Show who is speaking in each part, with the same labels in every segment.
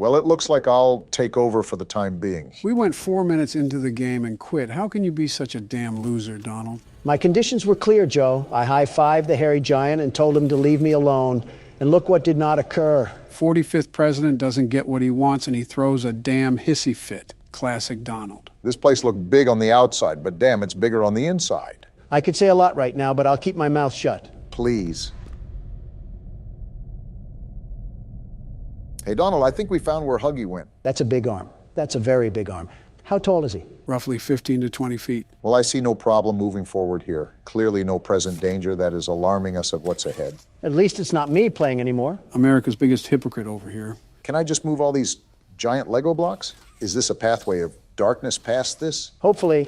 Speaker 1: Well, it looks like I'll take over for the time being.
Speaker 2: We went 4 minutes into the game and quit. How can you be such a damn loser, Donald?
Speaker 3: My conditions were clear, Joe. I high-fived the hairy giant and told him to leave me alone. And look what did not occur.
Speaker 2: 45th president doesn't get what he wants and he throws a damn hissy fit. Classic Donald.
Speaker 1: This place looked big on the outside, but damn, it's bigger on the inside.
Speaker 3: I could say a lot right now, but I'll keep my mouth shut.
Speaker 1: Please. Hey, Donald, I think we found where Huggy went.
Speaker 3: That's a big arm. That's a very big arm. How tall is he?
Speaker 2: Roughly 15 to 20 feet.
Speaker 1: Well, I see no problem moving forward here. Clearly no present danger that is alarming us of what's ahead.
Speaker 3: At least it's not me playing anymore.
Speaker 2: America's biggest hypocrite over here.
Speaker 1: Can I just move all these giant Lego blocks? Is this a pathway of darkness past this?
Speaker 3: Hopefully.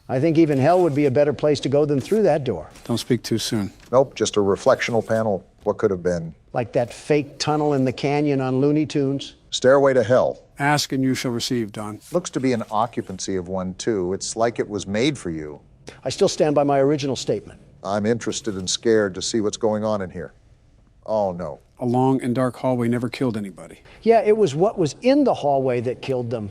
Speaker 3: I think even hell would be a better place to go than through that door.
Speaker 2: Don't speak too soon.
Speaker 1: Nope, just a reflectional panel. What could have been?
Speaker 3: Like that fake tunnel in the canyon on Looney Tunes.
Speaker 1: Stairway to hell.
Speaker 2: Ask and you shall receive, Don.
Speaker 1: Looks to be an occupancy of one, too. It's like it was made for you.
Speaker 3: I still stand by my original statement.
Speaker 1: I'm interested and scared to see what's going on in here. Oh, no.
Speaker 2: A long and dark hallway never killed anybody.
Speaker 3: Yeah, it was what was in the hallway that killed them.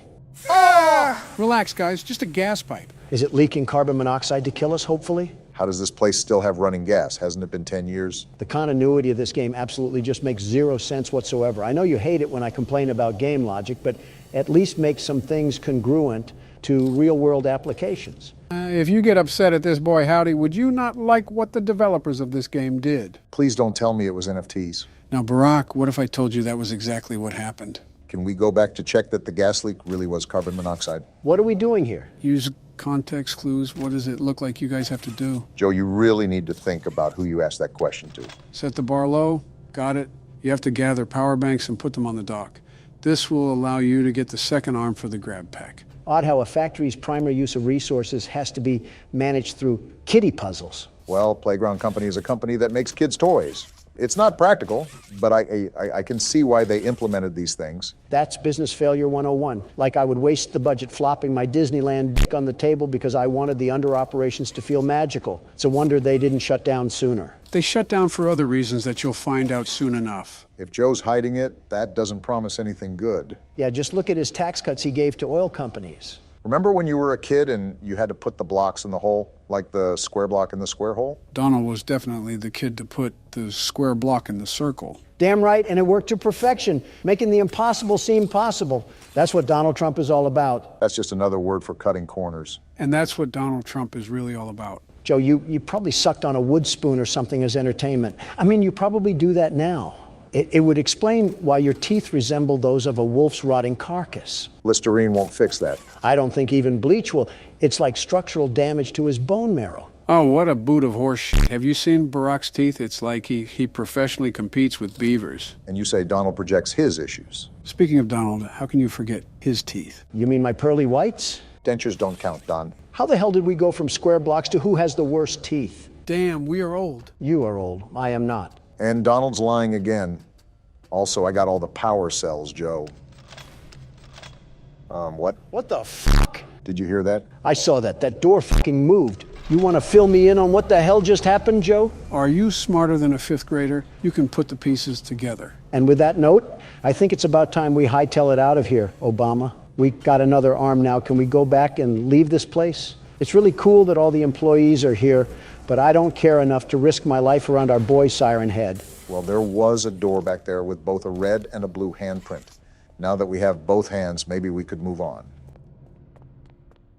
Speaker 2: Relax, guys. Just a gas pipe.
Speaker 3: Is it leaking carbon monoxide to kill us, hopefully?
Speaker 1: How does this place still have running gas? Hasn't it been 10 years?
Speaker 3: The continuity of this game absolutely just makes zero sense whatsoever. I know you hate it when I complain about game logic, but at least make some things congruent to real-world applications.
Speaker 2: If you get upset at this, boy howdy, would you not like what the developers of this game did?
Speaker 1: Please don't tell me it was NFTs.
Speaker 2: Now, Barack, what if I told you that was exactly what happened?
Speaker 1: Can we go back to check that the gas leak really was carbon monoxide?
Speaker 3: What are we doing here?
Speaker 2: Use context clues. What does it look like you guys have to do?
Speaker 1: Joe, you really need to think about who you asked that question to.
Speaker 2: Set the bar low. Got it. You have to gather power banks and put them on the dock. This will allow you to get the second arm for the grab pack.
Speaker 3: Odd how a factory's primary use of resources has to be managed through kiddie puzzles.
Speaker 1: Well, Playground Company is a company that makes kids' toys. It's not practical, but I can see why they implemented these things.
Speaker 3: That's business failure 101. Like I would waste the budget flopping my Disneyland dick on the table because I wanted the under operations to feel magical. It's a wonder they didn't shut down sooner.
Speaker 2: They shut down for other reasons that you'll find out soon enough.
Speaker 1: If Joe's hiding it, that doesn't promise anything good.
Speaker 3: Yeah, just look at his tax cuts he gave to oil companies.
Speaker 1: Remember when you were a kid and you had to put the blocks in the hole, like the square block in the square hole?
Speaker 2: Donald was definitely the kid to put the square block in the circle.
Speaker 3: Damn right, and it worked to perfection, making the impossible seem possible. That's what Donald Trump is all about.
Speaker 1: That's just another word for cutting corners.
Speaker 2: And that's what Donald Trump is really all about.
Speaker 3: Joe, you probably sucked on a wood spoon or something as entertainment. I mean, you probably do that now. It would explain why your teeth resemble those of a wolf's rotting carcass.
Speaker 1: Listerine won't fix that.
Speaker 3: I don't think even bleach will. It's like structural damage to his bone marrow.
Speaker 2: Oh, what a boot of horse shit. Have you seen Barack's teeth? It's like he professionally competes with beavers.
Speaker 1: And you say Donald projects his issues.
Speaker 2: Speaking of Donald, how can you forget his teeth?
Speaker 3: You mean my pearly whites?
Speaker 1: Dentures don't count, Don.
Speaker 3: How the hell did we go from square blocks to who has the worst teeth?
Speaker 2: Damn, we are old.
Speaker 3: You are old. I am not.
Speaker 1: And Donald's lying again. Also, I got all the power cells, Joe. What?
Speaker 3: What the fuck?
Speaker 1: Did you hear that?
Speaker 3: I saw that. That door fucking moved. You want to fill me in on what the hell just happened, Joe?
Speaker 2: Are you smarter than a fifth grader? You can put the pieces together.
Speaker 3: And with that note, I think it's about time we hightail it out of here, Obama. We got another arm now. Can we go back and leave this place? It's really cool that all the employees are here, but I don't care enough to risk my life around our boy siren head.
Speaker 1: Well, there was a door back there with both a red and a blue handprint. Now that we have both hands, maybe we could move on.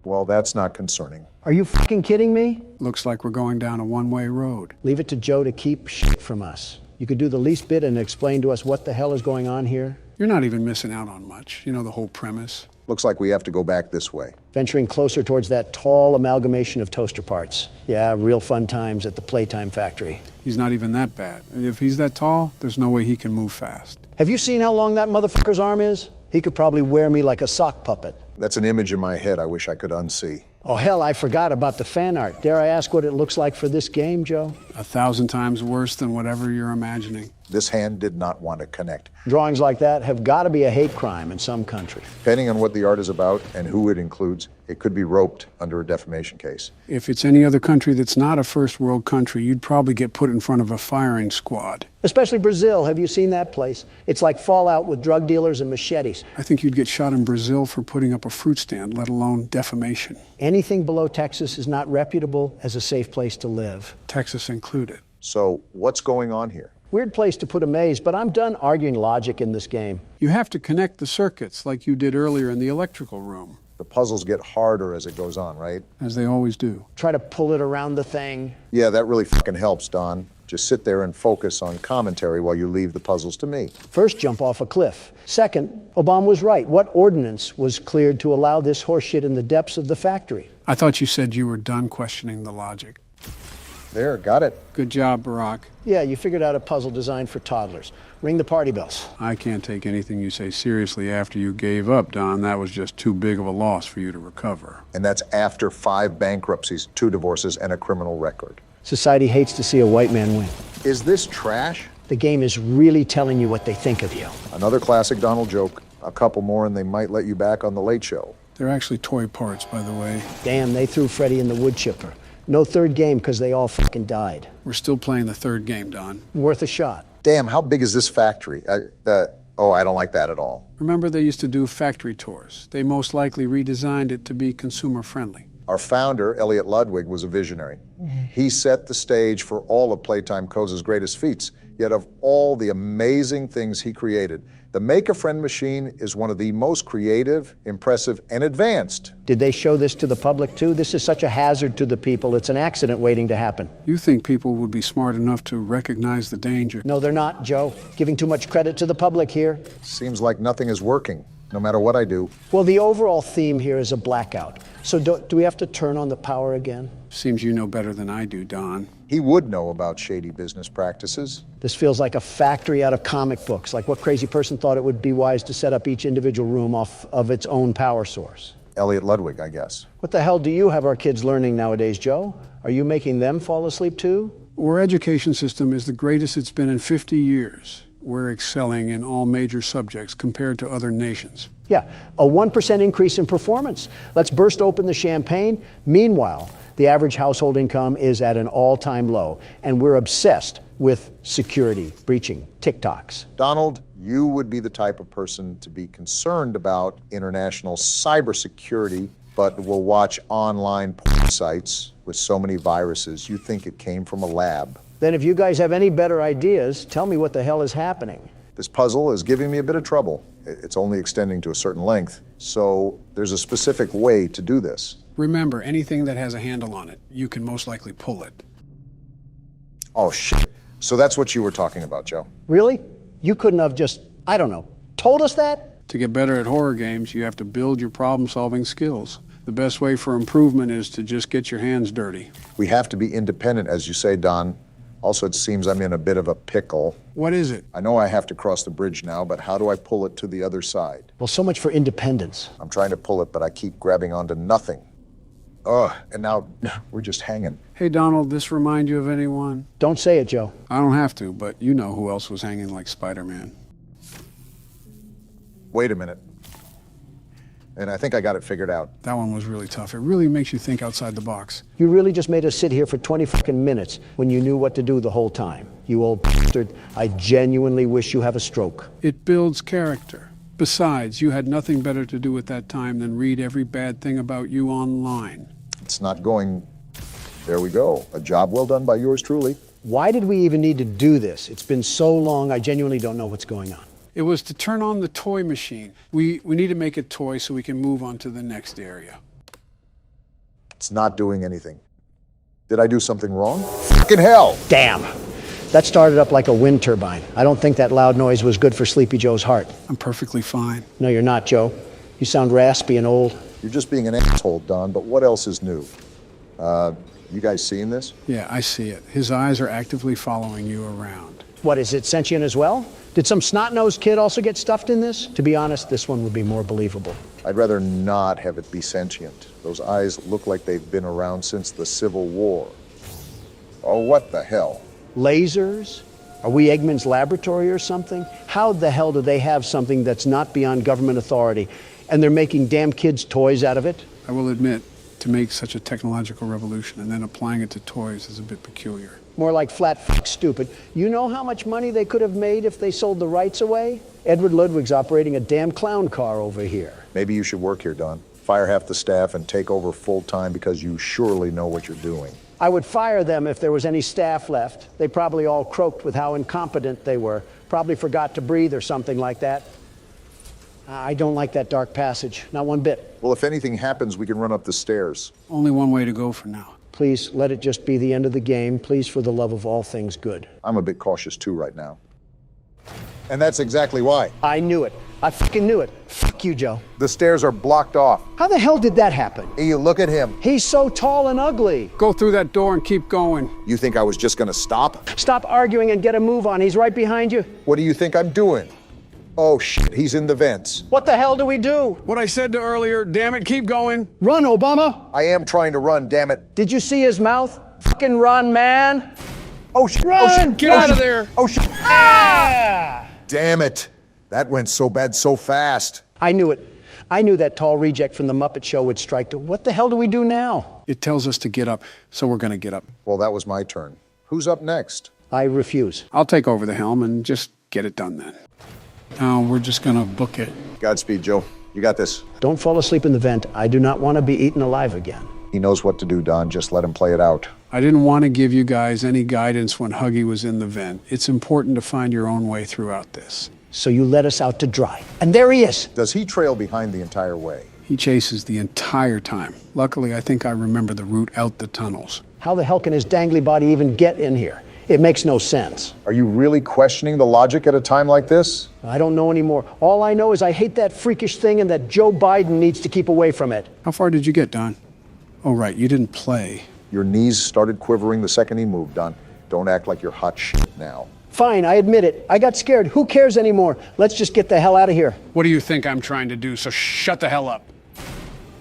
Speaker 1: Well, that's not concerning.
Speaker 3: Are you fucking kidding me?
Speaker 2: Looks like we're going down a one-way road.
Speaker 3: Leave it to Joe to keep shit from us. You could do the least bit and explain to us what the hell is going on here.
Speaker 2: You're not even missing out on much. You know the whole premise.
Speaker 1: Looks like we have to go back this way.
Speaker 3: Venturing closer towards that tall amalgamation of toaster parts. Yeah, real fun times at the Playtime factory.
Speaker 2: He's not even that bad. If he's that tall, there's no way he can move fast.
Speaker 3: Have you seen how long that motherfucker's arm is? He could probably wear me like a sock puppet.
Speaker 1: That's an image in my head I wish I could unsee.
Speaker 3: Oh, hell, I forgot about the fan art. Dare I ask what it looks like for this game, Joe?
Speaker 2: 1,000 times worse than whatever you're imagining.
Speaker 1: This hand did not want to connect.
Speaker 3: Drawings like that have got to be a hate crime in some country.
Speaker 1: Depending on what the art is about and who it includes, it could be roped under a defamation case.
Speaker 2: If it's any other country that's not a first world country, you'd probably get put in front of a firing squad.
Speaker 3: Especially Brazil. Have you seen that place? It's like Fallout with drug dealers and machetes.
Speaker 2: I think you'd get shot in Brazil for putting up a fruit stand, let alone defamation.
Speaker 3: Anything below Texas is not reputable as a safe place to live.
Speaker 2: Texas included.
Speaker 1: So what's going on here?
Speaker 3: Weird place to put a maze, but I'm done arguing logic in this game.
Speaker 2: You have to connect the circuits like you did earlier in the electrical room.
Speaker 1: The puzzles get harder as it goes on, right?
Speaker 2: As they always do.
Speaker 3: Try to pull it around the thing.
Speaker 1: Yeah, that really fucking helps, Don. Just sit there and focus on commentary while you leave the puzzles to me.
Speaker 3: First, jump off a cliff. Second, Obama was right. What ordinance was cleared to allow this horseshit in the depths of the factory?
Speaker 2: I thought you said you were done questioning the logic.
Speaker 1: There, got it.
Speaker 2: Good job, Barack.
Speaker 3: Yeah, you figured out a puzzle designed for toddlers. Ring the party bells.
Speaker 2: I can't take anything you say seriously after you gave up, Don. That was just too big of a loss for you to recover.
Speaker 1: And that's after 5 bankruptcies, 2 divorces, and a criminal record.
Speaker 3: Society hates to see a white man win.
Speaker 1: Is this trash?
Speaker 3: The game is really telling you what they think of you.
Speaker 1: Another classic Donald joke. A couple more and they might let you back on the Late Show.
Speaker 2: They're actually toy parts, by the way.
Speaker 3: Damn, they threw Freddie in the wood chipper. No third game because they all fucking died.
Speaker 2: We're still playing the third game, Don.
Speaker 3: Worth a shot.
Speaker 1: Damn, how big is this factory? I don't like that at all.
Speaker 2: Remember they used to do factory tours. They most likely redesigned it to be consumer friendly.
Speaker 1: Our founder, Elliot Ludwig, was a visionary. He set the stage for all of Playtime Co.'s greatest feats. Yet of all the amazing things he created, the Make-A-Friend machine is one of the most creative, impressive, and advanced.
Speaker 3: Did they show this to the public too? This is such a hazard to the people. It's an accident waiting to happen.
Speaker 2: You think people would be smart enough to recognize the danger?
Speaker 3: No, they're not, Joe. Giving too much credit to the public here.
Speaker 1: Seems like nothing is working, no matter what I do.
Speaker 3: Well, the overall theme here is a blackout. So do we have to turn on the power again?
Speaker 2: Seems you know better than I do, Don.
Speaker 1: He would know about shady business practices.
Speaker 3: This feels like a factory out of comic books, like what crazy person thought it would be wise to set up each individual room off of its own power source.
Speaker 1: Elliot Ludwig, I guess.
Speaker 3: What the hell do you have our kids learning nowadays, Joe? Are you making them fall asleep too?
Speaker 2: Our education system is the greatest it's been in 50 years. We're excelling in all major subjects compared to other nations.
Speaker 3: Yeah, a 1% increase in performance. Let's burst open the champagne. Meanwhile, the average household income is at an all-time low, and we're obsessed with security, breaching, TikToks.
Speaker 1: Donald, you would be the type of person to be concerned about international cybersecurity, but will watch online porn sites with so many viruses, you think it came from a lab.
Speaker 3: Then if you guys have any better ideas, tell me what the hell is happening.
Speaker 1: This puzzle is giving me a bit of trouble. It's only extending to a certain length, so there's a specific way to do this.
Speaker 2: Remember, anything that has a handle on it, you can most likely pull it.
Speaker 1: Oh, shit. So that's what you were talking about, Joe.
Speaker 3: Really? You couldn't have just, I don't know, told us that?
Speaker 2: To get better at horror games, you have to build your problem-solving skills. The best way for improvement is to just get your hands dirty.
Speaker 1: We have to be independent, as you say, Don. Also, it seems I'm in a bit of a pickle.
Speaker 2: What is it?
Speaker 1: I know I have to cross the bridge now, but how do I pull it to the other side?
Speaker 3: Well, so much for independence.
Speaker 1: I'm trying to pull it, but I keep grabbing onto nothing. Ugh, and now we're just hanging.
Speaker 2: Hey, Donald, this remind you of anyone?
Speaker 3: Don't say it, Joe.
Speaker 2: I don't have to, but you know who else was hanging like Spider-Man.
Speaker 1: Wait a minute. And I think I got it figured out.
Speaker 2: That one was really tough. It really makes you think outside the box.
Speaker 3: You really just made us sit here for 20 fucking minutes when you knew what to do the whole time. You old bastard. I genuinely wish you have a stroke.
Speaker 2: It builds character. Besides, you had nothing better to do at that time than read every bad thing about you online.
Speaker 1: It's not going... There we go. A job well done by yours truly.
Speaker 3: Why did we even need to do this? It's been so long, I genuinely don't know what's going on.
Speaker 2: It was to turn on the toy machine. We need to make it toy so we can move on to the next area.
Speaker 1: It's not doing anything. Did I do something wrong? Fucking hell!
Speaker 3: Damn! That started up like a wind turbine. I don't think that loud noise was good for Sleepy Joe's heart.
Speaker 2: I'm perfectly fine.
Speaker 3: No, you're not, Joe. You sound raspy and old.
Speaker 1: You're just being an asshole, Don, but what else is new? You guys seeing this?
Speaker 2: Yeah, I see it. His eyes are actively following you around.
Speaker 3: What, is it sentient as well? Did some snot-nosed kid also get stuffed in this? To be honest, this one would be more believable.
Speaker 1: I'd rather not have it be sentient. Those eyes look like they've been around since the Civil War. Oh, what the hell?
Speaker 3: Lasers, Are we Eggman's laboratory or something? How the hell do they have something that's not beyond government authority, and they're making damn kids' toys out of it?
Speaker 2: I will admit, to make such a technological revolution and then applying it to toys is a bit peculiar.
Speaker 3: More like flat stupid. You know how much money they could have made if they sold the rights away? Edward Ludwig's operating a damn clown car over here.
Speaker 1: Maybe you should work here, Don. Fire half the staff and take over full time because you surely know what you're doing.
Speaker 3: I would fire them if there was any staff left. They probably all croaked with how incompetent they were. Probably forgot to breathe or something like that. I don't like that dark passage, not one bit.
Speaker 1: Well, if anything happens, we can run up the stairs.
Speaker 2: Only one way to go for now.
Speaker 3: Please, let it just be the end of the game. Please, for the love of all things good.
Speaker 1: I'm a bit cautious too right now. And that's exactly why.
Speaker 3: I knew it. I fucking knew it. Fuck you, Joe.
Speaker 1: The stairs are blocked off.
Speaker 3: How the hell did that happen?
Speaker 1: Hey, you look at him.
Speaker 3: He's so tall and ugly.
Speaker 2: Go through that door and keep going.
Speaker 1: You think I was just gonna stop?
Speaker 3: Stop arguing and get a move on. He's right behind you.
Speaker 1: What do you think I'm doing? Oh shit, he's in the vents.
Speaker 3: What the hell do we do?
Speaker 2: What I said to earlier, damn it, keep going.
Speaker 3: Run, Obama.
Speaker 1: I am trying to run, damn it.
Speaker 3: Did you see his mouth? Fucking run, man.
Speaker 1: Oh shit,
Speaker 3: Run!
Speaker 1: oh shit.
Speaker 2: Get
Speaker 1: oh,
Speaker 2: out of
Speaker 1: shit.
Speaker 2: there.
Speaker 1: Oh shit.
Speaker 3: Ah!
Speaker 1: Damn it. That went so bad so fast.
Speaker 3: I knew it. I knew that tall reject from the Muppet Show would strike to. What the hell do we do now?
Speaker 2: It tells us to get up, so we're going to get up.
Speaker 1: Well, that was my turn. Who's up next?
Speaker 3: I refuse.
Speaker 2: I'll take over the helm and just get it done then. Now we're just going to book it.
Speaker 1: Godspeed, Joe. You got this.
Speaker 3: Don't fall asleep in the vent. I do not want to be eaten alive again.
Speaker 1: He knows what to do, Don. Just let him play it out.
Speaker 2: I didn't want to give you guys any guidance when Huggy was in the vent. It's important to find your own way throughout this.
Speaker 3: So you let us out to dry. And there he is.
Speaker 1: Does he trail behind the entire way?
Speaker 2: He chases the entire time. Luckily, I think I remember the route out the tunnels.
Speaker 3: How the hell can his dangly body even get in here? It makes no sense.
Speaker 1: Are you really questioning the logic at a time like this?
Speaker 3: I don't know anymore. All I know is I hate that freakish thing and that Joe Biden needs to keep away from it.
Speaker 2: How far did you get, Don? Oh, right, you didn't play.
Speaker 1: Your knees started quivering the second he moved, Don. Don't act like you're hot shit now.
Speaker 3: Fine, I admit it. I got scared. Who cares anymore? Let's just get the hell out of here.
Speaker 2: What do you think I'm trying to do? So shut the hell up.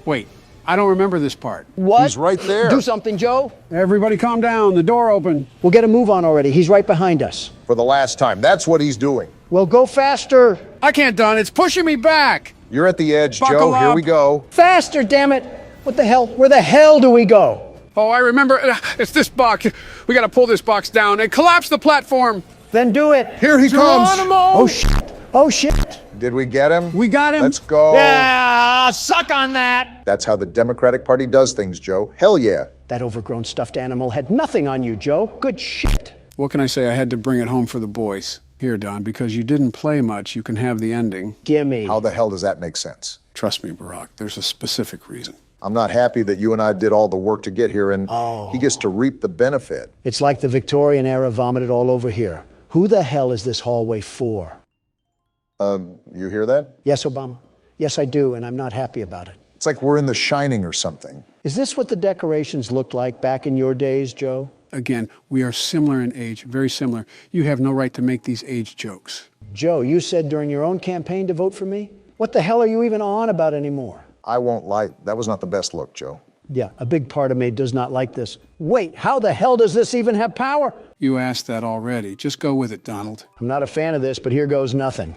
Speaker 2: Wait, I don't remember this part.
Speaker 3: What?
Speaker 1: He's right there.
Speaker 3: Do something, Joe.
Speaker 2: Everybody calm down. The door open.
Speaker 3: We'll get a move on already. He's right behind us.
Speaker 1: For the last time. That's what he's doing.
Speaker 3: Well, go faster.
Speaker 2: I can't, Don. It's pushing me back.
Speaker 1: You're at the edge,
Speaker 2: Buckle
Speaker 1: Joe. Here
Speaker 2: up.
Speaker 1: we go.
Speaker 3: Faster, damn it. What the hell? Where the hell do we go?
Speaker 2: Oh, I remember. It's this box. We got to pull this box down and collapse the platform.
Speaker 3: Then do it.
Speaker 1: Here he comes.
Speaker 2: Geronimo!
Speaker 3: Oh, shit. Oh, shit.
Speaker 1: Did we get him?
Speaker 2: We got him.
Speaker 1: Let's go.
Speaker 3: Yeah, suck on that.
Speaker 1: That's how the Democratic Party does things, Joe. Hell yeah.
Speaker 3: That overgrown stuffed animal had nothing on you, Joe. Good shit.
Speaker 2: What can I say? I had to bring it home for the boys. Here, Don, because you didn't play much, you can have the ending.
Speaker 3: Gimme.
Speaker 1: How the hell does that make sense?
Speaker 2: Trust me, Barack, there's a specific reason.
Speaker 1: I'm not happy that you and I did all the work to get here, and
Speaker 3: Oh.
Speaker 1: he gets to reap the benefit.
Speaker 3: It's like the Victorian era vomited all over here. Who the hell is this hallway for?
Speaker 1: You hear that?
Speaker 3: Yes, Obama. Yes, I do, and I'm not happy about it.
Speaker 1: It's like we're in The Shining or something.
Speaker 3: Is this what the decorations looked like back in your days, Joe?
Speaker 2: Again, we are similar in age, very similar. You have no right to make these age jokes.
Speaker 3: Joe, you said during your own campaign to vote for me? What the hell are you even on about anymore?
Speaker 1: I won't lie, that was not the best look, Joe.
Speaker 3: Yeah, a big part of me does not like this. Wait, how the hell does this even have power?
Speaker 2: You asked that already. Just go with it, Donald.
Speaker 3: I'm not a fan of this, but here goes nothing.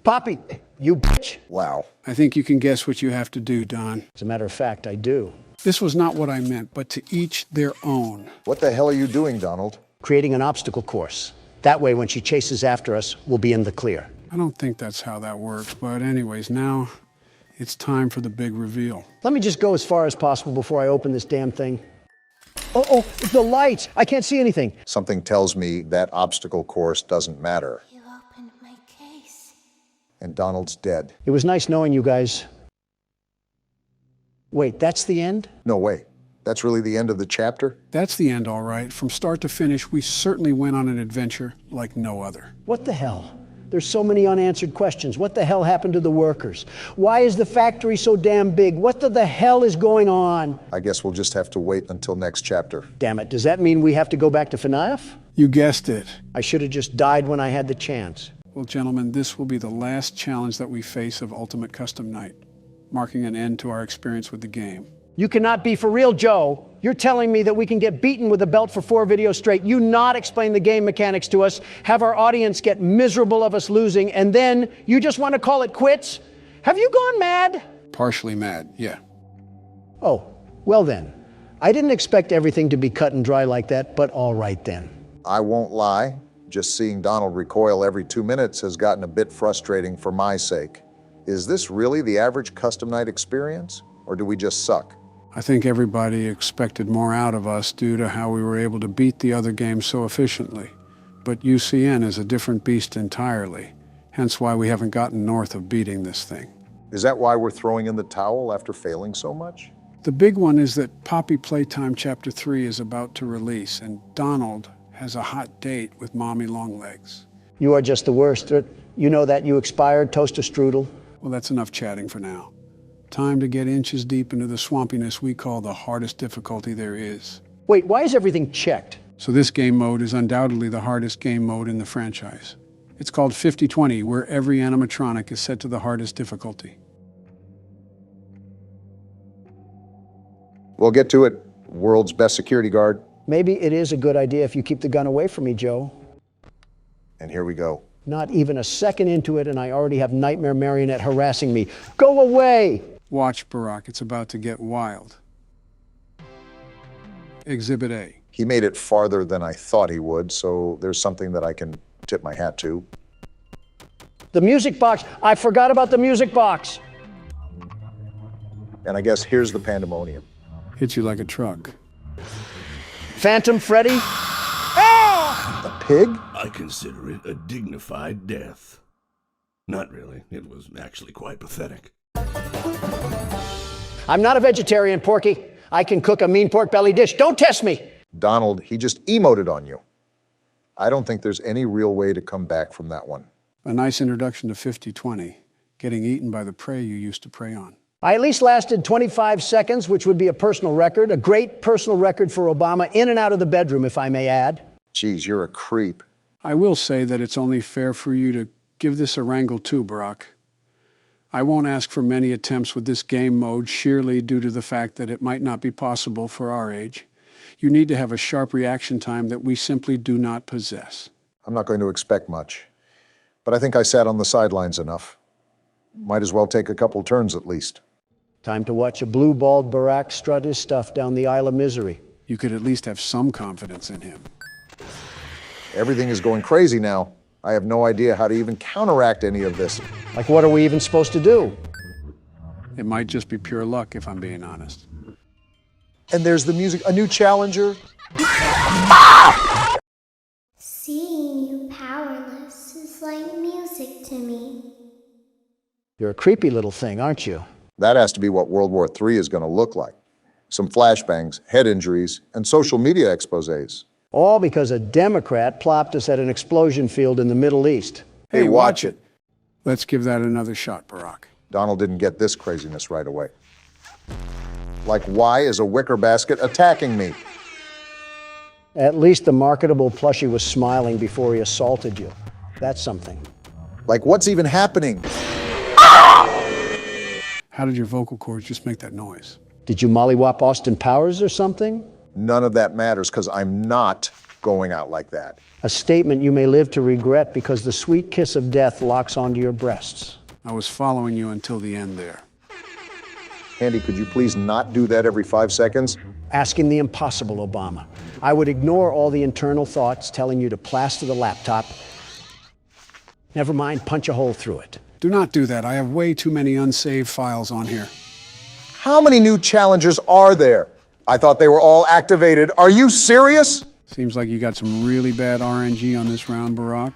Speaker 3: Poppy, you bitch.
Speaker 1: Wow.
Speaker 2: I think you can guess what you have to do, Don.
Speaker 3: As a matter of fact, I do.
Speaker 2: This was not what I meant, but to each their own.
Speaker 1: What the hell are you doing, Donald?
Speaker 3: Creating an obstacle course. That way, when she chases after us, we'll be in the clear.
Speaker 2: I don't think that's how that works, but anyways, now it's time for the big reveal.
Speaker 3: Let me just go as far as possible before I open this damn thing. Oh, the lights! I can't see anything.
Speaker 1: Something tells me that obstacle course doesn't matter.
Speaker 4: You opened my case.
Speaker 1: And Donald's dead.
Speaker 3: It was nice knowing you guys. Wait, that's the end?
Speaker 1: No way. That's really the end of the chapter?
Speaker 2: That's the end, all right. From start to finish, we certainly went on an adventure like no other.
Speaker 3: What the hell? There's so many unanswered questions. What the hell happened to the workers? Why is the factory so damn big? What the hell is going on?
Speaker 1: I guess we'll just have to wait until next chapter.
Speaker 3: Damn it, does that mean we have to go back to FNAF?
Speaker 2: You guessed it.
Speaker 3: I should have just died when I had the chance.
Speaker 2: Well, gentlemen, this will be the last challenge that we face of Ultimate Custom Night, marking an end to our experience with the game.
Speaker 3: You cannot be for real, Joe. You're telling me that we can get beaten with a belt for 4 videos straight, you not explain the game mechanics to us, have our audience get miserable of us losing, and then you just want to call it quits? Have you gone mad?
Speaker 2: Partially mad, yeah.
Speaker 3: Oh, well then. I didn't expect everything to be cut and dry like that, but all right then.
Speaker 1: I won't lie, just seeing Donald recoil every 2 minutes has gotten a bit frustrating for my sake. Is this really the average custom night experience, or do we just suck?
Speaker 2: I think everybody expected more out of us due to how we were able to beat the other games so efficiently. But UCN is a different beast entirely, hence why we haven't gotten north of beating this thing.
Speaker 1: Is that why we're throwing in the towel after failing so much?
Speaker 2: The big one is that Poppy Playtime Chapter 3 is about to release, and Donald has a hot date with Mommy Longlegs.
Speaker 3: You are just the worst. You know that you expired, toaster strudel.
Speaker 2: Well, that's enough chatting for now. Time to get inches deep into the swampiness we call the hardest difficulty there is.
Speaker 3: Wait, why is everything checked?
Speaker 2: So this game mode is undoubtedly the hardest game mode in the franchise. It's called 50-20, where every animatronic is set to the hardest difficulty.
Speaker 1: We'll get to it, world's best security guard.
Speaker 3: Maybe it is a good idea if you keep the gun away from me, Joe.
Speaker 1: And here we go.
Speaker 3: Not even a second into it, and I already have Nightmare Marionette harassing me. Go away!
Speaker 2: Watch, Barack, it's about to get wild. Exhibit A.
Speaker 1: He made it farther than I thought he would, so there's something that I can tip my hat to.
Speaker 3: The music box! I forgot about the music box!
Speaker 1: And I guess here's the pandemonium.
Speaker 2: Hit you like a truck.
Speaker 3: Phantom Freddy?
Speaker 1: The pig?
Speaker 5: I consider it a dignified death. Not really. It was actually quite pathetic.
Speaker 3: I'm not a vegetarian, Porky. I can cook a mean pork belly dish. Don't test me!
Speaker 1: Donald, he just emoted on you. I don't think there's any real way to come back from that one.
Speaker 2: A nice introduction to 50-20, getting eaten by the prey you used to prey on.
Speaker 3: I at least lasted 25 seconds, which would be a personal record, a great personal record for Obama, in and out of the bedroom, if I may add.
Speaker 1: Geez, you're a creep.
Speaker 2: I will say that it's only fair for you to give this a wrangle too, Barack. I won't ask for many attempts with this game mode, sheerly due to the fact that it might not be possible for our age. You need to have a sharp reaction time that we simply do not possess.
Speaker 1: I'm not going to expect much, but I think I sat on the sidelines enough. Might as well take a couple turns at least.
Speaker 3: Time to watch a blue-balled Barack strut his stuff down the Isle of Misery.
Speaker 2: You could at least have some confidence in him.
Speaker 1: Everything is going crazy now. I have no idea how to even counteract any of this.
Speaker 3: Like, what are we even supposed to do?
Speaker 2: It might just be pure luck, if I'm being honest.
Speaker 1: And there's the music, a new challenger.
Speaker 4: Seeing you powerless is like music to me.
Speaker 3: You're a creepy little thing, aren't you?
Speaker 1: That has to be what World War III is going to look like. Some flashbangs, head injuries, and social media exposés.
Speaker 3: All because a Democrat plopped us at an explosion field in the Middle East.
Speaker 1: Hey, watch it.
Speaker 2: Let's give that another shot, Barack.
Speaker 1: Donald didn't get this craziness right away. Like, why is a wicker basket attacking me?
Speaker 3: At least the marketable plushie was smiling before he assaulted you. That's something.
Speaker 1: Like, what's even happening?
Speaker 2: How did your vocal cords just make that noise?
Speaker 3: Did you mollywop Austin Powers or something?
Speaker 1: None of that matters because I'm not going out like that.
Speaker 3: A statement you may live to regret because the sweet kiss of death locks onto your breasts.
Speaker 2: I was following you until the end there.
Speaker 1: Andy, could you please not do that every 5 seconds?
Speaker 3: Asking the impossible, Obama. I would ignore all the internal thoughts telling you to plaster the laptop. Never mind, punch a hole through it.
Speaker 2: Do not do that. I have way too many unsaved files on here.
Speaker 1: How many new challengers are there? I thought they were all activated. Are you serious?
Speaker 2: Seems like you got some really bad RNG on this round, Barack.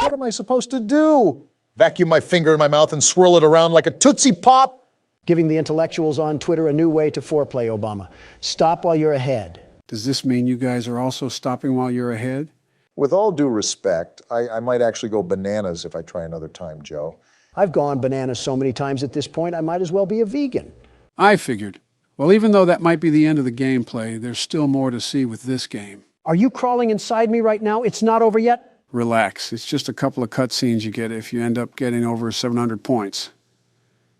Speaker 1: What am I supposed to do? Vacuum my finger in my mouth and swirl it around like a Tootsie Pop?
Speaker 3: Giving the intellectuals on Twitter a new way to foreplay, Obama. Stop while you're ahead.
Speaker 2: Does this mean you guys are also stopping while you're ahead?
Speaker 1: With all due respect, I might actually go bananas if I try another time, Joe.
Speaker 3: I've gone bananas so many times at this point, I might as well be a vegan.
Speaker 2: I figured. Well, even though that might be the end of the gameplay, there's still more to see with this game.
Speaker 3: Are you crawling inside me right now? It's not over yet?
Speaker 2: Relax. It's just a couple of cutscenes you get if you end up getting over 700 points.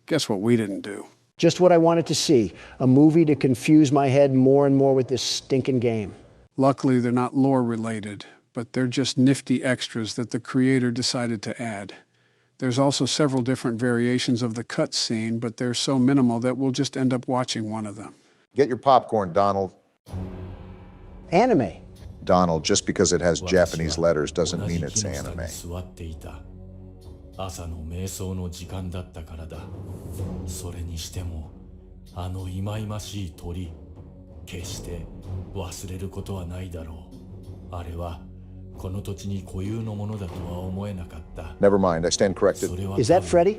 Speaker 2: Guess what we didn't do?
Speaker 3: Just what I wanted to see, a movie to confuse my head more and more with this stinking game.
Speaker 2: Luckily, they're not lore related, but they're just nifty extras that the creator decided to add. There's also several different variations of the cut scene, but they're so minimal that we'll just end up watching one of them.
Speaker 1: Get your popcorn, Donald.
Speaker 3: Anime.
Speaker 1: Donald, just because it has Japanese letters doesn't mean it's anime.
Speaker 6: 朝の瞑想の時間だったからだ。それにしても、あの忌々しい鳥、決して忘れることはないだろう。あれはこの土地に固有のものだとは思えなかった。
Speaker 1: Never mind, I stand corrected.
Speaker 3: Is that Freddy?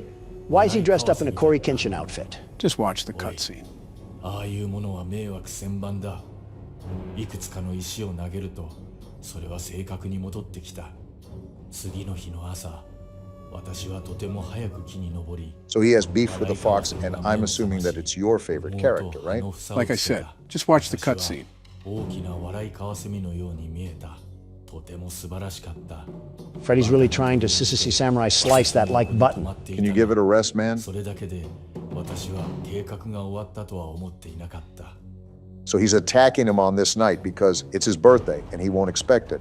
Speaker 3: Why is he dressed up in a Corey Kenshin outfit?
Speaker 2: Just watch the cutscene.
Speaker 6: ああいうものは迷惑千万だ。いくつかの石を投げると、それは正確に戻ってきた。次の日の朝。
Speaker 1: So he has beef with the fox, and I'm assuming that it's your favorite character, right?
Speaker 2: Like I said, just watch the cutscene.
Speaker 3: Freddy's really trying to Sissy Samurai slice that like button.
Speaker 1: Can you give it a rest, man? So he's attacking him on this night because it's his birthday, and he won't expect it.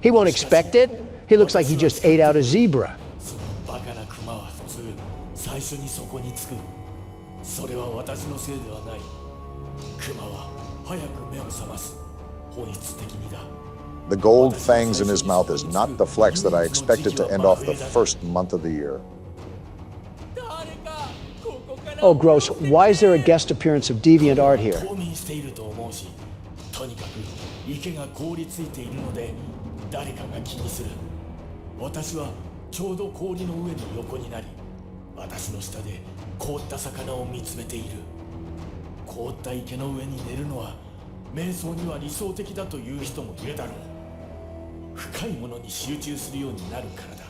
Speaker 3: He won't expect it. He looks like he just ate out a zebra.
Speaker 1: The gold fangs in his mouth is not the flex that I expected to end off the first month of the year.
Speaker 3: Oh, gross. Why is there a guest appearance of deviant art here?
Speaker 6: とにかく池が凍りついているので誰かが気にする。私はちょうど氷の上に横になり、私の下で凍った魚を見つめている。凍った池の上に寝るのは瞑想には理想的だという人もいるだろう。深いものに集中するようになるからだ。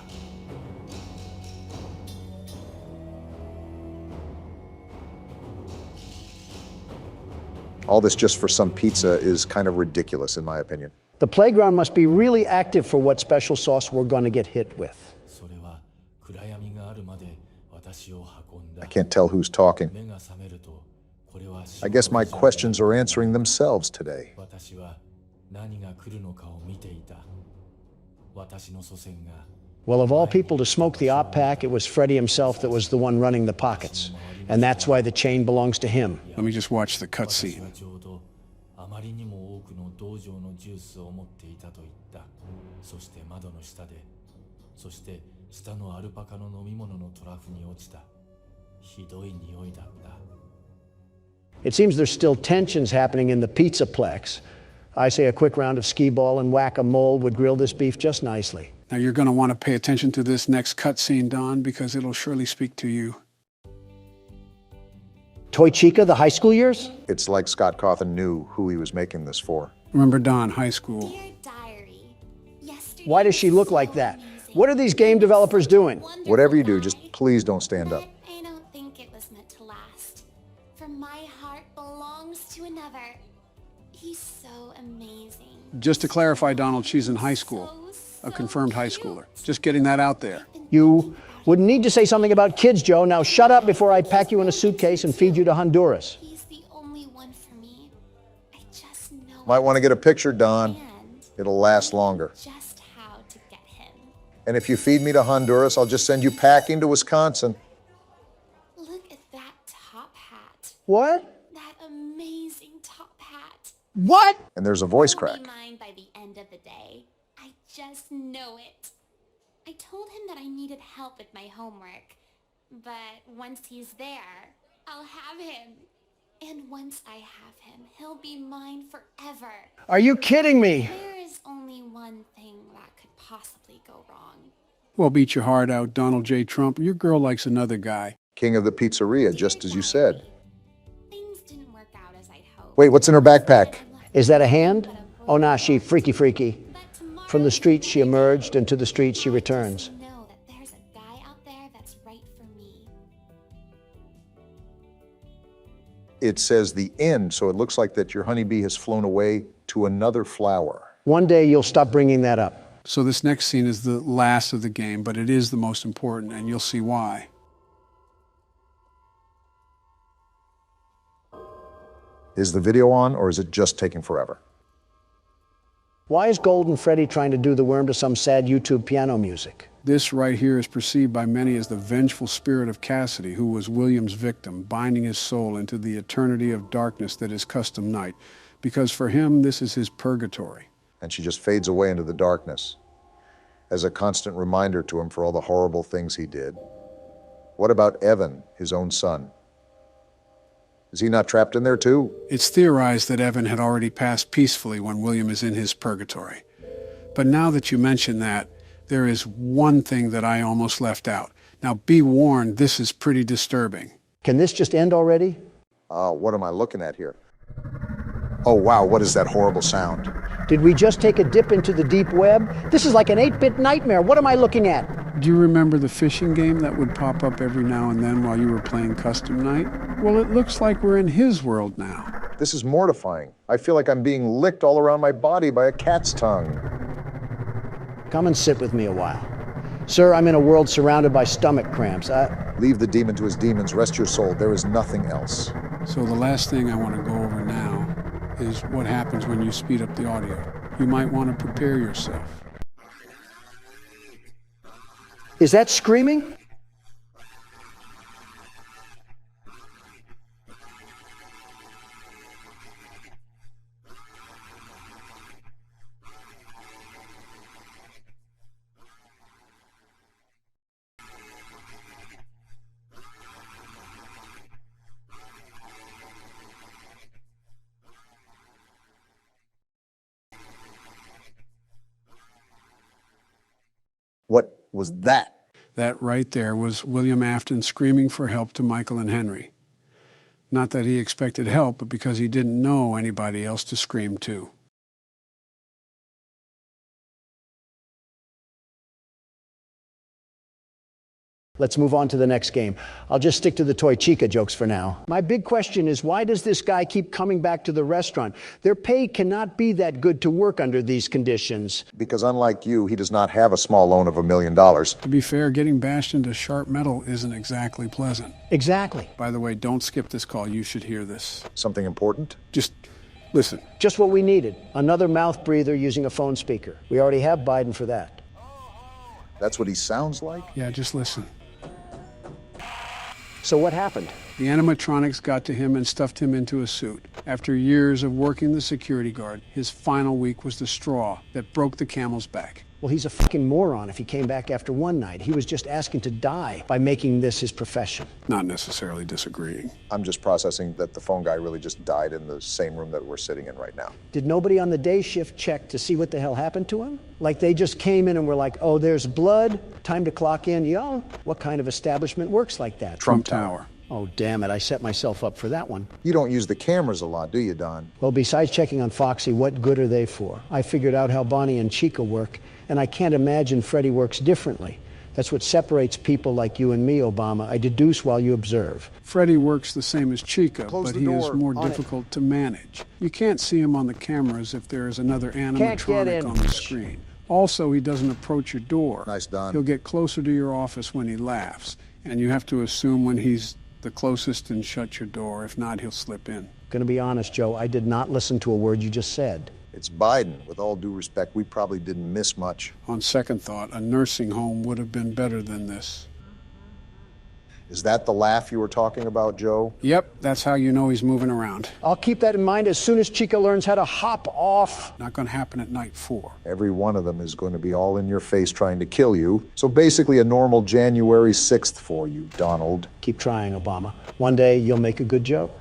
Speaker 1: All this just for some pizza is kind of ridiculous, in my opinion.
Speaker 3: The playground must be really active for what special sauce we're going to get hit with.
Speaker 1: I can't tell who's talking. I guess my questions are answering themselves today.
Speaker 3: Well, of all people to smoke the op pack, it was Freddy himself that was the one running the pockets. And that's why the chain belongs to him.
Speaker 2: Let me just watch the cutscene.
Speaker 3: It seems there's still tensions happening in the Pizzaplex. I say a quick round of skee-ball and whack-a-mole would grill this beef just nicely.
Speaker 2: Now you're going to want to pay attention to this next cutscene, Don, because it'll surely speak to you.
Speaker 3: Toy Chica, the high school years?
Speaker 1: It's like Scott Cawthon knew who he was making this for.
Speaker 2: Remember Don, high school.
Speaker 4: Dear diary,
Speaker 3: Why does she look like that? What are these game developers doing?
Speaker 1: Whatever you do, just please don't stand up.
Speaker 4: I don't think it was meant to last. For my heart belongs to another. He's so amazing.
Speaker 2: Just to clarify, Donald, she's in high school. A confirmed high schooler. Just getting that out there.
Speaker 3: You wouldn't need to say something about kids, Joe. Now shut up before I pack you in a suitcase and feed you to Honduras.
Speaker 4: He's the only one for me. I just know.
Speaker 1: Might want to get a picture, Don. It'll last longer.
Speaker 4: Just how to get him.
Speaker 1: And if you feed me to Honduras, I'll just send you packing to Wisconsin.
Speaker 4: Look at that top hat.
Speaker 3: What?
Speaker 4: That amazing top hat.
Speaker 3: What?
Speaker 1: And there's a voice
Speaker 4: He'll
Speaker 1: crack.
Speaker 4: be mine by the end of the day. I just know it. I told him that I needed help with my homework. But once he's there, I'll have him. And once I have him, he'll be mine forever.
Speaker 3: Are you kidding me?
Speaker 4: There is only one thing that could possibly go wrong.
Speaker 2: Well, beat your heart out, Donald J. Trump. Your girl likes another guy.
Speaker 1: King of the pizzeria, just as you said.
Speaker 4: Things didn't work out as I'd hoped.
Speaker 1: Wait, what's in her backpack?
Speaker 3: Is that a hand? Oh, nah, she freaky. From the streets she emerged, and to the streets she returns.
Speaker 4: Know that there's a guy out there that's right for me.
Speaker 1: It says the end, so it looks like that your honeybee has flown away to another flower.
Speaker 3: One day you'll stop bringing that up.
Speaker 2: So this next scene is the last of the game, but it is the most important, and you'll see why.
Speaker 1: Is the video on, or is it just taking forever?
Speaker 3: Why is Golden Freddy trying to do the worm to some sad YouTube piano music?
Speaker 2: This right here is perceived by many as the vengeful spirit of Cassidy, who was William's victim, binding his soul into the eternity of darkness that is custom night, because for him, this is his purgatory.
Speaker 1: And she just fades away into the darkness as a constant reminder to him for all the horrible things he did. What about Evan, his own son? Is he not trapped in there too?
Speaker 2: It's theorized that Evan had already passed peacefully when William is in his purgatory. But now that you mention that, there is one thing that I almost left out. Now be warned, this is pretty disturbing.
Speaker 3: Can this just end already?
Speaker 1: What am I looking at here? Oh wow, what is that horrible sound?
Speaker 3: Did we just take a dip into the deep web? This is like an 8-bit nightmare. What am I looking at?
Speaker 2: Do you remember the fishing game that would pop up every now and then while you were playing Custom Night? Well, it looks like we're in his world now.
Speaker 1: This is mortifying. I feel like I'm being licked all around my body by a cat's tongue.
Speaker 3: Come and sit with me a while. Sir, I'm in a world surrounded by stomach cramps.
Speaker 1: Leave the demon to his demons. Rest your soul. There is nothing else.
Speaker 2: So the last thing I want to go over now is what happens when you speed up the audio. You might want to prepare yourself.
Speaker 3: Is that screaming?
Speaker 1: What was that?
Speaker 2: That right there was William Afton screaming for help to Michael and Henry. Not that he expected help, but because he didn't know anybody else to scream to.
Speaker 3: Let's move on to the next game. I'll just stick to the Toy Chica jokes for now. My big question is, why does this guy keep coming back to the restaurant? Their pay cannot be that good to work under these conditions.
Speaker 1: Because unlike you, he does not have a small loan of $1 million. To
Speaker 2: be fair, getting bashed into sharp metal isn't exactly pleasant.
Speaker 3: Exactly.
Speaker 2: By the way, don't skip this call. You should hear this.
Speaker 1: Something important?
Speaker 2: Just listen.
Speaker 3: Just what we needed. Another mouth breather using a phone speaker. We already have Biden for that.
Speaker 1: That's what he sounds like?
Speaker 2: Yeah, just listen.
Speaker 3: So what happened?
Speaker 2: The animatronics got to him and stuffed him into a suit. After years of working the security guard, his final week was the straw that broke the camel's back.
Speaker 3: Well, he's a fucking moron if he came back after one night. He was just asking to die by making this his profession.
Speaker 2: Not necessarily disagreeing.
Speaker 1: I'm just processing that the phone guy really just died in the same room that we're sitting in right now.
Speaker 3: Did nobody on the day shift check to see what the hell happened to him? Like they just came in and were like, oh, there's blood, time to clock in. Yo, what kind of establishment works like that?
Speaker 2: Trump Tower.
Speaker 3: Oh, damn it, I set myself up for that one.
Speaker 1: You don't use the cameras a lot, do you, Don?
Speaker 3: Well, besides checking on Foxy, what good are they for? I figured out how Bonnie and Chica work, and I can't imagine Freddy works differently. That's what separates people like you and me, Obama. I deduce while you observe.
Speaker 2: Freddy works the same as Chica, but he is more
Speaker 3: On
Speaker 2: difficult to manage. You can't see him on the cameras if there is another animatronic on the screen. Also, he doesn't approach your door.
Speaker 1: Nice, Don.
Speaker 2: He'll get closer to your office when he laughs, and you have to assume when he's the closest and shut your door. If not, he'll slip in.
Speaker 3: Gonna be honest, Joe, I did not listen to a word you just said.
Speaker 1: It's Biden. With all due respect, we probably didn't miss much.
Speaker 2: On second thought, a nursing home would have been better than this.
Speaker 1: Is that the laugh you were talking about, Joe?
Speaker 2: Yep, that's how you know he's moving around.
Speaker 3: I'll keep that in mind as soon as Chica learns how to hop off.
Speaker 2: Not gonna happen at night 4.
Speaker 1: Every one of them is going to be all in your face trying to kill you. So basically a normal January 6th for you, Donald.
Speaker 3: Keep trying, Obama. One day you'll make a good joke.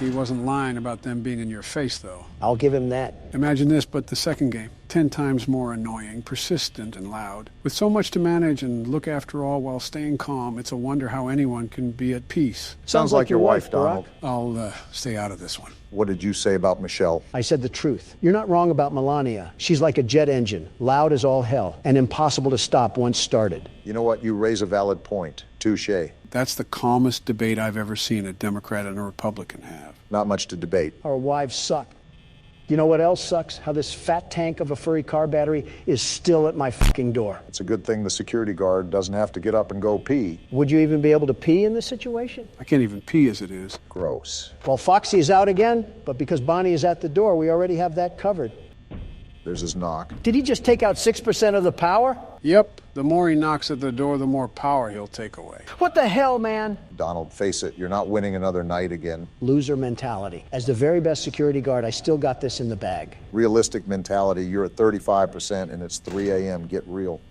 Speaker 2: He wasn't lying about them being in your face, though.
Speaker 3: I'll give him that.
Speaker 2: Imagine this, but the second game. 10 times more annoying, persistent, and loud. With so much to manage and look after all while staying calm, it's a wonder how anyone can be at peace.
Speaker 1: Sounds like your wife, Donald.
Speaker 2: I'll stay out of this one.
Speaker 1: What did you say about Michelle?
Speaker 3: I said the truth. You're not wrong about Melania. She's like a jet engine, loud as all hell, and impossible to stop once started.
Speaker 1: You know what? You raise a valid point. Touché.
Speaker 2: That's the calmest debate I've ever seen a Democrat and a Republican have.
Speaker 1: Not much to debate.
Speaker 3: Our wives suck. You know what else sucks? How this fat tank of a furry car battery is still at my fucking door.
Speaker 1: It's a good thing the security guard doesn't have to get up and go pee.
Speaker 3: Would you even be able to pee in this situation?
Speaker 2: I can't even pee as it is.
Speaker 1: Gross.
Speaker 3: Well, Foxy is out again, but because Bonnie is at the door, we already have that covered.
Speaker 1: There's his knock.
Speaker 3: Did he just take out 6% of the power?
Speaker 2: Yep, the more he knocks at the door, the more power he'll take away.
Speaker 3: What the hell, man?
Speaker 1: Donald, face it, you're not winning another night again.
Speaker 3: Loser mentality. As the very best security guard, I still got this in the bag.
Speaker 1: Realistic mentality, you're at 35% and it's 3 a.m. Get real.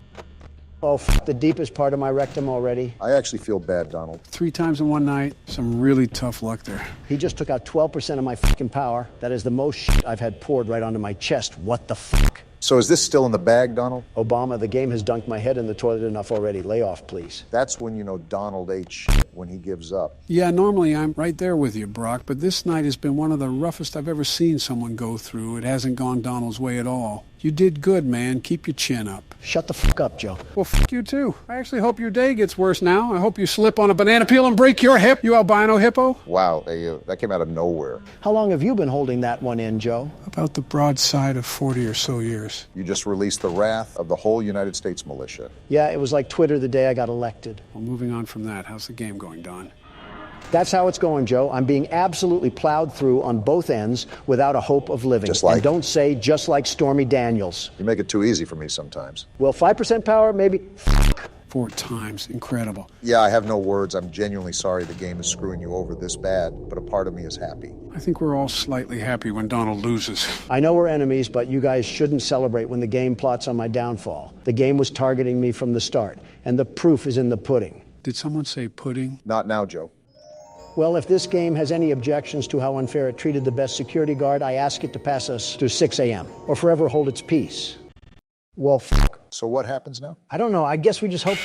Speaker 3: Oh, the deepest part of my rectum already.
Speaker 1: I actually feel bad, Donald.
Speaker 2: 3 times in one night, some really tough luck there.
Speaker 3: He just took out 12% of my fucking power. That is the most shit I've had poured right onto my chest. What the fuck?
Speaker 1: So is this still in the bag, Donald?
Speaker 3: Obama, the game has dunked my head in the toilet enough already. Lay off, please.
Speaker 1: That's when you know Donald ate shit, when he gives up.
Speaker 2: Yeah, normally I'm right there with you, Brock, but this night has been one of the roughest I've ever seen someone go through. It hasn't gone Donald's way at all. You did good, man. Keep your chin up.
Speaker 3: Shut the fuck up, Joe.
Speaker 2: Well, fuck you too. I actually hope your day gets worse now. I hope you slip on a banana peel and break your hip, you albino hippo.
Speaker 1: Wow, that came out of nowhere.
Speaker 3: How long have you been holding that one in, Joe?
Speaker 2: About the broadside of 40 or so years.
Speaker 1: You just released the wrath of the whole United States militia.
Speaker 3: Yeah, it was like Twitter the day I got elected.
Speaker 2: Well, moving on from that, how's the game going, Don?
Speaker 3: That's how it's going, Joe. I'm being absolutely plowed through on both ends without a hope of living.
Speaker 1: Just like?
Speaker 3: And don't say just like Stormy Daniels.
Speaker 1: You make it too easy for me sometimes.
Speaker 3: Well, 5% power, maybe.
Speaker 2: 4 times. Incredible.
Speaker 1: Yeah, I have no words. I'm genuinely sorry the game is screwing you over this bad, but a part of me is happy.
Speaker 2: I think we're all slightly happy when Donald loses.
Speaker 3: I know we're enemies, but you guys shouldn't celebrate when the game plots on my downfall. The game was targeting me from the start, and the proof is in the pudding.
Speaker 2: Did someone say pudding?
Speaker 1: Not now, Joe.
Speaker 3: Well, if this game has any objections to how unfair it treated the best security guard, I ask it to pass us to 6 a.m. or forever hold its peace. Well,
Speaker 1: So what happens now?
Speaker 3: I don't know. I guess we just hope.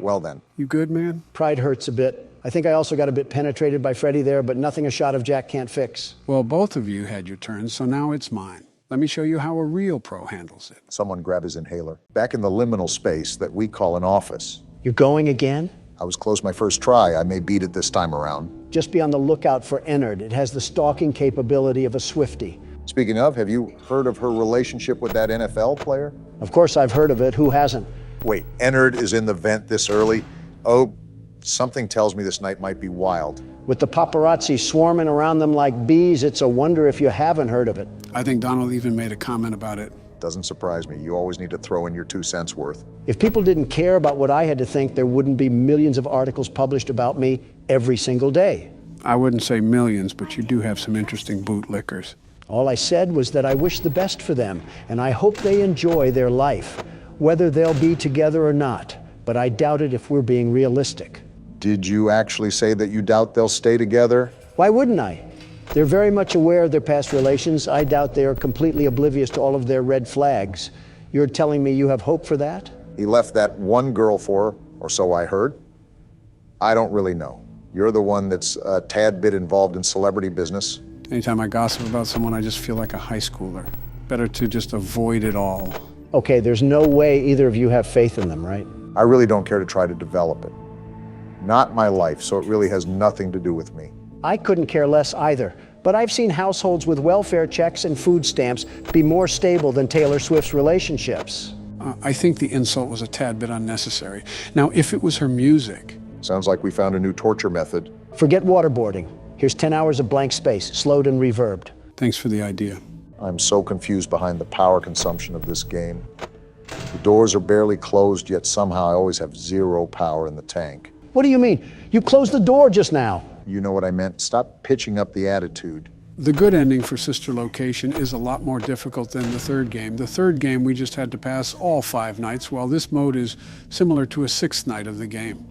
Speaker 1: Well then.
Speaker 2: You good, man?
Speaker 3: Pride hurts a bit. I think I also got a bit penetrated by Freddy there, but nothing a shot of Jack can't fix.
Speaker 2: Well, both of you had your turn, so now it's mine. Let me show you how a real pro handles it.
Speaker 1: Someone grab his inhaler. Back in the liminal space that we call an office.
Speaker 3: You're going again?
Speaker 1: I was close my first try. I may beat it this time around.
Speaker 3: Just be on the lookout for Ennard. It has the stalking capability of a Swiftie.
Speaker 1: Speaking of, have you heard of her relationship with that NFL player?
Speaker 3: Of course I've heard of it. Who hasn't?
Speaker 1: Wait, Ennard is in the vent this early? Oh, something tells me this night might be wild.
Speaker 3: With the paparazzi swarming around them like bees, it's a wonder if you haven't heard of it.
Speaker 2: I think Donald even made a comment about it.
Speaker 1: Doesn't surprise me. You always need to throw in your 2 cents worth.
Speaker 3: If people didn't care about what I had to think, there wouldn't be millions of articles published about me every single day.
Speaker 2: I wouldn't say millions, but you do have some interesting bootlickers.
Speaker 3: All I said was that I wish the best for them, and I hope they enjoy their life, whether they'll be together or not. But I doubt it if we're being realistic.
Speaker 1: Did you actually say that you doubt they'll stay together?
Speaker 3: Why wouldn't I? They're very much aware of their past relations. I doubt they are completely oblivious to all of their red flags. You're telling me you have hope for that?
Speaker 1: He left that one girl for her, or so I heard. I don't really know. You're the one that's a tad bit involved in celebrity business.
Speaker 2: Anytime I gossip about someone, I just feel like a high schooler. Better to just avoid it all.
Speaker 3: Okay, there's no way either of you have faith in them, right?
Speaker 1: I really don't care to try to develop it. Not my life, so it really has nothing to do with me.
Speaker 3: I couldn't care less either, but I've seen households with welfare checks and food stamps be more stable than Taylor Swift's relationships.
Speaker 2: I think the insult was a tad bit unnecessary. Now, if it was her music...
Speaker 1: Sounds like we found a new torture method.
Speaker 3: Forget waterboarding. Here's 10 hours of blank space, slowed and reverbed.
Speaker 2: Thanks for the idea.
Speaker 1: I'm so confused behind the power consumption of this game. The doors are barely closed, yet somehow I always have 0 power in the tank.
Speaker 3: What do you mean? You closed the door just now.
Speaker 1: You know what I meant. Stop pitching up the attitude.
Speaker 2: The good ending for Sister Location is a lot more difficult than the third game. The third game, we just had to pass all 5 nights, while this mode is similar to a 6th night of the game.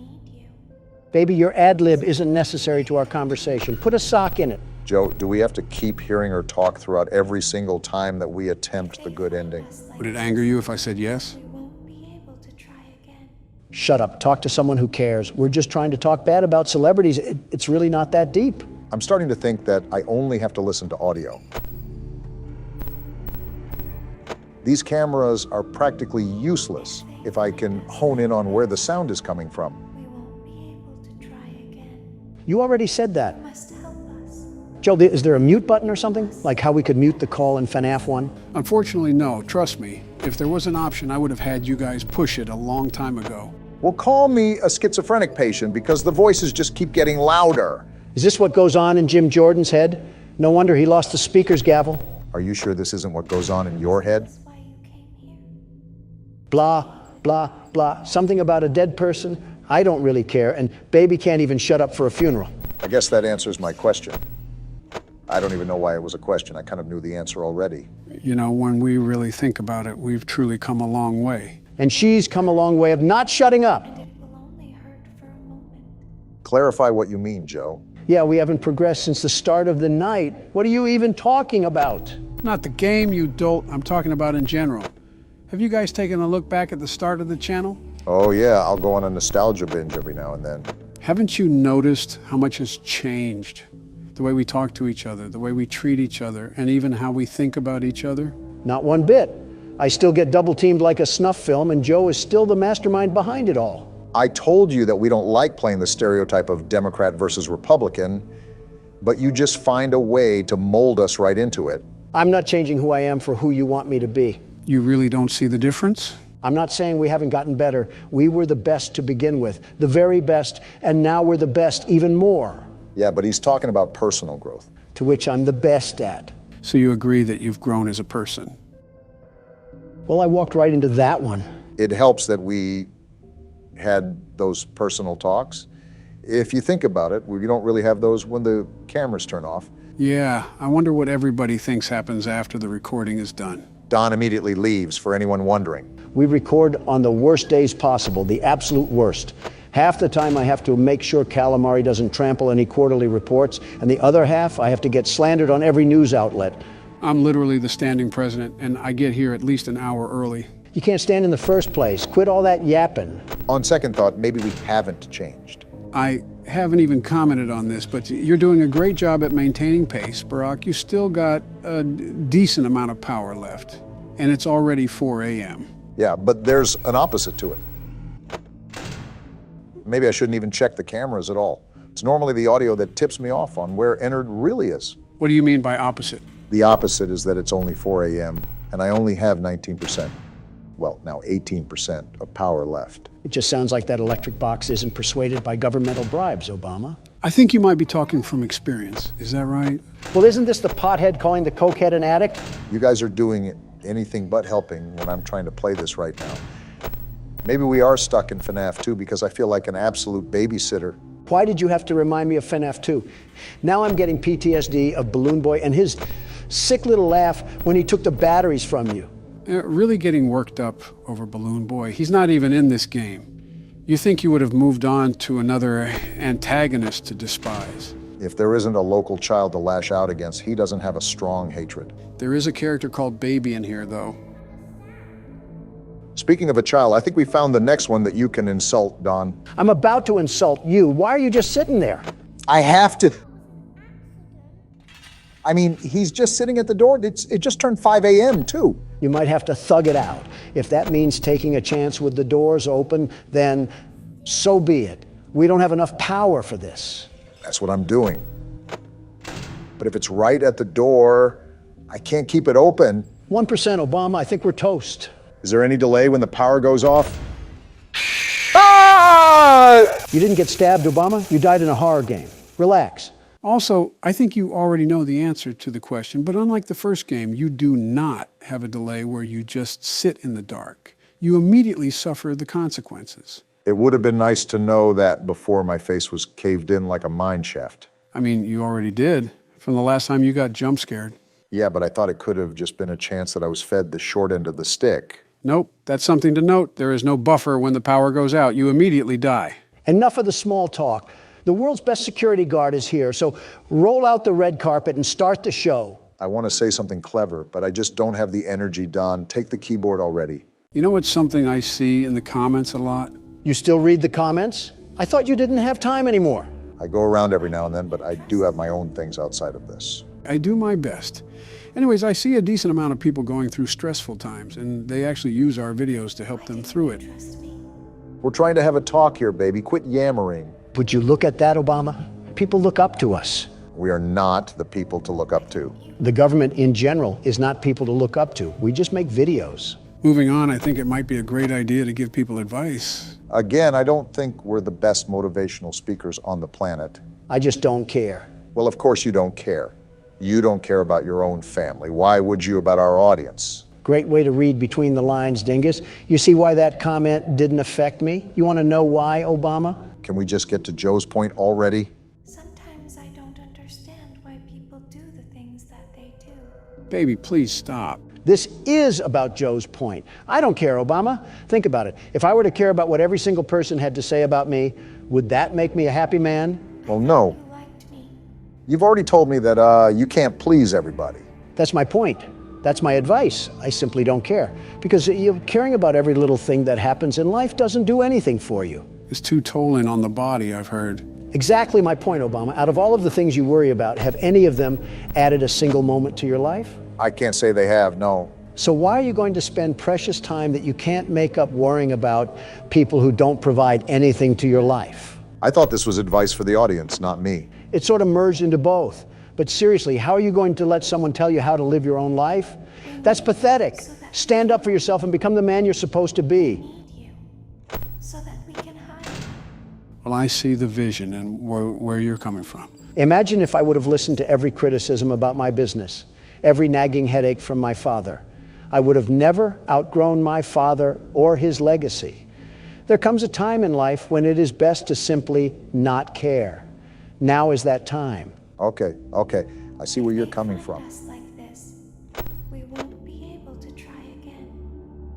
Speaker 3: Baby, your ad-lib isn't necessary to our conversation. Put a sock in it.
Speaker 1: Joe, do we have to keep hearing her talk throughout every single time that we attempt the good ending?
Speaker 2: Would it anger you if I said yes?
Speaker 4: You won't be able to try again.
Speaker 3: Shut up. Talk to someone who cares. We're just trying to talk bad about celebrities. It's really not that deep.
Speaker 1: I'm starting to think that I only have to listen to audio. These cameras are practically useless if I can hone in on where the sound is coming from.
Speaker 4: We won't be able to try again.
Speaker 3: You already said that.
Speaker 4: You must help us.
Speaker 3: Joe, is there a mute button or something? Like how we could mute the call in FNAF 1?
Speaker 2: Unfortunately, no. Trust me. If there was an option, I would have had you guys push it a long time ago.
Speaker 1: Well, call me a schizophrenic patient because the voices just keep getting louder.
Speaker 3: Is this what goes on in Jim Jordan's head? No wonder he lost the speaker's gavel.
Speaker 1: Are you sure this isn't what goes on in your head?
Speaker 4: Why you came here.
Speaker 3: Blah, blah, blah. Something about a dead person? I don't really care, and baby can't even shut up for a funeral.
Speaker 1: I guess that answers my question. I don't even know why it was a question. I kind of knew the answer already.
Speaker 2: You know, when we really think about it, we've truly come a long way.
Speaker 3: And she's come a long way of not shutting up.
Speaker 4: And it will only hurt for a moment.
Speaker 1: Clarify what you mean, Joe.
Speaker 3: Yeah, we haven't progressed since the start of the night. What are you even talking about?
Speaker 2: Not the game, you dolt. I'm talking about in general. Have you guys taken a look back at the start of the channel?
Speaker 1: Oh yeah, I'll go on a nostalgia binge every now and then.
Speaker 2: Haven't you noticed how much has changed? The way we talk to each other, the way we treat each other, and even how we think about each other?
Speaker 3: Not one bit. I still get double-teamed like a snuff film, and Joe is still the mastermind behind it all.
Speaker 1: I told you that we don't like playing the stereotype of Democrat versus Republican, but you just find a way to mold us right into it.
Speaker 3: I'm not changing who I am for who you want me to be.
Speaker 2: You really don't see the difference?
Speaker 3: I'm not saying we haven't gotten better. We were the best to begin with, the very best, and now we're the best even more.
Speaker 1: Yeah, but he's talking about personal growth.
Speaker 3: To which I'm the best at.
Speaker 2: So you agree that you've grown as a person?
Speaker 3: Well, I walked right into that one.
Speaker 1: It helps that we had those personal talks. If you think about it, we don't really have those when the cameras turn off.
Speaker 2: Yeah, I wonder what everybody thinks happens after the recording is done.
Speaker 1: Don immediately leaves, for anyone wondering.
Speaker 3: We record on the worst days possible, the absolute worst. Half the time I have to make sure Calamari doesn't trample any quarterly reports, and the other half I have to get slandered on every news outlet.
Speaker 2: I'm literally the standing president, and I get here at least an hour early.
Speaker 3: You can't stand in the first place. Quit all that yapping.
Speaker 1: On second thought, maybe we haven't changed.
Speaker 2: I haven't even commented on this, but you're doing a great job at maintaining pace, Barack. You still got a decent amount of power left, and it's already 4 a.m.
Speaker 1: Yeah, but there's an opposite to it. Maybe I shouldn't even check the cameras at all. It's normally the audio that tips me off on where Ennard really is.
Speaker 2: What do you mean by opposite?
Speaker 1: The opposite is that it's only 4 a.m. and I only have 19%, well, now 18% of power left.
Speaker 3: It just sounds like that electric box isn't persuaded by governmental bribes, Obama.
Speaker 2: I think you might be talking from experience. Is that right?
Speaker 3: Well, isn't this the pothead calling the cokehead an addict?
Speaker 1: You guys are doing anything but helping when I'm trying to play this right now. Maybe we are stuck in FNAF 2 because I feel like an absolute babysitter.
Speaker 3: Why did you have to remind me of FNAF 2? Now I'm getting PTSD of Balloon Boy and his sick little laugh when he took the batteries from you.
Speaker 2: Really getting worked up over Balloon Boy. He's not even in this game. You think you would have moved on to another antagonist to despise.
Speaker 1: If there isn't a local child to lash out against, he doesn't have a strong hatred.
Speaker 2: There is a character called Baby in here, though.
Speaker 1: Speaking of a child, I think we found the next one that you can insult, Don.
Speaker 3: I'm about to insult you. Why are you just sitting there?
Speaker 1: I have to. I mean, he's just sitting at the door. It just turned 5 a.m. too.
Speaker 3: You might have to thug it out. If that means taking a chance with the doors open, then so be it. We don't have enough power for this.
Speaker 1: That's what I'm doing. But if it's right at the door, I can't keep it open.
Speaker 3: 1%, Obama, I think we're toast.
Speaker 1: Is there any delay when the power goes off? Ah!
Speaker 3: You didn't get stabbed, Obama. You died in a horror game. Relax.
Speaker 2: Also, I think you already know the answer to the question, but unlike the first game, you do not have a delay where you just sit in the dark. You immediately suffer the consequences.
Speaker 1: It would have been nice to know that before my face was caved in like a mine shaft.
Speaker 2: I mean, you already did, from the last time you got jump scared.
Speaker 1: Yeah, but I thought it could have just been a chance that I was fed the short end of the stick.
Speaker 2: Nope, that's something to note. There is no buffer when the power goes out. You immediately die.
Speaker 3: Enough of the small talk. The world's best security guard is here, so roll out the red carpet and start the show.
Speaker 1: I want to say something clever, but I just don't have the energy, Don. Take the keyboard already.
Speaker 2: You know what's something I see in the comments a lot?
Speaker 3: You still read the comments? I thought you didn't have time anymore.
Speaker 1: I go around every now and then, but I do have my own things outside of this.
Speaker 2: I do my best. Anyways, I see a decent amount of people going through stressful times, and they actually use our videos to help them through it.
Speaker 1: We're trying to have a talk here, baby. Quit yammering.
Speaker 3: Would you look at that, Obama? People look up to us.
Speaker 1: We are not the people to look up to.
Speaker 3: The government in general is not people to look up to. We just make videos.
Speaker 2: Moving on, I think it might be a great idea to give people advice.
Speaker 1: Again, I don't think we're the best motivational speakers on the planet.
Speaker 3: I just don't care.
Speaker 1: Well, of course you don't care. You don't care about your own family. Why would you about our audience?
Speaker 3: Great way to read between the lines, Dingus. You see why that comment didn't affect me? You want to know why, Obama?
Speaker 1: Can we just get to Joe's point already?
Speaker 7: Sometimes I don't understand why people do the things that they do.
Speaker 2: Baby, please stop.
Speaker 3: This is about Joe's point. I don't care, Obama. Think about it. If I were to care about what every single person had to say about me, would that make me a happy man?
Speaker 1: Well, no.
Speaker 7: You liked me.
Speaker 1: You've already told me that you can't please everybody.
Speaker 3: That's my point. That's my advice. I simply don't care. Because caring about every little thing that happens in life doesn't do anything for you.
Speaker 2: It's too tolling on the body, I've heard.
Speaker 3: Exactly my point, Obama. Out of all of the things you worry about, have any of them added a single moment to your life?
Speaker 1: I can't say they have, no.
Speaker 3: So why are you going to spend precious time that you can't make up worrying about people who don't provide anything to your life?
Speaker 1: I thought this was advice for the audience, not me.
Speaker 3: It's sort of merged into both. But seriously, how are you going to let someone tell you how to live your own life? That's pathetic. Stand up for yourself and become the man you're supposed to be.
Speaker 7: Need you. So that we can hide.
Speaker 2: Well, I see the vision and where you're coming from.
Speaker 3: Imagine if I would have listened to every criticism about my business, every nagging headache from my father. I would have never outgrown my father or his legacy. There comes a time in life when it is best to simply not care. Now is that time.
Speaker 1: Okay. I see where you're coming from.
Speaker 7: Us like this, we won't be able to try again.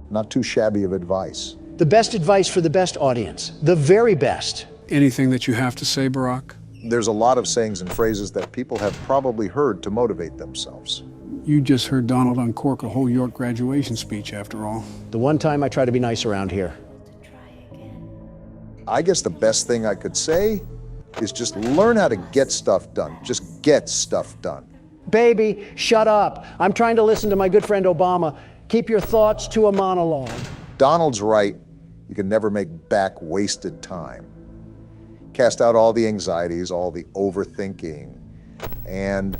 Speaker 1: Not too shabby of advice.
Speaker 3: The best advice for the best audience, the very best.
Speaker 2: Anything that you have to say, Barack?
Speaker 1: There's a lot of sayings and phrases that people have probably heard to motivate themselves.
Speaker 2: You just heard Donald uncork a whole York graduation speech, after all.
Speaker 3: The one time I try to be nice around here.
Speaker 7: To try again.
Speaker 1: I guess the best thing I could say is just learn how to get stuff done. Just get stuff done.
Speaker 3: Baby, shut up. I'm trying to listen to my good friend Obama. Keep your thoughts to a monologue.
Speaker 1: Donald's right. You can never make back wasted time. Cast out all the anxieties, all the overthinking, and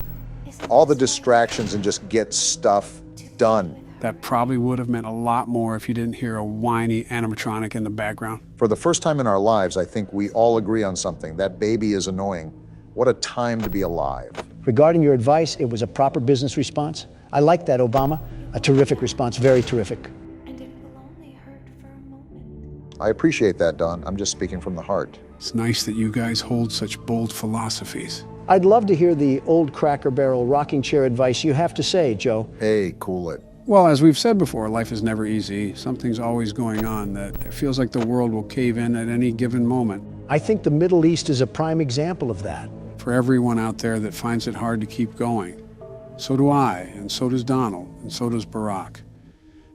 Speaker 1: all the distractions and just get stuff done.
Speaker 2: That probably would have meant a lot more if you didn't hear a whiny animatronic in the background.
Speaker 1: For the first time in our lives, I think we all agree on something. That baby is annoying. What a time to be alive.
Speaker 3: Regarding your advice, it was a proper business response. I like that, Obama. A terrific response, very terrific.
Speaker 7: And it will only hurt for a moment.
Speaker 1: I appreciate that, Don. I'm just speaking from the heart.
Speaker 2: It's nice that you guys hold such bold philosophies.
Speaker 3: I'd love to hear the old Cracker Barrel rocking chair advice you have to say, Joe.
Speaker 1: Hey, cool it.
Speaker 2: Well, as we've said before, life is never easy. Something's always going on that it feels like the world will cave in at any given moment.
Speaker 3: I think the Middle East is a prime example of that.
Speaker 2: For everyone out there that finds it hard to keep going. So do I, and so does Donald, and so does Barack.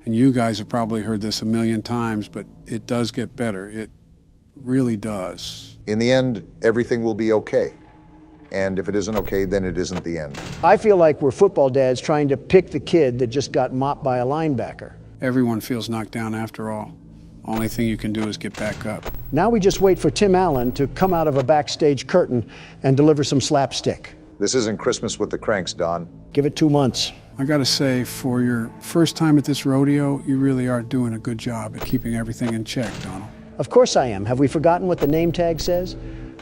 Speaker 2: And you guys have probably heard this a million times, but it does get better. It really does.
Speaker 1: In the end, everything will be okay. And if it isn't okay, then it isn't the end.
Speaker 3: I feel like we're football dads trying to pick the kid that just got mopped by a linebacker.
Speaker 2: Everyone feels knocked down after all. Only thing you can do is get back up.
Speaker 3: Now we just wait for Tim Allen to come out of a backstage curtain and deliver some slapstick.
Speaker 1: This isn't Christmas with the Cranks, Don.
Speaker 3: Give it 2 months.
Speaker 2: I gotta say, for your first time at this rodeo, you really are doing a good job at keeping everything in check, Donald.
Speaker 3: Of course I am. Have we forgotten what the name tag says?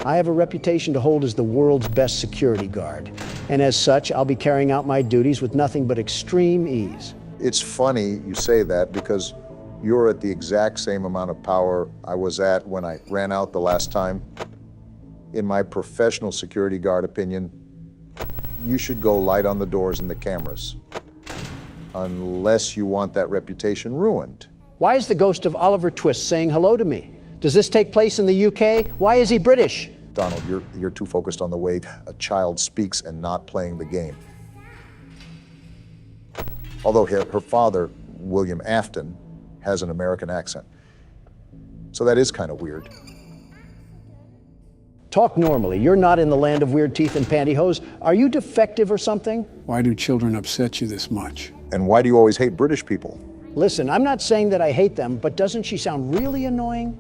Speaker 3: I have a reputation to hold as the world's best security guard. And as such, I'll be carrying out my duties with nothing but extreme ease.
Speaker 1: It's funny you say that because you're at the exact same amount of power I was at when I ran out the last time. In my professional security guard opinion, you should go light on the doors and the cameras. Unless you want that reputation ruined.
Speaker 3: Why is the ghost of Oliver Twist saying hello to me? Does this take place in the UK? Why is he British?
Speaker 1: Donald, you're too focused on the way a child speaks and not playing the game. Although her father, William Afton, has an American accent. So that is kind of weird.
Speaker 3: Talk normally. You're not in the land of weird teeth and pantyhose. Are you defective or something?
Speaker 2: Why do children upset you this much?
Speaker 1: And why do you always hate British people?
Speaker 3: Listen, I'm not saying that I hate them, but doesn't she sound really annoying?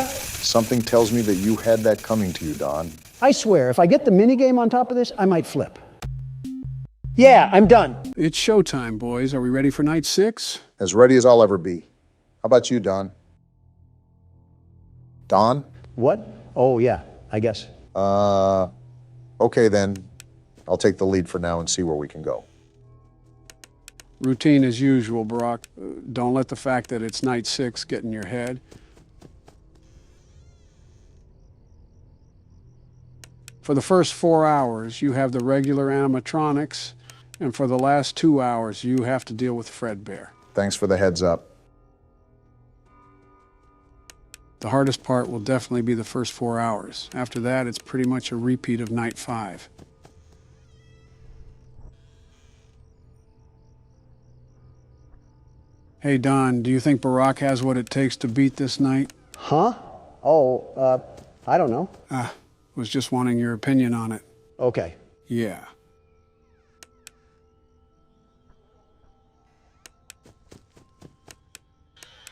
Speaker 1: Something tells me that you had that coming to you, Don.
Speaker 3: I swear, if I get the minigame on top of this, I might flip. Yeah, I'm done.
Speaker 2: It's showtime, boys. Are we ready for night 6?
Speaker 1: As ready as I'll ever be. How about you, Don? Don?
Speaker 3: What? Oh, yeah, I guess.
Speaker 1: Okay then. I'll take the lead for now and see where we can go.
Speaker 2: Routine as usual, Barack. Don't let the fact that it's night 6 get in your head. For the first 4 hours, you have the regular animatronics, and for the last 2 hours, you have to deal with Fredbear.
Speaker 1: Thanks for the heads up.
Speaker 2: The hardest part will definitely be the first 4 hours. After that, it's pretty much a repeat of night 5. Hey, Don, do you think Barack has what it takes to beat this night?
Speaker 3: Huh? Oh, I don't know.
Speaker 2: Was just wanting your opinion on it.
Speaker 3: Okay.
Speaker 2: Yeah.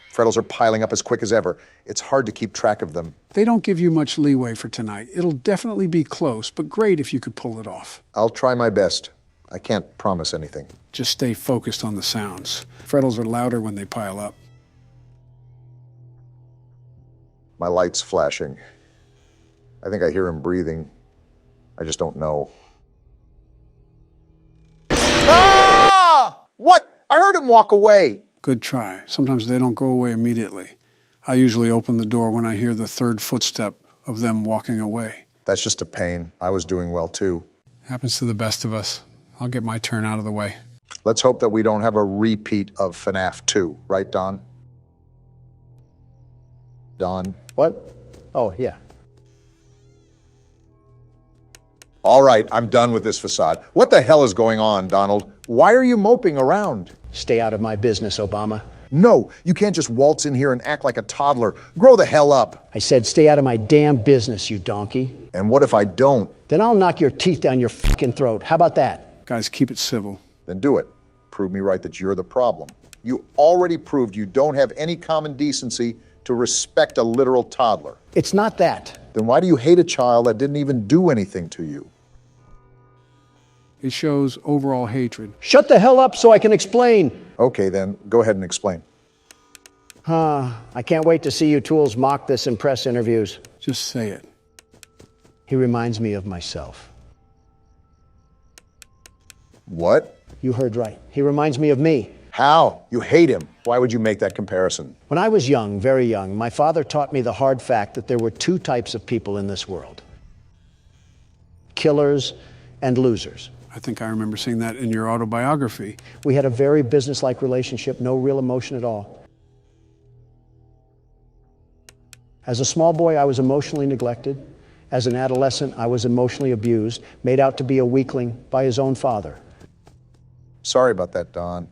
Speaker 1: Freddles are piling up as quick as ever. It's hard to keep track of them.
Speaker 2: They don't give you much leeway for tonight. It'll definitely be close, but great if you could pull it off.
Speaker 1: I'll try my best. I can't promise anything.
Speaker 2: Just stay focused on the sounds. Freddles are louder when they pile up.
Speaker 1: My light's flashing. I think I hear him breathing. I just don't know. Ah! What? I heard him walk away.
Speaker 2: Good try. Sometimes they don't go away immediately. I usually open the door when I hear the third footstep of them walking away.
Speaker 1: That's just a pain. I was doing well too.
Speaker 2: Happens to the best of us. I'll get my turn out of the way.
Speaker 1: Let's hope that we don't have a repeat of FNAF 2, right, Don? Don?
Speaker 3: What? Oh, yeah.
Speaker 1: All right, I'm done with this facade. What the hell is going on, Donald? Why are you moping around?
Speaker 3: Stay out of my business, Obama.
Speaker 1: No, you can't just waltz in here and act like a toddler. Grow the hell up.
Speaker 3: I said stay out of my damn business, you donkey.
Speaker 1: And what if I don't?
Speaker 3: Then I'll knock your teeth down your fucking throat. How about that?
Speaker 2: Guys, keep it civil.
Speaker 1: Then do it. Prove me right that you're the problem. You already proved you don't have any common decency to respect a literal toddler.
Speaker 3: It's not that.
Speaker 1: Then why do you hate a child that didn't even do anything to you?
Speaker 2: It shows overall hatred.
Speaker 3: Shut the hell up so I can explain.
Speaker 1: Okay, then, go ahead and explain.
Speaker 3: I can't wait to see you tools mock this in press interviews.
Speaker 2: Just say it.
Speaker 3: He reminds me of myself.
Speaker 1: What?
Speaker 3: You heard right. He reminds me of me.
Speaker 1: How? You hate him. Why would you make that comparison?
Speaker 3: When I was young, very young, my father taught me the hard fact that there were two types of people in this world: killers and losers.
Speaker 2: I think I remember seeing that in your autobiography.
Speaker 3: We had a very businesslike relationship, no real emotion at all. As a small boy, I was emotionally neglected. As an adolescent, I was emotionally abused, made out to be a weakling by his own father.
Speaker 1: Sorry about that, Don.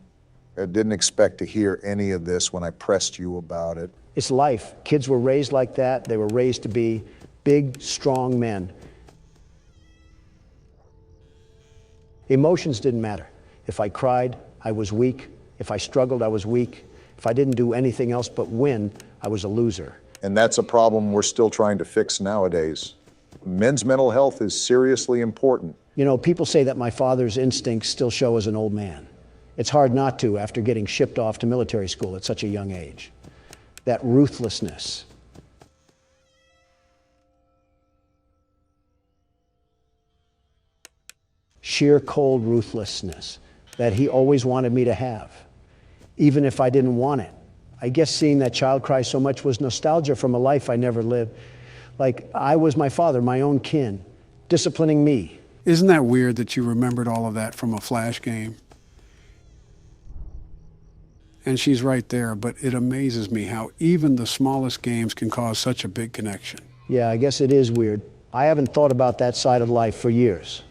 Speaker 1: I didn't expect to hear any of this when I pressed you about it.
Speaker 3: It's life. Kids were raised like that. They were raised to be big, strong men. Emotions didn't matter. If I cried, I was weak. If I struggled, I was weak. If I didn't do anything else but win, I was a loser.
Speaker 1: And that's a problem we're still trying to fix nowadays. Men's mental health is seriously important.
Speaker 3: You know, people say that my father's instincts still show as an old man. It's hard not to after getting shipped off to military school at such a young age. That ruthlessness. Sheer cold ruthlessness that he always wanted me to have, even if I didn't want it. I guess seeing that child cry so much was nostalgia from a life I never lived. Like I was my father, my own kin, disciplining me.
Speaker 2: Isn't that weird that you remembered all of that from a Flash game? And she's right there, but it amazes me how even the smallest games can cause such a big connection.
Speaker 3: Yeah, I guess it is weird. I haven't thought about that side of life for years.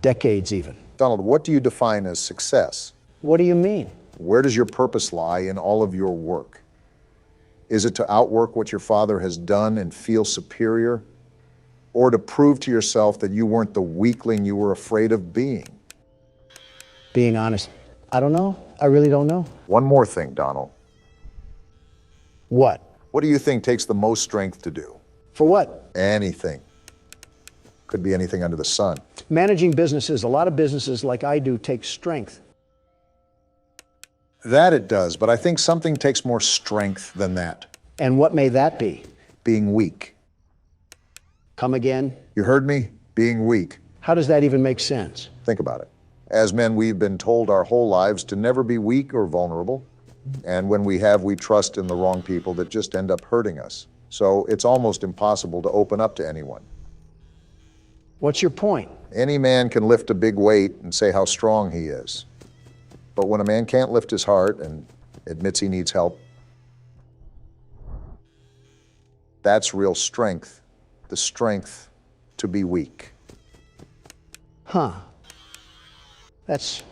Speaker 3: Decades even.
Speaker 1: Donald, what do you define as success?
Speaker 3: What do you mean?
Speaker 1: Where does your purpose lie in all of your work? Is it to outwork what your father has done and feel superior? Or to prove to yourself that you weren't the weakling you were afraid of being?
Speaker 3: Being honest, I don't know. I really don't know.
Speaker 1: One more thing, Donald.
Speaker 3: What?
Speaker 1: What do you think takes the most strength to do?
Speaker 3: For what?
Speaker 1: Anything. Could be anything under the sun.
Speaker 3: Managing businesses, a lot of businesses like I do, take strength.
Speaker 1: That it does, but I think something takes more strength than that.
Speaker 3: And what may that be?
Speaker 1: Being weak.
Speaker 3: Come again?
Speaker 1: You heard me? Being weak.
Speaker 3: How does that even make sense?
Speaker 1: Think about it. As men, we've been told our whole lives to never be weak or vulnerable. And when we have, we trust in the wrong people that just end up hurting us. So it's almost impossible to open up to anyone.
Speaker 3: What's your point?
Speaker 1: Any man can lift a big weight and say how strong he is. But when a man can't lift his heart and admits he needs help, that's real strength. The strength to be weak.
Speaker 3: Huh. That's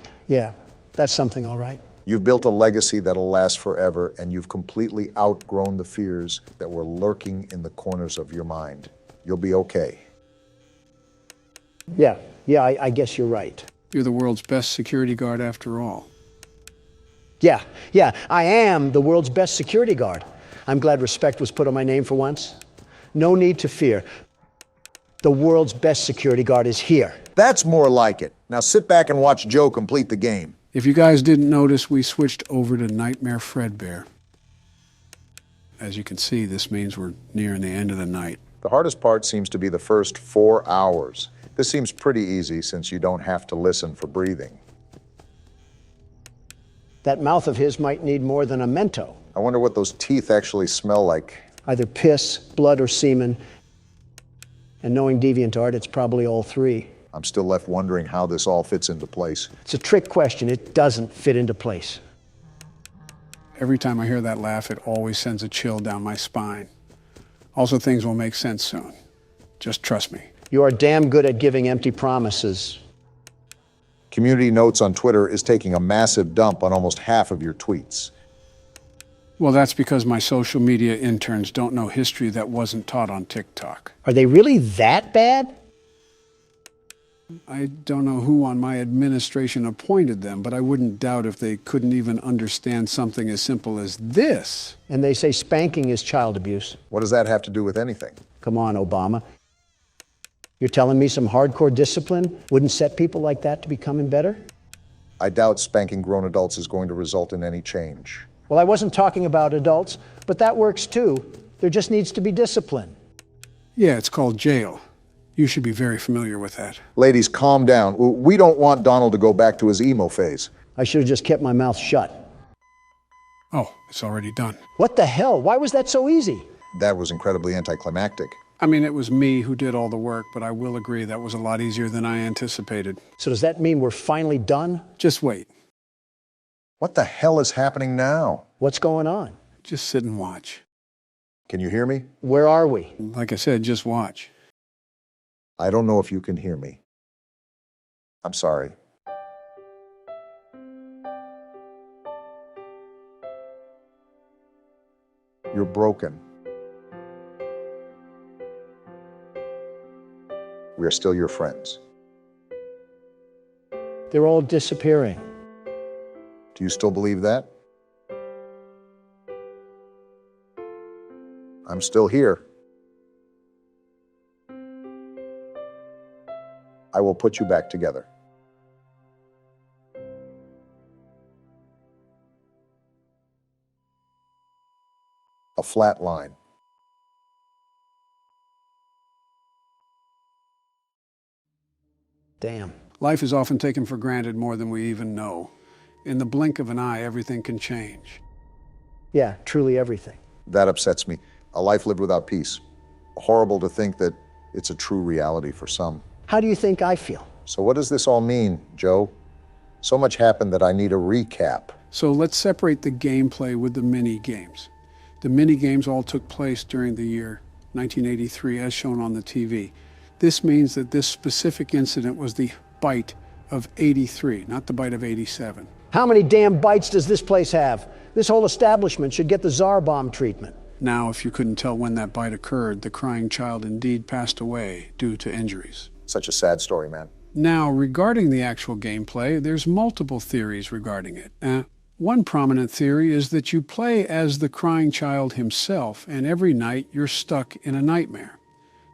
Speaker 3: something, all right.
Speaker 1: You've built a legacy that'll last forever, and you've completely outgrown the fears that were lurking in the corners of your mind. You'll be okay.
Speaker 3: Yeah, I guess you're right.
Speaker 2: You're the world's best security guard after all.
Speaker 3: Yeah, I am the world's best security guard. I'm glad respect was put on my name for once. No need to fear. The world's best security guard is here.
Speaker 1: That's more like it. Now sit back and watch Joe complete the game.
Speaker 2: If you guys didn't notice, we switched over to Nightmare Fredbear. As you can see, this means we're nearing the end of the night.
Speaker 1: The hardest part seems to be the first 4 hours. This seems pretty easy since you don't have to listen for breathing.
Speaker 3: That mouth of his might need more than a Mento.
Speaker 1: I wonder what those teeth actually smell like.
Speaker 3: Either piss, blood, or semen. And knowing DeviantArt, it's probably all three.
Speaker 1: I'm still left wondering how this all fits into place.
Speaker 3: It's a trick question. It doesn't fit into place.
Speaker 2: Every time I hear that laugh, it always sends a chill down my spine. Also, things will make sense soon. Just trust me.
Speaker 3: You are damn good at giving empty promises.
Speaker 1: Community Notes on Twitter is taking a massive dump on almost half of your tweets.
Speaker 2: Well, that's because my social media interns don't know history that wasn't taught on TikTok.
Speaker 3: Are they really that bad?
Speaker 2: I don't know who on my administration appointed them, but I wouldn't doubt if they couldn't even understand something as simple as this.
Speaker 3: And they say spanking is child abuse.
Speaker 1: What does that have to do with anything?
Speaker 3: Come on, Obama. You're telling me some hardcore discipline wouldn't set people like that to becoming better?
Speaker 1: I doubt spanking grown adults is going to result in any change.
Speaker 3: Well, I wasn't talking about adults, but that works too. There just needs to be discipline.
Speaker 2: Yeah, it's called jail. You should be very familiar with that.
Speaker 1: Ladies, calm down. We don't want Donald to go back to his emo phase.
Speaker 3: I should have just kept my mouth shut.
Speaker 2: Oh, it's already done.
Speaker 3: What the hell? Why was that so easy?
Speaker 1: That was incredibly anticlimactic.
Speaker 2: I mean, it was me who did all the work, but I will agree that was a lot easier than I anticipated.
Speaker 3: So does that mean we're finally done?
Speaker 2: Just wait.
Speaker 1: What the hell is happening now?
Speaker 3: What's going on?
Speaker 2: Just sit and watch.
Speaker 1: Can you hear me?
Speaker 3: Where are we?
Speaker 2: Like I said, just watch.
Speaker 1: I don't know if you can hear me. I'm sorry. You're broken. We are still your friends.
Speaker 3: They're all disappearing.
Speaker 1: Do you still believe that? I'm still here. I will put you back together. A flat line.
Speaker 3: Damn.
Speaker 2: Life is often taken for granted more than we even know. In the blink of an eye, everything can change.
Speaker 3: Yeah, truly everything.
Speaker 1: That upsets me. A life lived without peace. Horrible to think that it's a true reality for some.
Speaker 3: How do you think I feel?
Speaker 1: So what does this all mean, Joe? So much happened that I need a recap.
Speaker 2: So let's separate the gameplay with the mini-games. The mini-games all took place during the year 1983, as shown on the TV. This means that this specific incident was the bite of 83, not the bite of 87.
Speaker 3: How many damn bites does this place have? This whole establishment should get the Tsar bomb treatment.
Speaker 2: Now, if you couldn't tell when that bite occurred, the crying child indeed passed away due to injuries.
Speaker 1: Such a sad story, man.
Speaker 2: Now, regarding the actual gameplay, there's multiple theories regarding it. One prominent theory is that you play as the crying child himself, and every night you're stuck in a nightmare.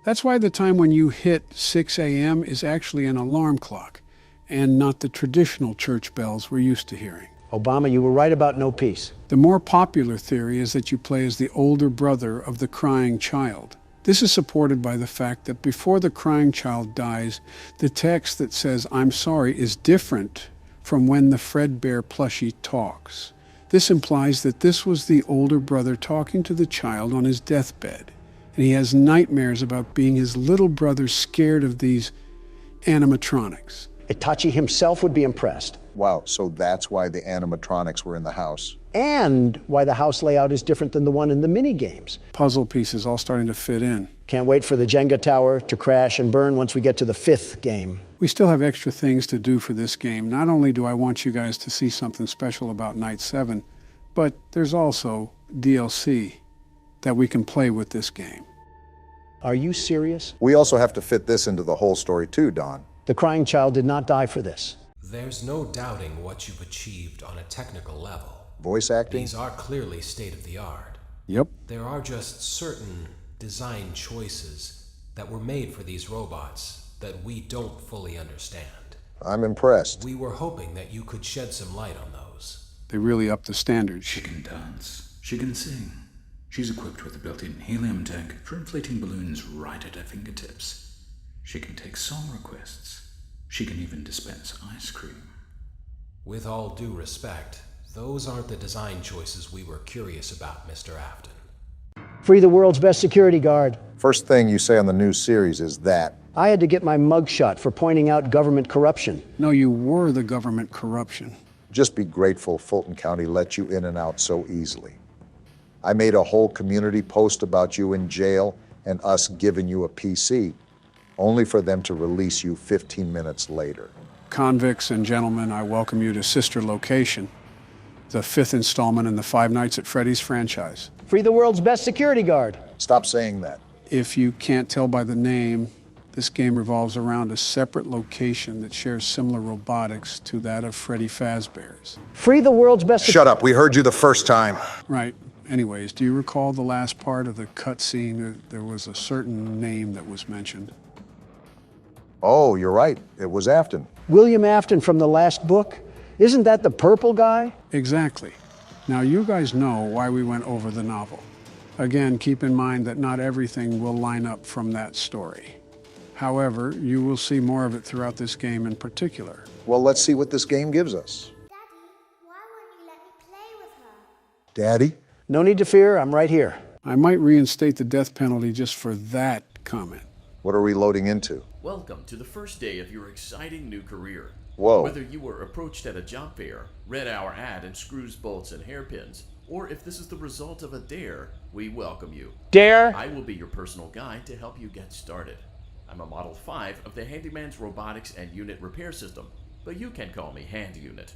Speaker 2: That's why the time when you hit 6 a.m. is actually an alarm clock, and not the traditional church bells we're used to hearing.
Speaker 3: Obama, you were right about no peace.
Speaker 2: The more popular theory is that you play as the older brother of the crying child. This is supported by the fact that before the crying child dies, the text that says, "I'm sorry," is different from when the Fredbear plushie talks. This implies that this was the older brother talking to the child on his deathbed, and he has nightmares about being his little brother scared of these animatronics.
Speaker 3: Itachi himself would be impressed.
Speaker 1: Wow, so that's why the animatronics were in the house.
Speaker 3: And why the house layout is different than the one in the mini games.
Speaker 2: Puzzle pieces all starting to fit in.
Speaker 3: Can't wait for the Jenga tower to crash and burn once we get to the 5th game.
Speaker 2: We still have extra things to do for this game. Not only do I want you guys to see something special about Night 7, but there's also DLC that we can play with this game.
Speaker 3: Are you serious?
Speaker 1: We also have to fit this into the whole story too, Don.
Speaker 3: The crying child did not die for this.
Speaker 8: There's no doubting what you've achieved on a technical level.
Speaker 1: Voice acting?
Speaker 8: These are clearly state-of-the-art.
Speaker 2: Yep.
Speaker 8: There are just certain design choices that were made for these robots that we don't fully understand.
Speaker 1: I'm impressed.
Speaker 8: We were hoping that you could shed some light on those.
Speaker 2: They really upped the standards.
Speaker 9: She can dance. She can sing. She's equipped with a built-in helium tank for inflating balloons right at her fingertips. She can take song requests. She can even dispense ice cream.
Speaker 8: With all due respect, those aren't the design choices we were curious about, Mr. Afton.
Speaker 3: Free the world's best security guard.
Speaker 1: First thing you say on the new series is that.
Speaker 3: I had to get my mugshot for pointing out government corruption.
Speaker 2: No, you were the government corruption.
Speaker 1: Just be grateful Fulton County let you in and out so easily. I made a whole community post about you in jail and us giving you a PC, only for them to release you 15 minutes later.
Speaker 2: Convicts and gentlemen, I welcome you to Sister Location, the 5th installment in the Five Nights at Freddy's franchise.
Speaker 3: Free the world's best security guard.
Speaker 1: Stop saying that.
Speaker 2: If you can't tell by the name, this game revolves around a separate location that shares similar robotics to that of Freddy Fazbear's.
Speaker 3: Free the world's best...
Speaker 1: Shut up, we heard you the first time.
Speaker 2: Right. Anyways, do you recall the last part of the cutscene? There was a certain name that was mentioned.
Speaker 1: Oh, you're right, it was Afton.
Speaker 3: William Afton from the last book? Isn't that the purple guy?
Speaker 2: Exactly. Now, you guys know why we went over the novel. Again, keep in mind that not everything will line up from that story. However, you will see more of it throughout this game in particular.
Speaker 1: Well, let's see what this game gives us.
Speaker 4: Daddy, why won't you let me play with her?
Speaker 1: Daddy?
Speaker 3: No need to fear, I'm right here.
Speaker 2: I might reinstate the death penalty just for that comment.
Speaker 1: What are we loading into?
Speaker 10: Welcome to the first day of your exciting new career.
Speaker 1: Whoa.
Speaker 10: Whether you were approached at a job fair, read our ad in screws, bolts, and hairpins, or if this is the result of a dare, we welcome you.
Speaker 3: Dare?
Speaker 10: I will be your personal guide to help you get started. I'm a Model 5 of the Handyman's Robotics and Unit Repair System, but you can call me Hand Unit.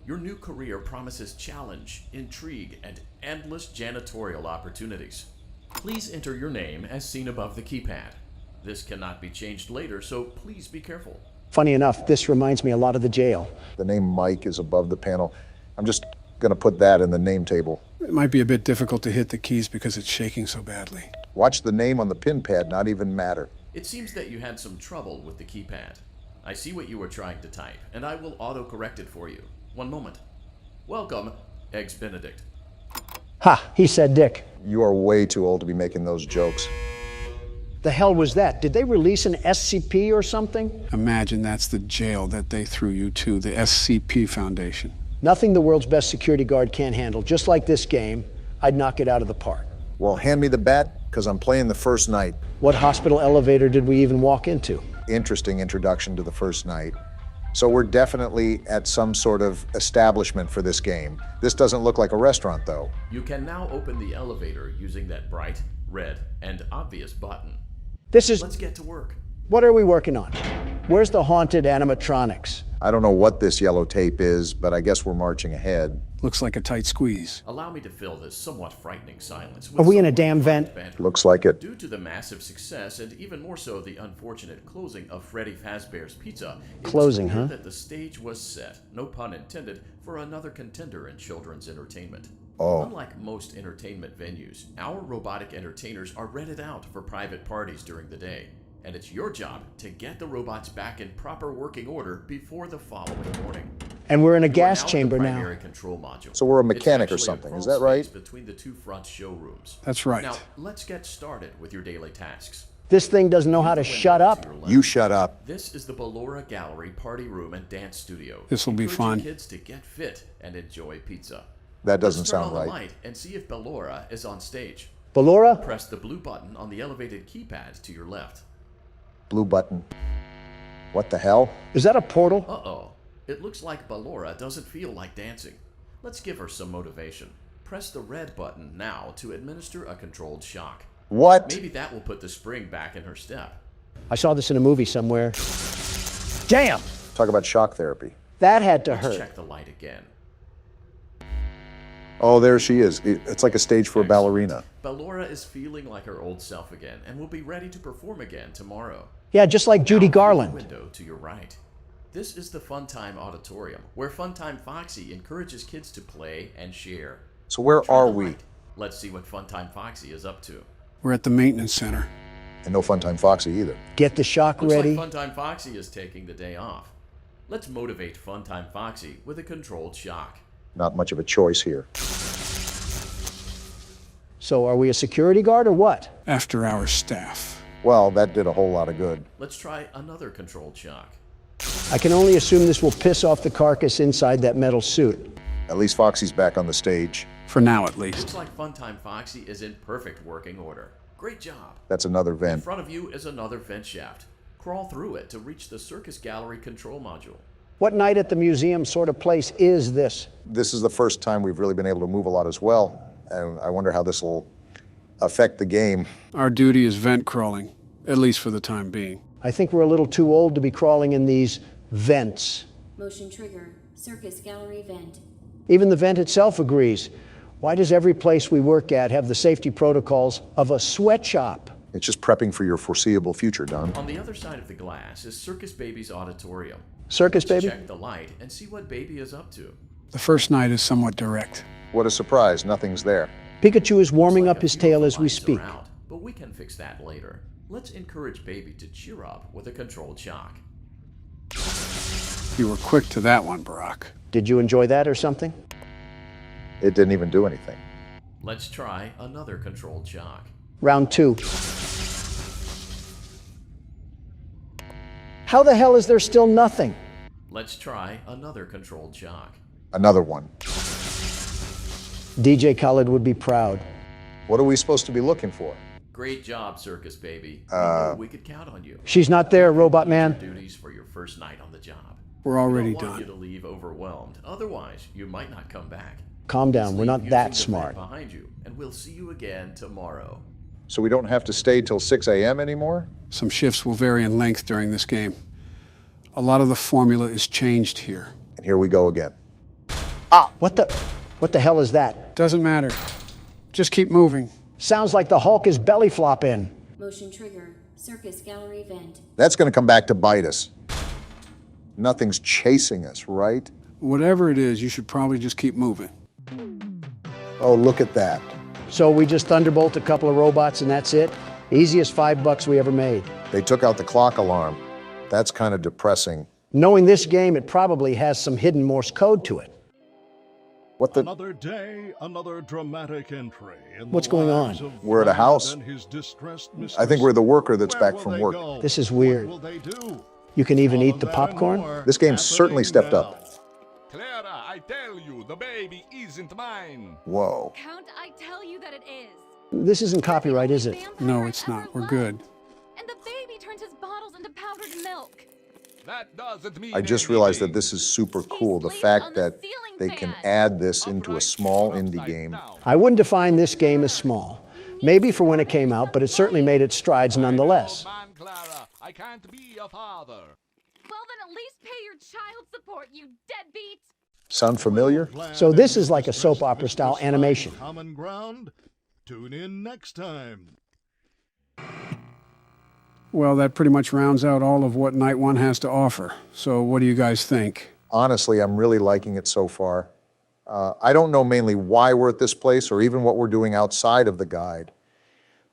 Speaker 10: Your new career promises challenge, intrigue, and endless janitorial opportunities. Please enter your name as seen above the keypad. This cannot be changed later, so please be careful.
Speaker 3: Funny enough, this reminds me a lot of the jail.
Speaker 1: The name Mike is above the panel. I'm just gonna put that in the name table.
Speaker 2: It might be a bit difficult to hit the keys because it's shaking so badly.
Speaker 1: Watch the name on the pin pad not even matter.
Speaker 10: It seems that you had some trouble with the keypad. I see what you were trying to type, and I will auto-correct it for you. One moment. Welcome, Eggs Benedict.
Speaker 3: Ha, he said Dick.
Speaker 1: You are way too old to be making those jokes.
Speaker 3: The hell was that? Did they release an SCP or something?
Speaker 2: Imagine that's the jail that they threw you to, the SCP Foundation.
Speaker 3: Nothing the world's best security guard can't handle. Just like this game, I'd knock it out of the park.
Speaker 1: Well, hand me the bat, because I'm playing the first night.
Speaker 3: What hospital elevator did we even walk into?
Speaker 1: Interesting introduction to the first night. So we're definitely at some sort of establishment for this game. This doesn't look like a restaurant, though.
Speaker 10: You can now open the elevator using that bright, red, and obvious button.
Speaker 3: This is...
Speaker 10: Let's get to work.
Speaker 3: What are we working on? Where's the haunted animatronics?
Speaker 1: I don't know what this yellow tape is, but I guess we're marching ahead.
Speaker 2: Looks like a tight squeeze.
Speaker 10: Allow me to fill this somewhat frightening silence with
Speaker 3: Are we in a
Speaker 10: some
Speaker 3: damn vent?
Speaker 10: banter.
Speaker 1: Looks like it.
Speaker 10: Due to the massive success and even more so the unfortunate closing of Freddy Fazbear's Pizza, it was
Speaker 3: Closing,
Speaker 10: clear
Speaker 3: huh?
Speaker 10: that the stage was set, no pun intended, for another contender in children's entertainment.
Speaker 1: Oh.
Speaker 10: Unlike most entertainment venues, our robotic entertainers are rented out for private parties during the day, and it's your job to get the robots back in proper working order before the following morning.
Speaker 3: And we're in a
Speaker 10: You are
Speaker 3: gas
Speaker 10: now in
Speaker 3: chamber
Speaker 10: the
Speaker 3: now.
Speaker 10: primary control module.
Speaker 1: So we're a
Speaker 10: It's
Speaker 1: mechanic or
Speaker 10: actually a
Speaker 1: something, is
Speaker 10: crawl
Speaker 1: that right?
Speaker 10: space between the two front showrooms.
Speaker 2: That's right.
Speaker 10: Now, let's get started with your daily tasks.
Speaker 3: This thing doesn't know how to shut up.
Speaker 1: You shut up.
Speaker 10: This is the Ballora Gallery Party Room and Dance Studio.
Speaker 2: This'll be
Speaker 10: Encouraging
Speaker 2: fun.
Speaker 10: kids to get fit and enjoy pizza.
Speaker 1: That doesn't
Speaker 10: Let's turn
Speaker 1: sound
Speaker 10: on
Speaker 1: right.
Speaker 10: the light and see if Ballora is on stage.
Speaker 3: Ballora?
Speaker 10: Press the blue button on the elevated keypad to your left.
Speaker 1: Blue button. What the hell?
Speaker 3: Is that a portal?
Speaker 10: Uh-oh. It looks like Ballora doesn't feel like dancing. Let's give her some motivation. Press the red button now to administer a controlled shock.
Speaker 1: What?
Speaker 10: Maybe that will put the spring back in her step.
Speaker 3: I saw this in a movie somewhere. Damn!
Speaker 1: Talk about shock therapy.
Speaker 3: That had to
Speaker 10: Let's
Speaker 3: hurt.
Speaker 10: check the light again.
Speaker 1: Oh, there she is. It's like a stage for a ballerina.
Speaker 10: Ballora is feeling like her old self again and will be ready to perform again tomorrow.
Speaker 3: Yeah, just like Judy
Speaker 10: Out through the
Speaker 3: Garland.
Speaker 10: window to your right. This is the Funtime Auditorium, where Funtime Foxy encourages kids to play and share.
Speaker 1: So where
Speaker 10: Try
Speaker 1: are
Speaker 10: the
Speaker 1: we?
Speaker 10: light. Let's see what Funtime Foxy is up to.
Speaker 2: We're at the maintenance center.
Speaker 1: And no Funtime Foxy either.
Speaker 3: Get the shock
Speaker 10: Looks
Speaker 3: ready.
Speaker 10: like Funtime Foxy is taking the day off. Let's motivate Funtime Foxy with a controlled shock.
Speaker 1: Not much of a choice here.
Speaker 3: So are we a security guard or what?
Speaker 2: After hours staff.
Speaker 1: Well, that did a whole lot of good.
Speaker 10: Let's try another controlled shock.
Speaker 3: I can only assume this will piss off the carcass inside that metal suit.
Speaker 1: At least Foxy's back on the stage.
Speaker 2: For now, at least.
Speaker 10: Looks like Funtime Foxy is in perfect working order. Great job.
Speaker 1: That's another
Speaker 10: In
Speaker 1: vent.
Speaker 10: front of you is another vent shaft. Crawl through it to reach the Circus Gallery control module.
Speaker 3: What night at the museum sort of place is this?
Speaker 1: This is the first time we've really been able to move a lot as well. And I wonder how this will affect the game.
Speaker 2: Our duty is vent crawling, at least for the time being.
Speaker 3: I think we're a little too old to be crawling in these vents.
Speaker 11: Motion trigger. Circus gallery vent.
Speaker 3: Even the vent itself agrees. Why does every place we work at have the safety protocols of a sweatshop?
Speaker 1: It's just prepping for your foreseeable future, Don.
Speaker 10: On the other side of the glass is Circus Baby's auditorium.
Speaker 3: Circus
Speaker 10: Let's
Speaker 3: Baby?
Speaker 10: check the light and see what Baby is up to.
Speaker 2: The first night is somewhat direct.
Speaker 1: What a surprise, nothing's there.
Speaker 3: Pikachu is warming
Speaker 10: Looks
Speaker 3: up
Speaker 10: like
Speaker 3: his
Speaker 10: a few of
Speaker 3: tail
Speaker 10: the
Speaker 3: as we
Speaker 10: lights
Speaker 3: speak.
Speaker 10: are out, but we can fix that later. Let's encourage Baby to cheer up with a controlled shock.
Speaker 2: You were quick to that one, Barack.
Speaker 3: Did you enjoy that or something?
Speaker 1: It didn't even do anything.
Speaker 10: Let's try another controlled shock.
Speaker 3: Round 2. How the hell is there still nothing?
Speaker 10: Let's try another controlled shock.
Speaker 1: Another one.
Speaker 3: DJ Khaled would be proud.
Speaker 1: What are we supposed to be looking for?
Speaker 10: Great job, Circus Baby. We knew we could count on you.
Speaker 3: She's not there, Robot Man.
Speaker 10: Duties for your first night on the job.
Speaker 2: We're already
Speaker 10: We don't want you
Speaker 2: done.
Speaker 10: to leave overwhelmed. Otherwise, you might not come back.
Speaker 3: Calm down,
Speaker 10: Just
Speaker 3: we're
Speaker 10: leave
Speaker 3: not that
Speaker 10: using the vent
Speaker 3: smart.
Speaker 10: behind you, and we'll see you again tomorrow.
Speaker 1: So we don't have to stay till 6 a.m. anymore?
Speaker 2: Some shifts will vary in length during this game. A lot of the formula is changed here.
Speaker 1: And here we go again.
Speaker 3: What the hell is that?
Speaker 2: Doesn't matter. Just keep moving.
Speaker 3: Sounds like the Hulk is belly flopping.
Speaker 11: Motion trigger. Circus gallery vent.
Speaker 1: That's going to come back to bite us. Nothing's chasing us, right?
Speaker 2: Whatever it is, you should probably just keep moving.
Speaker 1: Oh, look at that.
Speaker 3: So we just thunderbolt a couple of robots and that's it? Easiest $5 we ever made.
Speaker 1: They took out the clock alarm. That's kind of depressing.
Speaker 3: Knowing this game, it probably has some hidden Morse code to it.
Speaker 1: What the?
Speaker 12: Another day, another dramatic entry.
Speaker 3: What's going on?
Speaker 1: We're at a house. I think we're the worker that's back from work.
Speaker 3: This is weird. You can even eat the popcorn?
Speaker 1: This game's certainly stepped up.
Speaker 12: Clara, I tell you, the baby isn't mine.
Speaker 1: Whoa.
Speaker 13: Count, I tell you that it is.
Speaker 3: This isn't copyright, is it?
Speaker 2: No, it's not. We're good.
Speaker 13: And the baby turns his bottles into powdered milk.
Speaker 12: That doesn't mean
Speaker 1: I just realized that this is super cool. The fact that they can add this into a small indie game.
Speaker 3: I wouldn't define this game as small. Maybe for when it came out, but it certainly made its strides nonetheless.
Speaker 12: Clara, I can't be a father.
Speaker 13: Well, then at least pay your child support, you deadbeat.
Speaker 1: Sound familiar?
Speaker 3: So this is like a soap opera style animation.
Speaker 12: Common ground. Tune in next time.
Speaker 2: Well, that pretty much rounds out all of what Night 1 has to offer. So what do you guys think?
Speaker 1: Honestly, I'm really liking it so far. I don't know mainly why we're at this place or even what we're doing outside of the guide,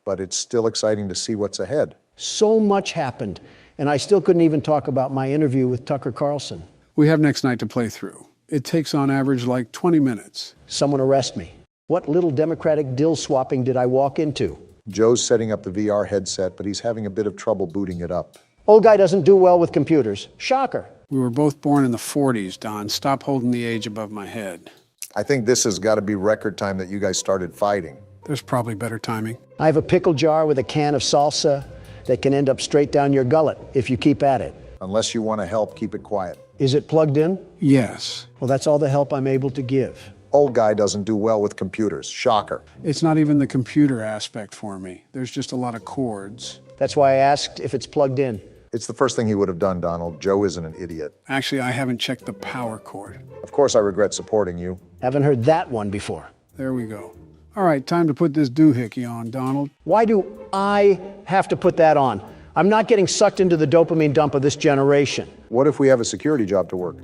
Speaker 1: but it's still exciting to see what's ahead.
Speaker 3: So much happened, and I still couldn't even talk about my interview with Tucker Carlson.
Speaker 2: We have next night to play through. It takes on average like 20 minutes.
Speaker 3: Someone arrest me. What little Democratic dill swapping did I walk into?
Speaker 1: Joe's setting up the VR headset, but he's having a bit of trouble booting it up.
Speaker 3: Old guy doesn't do well with computers. Shocker.
Speaker 2: We were both born in the 40s, Don. Stop holding the age above my head.
Speaker 1: I think this has got to be record time that you guys started fighting.
Speaker 2: There's probably better timing.
Speaker 3: I have a pickle jar with a can of salsa that can end up straight down your gullet if you keep at it.
Speaker 1: Unless you want to help, keep it quiet.
Speaker 3: Is it plugged in?
Speaker 2: Yes.
Speaker 3: Well, that's all the help I'm able to give.
Speaker 1: Old guy doesn't do well with computers. Shocker.
Speaker 2: It's not even the computer aspect for me. There's just a lot of cords.
Speaker 3: That's why I asked if it's plugged in.
Speaker 1: It's the first thing he would have done, Donald. Joe isn't an idiot.
Speaker 2: Actually, I haven't checked the power cord.
Speaker 1: Of course, I regret supporting you.
Speaker 3: Haven't heard that one before.
Speaker 2: There we go. All right, time to put this doohickey on, Donald.
Speaker 3: Why do I have to put that on? I'm not getting sucked into the dopamine dump of this generation.
Speaker 1: What if we have a security job to work?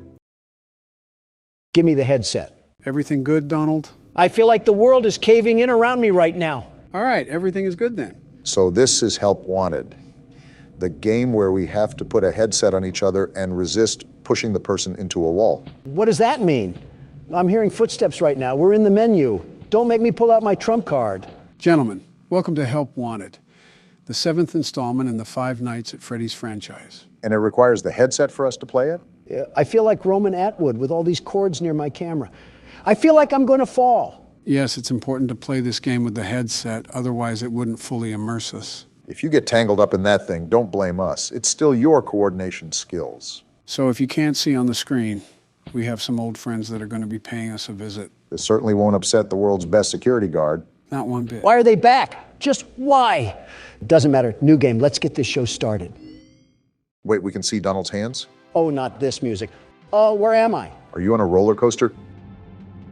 Speaker 3: Give me the headset.
Speaker 2: Everything good, Donald?
Speaker 3: I feel like the world is caving in around me right now.
Speaker 2: All right, everything is good then.
Speaker 1: So this is Help Wanted, the game where we have to put a headset on each other and resist pushing the person into a wall.
Speaker 3: What does that mean? I'm hearing footsteps right now. We're in the menu. Don't make me pull out my trump card.
Speaker 2: Gentlemen, welcome to Help Wanted, the 7th installment in the 5 Nights at Freddy's franchise.
Speaker 1: And it requires the headset for us to play it?
Speaker 3: I feel like Roman Atwood with all these cords near my camera. I feel like I'm going to fall.
Speaker 2: Yes, it's important to play this game with the headset, otherwise it wouldn't fully immerse us.
Speaker 1: If you get tangled up in that thing, don't blame us. It's still your coordination skills.
Speaker 2: So if you can't see on the screen, we have some old friends that are going to be paying us a visit.
Speaker 1: This certainly won't upset the world's best security guard.
Speaker 2: Not one bit.
Speaker 3: Why are they back? Just why? Doesn't matter. New game. Let's get this show started.
Speaker 1: Wait, we can see Donald's hands?
Speaker 3: Oh, not this music. Oh, where am I?
Speaker 1: Are you on a roller coaster?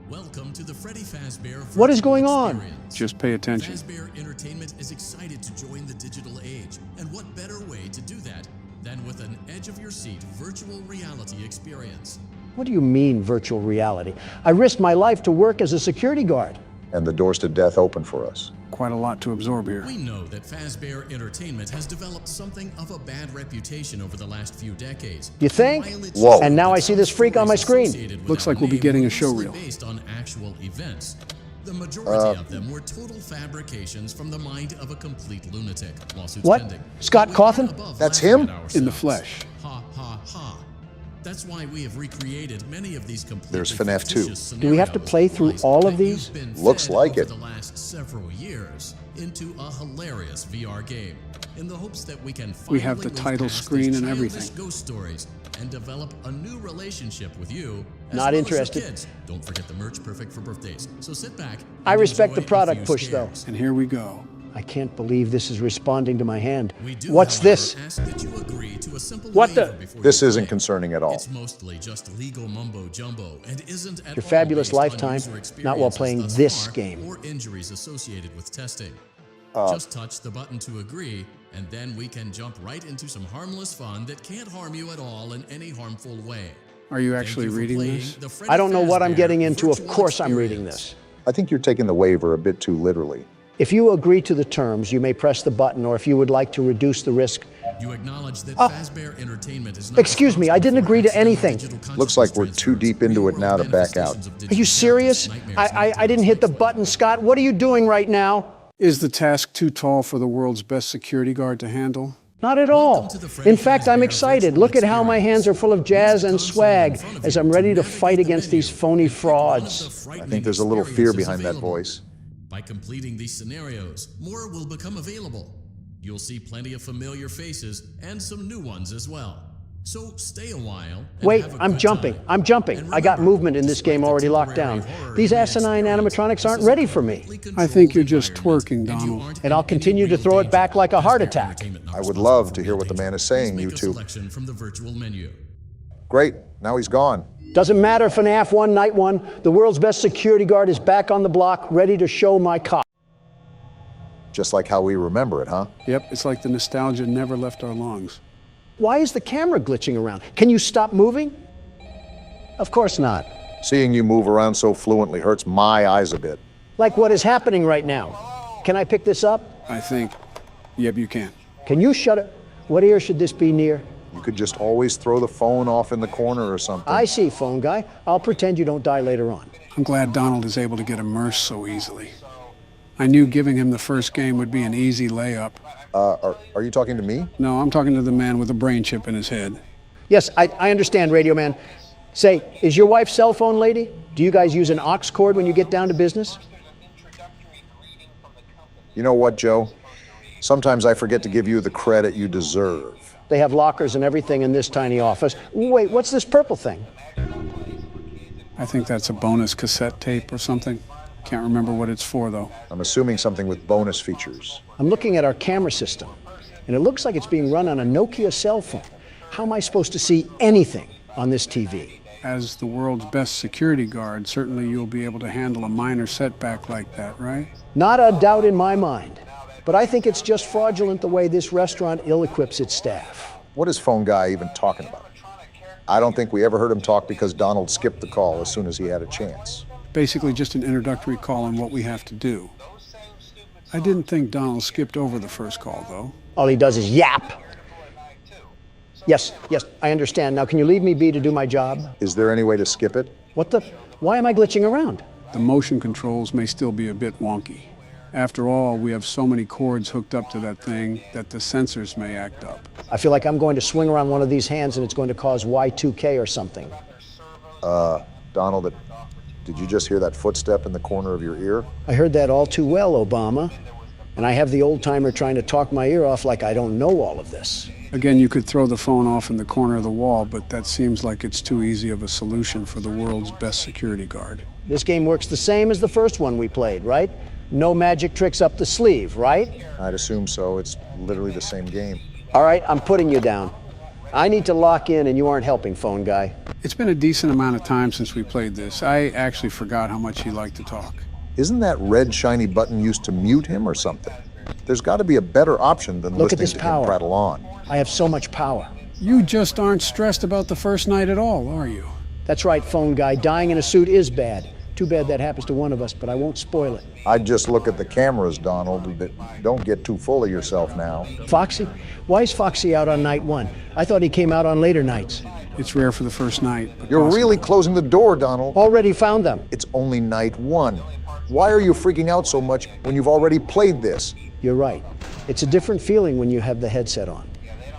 Speaker 14: Welcome to the Freddy Fazbear.
Speaker 3: What is going on?
Speaker 2: Just pay attention.
Speaker 14: Fazbear Entertainment is excited to join the digital age. And what better way to do that than with an edge-of-your-seat virtual reality experience?
Speaker 3: What do you mean, virtual reality? I risked my life to work as a security guard.
Speaker 1: And the doors to death open for us.
Speaker 2: Quite a lot to absorb here.
Speaker 14: We know that Fazbear Entertainment has developed something of a bad reputation over the last few decades.
Speaker 3: You think?
Speaker 1: Whoa.
Speaker 3: And now I see this freak on my screen.
Speaker 2: Looks like we'll be getting a show reel.
Speaker 14: Based on actual events. The majority of them were total fabrications from the mind of a complete lunatic. Lawsuits
Speaker 3: What?
Speaker 14: pending.
Speaker 3: Scott Cawthon?
Speaker 1: That's him?
Speaker 2: In the flesh.
Speaker 14: Ha ha ha. That's why we have recreated many of these completely
Speaker 1: There's FNAF 2.
Speaker 14: fictitious
Speaker 3: Do we have to play through all of these?
Speaker 14: that you've been
Speaker 1: Looks
Speaker 14: fed
Speaker 1: like
Speaker 14: over
Speaker 1: it.
Speaker 14: The last several years into a hilarious VR game, in the hopes that we can
Speaker 2: We have the
Speaker 14: finally move
Speaker 2: title
Speaker 14: past
Speaker 2: screen
Speaker 14: these
Speaker 2: and
Speaker 14: childish
Speaker 2: everything.
Speaker 14: Ghost stories and develop a new relationship with you. As
Speaker 3: Not
Speaker 14: well
Speaker 3: interested.
Speaker 14: As the kids. Don't forget the merch, perfect for birthdays. So sit back.
Speaker 3: I
Speaker 14: and
Speaker 3: respect
Speaker 14: enjoy
Speaker 3: the product
Speaker 14: a few
Speaker 3: push, though.
Speaker 14: scares.
Speaker 2: And here we go.
Speaker 3: I can't believe this is responding to my hand.
Speaker 14: We do,
Speaker 3: What's
Speaker 14: however,
Speaker 3: this?
Speaker 14: ask that you agree to a simple
Speaker 3: What
Speaker 14: waiver
Speaker 3: the-
Speaker 14: before
Speaker 1: This
Speaker 14: you
Speaker 1: isn't
Speaker 14: play.
Speaker 1: concerning at all.
Speaker 14: It's mostly just legal mumbo jumbo and isn't at
Speaker 3: Your
Speaker 14: all
Speaker 3: fabulous
Speaker 14: based on
Speaker 3: lifetime,
Speaker 14: user
Speaker 3: not while
Speaker 14: experiences
Speaker 3: playing
Speaker 14: thus
Speaker 3: this
Speaker 14: far
Speaker 3: game.
Speaker 14: or injuries associated with testing.
Speaker 1: Uh,
Speaker 14: Just touch the button to agree, and then we can jump right into some harmless fun that can't harm you at all in any harmful way.
Speaker 2: Are you
Speaker 14: Thank
Speaker 2: actually
Speaker 14: you for
Speaker 2: reading
Speaker 14: playing
Speaker 2: this?
Speaker 14: the Freddy
Speaker 3: I don't know what I'm
Speaker 14: Fazbear
Speaker 3: getting into. Of
Speaker 14: virtual
Speaker 3: course I'm reading
Speaker 14: experience.
Speaker 3: this.
Speaker 1: I think you're taking the waiver a bit too literally.
Speaker 3: If you agree to the terms, you may press the button, or if you would like to reduce the risk.
Speaker 14: You acknowledge that
Speaker 3: Oh.
Speaker 14: Fazbear Entertainment is not
Speaker 3: Excuse me, I didn't
Speaker 14: responsible
Speaker 3: agree
Speaker 14: for
Speaker 3: to anything.
Speaker 14: digital
Speaker 1: Looks like we're
Speaker 14: consciousness
Speaker 1: too deep into it now to back out.
Speaker 14: manifestations of
Speaker 3: Are you
Speaker 14: digital
Speaker 3: serious?
Speaker 14: nightmares,
Speaker 3: I didn't hit the button, Scott. What are you doing right now?
Speaker 2: Is the task too tall for the world's best security guard to handle?
Speaker 3: Not at all. In fact, I'm excited. Look at how my hands are full of jazz and swag as I'm ready to fight against these phony frauds.
Speaker 1: I think there's a little fear behind that voice.
Speaker 14: By completing these scenarios, more will become available. You'll see plenty of familiar faces and some new ones as well. So stay a while. And
Speaker 3: Wait,
Speaker 14: have a
Speaker 3: I'm
Speaker 14: good
Speaker 3: jumping.
Speaker 14: time.
Speaker 3: I'm jumping.
Speaker 14: And
Speaker 3: I got
Speaker 14: remember,
Speaker 3: movement in this
Speaker 14: despite
Speaker 3: game
Speaker 14: the
Speaker 3: already locked
Speaker 14: temporary
Speaker 3: down.
Speaker 14: horror
Speaker 3: These
Speaker 14: of the
Speaker 3: asinine
Speaker 14: experience,
Speaker 3: animatronics
Speaker 14: this
Speaker 3: aren't
Speaker 14: is a
Speaker 3: ready for me.
Speaker 14: completely
Speaker 2: I think you're
Speaker 14: controlled
Speaker 2: just
Speaker 14: environment,
Speaker 2: twerking,
Speaker 14: and you
Speaker 2: Donald.
Speaker 14: aren't
Speaker 3: And I'll
Speaker 14: in
Speaker 3: continue
Speaker 14: any
Speaker 3: to
Speaker 14: real
Speaker 3: throw it
Speaker 14: danger.
Speaker 3: back like a heart
Speaker 14: Fazbear
Speaker 3: attack.
Speaker 14: Entertainment not
Speaker 1: I would
Speaker 14: responsible
Speaker 1: love
Speaker 14: for
Speaker 1: to hear
Speaker 14: your
Speaker 1: what the
Speaker 14: danger.
Speaker 1: man is saying,
Speaker 14: Please
Speaker 1: you
Speaker 14: make a
Speaker 1: two.
Speaker 14: selection from the virtual menu.
Speaker 1: Great, now he's gone.
Speaker 3: Doesn't matter, FNAF 1, Night 1. The world's best security guard is back on the block, ready to show my cock.
Speaker 1: Just like how we remember it, huh?
Speaker 2: Yep, it's like the nostalgia never left our lungs.
Speaker 3: Why is the camera glitching around? Can you stop moving? Of course not.
Speaker 1: Seeing you move around so fluently hurts my eyes a bit.
Speaker 3: Like what is happening right now. Can I pick this up?
Speaker 2: I think, yep, you can.
Speaker 3: Can you shut it? What ear should this be near?
Speaker 1: You could just always throw the phone off in the corner or something.
Speaker 3: I see, phone guy. I'll pretend you don't die later on.
Speaker 2: I'm glad Donald is able to get immersed so easily. I knew giving him the first game would be an easy layup.
Speaker 1: Are you talking to me?
Speaker 2: No, I'm talking to the man with a brain chip in his head.
Speaker 3: Yes, I understand, Radio Man. Say, is your wife cell phone lady? Do you guys use an aux cord when you get down to business?
Speaker 1: You know what, Joe? Sometimes I forget to give you the credit you deserve.
Speaker 3: They have lockers and everything in this tiny office. Wait, what's this purple thing?
Speaker 2: I think that's a bonus cassette tape or something. Can't remember what it's for, though.
Speaker 1: I'm assuming something with bonus features.
Speaker 3: I'm looking at our camera system, and it looks like it's being run on a Nokia cell phone. How am I supposed to see anything on this TV?
Speaker 2: As the world's best security guard, certainly you'll be able to handle a minor setback like that, right?
Speaker 3: Not a doubt in my mind. But I think it's just fraudulent the way this restaurant ill-equips its staff.
Speaker 1: What is phone guy even talking about? I don't think we ever heard him talk because Donald skipped the call as soon as he had a chance.
Speaker 2: Basically just an introductory call on what we have to do. I didn't think Donald skipped over the first call, though.
Speaker 3: All he does is yap. Yes, I understand. Now, can you leave me be to do my job?
Speaker 1: Is there any way to skip it?
Speaker 3: What the? Why am I glitching around?
Speaker 2: The motion controls may still be a bit wonky. After all, we have so many cords hooked up to that thing that the sensors may act up.
Speaker 3: I feel like I'm going to swing around one of these hands and it's going to cause Y2K or something.
Speaker 1: Donald, did you just hear that footstep in the corner of your ear?
Speaker 3: I heard that all too well, Obama. And I have the old-timer trying to talk my ear off like I don't know all of this.
Speaker 2: Again, you could throw the phone off in the corner of the wall, but that seems like it's too easy of a solution for the world's best security guard.
Speaker 3: This game works the same as the first one we played, right? No magic tricks up the sleeve, right?
Speaker 1: I'd assume so. It's literally the same game.
Speaker 3: All right, I'm putting you down. I need to lock in and you aren't helping, phone guy.
Speaker 2: It's been a decent amount of time since we played this. I actually forgot how much he liked to talk.
Speaker 1: Isn't that red shiny button used to mute him or something? There's got to be a better option than
Speaker 3: Look at
Speaker 1: listening
Speaker 3: this
Speaker 1: to him prattle on.
Speaker 3: I have so much power.
Speaker 2: You just aren't stressed about the first night at all, are you?
Speaker 3: That's right, phone guy. Dying in a suit is bad. Too bad that happens to one of us, but I won't spoil it.
Speaker 1: I'd just look at the cameras, Donald. Don't get too full of yourself now.
Speaker 3: Foxy? Why is Foxy out on night one? I thought he came out on later nights.
Speaker 2: It's rare for the first night.
Speaker 1: You're really closing the door, Donald.
Speaker 3: Already found them.
Speaker 1: It's only night one. Why are you freaking out so much when you've already played this?
Speaker 3: You're right. It's a different feeling when you have the headset on.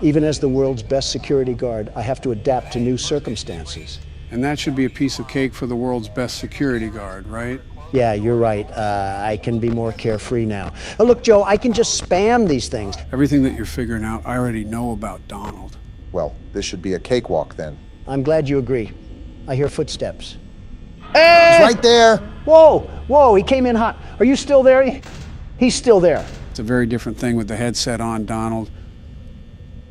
Speaker 3: Even as the world's best security guard, I have to adapt to new circumstances.
Speaker 2: And that should be a piece of cake for the world's best security guard, right?
Speaker 3: Yeah, you're right. I can be more carefree now. Look, Joe, I can just spam these things.
Speaker 2: Everything that you're figuring out, I already know about Donald.
Speaker 1: Well, this should be a cakewalk then.
Speaker 3: I'm glad you agree. I hear footsteps.
Speaker 1: Hey! He's right there.
Speaker 3: Whoa, he came in hot. Are you still there? He's still there.
Speaker 2: It's a very different thing with the headset on, Donald.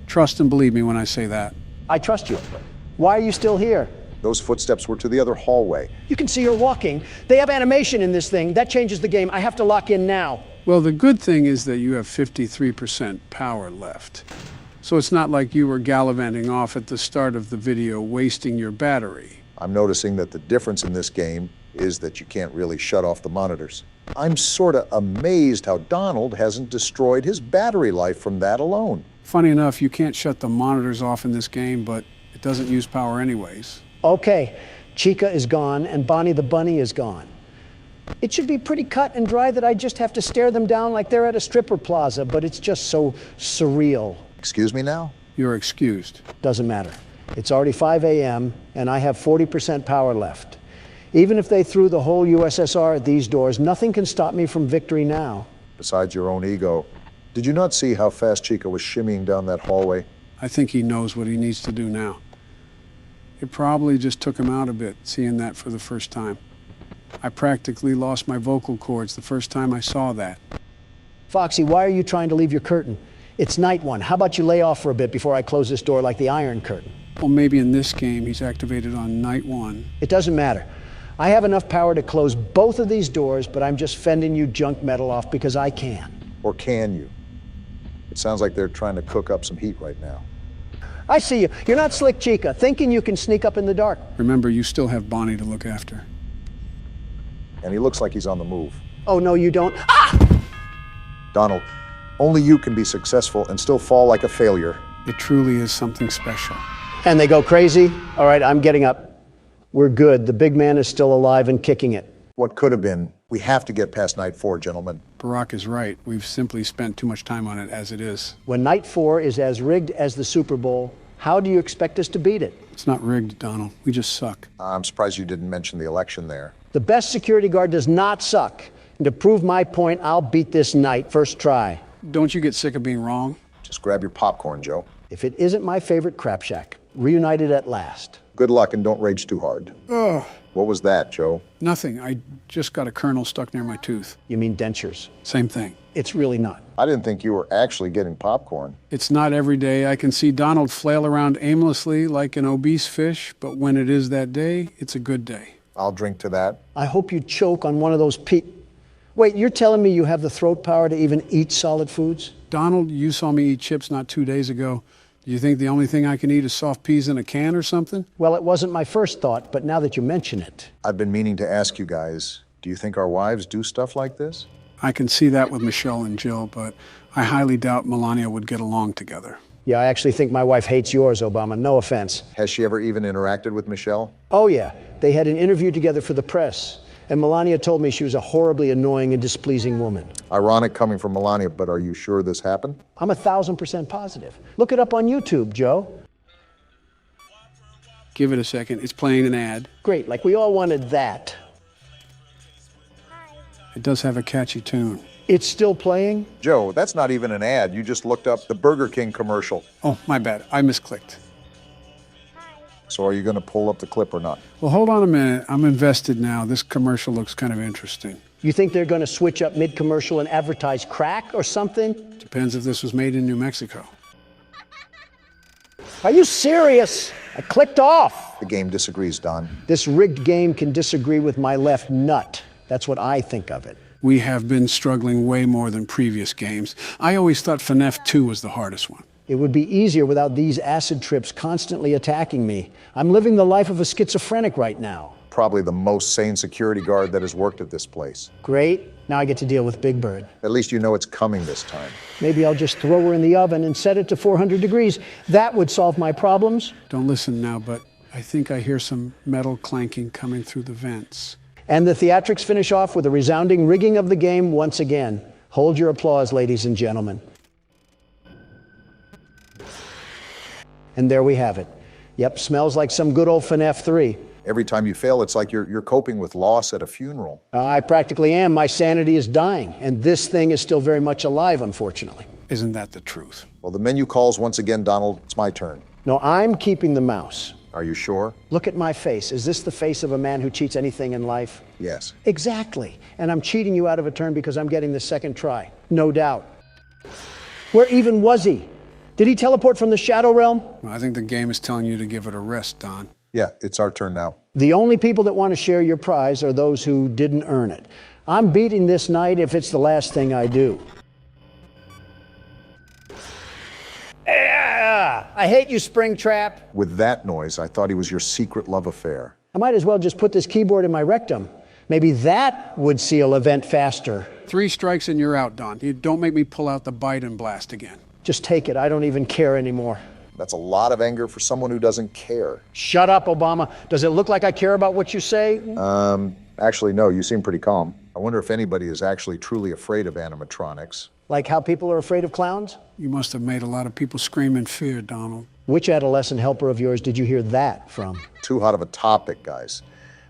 Speaker 2: Trust and believe me when I say that.
Speaker 3: I trust you. Why are you still here?
Speaker 1: Those footsteps were to the other hallway.
Speaker 3: You can see her walking. They have animation in this thing. That changes the game. I have to lock in now.
Speaker 2: Well, the good thing is that you have 53% power left. So it's not like you were gallivanting off at the start of the video, wasting your battery.
Speaker 1: I'm noticing that the difference in this game is that you can't really shut off the monitors. I'm sort of amazed how Donald hasn't destroyed his battery life from that alone.
Speaker 2: Funny enough, you can't shut the monitors off in this game, but it doesn't use power anyways.
Speaker 3: Okay, Chica is gone and Bonnie the Bunny is gone. It should be pretty cut and dry that I just have to stare them down like they're at a stripper plaza, but it's just so surreal.
Speaker 1: Excuse me now?
Speaker 2: You're excused.
Speaker 3: Doesn't matter. It's already 5 a.m. and I have 40% power left. Even if they threw the whole USSR at these doors, nothing can stop me from victory now.
Speaker 1: Besides your own ego. Did you not see how fast Chica was shimmying down that hallway?
Speaker 2: I think he knows what he needs to do now. It probably just took him out a bit, seeing that for the first time. I practically lost my vocal cords the first time I saw that.
Speaker 3: Foxy, why are you trying to leave your curtain? It's night one. How about you lay off for a bit before I close this door like the Iron Curtain?
Speaker 2: Well, maybe in this game he's activated on night one.
Speaker 3: It doesn't matter. I have enough power to close both of these doors, but I'm just fending you junk metal off because I can.
Speaker 1: Or can you? It sounds like they're trying to cook up some heat right now.
Speaker 3: I see you. You're not Slick Chica, thinking you can sneak up in the dark.
Speaker 2: Remember, you still have Bonnie to look after.
Speaker 1: And he looks like he's on the move.
Speaker 3: Oh, no, you don't. Ah!
Speaker 1: Donald, only you can be successful and still fall like a failure.
Speaker 2: It truly is something special.
Speaker 3: And they go crazy? All right, I'm getting up. We're good. The big man is still alive and kicking it.
Speaker 1: What could have been, we have to get past night 4, gentlemen.
Speaker 2: Barack is right. We've simply spent too much time on it as it is.
Speaker 3: When night 4 is as rigged as the Super Bowl, how do you expect us to beat it?
Speaker 2: It's not rigged, Donald. We just suck.
Speaker 1: I'm surprised you didn't mention the election there.
Speaker 3: The best security guard does not suck. And to prove my point, I'll beat this night, first try.
Speaker 2: Don't you get sick of being wrong?
Speaker 1: Just grab your popcorn, Joe.
Speaker 3: If it isn't my favorite crap shack, reunited at last.
Speaker 1: Good luck and don't rage too hard.
Speaker 2: Ugh.
Speaker 1: What was that, Joe?
Speaker 2: Nothing. I just got a kernel stuck near my tooth.
Speaker 3: You mean dentures?
Speaker 2: Same thing.
Speaker 3: It's really not.
Speaker 1: I didn't think you were actually getting popcorn.
Speaker 2: It's not every day. I can see Donald flail around aimlessly like an obese fish, but when it is that day, it's a good day.
Speaker 1: I'll drink to that.
Speaker 3: I hope you choke on one of those Wait, you're telling me you have the throat power to even eat solid foods?
Speaker 2: Donald, you saw me eat chips not 2 days ago. Do you think the only thing I can eat is soft peas in a can or something?
Speaker 3: Well, it wasn't my first thought, but now that you mention it.
Speaker 1: I've been meaning to ask you guys, do you think our wives do stuff like this?
Speaker 2: I can see that with Michelle and Jill, but I highly doubt Melania would get along together.
Speaker 3: Yeah, I actually think my wife hates yours, Obama. No offense.
Speaker 1: Has she ever even interacted with Michelle?
Speaker 3: Oh, yeah. They had an interview together for the press. And Melania told me she was a horribly annoying and displeasing woman.
Speaker 1: Ironic coming from Melania, but are you sure this happened?
Speaker 3: I'm 1,000% positive. Look it up on YouTube, Joe.
Speaker 2: Give it a second. It's playing an ad.
Speaker 3: Great, like we all wanted that.
Speaker 2: It does have a catchy tune.
Speaker 3: It's still playing?
Speaker 1: Joe, that's not even an ad. You just looked up the Burger King commercial.
Speaker 2: Oh, my bad. I misclicked.
Speaker 1: So are you going to pull up the clip or not?
Speaker 2: Well, hold on a minute. I'm invested now. This commercial looks kind of interesting.
Speaker 3: You think they're going to switch up mid-commercial and advertise crack or something?
Speaker 2: Depends if this was made in New Mexico.
Speaker 3: Are you serious? I clicked off.
Speaker 1: The game disagrees, Don.
Speaker 3: This rigged game can disagree with my left nut. That's what I think of it.
Speaker 2: We have been struggling way more than previous games. I always thought FNAF 2 was the hardest one.
Speaker 3: It would be easier without these acid trips constantly attacking me. I'm living the life of a schizophrenic right now.
Speaker 1: Probably the most sane security guard that has worked at this place.
Speaker 3: Great. Now I get to deal with Big Bird.
Speaker 1: At least you know it's coming this time.
Speaker 3: Maybe I'll just throw her in the oven and set it to 400 degrees. That would solve my problems.
Speaker 2: Don't listen now, but I think I hear some metal clanking coming through the vents.
Speaker 3: And the theatrics finish off with a resounding rigging of the game once again. Hold your applause, ladies and gentlemen. And there we have it. Yep, smells like some good old FNAF 3.
Speaker 1: Every time you fail, it's like you're coping with loss at a funeral.
Speaker 3: I practically am. My sanity is dying, and this thing is still very much alive, unfortunately.
Speaker 2: Isn't that the truth?
Speaker 1: Well, the menu calls once again, Donald. It's my turn.
Speaker 3: No, I'm keeping the mouse.
Speaker 1: Are you sure?
Speaker 3: Look at my face. Is this the face of a man who cheats anything in life?
Speaker 1: Yes.
Speaker 3: Exactly. And I'm cheating you out of a turn because I'm getting the second try. No doubt. Where even was he? Did he teleport from the Shadow Realm?
Speaker 2: Well, I think the game is telling you to give it a rest, Don.
Speaker 1: Yeah, it's our turn now.
Speaker 3: The only people that want to share your prize are those who didn't earn it. I'm beating this night if it's the last thing I do. I hate you, Springtrap.
Speaker 1: With that noise, I thought he was your secret love affair.
Speaker 3: I might as well just put this keyboard in my rectum. Maybe that would seal event faster.
Speaker 2: 3 strikes and you're out, Don. You don't make me pull out the Biden blast again.
Speaker 3: Just take it. I don't even care anymore.
Speaker 1: That's a lot of anger for someone who doesn't care.
Speaker 3: Shut up, Obama. Does it look like I care about what you say?
Speaker 1: Actually, no, you seem pretty calm. I wonder if anybody is actually truly afraid of animatronics.
Speaker 3: Like how people are afraid of clowns?
Speaker 2: You must have made a lot of people scream in fear, Donald.
Speaker 3: Which adolescent helper of yours did you hear that from?
Speaker 1: Too hot of a topic, guys.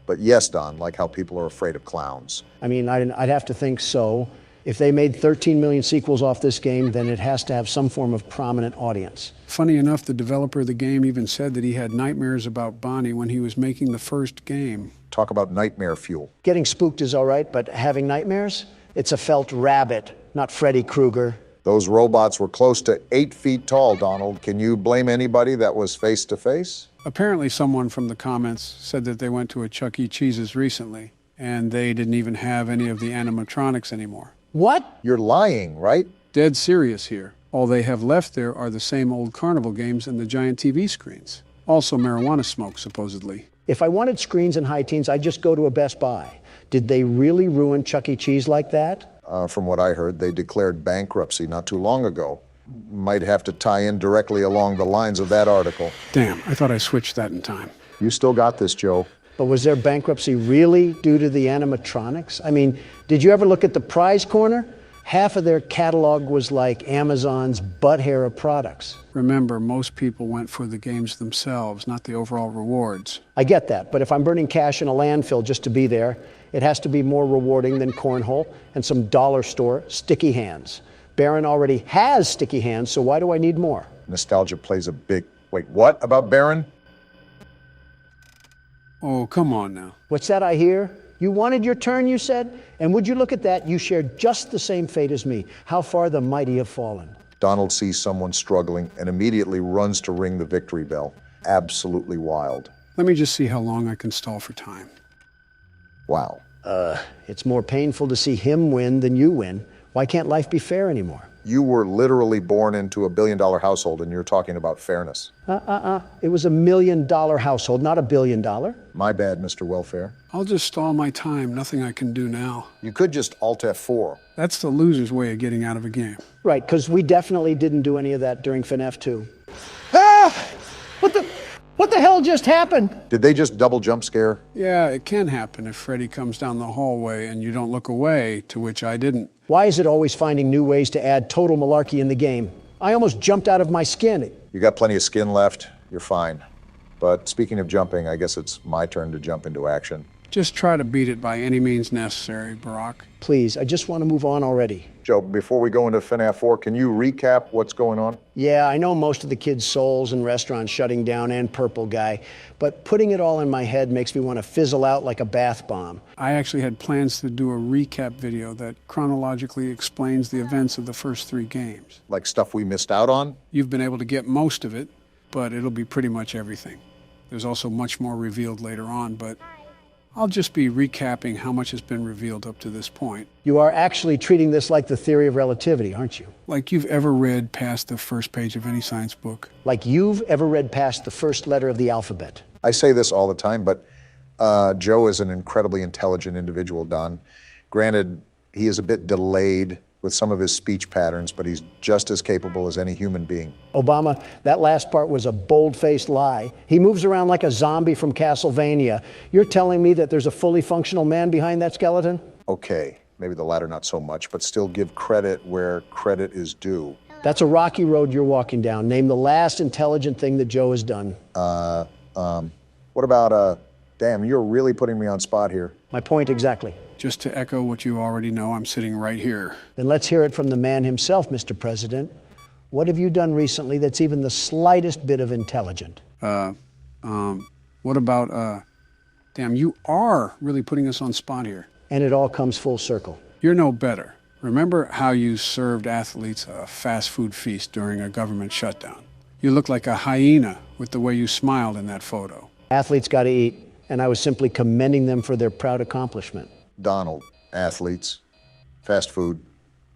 Speaker 1: But yes, Don, like how people are afraid of clowns.
Speaker 3: I mean, I'd have to think so. If they made 13 million sequels off this game, then it has to have some form of prominent audience.
Speaker 2: Funny enough, the developer of the game even said that he had nightmares about Bonnie when he was making the first game.
Speaker 1: Talk about nightmare fuel.
Speaker 3: Getting spooked is all right, but having nightmares? It's a felt rabbit, not Freddy Krueger.
Speaker 1: Those robots were close to 8 feet tall, Donald. Can you blame anybody that was face to face?
Speaker 2: Apparently someone from the comments said that they went to a Chuck E. Cheese's recently, and they didn't even have any of the animatronics anymore.
Speaker 3: What?
Speaker 1: You're lying, right?
Speaker 2: Dead serious here. All they have left there are the same old carnival games and the giant TV screens. Also marijuana smoke, supposedly.
Speaker 3: If I wanted screens and high teens, I'd just go to a Best Buy. Did they really ruin Chuck E. Cheese like that?
Speaker 1: From what I heard, they declared bankruptcy not too long ago. Might have to tie in directly along the lines of that article.
Speaker 2: Damn, I thought I switched that in time.
Speaker 1: You still got this, Joe.
Speaker 3: But was their bankruptcy really due to the animatronics? I mean, did you ever look at the prize corner? Half of their catalog was like Amazon's butt hair of products.
Speaker 2: Remember, most people went for the games themselves, not the overall rewards.
Speaker 3: I get that, but if I'm burning cash in a landfill just to be there, it has to be more rewarding than cornhole and some dollar store sticky hands. Baron already has sticky hands, so why do I need more?
Speaker 1: Nostalgia plays a big... Wait, what about Baron?
Speaker 2: Oh, come on now.
Speaker 3: What's that I hear? You wanted your turn, you said? And would you look at that? You shared just the same fate as me. How far the mighty have fallen.
Speaker 1: Donald sees someone struggling and immediately runs to ring the victory bell. Absolutely wild.
Speaker 2: Let me just see how long I can stall for time.
Speaker 1: Wow.
Speaker 3: It's more painful to see him win than you win. Why can't life be fair anymore?
Speaker 1: You were literally born into a billion-dollar household and you're talking about fairness.
Speaker 3: It was $1 million household, not $1 billion.
Speaker 1: My bad, Mr. Welfare.
Speaker 2: I'll just stall my time. Nothing I can do now.
Speaker 1: You could just Alt F4.
Speaker 2: That's the loser's way of getting out of a game.
Speaker 3: Right, because we definitely didn't do any of that during FNAF 2. What the hell just happened?
Speaker 1: Did they just double jump scare?
Speaker 2: Yeah, it can happen if Freddy comes down the hallway and you don't look away, to which I didn't.
Speaker 3: Why is it always finding new ways to add total malarkey in the game? I almost jumped out of my skin.
Speaker 1: You got plenty of skin left. You're fine. But speaking of jumping, I guess it's my turn to jump into action.
Speaker 2: Just try to beat it by any means necessary, Barack.
Speaker 3: Please, I just want to move on already.
Speaker 1: Joe, before we go into FNAF 4, can you recap what's going on?
Speaker 3: Yeah, I know most of the kids' souls and restaurants shutting down and Purple Guy, but putting it all in my head makes me want to fizzle out like a bath bomb.
Speaker 2: I actually had plans to do a recap video that chronologically explains the events of the first 3 games.
Speaker 1: Like stuff we missed out on?
Speaker 2: You've been able to get most of it, but it'll be pretty much everything. There's also much more revealed later on, but I'll just be recapping how much has been revealed up to this point.
Speaker 3: You are actually treating this like the theory of relativity, aren't you?
Speaker 2: Like you've ever read past the first page of any science book.
Speaker 3: Like you've ever read past the first letter of the alphabet.
Speaker 1: I say this all the time, but Joe is an incredibly intelligent individual, Don. Granted, he is a bit delayed with some of his speech patterns, but he's just as capable as any human being.
Speaker 3: Obama, that last part was a bold-faced lie. He moves around like a zombie from Castlevania. You're telling me that there's a fully functional man behind that skeleton?
Speaker 1: Okay, maybe the latter not so much, but still give credit where credit is due.
Speaker 3: That's a rocky road you're walking down. Name the last intelligent thing that Joe has done.
Speaker 1: What about, damn, you're really putting me on spot here.
Speaker 3: My point exactly.
Speaker 2: Just to echo what you already know, I'm sitting right here.
Speaker 3: Then let's hear it from the man himself, Mr. President. What have you done recently that's even the slightest bit of intelligent?
Speaker 2: What about, damn, you are really putting us on spot here.
Speaker 3: And it all comes full circle.
Speaker 2: You're no better. Remember how you served athletes a fast food feast during a government shutdown? You look like a hyena with the way you smiled in that photo.
Speaker 3: Athletes got to eat, and I was simply commending them for their proud accomplishment.
Speaker 1: Donald, athletes, fast food.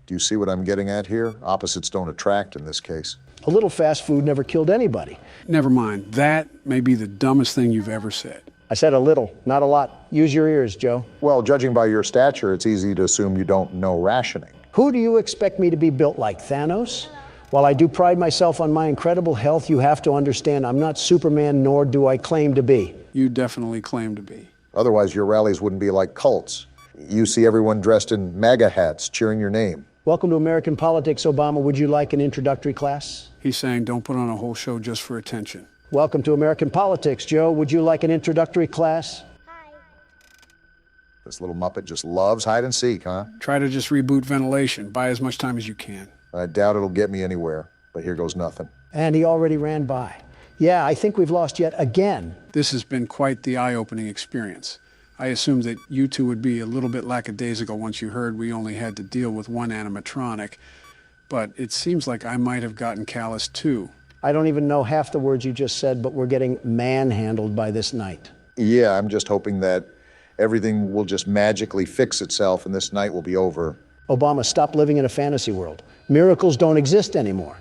Speaker 1: Do you see what I'm getting at here? Opposites don't attract in this case.
Speaker 3: A little fast food never killed anybody.
Speaker 2: Never mind. That may be the dumbest thing you've ever said.
Speaker 3: I said a little, not a lot. Use your ears, Joe.
Speaker 1: Well, judging by your stature, it's easy to assume you don't know rationing.
Speaker 3: Who do you expect me to be built like, Thanos? While I do pride myself on my incredible health, you have to understand I'm not Superman, nor do I claim to be.
Speaker 2: You definitely claim to be.
Speaker 1: Otherwise, your rallies wouldn't be like cults. You see everyone dressed in MAGA hats cheering your name.
Speaker 3: Welcome to American politics, Obama. Would you like an introductory class?
Speaker 2: He's saying don't put on a whole show just for attention.
Speaker 3: Welcome to American politics, Joe. Would you like an introductory class?
Speaker 1: This little Muppet just loves hide and seek, huh?
Speaker 2: Try to just reboot ventilation. Buy as much time as you can.
Speaker 1: I doubt it'll get me anywhere, but here goes nothing.
Speaker 3: And he already ran by. Yeah, I think we've lost yet again.
Speaker 2: This has been quite the eye-opening experience. I assumed that you two would be a little bit lackadaisical once you heard we only had to deal with one animatronic, but it seems like I might have gotten callous too.
Speaker 3: I don't even know half the words you just said, but we're getting manhandled by this night.
Speaker 1: Yeah, I'm just hoping that everything will just magically fix itself and this night will be over
Speaker 3: Obama, stop living in a fantasy world. Miracles don't exist anymore.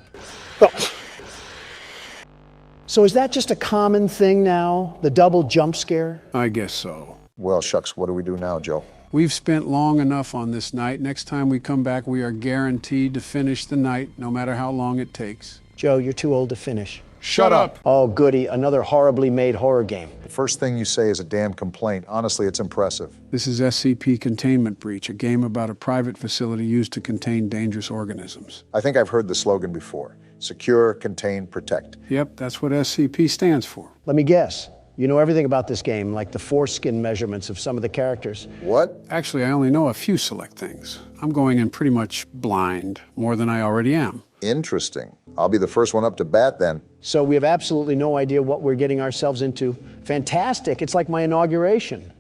Speaker 3: So is that just a common thing now, the double jump scare?
Speaker 2: I guess so.
Speaker 1: Well, shucks, what do we do now, Joe?
Speaker 2: We've spent long enough on this night. Next time we come back, we are guaranteed to finish the night, no matter how long it takes.
Speaker 3: Joe, you're too old to finish.
Speaker 2: Shut up!
Speaker 3: Oh, goody, another horribly made horror game.
Speaker 1: The first thing you say is a damn complaint. Honestly, it's impressive.
Speaker 2: This is SCP Containment Breach, a game about a private facility used to contain dangerous organisms.
Speaker 1: I think I've heard the slogan before. Secure, contain, protect.
Speaker 2: Yep, that's what SCP stands for.
Speaker 3: Let me guess. You know everything about this game, like the foreskin measurements of some of the characters.
Speaker 1: What?
Speaker 2: Actually, I only know a few select things. I'm going in pretty much blind, more than I already am.
Speaker 1: Interesting. I'll be the first one up to bat then.
Speaker 3: So we have absolutely no idea what we're getting ourselves into. Fantastic. It's like my inauguration.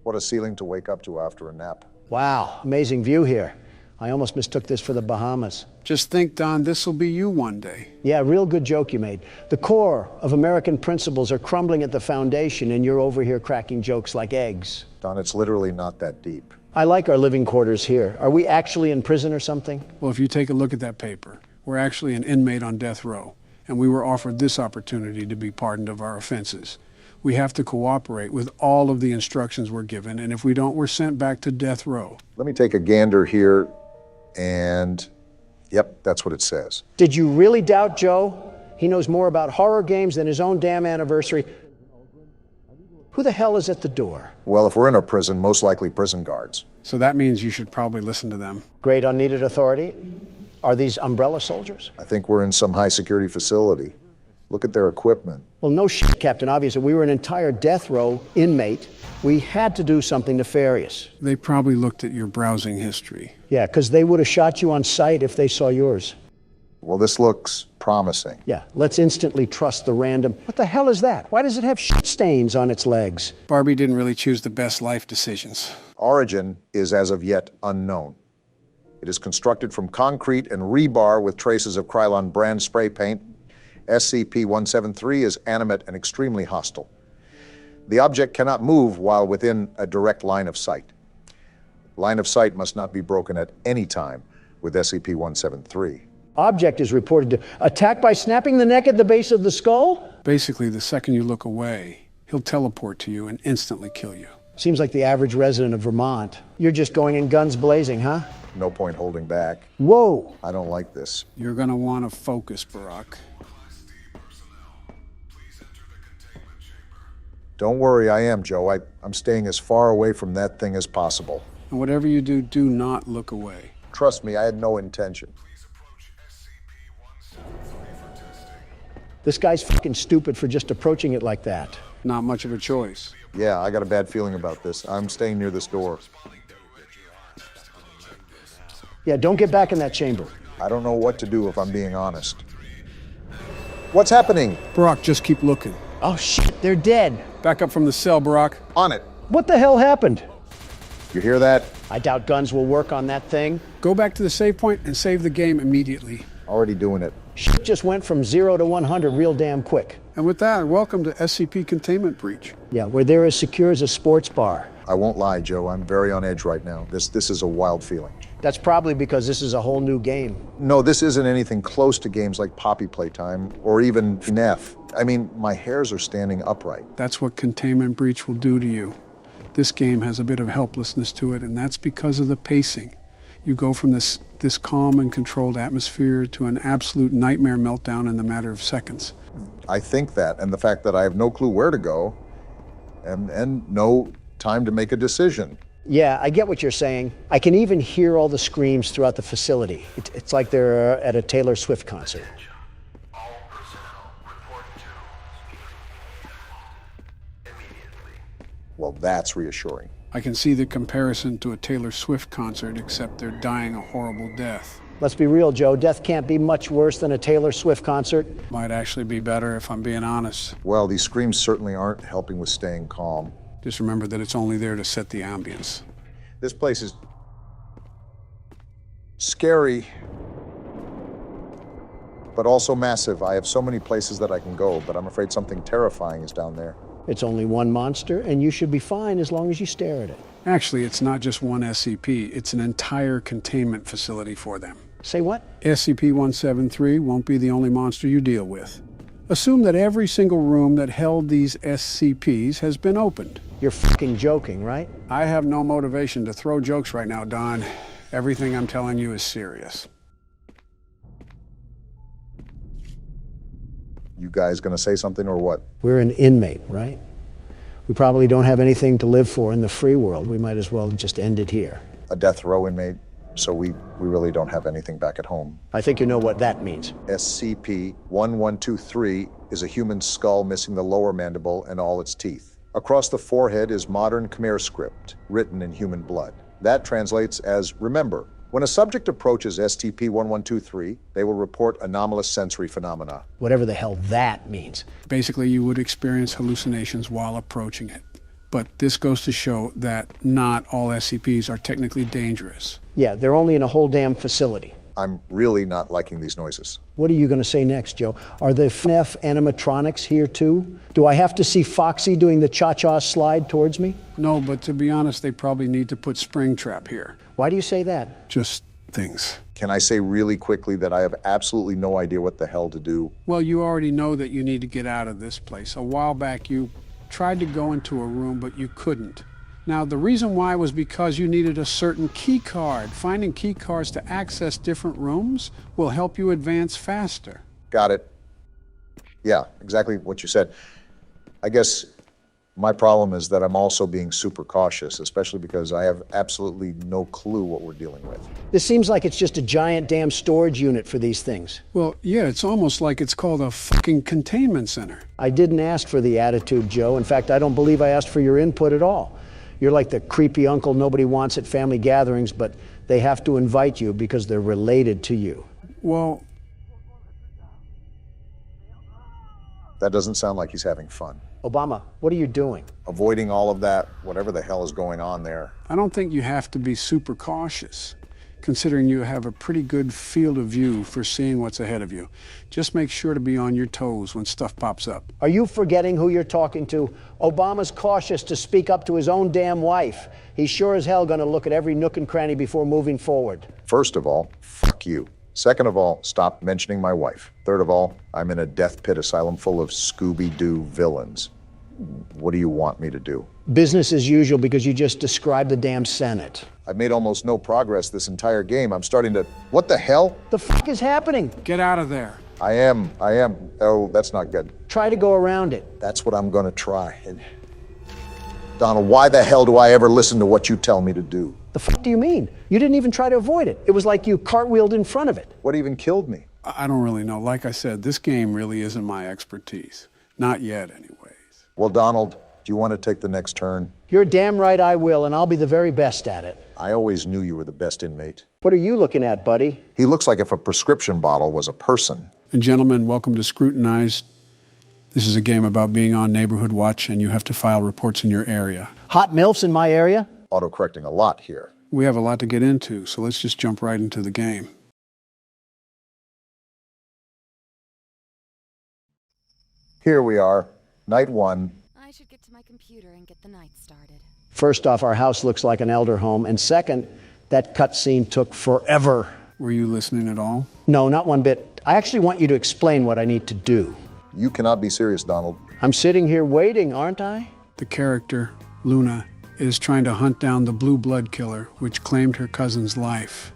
Speaker 1: What a ceiling to wake up to after a nap.
Speaker 3: Wow, amazing view here. I almost mistook this for the Bahamas.
Speaker 2: Just think, Don, this'll be you one day.
Speaker 3: Yeah, real good joke you made. The core of American principles are crumbling at the foundation, and you're over here cracking jokes like eggs.
Speaker 1: Don, it's literally not that deep.
Speaker 3: I like our living quarters here. Are we actually in prison or something?
Speaker 2: Well, if you take a look at that paper, we're actually an inmate on death row, and we were offered this opportunity to be pardoned of our offenses. We have to cooperate with all of the instructions we're given, and if we don't, we're sent back to death row.
Speaker 1: Let me take a gander here, and yep, that's what it says.
Speaker 3: Did you really doubt Joe? He knows more about horror games than his own damn anniversary. Who the hell is at the door?
Speaker 1: Well, if we're in a prison, most likely prison guards.
Speaker 2: So that means you should probably listen to them.
Speaker 3: Great unneeded authority. Are these umbrella soldiers?
Speaker 1: I think we're in some high security facility. Look at their equipment.
Speaker 3: Well, no shit, Captain Obvious. We were an entire death row inmate. We had to do something nefarious.
Speaker 2: They probably looked at your browsing history.
Speaker 3: Yeah, because they would have shot you on sight if they saw yours.
Speaker 1: Well, this looks promising.
Speaker 3: Yeah, let's instantly trust the random. What the hell is that? Why does it have shit stains on its legs?
Speaker 2: Barbie didn't really choose the best life decisions.
Speaker 1: Origin is as of yet unknown. It is constructed from concrete and rebar with traces of Krylon brand spray paint. SCP-173 is animate and extremely hostile. The object cannot move while within a direct line of sight. Line of sight must not be broken at any time with SCP-173.
Speaker 3: Object is reported to attack by snapping the neck at the base of the skull?
Speaker 2: Basically, the second you look away, he'll teleport to you and instantly kill you.
Speaker 3: Seems like the average resident of Vermont. You're just going in guns blazing, huh?
Speaker 1: No point holding back.
Speaker 3: Whoa!
Speaker 1: I don't like this.
Speaker 2: You're gonna want to focus, Barack.
Speaker 1: Don't worry, I am, Joe. I'm staying as far away from that thing as possible.
Speaker 2: And whatever you do, do not look away.
Speaker 1: Trust me, I had no intention.
Speaker 3: This guy's fucking stupid for just approaching it like that.
Speaker 2: Not much of a choice.
Speaker 1: Yeah, I got a bad feeling about this. I'm staying near this door.
Speaker 3: Yeah, don't get back in that chamber.
Speaker 1: I don't know what to do if I'm being honest. What's happening?
Speaker 2: Barack, just keep looking.
Speaker 3: Oh shit, they're dead.
Speaker 2: Back up from the cell, Barack.
Speaker 1: On it.
Speaker 3: What the hell happened?
Speaker 1: You hear that?
Speaker 3: I doubt guns will work on that thing.
Speaker 2: Go back to the save point and save the game immediately.
Speaker 1: Already doing it.
Speaker 3: Shit just went from 0 to 100 real damn quick.
Speaker 2: And with that, welcome to SCP Containment Breach.
Speaker 3: Yeah, where they're as secure as a sports bar.
Speaker 1: I won't lie, Joe. I'm very on edge right now. This is a wild feeling.
Speaker 3: That's probably because this is a whole new game.
Speaker 1: No, this isn't anything close to games like Poppy Playtime or even FNAF. I mean, my hairs are standing upright.
Speaker 2: That's what Containment Breach will do to you. This game has a bit of helplessness to it, and that's because of the pacing. You go from this calm and controlled atmosphere to an absolute nightmare meltdown in the matter of seconds.
Speaker 1: I think that, and the fact that I have no clue where to go and no time to make a decision.
Speaker 3: Yeah, I get what you're saying. I can even hear all the screams throughout the facility. It's like they're at a Taylor Swift concert.
Speaker 1: Well, that's reassuring.
Speaker 2: I can see the comparison to a Taylor Swift concert, except they're dying a horrible death.
Speaker 3: Let's be real, Joe. Death can't be much worse than a Taylor Swift concert.
Speaker 2: Might actually be better if I'm being honest.
Speaker 1: Well, these screams certainly aren't helping with staying calm.
Speaker 2: Just remember that it's only there to set the ambience.
Speaker 1: This place is scary, but also massive. I have so many places that I can go, but I'm afraid something terrifying is down there.
Speaker 3: It's only one monster, and you should be fine as long as you stare at it.
Speaker 2: Actually, it's not just one SCP. It's an entire containment facility for them.
Speaker 3: Say what?
Speaker 2: SCP-173 won't be the only monster you deal with. Assume that every single room that held these SCPs has been opened.
Speaker 3: You're fucking joking, right?
Speaker 2: I have no motivation to throw jokes right now, Don. Everything I'm telling you is serious.
Speaker 1: You guys gonna say something or what?
Speaker 3: We're an inmate, right? We probably don't have anything to live for in the free world. We might as well just end it here.
Speaker 1: A death row inmate, so we really don't have anything back at home.
Speaker 3: I think you know what that means.
Speaker 1: SCP-1123 is a human skull missing the lower mandible and all its teeth. Across the forehead is modern Khmer script, written in human blood. That translates as remember. When a subject approaches SCP-1123, they will report anomalous sensory phenomena.
Speaker 3: Whatever the hell that means.
Speaker 2: Basically, you would experience hallucinations while approaching it. But this goes to show that not all SCPs are technically dangerous.
Speaker 3: Yeah, they're only in a whole damn facility.
Speaker 1: I'm really not liking these noises.
Speaker 3: What are you going to say next, Joe? Are the FNAF animatronics here too? Do I have to see Foxy doing the cha-cha slide towards me?
Speaker 2: No, but to be honest, they probably need to put Springtrap here.
Speaker 3: Why do you say that?
Speaker 2: Just things.
Speaker 1: Can I say really quickly that I have absolutely no idea what the hell to do?
Speaker 2: Well, you already know that you need to get out of this place. A while back, you tried to go into a room, but you couldn't. Now, the reason why was because you needed a certain key card. Finding key cards to access different rooms will help you advance faster.
Speaker 1: Got it. Yeah, exactly what you said. I guess my problem is that I'm also being super cautious, especially because I have absolutely no clue what we're dealing with.
Speaker 3: This seems like it's just a giant damn storage unit for these things.
Speaker 2: Well, yeah, it's almost like it's called a fucking containment center.
Speaker 3: I didn't ask for the attitude, Joe. In fact, I don't believe I asked for your input at all. You're like the creepy uncle nobody wants at family gatherings, but they have to invite you because they're related to you.
Speaker 2: Well,
Speaker 1: that doesn't sound like he's having fun.
Speaker 3: Obama, what are you doing?
Speaker 1: Avoiding all of that, whatever the hell is going on there.
Speaker 2: I don't think you have to be super cautious, considering you have a pretty good field of view for seeing what's ahead of you. Just make sure to be on your toes when stuff pops up.
Speaker 3: Are you forgetting who you're talking to? Obama's cautious to speak up to his own damn wife. He's sure as hell gonna look at every nook and cranny before moving forward.
Speaker 1: First of all, fuck you. Second of all, stop mentioning my wife. Third of all, I'm in a death pit asylum full of Scooby-Doo villains. What do you want me to do?
Speaker 3: Business as usual because you just described the damn Senate.
Speaker 1: I've made almost no progress this entire game. I'm starting to... What the hell?
Speaker 3: The fuck is happening?
Speaker 2: Get out of there.
Speaker 1: I am. Oh, that's not good.
Speaker 3: Try to go around it.
Speaker 1: That's what I'm gonna try. Donald, why the hell do I ever listen to what you tell me to do?
Speaker 3: The fuck do you mean? You didn't even try to avoid it. It was like you cartwheeled in front of it.
Speaker 1: What even killed me?
Speaker 2: I don't really know. Like I said, this game really isn't my expertise. Not yet, anyways.
Speaker 1: Well, Donald, do you want to take the next turn?
Speaker 3: You're damn right I will, and I'll be the very best at it.
Speaker 1: I always knew you were the best inmate.
Speaker 3: What are you looking at, buddy?
Speaker 1: He looks like if a prescription bottle was a person.
Speaker 2: And gentlemen, welcome to Scrutinize. This is a game about being on neighborhood watch, and you have to file reports in your area.
Speaker 3: Hot MILFs in my area?
Speaker 1: Autocorrecting a lot here.
Speaker 2: We have a lot to get into, so let's just jump right into the game.
Speaker 1: Here we are, night one.
Speaker 13: I should get to my computer and get the night started.
Speaker 3: First off, our house looks like an elder home, and second, that cutscene took forever.
Speaker 2: Were you listening at all?
Speaker 3: No, not one bit. I actually want you to explain what I need to do.
Speaker 1: You cannot be serious, Donald.
Speaker 3: I'm sitting here waiting, aren't I?
Speaker 2: The character, Luna, is trying to hunt down the blue blood killer, which claimed her cousin's life.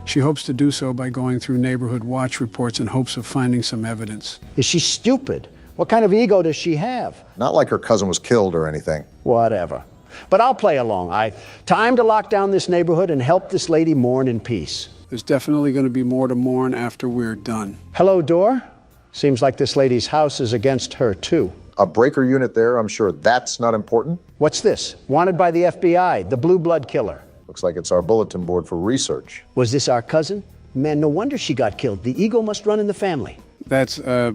Speaker 2: She hopes to do so by going through neighborhood watch reports in hopes of finding some evidence.
Speaker 3: Is she stupid? What kind of ego does she have?
Speaker 1: Not like her cousin was killed or anything.
Speaker 3: Whatever. But I'll play along. Time to lock down this neighborhood and help this lady mourn in peace.
Speaker 2: There's definitely going to be more to mourn after we're done.
Speaker 3: Hello, door? Seems like this lady's house is against her, too.
Speaker 1: A breaker unit there, I'm sure that's not important.
Speaker 3: What's this? Wanted by the FBI, the blue blood killer.
Speaker 1: Looks like it's our bulletin board for research.
Speaker 3: Was this our cousin? Man, no wonder she got killed. The ego must run in the family.
Speaker 2: That's a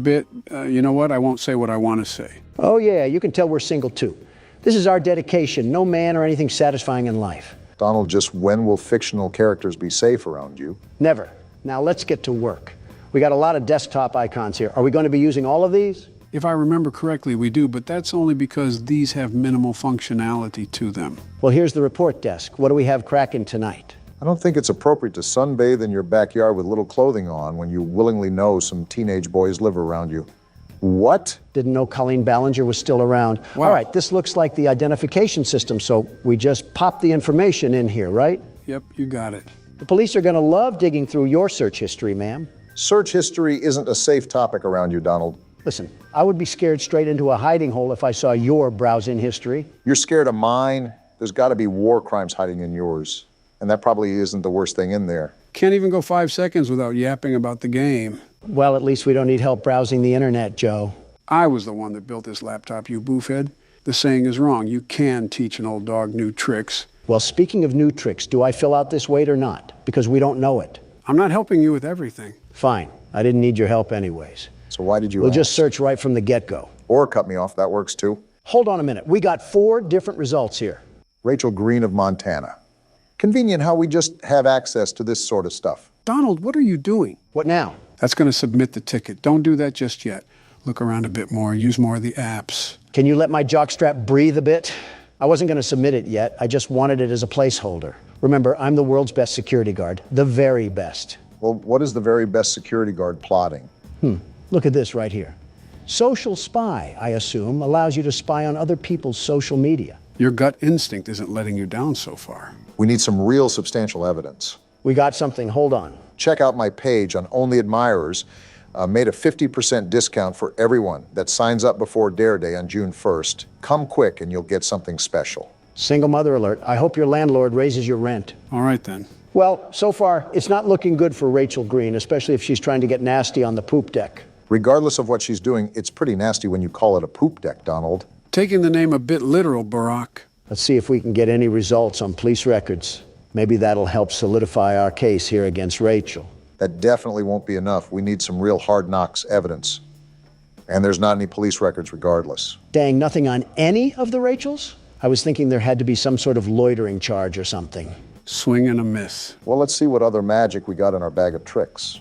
Speaker 2: bit, you know what? I won't say what I want to say.
Speaker 3: Oh, yeah, you can tell we're single, too. This is our dedication. No man or anything satisfying in life.
Speaker 1: Donald, just when will fictional characters be safe around you?
Speaker 3: Never. Now let's get to work. We got a lot of desktop icons here. Are we going to be using all of these?
Speaker 2: If I remember correctly, we do, but that's only because these have minimal functionality to them.
Speaker 3: Well, here's the report desk. What do we have cracking tonight?
Speaker 1: I don't think it's appropriate to sunbathe in your backyard with little clothing on when you willingly know some teenage boys live around you. What?
Speaker 3: Didn't know Colleen Ballinger was still around.
Speaker 2: Wow.
Speaker 3: All right, this looks like the identification system, so we just pop the information in here, right?
Speaker 2: Yep, you got it.
Speaker 3: The police are going to love digging through your search history, ma'am.
Speaker 1: Search history isn't a safe topic around you, Donald.
Speaker 3: Listen, I would be scared straight into a hiding hole if I saw your browsing history.
Speaker 1: You're scared of mine? There's got to be war crimes hiding in yours. And that probably isn't the worst thing in there.
Speaker 2: Can't even go 5 seconds without yapping about the game.
Speaker 3: Well, at least we don't need help browsing the internet, Joe.
Speaker 2: I was the one that built this laptop, you boofhead. The saying is wrong. You can teach an old dog new tricks.
Speaker 3: Well, speaking of new tricks, do I fill out this weight or not? Because we don't know it.
Speaker 2: I'm not helping you with everything.
Speaker 3: Fine. I didn't need your help anyways.
Speaker 1: So why did you
Speaker 3: We'll
Speaker 1: ask?
Speaker 3: just search right from the get-go.
Speaker 1: Or cut me off, that works too.
Speaker 3: Hold on a minute. We got 4 different results here.
Speaker 1: Rachel Green of Montana. Convenient how we just have access to this sort of stuff.
Speaker 2: Donald, what are you doing?
Speaker 3: What now?
Speaker 2: That's going to submit the ticket. Don't do that just yet. Look around a bit more. Use more of the apps.
Speaker 3: Can you let my jockstrap breathe a bit? I wasn't going to submit it yet. I just wanted it as a placeholder. Remember, I'm the world's best security guard. The very best.
Speaker 1: Well, what is the very best security guard plotting?
Speaker 3: Look at this right here. Social spy, I assume, allows you to spy on other people's social media.
Speaker 2: Your gut instinct isn't letting you down so far.
Speaker 1: We need some real substantial evidence.
Speaker 3: We got something. Hold on.
Speaker 1: Check out my page on Only Admirers. Made a 50% discount for everyone that signs up before Dare Day on June 1st. Come quick and you'll get something special.
Speaker 3: Single mother alert. I hope your landlord raises your rent.
Speaker 2: All right, then.
Speaker 3: Well, so far, it's not looking good for Rachel Green, especially if she's trying to get nasty on the poop deck.
Speaker 1: Regardless of what she's doing, it's pretty nasty when you call it a poop deck, Donald.
Speaker 2: Taking the name a bit literal, Barack.
Speaker 3: Let's see if we can get any results on police records. Maybe that'll help solidify our case here against Rachel.
Speaker 1: That definitely won't be enough. We need some real hard knocks evidence. And there's not any police records regardless.
Speaker 3: Dang, nothing on any of the Rachels? I was thinking there had to be some sort of loitering charge or something.
Speaker 2: Swing and a miss.
Speaker 1: Well, let's see what other magic we got in our bag of tricks.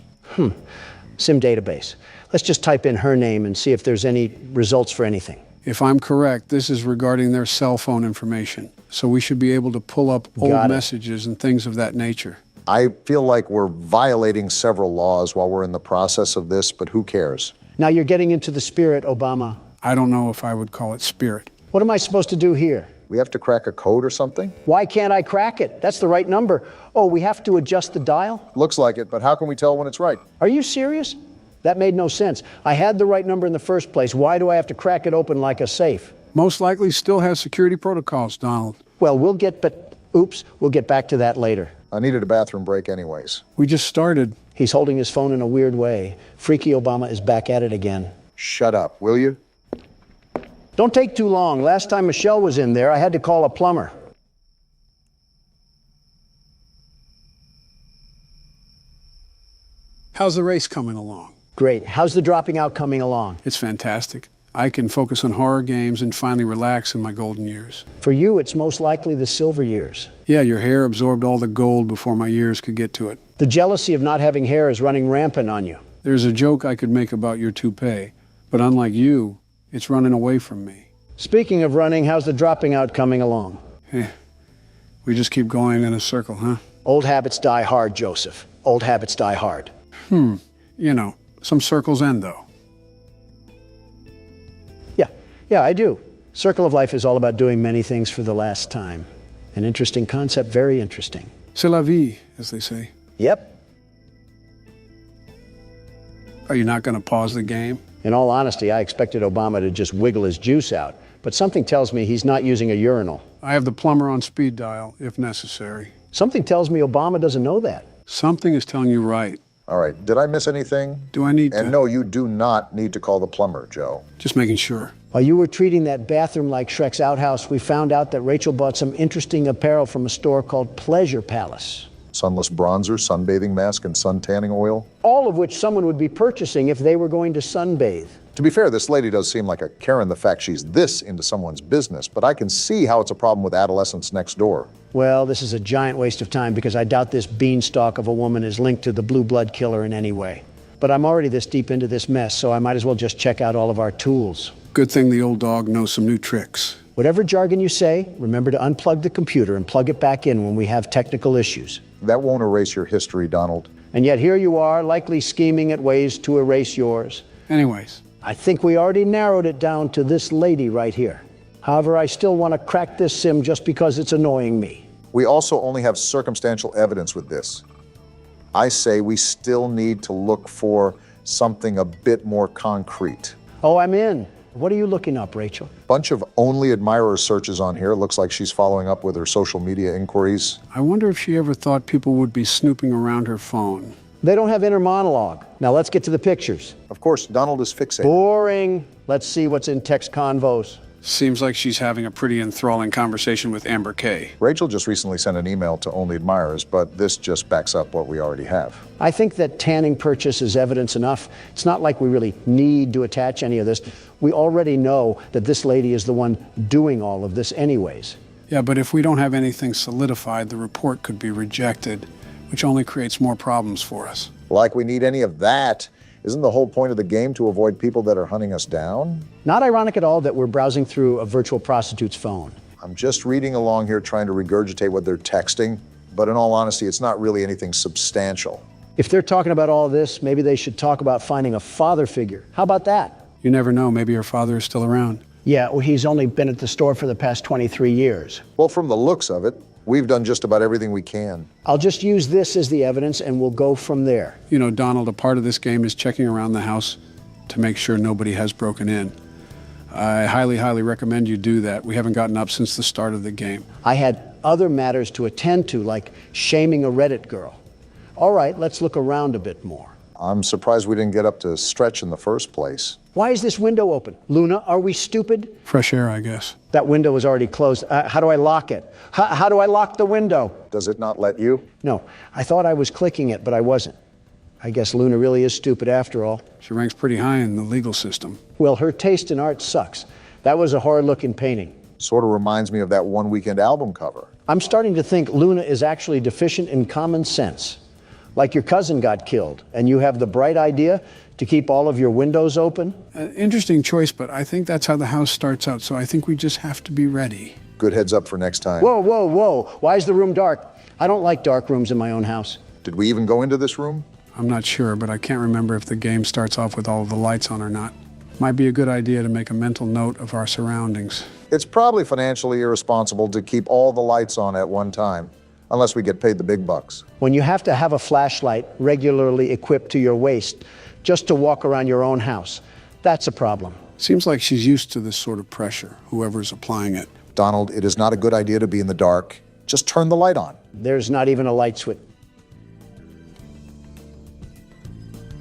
Speaker 3: SIM database. Let's just type in her name and see if there's any results for anything.
Speaker 2: If I'm correct, this is regarding their cell phone information. So we should be able to pull up old messages and things of that nature.
Speaker 1: I feel like we're violating several laws while we're in the process of this, but who cares?
Speaker 3: Now you're getting into the spirit, Obama.
Speaker 2: I don't know if I would call it spirit.
Speaker 3: What am I supposed to do here?
Speaker 1: We have to crack a code or something?
Speaker 3: Why can't I crack it? That's the right number. Oh, we have to adjust the dial?
Speaker 1: Looks like it, but how can we tell when it's right?
Speaker 3: Are you serious? That made no sense. I had the right number in the first place. Why do I have to crack it open like a safe?
Speaker 2: Most likely still has security protocols, Donald.
Speaker 3: Well, we'll get back to that later.
Speaker 1: I needed a bathroom break anyways.
Speaker 2: We just started.
Speaker 3: He's holding his phone in a weird way. Freaky Obama is back at it again.
Speaker 1: Shut up, will you?
Speaker 3: Don't take too long. Last time Michelle was in there, I had to call a plumber.
Speaker 2: How's the race coming along?
Speaker 3: Great. How's the dropping out coming along?
Speaker 2: It's fantastic. I can focus on horror games and finally relax in my golden years.
Speaker 3: For you, it's most likely the silver years.
Speaker 2: Yeah, your hair absorbed all the gold before my years could get to it.
Speaker 3: The jealousy of not having hair is running rampant on you.
Speaker 2: There's a joke I could make about your toupee, but unlike you, it's running away from me.
Speaker 3: Speaking of running, how's the dropping out coming along?
Speaker 2: We just keep going in a circle, huh?
Speaker 3: Old habits die hard, Joseph. Old habits die hard.
Speaker 2: You know, some circles end, though.
Speaker 3: Yeah, I do. Circle of life is all about doing many things for the last time. An interesting concept, very interesting.
Speaker 2: C'est la vie, as they say.
Speaker 3: Yep.
Speaker 2: Are you not going to pause the game?
Speaker 3: In all honesty, I expected Obama to just wiggle his juice out, but something tells me he's not using a urinal.
Speaker 2: I have the plumber on speed dial, if necessary.
Speaker 3: Something tells me Obama doesn't know that.
Speaker 2: Something is telling you right.
Speaker 1: All right, did I miss anything?
Speaker 2: Do I need to?
Speaker 1: And no, you do not need to call the plumber, Joe.
Speaker 2: Just making sure.
Speaker 3: While you were treating that bathroom like Shrek's outhouse, we found out that Rachel bought some interesting apparel from a store called Pleasure Palace.
Speaker 1: Sunless bronzer, sunbathing mask, and sun tanning oil.
Speaker 3: All of which someone would be purchasing if they were going to sunbathe.
Speaker 1: To be fair, this lady does seem like a Karen the fact she's this into someone's business, but I can see how it's a problem with adolescents next door.
Speaker 3: Well, this is a giant waste of time because I doubt this beanstalk of a woman is linked to the blue blood killer in any way. but I'm already this deep into this mess, so I might as well just check out all of our tools.
Speaker 2: Good thing the old dog knows some new tricks.
Speaker 3: Whatever jargon you say, remember to unplug the computer and plug it back in when we have technical issues.
Speaker 1: That won't erase your history, Donald.
Speaker 3: And yet here you are, likely scheming at ways to erase yours.
Speaker 2: Anyways.
Speaker 3: I think we already narrowed it down to this lady right here. However, I still want to crack this sim just because it's annoying me.
Speaker 1: We also only have circumstantial evidence with this. I say we still need to look for something a bit more concrete.
Speaker 3: Oh, I'm in. What are you looking up, Rachel?
Speaker 1: Bunch of only admirer searches on here. Looks like she's following up with her social media inquiries.
Speaker 2: I wonder if she ever thought people would be snooping around her phone.
Speaker 3: They don't have inner monologue. Now let's get to the pictures.
Speaker 1: Of course, Donald is fixated.
Speaker 3: Boring. Let's see what's in text convos.
Speaker 2: Seems like she's having a pretty enthralling conversation with Amber Kay.
Speaker 1: Rachel just recently sent an email to only admirers, but this just backs up what we already have.
Speaker 3: I think that tanning purchase is evidence enough. It's not like we really need to attach any of this. We already know that this lady is the one doing all of this anyways.
Speaker 2: Yeah, but if we don't have anything solidified, the report could be rejected, which only creates more problems for us.
Speaker 1: Like we need any of that. Isn't the whole point of the game to avoid people that are hunting us down?
Speaker 3: Not ironic at all that we're browsing through a virtual prostitute's phone.
Speaker 1: I'm just reading along here trying to regurgitate what they're texting, but in all honesty, it's not really anything substantial.
Speaker 3: If they're talking about all this, maybe they should talk about finding a father figure. How about that?
Speaker 2: You never know, maybe her father is still around.
Speaker 3: Yeah, well, he's only been at the store for the past 23 years.
Speaker 1: Well, from the looks of it, we've done just about everything we can.
Speaker 3: I'll just use this as the evidence and we'll go from there.
Speaker 2: You know, Donald, a part of this game is checking around the house to make sure nobody has broken in. I highly recommend you do that. We haven't gotten up since the start of the game.
Speaker 3: I had other matters to attend to, like shaming a Reddit girl. All right, let's look around a bit more.
Speaker 1: I'm surprised we didn't get up to stretch in the first place.
Speaker 3: Why is this window open? Luna, are we stupid?
Speaker 2: Fresh air, I guess.
Speaker 3: That window is already closed. How do I lock it? How do I lock the window?
Speaker 1: Does it not let you?
Speaker 3: No, I thought I was clicking it, but I wasn't. I guess Luna really is stupid after all.
Speaker 2: She ranks pretty high in the legal system.
Speaker 3: Well, her taste in art sucks. That was a horrid-looking painting.
Speaker 1: Sort of reminds me of that One Weekend album cover.
Speaker 3: I'm starting to think Luna is actually deficient in common sense. Like your cousin got killed, and you have the bright idea to keep all of your windows open?
Speaker 2: Interesting choice, but I think that's how the house starts out, so I think we just have to be ready.
Speaker 1: Good heads up for next time.
Speaker 3: Whoa. Why is the room dark? I don't like dark rooms in my own house.
Speaker 1: Did we even go into this room?
Speaker 2: I'm not sure, but I can't remember if the game starts off with all of the lights on or not. Might be a good idea to make a mental note of our surroundings.
Speaker 1: It's probably financially irresponsible to keep all the lights on at one time, unless we get paid the big bucks.
Speaker 3: When you have to have a flashlight regularly equipped to your waist just to walk around your own house, that's a problem.
Speaker 2: Seems like she's used to this sort of pressure, whoever's applying it.
Speaker 1: Donald, it is not a good idea to be in the dark. Just turn the light on.
Speaker 3: There's not even a light switch.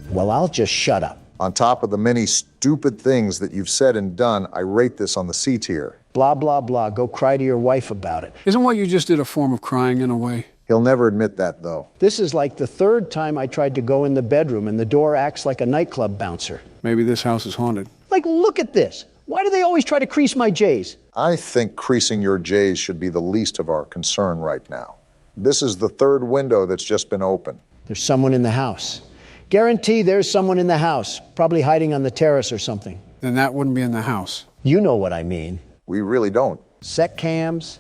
Speaker 3: Well, I'll just shut up.
Speaker 1: On top of the many stupid things that you've said and done, I rate this on the C tier.
Speaker 3: Blah, blah, blah. Go cry to your wife about it.
Speaker 2: Isn't what you just did a form of crying in a way?
Speaker 1: He'll never admit that, though.
Speaker 3: This is like the third time I tried to go in the bedroom and the door acts like a nightclub bouncer.
Speaker 2: Maybe this house is haunted.
Speaker 3: Like, look at this. Why do they always try to crease my J's?
Speaker 1: I think creasing your J's should be the least of our concern right now. This is the third window that's just been opened.
Speaker 3: There's someone in the house. Guarantee there's someone in the house, probably hiding on the terrace or something.
Speaker 2: Then that wouldn't be in the house.
Speaker 3: You know what I mean.
Speaker 1: We really don't.
Speaker 3: Set cams.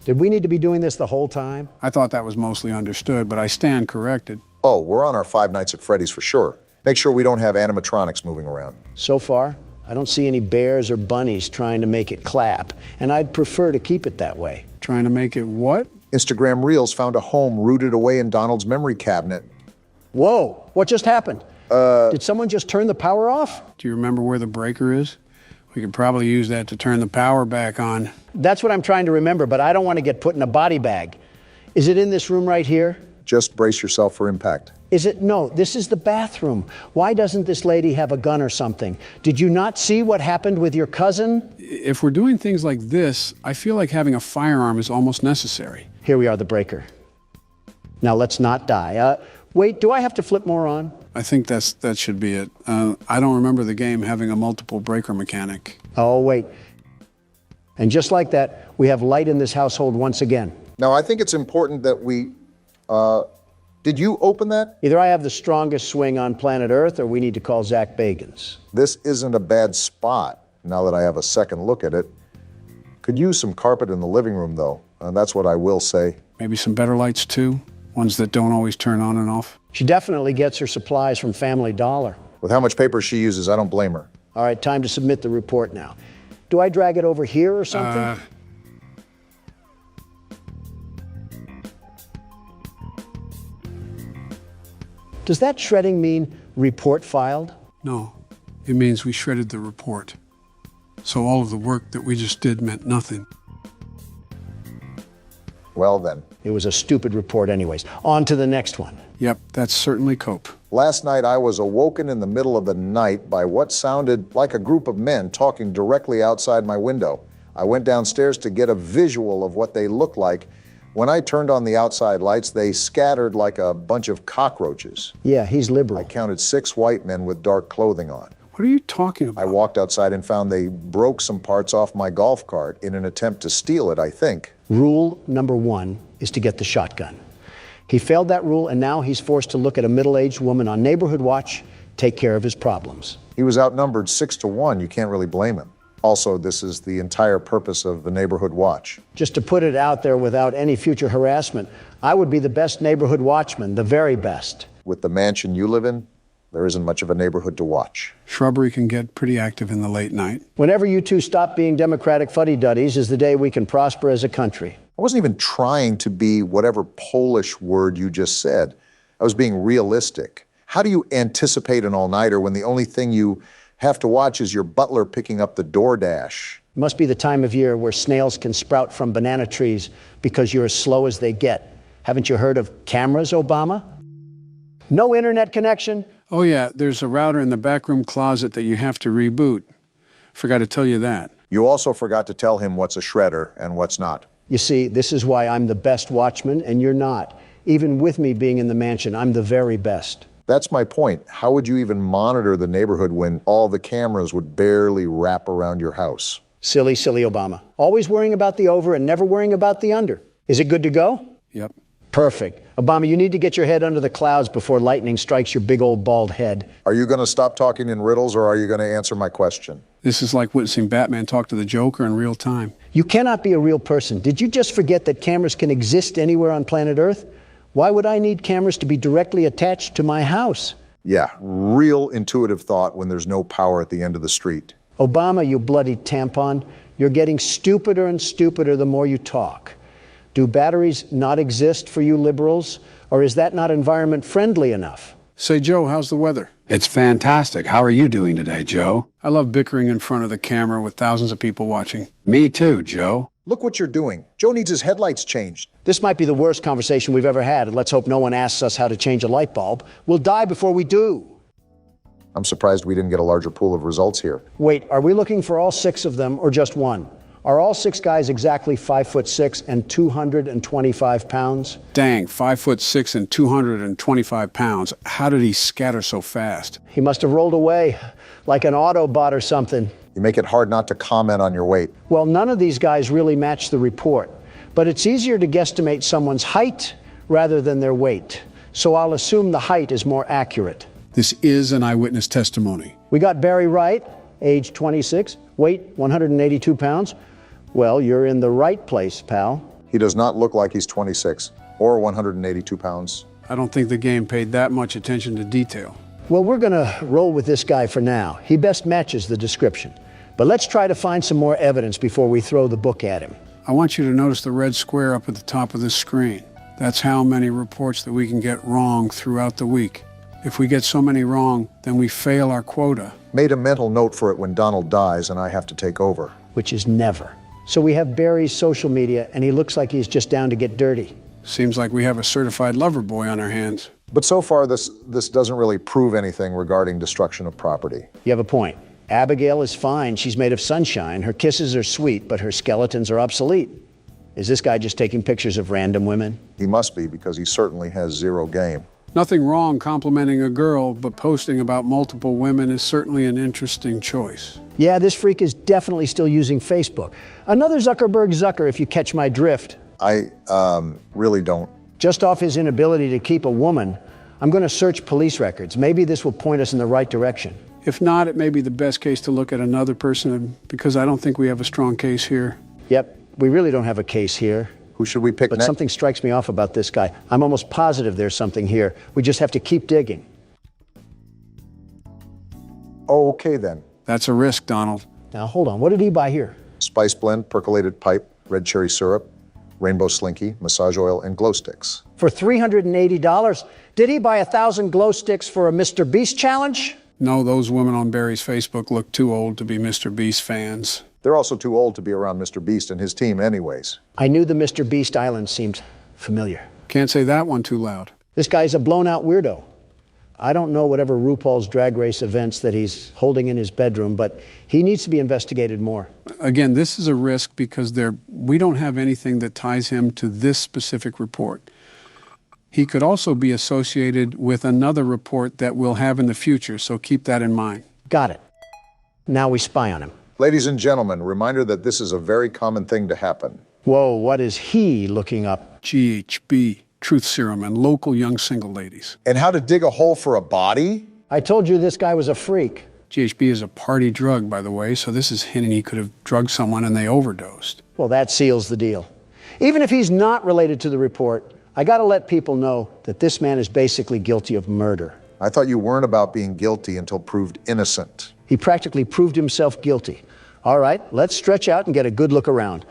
Speaker 3: Did we need to be doing this the whole time?
Speaker 2: I thought that was mostly understood, but I stand corrected.
Speaker 1: Oh, we're on our Five Nights at Freddy's for sure. Make sure we don't have animatronics moving around.
Speaker 3: So far, I don't see any bears or bunnies trying to make it clap, and I'd prefer to keep it that way.
Speaker 2: Trying to make it what?
Speaker 1: Instagram Reels found a home rooted away in Donald's memory cabinet.
Speaker 3: Whoa, what just happened? Did someone just turn the power off?
Speaker 2: Do you remember where the breaker is? We could probably use that to turn the power back on.
Speaker 3: That's what I'm trying to remember, but I don't want to get put in a body bag. Is it in this room right here?
Speaker 1: Just brace yourself for impact.
Speaker 3: Is it? No, this is the bathroom. Why doesn't this lady have a gun or something? Did you not see what happened with your cousin?
Speaker 2: If we're doing things like this, I feel like having a firearm is almost necessary.
Speaker 3: Here we are, the breaker. Now let's not die. Wait, do I have to flip more on?
Speaker 2: I think that should be it. I don't remember the game having a multiple breaker mechanic.
Speaker 3: Oh, wait. And just like that, we have light in this household once again.
Speaker 1: Now, I think it's important that we Did you open that?
Speaker 3: Either I have the strongest swing on planet Earth or we need to call Zach Bagans.
Speaker 1: This isn't a bad spot, now that I have a second look at it. Could use some carpet in the living room, though. That's what I will say.
Speaker 2: Maybe some better lights, too? Ones that don't always turn on and off?
Speaker 3: She definitely gets her supplies from Family Dollar.
Speaker 1: With how much paper she uses, I don't blame her.
Speaker 3: All right, time to submit the report now. Do I drag it over here or something? Does that shredding mean report filed?
Speaker 2: No, it means we shredded the report. So all of the work that we just did meant nothing.
Speaker 1: Well then.
Speaker 3: It was a stupid report anyways. On to the next one.
Speaker 2: Yep, that's certainly cope.
Speaker 1: Last night I was awoken in the middle of the night by what sounded like a group of men talking directly outside my window. I went downstairs to get a visual of what they looked like. When I turned on the outside lights, they scattered like a bunch of cockroaches.
Speaker 3: Yeah, he's liberal.
Speaker 1: I counted 6 white men with dark clothing on.
Speaker 2: What are you talking about?
Speaker 1: I walked outside and found they broke some parts off my golf cart in an attempt to steal it, I think.
Speaker 3: Rule number 1 is to get the shotgun. He failed that rule, and now he's forced to look at a middle-aged woman on Neighborhood Watch, take care of his problems.
Speaker 1: He was outnumbered 6-1. You can't really blame him. Also, this is the entire purpose of the Neighborhood Watch.
Speaker 3: Just to put it out there without any future harassment, I would be the best neighborhood watchman, the very best.
Speaker 1: With the mansion you live in, there isn't much of a neighborhood to watch.
Speaker 2: Shrubbery can get pretty active in the late night.
Speaker 3: Whenever you two stop being Democratic fuddy-duddies is the day we can prosper as a country.
Speaker 1: I wasn't even trying to be whatever Polish word you just said. I was being realistic. How do you anticipate an all-nighter when the only thing you have to watch is your butler picking up the DoorDash?
Speaker 3: It must be the time of year where snails can sprout from banana trees because you're as slow as they get. Haven't you heard of cameras, Obama? No internet connection?
Speaker 2: Oh yeah, there's a router in the backroom closet that you have to reboot. Forgot to tell you that.
Speaker 1: You also forgot to tell him what's a shredder and what's not.
Speaker 3: You see, this is why I'm the best watchman and you're not. Even with me being in the mansion, I'm the very best.
Speaker 1: That's my point. How would you even monitor the neighborhood when all the cameras would barely wrap around your house?
Speaker 3: Silly, silly Obama. Always worrying about the over and never worrying about the under. Is it good to go?
Speaker 2: Yep.
Speaker 3: Perfect. Obama, you need to get your head under the clouds before lightning strikes your big old bald head.
Speaker 1: Are you going to stop talking in riddles or are you going to answer my question?
Speaker 2: This is like witnessing Batman talk to the Joker in real time.
Speaker 3: You cannot be a real person. Did you just forget that cameras can exist anywhere on planet Earth? Why would I need cameras to be directly attached to my house?
Speaker 1: Yeah, real intuitive thought when there's no power at the end of the street.
Speaker 3: Obama, you bloody tampon, you're getting stupider and stupider the more you talk. Do batteries not exist for you liberals, or is that not environment friendly enough?
Speaker 2: Say, Joe, how's the weather?
Speaker 15: It's fantastic. How are you doing today, Joe?
Speaker 2: I love bickering in front of the camera with thousands of people watching.
Speaker 15: Me too, Joe.
Speaker 1: Look what you're doing. Joe needs his headlights changed.
Speaker 3: This might be the worst conversation we've ever had, and let's hope no one asks us how to change a light bulb. We'll die before we do.
Speaker 1: I'm surprised we didn't get a larger pool of results here.
Speaker 3: Wait, are we looking for all 6 of them or just one? Are all 6 guys exactly 5'6" and 225 pounds?
Speaker 2: Dang, 5'6" and 225 pounds. How did he scatter so fast?
Speaker 3: He must have rolled away like an Autobot or something.
Speaker 1: You make it hard not to comment on your weight.
Speaker 3: Well, none of these guys really match the report, but it's easier to guesstimate someone's height rather than their weight. So I'll assume the height is more accurate.
Speaker 2: This is an eyewitness testimony.
Speaker 3: We got Barry Wright, age 26, weight 182 pounds. Well, you're in the right place, pal.
Speaker 1: He does not look like he's 26 or 182 pounds.
Speaker 2: I don't think the game paid that much attention to detail.
Speaker 3: Well, we're gonna roll with this guy for now. He best matches the description. But let's try to find some more evidence before we throw the book at him.
Speaker 2: I want you to notice the red square up at the top of this screen. That's how many reports that we can get wrong throughout the week. If we get so many wrong, then we fail our quota.
Speaker 1: Made a mental note for it when Donald dies and I have to take over.
Speaker 3: Which is never. So we have Barry's social media, and he looks like he's just down to get dirty.
Speaker 2: Seems like we have a certified lover boy on our hands.
Speaker 1: But so far, this doesn't really prove anything regarding destruction of property.
Speaker 3: You have a point. Abigail is fine. She's made of sunshine. Her kisses are sweet, but her skeletons are obsolete. Is this guy just taking pictures of random women?
Speaker 1: He must be, because he certainly has zero game.
Speaker 2: Nothing wrong complimenting a girl, but posting about multiple women is certainly an interesting choice.
Speaker 3: Yeah, this freak is definitely still using Facebook. Another Zucker if you catch my drift.
Speaker 1: I really don't.
Speaker 3: Just off his inability to keep a woman, I'm going to search police records. Maybe this will point us in the right direction.
Speaker 2: If not, it may be the best case to look at another person because I don't think we have a strong case here.
Speaker 3: Yep, we really don't have a case here.
Speaker 1: Who should we pick
Speaker 3: But
Speaker 1: next?
Speaker 3: something strikes me off about this guy. I'm almost positive there's something here. We just have to keep digging.
Speaker 1: Oh, okay then.
Speaker 2: That's a risk, Donald.
Speaker 3: Now, hold on. What did he buy here?
Speaker 1: Spice blend, percolated pipe, red cherry syrup, rainbow slinky, massage oil, and glow sticks.
Speaker 3: For $380? Did he buy 1,000 glow sticks for a Mr. Beast challenge?
Speaker 2: No, those women on Barry's Facebook look too old to be Mr. Beast fans.
Speaker 1: They're also too old to be around Mr. Beast and his team anyways.
Speaker 3: I knew the Mr. Beast Island seemed familiar.
Speaker 2: Can't say that one too loud.
Speaker 3: This guy's a blown-out weirdo. I don't know whatever RuPaul's Drag Race events that he's holding in his bedroom, but he needs to be investigated more.
Speaker 2: Again, this is a risk because we don't have anything that ties him to this specific report. He could also be associated with another report that we'll have in the future, so keep that in mind.
Speaker 3: Got it. Now we spy on him.
Speaker 1: Ladies and gentlemen, reminder that this is a very common thing to happen.
Speaker 3: Whoa, what is he looking up?
Speaker 2: GHB, truth serum, and local young single ladies.
Speaker 1: And how to dig a hole for a body?
Speaker 3: I told you this guy was a freak.
Speaker 2: GHB is a party drug, by the way, so this is hinting he could have drugged someone and they overdosed.
Speaker 3: Well, that seals the deal. Even if he's not related to the report, I gotta let people know that this man is basically guilty of murder.
Speaker 1: I thought you weren't about being guilty until proved innocent.
Speaker 3: He practically proved himself guilty. All right, let's stretch out and get a good look around.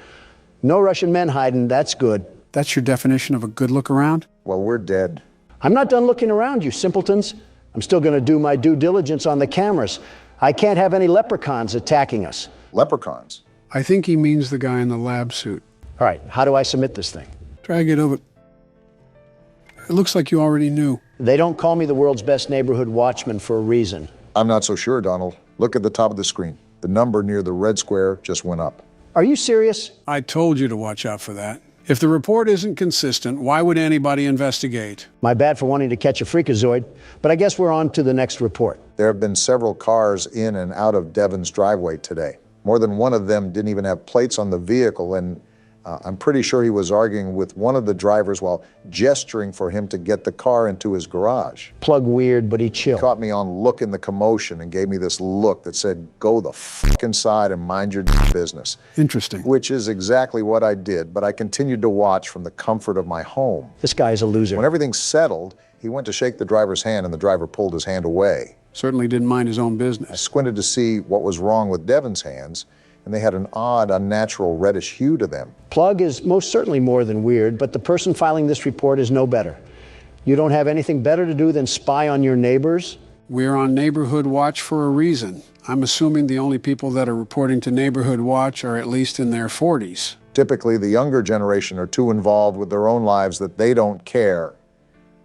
Speaker 3: No Russian men hiding, that's good.
Speaker 2: That's your definition of a good look around?
Speaker 1: Well, we're dead.
Speaker 3: I'm not done looking around, you simpletons. I'm still gonna do my due diligence on the cameras. I can't have any leprechauns attacking us.
Speaker 1: Leprechauns?
Speaker 2: I think he means the guy in the lab suit.
Speaker 3: All right, how do I submit this thing?
Speaker 2: Drag it over. It looks like you already knew.
Speaker 3: They don't call me the world's best neighborhood watchman for a reason.
Speaker 1: I'm not so sure, Donald. Look at the top of the screen. The number near the red square just went up.
Speaker 3: Are you serious?
Speaker 2: I told you to watch out for that. If the report isn't consistent, why would anybody investigate?
Speaker 3: My bad for wanting to catch a freakazoid, but I guess we're on to the next report.
Speaker 1: There have been several cars in and out of Devon's driveway today. More than one of them didn't even have plates on the vehicle, and I'm pretty sure he was arguing with one of the drivers while gesturing for him to get the car into his garage.
Speaker 3: Plug weird, but he chill.
Speaker 1: He caught me on look in the commotion and gave me this look that said, go the fuck inside and mind your business.
Speaker 2: Interesting.
Speaker 1: Which is exactly what I did, but I continued to watch from the comfort of my home.
Speaker 3: This guy's a loser.
Speaker 1: When everything settled, he went to shake the driver's hand and the driver pulled his hand away.
Speaker 2: Certainly didn't mind his own
Speaker 1: I
Speaker 2: business.
Speaker 1: squinted to see what was wrong with Devon's hands, and they had an odd, unnatural reddish hue to them.
Speaker 3: Plug is most certainly more than weird, but the person filing this report is no better. You don't have anything better to do than spy on your neighbors?
Speaker 2: We're on Neighborhood Watch for a reason. I'm assuming the only people that are reporting to Neighborhood Watch are at least in their 40s.
Speaker 1: Typically, the younger generation are too involved with their own lives that they don't care,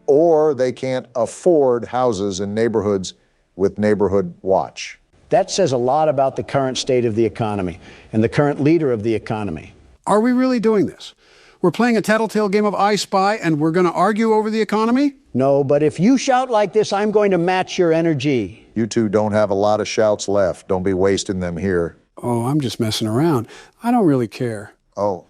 Speaker 1: or they can't afford houses in neighborhoods with Neighborhood Watch.
Speaker 3: That says a lot about the current state of the economy and the current leader of the economy.
Speaker 2: Are we really doing this? We're playing a tattletale game of I Spy and we're going to argue over the economy?
Speaker 3: No, but if you shout like this, I'm going to match your energy.
Speaker 1: You two don't have a lot of shouts left. Don't be wasting them here.
Speaker 2: Oh, I'm just messing around. I don't really care.
Speaker 1: Oh.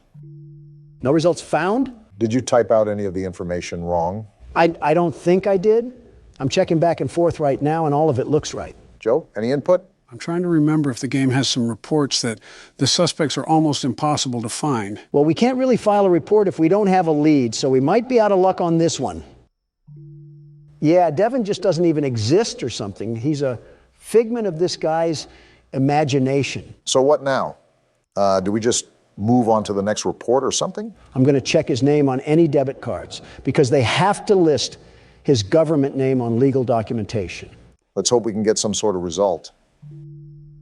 Speaker 3: No results found?
Speaker 1: Did you type out any of the information wrong?
Speaker 3: I don't think I did. I'm checking back and forth right now, and all of it looks right.
Speaker 1: Joe, any input?
Speaker 2: I'm trying to remember if the game has some reports that the suspects are almost impossible to find.
Speaker 3: Well, we can't really file a report if we don't have a lead, so we might be out of luck on this one. Yeah, Devon just doesn't even exist or something. He's a figment of this guy's imagination.
Speaker 1: So what now? Do we just move on to the next report or something?
Speaker 3: I'm going to check his name on any debit cards because they have to list his government name on legal documentation.
Speaker 1: Let's hope we can get some sort of result.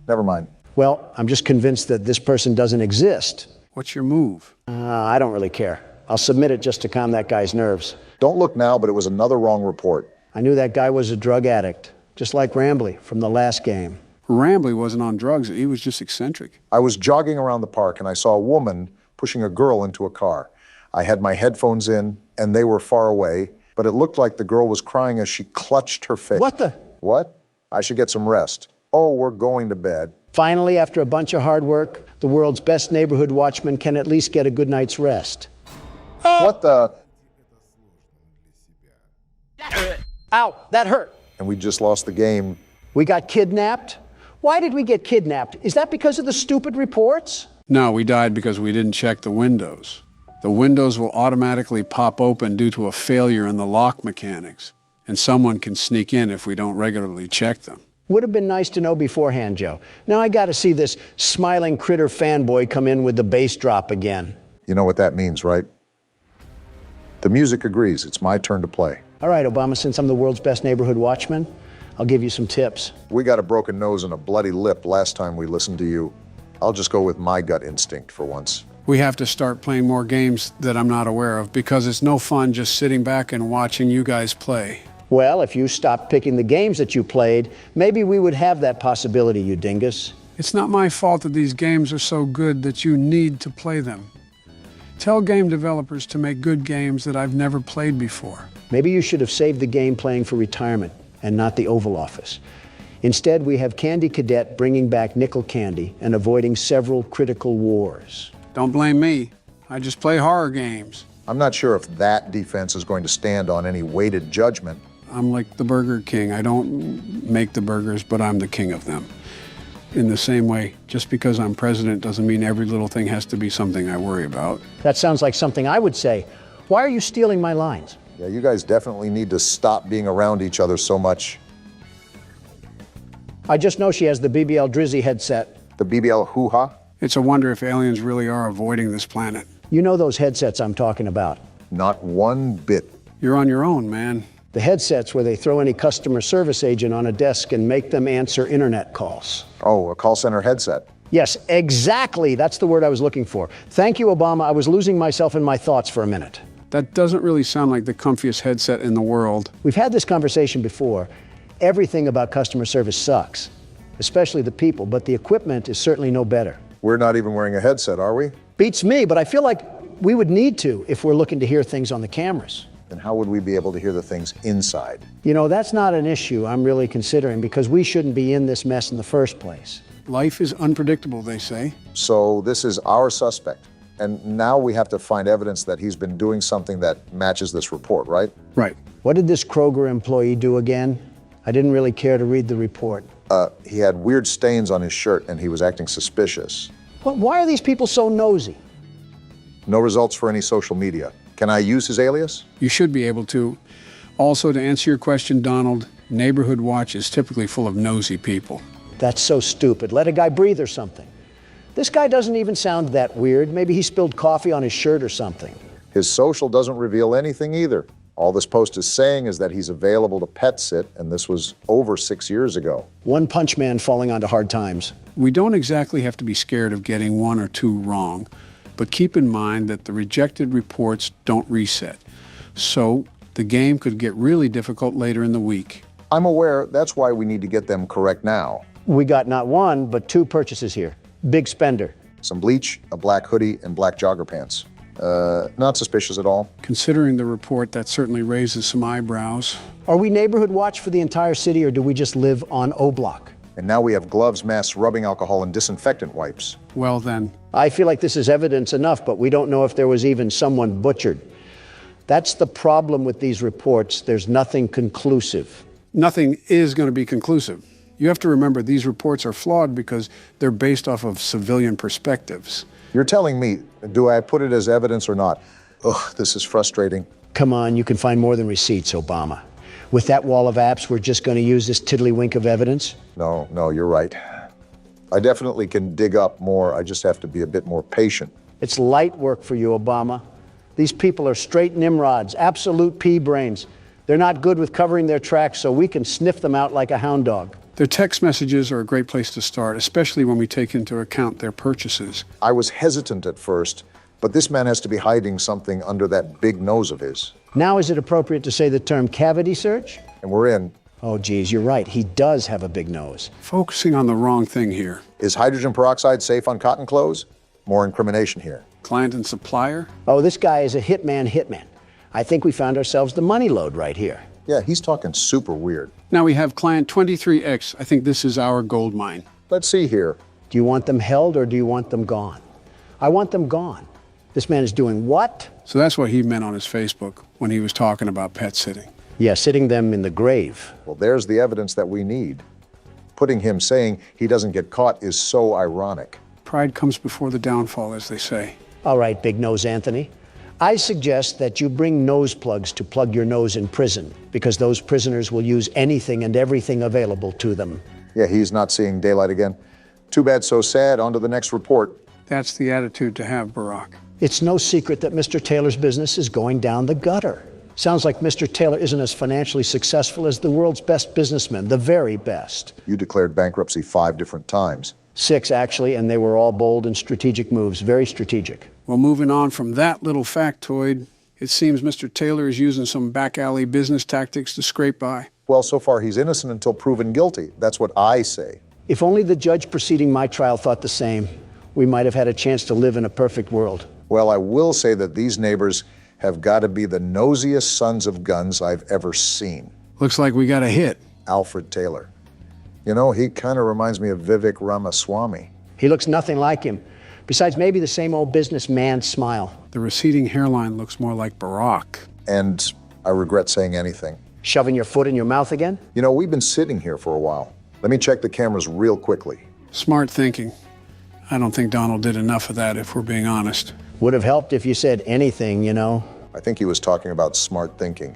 Speaker 1: Never mind.
Speaker 3: Well, I'm just convinced that this person doesn't exist.
Speaker 2: What's your move?
Speaker 3: I don't really care. I'll submit it just to calm that guy's nerves.
Speaker 1: Don't look now, but it was another wrong report.
Speaker 3: I knew that guy was a drug addict, just like Rambley from the last game.
Speaker 2: Rambley wasn't on drugs. He was just eccentric.
Speaker 1: I was jogging around the park and I saw a woman pushing a girl into a car. I had my headphones in and they were far away, but it looked like the girl was crying as she clutched her face.
Speaker 3: What the?
Speaker 1: What? I should get some rest. Oh, we're going to bed.
Speaker 3: Finally, after a bunch of hard work, the world's best neighborhood watchman can at least get a good night's rest.
Speaker 1: What the?
Speaker 3: Ow, that hurt.
Speaker 1: And we just lost the game.
Speaker 3: We got kidnapped? Why did we get kidnapped? Is that because of the stupid reports?
Speaker 2: No, we died because we didn't check the windows. The windows will automatically pop open due to a failure in the lock mechanics, and someone can sneak in if we don't regularly check them.
Speaker 3: Would have been nice to know beforehand, Joe. Now I got to see this smiling critter fanboy come in with the bass drop again.
Speaker 1: You know what that means, right? The music agrees. It's my turn to play.
Speaker 3: All right, Obama, since I'm the world's best neighborhood watchman, I'll give you some tips.
Speaker 1: We got a broken nose and a bloody lip last time we listened to you. I'll just go with my gut instinct for once.
Speaker 2: We have to start playing more games that I'm not aware of, because it's no fun just sitting back and watching you guys play.
Speaker 3: Well, if you stopped picking the games that you played, maybe we would have that possibility, you dingus.
Speaker 2: It's not my fault that these games are so good that you need to play them. Tell game developers to make good games that I've never played before.
Speaker 3: Maybe you should have saved the game playing for retirement and not the Oval Office. Instead, we have Candy Cadet bringing back nickel candy and avoiding several critical wars.
Speaker 2: Don't blame me. I just play horror games.
Speaker 1: I'm not sure if that defense is going to stand on any weighted judgment.
Speaker 2: I'm like the Burger King. I don't make the burgers, but I'm the king of them. In the same way, just because I'm president doesn't mean every little thing has to be something I worry about.
Speaker 3: That sounds like something I would say. Why are you stealing my lines?
Speaker 1: Yeah, you guys definitely need to stop being around each other so much.
Speaker 3: I just know she has the BBL Drizzy headset.
Speaker 1: The BBL hoo-ha?
Speaker 2: It's a wonder if aliens really are avoiding this planet.
Speaker 3: You know those headsets I'm talking about.
Speaker 1: Not one bit.
Speaker 2: You're on your own, man.
Speaker 3: The headsets where they throw any customer service agent on a desk and make them answer internet calls.
Speaker 1: Oh, a call center headset.
Speaker 3: Yes, exactly. That's the word I was looking for. Thank you, Obama. I was losing myself in my thoughts for a minute.
Speaker 2: That doesn't really sound like the comfiest headset in the world.
Speaker 3: We've had this conversation before. Everything about customer service sucks, especially the people, but the equipment is certainly no better.
Speaker 1: We're not even wearing a headset, are we?
Speaker 3: Beats me, but I feel like we would need to if we're looking to hear things on the cameras.
Speaker 1: Then how would we be able to hear the things inside?
Speaker 3: You know, that's not an issue I'm really considering, because we shouldn't be in this mess in the first place.
Speaker 2: Life is unpredictable, they say.
Speaker 1: So this is our suspect. And now we have to find evidence that he's been doing something that matches this report, right?
Speaker 2: Right.
Speaker 3: What did this Kroger employee do again? I didn't really care to read the report.
Speaker 1: He had weird stains on his shirt and he was acting suspicious.
Speaker 3: Well, why are these people so nosy?
Speaker 1: No results for any social media. Can I use his alias?
Speaker 2: You should be able to. Also, to answer your question, Donald, Neighborhood Watch is typically full of nosy people.
Speaker 3: That's so stupid. Let a guy breathe or something. This guy doesn't even sound that weird. Maybe he spilled coffee on his shirt or something.
Speaker 1: His social doesn't reveal anything either. All this post is saying is that he's available to pet sit, and this was over 6 years ago.
Speaker 3: One punch man falling onto hard times.
Speaker 2: We don't exactly have to be scared of getting one or two wrong, but keep in mind that the rejected reports don't reset. So the game could get really difficult later in the week.
Speaker 1: I'm aware. That's why we need to get them correct now.
Speaker 3: We got not one, but two purchases here. Big spender.
Speaker 1: Some bleach, a black hoodie, and black jogger pants. Not suspicious at all.
Speaker 2: Considering the report, that certainly raises some eyebrows.
Speaker 3: Are we Neighborhood Watch for the entire city, or do we just live on O Block?
Speaker 1: And now we have gloves, masks, rubbing alcohol, and disinfectant wipes.
Speaker 2: Well then.
Speaker 3: I feel like this is evidence enough, but we don't know if there was even someone butchered. That's the problem with these reports. There's nothing conclusive.
Speaker 2: Nothing is going to be conclusive. You have to remember these reports are flawed because they're based off of civilian perspectives.
Speaker 1: You're telling me, do I put it as evidence or not? Ugh, this is frustrating.
Speaker 3: Come on, you can find more than receipts, Obama. With that wall of apps, we're just going to use this tiddlywink of evidence?
Speaker 1: No, you're right. I definitely can dig up more. I just have to be a bit more patient.
Speaker 3: It's light work for you, Obama. These people are straight Nimrods, absolute pea brains. They're not good with covering their tracks, so we can sniff them out like a hound dog.
Speaker 2: Their text messages are a great place to start, especially when we take into account their purchases.
Speaker 1: I was hesitant at first, but this man has to be hiding something under that big nose of his.
Speaker 3: Now is it appropriate to say the term cavity search?
Speaker 1: And we're in.
Speaker 3: Oh, geez, you're right. He does have a big nose.
Speaker 2: Focusing on the wrong thing here.
Speaker 1: Is hydrogen peroxide safe on cotton clothes? More incrimination here.
Speaker 2: Client and supplier?
Speaker 3: Oh, this guy is a hitman. I think we found ourselves the money load right here.
Speaker 1: Yeah, he's talking super weird.
Speaker 2: Now we have client 23X. I think this is our gold mine.
Speaker 1: Let's see here.
Speaker 3: Do you want them held or do you want them gone? I want them gone. This man is doing what?
Speaker 2: So that's what he meant on his Facebook when he was talking about pet sitting.
Speaker 3: Yeah, sitting them in the grave.
Speaker 1: Well, there's the evidence that we need. Putting him saying he doesn't get caught is so ironic.
Speaker 2: Pride comes before the downfall, as they say.
Speaker 3: All right, Big Nose Anthony. I suggest that you bring nose plugs to plug your nose in prison, because those prisoners will use anything and everything available to them.
Speaker 1: Yeah, he's not seeing daylight again. Too bad, so sad. On to the next report.
Speaker 2: That's the attitude to have, Barack.
Speaker 3: It's no secret that Mr. Taylor's business is going down the gutter. Sounds like Mr. Taylor isn't as financially successful as the world's best businessmen, the very best.
Speaker 1: You declared bankruptcy 5 different times.
Speaker 3: 6, actually, and they were all bold and strategic moves, very strategic.
Speaker 2: Well, moving on from that little factoid, it seems Mr. Taylor is using some back alley business tactics to scrape by.
Speaker 1: Well, so far he's innocent until proven guilty. That's what I say.
Speaker 3: If only the judge preceding my trial thought the same, we might have had a chance to live in a perfect world.
Speaker 1: Well, I will say that these neighbors have got to be the nosiest sons of guns I've ever seen.
Speaker 2: Looks like we got a hit.
Speaker 1: Alfred Taylor. You know, he kind of reminds me of Vivek Ramaswamy.
Speaker 3: He looks nothing like him. Besides, maybe the same old businessman smile.
Speaker 2: The receding hairline looks more like Barack.
Speaker 1: And I regret saying anything.
Speaker 3: Shoving your foot in your mouth again?
Speaker 1: You know, we've been sitting here for a while. Let me check the cameras real quickly.
Speaker 2: Smart thinking. I don't think Donald did enough of that, if we're being honest.
Speaker 3: Would have helped if you said anything, you know.
Speaker 1: I think he was talking about smart thinking.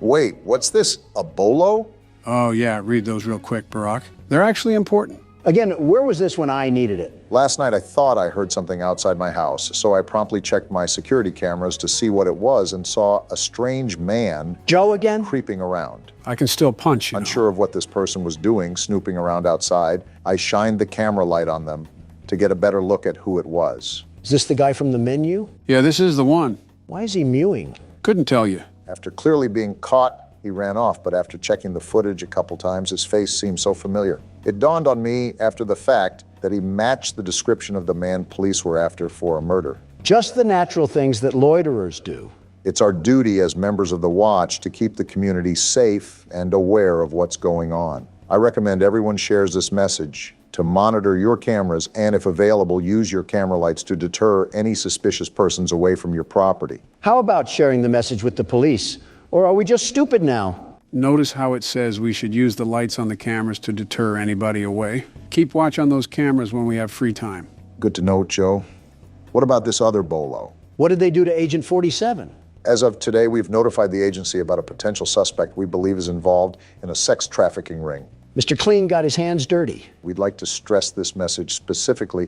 Speaker 1: Wait, what's this, a bolo?
Speaker 2: Oh, yeah, read those real quick, Barack. They're actually important.
Speaker 3: Again, where was this when I needed it?
Speaker 1: Last night I thought I heard something outside my house, so I promptly checked my security cameras to see what it was and saw a strange man...
Speaker 3: Joe again?
Speaker 1: ...creeping around.
Speaker 2: I can still punch, you know.
Speaker 1: Unsure of what this person was doing, snooping around outside, I shined the camera light on them to get a better look at who it was.
Speaker 3: Is this the guy from the menu?
Speaker 2: Yeah, this is the one.
Speaker 3: Why is he mewing?
Speaker 2: Couldn't tell you.
Speaker 1: After clearly being caught, he ran off, but after checking the footage a couple times, his face seemed so familiar. It dawned on me after the fact that he matched the description of the man police were after for a murder.
Speaker 3: Just the natural things that loiterers do.
Speaker 1: It's our duty as members of the Watch to keep the community safe and aware of what's going on. I recommend everyone shares this message to monitor your cameras and, if available, use your camera lights to deter any suspicious persons away from your property.
Speaker 3: How about sharing the message with the police? Or are we just stupid now?
Speaker 2: Notice how it says we should use the lights on the cameras to deter anybody away. Keep watch on those cameras when we have free time.
Speaker 1: Good to know, Joe. What about this other bolo?
Speaker 3: What did they do to Agent 47?
Speaker 1: As of today, we've notified the agency about a potential suspect we believe is involved in a sex trafficking ring.
Speaker 3: Mr. Clean got his hands dirty.
Speaker 1: We'd like to stress this message specifically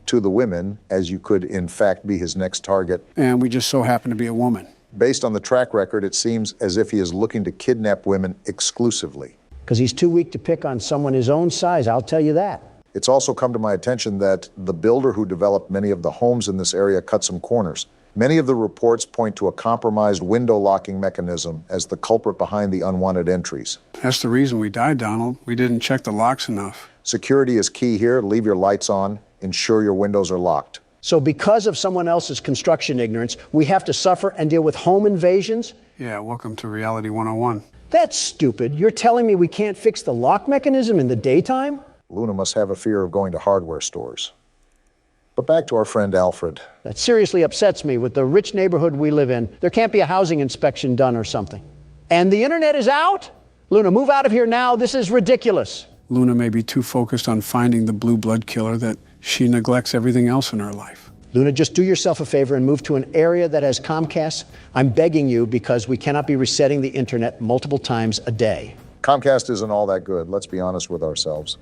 Speaker 1: to the women, as you could in fact be his next target.
Speaker 2: And we just so happen to be a woman.
Speaker 1: Based on the track record, it seems as if he is looking to kidnap women exclusively.
Speaker 3: Because he's too weak to pick on someone his own size, I'll tell you that.
Speaker 1: It's also come to my attention that the builder who developed many of the homes in this area cut some corners. Many of the reports point to a compromised window locking mechanism as the culprit behind the unwanted entries.
Speaker 2: That's the reason we died, Donald. We didn't check the locks enough.
Speaker 1: Security is key here. Leave your lights on. Ensure your windows are locked.
Speaker 3: So because of someone else's construction ignorance, we have to suffer and deal with home invasions?
Speaker 2: Yeah, welcome to Reality 101.
Speaker 3: That's stupid. You're telling me we can't fix the lock mechanism in the daytime?
Speaker 1: Luna must have a fear of going to hardware stores. But back to our friend Alfred.
Speaker 3: That seriously upsets me. With the rich neighborhood we live in, there can't be a housing inspection done or something. And the internet is out? Luna, move out of here now. This is ridiculous.
Speaker 2: Luna may be too focused on finding the blue blood killer that she neglects everything else in her life.
Speaker 3: Luna, just do yourself a favor and move to an area that has Comcast. I'm begging you, because we cannot be resetting the internet multiple times a day.
Speaker 1: Comcast isn't all that good. Let's be honest with ourselves.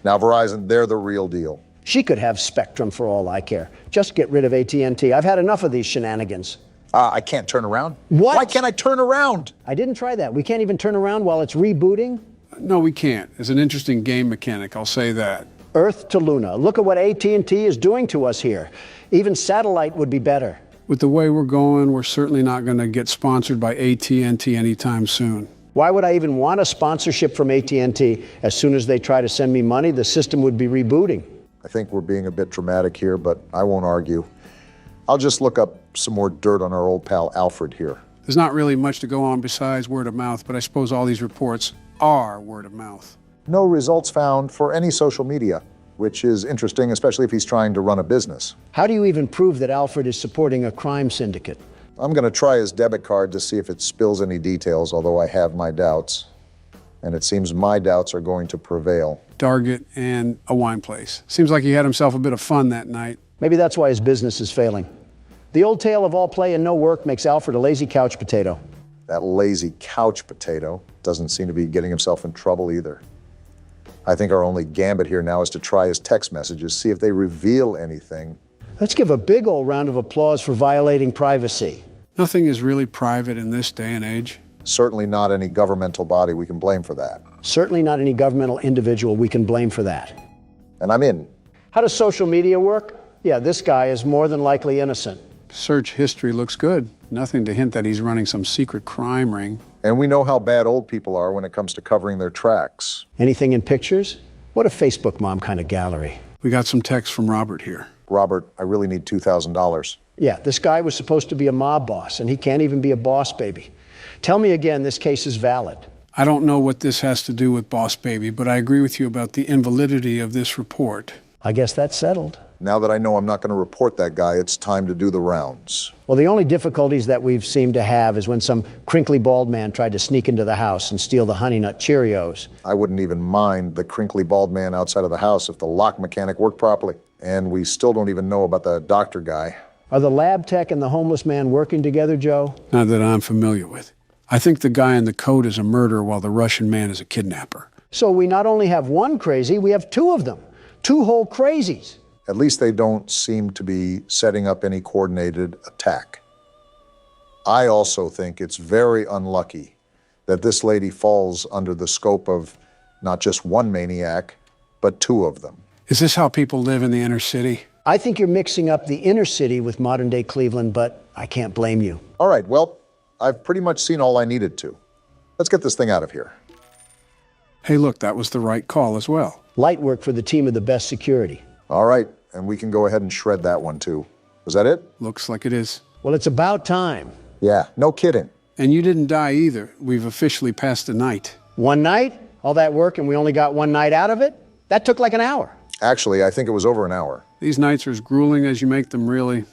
Speaker 1: Now, Verizon, they're the real deal.
Speaker 3: She could have Spectrum for all I care. Just get rid of AT&T. I've had enough of these shenanigans.
Speaker 1: I can't turn around.
Speaker 3: What?
Speaker 1: Why can't I turn around?
Speaker 3: I didn't try that. We can't even turn around while it's rebooting?
Speaker 2: No, we can't. It's an interesting game mechanic, I'll say that.
Speaker 3: Earth to Luna. Look at what AT&T is doing to us here. Even satellite would be better.
Speaker 2: With the way we're going, we're certainly not going to get sponsored by AT&T anytime soon.
Speaker 3: Why would I even want a sponsorship from AT&T? As soon as they try to send me money, the system would be rebooting.
Speaker 1: I think we're being a bit dramatic here, but I won't argue. I'll just look up some more dirt on our old pal Alfred here.
Speaker 2: There's not really much to go on besides word of mouth, but I suppose all these reports are word of mouth.
Speaker 1: No results found for any social media, which is interesting, especially if he's trying to run a business.
Speaker 3: How do you even prove that Alfred is supporting a crime syndicate?
Speaker 1: I'm going to try his debit card to see if it spills any details, although I have my doubts. And it seems my doubts are going to prevail.
Speaker 2: Target and a wine place. Seems like he had himself a bit of fun that night.
Speaker 3: Maybe that's why his business is failing. The old tale of all play and no work makes Alfred a lazy couch potato.
Speaker 1: That lazy couch potato doesn't seem to be getting himself in trouble either. I think our only gambit here now is to try his text messages, see if they reveal anything.
Speaker 3: Let's give a big old round of applause for violating privacy.
Speaker 2: Nothing is really private in this day and age.
Speaker 1: Certainly not any governmental body we can blame for that.
Speaker 3: Certainly not any governmental individual we can blame for that.
Speaker 1: And I'm in.
Speaker 3: How does social media work? Yeah, this guy is more than likely innocent.
Speaker 2: Search history looks good. Nothing to hint that he's running some secret crime ring.
Speaker 1: And we know how bad old people are when it comes to covering their tracks.
Speaker 3: Anything in pictures? What a Facebook mom kind of gallery.
Speaker 2: We got some text from Robert here.
Speaker 1: Robert, I really need $2,000.
Speaker 3: Yeah, this guy was supposed to be a mob boss, and he can't even be a boss baby. Tell me again, this case is valid.
Speaker 2: I don't know what this has to do with Boss Baby, but I agree with you about the invalidity of this report.
Speaker 3: I guess that's settled.
Speaker 1: Now that I know I'm not going to report that guy, it's time to do the rounds.
Speaker 3: Well, the only difficulties that we've seemed to have is when some crinkly bald man tried to sneak into the house and steal the Honey Nut Cheerios.
Speaker 1: I wouldn't even mind the crinkly bald man outside of the house if the lock mechanic worked properly. And we still don't even know about the doctor guy.
Speaker 3: Are the lab tech and the homeless man working together, Joe?
Speaker 2: Not that I'm familiar with. I think the guy in the coat is a murderer while the Russian man is a kidnapper.
Speaker 3: So we not only have one crazy, we have two of them. Two whole crazies.
Speaker 1: At least they don't seem to be setting up any coordinated attack. I also think it's very unlucky that this lady falls under the scope of not just one maniac, but two of them.
Speaker 2: Is this how people live in the inner city?
Speaker 3: I think you're mixing up the inner city with modern-day Cleveland, but I can't blame you.
Speaker 1: All right, well, I've pretty much seen all I needed to. Let's get this thing out of here.
Speaker 2: Hey, look, that was the right call as well.
Speaker 3: Light work for the team of the best security.
Speaker 1: All right, and we can go ahead and shred that one too. Was that it?
Speaker 2: Looks like it is.
Speaker 3: Well, it's about time.
Speaker 1: Yeah, no kidding.
Speaker 2: And you didn't die either. We've officially passed the night.
Speaker 3: One night? All that work and we only got one night out of it? That took like an hour.
Speaker 1: Actually, I think it was over an hour.
Speaker 2: These nights are as grueling as you make them, really.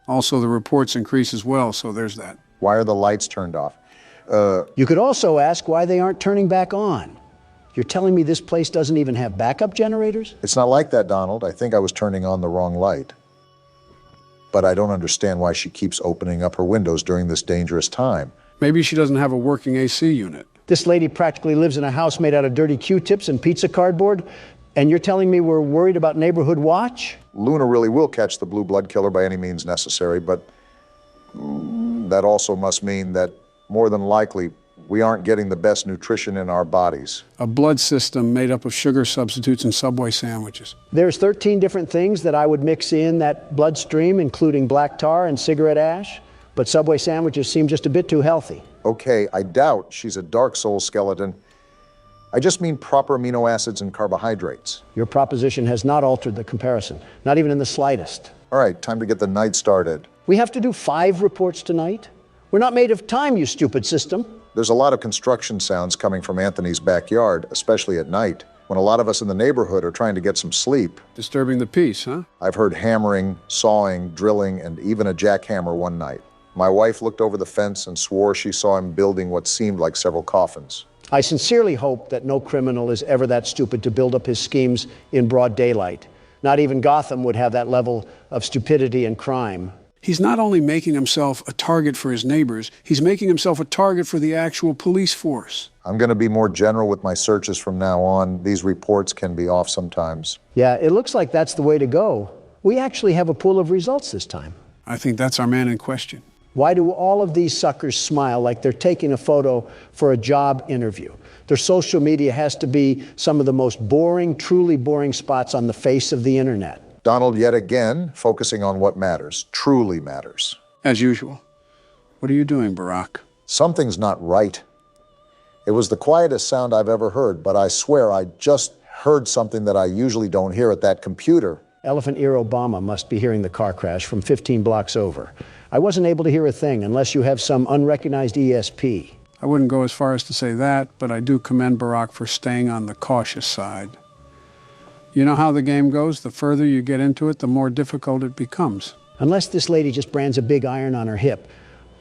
Speaker 2: Also, the reports increase as well, so there's that.
Speaker 1: Why are the lights turned off?
Speaker 3: You could also ask why they aren't turning back on. You're telling me this place doesn't even have backup generators?
Speaker 1: It's not like that, Donald. I think I was turning on the wrong light. But I don't understand why she keeps opening up her windows during this dangerous time.
Speaker 2: Maybe she doesn't have a working AC unit.
Speaker 3: This lady practically lives in a house made out of dirty Q-tips and pizza cardboard, and you're telling me we're worried about neighborhood watch?
Speaker 1: Luna really will catch the blue blood killer by any means necessary, but that also must mean that more than likely we aren't getting the best nutrition in our bodies.
Speaker 2: A blood system made up of sugar substitutes and Subway sandwiches.
Speaker 3: There's 13 different things that I would mix in that bloodstream, including black tar and cigarette ash, but Subway sandwiches seem just a bit too healthy.
Speaker 1: Okay, I doubt she's a Dark Soul skeleton. I just mean proper amino acids and carbohydrates.
Speaker 3: Your proposition has not altered the comparison, not even in the slightest.
Speaker 1: All right, time to get the night started.
Speaker 3: We have to do 5 reports tonight? We're not made of time, you stupid system.
Speaker 1: There's a lot of construction sounds coming from Anthony's backyard, especially at night, when a lot of us in the neighborhood are trying to get some sleep.
Speaker 2: Disturbing the peace, huh?
Speaker 1: I've heard hammering, sawing, drilling, and even a jackhammer one night. My wife looked over the fence and swore she saw him building what seemed like several coffins.
Speaker 3: I sincerely hope that no criminal is ever that stupid to build up his schemes in broad daylight. Not even Gotham would have that level of stupidity and crime.
Speaker 2: He's not only making himself a target for his neighbors, he's making himself a target for the actual police force.
Speaker 1: I'm going to be more general with my searches from now on. These reports can be off sometimes.
Speaker 3: Yeah, it looks like that's the way to go. We actually have a pool of results this time.
Speaker 2: I think that's our man in question.
Speaker 3: Why do all of these suckers smile like they're taking a photo for a job interview? Their social media has to be some of the most boring, truly boring spots on the face of the internet.
Speaker 1: Donald, yet again, focusing on what matters, truly matters.
Speaker 2: As usual. What are you doing, Barack?
Speaker 1: Something's not right. It was the quietest sound I've ever heard, but I swear I just heard something that I usually don't hear at that computer.
Speaker 3: Elephant Ear Obama must be hearing the car crash from 15 blocks over. I wasn't able to hear a thing unless you have some unrecognized ESP.
Speaker 2: I wouldn't go as far as to say that, but I do commend Barack for staying on the cautious side. You know how the game goes? The further you get into it, the more difficult it becomes.
Speaker 3: Unless this lady just brands a big iron on her hip,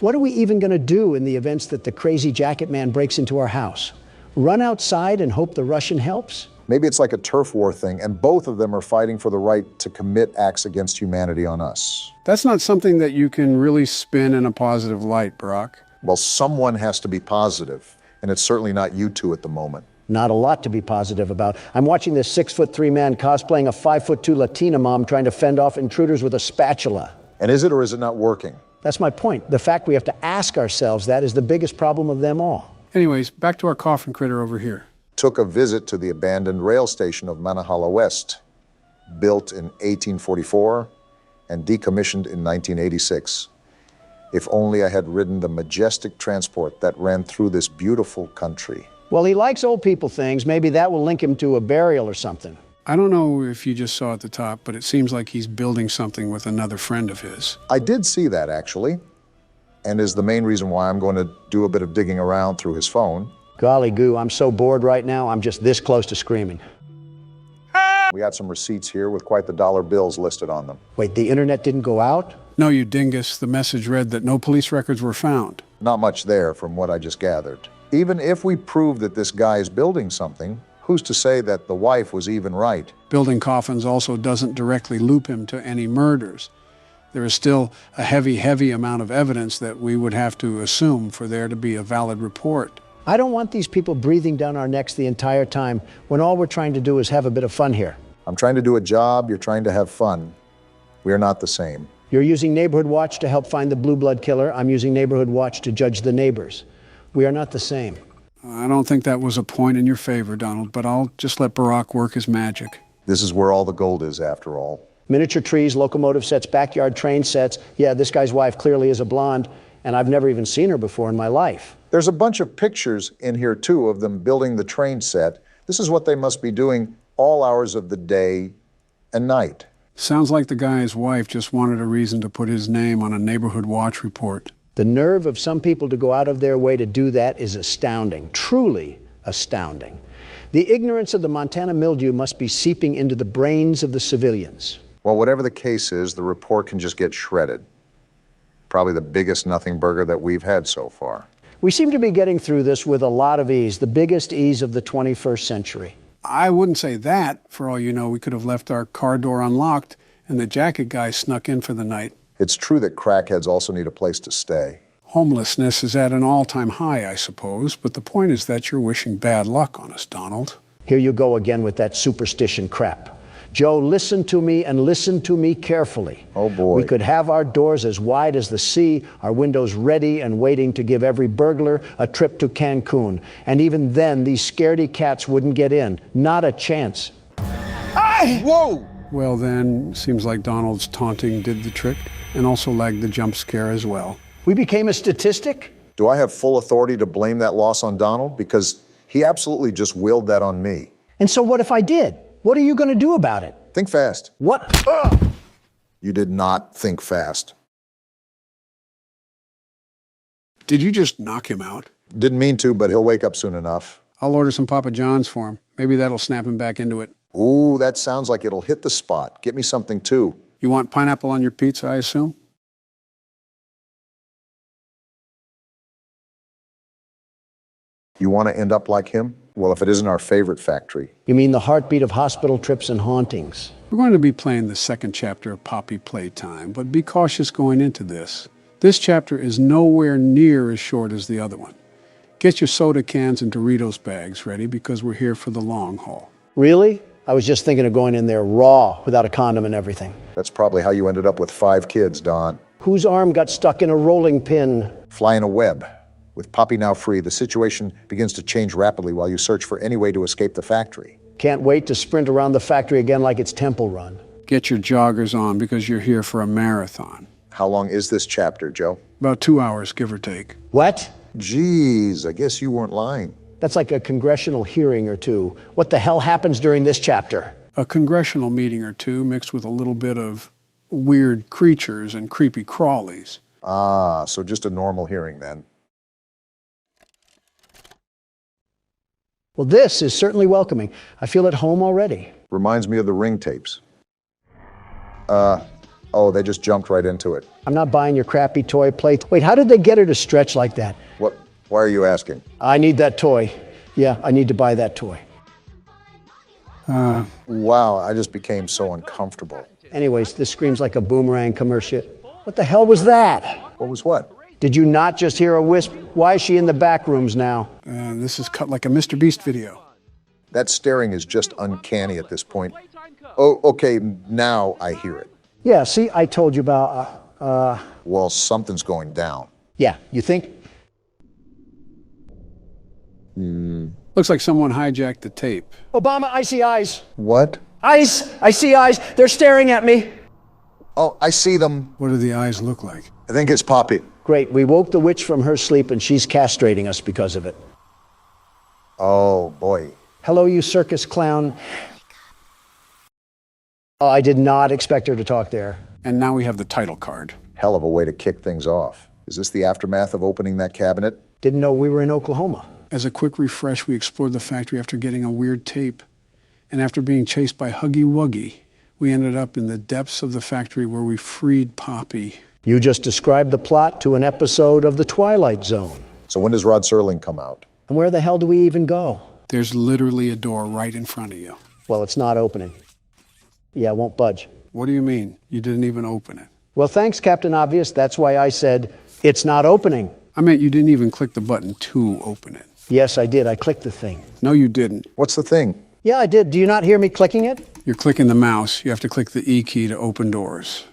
Speaker 3: What are we even going to do in the events that the crazy jacket man breaks into our house? Run outside and hope the Russian helps?
Speaker 1: Maybe it's like a turf war thing, and both of them are fighting for the right to commit acts against humanity on us.
Speaker 2: That's not something that you can really spin in a positive light, Barack.
Speaker 1: Well, someone has to be positive, and it's certainly not you two at the moment.
Speaker 3: Not a lot to be positive about. I'm watching this 6'3" man cosplaying a 5'2" Latina mom trying to fend off intruders with a spatula.
Speaker 1: And is it or is it not working?
Speaker 3: That's my point. The fact we have to ask ourselves that is the biggest problem of them all.
Speaker 2: Anyways, back to our coffin critter over here.
Speaker 1: Took a visit to the abandoned rail station of Manahala West, built in 1844 and decommissioned in 1986. If only I had ridden the majestic transport that ran through this beautiful country.
Speaker 3: Well, he likes old people things. Maybe that will link him to a burial or something.
Speaker 2: I don't know if you just saw at the top, but it seems like he's building something with another friend of his.
Speaker 1: I did see that, actually, and is the main reason why I'm going to do a bit of digging around through his phone.
Speaker 3: Golly goo, I'm so bored right now, I'm just this close to screaming.
Speaker 1: We got some receipts here with quite the dollar bills listed on them.
Speaker 3: Wait, the internet didn't go out?
Speaker 2: No, you dingus. The message read that no police records were found.
Speaker 1: Not much there from what I just gathered. Even if we prove that this guy is building something, who's to say that the wife was even right?
Speaker 2: Building coffins also doesn't directly loop him to any murders. There is still a heavy amount of evidence that we would have to assume for there to be a valid report.
Speaker 3: I don't want these people breathing down our necks the entire time when all we're trying to do is have a bit of fun here.
Speaker 1: I'm trying to do a job, you're trying to have fun. We are not the same.
Speaker 3: You're using Neighborhood Watch to help find the Blue Blood killer. I'm using Neighborhood Watch to judge the neighbors. We are not the same.
Speaker 2: I don't think that was a point in your favor, Donald, but I'll just let Barack work his magic.
Speaker 1: This is where all the gold is, after all.
Speaker 3: Miniature trees, locomotive sets, backyard train sets. Yeah, this guy's wife clearly is a blonde, and I've never even seen her before in my life.
Speaker 1: There's a bunch of pictures in here, too, of them building the train set. This is what they must be doing all hours of the day and night.
Speaker 2: Sounds like the guy's wife just wanted a reason to put his name on a Neighborhood Watch report.
Speaker 3: The nerve of some people to go out of their way to do that is astounding, truly astounding. The ignorance of the Montana mildew must be seeping into the brains of the civilians.
Speaker 1: Well, whatever the case is, the report can just get shredded. Probably the biggest nothing burger that we've had so far.
Speaker 3: We seem to be getting through this with a lot of ease, the biggest ease of the 21st century.
Speaker 2: I wouldn't say that. For all you know, we could have left our car door unlocked and the jacket guy snuck in for the night.
Speaker 1: It's true that crackheads also need a place to stay.
Speaker 2: Homelessness is at an all-time high, I suppose, but the point is that you're wishing bad luck on us, Donald.
Speaker 3: Here you go again with that superstition crap. Joe, listen to me and listen to me carefully.
Speaker 1: Oh, boy.
Speaker 3: We could have our doors as wide as the sea, our windows ready and waiting to give every burglar a trip to Cancun. And even then, these scaredy cats wouldn't get in. Not a chance.
Speaker 1: Whoa!
Speaker 2: Well, then, seems like Donald's taunting did the trick and also lagged the jump scare as well.
Speaker 3: We became a statistic?
Speaker 1: Do I have full authority to blame that loss on Donald? Because he absolutely just willed that on me.
Speaker 3: And so what if I did? What are you going to do about it?
Speaker 1: Think fast.
Speaker 3: What?
Speaker 1: You did not think fast.
Speaker 2: Did you just knock him out?
Speaker 1: Didn't mean to, but he'll wake up soon enough.
Speaker 2: I'll order some Papa John's for him. Maybe that'll snap him back into it.
Speaker 1: Ooh, that sounds like it'll hit the spot. Get me something, too.
Speaker 2: You want pineapple on your pizza, I assume?
Speaker 1: You want to end up like him? Well, if it isn't our favorite factory.
Speaker 3: You mean the heartbeat of hospital trips and hauntings?
Speaker 2: We're going to be playing the second chapter of Poppy Playtime, but be cautious going into this. This chapter is nowhere near as short as the other one. Get your soda cans and Doritos bags ready because we're here for the long haul.
Speaker 3: Really? I was just thinking of going in there raw, without a condom and everything.
Speaker 1: That's probably how you ended up with 5 kids, Don.
Speaker 3: Whose arm got stuck in a rolling pin?
Speaker 1: Fly in a web. With Poppy now free, the situation begins to change rapidly while you search for any way to escape the factory.
Speaker 3: Can't wait to sprint around the factory again like it's Temple Run.
Speaker 2: Get your joggers on because you're here for a marathon.
Speaker 1: How long is this chapter, Joe?
Speaker 2: About 2 hours, give or take.
Speaker 3: What?
Speaker 1: Geez, I guess you weren't lying.
Speaker 3: That's like a congressional hearing or two. What the hell happens during this chapter?
Speaker 2: A congressional meeting or two mixed with a little bit of weird creatures and creepy crawlies.
Speaker 1: Ah, so just a normal hearing then.
Speaker 3: Well, this is certainly welcoming. I feel at home already.
Speaker 1: Reminds me of the Ring tapes. Oh, they just jumped right into it.
Speaker 3: I'm not buying your crappy toy plate. Wait, how did they get her to stretch like that?
Speaker 1: What? Why are you asking?
Speaker 3: I need that toy. Yeah, I need to buy that toy.
Speaker 1: Wow, I just became so uncomfortable.
Speaker 3: Anyways, this screams like a Boomerang commercial. What the hell was that?
Speaker 1: What was what?
Speaker 3: Did you not just hear a wisp? Why is she in the back rooms now?
Speaker 2: This is cut like a Mr. Beast video.
Speaker 1: That staring is just uncanny at this point. Oh, okay, now I hear it.
Speaker 3: Yeah, see, I told you about,
Speaker 1: Well, something's going down.
Speaker 3: Yeah, you think?
Speaker 2: Looks like someone hijacked the tape.
Speaker 3: Obama, I see eyes.
Speaker 1: What?
Speaker 3: Eyes! I see eyes. They're staring at me.
Speaker 1: Oh, I see them.
Speaker 2: What do the eyes look like?
Speaker 1: I think it's Poppy.
Speaker 3: Great, we woke the witch from her sleep and she's castrating us because of it.
Speaker 1: Oh, boy.
Speaker 3: Hello, you circus clown. Oh, I did not expect her to talk there.
Speaker 2: And now we have the title card.
Speaker 1: Hell of a way to kick things off. Is this the aftermath of opening that cabinet?
Speaker 3: Didn't know we were in Oklahoma.
Speaker 2: As a quick refresh, we explored the factory after getting a weird tape. And after being chased by Huggy Wuggy, we ended up in the depths of the factory where we freed Poppy.
Speaker 3: You just described the plot to an episode of The Twilight Zone.
Speaker 1: So when does Rod Serling come out?
Speaker 3: And where the hell do we even go?
Speaker 2: There's literally a door right in front of you.
Speaker 3: Well, it's not opening. Yeah, it won't budge.
Speaker 2: What do you mean? You didn't even open it.
Speaker 3: Well, thanks, Captain Obvious. That's why I said, it's not opening.
Speaker 2: I meant you didn't even click the button to open it.
Speaker 3: Yes, I did. I clicked the thing.
Speaker 2: No, you didn't.
Speaker 1: What's the thing?
Speaker 3: Yeah, I did. Do you not hear me clicking it?
Speaker 2: You're clicking the mouse. You have to click the E key to open doors.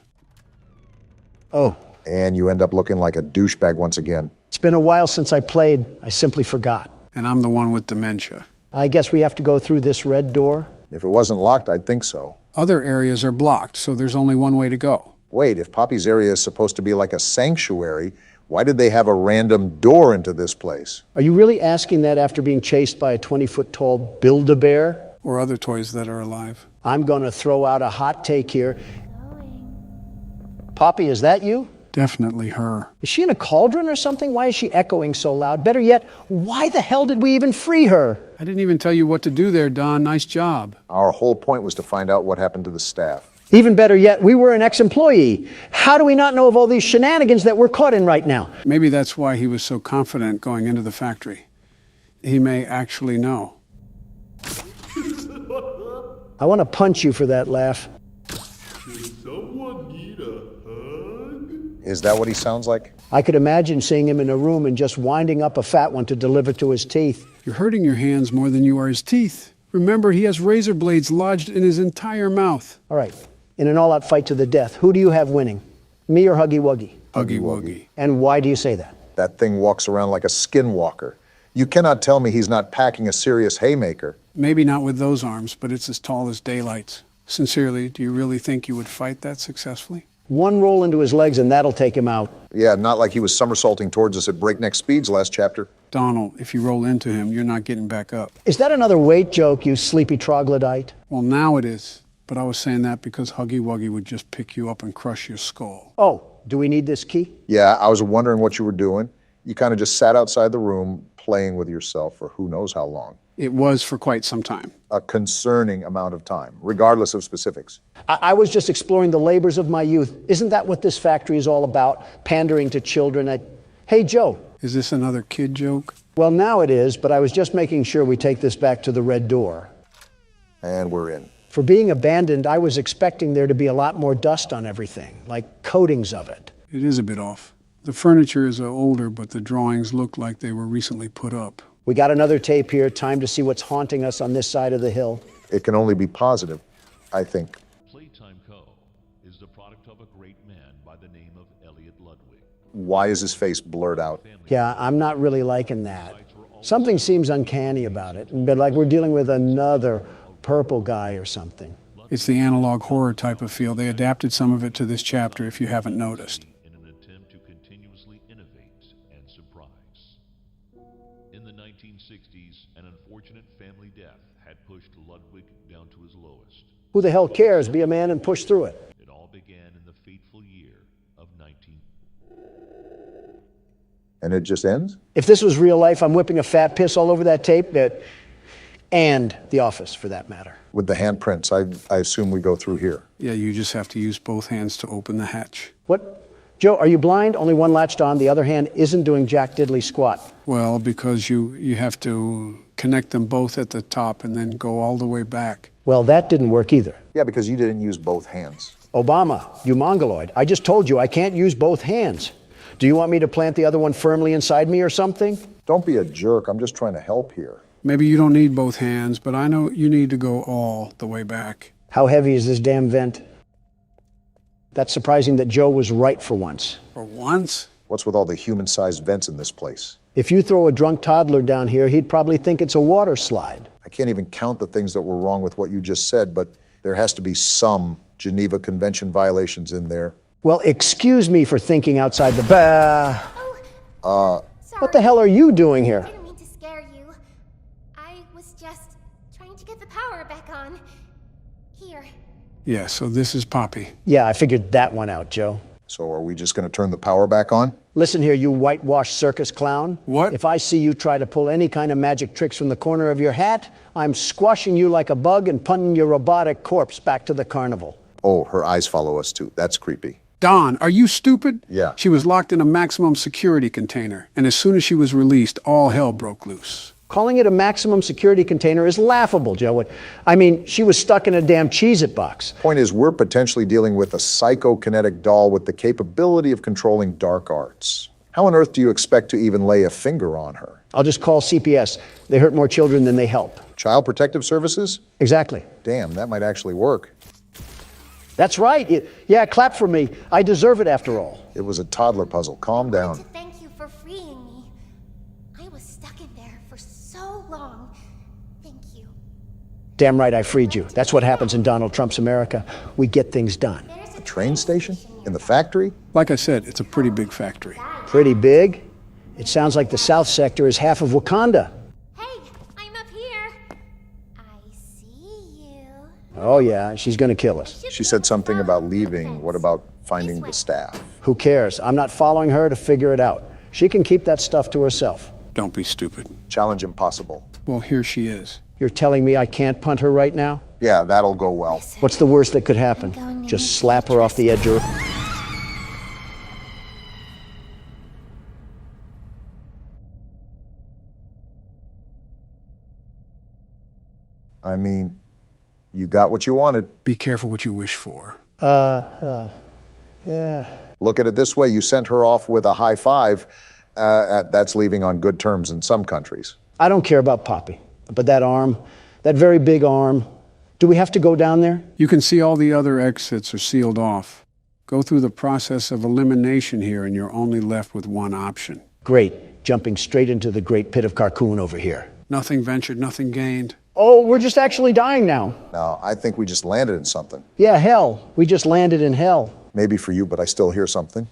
Speaker 3: Oh.
Speaker 1: And you end up looking like a douchebag once again.
Speaker 3: It's been a while since I played. I simply forgot.
Speaker 2: And I'm the one with dementia.
Speaker 3: I guess we have to go through this red door.
Speaker 1: If it wasn't locked, I'd think so.
Speaker 2: Other areas are blocked, so there's only one way to go.
Speaker 1: Wait, if Poppy's area is supposed to be like a sanctuary, why did they have a random door into this place?
Speaker 3: Are you really asking that after being chased by a 20-foot-tall Build-A-Bear?
Speaker 2: Or other toys that are alive.
Speaker 3: I'm going to throw out a hot take here. Poppy, is that you?
Speaker 2: Definitely her.
Speaker 3: Is she in a cauldron or something? Why is she echoing so loud? Better yet, why the hell did we even free her?
Speaker 2: I didn't even tell you what to do there, Don. Nice job.
Speaker 1: Our whole point was to find out what happened to the staff.
Speaker 3: Even better yet, we were an ex-employee. How do we not know of all these shenanigans that we're caught in right now?
Speaker 2: Maybe that's why he was so confident going into the factory. He may actually know.
Speaker 3: I want to punch you for that laugh.
Speaker 1: Is that what he sounds like?
Speaker 3: I could imagine seeing him in a room and just winding up a fat one to deliver to his teeth.
Speaker 2: You're hurting your hands more than you are his teeth. Remember, he has razor blades lodged in his entire mouth.
Speaker 3: All right, in an all-out fight to the death, who do you have winning? Me or Huggy Wuggy?
Speaker 2: Huggy Wuggy.
Speaker 3: And why do you say that?
Speaker 1: That thing walks around like a skinwalker. You cannot tell me he's not packing a serious haymaker.
Speaker 2: Maybe not with those arms, but it's as tall as daylight. Sincerely, do you really think you would fight that successfully?
Speaker 3: One roll into his legs and that'll take him out.
Speaker 1: Yeah, not like he was somersaulting towards us at breakneck speeds last chapter.
Speaker 2: Donald, if you roll into him, you're not getting back up.
Speaker 3: Is that another weight joke, you sleepy troglodyte?
Speaker 2: Well, now it is. But I was saying that because Huggy Wuggy would just pick you up and crush your skull.
Speaker 3: Oh, do we need this key?
Speaker 1: Yeah, I was wondering what you were doing. You kind of just sat outside the room playing with yourself for who knows how long.
Speaker 2: It was for quite some time.
Speaker 1: A concerning amount of time, regardless of specifics.
Speaker 3: I was just exploring the labors of my youth. Isn't that what this factory is all about? Pandering to children. Hey, Joe.
Speaker 2: Is this another kid joke?
Speaker 3: Well, now it is, but I was just making sure we take this back to the red door.
Speaker 1: And we're in.
Speaker 3: For being abandoned, I was expecting there to be a lot more dust on everything, like coatings of it.
Speaker 2: It is a bit off. The furniture is older, but the drawings look like they were recently put up.
Speaker 3: We got another tape here. Time to see what's haunting us on this side of the hill.
Speaker 1: It can only be positive, I think.
Speaker 12: Playtime Co. is the product of a great man by the name of Elliot Ludwig.
Speaker 1: Why is his face blurred out?
Speaker 3: Yeah, I'm not really liking that. Something seems uncanny about it, but like we're dealing with another purple guy or something.
Speaker 2: It's the analog horror type of feel. They adapted some of it to this chapter, if you haven't noticed.
Speaker 12: In an attempt to continuously innovate and surprise. In the 1960s, an unfortunate family death had pushed Ludwig down to his lowest.
Speaker 3: Who the hell cares? Be a man and push through it.
Speaker 12: It all began in the fateful year of 19...
Speaker 1: And it just ends?
Speaker 3: If this was real life, I'm whipping a fat piss all over that tape. and the office, for that matter.
Speaker 1: With the handprints, I assume we go through here.
Speaker 2: Yeah, you just have to use both hands to open the hatch.
Speaker 3: What? Joe, are you blind? Only one latched on, the other hand isn't doing jack diddly squat.
Speaker 2: Well, because you have to connect them both at the top and then go all the way back.
Speaker 3: Well, that didn't work either.
Speaker 1: Yeah, because you didn't use both hands.
Speaker 3: Obama, you mongoloid, I just told you I can't use both hands. Do you want me to plant the other one firmly inside me or something?
Speaker 1: Don't be a jerk. I'm just trying to help here.
Speaker 2: Maybe you don't need both hands, but I know you need to go all the way back.
Speaker 3: How heavy is this damn vent? That's surprising that Joe was right for once.
Speaker 2: For once?
Speaker 1: What's with all the human-sized vents in this place?
Speaker 3: If you throw a drunk toddler down here, he'd probably think it's a water slide.
Speaker 1: I can't even count the things that were wrong with what you just said, but there has to be some Geneva Convention violations in there.
Speaker 3: Well, excuse me for thinking outside the
Speaker 4: Sorry.
Speaker 3: What the hell are you doing here?
Speaker 4: I didn't mean to scare you. I was just trying to get the power back on. Here.
Speaker 2: Yeah, so this is Poppy.
Speaker 3: Yeah, I figured that one out, Joe.
Speaker 1: So are we just going to turn the power back on?
Speaker 3: Listen here, you whitewashed circus clown.
Speaker 2: What?
Speaker 3: If I see you try to pull any kind of magic tricks from the corner of your hat, I'm squashing you like a bug and punting your robotic corpse back to the carnival.
Speaker 1: Oh, her eyes follow us too. That's creepy.
Speaker 2: Don, are you stupid?
Speaker 1: Yeah.
Speaker 2: She was locked in a maximum security container, and as soon as she was released, all hell broke loose.
Speaker 3: Calling it a maximum security container is laughable, Joe. I mean, she was stuck in a damn Cheez-It box.
Speaker 1: Point is, we're potentially dealing with a psychokinetic doll with the capability of controlling dark arts. How on earth do you expect to even lay a finger on her?
Speaker 3: I'll just call CPS. They hurt more children than they help.
Speaker 1: Child Protective Services?
Speaker 3: Exactly.
Speaker 1: Damn, that might actually work.
Speaker 3: That's right. Yeah, clap for me. I deserve it after all.
Speaker 1: It was a toddler puzzle. Calm down.
Speaker 4: Thank you for freeing me. I was stuck in there for so long. Thank you.
Speaker 3: Damn right I freed you. That's what happens in Donald Trump's America. We get things done.
Speaker 1: A train station? In the factory?
Speaker 2: Like I said, it's a pretty big factory.
Speaker 3: Pretty big? It sounds like the South Sector is half of Wakanda.
Speaker 4: Hey, I'm up here. I see you.
Speaker 3: Oh yeah, she's gonna kill us.
Speaker 1: She said something about leaving. What about finding the staff?
Speaker 3: Who cares? I'm not following her to figure it out. She can keep that stuff to herself.
Speaker 2: Don't be stupid.
Speaker 1: Challenge impossible.
Speaker 2: Well, here she is.
Speaker 3: You're telling me I can't punt her right now?
Speaker 1: Yeah, that'll go well.
Speaker 3: What's the worst that could happen? Just slap her off the edge of her.
Speaker 1: I mean, you got what you wanted.
Speaker 2: Be careful what you wish for.
Speaker 3: Yeah.
Speaker 1: Look at it this way. You sent her off with a high five. That's leaving on good terms in some countries.
Speaker 3: I don't care about Poppy, but that arm, that very big arm, do we have to go down there?
Speaker 2: You can see all the other exits are sealed off. Go through the process of elimination here, and you're only left with one option.
Speaker 3: Great. Jumping straight into the great pit of Carcoon over here.
Speaker 2: Nothing ventured, nothing gained.
Speaker 3: Oh, we're just actually dying now.
Speaker 1: No, I think we just landed in something.
Speaker 3: Yeah, hell. We just landed in hell.
Speaker 1: Maybe for you, but I still hear something.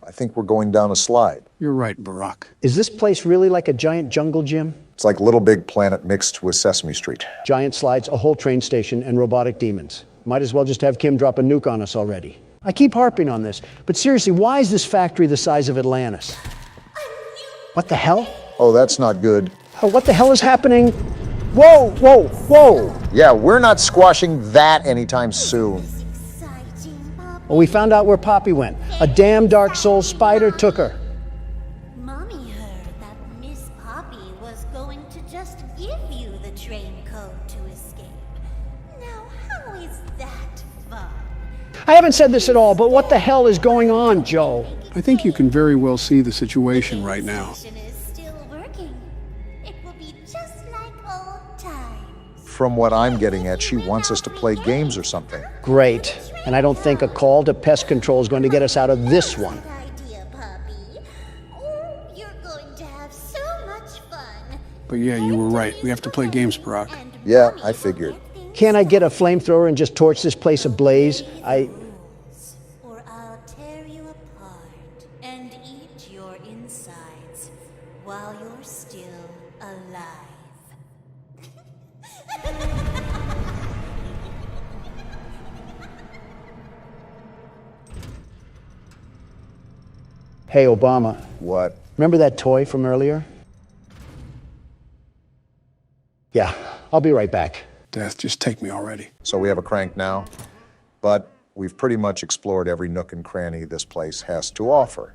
Speaker 1: I think we're going down a slide.
Speaker 2: You're right, Barack.
Speaker 3: Is this place really like a giant jungle gym?
Speaker 1: It's like Little Big Planet mixed with Sesame Street.
Speaker 3: Giant slides, a whole train station, and robotic demons. Might as well just have Kim drop a nuke on us already. I keep harping on this, but seriously, why is this factory the size of Atlantis? What the hell?
Speaker 1: Oh, that's not good.
Speaker 3: Oh, what the hell is happening? Whoa, whoa, whoa!
Speaker 1: Yeah, we're not squashing that anytime soon.
Speaker 3: Well, we found out where Poppy went. A damn Dark Soul spider took her.
Speaker 16: Mommy heard that Miss Poppy was going to just give you the train code to escape. Now, how is that fun?
Speaker 3: I haven't said this at all, but what the hell is going on, Joe?
Speaker 2: I think you can very well see the situation right now.
Speaker 1: From what I'm getting at, she wants us to play games or something.
Speaker 3: Great. And I don't think a call to pest control is going to get us out of this one.
Speaker 2: But yeah, you were right. We have to play games, Barack.
Speaker 1: Yeah, I figured.
Speaker 3: Can't I get a flamethrower and just torch this place ablaze?
Speaker 16: Or I'll tear you apart and eat your insides while you're still alive.
Speaker 3: Hey, Obama.
Speaker 1: What?
Speaker 3: Remember that toy from earlier? Yeah, I'll be right back.
Speaker 2: Death, just take me already.
Speaker 1: So we have a crank now, but we've pretty much explored every nook and cranny this place has to offer.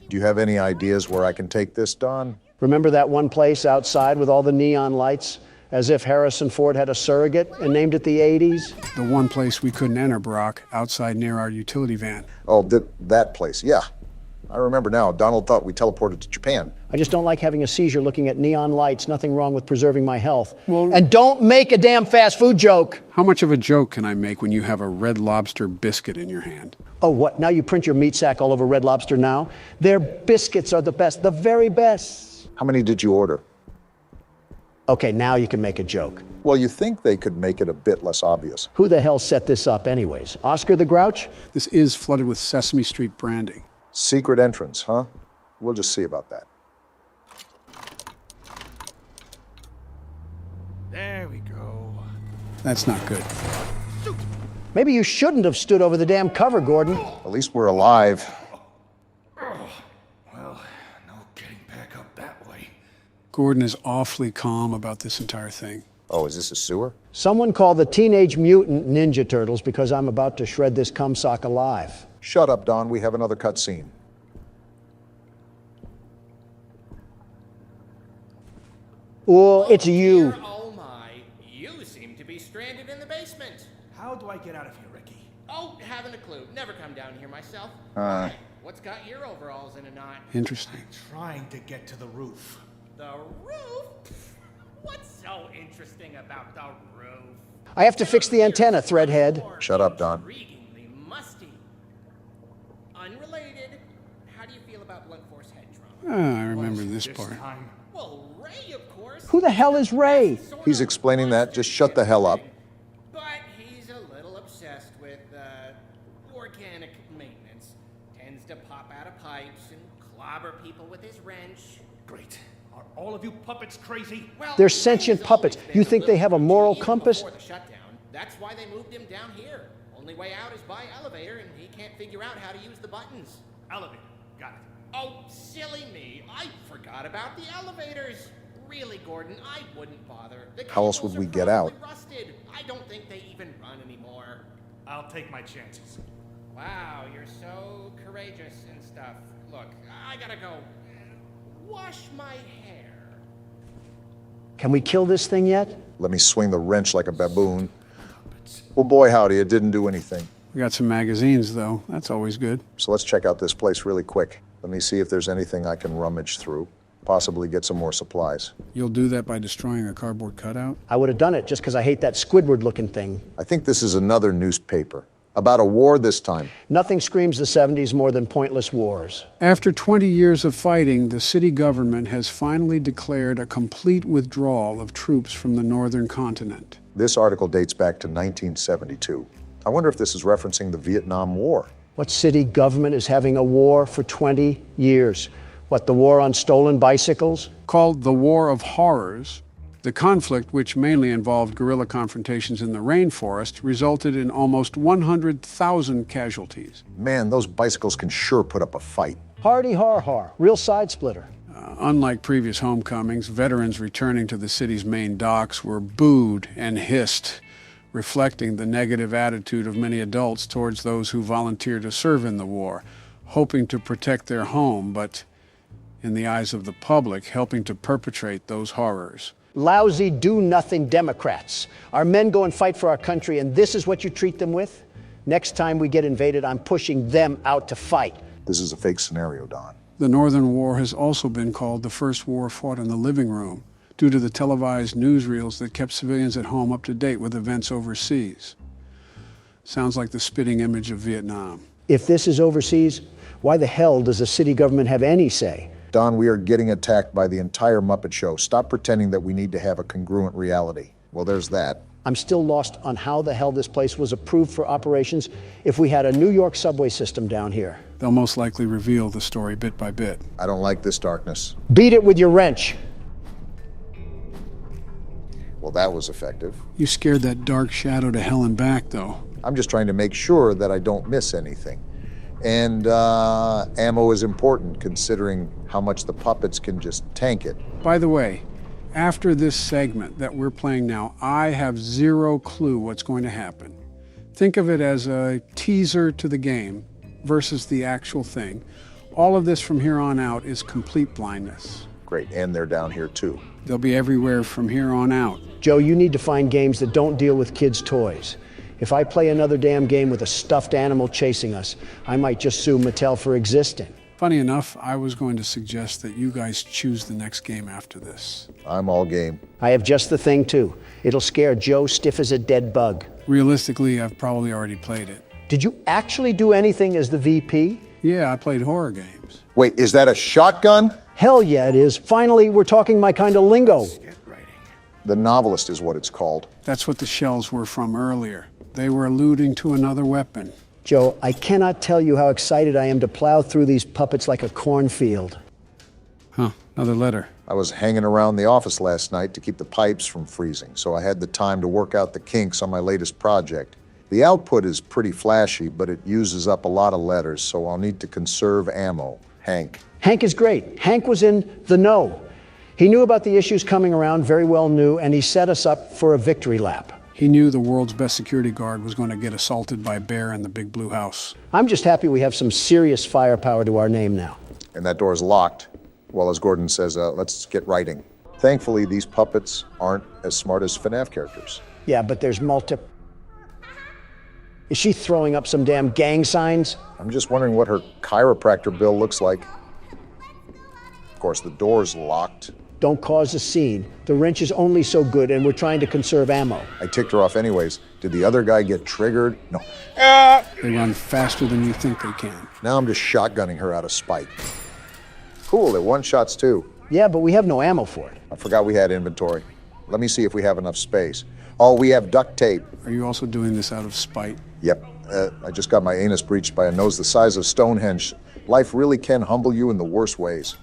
Speaker 1: Do you have any ideas where I can take this, Don?
Speaker 3: Remember that one place outside with all the neon lights? As if Harrison Ford had a surrogate and named it the 80s?
Speaker 2: The one place we couldn't enter, Brock, outside near our utility van.
Speaker 1: Oh, that place, yeah. I remember now. Donald thought we teleported to Japan.
Speaker 3: I just don't like having a seizure looking at neon lights. Nothing wrong with preserving my health. Well, and don't make a damn fast food joke.
Speaker 2: How much of a joke can I make when you have a Red Lobster biscuit in your hand?
Speaker 3: Oh, what? Now you print your meat sack all over Red Lobster now? Their biscuits are the best, the very best.
Speaker 1: How many did you order?
Speaker 3: Okay, now you can make a joke.
Speaker 1: Well, you think they could make it a bit less obvious.
Speaker 3: Who the hell set this up anyways? Oscar the Grouch?
Speaker 2: This is flooded with Sesame Street branding.
Speaker 1: Secret entrance, huh? We'll just see about that.
Speaker 17: There we go.
Speaker 2: That's not good.
Speaker 3: Maybe you shouldn't have stood over the damn cover, Gordon.
Speaker 1: At least we're alive.
Speaker 17: Well, no getting back up that way.
Speaker 2: Gordon is awfully calm about this entire thing.
Speaker 1: Oh, is this a sewer?
Speaker 3: Someone call the Teenage Mutant Ninja Turtles because I'm about to shred this cumsock alive.
Speaker 1: Shut up, Don. We have another cutscene.
Speaker 3: Oh, it's you.
Speaker 18: Oh my, you seem to be stranded in the basement.
Speaker 17: How do I get out of here, Ricky?
Speaker 18: Oh, haven't a clue. Never come down here myself. What's got your overalls in a knot?
Speaker 2: Interesting.
Speaker 17: Trying to get to the roof.
Speaker 18: The roof? What's so interesting about the roof?
Speaker 3: I have to fix the antenna, Threadhead.
Speaker 1: Shut up, Don.
Speaker 18: Intriguingly musty. Unrelated, how do you feel about blunt force head trauma?
Speaker 2: I remember this part.
Speaker 18: Well, Ray, of course.
Speaker 3: Who the hell is Ray?
Speaker 1: He's explaining that. Just shut the hell up.
Speaker 18: But he's a little obsessed with organic maintenance. Tends to pop out of pipes and clobber people with his wrench.
Speaker 17: Great. Are all of you puppets crazy?
Speaker 18: Well,
Speaker 3: They're sentient puppets. You think they have a moral compass?
Speaker 18: Before the shutdown, that's why they moved him down here. Only way out is by elevator, and he can't figure out how to use the buttons.
Speaker 17: Elevator. Got it.
Speaker 18: Oh, silly me. I forgot about the elevators. Really, Gordon, I wouldn't bother. The
Speaker 1: How else would
Speaker 18: cables
Speaker 1: we
Speaker 18: are
Speaker 1: get out?
Speaker 18: probably rusted. I don't think they even run anymore.
Speaker 17: I'll take my chances.
Speaker 18: Wow, you're so courageous and stuff. Look, I gotta go wash my hair.
Speaker 3: Can we kill this thing yet?
Speaker 1: Let me swing the wrench like a baboon. Well, boy, howdy, it didn't do anything.
Speaker 2: We got some magazines, though. That's always good.
Speaker 1: So let's check out this place really quick. Let me see if there's anything I can rummage through. Possibly get some more supplies.
Speaker 2: You'll do that by destroying a cardboard cutout?
Speaker 3: I would have done it just because I hate that Squidward-looking thing.
Speaker 1: I think this is another newspaper. About a war this time.
Speaker 3: Nothing screams the 70s more than pointless wars.
Speaker 2: After 20 years of fighting, the city government has finally declared a complete withdrawal of troops from the northern continent.
Speaker 1: This article dates back to 1972. I wonder if this is referencing the Vietnam War.
Speaker 3: What city government is having a war for 20 years? What, the war on stolen bicycles?
Speaker 2: Called the War of Horrors, the conflict, which mainly involved guerrilla confrontations in the rainforest, resulted in almost 100,000 casualties.
Speaker 1: Man, those bicycles can sure put up a fight.
Speaker 3: Hardy har har, real side splitter.
Speaker 2: Unlike previous homecomings, veterans returning to the city's main docks were booed and hissed, reflecting the negative attitude of many adults towards those who volunteered to serve in the war, hoping to protect their home, but in the eyes of the public, helping to perpetrate those horrors.
Speaker 3: Lousy, do-nothing Democrats. Our men go and fight for our country, and this is what you treat them with? Next time we get invaded, I'm pushing them out to fight.
Speaker 1: This is a fake scenario, Don.
Speaker 2: The Northern War has also been called the first war fought in the living room, due to the televised newsreels that kept civilians at home up to date with events overseas. Sounds like the spitting image of Vietnam.
Speaker 3: If this is overseas, why the hell does the city government have any say?
Speaker 1: Don, we are getting attacked by the entire Muppet Show. Stop pretending that we need to have a congruent reality. Well, there's that.
Speaker 3: I'm still lost on how the hell this place was approved for operations if we had a New York subway system down here.
Speaker 2: They'll most likely reveal the story bit by bit.
Speaker 1: I don't like this darkness.
Speaker 3: Beat it with your wrench.
Speaker 1: Well, that was effective.
Speaker 2: You scared that dark shadow to hell and back, though.
Speaker 1: I'm just trying to make sure that I don't miss anything. And ammo is important, considering how much the puppets can just tank it.
Speaker 2: By the way, After this segment that we're playing now, I have zero clue what's going to happen. Think of it as a teaser to the game versus the actual thing. All of this from here on out is complete blindness.
Speaker 1: Great, and they're down here too.
Speaker 2: They'll be everywhere from here on out.
Speaker 3: Joe, you need to find games that don't deal with kids' toys. If I play another damn game with a stuffed animal chasing us, I might just sue Mattel for existing.
Speaker 2: Funny enough, I was going to suggest that you guys choose the next game after this.
Speaker 1: I'm all game.
Speaker 3: I have just the thing, too. It'll scare Joe stiff as a dead bug.
Speaker 2: Realistically, I've probably already played it.
Speaker 3: Did you actually do anything as the VP?
Speaker 2: Yeah, I played horror games.
Speaker 1: Wait, is that a shotgun?
Speaker 3: Hell yeah, it is. Finally, we're talking my kind of lingo.
Speaker 1: The Novelist is what it's called.
Speaker 2: That's what the shells were from earlier. They were alluding to another weapon.
Speaker 3: Joe, I cannot tell you how excited I am to plow through these puppets like a cornfield.
Speaker 2: Huh, another letter.
Speaker 1: I was hanging around the office last night to keep the pipes from freezing, so I had the time to work out the kinks on my latest project. The output is pretty flashy, but it uses up a lot of letters, so I'll need to conserve ammo. Hank.
Speaker 3: Hank is great. Hank was in the know. He knew about the issues coming around, very well knew, and he set us up for a victory lap.
Speaker 2: He knew the world's best security guard was going to get assaulted by a bear in the big blue house.
Speaker 3: I'm just happy we have some serious firepower to our name now.
Speaker 1: And that door's locked. Well, as Gordon says, let's get writing. Thankfully, these puppets aren't as smart as FNAF characters.
Speaker 3: Yeah, but there's Is she throwing up some damn gang signs?
Speaker 1: I'm just wondering what her chiropractor bill looks like. Of course, the door's locked.
Speaker 3: Don't cause a scene. The wrench is only so good, and we're trying to conserve ammo.
Speaker 1: I ticked her off anyways. Did the other guy get triggered? No.
Speaker 2: They run faster than you think they can.
Speaker 1: Now I'm just shotgunning her out of spite. Cool, they're one-shots too.
Speaker 3: Yeah, but we have no ammo for it.
Speaker 1: I forgot we had inventory. Let me see if we have enough space. Oh, we have duct tape.
Speaker 2: Are you also doing this out of spite?
Speaker 1: Yep. I just got my anus breached by a nose the size of Stonehenge. Life really can humble you in the worst ways.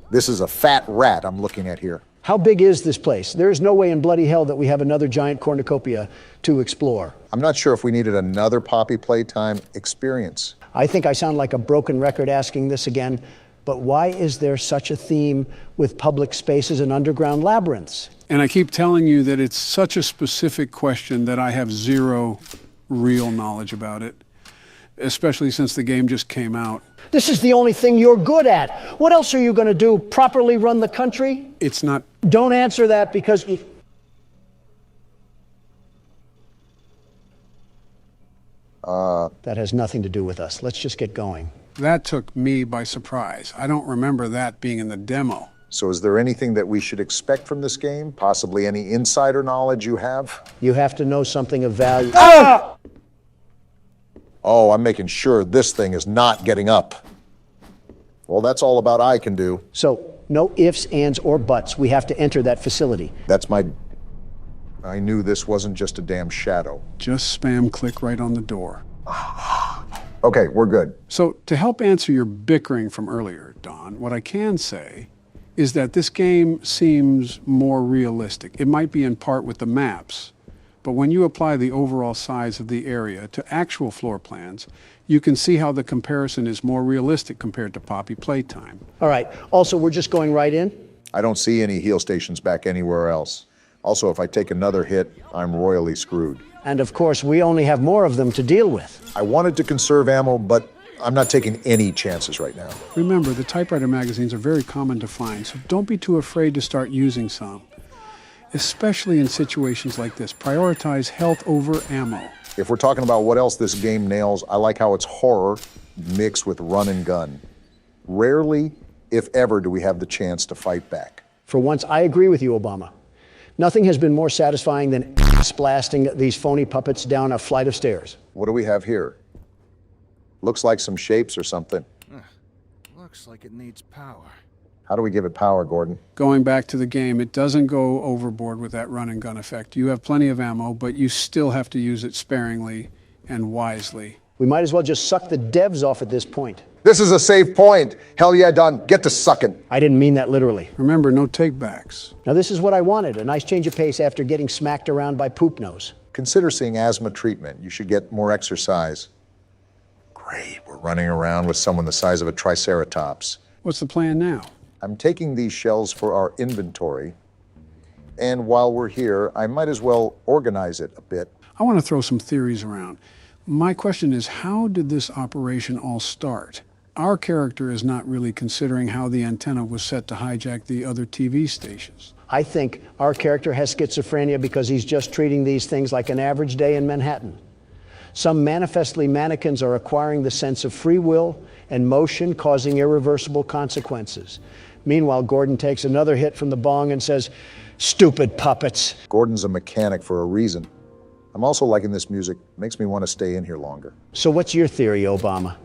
Speaker 1: This is a fat rat I'm looking at here.
Speaker 3: How big is this place? There is no way in bloody hell that we have another giant cornucopia to explore.
Speaker 1: I'm not sure if we needed another Poppy Playtime experience.
Speaker 3: I think I sound like a broken record asking this again, but why is there such a theme with public spaces and underground labyrinths?
Speaker 2: And I keep telling you that it's such a specific question that I have zero real knowledge about it, especially since the game just came out.
Speaker 3: This is the only thing you're good at. What else are you going to do? Properly run the country?
Speaker 2: It's not.
Speaker 3: Don't answer that because... That has nothing to do with us. Let's just get going.
Speaker 2: That took me by surprise. I don't remember that being in the demo.
Speaker 1: So is there anything that we should expect from this game? Possibly any insider knowledge you have?
Speaker 3: You have to know something of value.
Speaker 1: Ah! Oh, I'm making sure this thing is not getting up. Well, that's all about I can do.
Speaker 3: So, no ifs, ands, or buts. We have to enter that facility.
Speaker 1: I knew this wasn't just a damn shadow.
Speaker 2: Just spam click right on the door.
Speaker 1: Okay, we're good.
Speaker 2: So, to help answer your bickering from earlier, Don, what I can say is that this game seems more realistic. It might be in part with the maps, but when you apply the overall size of the area to actual floor plans, you can see how the comparison is more realistic compared to Poppy Playtime.
Speaker 3: All right. Also, we're just going right in?
Speaker 1: I don't see any heal stations back anywhere else. Also, if I take another hit, I'm royally screwed.
Speaker 3: And of course, we only have more of them to deal with.
Speaker 1: I wanted to conserve ammo, but I'm not taking any chances right now.
Speaker 2: Remember, the typewriter magazines are very common to find, so don't be too afraid to start using some. Especially in situations like this, prioritize health over ammo.
Speaker 1: If we're talking about what else this game nails, I like how it's horror mixed with run and gun. Rarely, if ever, do we have the chance to fight back.
Speaker 3: For once, I agree with you, Obama. Nothing has been more satisfying than blasting these phony puppets down a flight of stairs.
Speaker 1: What do we have here? Looks like some shapes or something.
Speaker 19: Looks like it needs power.
Speaker 1: How do we give it power, Gordon?
Speaker 2: Going back to the game, it doesn't go overboard with that run and gun effect. You have plenty of ammo, but you still have to use it sparingly and wisely.
Speaker 3: We might as well just suck the devs off at this point.
Speaker 1: This is a safe point. Hell yeah, Don. Get to sucking.
Speaker 3: I didn't mean that literally.
Speaker 2: Remember, no takebacks.
Speaker 3: Now this is what I wanted, a nice change of pace after getting smacked around by Poop Nose.
Speaker 1: Consider seeing asthma treatment. You should get more exercise. Great, we're running around with someone the size of a triceratops.
Speaker 2: What's the plan now?
Speaker 1: I'm taking these shells for our inventory, And while we're here, I might as well organize it a bit.
Speaker 2: I want to throw some theories around. My question is, how did this operation all start? Our character is not really considering how the antenna was set to hijack the other TV stations.
Speaker 3: I think our character has schizophrenia because he's just treating these things like an average day in Manhattan. Some manifestly mannequins are acquiring the sense of free will and motion, causing irreversible consequences. Meanwhile, Gordon takes another hit from the bong and says, "Stupid puppets."
Speaker 1: Gordon's a mechanic for a reason. I'm also liking this music. Makes me want to stay in here longer.
Speaker 3: So what's your theory, Obama?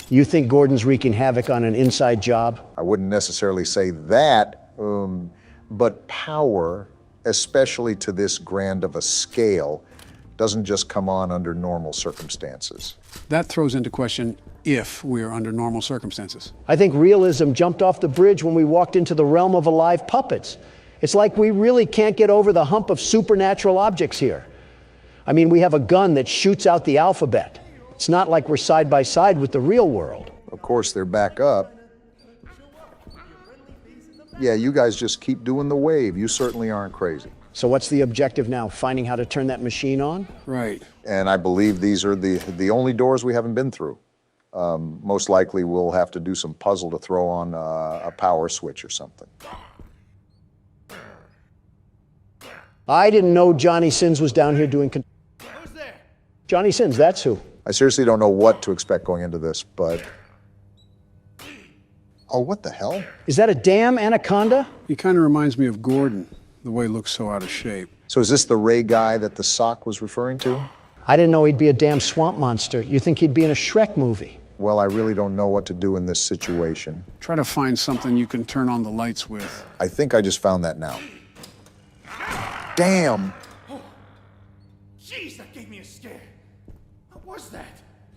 Speaker 3: You think Gordon's wreaking havoc on an inside job?
Speaker 1: I wouldn't necessarily say that, but power, especially to this grand of a scale, doesn't just come on under normal circumstances.
Speaker 2: That throws into question if we are under normal circumstances.
Speaker 3: I think realism jumped off the bridge when we walked into the realm of alive puppets. It's like we really can't get over the hump of supernatural objects here. I mean, we have a gun that shoots out the alphabet. It's not like we're side by side with the real world.
Speaker 1: Of course, they're back up. Yeah, you guys just keep doing the wave. You certainly aren't crazy.
Speaker 3: So what's the objective now? Finding how to turn that machine on?
Speaker 2: Right.
Speaker 1: And I believe these are the only doors we haven't been through. Most likely we'll have to do some puzzle to throw on a power switch or something.
Speaker 3: I didn't know Johnny Sins was down here doing...
Speaker 17: Who's there?
Speaker 3: Johnny Sins, that's who.
Speaker 1: I seriously don't know what to expect going into this, but... Oh, what the hell?
Speaker 3: Is that a damn anaconda?
Speaker 2: He kind of reminds me of Gordon, the way he looks so out of shape.
Speaker 1: So is this the Ray guy that the sock was referring to?
Speaker 3: I didn't know he'd be a damn swamp monster. You think he'd be in a Shrek movie?
Speaker 1: Well, I really don't know what to do in this situation.
Speaker 2: Try to find something you can turn on the lights with.
Speaker 1: I think I just found that now. Damn!
Speaker 17: Oh, jeez, that gave me a scare. What was that?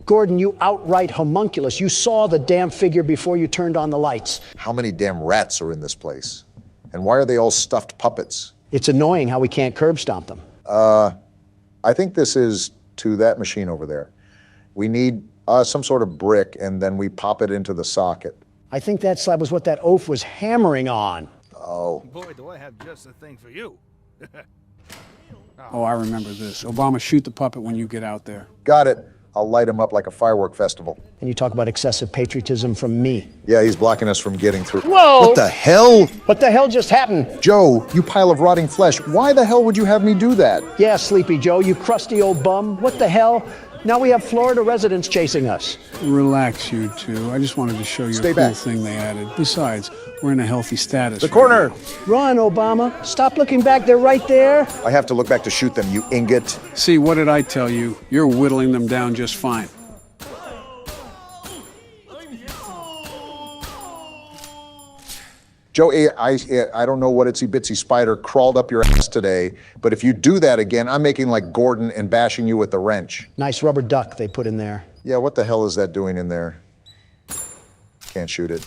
Speaker 3: Gordon, you outright homunculus. You saw the damn figure before you turned on the lights.
Speaker 1: How many damn rats are in this place? And why are they all stuffed puppets?
Speaker 3: It's annoying how we can't curb stomp them.
Speaker 1: I think this is to that machine over there. We need some sort of brick, and then we pop it into the socket.
Speaker 3: I think that slab was what that oaf was hammering on.
Speaker 1: Oh.
Speaker 19: Boy, do I have just the thing for you.
Speaker 2: Oh, I remember this. Obama, shoot the puppet when you get out there.
Speaker 1: Got it. I'll light him up like a firework festival.
Speaker 3: And you talk about excessive patriotism from me.
Speaker 1: Yeah, he's blocking us from getting through.
Speaker 3: Whoa!
Speaker 1: What the hell?
Speaker 3: What the hell just happened?
Speaker 1: Joe, you pile of rotting flesh. Why the hell would you have me do that?
Speaker 3: Yeah, Sleepy Joe, you crusty old bum. What the hell? Now we have Florida residents chasing us.
Speaker 2: Relax, you two. I just wanted to show you
Speaker 1: Stay
Speaker 2: a cool
Speaker 1: back.
Speaker 2: thing they added. Besides, we're in a healthy status.
Speaker 1: The corner!
Speaker 3: Run, Obama. Stop looking back. They're right there.
Speaker 1: I have to look back to shoot them, you ingot.
Speaker 2: See, what did I tell you? You're whittling them down just fine.
Speaker 1: Joe, I don't know what itsy-bitsy spider crawled up your ass today, but if you do that again, I'm making like Gordon and bashing you with the wrench.
Speaker 3: Nice rubber duck they put in there.
Speaker 1: Yeah, what the hell is that doing in there? Can't shoot it.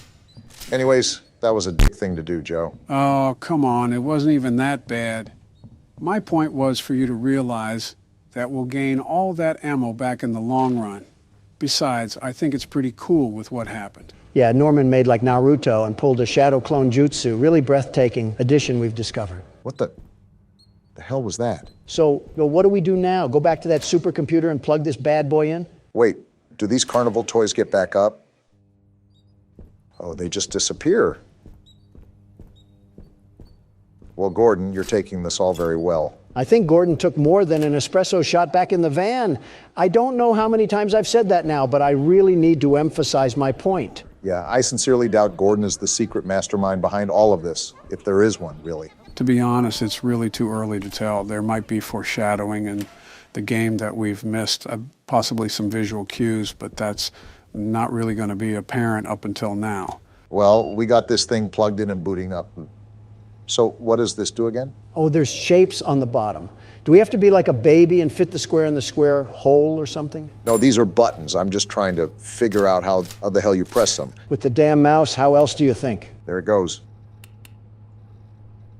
Speaker 1: Anyways, that was a dick thing to do, Joe.
Speaker 2: Oh, come on. It wasn't even that bad. My point was for you to realize that we'll gain all that ammo back in the long run. Besides, I think it's pretty cool with what happened.
Speaker 3: Yeah, Norman made like Naruto and pulled a shadow clone jutsu. Really breathtaking addition we've discovered.
Speaker 1: What the hell was that?
Speaker 3: So, what do we do now? Go back to that supercomputer and plug this bad boy in?
Speaker 1: Wait, do these carnival toys get back up? Oh, they just disappear. Well, Gordon, you're taking this all very well.
Speaker 3: I think Gordon took more than an espresso shot back in the van. I don't know how many times I've said that now, but I really need to emphasize my point.
Speaker 1: Yeah, I sincerely doubt Gordon is the secret mastermind behind all of this, if there is one, really.
Speaker 2: To be honest, it's really too early to tell. There might be foreshadowing in the game that we've missed, possibly some visual cues, but that's not really going to be apparent up until now.
Speaker 1: Well, we got this thing plugged in and booting up. So what does this do again?
Speaker 3: Oh, there's shapes on the bottom. Do we have to be like a baby and fit the square in the square hole or something?
Speaker 1: No, these are buttons. I'm just trying to figure out how the hell you press them.
Speaker 3: With the damn mouse, how else do you think?
Speaker 1: There it goes.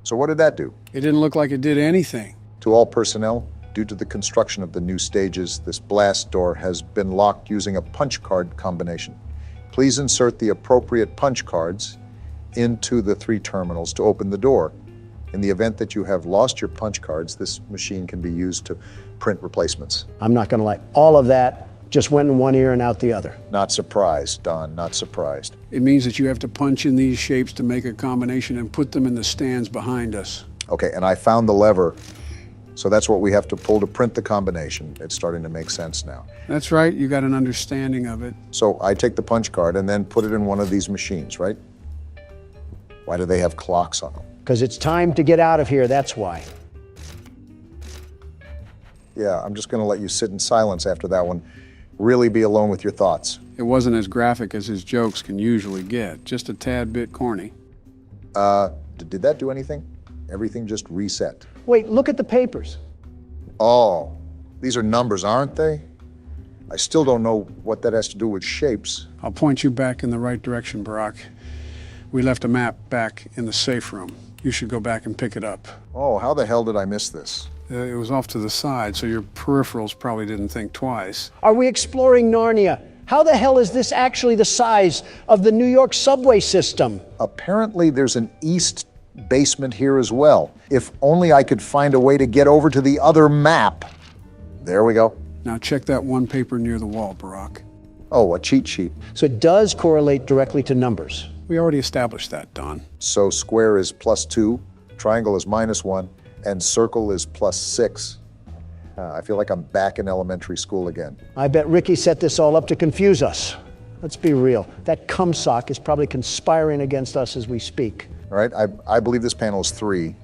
Speaker 1: So what did that do?
Speaker 2: It didn't look like it did anything.
Speaker 1: To all personnel, due to the construction of the new stages, this blast door has been locked using a punch card combination. Please insert the appropriate punch cards into the 3 terminals to open the door. In the event that you have lost your punch cards, this machine can be used to print replacements.
Speaker 3: I'm not going to lie. All of that just went in one ear and out the other.
Speaker 1: Not surprised, Don, not surprised.
Speaker 2: It means that you have to punch in these shapes to make a combination and put them in the stands behind us.
Speaker 1: Okay, and I found the lever, so that's what we have to pull to print the combination. It's starting to make sense now.
Speaker 2: That's right, you got an understanding of it.
Speaker 1: So I take the punch card and then put it in one of these machines, right? Why do they have clocks on them?
Speaker 3: Because it's time to get out of here, that's why.
Speaker 1: Yeah, I'm just going to let you sit in silence after that one. Really be alone with your thoughts.
Speaker 2: It wasn't as graphic as his jokes can usually get, just a tad bit corny.
Speaker 1: Did that do anything? Everything just reset.
Speaker 3: Wait, look at the papers.
Speaker 1: Oh, these are numbers, aren't they? I still don't know what that has to do with shapes.
Speaker 2: I'll point you back in the right direction, Barack. We left a map back in the safe room. You should go back and pick it up.
Speaker 1: Oh, how the hell did I miss this?
Speaker 2: It was off to the side, so your peripherals probably didn't think twice.
Speaker 3: Are we exploring Narnia? How the hell is this actually the size of the New York subway system?
Speaker 1: Apparently there's an east basement here as well. If only I could find a way to get over to the other map. There we go.
Speaker 2: Now check that one paper near the wall, Barack.
Speaker 1: Oh, a cheat sheet.
Speaker 3: So it does correlate directly to numbers.
Speaker 2: We already established that, Don.
Speaker 1: So square is +2, triangle is -1, and circle is +6. I feel like I'm back in elementary school again.
Speaker 3: I bet Ricky set this all up to confuse us. Let's be real. That cumsock is probably conspiring against us as we speak.
Speaker 1: All right, I believe this panel is 3.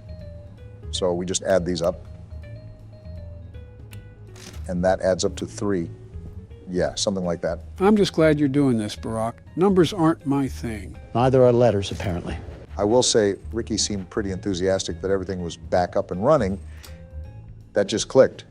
Speaker 1: So we just add these up. And that adds up to 3. Yeah, something like that.
Speaker 2: I'm just glad you're doing this, Barack. Numbers aren't my thing.
Speaker 3: Neither are letters, apparently.
Speaker 1: I will say, Ricky seemed pretty enthusiastic that everything was back up and running. That just clicked.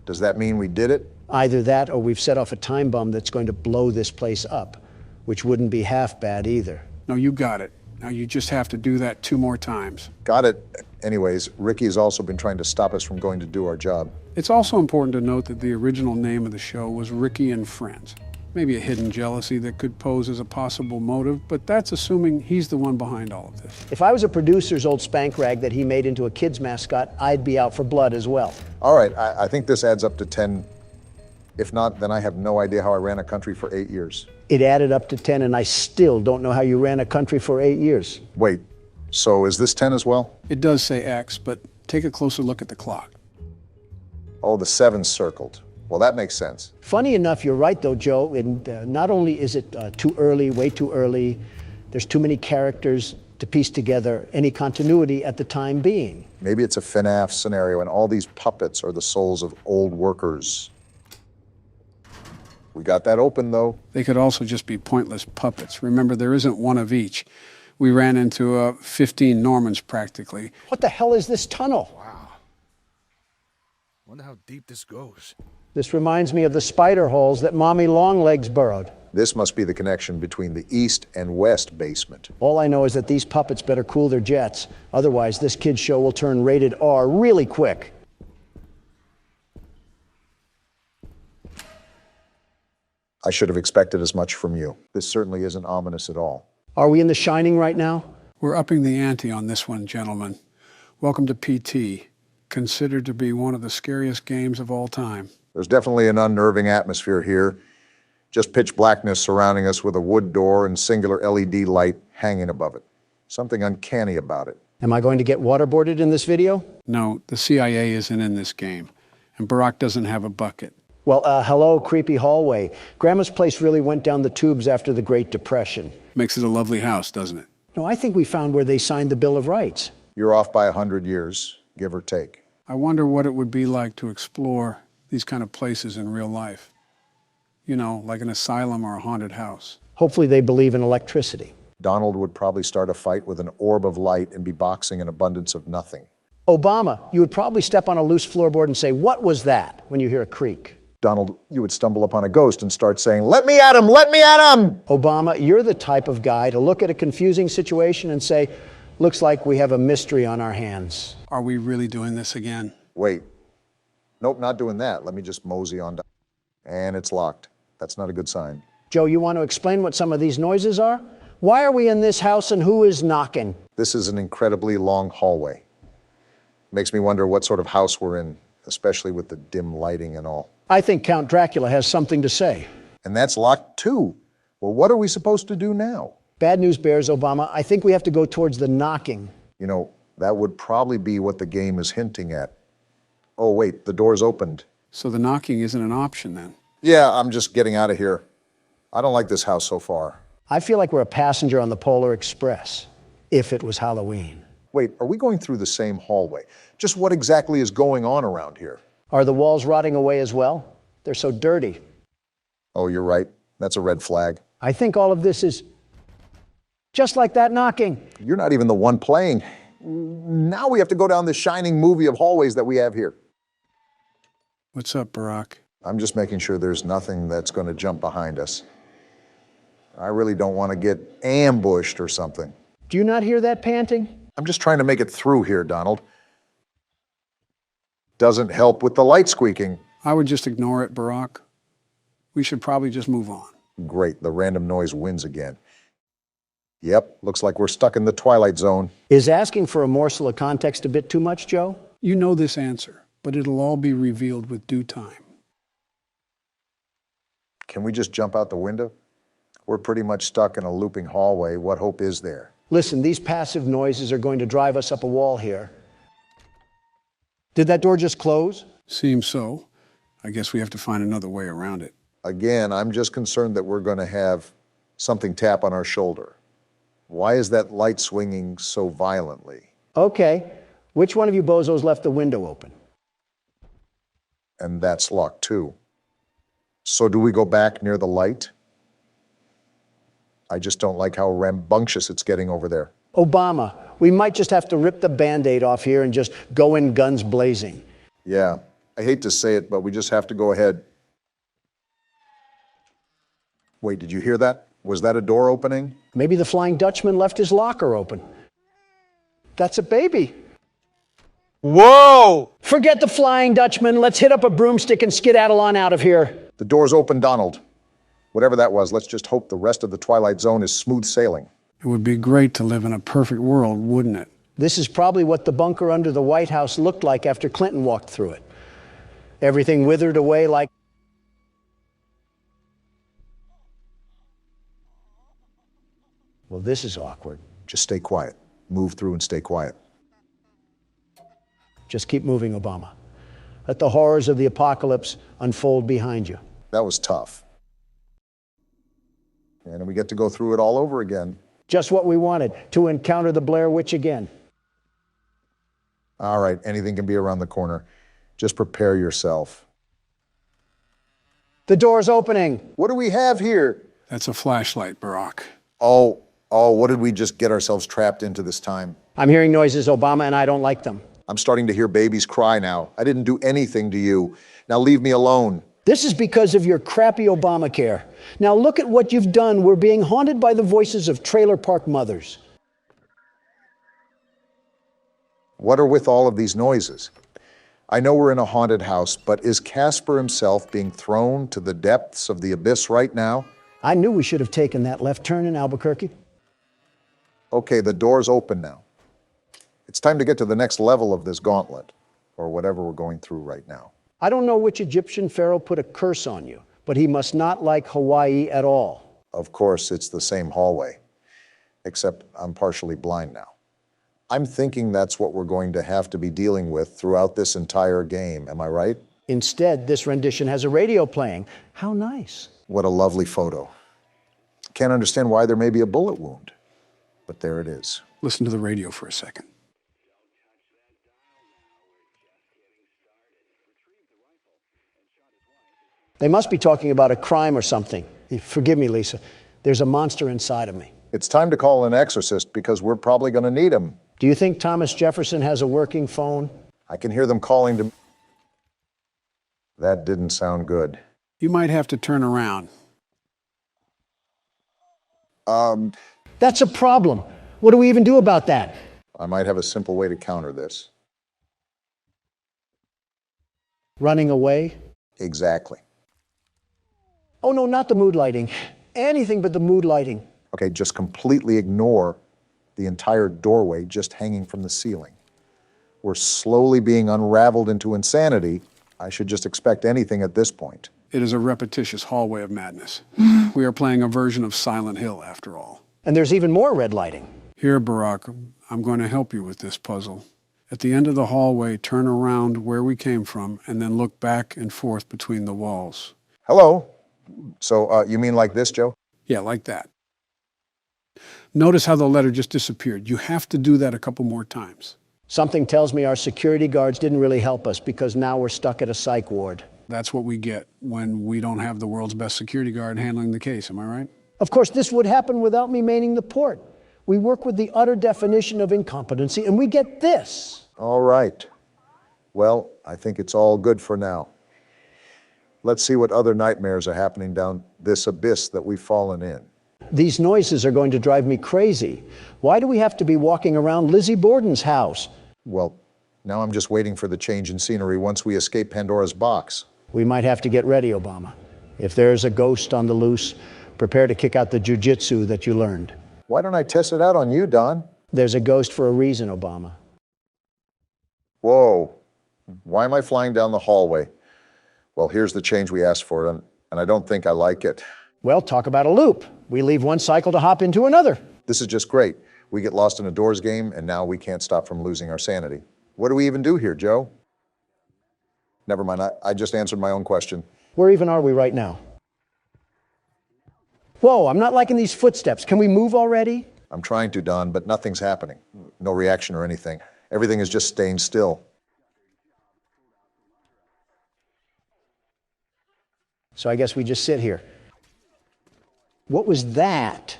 Speaker 1: Does that mean we did it?
Speaker 3: Either that or we've set off a time bomb that's going to blow this place up, which wouldn't be half bad either.
Speaker 2: No, you got it. Now you just have to do that 2 more times.
Speaker 1: Got it. Anyways, Ricky has also been trying to stop us from going to do our job.
Speaker 2: It's also important to note that the original name of the show was Ricky and Friends. Maybe a hidden jealousy that could pose as a possible motive, but that's assuming he's the one behind all of this.
Speaker 3: If I was a producer's old spank rag that he made into a kid's mascot, I'd be out for blood as well.
Speaker 1: All right, I think this adds up to 10. If not, then I have no idea how I ran a country for 8 years.
Speaker 3: It added up to 10, and I still don't know how you ran a country for 8 years.
Speaker 1: Wait, so is this 10 as well?
Speaker 2: It does say X, but take a closer look at the clock.
Speaker 1: Oh, the 7's circled. Well, that makes sense.
Speaker 3: Funny enough, you're right, though, Joe. And not only is it too early, way too early, there's too many characters to piece together any continuity at the time being.
Speaker 1: Maybe it's a FNAF scenario, and all these puppets are the souls of old workers. We got that open, though.
Speaker 2: They could also just be pointless puppets. Remember, there isn't one of each. We ran into 15 Normans, practically.
Speaker 3: What the hell is this tunnel?
Speaker 19: Wow. Wonder how deep this goes.
Speaker 3: This reminds me of the spider holes that Mommy Longlegs burrowed.
Speaker 1: This must be the connection between the east and west basement.
Speaker 3: All I know is that these puppets better cool their jets. Otherwise, this kid's show will turn rated R really quick.
Speaker 1: I should have expected as much from you. This certainly isn't ominous at all.
Speaker 3: Are we in The Shining right now?
Speaker 2: We're upping the ante on this one, gentlemen. Welcome to PT, considered to be one of the scariest games of all time.
Speaker 1: There's definitely an unnerving atmosphere here. Just pitch blackness surrounding us with a wood door and singular LED light hanging above it. Something uncanny about it.
Speaker 3: Am I going to get waterboarded in this video?
Speaker 2: No, the CIA isn't in this game, and Barack doesn't have a bucket.
Speaker 3: Well, hello, creepy hallway. Grandma's place really went down the tubes after the Great Depression.
Speaker 2: Makes it a lovely house, doesn't it?
Speaker 3: No, I think we found where they signed the Bill of Rights.
Speaker 1: You're off by 100 years, give or take.
Speaker 2: I wonder what it would be like to explore these kind of places in real life. You know, like an asylum or a haunted house.
Speaker 3: Hopefully they believe in electricity.
Speaker 1: Donald would probably start a fight with an orb of light and be boxing an abundance of nothing.
Speaker 3: Obama, you would probably step on a loose floorboard and say, "What was that?" when you hear a creak.
Speaker 1: Donald, you would stumble upon a ghost and start saying, "Let me at him, let me at him!"
Speaker 3: Obama, you're the type of guy to look at a confusing situation and say, "Looks like we have a mystery on our hands."
Speaker 2: Are we really doing this again?
Speaker 1: Wait. Nope, not doing that. Let me just mosey on down. And it's locked. That's not a good sign.
Speaker 3: Joe, you want to explain what some of these noises are? Why are we in this house and who is knocking?
Speaker 1: This is an incredibly long hallway. Makes me wonder what sort of house we're in, especially with the dim lighting and all.
Speaker 3: I think Count Dracula has something to say.
Speaker 1: And that's locked too. Well, what are we supposed to do now?
Speaker 3: Bad news bears, Obama. I think we have to go towards the knocking.
Speaker 1: You know, that would probably be what the game is hinting at. Oh, wait, the door's opened.
Speaker 2: So the knocking isn't an option then?
Speaker 1: Yeah, I'm just getting out of here. I don't like this house so far.
Speaker 3: I feel like we're a passenger on the Polar Express, if it was Halloween.
Speaker 1: Wait, are we going through the same hallway? Just what exactly is going on around here?
Speaker 3: Are the walls rotting away as well? They're so dirty.
Speaker 1: Oh, you're right. That's a red flag.
Speaker 3: I think all of this is just like that knocking.
Speaker 1: You're not even the one playing. Now we have to go down this shining movie of hallways that we have here.
Speaker 2: What's up, Barack?
Speaker 1: I'm just making sure there's nothing that's going to jump behind us. I really don't want to get ambushed or something.
Speaker 3: Do you not hear that panting?
Speaker 1: I'm just trying to make it through here, Donald. Doesn't help with the light squeaking.
Speaker 2: I would just ignore it, Barack. We should probably just move on.
Speaker 1: Great, the random noise wins again. Yep, looks like we're stuck in the Twilight Zone.
Speaker 3: Is asking for a morsel of context a bit too much, Joe?
Speaker 2: You know this answer, but it'll all be revealed with due time.
Speaker 1: Can we just jump out the window? We're pretty much stuck in a looping hallway. What hope is there?
Speaker 3: Listen, these passive noises are going to drive us up a wall here. Did that door just close?
Speaker 2: Seems so. I guess we have to find another way around it.
Speaker 1: Again, I'm just concerned that we're going to have something tap on our shoulder. Why is that light swinging so violently?
Speaker 3: Okay. Which one of you bozos left the window open?
Speaker 1: And that's locked too. So do we go back near the light? I just don't like how rambunctious it's getting over there.
Speaker 3: Obama, we might just have to rip the Band-Aid off here and just go in guns blazing.
Speaker 1: Yeah, I hate to say it, but we just have to go ahead. Wait, did you hear that? Was that a door opening?
Speaker 3: Maybe the Flying Dutchman left his locker open. That's a baby.
Speaker 1: Whoa!
Speaker 3: Forget the Flying Dutchman. Let's hit up a broomstick and skedaddle on out of here.
Speaker 1: The door's open, Donald. Whatever that was, let's just hope the rest of the Twilight Zone is smooth sailing.
Speaker 2: It would be great to live in a perfect world, wouldn't it?
Speaker 3: This is probably what the bunker under the White House looked like after Clinton walked through it. Everything withered away like... Well, this is awkward.
Speaker 1: Just stay quiet. Move through and stay quiet.
Speaker 3: Just keep moving, Obama. Let the horrors of the apocalypse unfold behind you.
Speaker 1: That was tough. And we get to go through it all over again.
Speaker 3: Just what we wanted, to encounter the Blair Witch again.
Speaker 1: All right, anything can be around the corner. Just prepare yourself.
Speaker 3: The door's opening.
Speaker 1: What do we have here?
Speaker 2: That's a flashlight, Barack.
Speaker 1: Oh, what did we just get ourselves trapped into this time?
Speaker 3: I'm hearing noises, Obama, and I don't like them.
Speaker 1: I'm starting to hear babies cry now. I didn't do anything to you. Now leave me alone.
Speaker 3: This is because of your crappy Obamacare. Now look at what you've done. We're being haunted by the voices of trailer park mothers.
Speaker 1: What are with all of these noises? I know we're in a haunted house, but is Casper himself being thrown to the depths of the abyss right now?
Speaker 3: I knew we should have taken that left turn in Albuquerque.
Speaker 1: Okay, the door's open now. It's time to get to the next level of this gauntlet, or whatever we're going through right now.
Speaker 3: I don't know which Egyptian pharaoh put a curse on you, but he must not like Hawaii at all.
Speaker 1: Of course, it's the same hallway, except I'm partially blind now. I'm thinking that's what we're going to have to be dealing with throughout this entire game. Am I right?
Speaker 3: Instead, this rendition has a radio playing. How nice.
Speaker 1: What a lovely photo. Can't understand why there may be a bullet wound, but there it is.
Speaker 2: Listen to the radio for a second.
Speaker 3: They must be talking about a crime or something. Forgive me, Lisa. There's a monster inside of me.
Speaker 1: It's time to call an exorcist because we're probably going to need him.
Speaker 3: Do you think Thomas Jefferson has a working phone?
Speaker 1: I can hear them calling to... That didn't sound good.
Speaker 2: You might have to turn around.
Speaker 3: That's a problem. What do we even do about that?
Speaker 1: I might have a simple way to counter this.
Speaker 3: Running away?
Speaker 1: Exactly.
Speaker 3: Oh, no, not the mood lighting. Anything but the mood lighting.
Speaker 1: Okay, just completely ignore the entire doorway just hanging from the ceiling. we're slowly being unraveled into insanity, I should just expect anything at this point.
Speaker 2: It is a repetitious hallway of madness. We are playing a version of Silent Hill, after all.
Speaker 3: And there's even more red lighting.
Speaker 2: Here, Barack, I'm going to help you with this puzzle. At the end of the hallway, turn around where we came from, and then look back and forth between the walls.
Speaker 1: Hello? So, you mean like this, Joe?
Speaker 2: Yeah, like that. Notice how the letter just disappeared. You have to do that a couple more times.
Speaker 3: Something tells me our security guards didn't really help us because now we're stuck at a psych ward.
Speaker 2: That's what we get when we don't have the world's best security guard handling the case, am I right?
Speaker 3: Of course, this would happen without me manning the port. We work with the utter definition of incompetency, and we get this.
Speaker 1: All right. Well, I think it's all good for now. Let's see what other nightmares are happening down this abyss that we've fallen in.
Speaker 3: These noises are going to drive me crazy. Why do we have to be walking around Lizzie Borden's house?
Speaker 1: Well, now I'm just waiting for the change in scenery once we escape Pandora's box.
Speaker 3: We might have to get ready, Obama. If there's a ghost on the loose, prepare to kick out the jujitsu that you learned.
Speaker 1: Why don't I test it out on you, Don?
Speaker 3: There's a ghost for a reason, Obama.
Speaker 1: Whoa. Why am I flying down the hallway? Well, here's the change we asked for, and I don't think I like it.
Speaker 3: Well, talk about a loop. We leave one cycle to hop into another.
Speaker 1: This is just great. We get lost in a doors game, and now we can't stop from losing our sanity. What do we even do here, Joe? Never mind, I just answered my own question.
Speaker 3: Where even are we right now? Whoa, I'm not liking these footsteps. Can we move already?
Speaker 1: I'm trying to, Don, but nothing's happening. No reaction or anything. Everything is just staying still.
Speaker 3: So I guess we just sit here. What was that?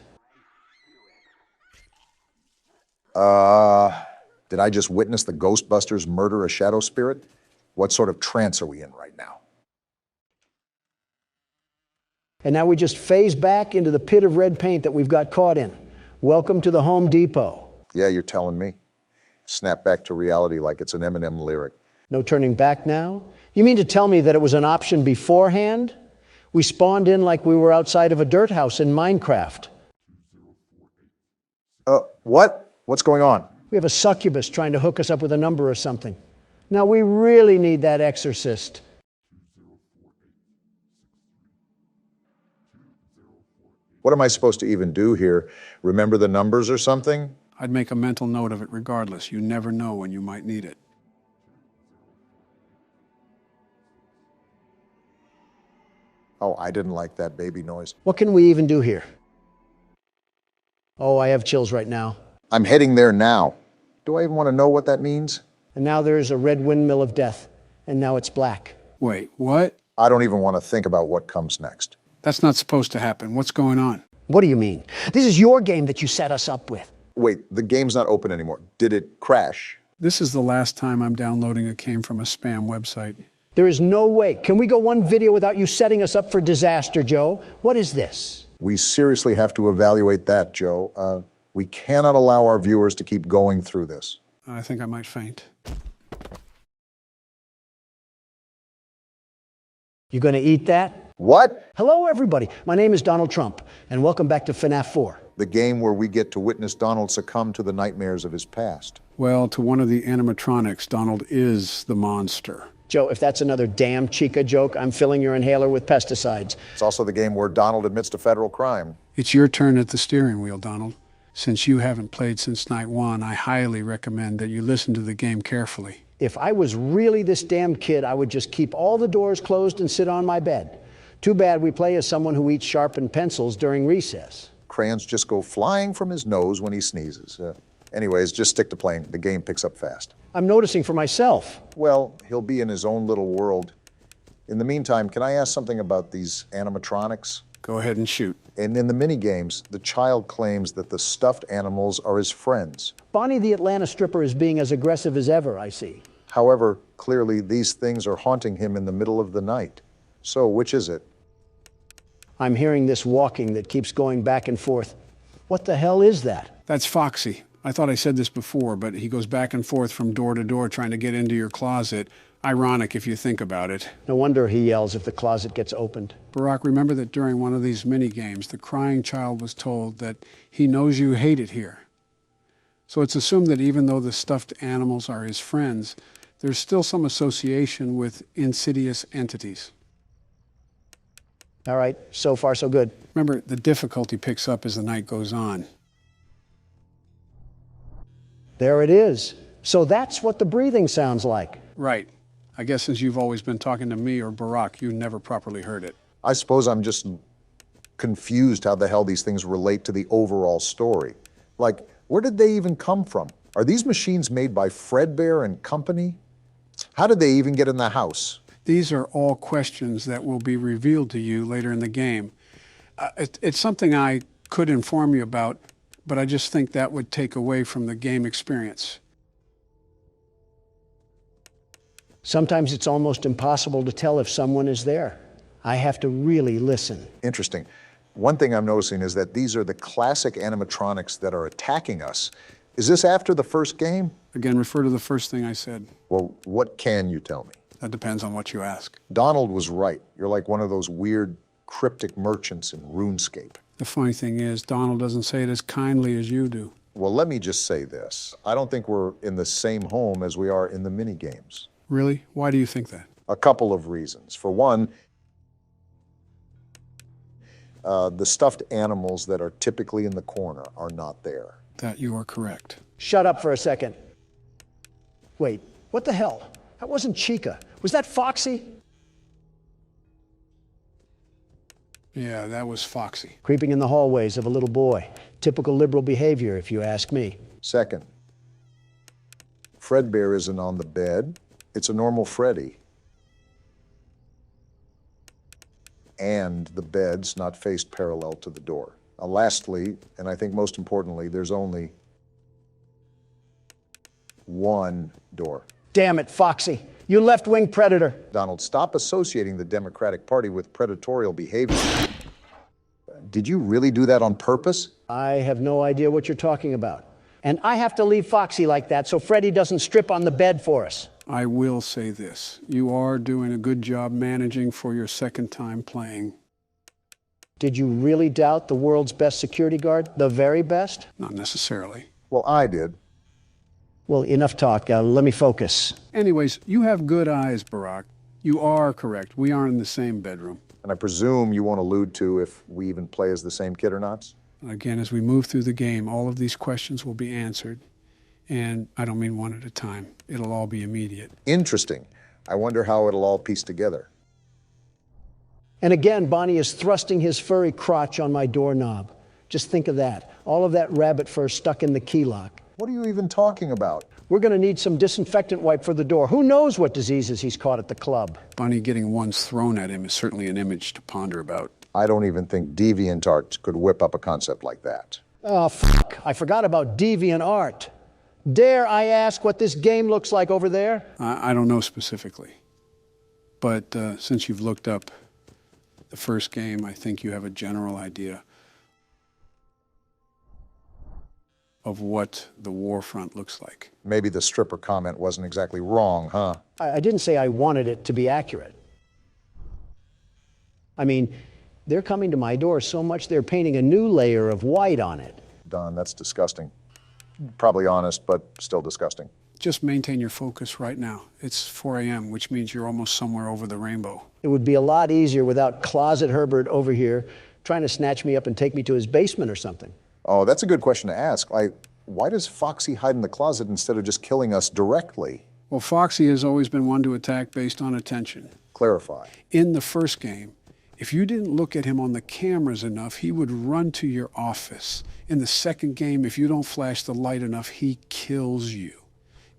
Speaker 1: Did I just witness the Ghostbusters murder a shadow spirit? What sort of trance are we in right now?
Speaker 3: And now we just phase back into the pit of red paint that we've got caught in. Welcome to the Home Depot.
Speaker 1: Yeah, you're telling me. Snap back to reality like it's an Eminem lyric.
Speaker 3: No turning back now? You mean to tell me that it was an option beforehand? We spawned in like we were outside of a dirt house in Minecraft.
Speaker 1: What? What's going on?
Speaker 3: We have a succubus trying to hook us up with a number or something. Now we really need that exorcist.
Speaker 1: What am I supposed to even do here? Remember the numbers or something?
Speaker 2: I'd make a mental note of it regardless. You never know when you might need it.
Speaker 1: Oh, I didn't like that baby noise.
Speaker 3: What can we even do here? Oh, I have chills right now.
Speaker 1: I'm heading there now. Do I even want to know what that means?
Speaker 3: And now there's a red windmill of death, and now it's black.
Speaker 2: Wait, what?
Speaker 1: I don't even want to think about what comes next.
Speaker 2: That's not supposed to happen. What's going on?
Speaker 3: What do you mean? This is your game that you set us up with.
Speaker 1: Wait, the game's not open anymore. Did it crash?
Speaker 2: This is the last time I'm downloading a game from a spam website.
Speaker 3: There is no way. Can we go one video without you setting us up for disaster, Joe? What is this?
Speaker 1: We seriously have to evaluate that, Joe. We cannot allow our viewers to keep going through this.
Speaker 2: I think I might faint.
Speaker 3: You gonna eat that?
Speaker 1: What?
Speaker 3: Hello, everybody. My name is Donald Trump, and welcome back to FNAF 4.
Speaker 1: The game where we get to witness Donald succumb to the nightmares of his past.
Speaker 2: Well, to one of the animatronics, Donald is the monster.
Speaker 3: Joe, if that's another damn Chica joke, I'm filling your inhaler with pesticides.
Speaker 1: It's also the game where Donald admits to federal crime.
Speaker 2: It's your turn at the steering wheel, Donald. Since you haven't played since night one, I highly recommend that you listen to the game carefully.
Speaker 3: If I was really this damn kid, I would just keep all the doors closed and sit on my bed. Too bad we play as someone who eats sharpened pencils during recess.
Speaker 1: Crayons just go flying from his nose when he sneezes. Anyways, just stick to playing. The game picks up fast.
Speaker 3: I'm noticing for myself.
Speaker 1: Well, he'll be in his own little world. In the meantime, can I ask something about these animatronics?
Speaker 2: Go ahead and shoot.
Speaker 1: And in the mini-games, the child claims that the stuffed animals are his friends.
Speaker 3: Bonnie the Atlanta stripper is being as aggressive as ever, I see.
Speaker 1: However, clearly these things are haunting him in the middle of the night. So, which is it?
Speaker 3: I'm hearing this walking that keeps going back and forth. What the hell is that?
Speaker 2: That's Foxy. I thought I said this before, but he goes back and forth from door to door trying to get into your closet. Ironic if you think about it.
Speaker 3: No wonder he yells if the closet gets opened.
Speaker 2: Barack, remember that during one of these mini games, the crying child was told that he knows you hate it here. So it's assumed that even though the stuffed animals are his friends, there's still some association with insidious entities.
Speaker 3: All right, so far so good.
Speaker 2: Remember, the difficulty picks up as the night goes on.
Speaker 3: There it is. So that's what the breathing sounds like.
Speaker 2: Right. I guess since you've always been talking to me or Barack, you never properly heard it.
Speaker 1: I suppose I'm just confused how the hell these things relate to the overall story. Like, where did they even come from? Are these machines made by Fredbear and Company? How did they even get in the house?
Speaker 2: These are all questions that will be revealed to you later in the game. It's something I could inform you about, but I just think that would take away from the game experience.
Speaker 3: Sometimes it's almost impossible to tell if someone is there. I have to really listen.
Speaker 1: Interesting. One thing I'm noticing is that these are the classic animatronics that are attacking us. Is this after the first game?
Speaker 2: Again, refer to the first thing I said.
Speaker 1: Well, what can you tell me?
Speaker 2: That depends on what you ask.
Speaker 1: Donald was right. You're like one of those weird cryptic merchants in RuneScape.
Speaker 2: The funny thing is, Donald doesn't say it as kindly as you do.
Speaker 1: Well, let me just say this. I don't think we're in the same home as we are in the mini games.
Speaker 2: Really? Why do you think that?
Speaker 1: A couple of reasons. For one, the stuffed animals that are typically in the corner are not there.
Speaker 2: That you are correct.
Speaker 3: Shut up for a second. Wait, what the hell? That wasn't Chica. Was that Foxy?
Speaker 2: Yeah, that was Foxy.
Speaker 3: Creeping in the hallways of a little boy. Typical liberal behavior, if you ask me.
Speaker 1: Second, Fredbear isn't on the bed. It's a normal Freddy. And the bed's not faced parallel to the door. Lastly, and I think most importantly, there's only one door.
Speaker 3: Damn it, Foxy. You left-wing predator.
Speaker 1: Donald, stop associating the Democratic Party with predatorial behavior. Did you really do that on purpose?
Speaker 3: I have no idea what you're talking about. And I have to leave Foxy like that so Freddy doesn't strip on the bed for us.
Speaker 2: I will say this. You are doing a good job managing for your second time playing.
Speaker 3: Did you really doubt the world's best security guard? The very best?
Speaker 2: Not necessarily.
Speaker 1: Well, I did.
Speaker 3: Well, enough talk. Let me focus.
Speaker 2: Anyways, you have good eyes, Barack. You are correct. We aren't in the same bedroom.
Speaker 1: And I presume you won't allude to if we even play as the same kid or not?
Speaker 2: Again, as we move through the game, all of these questions will be answered. And I don't mean one at a time. It'll all be immediate.
Speaker 1: Interesting. I wonder how it'll all piece together.
Speaker 3: And again, Bonnie is thrusting his furry crotch on my doorknob. Just think of that. All of that rabbit fur stuck in the key lock.
Speaker 1: What are you even talking about?
Speaker 3: We're going to need some disinfectant wipe for the door. Who knows what diseases he's caught at the club?
Speaker 2: Bunny getting ones thrown at him is certainly an image to ponder about.
Speaker 1: I don't even think DeviantArt could whip up a concept like that.
Speaker 3: Oh, fuck. I forgot about DeviantArt. Dare I ask what this game looks like over there?
Speaker 2: I don't know specifically. But since you've looked up the first game, I think you have a general idea of what the war front looks like.
Speaker 1: Maybe the stripper comment wasn't exactly wrong, huh?
Speaker 3: I didn't say I wanted it to be accurate. I mean, they're coming to my door so much they're painting a new layer of white on it.
Speaker 1: Don, that's disgusting. Probably honest, but still disgusting.
Speaker 2: Just maintain your focus right now. It's 4 a.m., which means you're almost somewhere over the rainbow.
Speaker 3: It would be a lot easier without Closet Herbert over here trying to snatch me up and take me to his basement or something.
Speaker 1: Oh, that's a good question to ask. Why does Foxy hide in the closet instead of just killing us directly?
Speaker 2: Well, Foxy has always been one to attack based on attention.
Speaker 1: Clarify.
Speaker 2: In the first game, if you didn't look at him on the cameras enough, he would run to your office. In the second game, if you don't flash the light enough, he kills you.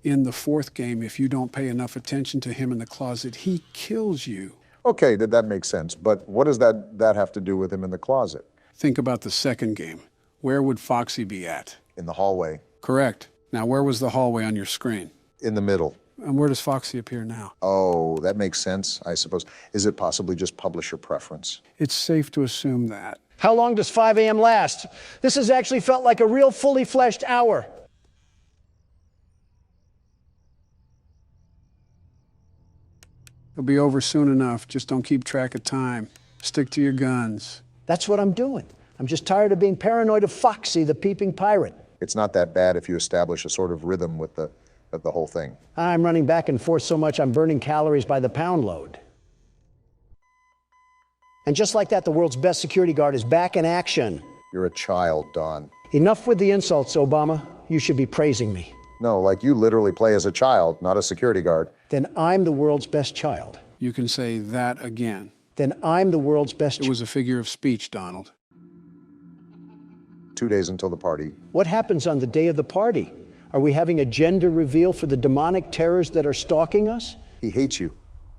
Speaker 2: In the fourth game, if you don't pay enough attention to him in the closet, he kills you.
Speaker 1: Okay, that makes sense. But what does that have to do with him in the closet?
Speaker 2: Think about the second game. Where would Foxy be at?
Speaker 1: In the hallway.
Speaker 2: Correct. Now, where was the hallway on your screen?
Speaker 1: In the middle.
Speaker 2: And where does Foxy appear now?
Speaker 1: Oh, that makes sense, I suppose. Is it possibly just publisher preference?
Speaker 2: It's safe to assume that.
Speaker 3: How long does 5 a.m. last? This has actually felt like a real fully fleshed hour.
Speaker 2: It'll be over soon enough. Just don't keep track of time. Stick to your guns.
Speaker 3: That's what I'm doing. I'm just tired of being paranoid of Foxy, the peeping pirate.
Speaker 1: It's not that bad if you establish a sort of rhythm with the whole thing.
Speaker 3: I'm running back and forth so much I'm burning calories by the pound load. And just like that, the world's best security guard is back in action.
Speaker 1: You're a child, Don.
Speaker 3: Enough with the insults, Obama. You should be praising me.
Speaker 1: No, like you literally play as a child, not a security guard.
Speaker 3: Then I'm the world's best child.
Speaker 2: You can say that again.
Speaker 3: Then I'm the world's best
Speaker 2: It was a figure of speech, Donald.
Speaker 1: 2 days until the party.
Speaker 3: What happens on the day of the party? Are we having a gender reveal for the demonic terrors that are stalking us?
Speaker 1: He hates you.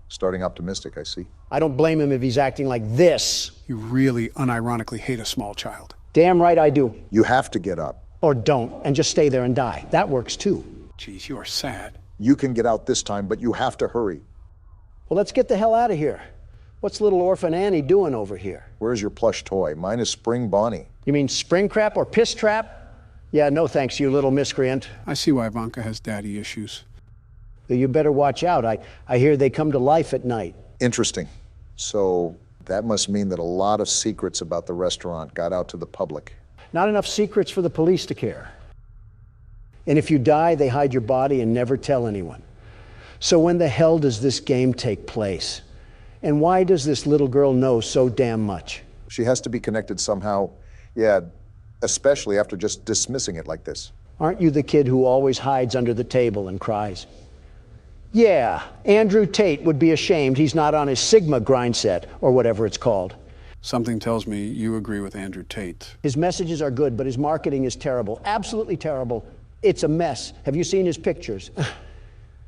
Speaker 1: Starting optimistic, I see.
Speaker 3: I don't blame him if he's acting like this.
Speaker 2: You really unironically hate a small child.
Speaker 3: Damn right I do.
Speaker 1: You have to get up.
Speaker 3: Or don't, and just stay there and die. That works too.
Speaker 2: Geez, you are sad.
Speaker 1: You can get out this time, but you have to hurry.
Speaker 3: Well, let's get the hell out of here. What's little orphan Annie doing over here?
Speaker 1: Where's your plush toy? Mine is Spring Bonnie.
Speaker 3: You mean spring crap or piss trap? Yeah, no thanks, you little miscreant.
Speaker 2: I see why Ivanka has daddy issues.
Speaker 3: You better watch out. I hear they come to life at night.
Speaker 1: Interesting. So that must mean that a lot of secrets about the restaurant got out to the public.
Speaker 3: Not enough secrets for the police to care. And if you die, they hide your body and never tell anyone. So when the hell does this game take place? And why does this little girl know so damn much?
Speaker 1: She has to be connected somehow. Yeah, especially after just dismissing it like this.
Speaker 3: Aren't you the kid who always hides under the table and cries? Yeah, Andrew Tate would be ashamed he's not on his Sigma grind set, or whatever it's called.
Speaker 2: Something tells me you agree with Andrew Tate.
Speaker 3: His messages are good, but his marketing is terrible. Absolutely terrible. It's a mess. Have you seen his pictures?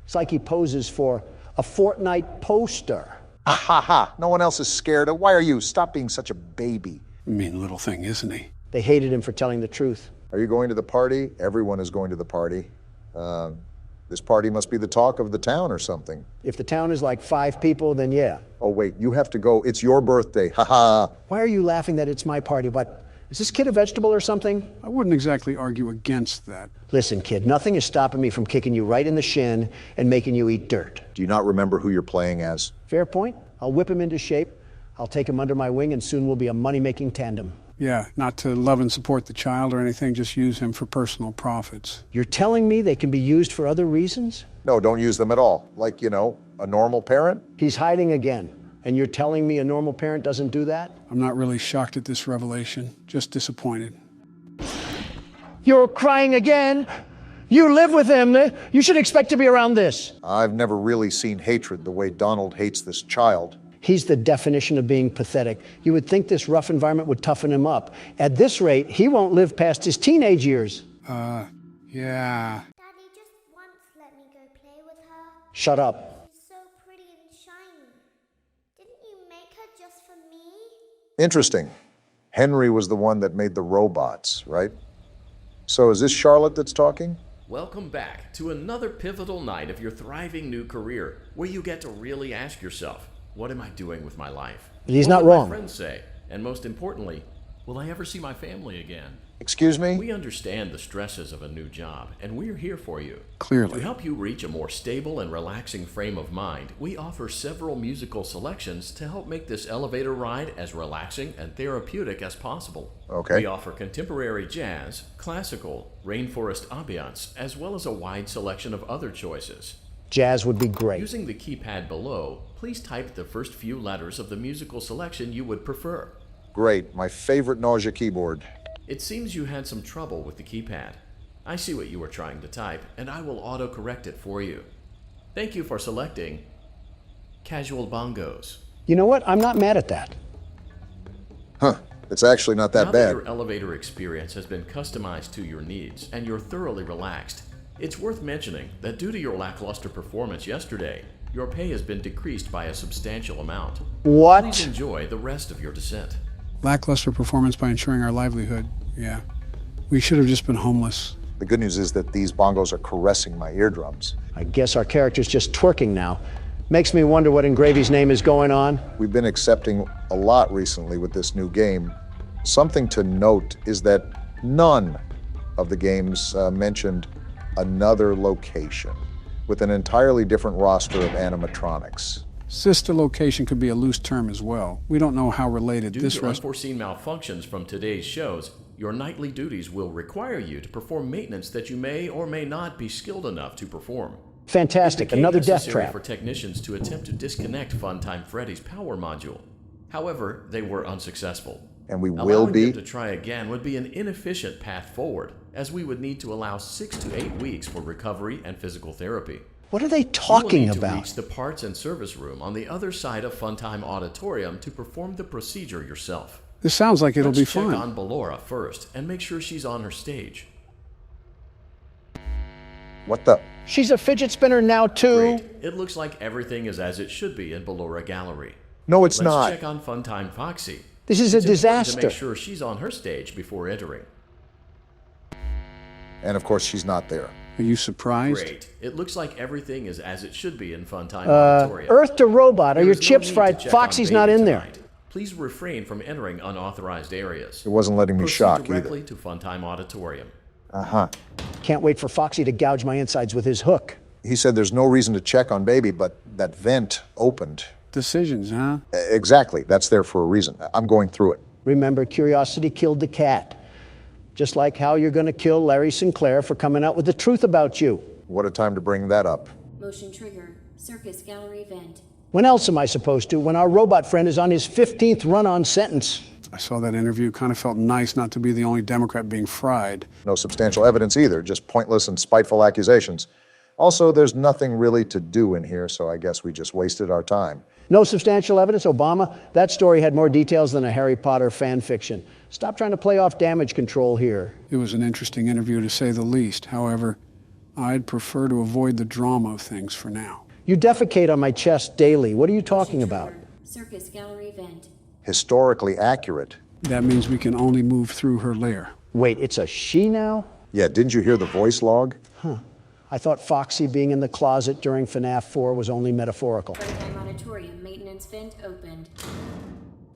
Speaker 3: It's like he poses for a Fortnite poster.
Speaker 1: Ah ha ha, no one else is scared. Why are you? Stop being such a baby.
Speaker 2: Mean little thing, isn't he?
Speaker 3: They hated him for telling the truth.
Speaker 1: Are you going to the party? Everyone is going to the party. This party must be the talk of the town or something.
Speaker 3: If the town is like 5 people, then yeah.
Speaker 1: Oh wait, you have to go. It's your birthday. Ha ha.
Speaker 3: Why are you laughing that it's my party? What? Is this kid a vegetable or something?
Speaker 2: I wouldn't exactly argue against that.
Speaker 3: Listen, kid, nothing is stopping me from kicking you right in the shin and making you eat dirt.
Speaker 1: Do you not remember who you're playing as?
Speaker 3: Fair point. I'll whip him into shape. I'll take him under my wing, and soon we'll be a money-making tandem.
Speaker 2: Yeah, not to love and support the child or anything, just use him for personal profits.
Speaker 3: You're telling me they can be used for other reasons?
Speaker 1: No, don't use them at all. Like, you know, a normal parent?
Speaker 3: He's hiding again. And you're telling me a normal parent doesn't do that?
Speaker 2: I'm not really shocked at this revelation, just disappointed.
Speaker 3: You're crying again? You live with him. You should expect to be around this.
Speaker 1: I've never really seen hatred the way Donald hates this child.
Speaker 3: He's the definition of being pathetic. You would think this rough environment would toughen him up. At this rate, he won't live past his teenage years.
Speaker 2: Yeah.
Speaker 16: Daddy just once let me go play with her.
Speaker 3: Shut up.
Speaker 16: She's so pretty and shiny. Didn't you make her just for me?
Speaker 1: Interesting. Henry was the one that made the robots, right? So is this Charlotte that's talking?
Speaker 10: Welcome back to another pivotal night of your thriving new career, where you get to really ask yourself, what am I doing with my life?
Speaker 3: But he's
Speaker 10: what
Speaker 3: not
Speaker 10: will
Speaker 3: wrong.
Speaker 10: My friends say, and most importantly, will I ever see my family again?
Speaker 1: Excuse me?
Speaker 10: We understand the stresses of a new job, and we're here for you.
Speaker 2: Clearly.
Speaker 10: To help you reach a more stable and relaxing frame of mind, we offer several musical selections to help make this elevator ride as relaxing and therapeutic as possible.
Speaker 1: Okay.
Speaker 10: We offer contemporary jazz, classical, rainforest ambiance, as well as a wide selection of other choices.
Speaker 3: Jazz would be great.
Speaker 10: Using the keypad below, please type the first few letters of the musical selection you would prefer.
Speaker 1: Great. My favorite nausea keyboard.
Speaker 10: It seems you had some trouble with the keypad. I see what you were trying to type, and I will auto-correct it for you. Thank you for selecting Casual Bongos.
Speaker 3: You know what? I'm not mad at that.
Speaker 1: Huh. It's actually not that
Speaker 10: Now
Speaker 1: bad.
Speaker 10: that your elevator experience has been customized to your needs and you're thoroughly relaxed, it's worth mentioning that due to your lackluster performance yesterday, your pay has been decreased by a substantial amount.
Speaker 3: What?
Speaker 10: Please enjoy the rest of your descent.
Speaker 2: Lackluster performance by ensuring our livelihood. Yeah. We should have just been homeless.
Speaker 1: The good news is that these bongos are caressing my eardrums.
Speaker 3: I guess our character's just twerking now. Makes me wonder what in Gravy's name is going on.
Speaker 1: We've been accepting a lot recently with this new game. Something to note is that none of the games mentioned another location with an entirely different roster of animatronics.
Speaker 2: Sister location could be a loose term as well. We don't know how related
Speaker 10: Due
Speaker 2: this
Speaker 10: to unforeseen malfunctions from today's shows, Your nightly duties will require you to perform maintenance that you may or may not be skilled enough to perform.
Speaker 3: Fantastic. Another death
Speaker 10: Necessary
Speaker 3: trap.
Speaker 10: for technicians to attempt to disconnect Funtime Freddy's power module. However, they were unsuccessful.
Speaker 1: And we will
Speaker 10: Allowing
Speaker 1: be.
Speaker 10: them to try again would be an inefficient path forward, as we would need to allow 6 to 8 weeks for recovery and physical therapy.
Speaker 3: What are they talking
Speaker 10: You will need
Speaker 3: about?
Speaker 10: to reach the parts and service room on the other side of Funtime Auditorium to perform the procedure yourself.
Speaker 2: This sounds like it'll be
Speaker 10: Let's check
Speaker 2: fun.
Speaker 10: on Ballora first and make sure she's on her stage.
Speaker 1: What the?
Speaker 3: She's a fidget spinner now, too.
Speaker 10: Great. It looks like everything is as it should be in Ballora Gallery.
Speaker 1: No, it's
Speaker 10: Let's
Speaker 1: not.
Speaker 10: check on Funtime Foxy.
Speaker 3: This is a
Speaker 10: It's important
Speaker 3: disaster.
Speaker 10: to make sure she's on her stage before entering.
Speaker 1: And of course, she's not there.
Speaker 2: Are you surprised?
Speaker 10: Great. It looks like everything is as it should be in Funtime Auditorium.
Speaker 3: Earth to robot. Are
Speaker 10: There
Speaker 3: your
Speaker 10: is no
Speaker 3: chips
Speaker 10: need
Speaker 3: fried?
Speaker 10: to check
Speaker 3: Foxy's
Speaker 10: on
Speaker 3: not
Speaker 10: Baby
Speaker 3: in there.
Speaker 10: tonight. Please refrain from entering unauthorized areas.
Speaker 1: It wasn't letting me
Speaker 10: Proceed
Speaker 1: shock
Speaker 10: directly
Speaker 1: either.
Speaker 10: to Funtime Auditorium.
Speaker 1: Uh-huh.
Speaker 3: Can't wait for Foxy to gouge my insides with his hook.
Speaker 1: He said there's no reason to check on Baby, but that vent opened.
Speaker 2: Decisions, huh?
Speaker 1: Exactly. That's there for a reason. I'm going through it.
Speaker 3: Remember, curiosity killed the cat. Just like how you're going to kill Larry Sinclair for coming out with the truth about you.
Speaker 1: What a time to bring that up.
Speaker 11: Motion trigger. Circus gallery vent.
Speaker 3: When else am I supposed to? When our robot friend is on his 15th run-on sentence.
Speaker 2: I saw that interview. Kind of felt nice not to be the only Democrat being fried.
Speaker 1: No substantial evidence either, just pointless and spiteful accusations. Also, there's nothing really to do in here, so I guess we just wasted our time.
Speaker 3: No substantial evidence, Obama? That story had more details than a Harry Potter fan fiction. Stop trying to play off damage control here.
Speaker 2: It was an interesting interview, to say the least. However, I'd prefer to avoid the drama of things for now.
Speaker 3: You defecate on my chest daily. What are you talking about?
Speaker 11: Circus gallery vent.
Speaker 1: Historically accurate.
Speaker 2: That means we can only move through her lair.
Speaker 3: Wait, it's a she now?
Speaker 1: Yeah, didn't you hear the voice log?
Speaker 3: Huh. I thought Foxy being in the closet during FNAF 4 was only metaphorical.
Speaker 11: Playtime auditorium maintenance vent opened.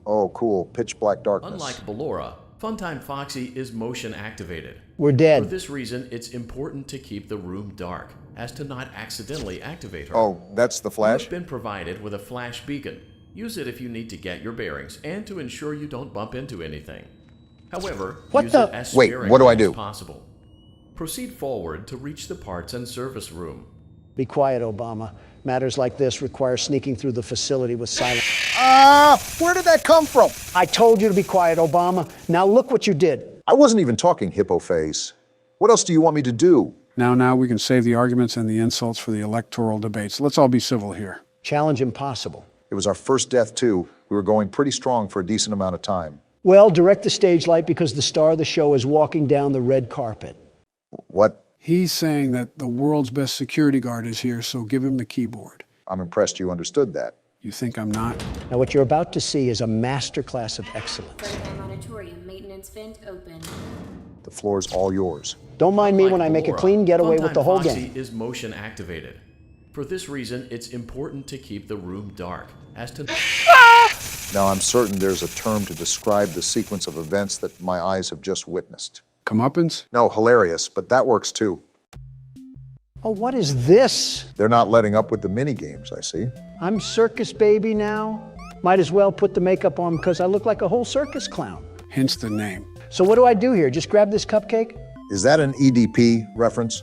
Speaker 1: Oh, cool. Pitch black darkness.
Speaker 10: Unlike Ballora, Funtime Foxy is motion activated.
Speaker 3: We're dead.
Speaker 10: For this reason, it's important to keep the room dark, as to not accidentally activate her.
Speaker 1: Oh, that's the flash?
Speaker 10: You've been provided with a flash beacon. Use it if you need to get your bearings and to ensure you don't bump into anything. However, use it as
Speaker 1: Wait, what do I
Speaker 10: sparingly
Speaker 1: do?
Speaker 10: as possible. Proceed forward to reach the parts and service room.
Speaker 3: Be quiet, Obama. Matters like this require sneaking through the facility with silence.
Speaker 1: Where did that come from?
Speaker 3: I told you to be quiet, Obama. Now look what you did.
Speaker 1: I wasn't even talking, hippo face. What else do you want me to do?
Speaker 2: Now, we can save the arguments and the insults for the electoral debates. Let's all be civil here.
Speaker 3: Challenge impossible.
Speaker 1: It was our first death, too. We were going pretty strong for a decent amount of time.
Speaker 3: Well, direct the stage light because the star of the show is walking down the red carpet.
Speaker 1: What?
Speaker 2: He's saying that the world's best security guard is here, so give him the keyboard.
Speaker 1: I'm impressed you understood that.
Speaker 2: You think I'm not?
Speaker 3: Now, what you're about to see is a masterclass of excellence.
Speaker 11: Playtime auditorium maintenance vent open.
Speaker 1: The floor's all yours.
Speaker 3: Don't mind me when I make a clean getaway with the whole
Speaker 10: Foxy
Speaker 3: gang.
Speaker 10: is motion activated. For this reason, it's important to keep the room dark, as to...
Speaker 1: Now, I'm certain there's a term to describe the sequence of events that my eyes have just witnessed.
Speaker 2: Comeuppance?
Speaker 1: No, hilarious, but that works too.
Speaker 3: Oh, what is this?
Speaker 1: They're not letting up with the mini games, I see.
Speaker 3: I'm circus baby now. Might as well put the makeup on because I look like a whole circus clown.
Speaker 2: Hence the name.
Speaker 3: So what do I do here? Just grab this cupcake?
Speaker 1: Is that an EDP reference?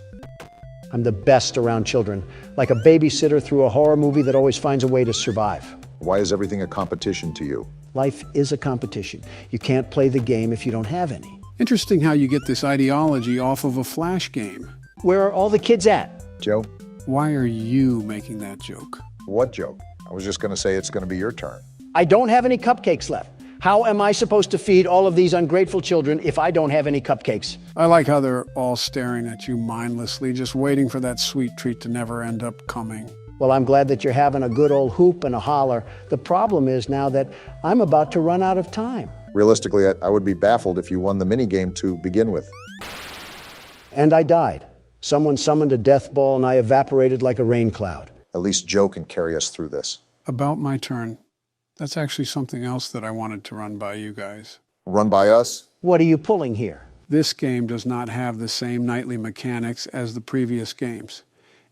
Speaker 3: I'm the best around children, like a babysitter through a horror movie that always finds a way to survive.
Speaker 1: Why is everything a competition to you?
Speaker 3: Life is a competition. You can't play the game if you don't have any.
Speaker 2: Interesting how you get this ideology off of a Flash game.
Speaker 3: Where are all the kids at?
Speaker 1: Joe?
Speaker 2: Why are you making that joke?
Speaker 1: What joke? I was just going to say it's going to be your turn.
Speaker 3: I don't have any cupcakes left. How am I supposed to feed all of these ungrateful children if I don't have any cupcakes?
Speaker 2: I like how they're all staring at you mindlessly, just waiting for that sweet treat to never end up coming.
Speaker 3: Well, I'm glad that you're having a good old hoop and a holler. The problem is now that I'm about to run out of time.
Speaker 1: Realistically, I would be baffled if you won the minigame to begin with.
Speaker 3: And I died. Someone summoned a death ball and I evaporated like a rain cloud.
Speaker 1: At least Joe can carry us through this.
Speaker 2: About my turn. That's actually something else that I wanted to run by you guys.
Speaker 1: Run by us?
Speaker 3: What are you pulling here?
Speaker 2: This game does not have the same nightly mechanics as the previous games.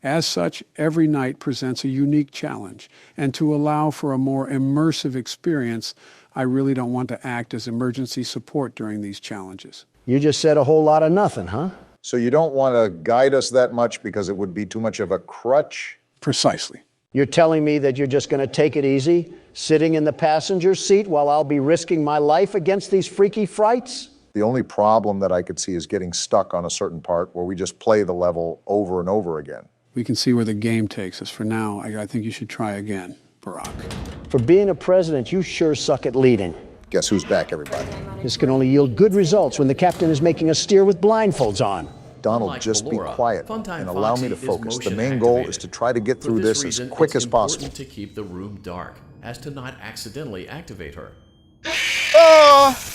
Speaker 2: As such, every night presents a unique challenge, and to allow for a more immersive experience, I really don't want to act as emergency support during these challenges.
Speaker 3: You just said a whole lot of nothing, huh?
Speaker 1: So you don't want to guide us that much because it would be too much of a crutch?
Speaker 2: Precisely.
Speaker 3: You're telling me that you're just going to take it easy, sitting in the passenger seat while I'll be risking my life against these freaky frights?
Speaker 1: The only problem that I could see is getting stuck on a certain part where we just play the level over and over again.
Speaker 2: We can see where the game takes us. For now, I think you should try again, Barack.
Speaker 3: For being a president, you sure suck at leading.
Speaker 1: Guess who's back, everybody?
Speaker 3: This can only yield good results when the captain is making us steer with blindfolds on.
Speaker 1: Donald,
Speaker 10: Unlike
Speaker 1: just
Speaker 10: Ballora,
Speaker 1: be quiet
Speaker 10: Funtime
Speaker 1: and allow me to
Speaker 10: Foxy is
Speaker 1: focus. The
Speaker 10: motion
Speaker 1: main goal
Speaker 10: activated.
Speaker 1: is to try to get
Speaker 10: For
Speaker 1: through this
Speaker 10: reason,
Speaker 1: as quick
Speaker 10: it's
Speaker 1: as possible.
Speaker 10: important to keep the room dark, as to not accidentally activate her.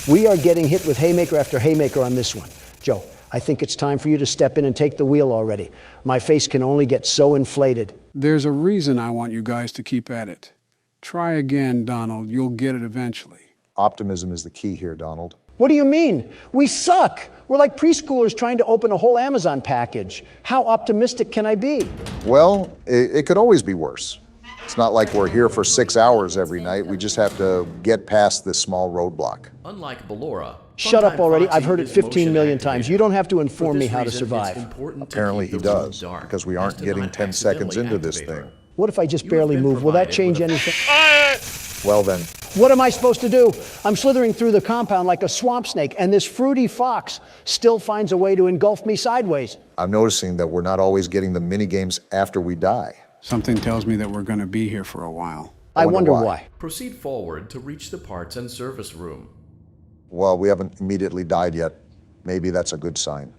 Speaker 3: We are getting hit with haymaker after haymaker on this one. Joe, I think it's time for you to step in and take the wheel already. My face can only get so inflated.
Speaker 2: There's a reason I want you guys to keep at it. Try again, Donald. You'll get it eventually.
Speaker 1: Optimism is the key here, Donald.
Speaker 3: What do you mean? We suck. We're like preschoolers trying to open a whole Amazon package. How optimistic can I be?
Speaker 1: Well, it could always be worse. It's not like we're here for 6 hours every night. We just have to get past this small roadblock.
Speaker 10: Unlike Ballora,
Speaker 3: Shut up
Speaker 10: Funtime
Speaker 3: already.
Speaker 10: Foxy
Speaker 3: I've heard it
Speaker 10: is
Speaker 3: 15 million
Speaker 10: motion
Speaker 3: times.
Speaker 10: activated.
Speaker 3: You don't have to
Speaker 10: For
Speaker 3: inform me
Speaker 10: this
Speaker 3: how to
Speaker 10: reason,
Speaker 3: survive.
Speaker 10: it's important to
Speaker 1: Apparently
Speaker 10: keep
Speaker 1: he
Speaker 10: the room
Speaker 1: does,
Speaker 10: dark,
Speaker 1: because we
Speaker 10: as
Speaker 1: aren't
Speaker 10: to
Speaker 1: getting
Speaker 10: not
Speaker 1: 10 seconds
Speaker 10: accidentally
Speaker 1: into this
Speaker 10: activate
Speaker 1: thing.
Speaker 10: her.
Speaker 3: What if I just
Speaker 10: You
Speaker 3: barely
Speaker 10: have been
Speaker 3: move? Will that
Speaker 10: provided
Speaker 3: change
Speaker 10: with a-
Speaker 3: anything?
Speaker 1: Well then,
Speaker 3: What am I supposed to do? I'm slithering through the compound like a swamp snake, and this fruity fox still finds a way to engulf me sideways.
Speaker 1: I'm noticing that we're not always getting the mini games after we die.
Speaker 2: Something tells me that we're going to be here for a while.
Speaker 3: I wonder why.
Speaker 10: Proceed forward to reach the parts and service room.
Speaker 1: Well, we haven't immediately died yet. Maybe that's a good sign.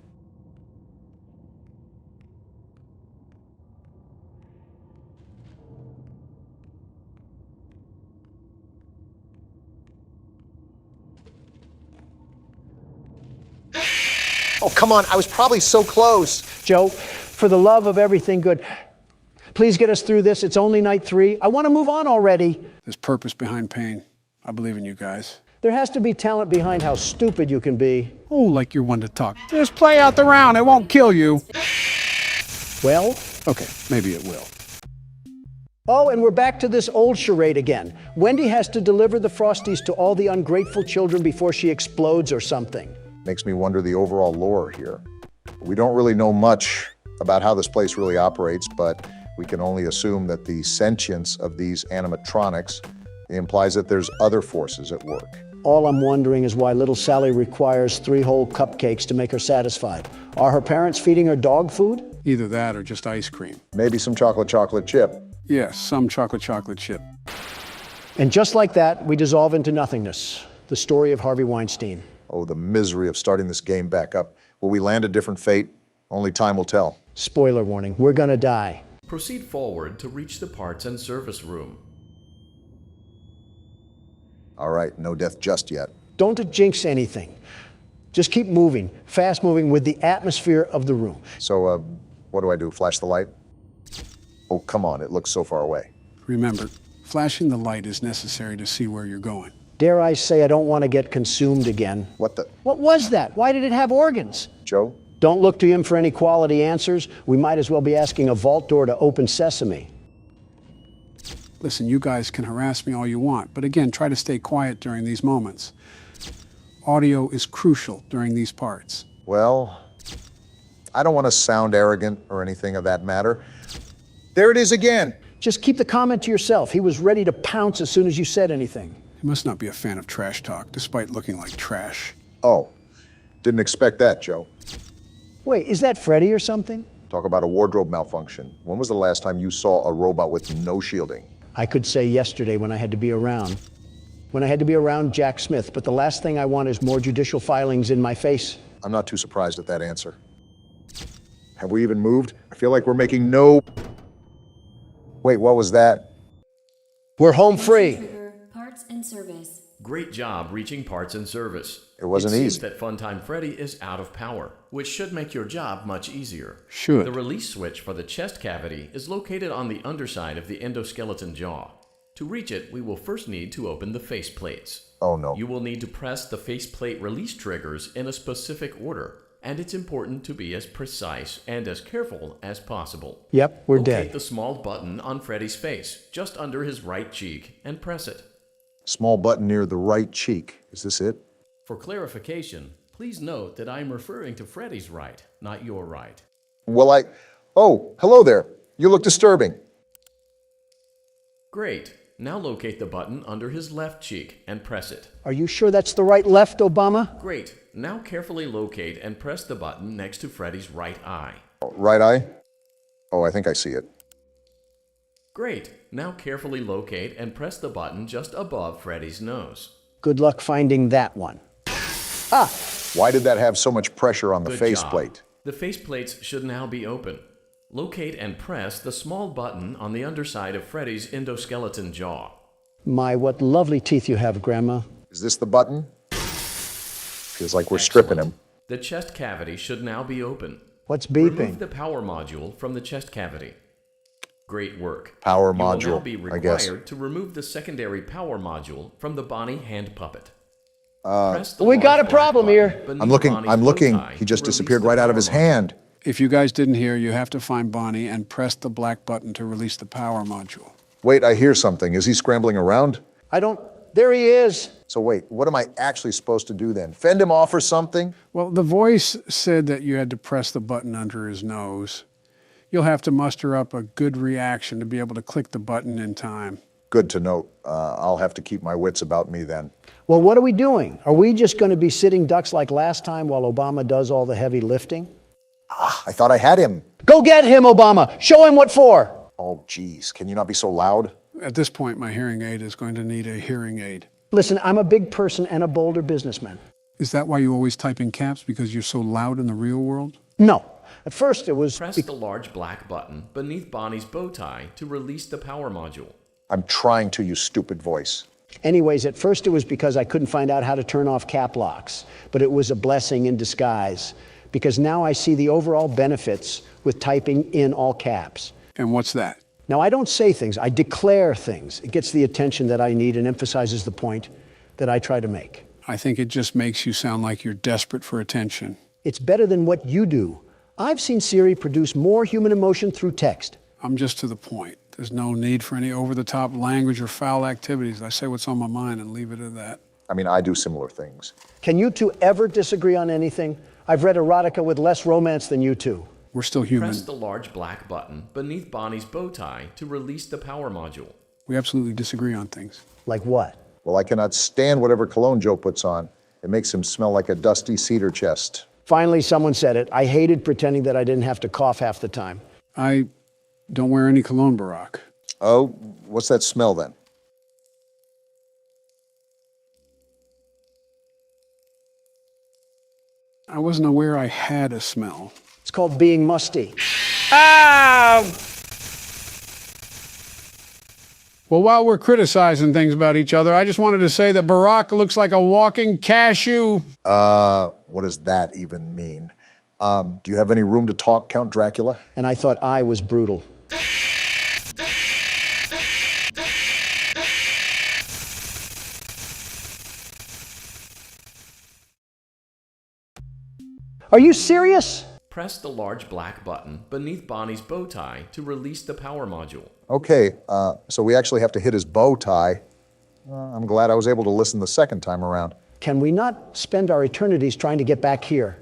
Speaker 3: Oh, come on. I was probably so close. Joe, for the love of everything good, please get us through this. It's only night 3. I want to move on already.
Speaker 2: There's purpose behind pain. I believe in you guys.
Speaker 3: There has to be talent behind how stupid you can be.
Speaker 2: Oh, like you're one to talk. Just play out the round. It won't kill you.
Speaker 3: Well?
Speaker 2: Okay, maybe it will.
Speaker 3: Oh, and we're back to this old charade again. Wendy has to deliver the Frosties to all the ungrateful children before she explodes or something.
Speaker 1: Makes me wonder the overall lore here. We don't really know much about how this place really operates, but we can only assume that the sentience of these animatronics implies that there's other forces at work.
Speaker 3: All I'm wondering is why little Sally requires 3 whole cupcakes to make her satisfied. Are her parents feeding her dog food?
Speaker 2: Either that or just ice cream.
Speaker 1: Maybe some chocolate chip.
Speaker 2: Yes, some chocolate chip.
Speaker 3: And just like that, we dissolve into nothingness. The story of Harvey Weinstein.
Speaker 1: Oh, the misery of starting this game back up. Will we land a different fate? Only time will tell.
Speaker 3: Spoiler warning, we're gonna die.
Speaker 10: Proceed forward to reach the parts and service room.
Speaker 1: All right, no death just yet.
Speaker 3: Don't jinx anything. Just keep moving, fast moving with the atmosphere of the room.
Speaker 1: So, what do I do? Flash the light? Oh, come on, it looks so far away.
Speaker 2: Remember, flashing the light is necessary to see where you're going.
Speaker 3: Dare I say I don't want to get consumed again.
Speaker 1: What the?
Speaker 3: What was that? Why did it have organs?
Speaker 1: Joe?
Speaker 3: Don't look to him for any quality answers. We might as well be asking a vault door to open sesame.
Speaker 2: Listen, you guys can harass me all you want, but again, try to stay quiet during these moments. Audio is crucial during these parts.
Speaker 1: Well, I don't want to sound arrogant or anything of that matter. There it is again.
Speaker 3: Just keep the comment to yourself. He was ready to pounce as soon as you said anything.
Speaker 2: You must not be a fan of trash talk, despite looking like trash.
Speaker 1: Oh, didn't expect that, Joe.
Speaker 3: Wait, is that Freddy or something?
Speaker 1: Talk about a wardrobe malfunction. When was the last time you saw a robot with no shielding?
Speaker 3: I could say yesterday when I had to be around. When I had to be around Jack Smith, but the last thing I want is more judicial filings in my face.
Speaker 1: I'm not too surprised at that answer. Have we even moved? I feel like we're making no... Wait, what was that?
Speaker 3: We're home free.
Speaker 11: Trigger, parts and service.
Speaker 10: Great job reaching parts and service.
Speaker 1: It wasn't
Speaker 10: It
Speaker 1: easy.
Speaker 10: seems that Funtime Freddy is out of power, which should make your job much easier.
Speaker 2: Should.
Speaker 10: The release switch for the chest cavity is located on the underside of the endoskeleton jaw. To reach it, we will first need to open the face plates.
Speaker 1: Oh no.
Speaker 10: You will need to press the faceplate release triggers in a specific order, and it's important to be as precise and as careful as possible.
Speaker 3: Yep, we're
Speaker 10: Locate
Speaker 3: dead.
Speaker 10: the small button on Freddy's face, just under his right cheek, and press it.
Speaker 1: Small button near the right cheek. Is this it?
Speaker 10: For clarification, Please note that I'm referring to Freddy's right, not your right.
Speaker 1: Well, Oh, hello there. You look disturbing.
Speaker 10: Great. Now locate the button under his left cheek and press it.
Speaker 3: Are you sure that's the right left, Obama?
Speaker 10: Great. Now carefully locate and press the button next to Freddy's right eye.
Speaker 1: Right eye? Oh, I think I see it.
Speaker 10: Great. Now carefully locate and press the button just above Freddy's nose.
Speaker 3: Good luck finding that one. Ah!
Speaker 1: Why did that have so much pressure on the
Speaker 10: Good
Speaker 1: faceplate?
Speaker 10: job. The faceplates should now be open. Locate and press the small button on the underside of Freddy's endoskeleton jaw.
Speaker 3: My, what lovely teeth you have, Grandma.
Speaker 1: Is this the button? Feels like we're stripping him.
Speaker 10: The chest cavity should now be open.
Speaker 3: What's beeping?
Speaker 10: Remove the power module from the chest cavity. Great work.
Speaker 1: Power
Speaker 10: You will now
Speaker 1: module,
Speaker 10: be
Speaker 1: I guess.
Speaker 10: required to remove the secondary power module from the Bonnie hand puppet.
Speaker 3: We got a problem here.
Speaker 1: I'm looking. He just disappeared right out of his hand.
Speaker 2: If you guys didn't hear, you have to find Bonnie and press the black button to release the power module.
Speaker 1: Wait, I hear something. Is he scrambling around?
Speaker 3: There he is.
Speaker 1: So wait, what am I actually supposed to do then? Fend him off or something?
Speaker 2: Well, the voice said that you had to press the button under his nose. You'll have to muster up a good reaction to be able to click the button in time.
Speaker 1: Good to note. I'll have to keep my wits about me then.
Speaker 3: Well, what are we doing? Are we just going to be sitting ducks like last time while Obama does all the heavy lifting?
Speaker 1: I thought I had him.
Speaker 3: Go get him, Obama. Show him what for.
Speaker 1: Oh, geez. Can you not be so loud?
Speaker 2: At this point, my hearing aid is going to need a hearing aid.
Speaker 3: Listen, I'm a big person and a bolder businessman.
Speaker 2: Is that why you always type in caps, because you're so loud in the real world?
Speaker 3: No. At first it was...
Speaker 10: Press the large black button beneath Bonnie's bow tie to release the power module.
Speaker 1: I'm trying to, you stupid voice.
Speaker 3: Anyways, at first it was because I couldn't find out how to turn off cap locks. But it was a blessing in disguise, because now I see the overall benefits with typing in all caps.
Speaker 2: And what's that?
Speaker 3: Now, I don't say things, I declare things. It gets the attention that I need and emphasizes the point that I try to make.
Speaker 2: I think it just makes you sound like you're desperate for attention.
Speaker 3: It's better than what you do. I've seen Siri produce more human emotion through text.
Speaker 2: I'm just to the point. There's no need for any over-the-top language or foul activities. I say what's on my mind and leave it at that.
Speaker 1: I mean, I do similar things.
Speaker 3: Can you two ever disagree on anything? I've read erotica with less romance than you two.
Speaker 2: We're still human.
Speaker 10: Press the large black button beneath Bonnie's bow tie to release the power module.
Speaker 2: We absolutely disagree on things.
Speaker 3: Like what?
Speaker 1: Well, I cannot stand whatever cologne Joe puts on. It makes him smell like a dusty cedar chest.
Speaker 3: Finally, someone said it. I hated pretending that I didn't have to cough half the time.
Speaker 2: I don't wear any cologne, Barack.
Speaker 1: Oh, what's that smell then?
Speaker 2: I wasn't aware I had a smell.
Speaker 3: It's called being musty.
Speaker 2: Well, while we're criticizing things about each other, I just wanted to say that Barack looks like a walking cashew.
Speaker 1: What does that even mean? Do you have any room to talk, Count Dracula?
Speaker 3: And I thought I was brutal. Are you serious?
Speaker 10: Press the large black button beneath Bonnie's bow tie to release the power module.
Speaker 1: Okay, so we actually have to hit his bow tie. I'm glad I was able to listen the second time around.
Speaker 3: Can we not spend our eternities trying to get back here?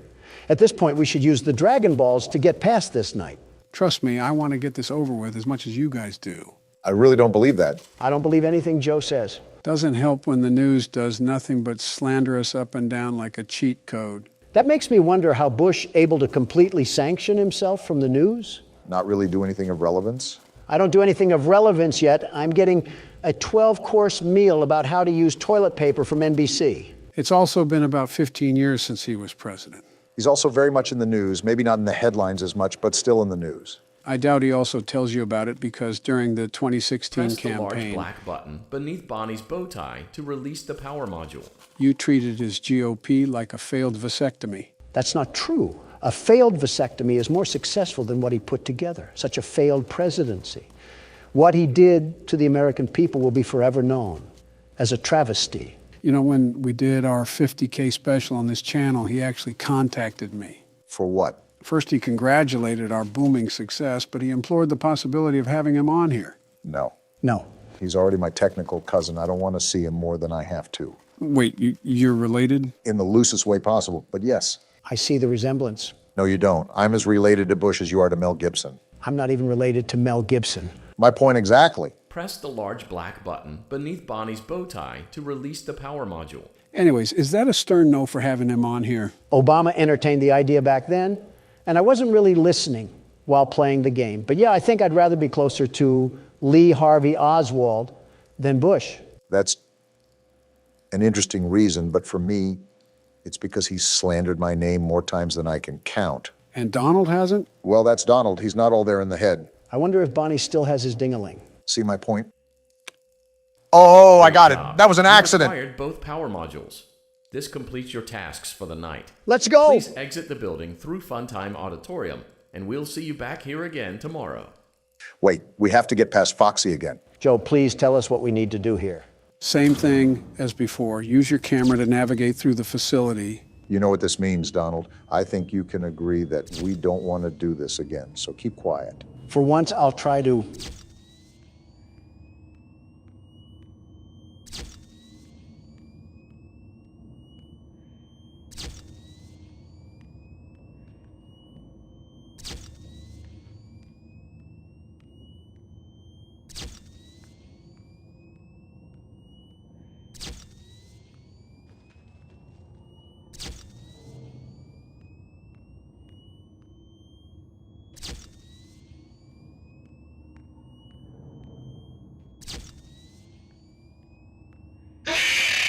Speaker 3: At this point, we should use the Dragon Balls to get past this night.
Speaker 2: Trust me, I want to get this over with as much as you guys do.
Speaker 1: I really don't believe that.
Speaker 3: I don't believe anything Joe says.
Speaker 2: Doesn't help when the news does nothing but slander us up and down like a cheat code.
Speaker 3: That makes me wonder how Bush able to completely sanction himself from the news.
Speaker 1: Not really do anything of relevance?
Speaker 3: I don't do anything of relevance yet. I'm getting a 12-course meal about how to use toilet paper from NBC.
Speaker 2: It's also been about 15 years since he was president.
Speaker 1: He's also very much in the news, maybe not in the headlines as much, but still in the news.
Speaker 2: I doubt he also tells you about it because during the 2016
Speaker 10: Press
Speaker 2: campaign,
Speaker 10: the large black button beneath Bonnie's bow tie to release the power module.
Speaker 2: You treated his GOP like a failed vasectomy.
Speaker 3: That's not true. A failed vasectomy is more successful than what he put together. Such a failed presidency. What he did to the American people will be forever known as a travesty.
Speaker 2: You know, when we did our 50K special on this channel, he actually contacted me.
Speaker 1: For what?
Speaker 2: First, he congratulated our booming success, but he implored the possibility of having him on here.
Speaker 1: No.
Speaker 3: No.
Speaker 1: He's already my technical cousin. I don't want to see him more than I have to.
Speaker 2: Wait, you're related?
Speaker 1: In the loosest way possible, but yes.
Speaker 3: I see the resemblance.
Speaker 1: No, you don't. I'm as related to Bush as you are to Mel Gibson.
Speaker 3: I'm not even related to Mel Gibson.
Speaker 1: My point exactly.
Speaker 10: Press the large black button beneath Bonnie's bow tie to release the power module.
Speaker 2: Anyways, is that a stern no for having him on here?
Speaker 3: Obama entertained the idea back then, and I wasn't really listening while playing the game. But yeah, I think I'd rather be closer to Lee Harvey Oswald than Bush.
Speaker 1: That's an interesting reason, but for me, it's because he's slandered my name more times than I can count.
Speaker 2: And Donald hasn't?
Speaker 1: Well, that's Donald. He's not all there in the head.
Speaker 3: I wonder if Bonnie still has his ding-a-ling.
Speaker 1: See my point? Oh, I got it. That was an accident.
Speaker 10: You acquired both power modules. This completes your tasks for the night.
Speaker 3: Let's go!
Speaker 10: Please exit the building through Funtime Auditorium, and we'll see you back here again tomorrow.
Speaker 1: Wait, we have to get past Foxy again.
Speaker 3: Joe, please tell us what we need to do here.
Speaker 2: Same thing as before. Use your camera to navigate through the facility.
Speaker 1: You know what this means, Donald. I think you can agree that we don't want to do this again, so keep quiet.
Speaker 3: For once, I'll try to...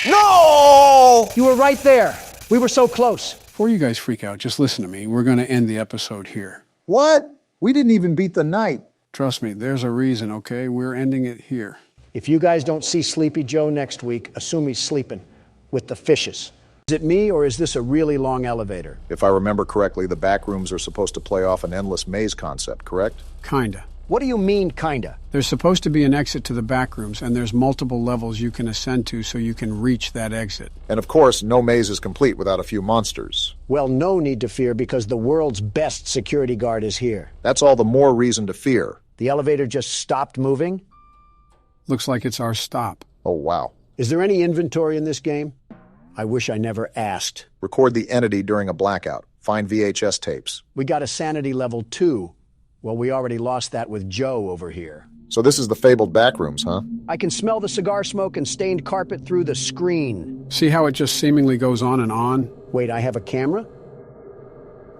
Speaker 1: No!
Speaker 3: You were right there. We were so close.
Speaker 2: Before you guys freak out, just listen to me. We're going to end the episode here.
Speaker 1: What? We didn't even beat the night.
Speaker 2: Trust me, there's a reason, okay? We're ending it here.
Speaker 3: If you guys don't see Sleepy Joe next week, assume he's sleeping with the fishes. Is it me, or is this a really long elevator?
Speaker 1: If I remember correctly, the back rooms are supposed to play off an endless maze concept, correct?
Speaker 2: Kinda.
Speaker 3: What do you mean, kinda?
Speaker 2: There's supposed to be an exit to the back rooms, and there's multiple levels you can ascend to so you can reach that exit.
Speaker 1: And of course, no maze is complete without a few monsters.
Speaker 3: Well, no need to fear because the world's best security guard is here.
Speaker 1: That's all the more reason to fear.
Speaker 3: The elevator just stopped moving?
Speaker 2: Looks like it's our stop.
Speaker 1: Oh, wow.
Speaker 3: Is there any inventory in this game? I wish I never asked.
Speaker 1: Record the entity during a blackout. Find VHS tapes.
Speaker 3: We got a sanity level 2. Well, we already lost that with Joe over here.
Speaker 1: So this is the fabled back rooms, huh?
Speaker 3: I can smell the cigar smoke and stained carpet through the screen.
Speaker 2: See how it just seemingly goes on and on?
Speaker 3: Wait, I have a camera?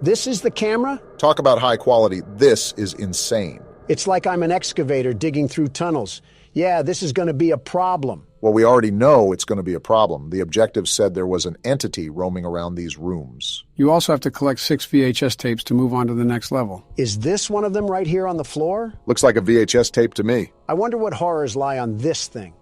Speaker 3: This is the camera?
Speaker 1: Talk about high quality. This is insane.
Speaker 3: It's like I'm an excavator digging through tunnels. Yeah, this is going to be a problem.
Speaker 1: Well, we already know it's going to be a problem. The objective said there was an entity roaming around these rooms.
Speaker 2: You also have to collect 6 VHS tapes to move on to the next level.
Speaker 3: Is this one of them right here on the floor?
Speaker 1: Looks like a VHS tape to me.
Speaker 3: I wonder what horrors lie on this thing.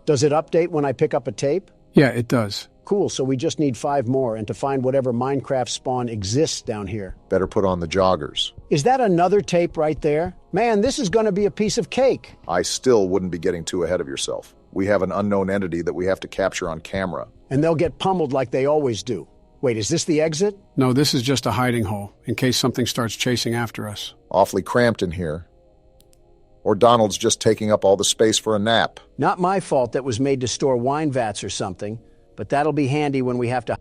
Speaker 3: Does it update when I pick up a tape?
Speaker 2: Yeah, it does.
Speaker 3: Cool, so we just need 5 more and to find whatever Minecraft spawn exists down here.
Speaker 1: Better put on the joggers.
Speaker 3: Is that another tape right there? Man, this is going to be a piece of cake.
Speaker 1: I still wouldn't be getting too ahead of yourself. We have an unknown entity that we have to capture on camera.
Speaker 3: And they'll get pummeled like they always do. Wait, is this the exit?
Speaker 2: No, this is just a hiding hole, in case something starts chasing after us.
Speaker 1: Awfully cramped in here. Or Donald's just taking up all the space for a nap.
Speaker 3: Not my fault that was made to store wine vats or something, but that'll be handy when we have to...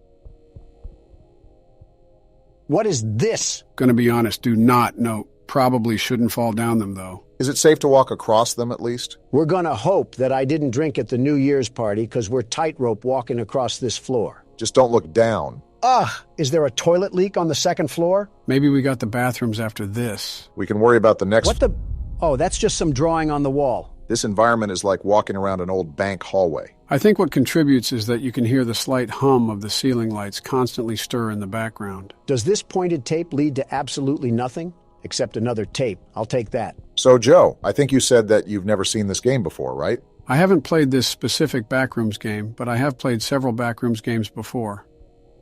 Speaker 3: What is this?
Speaker 2: Gonna be honest, do not know. Probably shouldn't fall down them, though.
Speaker 1: Is it safe to walk across them, at least?
Speaker 3: We're gonna hope that I didn't drink at the New Year's party, because we're tightrope walking across this floor.
Speaker 1: Just don't look down.
Speaker 3: Ugh! Is there a toilet leak on the second floor?
Speaker 2: Maybe we got the bathrooms after this.
Speaker 1: We can worry about the next...
Speaker 3: What the... Oh, that's just some drawing on the wall.
Speaker 1: This environment is like walking around an old bank hallway.
Speaker 2: I think what contributes is that you can hear the slight hum of the ceiling lights constantly stir in the background.
Speaker 3: Does this pointed tape lead to absolutely nothing? Except another tape. I'll take that.
Speaker 1: So, Joe, I think you said that you've never seen this game before, right?
Speaker 2: I haven't played this specific Backrooms game, but I have played several Backrooms games before.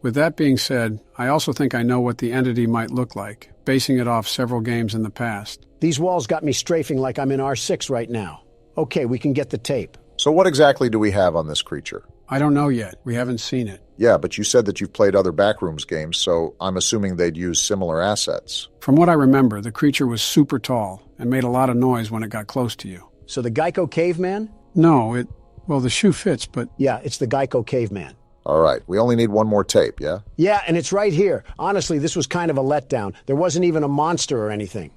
Speaker 2: With that being said, I also think I know what the entity might look like, basing it off several games in the past.
Speaker 3: These walls got me strafing like I'm in R6 right now. Okay, we can get the tape.
Speaker 1: So what exactly do we have on this creature?
Speaker 2: I don't know yet. We haven't seen it.
Speaker 1: Yeah, but you said that you've played other Backrooms games, so I'm assuming they'd use similar assets.
Speaker 2: From what I remember, the creature was super tall and made a lot of noise when it got close to you.
Speaker 3: So the Geico caveman?
Speaker 2: No, Well, the shoe fits, but...
Speaker 3: Yeah, it's the Geico caveman.
Speaker 1: All right, we only need one more tape, yeah?
Speaker 3: Yeah, and it's right here. Honestly, this was kind of a letdown. There wasn't even a monster or anything.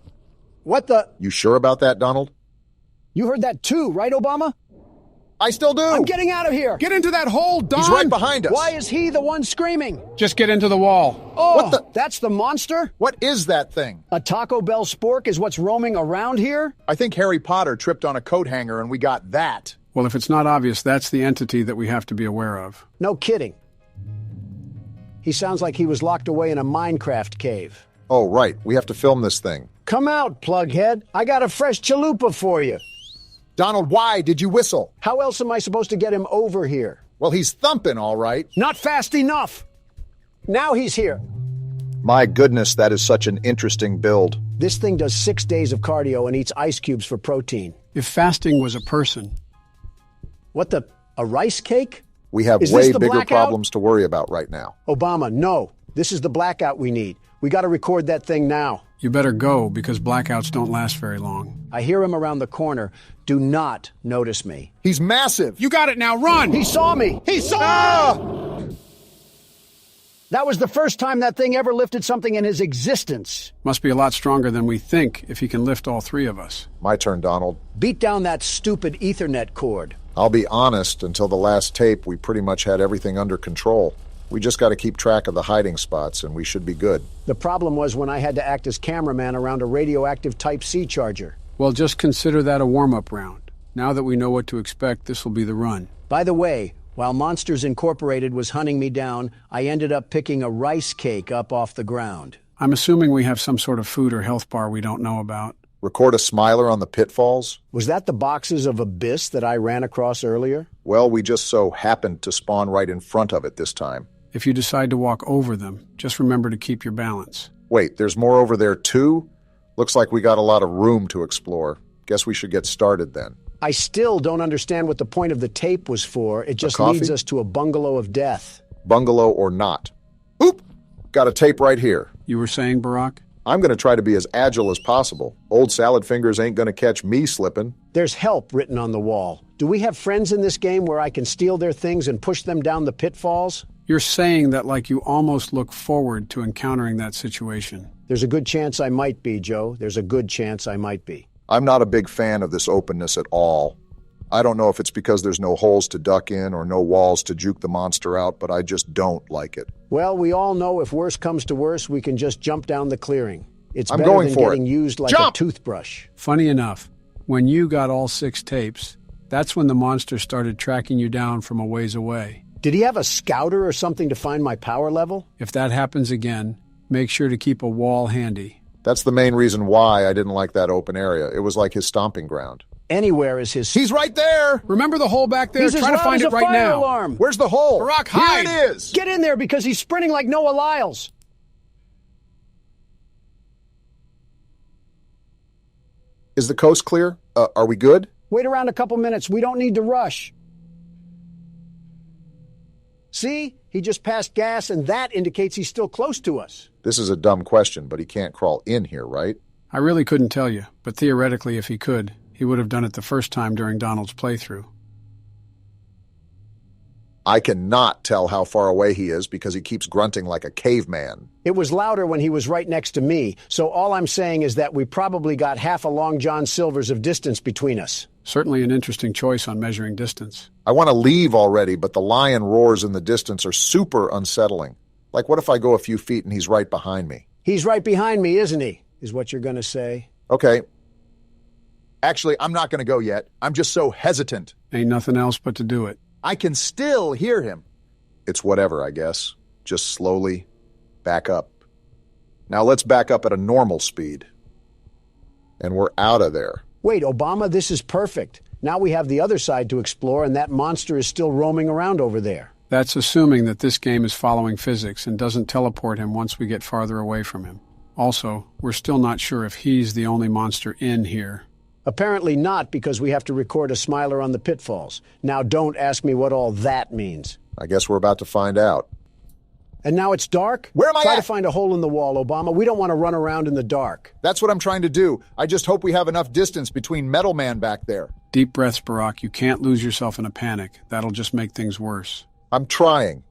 Speaker 3: What the...
Speaker 1: You sure about that, Donald?
Speaker 3: You heard that too, right, Obama?
Speaker 1: I still do!
Speaker 3: I'm getting out of here!
Speaker 2: Get into that hole, Don!
Speaker 1: He's right behind us!
Speaker 3: Why is he the one screaming?
Speaker 2: Just get into the wall.
Speaker 3: Oh,
Speaker 1: what the...
Speaker 3: That's the monster?
Speaker 1: What is that thing?
Speaker 3: A Taco Bell spork is what's roaming around here?
Speaker 1: I think Harry Potter tripped on a coat hanger and we got that.
Speaker 2: Well, if it's not obvious, that's the entity that we have to be aware of.
Speaker 3: No kidding. He sounds like he was locked away in a Minecraft cave.
Speaker 1: Oh, right. We have to film this thing.
Speaker 3: Come out, plughead. I got a fresh chalupa for you.
Speaker 1: Donald, why did you whistle?
Speaker 3: How else am I supposed to get him over here?
Speaker 1: Well, he's thumping, all right.
Speaker 3: Not fast enough. Now he's here.
Speaker 1: My goodness, that is such an interesting build.
Speaker 3: This thing does 6 days of cardio and eats ice cubes for protein.
Speaker 2: If fasting was a person...
Speaker 3: What the... a rice cake?
Speaker 1: We have way bigger problems to worry about right now.
Speaker 3: Obama, no. This is the blackout we need. We got to record that thing now.
Speaker 2: You better go, because blackouts don't last very long.
Speaker 3: I hear him around the corner. Do not notice me.
Speaker 1: He's massive.
Speaker 2: You got it now, run!
Speaker 3: He saw me!
Speaker 1: He saw me!
Speaker 3: That was the first time that thing ever lifted something in his existence.
Speaker 2: Must be a lot stronger than we think if he can lift all three of us.
Speaker 1: My turn, Donald.
Speaker 3: Beat down that stupid Ethernet cord.
Speaker 1: I'll be honest, until the last tape, we pretty much had everything under control. We just got to keep track of the hiding spots, and we should be good.
Speaker 3: The problem was when I had to act as cameraman around a radioactive Type-C charger.
Speaker 2: Well, just consider that a warm-up round. Now that we know what to expect, this will be the run.
Speaker 3: By the way, while Monsters Incorporated was hunting me down, I ended up picking a rice cake up off the ground.
Speaker 2: I'm assuming we have some sort of food or health bar we don't know about.
Speaker 1: Record a smiler on the pitfalls?
Speaker 3: Was that the boxes of Abyss that I ran across earlier?
Speaker 1: Well, we just so happened to spawn right in front of it this time.
Speaker 2: If you decide to walk over them, just remember to keep your balance.
Speaker 1: Wait, there's more over there too? Looks like we got a lot of room to explore. Guess we should get started then.
Speaker 3: I still don't understand what the point of the tape was for. It just leads us to a bungalow of death.
Speaker 1: Bungalow or not. Oop! Got a tape right here.
Speaker 2: You were saying, Barack?
Speaker 1: I'm going to try to be as agile as possible. Old salad fingers ain't going to catch me slipping.
Speaker 3: There's help written on the wall. Do we have friends in this game where I can steal their things and push them down the pitfalls?
Speaker 2: You're saying that like you almost look forward to encountering that situation.
Speaker 3: There's a good chance I might be, Joe. There's a good chance I might be.
Speaker 1: I'm not a big fan of this openness at all. I don't know if it's because there's no holes to duck in or no walls to juke the monster out, but I just don't like it.
Speaker 3: Well, we all know if worse comes to worse, we can just jump down the clearing. It's better than getting used like a toothbrush.
Speaker 2: Funny enough, when you got all 6 tapes, that's when the monster started tracking you down from a ways away.
Speaker 3: Did he have a scouter or something to find my power level?
Speaker 2: If that happens again, make sure to keep a wall handy.
Speaker 1: That's the main reason why I didn't like that open area. It was like his stomping ground.
Speaker 3: Anywhere is his...
Speaker 1: He's right there!
Speaker 2: Remember the hole back there?
Speaker 3: He's
Speaker 2: Try to find it right now.
Speaker 3: Alarm.
Speaker 1: Where's the hole?
Speaker 2: Barack, hide!
Speaker 1: Here it is!
Speaker 3: Get in there because he's sprinting like Noah Lyles.
Speaker 1: Is the coast clear? Are we good?
Speaker 3: Wait around a couple minutes. We don't need to rush. See? He just passed gas, and that indicates he's still close to us.
Speaker 1: This is a dumb question, but he can't crawl in here, right?
Speaker 2: I really couldn't tell you, but theoretically, if he could, he would have done it the first time during Donald's playthrough.
Speaker 1: I cannot tell how far away he is because he keeps grunting like a caveman.
Speaker 3: It was louder when he was right next to me, so all I'm saying is that we probably got half a Long John Silver's of distance between us.
Speaker 2: Certainly an interesting choice on measuring distance.
Speaker 1: I want to leave already, but the lion roars in the distance are super unsettling. Like, what if I go a few feet and he's right behind me?
Speaker 3: He's right behind me, isn't he? Is what you're going to say.
Speaker 1: Okay. Actually, I'm not going to go yet. I'm just so hesitant.
Speaker 2: Ain't nothing else but to do it.
Speaker 1: I can still hear him. It's whatever, I guess. Just slowly back up. Now let's back up at a normal speed. And we're out of there.
Speaker 3: Wait, Obama, this is perfect. Now we have the other side to explore, and that monster is still roaming around over there.
Speaker 2: That's assuming that this game is following physics and doesn't teleport him once we get farther away from him. Also, we're still not sure if he's the only monster in here.
Speaker 3: Apparently not, because we have to record a smiler on the pitfalls. Now don't ask me what all that means.
Speaker 1: I guess we're about to find out.
Speaker 3: And now it's dark?
Speaker 1: Where am I
Speaker 3: Try
Speaker 1: at?
Speaker 3: to find a hole in the wall, Obama. We don't want to run around in the dark.
Speaker 1: That's what I'm trying to do. I just hope we have enough distance between Metal Man back there.
Speaker 2: Deep breaths, Barack. You can't lose yourself in a panic. That'll just make things worse.
Speaker 1: I'm trying.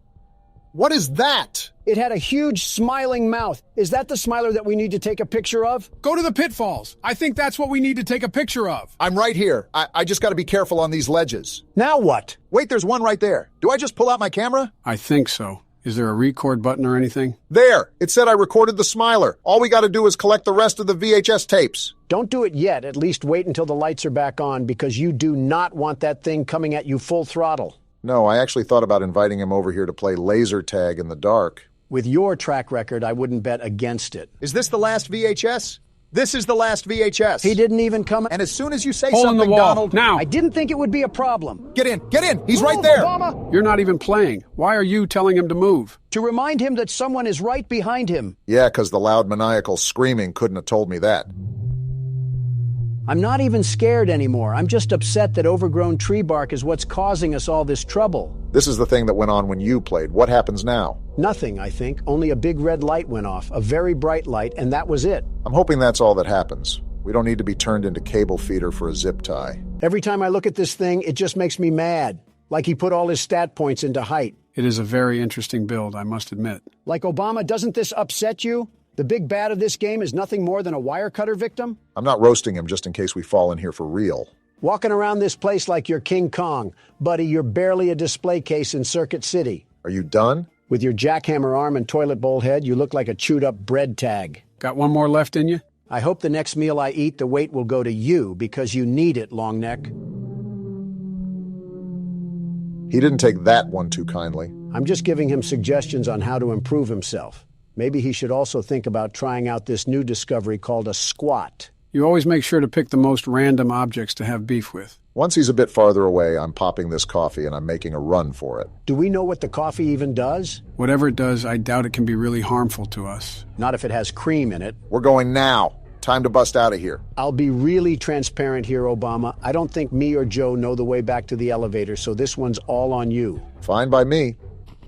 Speaker 1: What is that?
Speaker 3: It had a huge smiling mouth. Is that the smiler that we need to take a picture of?
Speaker 2: Go to the pitfalls. I think that's what we need to take a picture of.
Speaker 1: I'm right here. I just got to be careful on these ledges.
Speaker 3: Now what?
Speaker 1: Wait, there's one right there. Do I just pull out my camera?
Speaker 2: I think so. Is there a record button or anything?
Speaker 1: There! It said I recorded the smiler. All we got to do is collect the rest of the VHS tapes.
Speaker 3: Don't do it yet. At least wait until the lights are back on, because you do not want that thing coming at you full throttle.
Speaker 1: No, I actually thought about inviting him over here to play laser tag in the dark.
Speaker 3: With your track record, I wouldn't bet against it.
Speaker 1: Is this the last VHS? This is the last VHS.
Speaker 3: He didn't even come.
Speaker 1: And as soon as you say
Speaker 2: Hole in the
Speaker 1: something,
Speaker 2: wall.
Speaker 1: Donald...
Speaker 2: Now!
Speaker 3: I didn't think it would be a problem.
Speaker 1: Get in! Get in! He's right
Speaker 3: Move,
Speaker 1: there!
Speaker 3: Obama!
Speaker 2: You're not even playing. Why are you telling him to move?
Speaker 3: To remind him that someone is right behind him.
Speaker 1: Yeah, because the loud maniacal screaming couldn't have told me that.
Speaker 3: I'm not even scared anymore. I'm just upset that overgrown tree bark is what's causing us all this trouble.
Speaker 1: This is the thing that went on when you played. What happens now?
Speaker 3: Nothing, I think. Only a big red light went off. A very bright light, and that was it.
Speaker 1: I'm hoping that's all that happens. We don't need to be turned into cable feeder for a zip tie.
Speaker 3: Every time I look at this thing, it just makes me mad. Like he put all his stat points into height.
Speaker 2: It is a very interesting build, I must admit.
Speaker 3: Like Obama, doesn't this upset you? The big bad of this game is nothing more than a wire cutter victim?
Speaker 1: I'm not roasting him just in case we fall in here for real.
Speaker 3: Walking around this place like you're King Kong. Buddy, you're barely a display case in Circuit City.
Speaker 1: Are you done?
Speaker 3: With your jackhammer arm and toilet bowl head, you look like a chewed-up bread tag.
Speaker 2: Got one more left in you?
Speaker 3: I hope the next meal I eat, the weight will go to you, because you need it, long neck.
Speaker 1: He didn't take that one too kindly.
Speaker 3: I'm just giving him suggestions on how to improve himself. Maybe he should also think about trying out this new discovery called a squat.
Speaker 2: You always make sure to pick the most random objects to have beef with.
Speaker 1: Once he's a bit farther away, I'm popping this coffee and I'm making a run for it.
Speaker 3: Do we know what the coffee even does?
Speaker 2: Whatever it does, I doubt it can be really harmful to us.
Speaker 3: Not if it has cream in it.
Speaker 1: We're going now. Time to bust out of here.
Speaker 3: I'll be really transparent here, Obama. I don't think me or Joe know the way back to the elevator, so this one's all on you.
Speaker 1: Fine by me.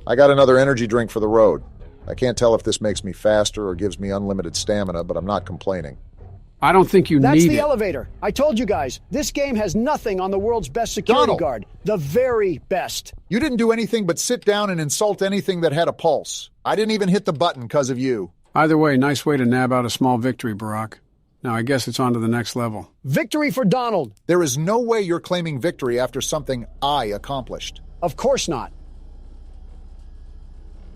Speaker 1: I got another energy drink for the road. I can't tell if this makes me faster or gives me unlimited stamina, but I'm not complaining.
Speaker 2: I don't think you need it.
Speaker 3: That's the elevator. I told you guys, this game has nothing on the world's best security guard. The very best.
Speaker 1: You didn't do anything but sit down and insult anything that had a pulse. I didn't even hit the button because of you.
Speaker 2: Either way, nice way to nab out a small victory, Barack. Now I guess it's on to the next level.
Speaker 3: Victory for Donald.
Speaker 1: There is no way you're claiming victory after something I accomplished.
Speaker 3: Of course not.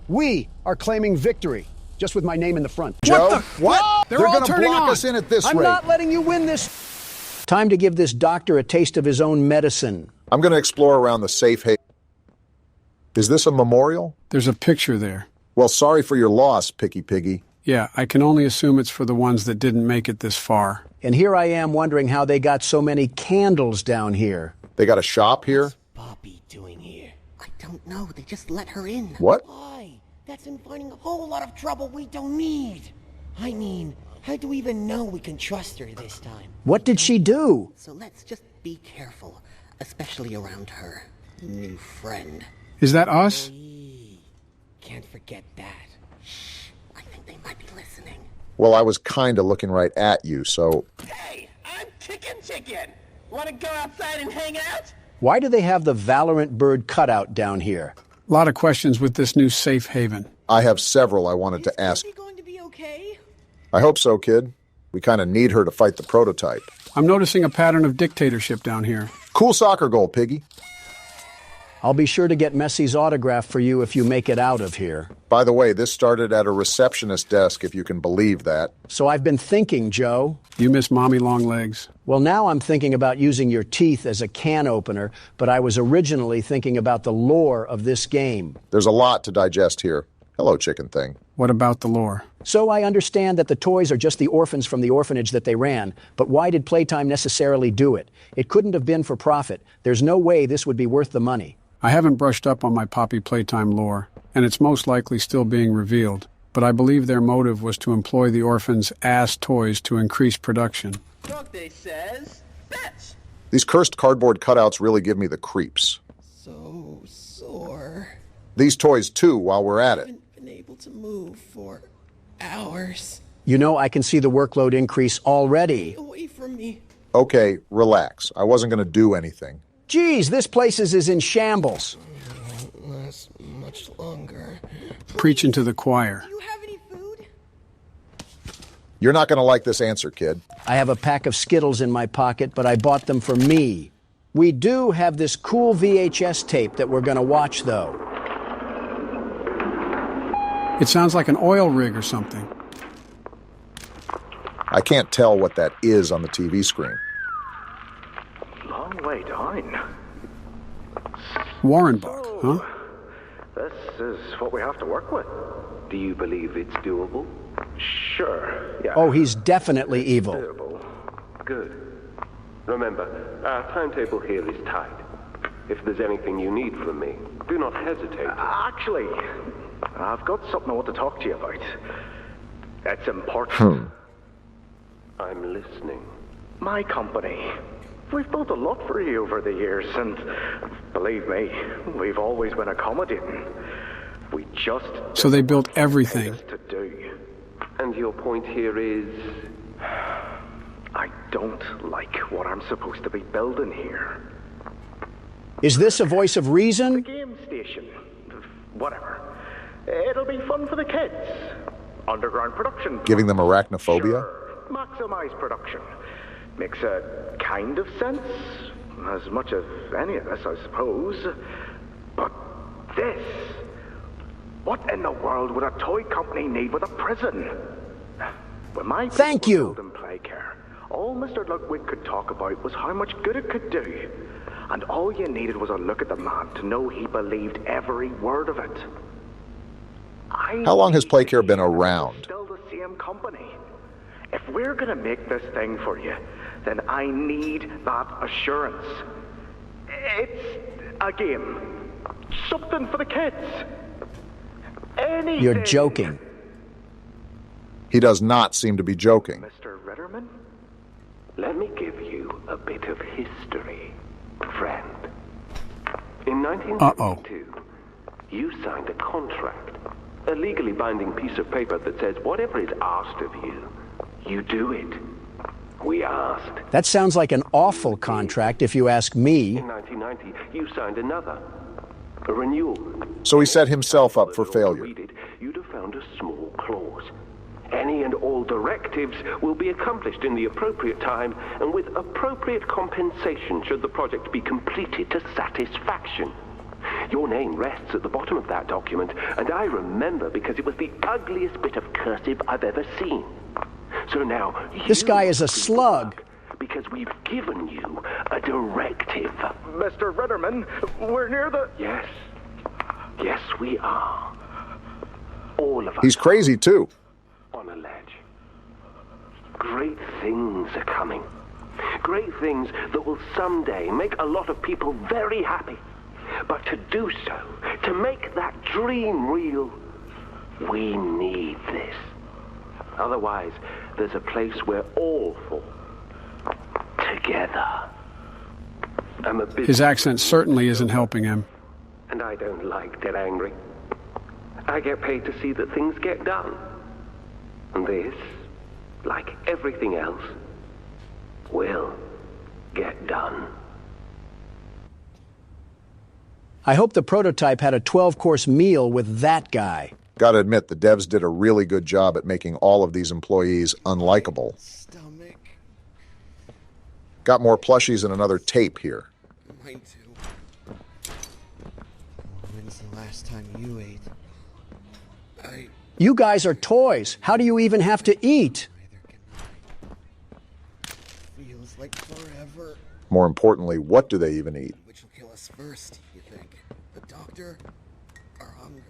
Speaker 3: We are claiming victory, just with my name in the front.
Speaker 1: Joe, what?
Speaker 3: No!
Speaker 1: They're all going to block us in at this rate.
Speaker 3: I'm not letting you win this. Time to give this doctor a taste of his own medicine.
Speaker 1: I'm going to explore around the safe haven. Is this a memorial?
Speaker 2: There's a picture there.
Speaker 1: Well, sorry for your loss, Picky Piggy.
Speaker 2: Yeah, I can only assume it's for the ones that didn't make it this far.
Speaker 3: And here I am wondering how they got so many candles down here.
Speaker 1: They got a shop here?
Speaker 18: What's Bobby doing here? I don't know. They just let her in.
Speaker 1: What?
Speaker 18: Why? That's inviting a whole lot of trouble we don't need. I mean, how do we even know we can trust her this time?
Speaker 3: What did she do?
Speaker 18: So let's just be careful, especially around her new friend.
Speaker 2: Is that us?
Speaker 18: Hey, can't forget that. Shh, I think they might be listening.
Speaker 1: Well, I was kind of looking right at you, so...
Speaker 18: Hey, I'm Chicken. Want to go outside and hang out?
Speaker 3: Why do they have the Valorant bird cutout down here?
Speaker 2: A lot of questions with this new safe haven.
Speaker 1: I have several I wanted to ask.
Speaker 18: Is going to be okay?
Speaker 1: I hope so, kid. We kind of need her to fight the prototype.
Speaker 2: I'm noticing a pattern of dictatorship down here.
Speaker 1: Cool soccer goal, Piggy.
Speaker 3: I'll be sure to get Messi's autograph for you if you make it out of here.
Speaker 1: By the way, this started at a receptionist desk, if you can believe that.
Speaker 3: So I've been thinking, Joe.
Speaker 2: You miss Mommy Longlegs.
Speaker 3: Well, now I'm thinking about using your teeth as a can opener, but I was originally thinking about the lore of this game.
Speaker 1: There's a lot to digest here. Hello, chicken thing.
Speaker 2: What about the lore?
Speaker 3: So I understand that the toys are just the orphans from the orphanage that they ran, but why did Playtime necessarily do it? It couldn't have been for profit. There's no way this would be worth the money.
Speaker 2: I haven't brushed up on my Poppy Playtime lore, and it's most likely still being revealed, but I believe their motive was to employ the orphans' ass toys to increase production.
Speaker 18: Look, they says, fetch.
Speaker 1: These cursed cardboard cutouts really give me the creeps.
Speaker 18: So sore.
Speaker 1: These toys, too, while we're at it.
Speaker 18: Been
Speaker 20: to move for hours.
Speaker 3: You know, I can see the workload increase already.
Speaker 20: Away from me.
Speaker 1: Okay, relax. I wasn't going to do anything.
Speaker 3: Geez, this place is in shambles.
Speaker 20: Won't last much longer.
Speaker 2: Preaching to the choir.
Speaker 20: Do you have any food?
Speaker 1: You're not going to like this answer, kid.
Speaker 3: I have a pack of Skittles in my pocket, but I bought them for me. We do have this cool VHS tape that we're going to watch, though.
Speaker 2: It sounds like an oil rig or something.
Speaker 1: I can't tell what that is on the TV screen.
Speaker 21: Long way down.
Speaker 2: Warrenbach, huh?
Speaker 21: This is what we have to work with. Do you believe it's doable? Sure, yeah.
Speaker 3: Oh, he's definitely evil.
Speaker 21: Doable. Good. Remember, our timetable here is tight. If there's anything you need from me, do not hesitate. Actually, I've got something I want to talk to you about. It's important. I'm listening. My company. We've built a lot for you over the years, and believe me, we've always been accommodating. We just...
Speaker 2: So they built everything.
Speaker 21: To do. And your point here is... I don't like what I'm supposed to be building here.
Speaker 3: Is this a voice of reason?
Speaker 21: The game station. Whatever. It'll be fun for the kids. Underground production.
Speaker 1: Giving them arachnophobia?
Speaker 21: Sure. Maximize production. Makes a kind of sense. As much as any of this, I suppose. But this... What in the world would a toy company need with a prison? When my
Speaker 3: Thank you.
Speaker 21: In Playcare, all Mr. Ludwig could talk about was how much good it could do. And all you needed was a look at the man to know he believed every word of it.
Speaker 1: How long has Playcare been around?
Speaker 21: Still the same company. If we're gonna make this thing for you, then I need that assurance. It's a game. Something for the kids. Anything.
Speaker 3: You're joking.
Speaker 1: He does not seem to be joking.
Speaker 21: Mr. Ritterman, let me give you a bit of history, friend. In 1972, you signed a contract, a legally binding piece of paper that says whatever is asked of you, you do it. We asked.
Speaker 3: That sounds like an awful contract, if you ask me.
Speaker 21: In 1990, you signed another, a renewal.
Speaker 1: So he set himself up for failure.
Speaker 21: You'd have found a small clause. Any and all directives will be accomplished in the appropriate time and with appropriate compensation should the project be completed to satisfaction. Your name rests at the bottom of that document, and I remember because it was the ugliest bit of cursive I've ever seen. So now...
Speaker 3: This guy is a slug.
Speaker 21: Because we've given you a directive. Mr. Ritterman, we're near the... Yes. Yes, we are. All of us.
Speaker 1: He's crazy, too.
Speaker 21: On a ledge. Great things are coming. Great things that will someday make a lot of people very happy. But to do so, to make that dream real, we need this. Otherwise, there's a place we're all for. Together.
Speaker 2: His accent certainly isn't helping him.
Speaker 21: And I don't like to get angry. I get paid to see that things get done. And this, like everything else, will get done.
Speaker 3: I hope the prototype had a 12-course meal with that guy.
Speaker 1: Gotta admit, the devs did a really good job at making all of these employees unlikable.
Speaker 20: Stomach.
Speaker 1: Got more plushies and another tape here.
Speaker 20: Mine too. When's the last time you ate?
Speaker 3: You guys are toys. How do you even have to eat?
Speaker 20: Feels like forever.
Speaker 1: More importantly, what do they even eat?
Speaker 20: Which will kill us first, you think? The doctor or hunger?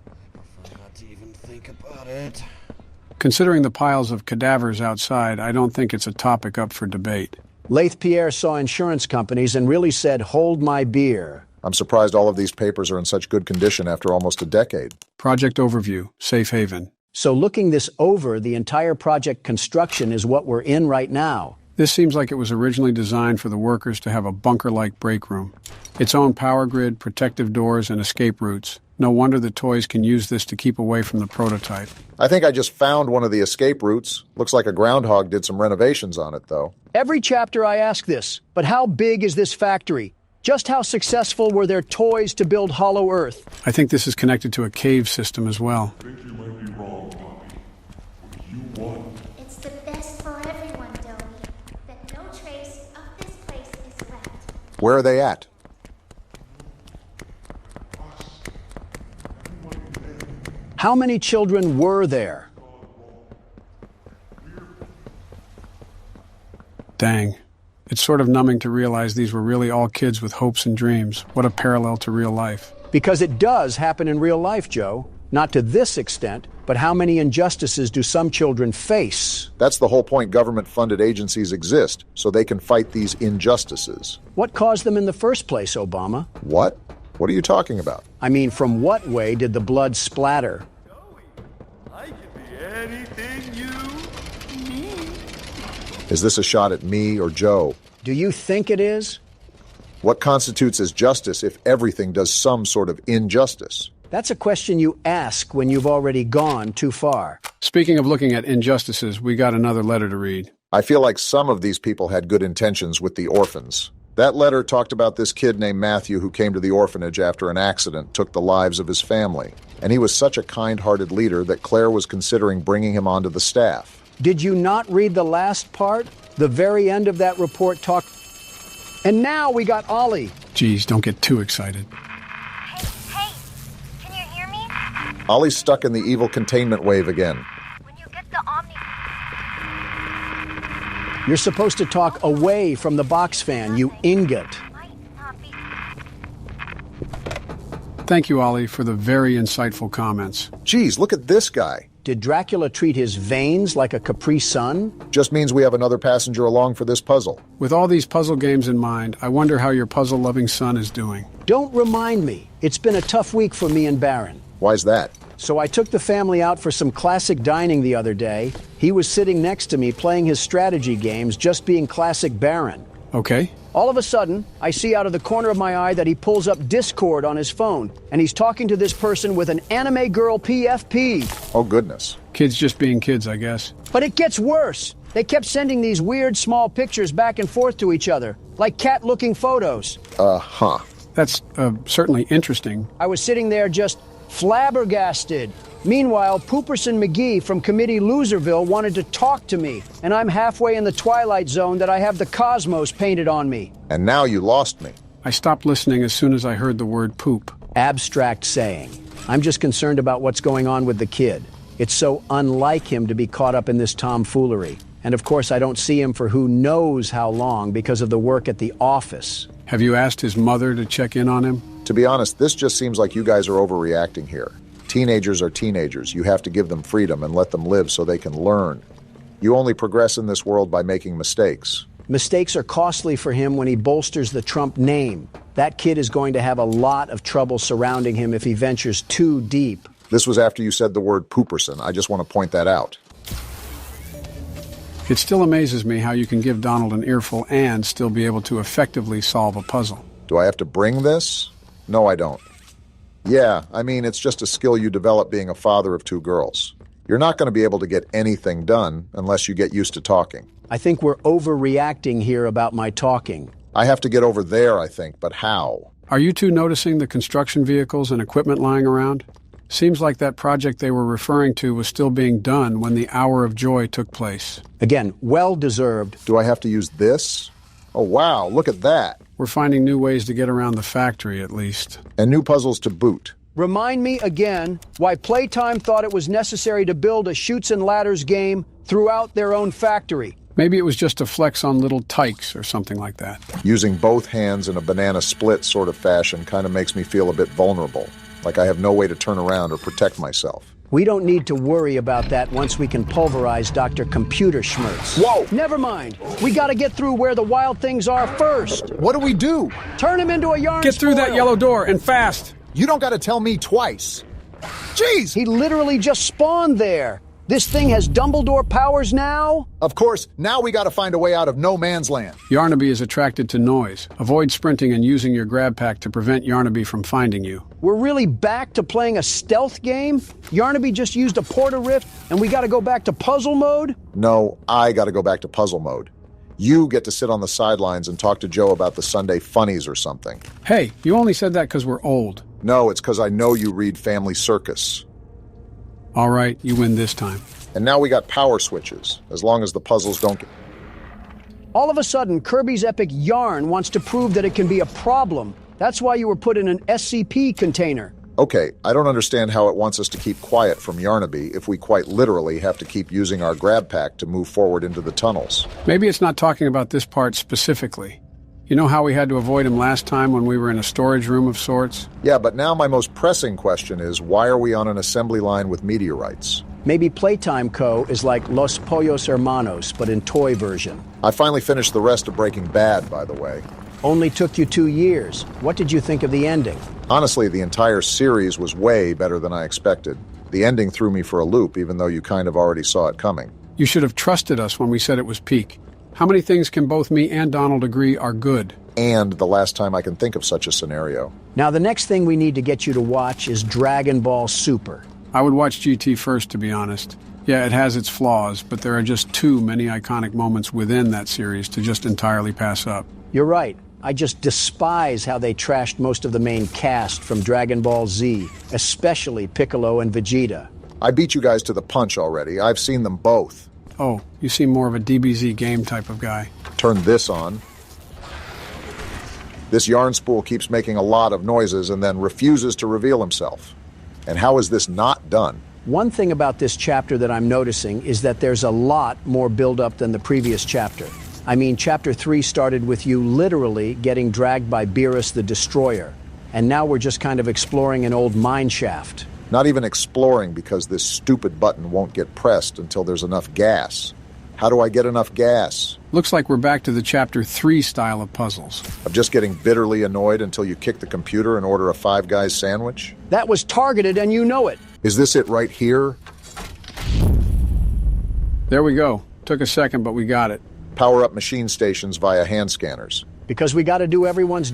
Speaker 20: I prefer not to even think about it.
Speaker 2: Considering the piles of cadavers outside, I don't think it's a topic up for debate.
Speaker 3: Laith Pierre saw insurance companies and really said, hold my beer.
Speaker 1: I'm surprised all of these papers are in such good condition after almost a decade.
Speaker 2: Project overview, safe haven.
Speaker 3: So looking this over, the entire project construction is what we're in right now.
Speaker 2: This seems like it was originally designed for the workers to have a bunker-like break room. Its own power grid, protective doors, and escape routes. No wonder the toys can use this to keep away from the prototype.
Speaker 1: I think I just found one of the escape routes. Looks like a groundhog did some renovations on it, though.
Speaker 3: Every chapter I ask this, but how big is this factory? Just how successful were their toys to build Hollow Earth?
Speaker 2: I think this is connected to a cave system as well.
Speaker 12: I think you might be wrong, Poppy. You won.
Speaker 4: It's the best for everyone, Dobie. That no trace of this place is left.
Speaker 1: Where are they at?
Speaker 3: How many children were there?
Speaker 2: Dang. It's sort of numbing to realize these were really all kids with hopes and dreams. What a parallel to real life.
Speaker 3: Because it does happen in real life, Joe. Not to this extent, but how many injustices do some children face?
Speaker 1: That's the whole point government-funded agencies exist, so they can fight these injustices.
Speaker 3: What caused them in the first place, Obama?
Speaker 1: What? What are you talking about?
Speaker 3: I mean, from what way did the blood splatter?
Speaker 17: I can be anything you need.
Speaker 1: Is this a shot at me or Joe?
Speaker 3: Do you think it is?
Speaker 1: What constitutes as justice if everything does some sort of injustice?
Speaker 3: That's a question you ask when you've already gone too far.
Speaker 2: Speaking of looking at injustices, we got another letter to read.
Speaker 1: I feel like some of these people had good intentions with the orphans. That letter talked about this kid named Matthew who came to the orphanage after an accident took the lives of his family. And he was such a kind-hearted leader that Claire was considering bringing him onto the staff.
Speaker 3: Did you not read the last part? The very end of that report talked... And now we got Ollie.
Speaker 2: Geez, don't get too excited.
Speaker 4: Hey, can you hear me?
Speaker 1: Ollie's stuck in the evil containment wave again.
Speaker 4: When you get the Omni...
Speaker 3: You're supposed to talk away from the box fan, you ingot.
Speaker 2: Thank you, Ollie, for the very insightful comments.
Speaker 1: Geez, look at this guy.
Speaker 3: Did Dracula treat his veins like a Capri Sun?
Speaker 1: Just means we have another passenger along for this puzzle.
Speaker 2: With all these puzzle games in mind, I wonder how your puzzle-loving son is doing.
Speaker 3: Don't remind me. It's been a tough week for me and Baron.
Speaker 1: Why's that?
Speaker 3: So I took the family out for some classic dining the other day. He was sitting next to me playing his strategy games, just being classic Baron.
Speaker 2: Okay.
Speaker 3: All of a sudden, I see out of the corner of my eye that he pulls up Discord on his phone, and he's talking to this person with an anime girl PFP.
Speaker 1: Oh, goodness.
Speaker 2: Kids just being kids, I guess.
Speaker 3: But it gets worse. They kept sending these weird small pictures back and forth to each other, like cat-looking photos.
Speaker 2: That's certainly interesting.
Speaker 3: I was sitting there just flabbergasted. Meanwhile, Pooperson McGee from Committee Loserville wanted to talk to me, and I'm halfway in the Twilight Zone that I have the cosmos painted on me.
Speaker 1: And now you lost me.
Speaker 2: I stopped listening as soon as I heard the word poop.
Speaker 3: Abstract saying. I'm just concerned about what's going on with the kid. It's so unlike him to be caught up in this tomfoolery. And of course, I don't see him for who knows how long because of the work at the office.
Speaker 2: Have you asked his mother to check in on him?
Speaker 1: To be honest, this just seems like you guys are overreacting here. Teenagers are teenagers. You have to give them freedom and let them live so they can learn. You only progress in this world by making mistakes.
Speaker 3: Mistakes are costly for him when he bolsters the Trump name. That kid is going to have a lot of trouble surrounding him if he ventures too deep.
Speaker 1: This was after you said the word Pooperson. I just want to point that out.
Speaker 2: It still amazes me how you can give Donald an earful and still be able to effectively solve a puzzle.
Speaker 1: Do I have to bring this? No, I don't. Yeah, I mean, it's just a skill you develop being a father of two girls. You're not going to be able to get anything done unless you get used to talking.
Speaker 3: I think we're overreacting here about my talking.
Speaker 1: I have to get over there, I think, but how?
Speaker 2: Are you two noticing the construction vehicles and equipment lying around? Seems like that project they were referring to was still being done when the hour of joy took place.
Speaker 3: Again, well-deserved.
Speaker 1: Do I have to use this? Oh, wow, look at that.
Speaker 2: We're finding new ways to get around the factory, at least.
Speaker 1: And new puzzles to boot.
Speaker 3: Remind me again why Playtime thought it was necessary to build a Chutes and Ladders game throughout their own factory.
Speaker 2: Maybe it was just a flex on little tykes or something like that.
Speaker 1: Using both hands in a banana split sort of fashion kind of makes me feel a bit vulnerable, like I have no way to turn around or protect myself.
Speaker 3: We don't need to worry about that once we can pulverize Dr. Computer Schmertz.
Speaker 1: Whoa!
Speaker 3: Never mind. We gotta get through where the wild things are first.
Speaker 1: What do we do?
Speaker 3: Turn him into a yarn
Speaker 2: Get through
Speaker 3: spoil.
Speaker 2: that yellow door, and fast!
Speaker 1: You don't gotta tell me twice. Jeez!
Speaker 3: He literally just spawned there. This thing has Dumbledore powers now?
Speaker 1: Of course, now we gotta find a way out of no man's land.
Speaker 2: Yarnaby is attracted to noise. Avoid sprinting and using your grab pack to prevent Yarnaby from finding you.
Speaker 3: We're really back to playing a stealth game? Yarnaby just used a porta rift and we gotta go back to puzzle mode?
Speaker 1: No, I gotta go back to puzzle mode. You get to sit on the sidelines and talk to Joe about the Sunday funnies or something.
Speaker 2: Hey, you only said that because we're old.
Speaker 1: No, it's because I know you read Family Circus.
Speaker 2: All right, you win this time.
Speaker 1: And now we got power switches, as long as the puzzles don't get...
Speaker 3: All of a sudden, Kirby's Epic Yarn wants to prove that it can be a problem. That's why you were put in an SCP container.
Speaker 1: Okay, I don't understand how it wants us to keep quiet from Yarnaby if we quite literally have to keep using our grab pack to move forward into the tunnels.
Speaker 2: Maybe it's not talking about this part specifically. You know how we had to avoid him last time when we were in a storage room of sorts?
Speaker 1: Yeah, but now my most pressing question is, why are we on an assembly line with meteorites?
Speaker 3: Maybe Playtime Co. is like Los Pollos Hermanos, but in toy version.
Speaker 1: I finally finished the rest of Breaking Bad, by the way.
Speaker 3: Only took you 2 years. What did you think of the ending?
Speaker 1: Honestly, the entire series was way better than I expected. The ending threw me for a loop, even though you kind of already saw it coming.
Speaker 2: You should have trusted us when we said it was peak. How many things can both me and Donald agree are good?
Speaker 1: And the last time I can think of such a scenario.
Speaker 3: Now, the next thing we need to get you to watch is Dragon Ball Super.
Speaker 2: I would watch GT first, to be honest. Yeah, it has its flaws, but there are just too many iconic moments within that series to just entirely pass up.
Speaker 3: You're right. I just despise how they trashed most of the main cast from Dragon Ball Z, especially Piccolo and Vegeta.
Speaker 1: I beat you guys to the punch already. I've seen them both.
Speaker 2: Oh, you seem more of a DBZ game type of guy.
Speaker 1: Turn this on. This yarn spool keeps making a lot of noises and then refuses to reveal himself. And how is this not done?
Speaker 3: One thing about this chapter that I'm noticing is that there's a lot more build-up than the previous chapter. I mean, Chapter 3 started with you literally getting dragged by Beerus the Destroyer. And now we're just kind of exploring an old mine shaft.
Speaker 1: Not even exploring because this stupid button won't get pressed until there's enough gas. How do I get enough gas?
Speaker 2: Looks like we're back to the Chapter 3 style of puzzles.
Speaker 1: Of just getting bitterly annoyed until you kick the computer and order a Five Guys sandwich?
Speaker 3: That was targeted and you know it.
Speaker 1: Is this it right here?
Speaker 2: There we go. Took a second, but we got it.
Speaker 1: Power up machine stations via hand scanners.
Speaker 3: Because we gotta do everyone's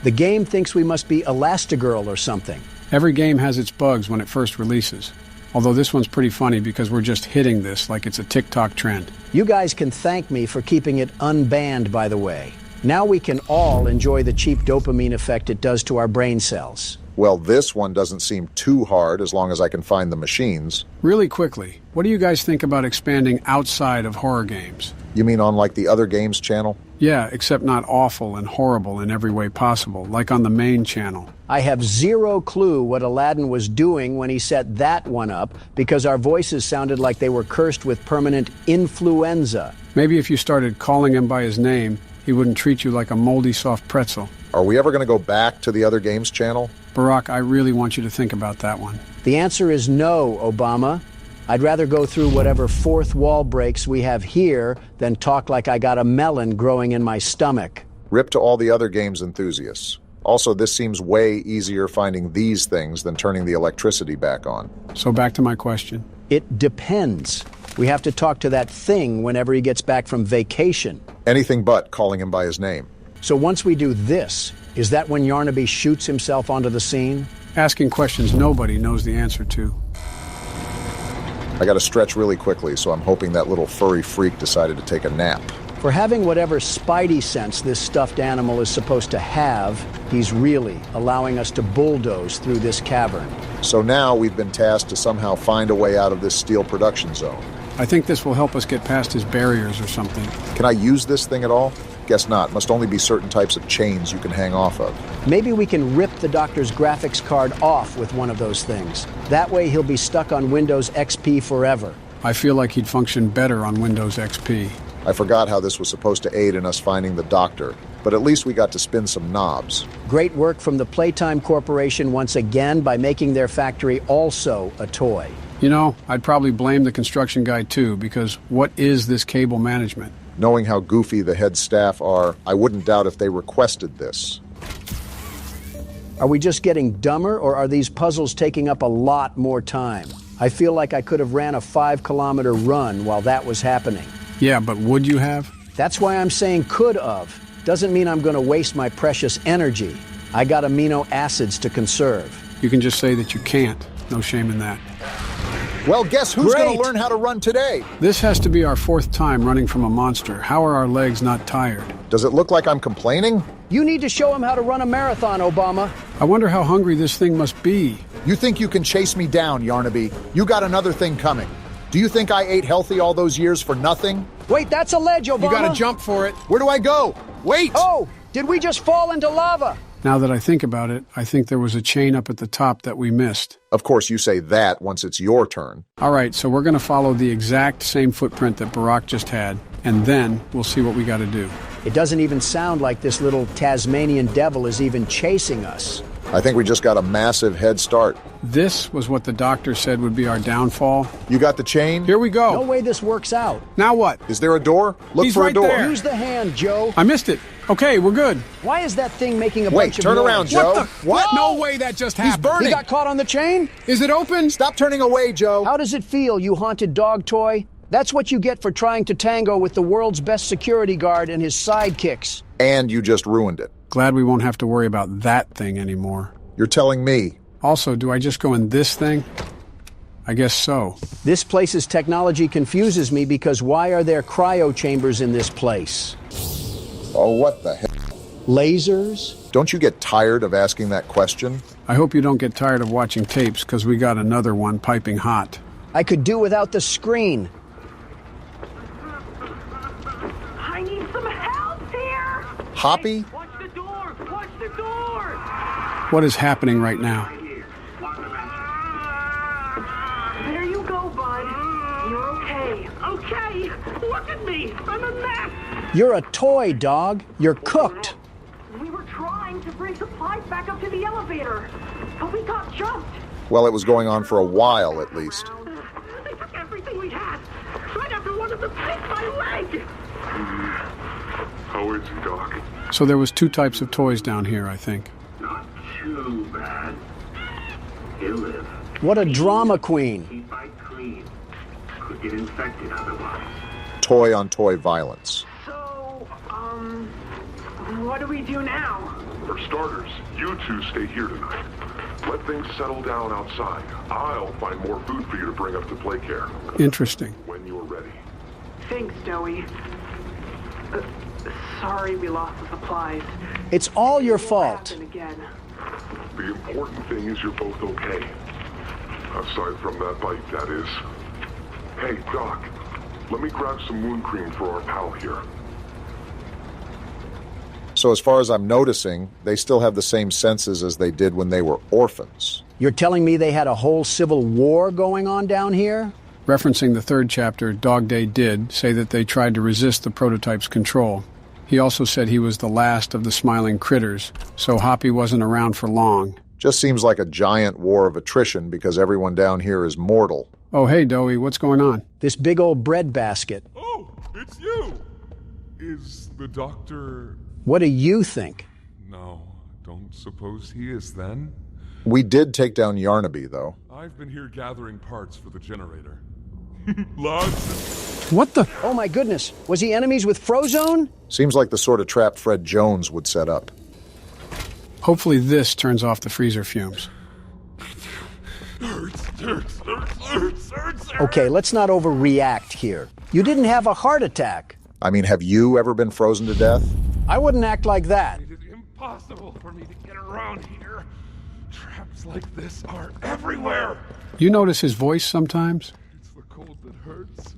Speaker 3: The game thinks we must be Elastigirl or something.
Speaker 2: Every game has its bugs when it first releases. Although this one's pretty funny because we're just hitting this like it's a TikTok trend.
Speaker 3: You guys can thank me for keeping it unbanned, by the way. Now we can all enjoy the cheap dopamine effect it does to our brain cells.
Speaker 1: Well, this one doesn't seem too hard as long as I can find the machines.
Speaker 2: Really quickly, what do you guys think about expanding outside of horror games?
Speaker 1: You mean on like the Other Games channel?
Speaker 2: Yeah, except not awful and horrible in every way possible, like on the main channel.
Speaker 3: I have zero clue what Aladdin was doing when he set that one up, because our voices sounded like they were cursed with permanent influenza.
Speaker 2: Maybe if you started calling him by his name, he wouldn't treat you like a moldy soft pretzel.
Speaker 1: Are we ever going to go back to the Other Games channel?
Speaker 2: Barack, I really want you to think about that one.
Speaker 3: The answer is no, Obama. I'd rather go through whatever fourth wall breaks we have here than talk like I got a melon growing in my stomach.
Speaker 1: Rip to all the Other Games enthusiasts. Also, this seems way easier finding these things than turning the electricity back on.
Speaker 2: So back to my question.
Speaker 3: It depends. We have to talk to that thing whenever he gets back from vacation.
Speaker 1: Anything but calling him by his name.
Speaker 3: So once we do this, is that when Yarnaby shoots himself onto the scene?
Speaker 2: Asking questions nobody knows the answer to.
Speaker 1: I gotta stretch really quickly, so I'm hoping that little furry freak decided to take a nap.
Speaker 3: For having whatever spidey sense this stuffed animal is supposed to have, he's really allowing us to bulldoze through this cavern.
Speaker 1: So now we've been tasked to somehow find a way out of this steel production zone.
Speaker 2: I think this will help us get past his barriers or something.
Speaker 1: Can I use this thing at all? Guess not. Must only be certain types of chains you can hang off of.
Speaker 3: Maybe we can rip the doctor's graphics card off with one of those things. That way he'll be stuck on Windows XP forever.
Speaker 2: I feel like he'd function better on Windows XP.
Speaker 1: I forgot how this was supposed to aid in us finding the doctor, but at least we got to spin some knobs.
Speaker 3: Great work from the Playtime Corporation once again by making their factory also a toy.
Speaker 2: You know, I'd probably blame the construction guy too, because what is this cable management?
Speaker 1: Knowing how goofy the head staff are, I wouldn't doubt if they requested this.
Speaker 3: Are we just getting dumber, or are these puzzles taking up a lot more time? I feel like I could have ran a 5-kilometer run while that was happening.
Speaker 2: Yeah, but would you have?
Speaker 3: That's why I'm saying could have. Doesn't mean I'm going to waste my precious energy. I got amino acids to conserve.
Speaker 2: You can just say that you can't. No shame in that.
Speaker 1: Well, guess who's going to learn how to run today?
Speaker 2: This has to be our 4th time running from a monster. How are our legs not tired?
Speaker 1: Does it look like I'm complaining?
Speaker 3: You need to show him how to run a marathon, Obama.
Speaker 2: I wonder how hungry this thing must be.
Speaker 1: You think you can chase me down, Yarnaby? You got another thing coming. Do you think I ate healthy all those years for nothing?
Speaker 3: Wait, that's a ledge, Obama.
Speaker 2: You gotta jump for it.
Speaker 1: Where do I go? Wait!
Speaker 3: Oh, did we just fall into lava?
Speaker 2: Now that I think about it, I think there was a chain up at the top that we missed.
Speaker 1: Of course, you say that once it's your turn.
Speaker 2: All right, so we're going to follow the exact same footprint that Barack just had, and then we'll see what we got to do.
Speaker 3: It doesn't even sound like this little Tasmanian devil is even chasing us.
Speaker 1: I think we just got a massive head start.
Speaker 2: This was what the doctor said would be our downfall.
Speaker 1: You got the chain?
Speaker 2: Here we go.
Speaker 3: No way this works out.
Speaker 2: Now what?
Speaker 1: Is there a door? Look
Speaker 2: He's
Speaker 1: for
Speaker 2: right
Speaker 1: a door.
Speaker 2: there.
Speaker 3: Use the hand, Joe.
Speaker 2: I missed it. Okay, we're good.
Speaker 3: Why is that thing making a
Speaker 1: Wait,
Speaker 3: bunch of
Speaker 1: turn
Speaker 3: noise?
Speaker 1: around, Joe.
Speaker 2: What the? What? No way that just happened.
Speaker 1: He's burning.
Speaker 3: He got caught on the chain?
Speaker 2: Is it open?
Speaker 1: Stop turning away, Joe.
Speaker 3: How does it feel, you haunted dog toy? That's what you get for trying to tango with the world's best security guard and his sidekicks.
Speaker 1: And you just ruined it.
Speaker 2: Glad we won't have to worry about that thing anymore.
Speaker 1: You're telling me.
Speaker 2: Also, do I just go in this thing? I guess so.
Speaker 3: This place's technology confuses me because why are there cryo chambers in this place?
Speaker 1: Oh, what the hell?
Speaker 3: Lasers?
Speaker 1: Don't you get tired of asking that question?
Speaker 2: I hope you don't get tired of watching tapes, because we got another one piping hot.
Speaker 3: I could do without the screen.
Speaker 13: I need some help here!
Speaker 1: Hoppy?
Speaker 13: Watch the door! Watch the door!
Speaker 2: What is happening right now?
Speaker 13: There you go, bud. You're okay. Okay! Look at me! I'm a mess!
Speaker 3: You're a toy, dog. You're cooked.
Speaker 13: We were trying to bring supplies back up to the elevator, but we got jumped.
Speaker 1: Well, it was going on for a while, at least.
Speaker 13: They took everything we had, right after one of them picked my leg!
Speaker 5: How is it, Doc?
Speaker 2: So there was 2 types of toys down here, I think.
Speaker 5: Not too bad. He'll live.
Speaker 3: What a drama queen.
Speaker 5: Keep it clean. Could get infected otherwise.
Speaker 1: Toy-on-toy violence.
Speaker 13: So, what do we do now?
Speaker 5: For starters, you two stay here tonight. Let things settle down outside. I'll find more food for you to bring up to play care.
Speaker 2: Interesting.
Speaker 5: When you're ready.
Speaker 13: Thanks, Joey. Sorry we lost the supplies.
Speaker 3: It's all your fault.
Speaker 13: Again.
Speaker 5: The important thing is you're both okay. Aside from that bite, that is. Hey, Doc, let me grab some wound cream for our pal here.
Speaker 1: So as far as I'm noticing, they still have the same senses as they did when they were orphans.
Speaker 3: You're telling me they had a whole civil war going on down here?
Speaker 2: Referencing the 3rd chapter, Dog Day did say that they tried to resist the prototype's control. He also said he was the last of the smiling critters, so Hoppy wasn't around for long.
Speaker 1: Just seems like a giant war of attrition because everyone down here is mortal.
Speaker 2: Oh, hey, Doey, what's going on?
Speaker 3: This big old bread basket.
Speaker 5: Oh, it's you! Is the doctor...
Speaker 3: What do you think?
Speaker 5: No, don't suppose he is then?
Speaker 1: We did take down Yarnaby, though.
Speaker 5: I've been here gathering parts for the generator. Lots.
Speaker 2: What the?
Speaker 3: Oh my goodness, was he enemies with Frozone?
Speaker 1: Seems like the sort of trap Fred Jones would set up.
Speaker 2: Hopefully this turns off the freezer fumes.
Speaker 5: Hurts.
Speaker 3: Okay, let's not overreact here. You didn't have a heart attack.
Speaker 1: I mean, have you ever been frozen to death?
Speaker 3: I wouldn't act like that.
Speaker 5: It is impossible for me to get around here. Traps like this are everywhere.
Speaker 2: You notice his voice sometimes?
Speaker 5: It's the cold that hurts.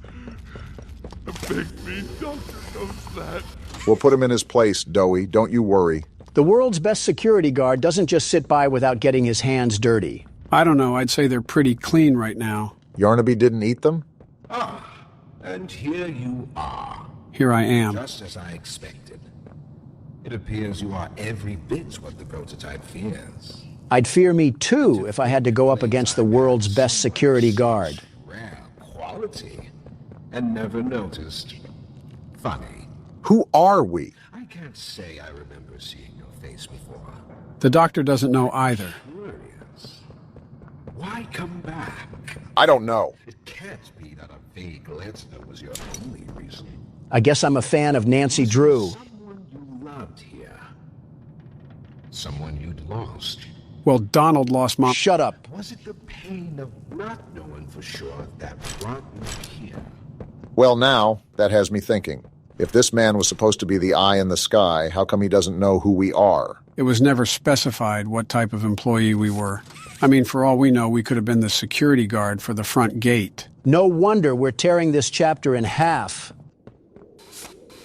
Speaker 5: The big mean doctor knows that.
Speaker 1: We'll put him in his place, Doey. Don't you worry.
Speaker 3: The world's best security guard doesn't just sit by without getting his hands dirty.
Speaker 2: I don't know. I'd say they're pretty clean right now.
Speaker 1: Yarnaby didn't eat them?
Speaker 22: Ah, and here you are.
Speaker 2: Here I am.
Speaker 22: Just as I expected. It appears you are every bit what the prototype fears.
Speaker 3: I'd fear me too if I had to go up against the world's best security guard.
Speaker 22: Rare quality. And never noticed. Funny.
Speaker 1: Who are we?
Speaker 22: I can't say I remember seeing your face before.
Speaker 2: The doctor doesn't know either.
Speaker 22: Curious. Why come back?
Speaker 1: I don't know.
Speaker 22: It can't be that a vague letter was your only reason.
Speaker 3: I guess I'm a fan of Nancy Drew.
Speaker 22: Someone you loved here. Someone you'd lost.
Speaker 2: Well, Donald lost Mom.
Speaker 3: Shut up.
Speaker 22: Was it the pain of not knowing for sure that brought you here?
Speaker 1: Well, now, that has me thinking. If this man was supposed to be the eye in the sky, how come he doesn't know who we are?
Speaker 2: It was never specified what type of employee we were. I mean, for all we know, we could have been the security guard for the front gate.
Speaker 3: No wonder we're tearing this chapter in half.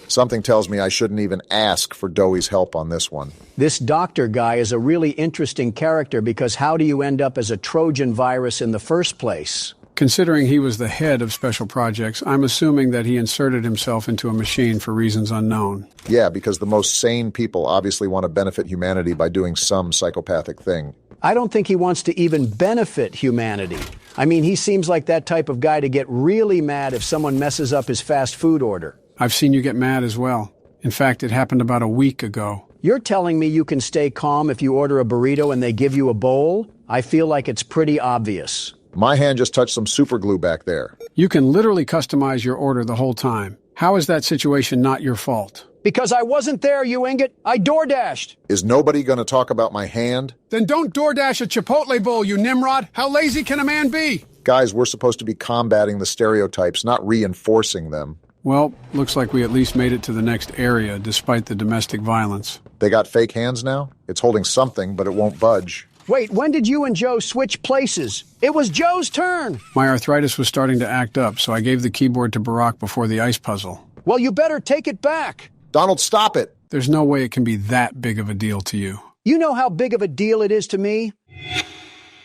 Speaker 1: Something tells me I shouldn't even ask for Doey's help on this one.
Speaker 3: This doctor guy is a really interesting character because how do you end up as a Trojan virus in the first place?
Speaker 2: Considering he was the head of special projects, I'm assuming that he inserted himself into a machine for reasons unknown.
Speaker 1: Yeah, because the most sane people obviously want to benefit humanity by doing some psychopathic thing.
Speaker 3: I don't think he wants to even benefit humanity. I mean, he seems like that type of guy to get really mad if someone messes up his fast food order.
Speaker 2: I've seen you get mad as well. In fact, it happened about a week ago.
Speaker 3: You're telling me you can stay calm if you order a burrito and they give you a bowl? I feel like it's pretty obvious.
Speaker 1: My hand just touched some super glue back there.
Speaker 2: You can literally customize your order the whole time. How is that situation not your fault?
Speaker 3: Because I wasn't there, you ingot. I DoorDashed.
Speaker 1: Is nobody going to talk about my hand?
Speaker 2: Then don't DoorDash a Chipotle bowl, you Nimrod. How lazy can a man be?
Speaker 1: Guys, we're supposed to be combating the stereotypes, not reinforcing them.
Speaker 2: Well, looks like we at least made it to the next area, despite the domestic violence.
Speaker 1: They got fake hands now? It's holding something, but it won't budge.
Speaker 3: Wait, when did you and Joe switch places? It was Joe's turn.
Speaker 2: My arthritis was starting to act up, so I gave the keyboard to Barack before the ice puzzle.
Speaker 3: Well, you better take it back.
Speaker 1: Donald, stop it.
Speaker 2: There's no way it can be that big of a deal to you.
Speaker 3: You know how big of a deal it is to me?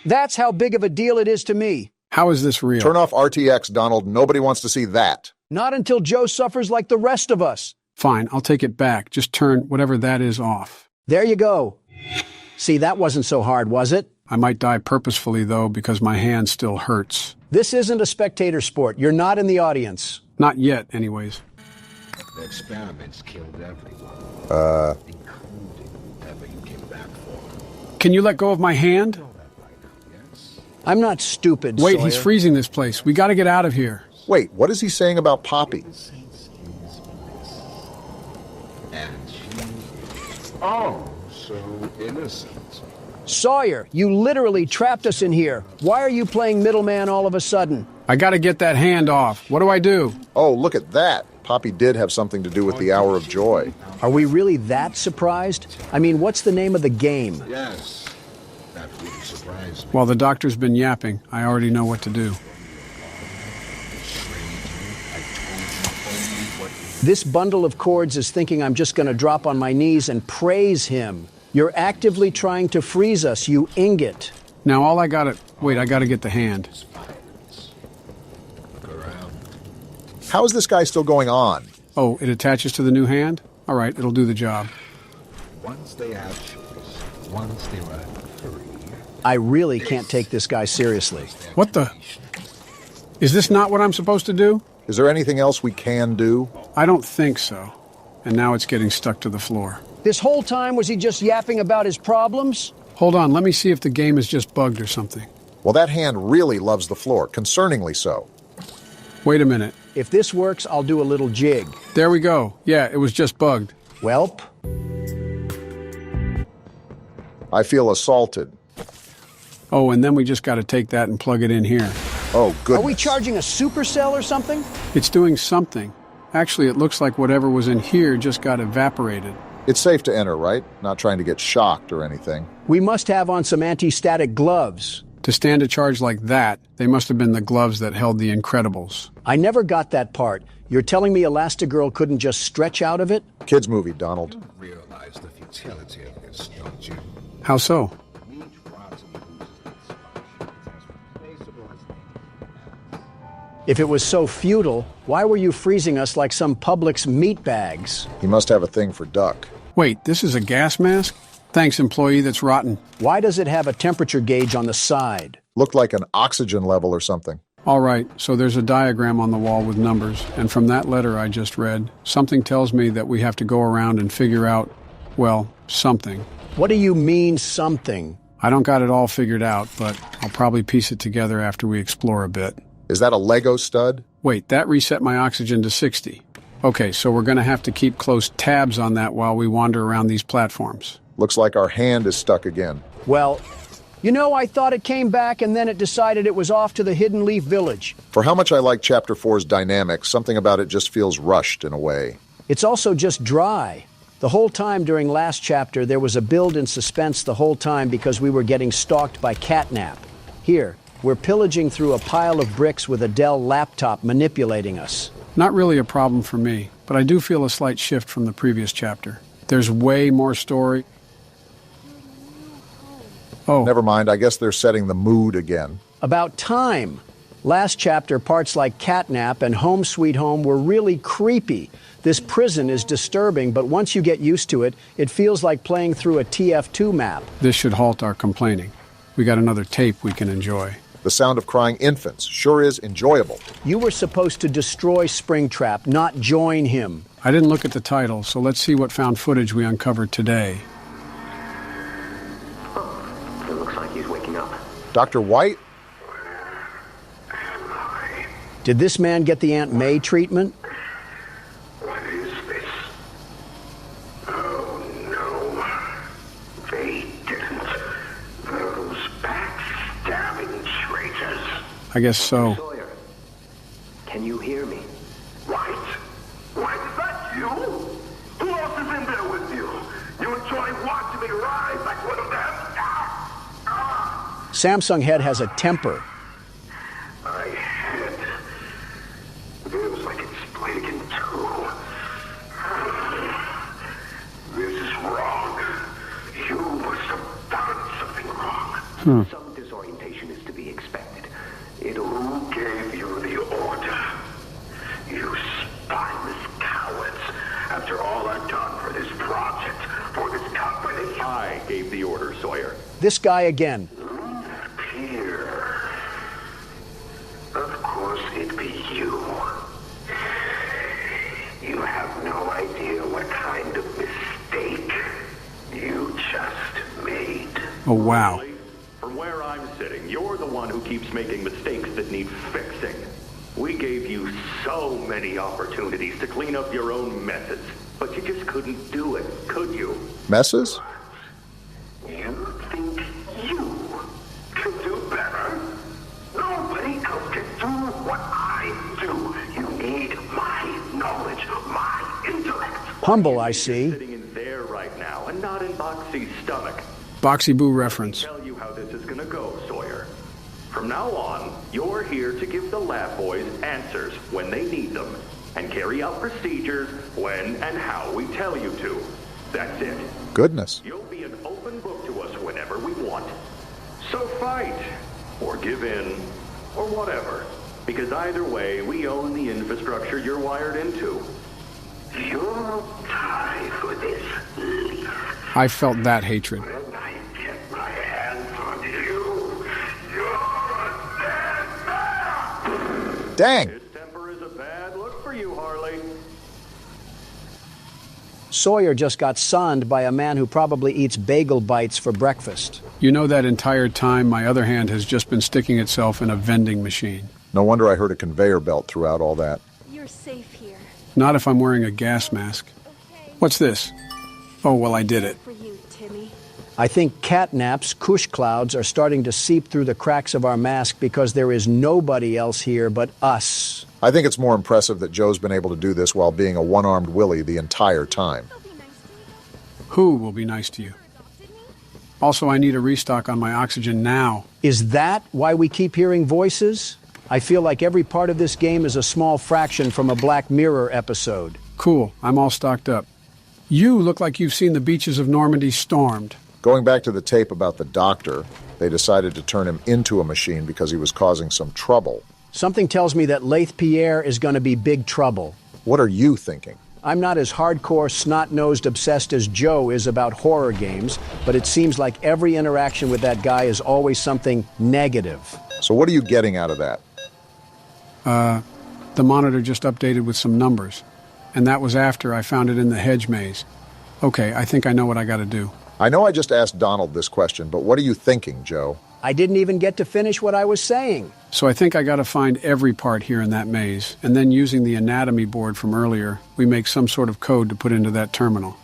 Speaker 3: That's how big of a deal it is to me.
Speaker 2: How is this real?
Speaker 1: Turn off RTX, Donald. Nobody wants to see that.
Speaker 3: Not until Joe suffers like the rest of us.
Speaker 2: Fine, I'll take it back. Just turn whatever that is off.
Speaker 3: There you go. See, that wasn't so hard, was it?
Speaker 2: I might die purposefully, though, because my hand still hurts.
Speaker 3: This isn't a spectator sport. You're not in the audience.
Speaker 2: Not yet, anyways.
Speaker 22: The experiments killed everyone. Including whoever you came back for.
Speaker 2: Can you let go of my hand?
Speaker 3: I'm not stupid,
Speaker 2: Wait,
Speaker 3: Sawyer.
Speaker 2: He's freezing this place. We gotta get out of here.
Speaker 1: Wait, what is he saying about Poppy?
Speaker 22: And she... Oh, so innocent.
Speaker 3: Sawyer, you literally trapped us in here. Why are you playing middleman all of a sudden?
Speaker 2: I gotta get that hand off. What do I do?
Speaker 1: Oh, look at that. Poppy did have something to do with the Hour of Joy.
Speaker 3: Are we really that surprised? I mean, what's the name of the game?
Speaker 22: Yes, that really surprised me.
Speaker 2: While the doctor's been yapping, I already know what to do.
Speaker 3: This bundle of cords is thinking I'm just going to drop on my knees and praise him. You're actively trying to freeze us, you ingot.
Speaker 2: Now all I gotta... Wait, I gotta get the hand.
Speaker 1: How is this guy still going on?
Speaker 2: Oh, it attaches to the new hand? All right, it'll do the job.
Speaker 22: Once they had choice, once they were free.
Speaker 3: I really can't take this guy seriously.
Speaker 2: What the... Is this not what I'm supposed to do?
Speaker 1: Is there anything else we can do?
Speaker 2: I don't think so. And now it's getting stuck to the floor.
Speaker 3: This whole time, was he just yapping about his problems?
Speaker 2: Hold on, let me see if the game is just bugged or something.
Speaker 1: Well, that hand really loves the floor, concerningly so.
Speaker 2: Wait a minute.
Speaker 3: If this works, I'll do a little jig.
Speaker 2: There we go. Yeah, it was just bugged.
Speaker 3: Welp.
Speaker 1: I feel assaulted.
Speaker 2: Oh, and then we just got to take that and plug it in here.
Speaker 1: Oh, goodness.
Speaker 3: Are we charging a supercell or something?
Speaker 2: It's doing something. Actually, it looks like whatever was in here just got evaporated.
Speaker 1: It's safe to enter, right? Not trying to get shocked or anything.
Speaker 3: We must have on some anti-static gloves.
Speaker 2: To stand a charge like that, they must have been the gloves that held the Incredibles.
Speaker 3: I never got that part. You're telling me Elastigirl couldn't just stretch out of it?
Speaker 1: Kids movie, Donald.
Speaker 22: You realize the futility of this, don't you?
Speaker 2: How so?
Speaker 3: If it was so futile, why were you freezing us like some Publix meat bags?
Speaker 1: He must have a thing for duck.
Speaker 2: Wait, this is a gas mask? Thanks, employee that's rotten.
Speaker 3: Why does it have a temperature gauge on the side?
Speaker 1: Looked like an oxygen level or something.
Speaker 2: All right, so there's a diagram on the wall with numbers, and from that letter I just read, something tells me that we have to go around and figure out, well, something.
Speaker 3: What do you mean, something?
Speaker 2: I don't got it all figured out, but I'll probably piece it together after we explore a bit.
Speaker 1: Is that a Lego stud?
Speaker 2: Wait, that reset my oxygen to 60. Okay, so we're going to have to keep close tabs on that while we wander around these platforms.
Speaker 1: Looks like our hand is stuck again.
Speaker 3: Well, you know, I thought it came back and then it decided it was off to the Hidden Leaf Village.
Speaker 1: For how much I like Chapter 4's dynamics, something about it just feels rushed in a way.
Speaker 3: It's also just dry. The whole time during last chapter, there was a build in suspense the whole time because we were getting stalked by Catnap. Here, we're pillaging through a pile of bricks with a Dell laptop manipulating us.
Speaker 2: Not really a problem for me, but I do feel a slight shift from the previous chapter. There's way more story. Oh.
Speaker 1: Never mind, I guess they're setting the mood again.
Speaker 3: About time. Last chapter, parts like Catnap and Home Sweet Home were really creepy. This prison is disturbing, but once you get used to it, it feels like playing through a TF2 map.
Speaker 2: This should halt our complaining. We got another tape we can enjoy.
Speaker 1: The sound of crying infants sure is enjoyable.
Speaker 3: You were supposed to destroy Springtrap, not join him.
Speaker 2: I didn't look at the title, so let's see what found footage we uncovered today.
Speaker 21: Oh, it looks like he's waking up.
Speaker 1: Dr. White?
Speaker 3: Did this man get the Aunt May treatment?
Speaker 5: What is this? Oh, no. They didn't. Those backstabbing traitors.
Speaker 2: I guess so.
Speaker 21: Sawyer, can you hear me?
Speaker 5: White? White, is that you? Who else is in there with you? You enjoy watching me rise like one of them?
Speaker 3: Samsung Head has a temper.
Speaker 5: My head feels like it's splitting in two. This is wrong. You must have done something wrong.
Speaker 21: Some disorientation is to be expected.
Speaker 5: Who gave you the order? You spineless cowards. After all I've done for this project, for this company.
Speaker 21: I gave the order, Sawyer.
Speaker 3: This guy again.
Speaker 5: Here. Of course it'd be you. You have no idea what kind of mistake you just made.
Speaker 2: Oh, wow.
Speaker 21: From where I'm sitting, you're the one who keeps making mistakes that need fixing. We gave you so many opportunities to clean up your own messes, but you just couldn't do it, could you?
Speaker 1: Messes?
Speaker 5: You think you can do better? Nobody else can do what I do. You need my knowledge, my intellect.
Speaker 3: Humble, I see.
Speaker 21: Sitting in there right now and not in Boxy's stomach.
Speaker 2: Boxy Boo reference.
Speaker 21: Let me tell you how this is gonna go, Sawyer. From now on, you're here to give the lab boys answers when they need them, and carry out procedures when and how we tell you to. That's it.
Speaker 1: Goodness.
Speaker 21: You'll be an open book to us whenever we want. So fight, or give in, or whatever. Because either way, we own the infrastructure you're wired into.
Speaker 5: You'll die for this, Leaf.
Speaker 2: I felt that hatred.
Speaker 5: When I get my hands on you, you're a dead man!
Speaker 1: Dang!
Speaker 21: His temper is a bad look for you, Harley.
Speaker 3: Sawyer just got sunned by a man who probably eats bagel bites for breakfast.
Speaker 2: You know that entire time my other hand has just been sticking itself in a vending machine.
Speaker 1: No wonder I heard a conveyor belt throughout all that.
Speaker 6: You're safe here.
Speaker 2: Not if I'm wearing a gas mask. What's this? Oh, well, I did it.
Speaker 6: For you, Timmy.
Speaker 3: I think Catnap's Kush clouds are starting to seep through the cracks of our mask because there is nobody else here but us.
Speaker 1: I think it's more impressive that Joe's been able to do this while being a one-armed Willie the entire time.
Speaker 2: Who will be nice to you? Also, I need a restock on my oxygen now.
Speaker 3: Is that why we keep hearing voices? I feel like every part of this game is a small fraction from a Black Mirror episode.
Speaker 2: Cool, I'm all stocked up. You look like you've seen the beaches of Normandy stormed.
Speaker 1: Going back to the tape about the doctor, they decided to turn him into a machine because he was causing some trouble.
Speaker 3: Something tells me that Laith Pierre is going to be big trouble.
Speaker 1: What are you thinking?
Speaker 3: I'm not as hardcore, snot-nosed obsessed as Joe is about horror games, but it seems like every interaction with that guy is always something negative.
Speaker 1: So what are you getting out of that?
Speaker 2: The monitor just updated with some numbers. And that was after I found it in the hedge maze. Okay, I think I know what I gotta do.
Speaker 1: I know I just asked Donald this question, but what are you thinking, Joe?
Speaker 3: I didn't even get to finish what I was saying.
Speaker 2: So I think I got to find every part here in that maze, and then using the anatomy board from earlier, we make some sort of code to put into that terminal.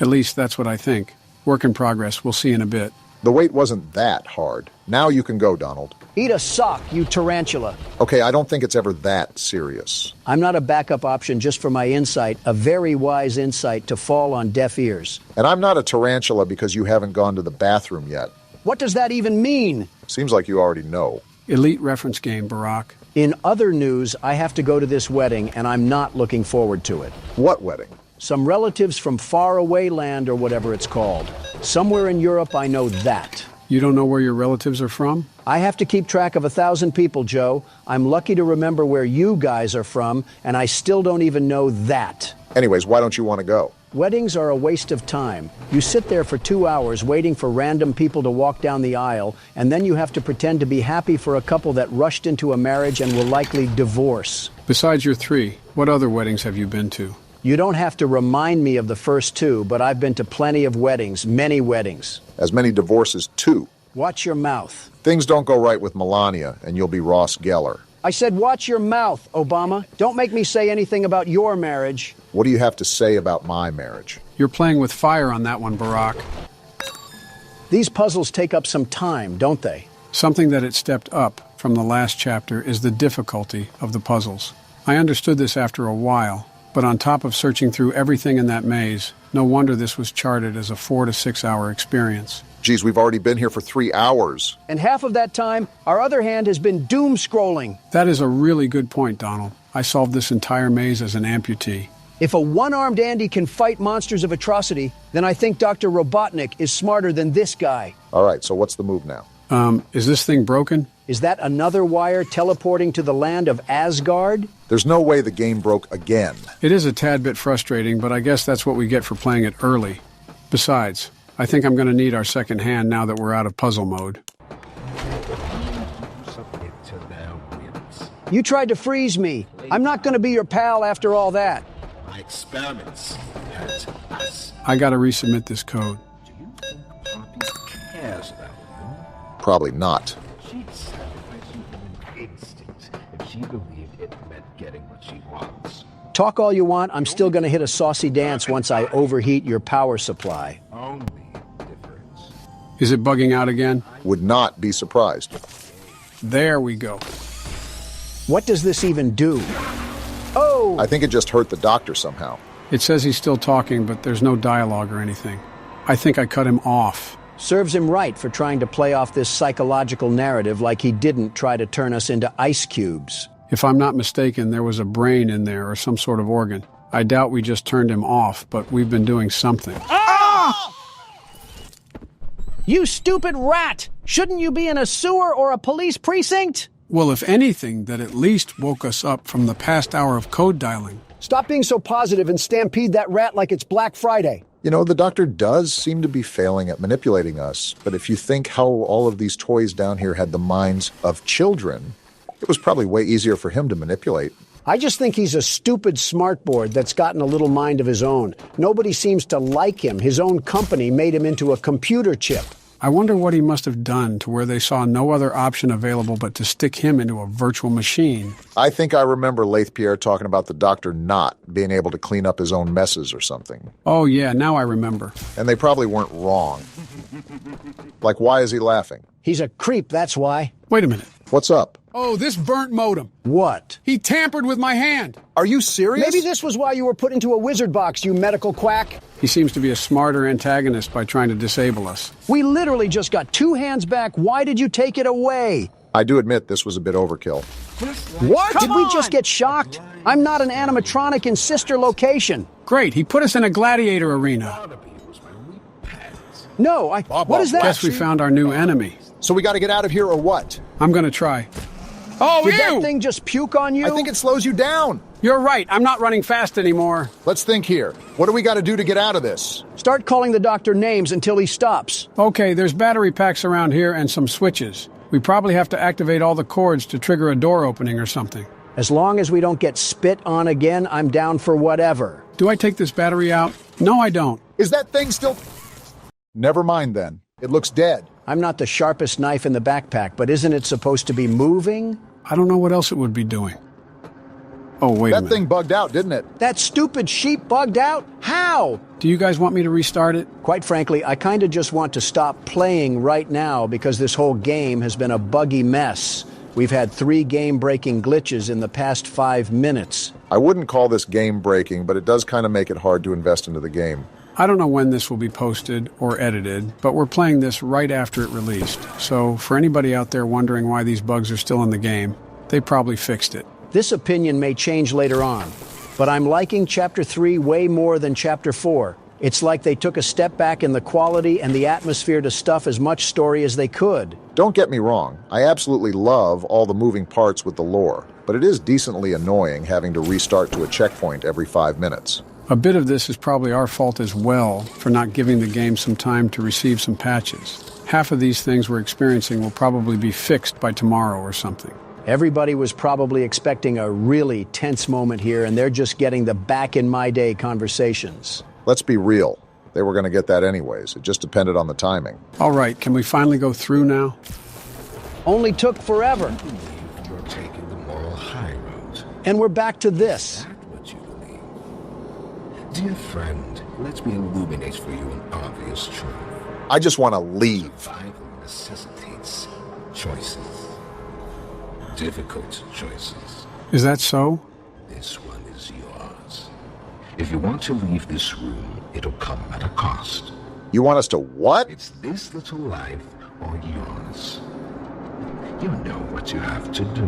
Speaker 2: At least that's what I think. Work in progress. We'll see in a bit.
Speaker 1: The wait wasn't that hard. Now you can go, Donald.
Speaker 3: Eat a sock, you tarantula.
Speaker 1: Okay, I don't think it's ever that serious.
Speaker 3: I'm not a backup option just for my insight, a very wise insight to fall on deaf ears.
Speaker 1: And I'm not a tarantula because you haven't gone to the bathroom yet.
Speaker 3: What does that even mean?
Speaker 1: Seems like you already know.
Speaker 2: Elite reference game, Barack.
Speaker 3: In other news, I have to go to this wedding, and I'm not looking forward to it.
Speaker 1: What wedding?
Speaker 3: Some relatives from faraway land or whatever it's called. Somewhere in Europe, I know that.
Speaker 2: You don't know where your relatives are from?
Speaker 3: I have to keep track of 1,000 people, Joe. I'm lucky to remember where you guys are from, and I still don't even know that.
Speaker 1: Anyways, why don't you want to go?
Speaker 3: Weddings are a waste of time. You sit there for 2 hours waiting for random people to walk down the aisle, and then you have to pretend to be happy for a couple that rushed into a marriage and will likely divorce.
Speaker 2: Besides your 3, what other weddings have you been to?
Speaker 3: You don't have to remind me of the first 2, but I've been to plenty of weddings, many weddings.
Speaker 1: As many divorces, too.
Speaker 3: Watch your mouth.
Speaker 1: Things don't go right with Melania, and you'll be Ross Geller.
Speaker 3: I said watch your mouth, Obama. Don't make me say anything about your marriage.
Speaker 1: What do you have to say about my marriage?
Speaker 2: You're playing with fire on that one, Barack.
Speaker 3: These puzzles take up some time, don't they?
Speaker 2: Something that it stepped up from the last chapter is the difficulty of the puzzles. I understood this after a while, but on top of searching through everything in that maze, no wonder this was charted as a 4 to 6 hour experience.
Speaker 1: Geez, we've already been here for 3 hours.
Speaker 3: And half of that time, our other hand has been doom scrolling.
Speaker 2: That is a really good point, Donald. I solved this entire maze as an amputee.
Speaker 3: If a one-armed Andy can fight monsters of atrocity, then I think Dr. Robotnik is smarter than this guy.
Speaker 1: All right, so what's the move now?
Speaker 2: Is this thing broken?
Speaker 3: Is that another wire teleporting to the land of Asgard?
Speaker 1: There's no way the game broke again.
Speaker 2: It is a tad bit frustrating, but I guess that's what we get for playing it early. Besides, I think I'm going to need our second hand now that we're out of puzzle mode.
Speaker 3: You tried to freeze me. I'm not going to be your pal after all that.
Speaker 22: My experiments hurt us.
Speaker 2: I got to resubmit this code.
Speaker 22: Do you think Poppy cares about you?
Speaker 1: Probably not.
Speaker 22: She'd sacrifice human instinct if she believed it meant getting what she wants.
Speaker 3: Talk all you want, I'm still going to hit a saucy dance once I overheat your power supply.
Speaker 22: Only difference.
Speaker 2: Is it bugging out again?
Speaker 1: Would not be surprised.
Speaker 2: There we go.
Speaker 3: What does this even do? Oh!
Speaker 1: I think it just hurt the doctor somehow.
Speaker 2: It says he's still talking, but there's no dialogue or anything. I think I cut him off.
Speaker 3: Serves him right for trying to play off this psychological narrative like he didn't try to turn us into ice cubes.
Speaker 2: If I'm not mistaken, there was a brain in there or some sort of organ. I doubt we just turned him off, but we've been doing something.
Speaker 3: Ah! You stupid rat! Shouldn't you be in a sewer or a police precinct?
Speaker 2: Well, if anything, that at least woke us up from the past hour of code dialing.
Speaker 3: Stop being so positive and stampede that rat like it's Black Friday.
Speaker 1: You know, the doctor does seem to be failing at manipulating us, but if you think how all of these toys down here had the minds of children, it was probably way easier for him to manipulate.
Speaker 3: I just think he's a stupid smartboard that's gotten a little mind of his own. Nobody seems to like him. His own company made him into a computer chip.
Speaker 2: I wonder what he must have done to where they saw no other option available but to stick him into a virtual machine.
Speaker 1: I think I remember Laith Pierre talking about the doctor not being able to clean up his own messes or something.
Speaker 2: Oh yeah, now I remember.
Speaker 1: And they probably weren't wrong. Like, why is he laughing?
Speaker 3: He's a creep, that's why.
Speaker 2: Wait a minute.
Speaker 1: What's up?
Speaker 2: Oh, this burnt modem.
Speaker 3: What?
Speaker 2: He tampered with my hand.
Speaker 1: Are you serious?
Speaker 3: Maybe this was why you were put into a wizard box, you medical quack.
Speaker 2: He seems to be a smarter antagonist by trying to disable us.
Speaker 3: We literally just got 2 hands back. Why did you take it away?
Speaker 1: I do admit this was a bit overkill.
Speaker 3: What? Did we just get shocked? I'm not an animatronic in sister location.
Speaker 2: Great, he put us in a gladiator arena.
Speaker 3: No, what is that?
Speaker 2: Guess we found our new enemy.
Speaker 1: So we got to get out of here or what?
Speaker 2: I'm going to try. Oh,
Speaker 3: Did that thing just puke on you?
Speaker 1: I think it slows you down.
Speaker 2: You're right. I'm not running fast anymore.
Speaker 1: Let's think here. What do we got to do to get out of this?
Speaker 3: Start calling the doctor names until he stops.
Speaker 2: Okay, there's battery packs around here and some switches. We probably have to activate all the cords to trigger a door opening or something.
Speaker 3: As long as we don't get spit on again, I'm down for whatever.
Speaker 2: Do I take this battery out? No, I don't.
Speaker 1: Is that thing still... Never mind then. It looks dead.
Speaker 3: I'm not the sharpest knife in the backpack, but isn't it supposed to be moving?
Speaker 2: I don't know what else it would be doing. Oh, wait a minute.
Speaker 1: That thing bugged out, didn't it?
Speaker 3: That stupid sheep bugged out? How?
Speaker 2: Do you guys want me to restart it?
Speaker 3: Quite frankly, I kind of just want to stop playing right now because this whole game has been a buggy mess. We've had 3 game-breaking glitches in the past 5 minutes.
Speaker 1: I wouldn't call this game-breaking, but it does kind of make it hard to invest into the game.
Speaker 2: I don't know when this will be posted or edited, but we're playing this right after it released. So for anybody out there wondering why these bugs are still in the game, they probably fixed it.
Speaker 3: This opinion may change later on, but I'm liking Chapter 3 way more than Chapter 4. It's like they took a step back in the quality and the atmosphere to stuff as much story as they could.
Speaker 1: Don't get me wrong, I absolutely love all the moving parts with the lore, but it is decently annoying having to restart to a checkpoint every 5 minutes.
Speaker 2: A bit of this is probably our fault as well for not giving the game some time to receive some patches. Half of these things we're experiencing will probably be fixed by tomorrow or something.
Speaker 3: Everybody was probably expecting a really tense moment here, and they're just getting the back-in-my-day conversations.
Speaker 1: Let's be real. They were going to get that anyways. It just depended on the timing.
Speaker 2: All right, can we finally go through now?
Speaker 3: Only took forever.
Speaker 22: You're taking the moral high road.
Speaker 3: And we're back to this.
Speaker 22: Is that what you believe? Dear friend, let me illuminate for you an obvious truth.
Speaker 1: I just want to leave.
Speaker 22: Survival necessitates choices. Difficult choices.
Speaker 2: Is that so?
Speaker 22: This one is yours. If you want to leave this room, it'll come at a cost.
Speaker 1: You want us to what?
Speaker 22: It's this little life or yours. You know what you have to do.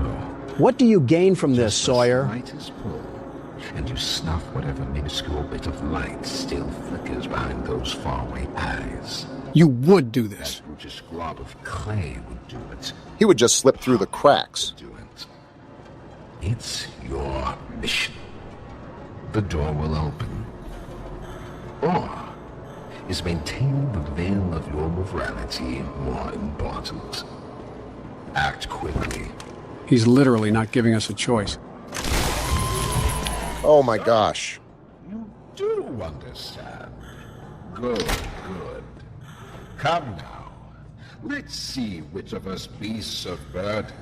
Speaker 3: What do you gain from this, Sawyer?
Speaker 22: The light is pulled, and you snuff whatever minuscule bit of light still flickers behind those faraway eyes.
Speaker 2: You would do this.
Speaker 22: That brutish glob of clay would do it.
Speaker 1: He would just slip through the cracks.
Speaker 22: It's your mission. The door will open. Or is maintaining the veil of your morality more important? Act quickly.
Speaker 2: He's literally not giving us a choice.
Speaker 1: Oh my gosh.
Speaker 22: You do understand. Good, good. Come now. Let's see which of us beasts of burden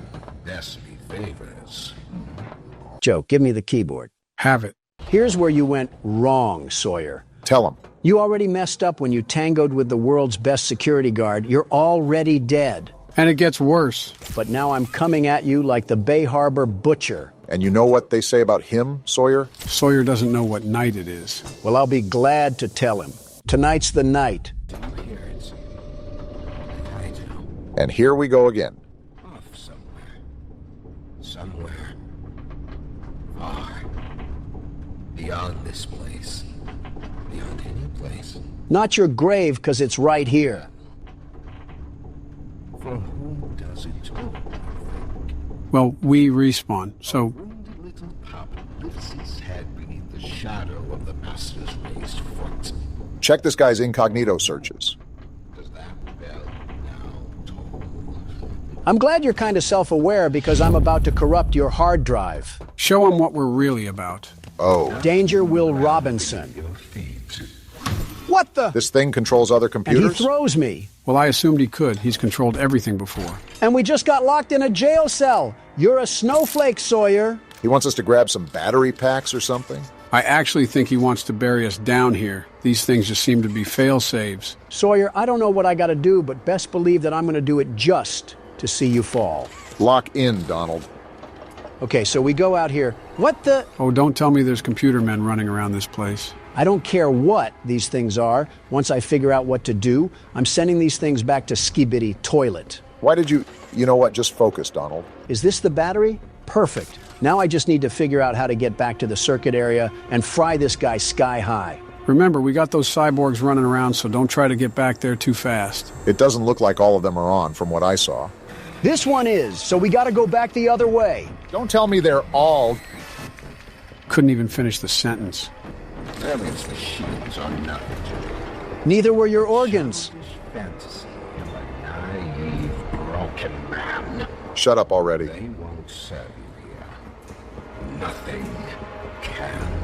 Speaker 22: destiny favors.
Speaker 3: Joe, give me the keyboard.
Speaker 2: Have it.
Speaker 3: Here's where you went wrong, Sawyer.
Speaker 1: Tell him.
Speaker 3: You already messed up when you tangoed with the world's best security guard. You're already dead.
Speaker 2: And it gets worse.
Speaker 3: But now I'm coming at you like the Bay Harbor butcher.
Speaker 1: And you know what they say about him, Sawyer?
Speaker 2: Sawyer doesn't know what night it is.
Speaker 3: Well, I'll be glad to tell him. Tonight's the night.
Speaker 1: And here we go again.
Speaker 22: Off somewhere. Somewhere. Far. Beyond this place. Beyond any place.
Speaker 3: Not your grave, 'cause it's right here.
Speaker 22: For whom does it all?
Speaker 2: Well, we respawn, so...
Speaker 22: Wounded little pup lifts his head beneath the shadow of the master's raised foot.
Speaker 1: Check this guy's incognito searches.
Speaker 22: Does that bell now toll?
Speaker 3: I'm glad you're kind of self-aware because I'm about to corrupt your hard drive.
Speaker 2: Show him what we're really about.
Speaker 1: Oh.
Speaker 3: Danger Will Robinson. What the?
Speaker 1: This thing controls other computers?
Speaker 3: And he throws me.
Speaker 2: Well, I assumed he could. He's controlled everything before.
Speaker 3: And we just got locked in a jail cell. You're a snowflake, Sawyer.
Speaker 1: He wants us to grab some battery packs or something?
Speaker 2: I actually think he wants to bury us down here. These things just seem to be fail-saves.
Speaker 3: Sawyer, I don't know what I gotta do, but best believe that I'm gonna do it just to see you fall.
Speaker 1: Lock in, Donald.
Speaker 3: Okay, so we go out here. What the?
Speaker 2: Oh, don't tell me there's computer men running around this place.
Speaker 3: I don't care what these things are. Once I figure out what to do, I'm sending these things back to Skibidi Toilet.
Speaker 1: Why did you... You know what? Just focus, Donald.
Speaker 3: Is this the battery? Perfect. Now I just need to figure out how to get back to the circuit area and fry this guy sky high.
Speaker 2: Remember, we got those cyborgs running around, so don't try to get back there too fast.
Speaker 1: It doesn't look like all of them are on, from what I saw.
Speaker 3: This one is, so we gotta go back the other way.
Speaker 1: Don't tell me they're all...
Speaker 2: Couldn't even finish the sentence.
Speaker 22: That means the shields are nothing to me.
Speaker 3: Neither were your organs.
Speaker 22: Fantasy of a naive, broken man.
Speaker 1: Shut up already.
Speaker 22: They won't serve you here. Nothing can.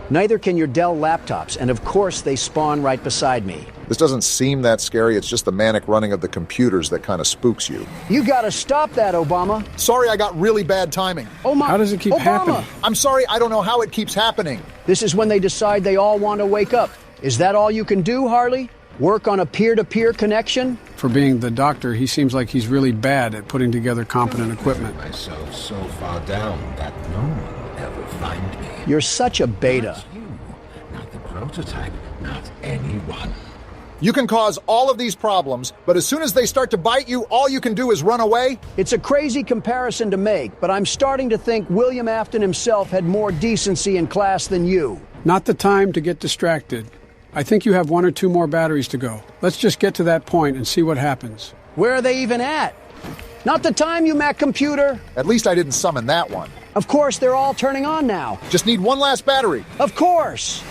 Speaker 3: Neither can your Dell laptops, and of course they spawn right beside me.
Speaker 1: This doesn't seem that scary. It's just the manic running of the computers that kind of spooks you.
Speaker 3: You gotta stop that, Obama.
Speaker 1: Sorry, I got really bad timing.
Speaker 3: Oh my...
Speaker 2: How does it keep happening?
Speaker 1: I'm sorry, I don't know how it keeps happening.
Speaker 3: This is when they decide they all want to wake up. Is that all you can do, Harley? Work on a peer-to-peer connection?
Speaker 2: For being the doctor, he seems like he's really bad at putting together competent equipment.
Speaker 22: Myself so far down that no one will ever find me.
Speaker 3: You're such a beta.
Speaker 22: Not you, not the prototype, not anyone.
Speaker 1: You can cause all of these problems, but as soon as they start to bite you, all you can do is run away?
Speaker 3: It's a crazy comparison to make, but I'm starting to think William Afton himself had more decency and class than you.
Speaker 2: Not the time to get distracted. I think you have 1 or 2 more batteries to go. Let's just get to that point and see what happens.
Speaker 3: Where are they even at? Not the time, you Mac computer.
Speaker 1: At least I didn't summon that one.
Speaker 3: Of course, they're all turning on now.
Speaker 1: Just need one last battery.
Speaker 3: Of course.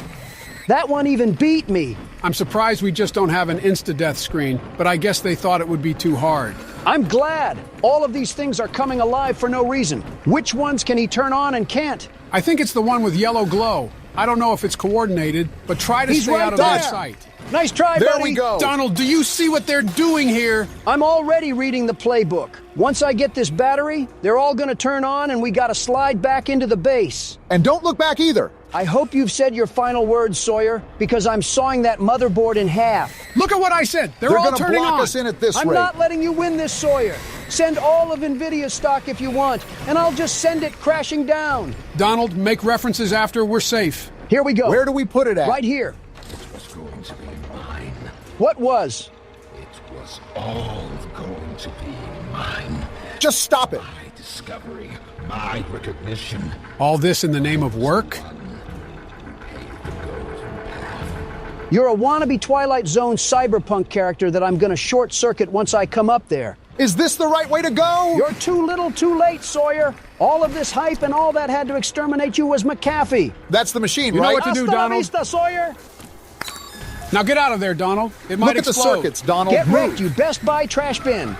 Speaker 3: That one even beat me.
Speaker 2: I'm surprised we just don't have an insta-death screen, but I guess they thought it would be too hard.
Speaker 3: I'm glad. All of these things are coming alive for no reason. Which ones can he turn on and can't?
Speaker 2: I think it's the one with yellow glow. I don't know if it's coordinated, but try to stay out of their sight.
Speaker 3: Nice try,
Speaker 1: there
Speaker 3: buddy.
Speaker 1: We go.
Speaker 2: Donald, do you see what they're doing here?
Speaker 3: I'm already reading the playbook. Once I get this battery, they're all going to turn on and we got to slide back into the base.
Speaker 1: And don't look back either.
Speaker 3: I hope you've said your final words, Sawyer, because I'm sawing that motherboard in half.
Speaker 2: Look at what I said. They're all
Speaker 1: gonna
Speaker 2: turning
Speaker 1: block
Speaker 2: on.
Speaker 1: us in at this
Speaker 3: I'm
Speaker 1: rate.
Speaker 3: not letting you win this, Sawyer. Send all of NVIDIA stock if you want, and I'll just send it crashing down.
Speaker 2: Donald, make references after we're safe.
Speaker 3: Here we go.
Speaker 1: Where do we put it at?
Speaker 3: Right here.
Speaker 22: It was going to be mine.
Speaker 3: What was?
Speaker 22: It was all going to be mine.
Speaker 1: Just stop it.
Speaker 22: My discovery, my recognition.
Speaker 2: All this in the name of work?
Speaker 3: You're a wannabe Twilight Zone cyberpunk character that I'm going to short circuit once I come up there.
Speaker 1: Is this the right way to go?
Speaker 3: You're too little too late, Sawyer. All of this hype and all that had to exterminate you was McAfee.
Speaker 1: That's the machine,
Speaker 2: You
Speaker 1: right?
Speaker 2: know what to do,
Speaker 3: Hasta la
Speaker 2: Donald.
Speaker 3: vista, Sawyer.
Speaker 2: Now get out of there, Donald. It might
Speaker 1: Look at
Speaker 2: explode.
Speaker 1: the circuits, Donald.
Speaker 3: Get
Speaker 1: Move.
Speaker 3: wrecked, you Best Buy trash bin.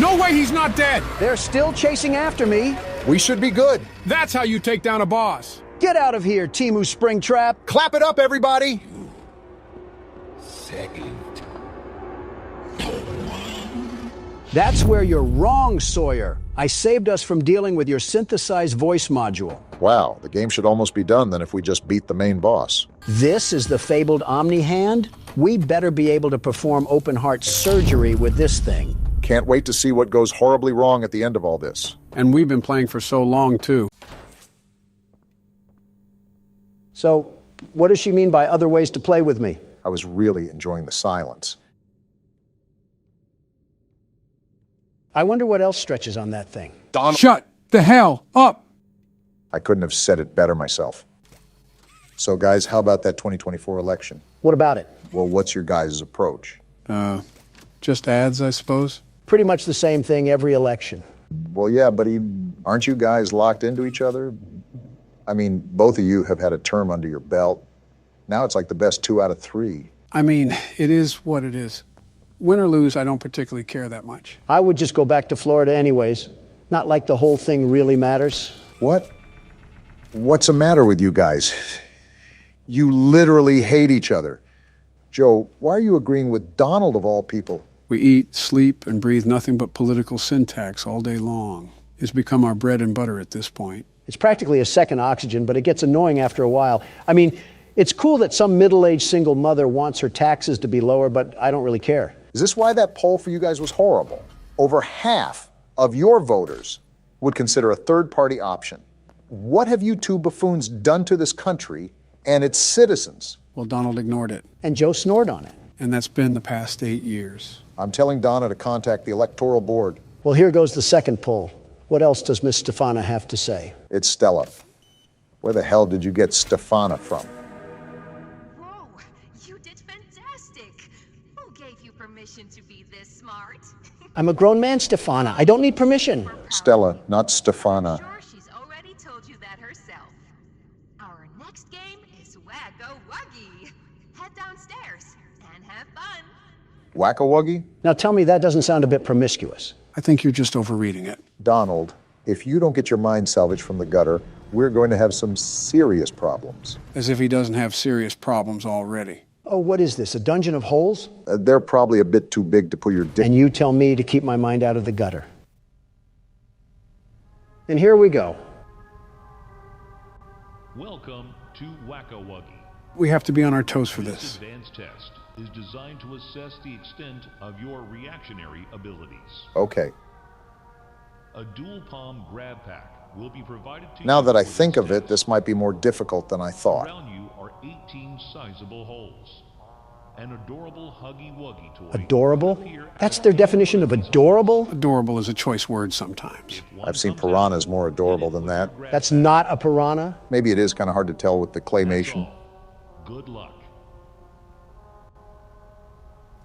Speaker 2: No way he's not dead.
Speaker 3: They're still chasing after me.
Speaker 1: We should be good.
Speaker 2: That's how you take down a boss.
Speaker 3: Get out of here, Timu Springtrap.
Speaker 1: Clap it up, everybody.
Speaker 22: Saved.
Speaker 3: That's where you're wrong, Sawyer. I saved us from dealing with your synthesized voice module.
Speaker 1: Wow, the game should almost be done then if we just beat the main boss.
Speaker 3: This is the fabled Omni Hand? We better be able to perform open heart surgery with this thing.
Speaker 1: Can't wait to see what goes horribly wrong at the end of all this.
Speaker 2: And we've been playing for so long, too.
Speaker 3: So, what does she mean by other ways to play with me?
Speaker 1: I was really enjoying the silence.
Speaker 3: I wonder what else stretches on that thing.
Speaker 1: Donald.
Speaker 2: Shut the hell up!
Speaker 1: I couldn't have said it better myself. So, guys, how about that 2024 election?
Speaker 3: What about it?
Speaker 1: Well, what's your guys' approach?
Speaker 2: Just ads, I suppose.
Speaker 3: Pretty much the same thing every election.
Speaker 1: Well, yeah, but aren't you guys locked into each other? I mean, both of you have had a term under your belt. Now it's like the best 2 out of 3.
Speaker 2: I mean, it is what it is. Win or lose, I don't particularly care that much.
Speaker 3: I would just go back to Florida anyways. Not like the whole thing really matters.
Speaker 1: What? What's the matter with you guys? You literally hate each other. Joe, why are you agreeing with Donald of all people?
Speaker 2: We eat, sleep, and breathe nothing but political syntax all day long. It's become our bread and butter at this point.
Speaker 3: It's practically a second oxygen, but it gets annoying after a while. I mean, it's cool that some middle-aged single mother wants her taxes to be lower, but I don't really care.
Speaker 1: Is this why that poll for you guys was horrible? Over half of your voters would consider a third-party option. What have you two buffoons done to this country and its citizens?
Speaker 2: Well, Donald ignored it.
Speaker 3: And Joe snored on it.
Speaker 2: And that's been the past 8 years.
Speaker 1: I'm telling Donna to contact the Electoral Board.
Speaker 3: Well, here goes the second poll. What else does Miss Stefana have to say?
Speaker 1: It's Stella. Where the hell did you get Stefana from?
Speaker 7: Whoa, you did fantastic. Who gave you permission to be this smart?
Speaker 3: I'm a grown man, Stefana. I don't need permission.
Speaker 1: Stella, not Stefana.
Speaker 7: Sure, she's already told you that herself. Our next game is Wacko-Wuggy. Head downstairs and have fun.
Speaker 1: Whack-a-wuggy?
Speaker 3: Now tell me that doesn't sound a bit promiscuous.
Speaker 2: I think you're just overreading it.
Speaker 1: Donald, if you don't get your mind salvaged from the gutter, we're going to have some serious problems.
Speaker 2: As if he doesn't have serious problems already.
Speaker 3: Oh, what is this, a dungeon of holes?
Speaker 1: They're probably a bit too big to put your dick...
Speaker 3: And you tell me to keep my mind out of the gutter. And here we go.
Speaker 12: Welcome to Wacka-Wuggy.
Speaker 2: We have to be on our toes for
Speaker 12: This
Speaker 2: this.
Speaker 12: advanced test is designed to assess the extent of your reactionary abilities.
Speaker 1: Okay.
Speaker 12: A dual palm grab pack will be provided to
Speaker 1: Now
Speaker 12: you
Speaker 1: that I
Speaker 12: for
Speaker 1: think
Speaker 12: this
Speaker 1: of it,
Speaker 12: test.
Speaker 1: this might be more difficult than I thought.
Speaker 12: Around you are 18 sizable holes. An adorable Huggy Wuggy toy.
Speaker 3: Adorable? That's their definition of adorable?
Speaker 2: Adorable is a choice word sometimes.
Speaker 1: I've seen piranhas more adorable than that.
Speaker 3: That's not a piranha?
Speaker 1: Maybe it is kind of hard to tell with the claymation.
Speaker 12: Good luck.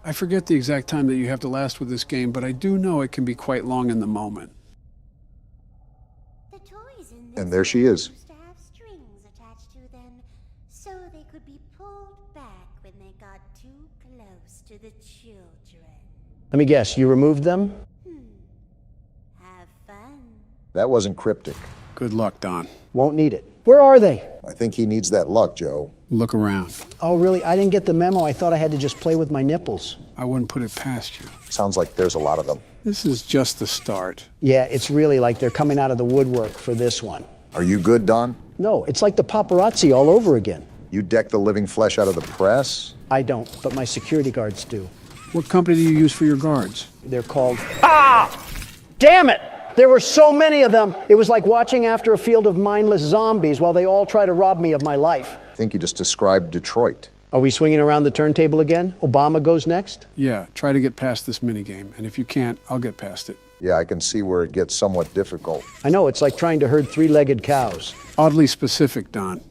Speaker 2: I forget the exact time that you have to last with this game, but I do know it can be quite long in the moment.
Speaker 16: The toys in
Speaker 1: And there she is.
Speaker 16: used to have strings attached to them, so they could be pulled back when they got too close to the children.
Speaker 3: Let me guess, you removed them?
Speaker 16: Have fun.
Speaker 1: That wasn't cryptic.
Speaker 2: Good luck, Don.
Speaker 3: Won't need it. Where are they?
Speaker 1: I think he needs that luck, Joe.
Speaker 2: Look around.
Speaker 3: Oh, really? I didn't get the memo. I thought I had to just play with my nipples.
Speaker 2: I wouldn't put it past you.
Speaker 1: Sounds like there's a lot of them.
Speaker 2: This is just the start.
Speaker 3: Yeah, it's really like they're coming out of the woodwork for this one.
Speaker 1: Are you good, Don?
Speaker 3: No, it's like the paparazzi all over again.
Speaker 1: You deck the living flesh out of the press?
Speaker 3: I don't, but my security guards do.
Speaker 2: What company do you use for your guards?
Speaker 3: They're called... Ah! Damn it! There were so many of them. It was like watching after a field of mindless zombies while they all try to rob me of my life.
Speaker 1: I think you just described Detroit.
Speaker 3: Are we swinging around the turntable again? Obama goes next?
Speaker 2: Yeah, try to get past this minigame, and if you can't, I'll get past it.
Speaker 1: Yeah, I can see where it gets somewhat difficult.
Speaker 3: I know, it's like trying to herd three-legged cows.
Speaker 2: Oddly specific, Don.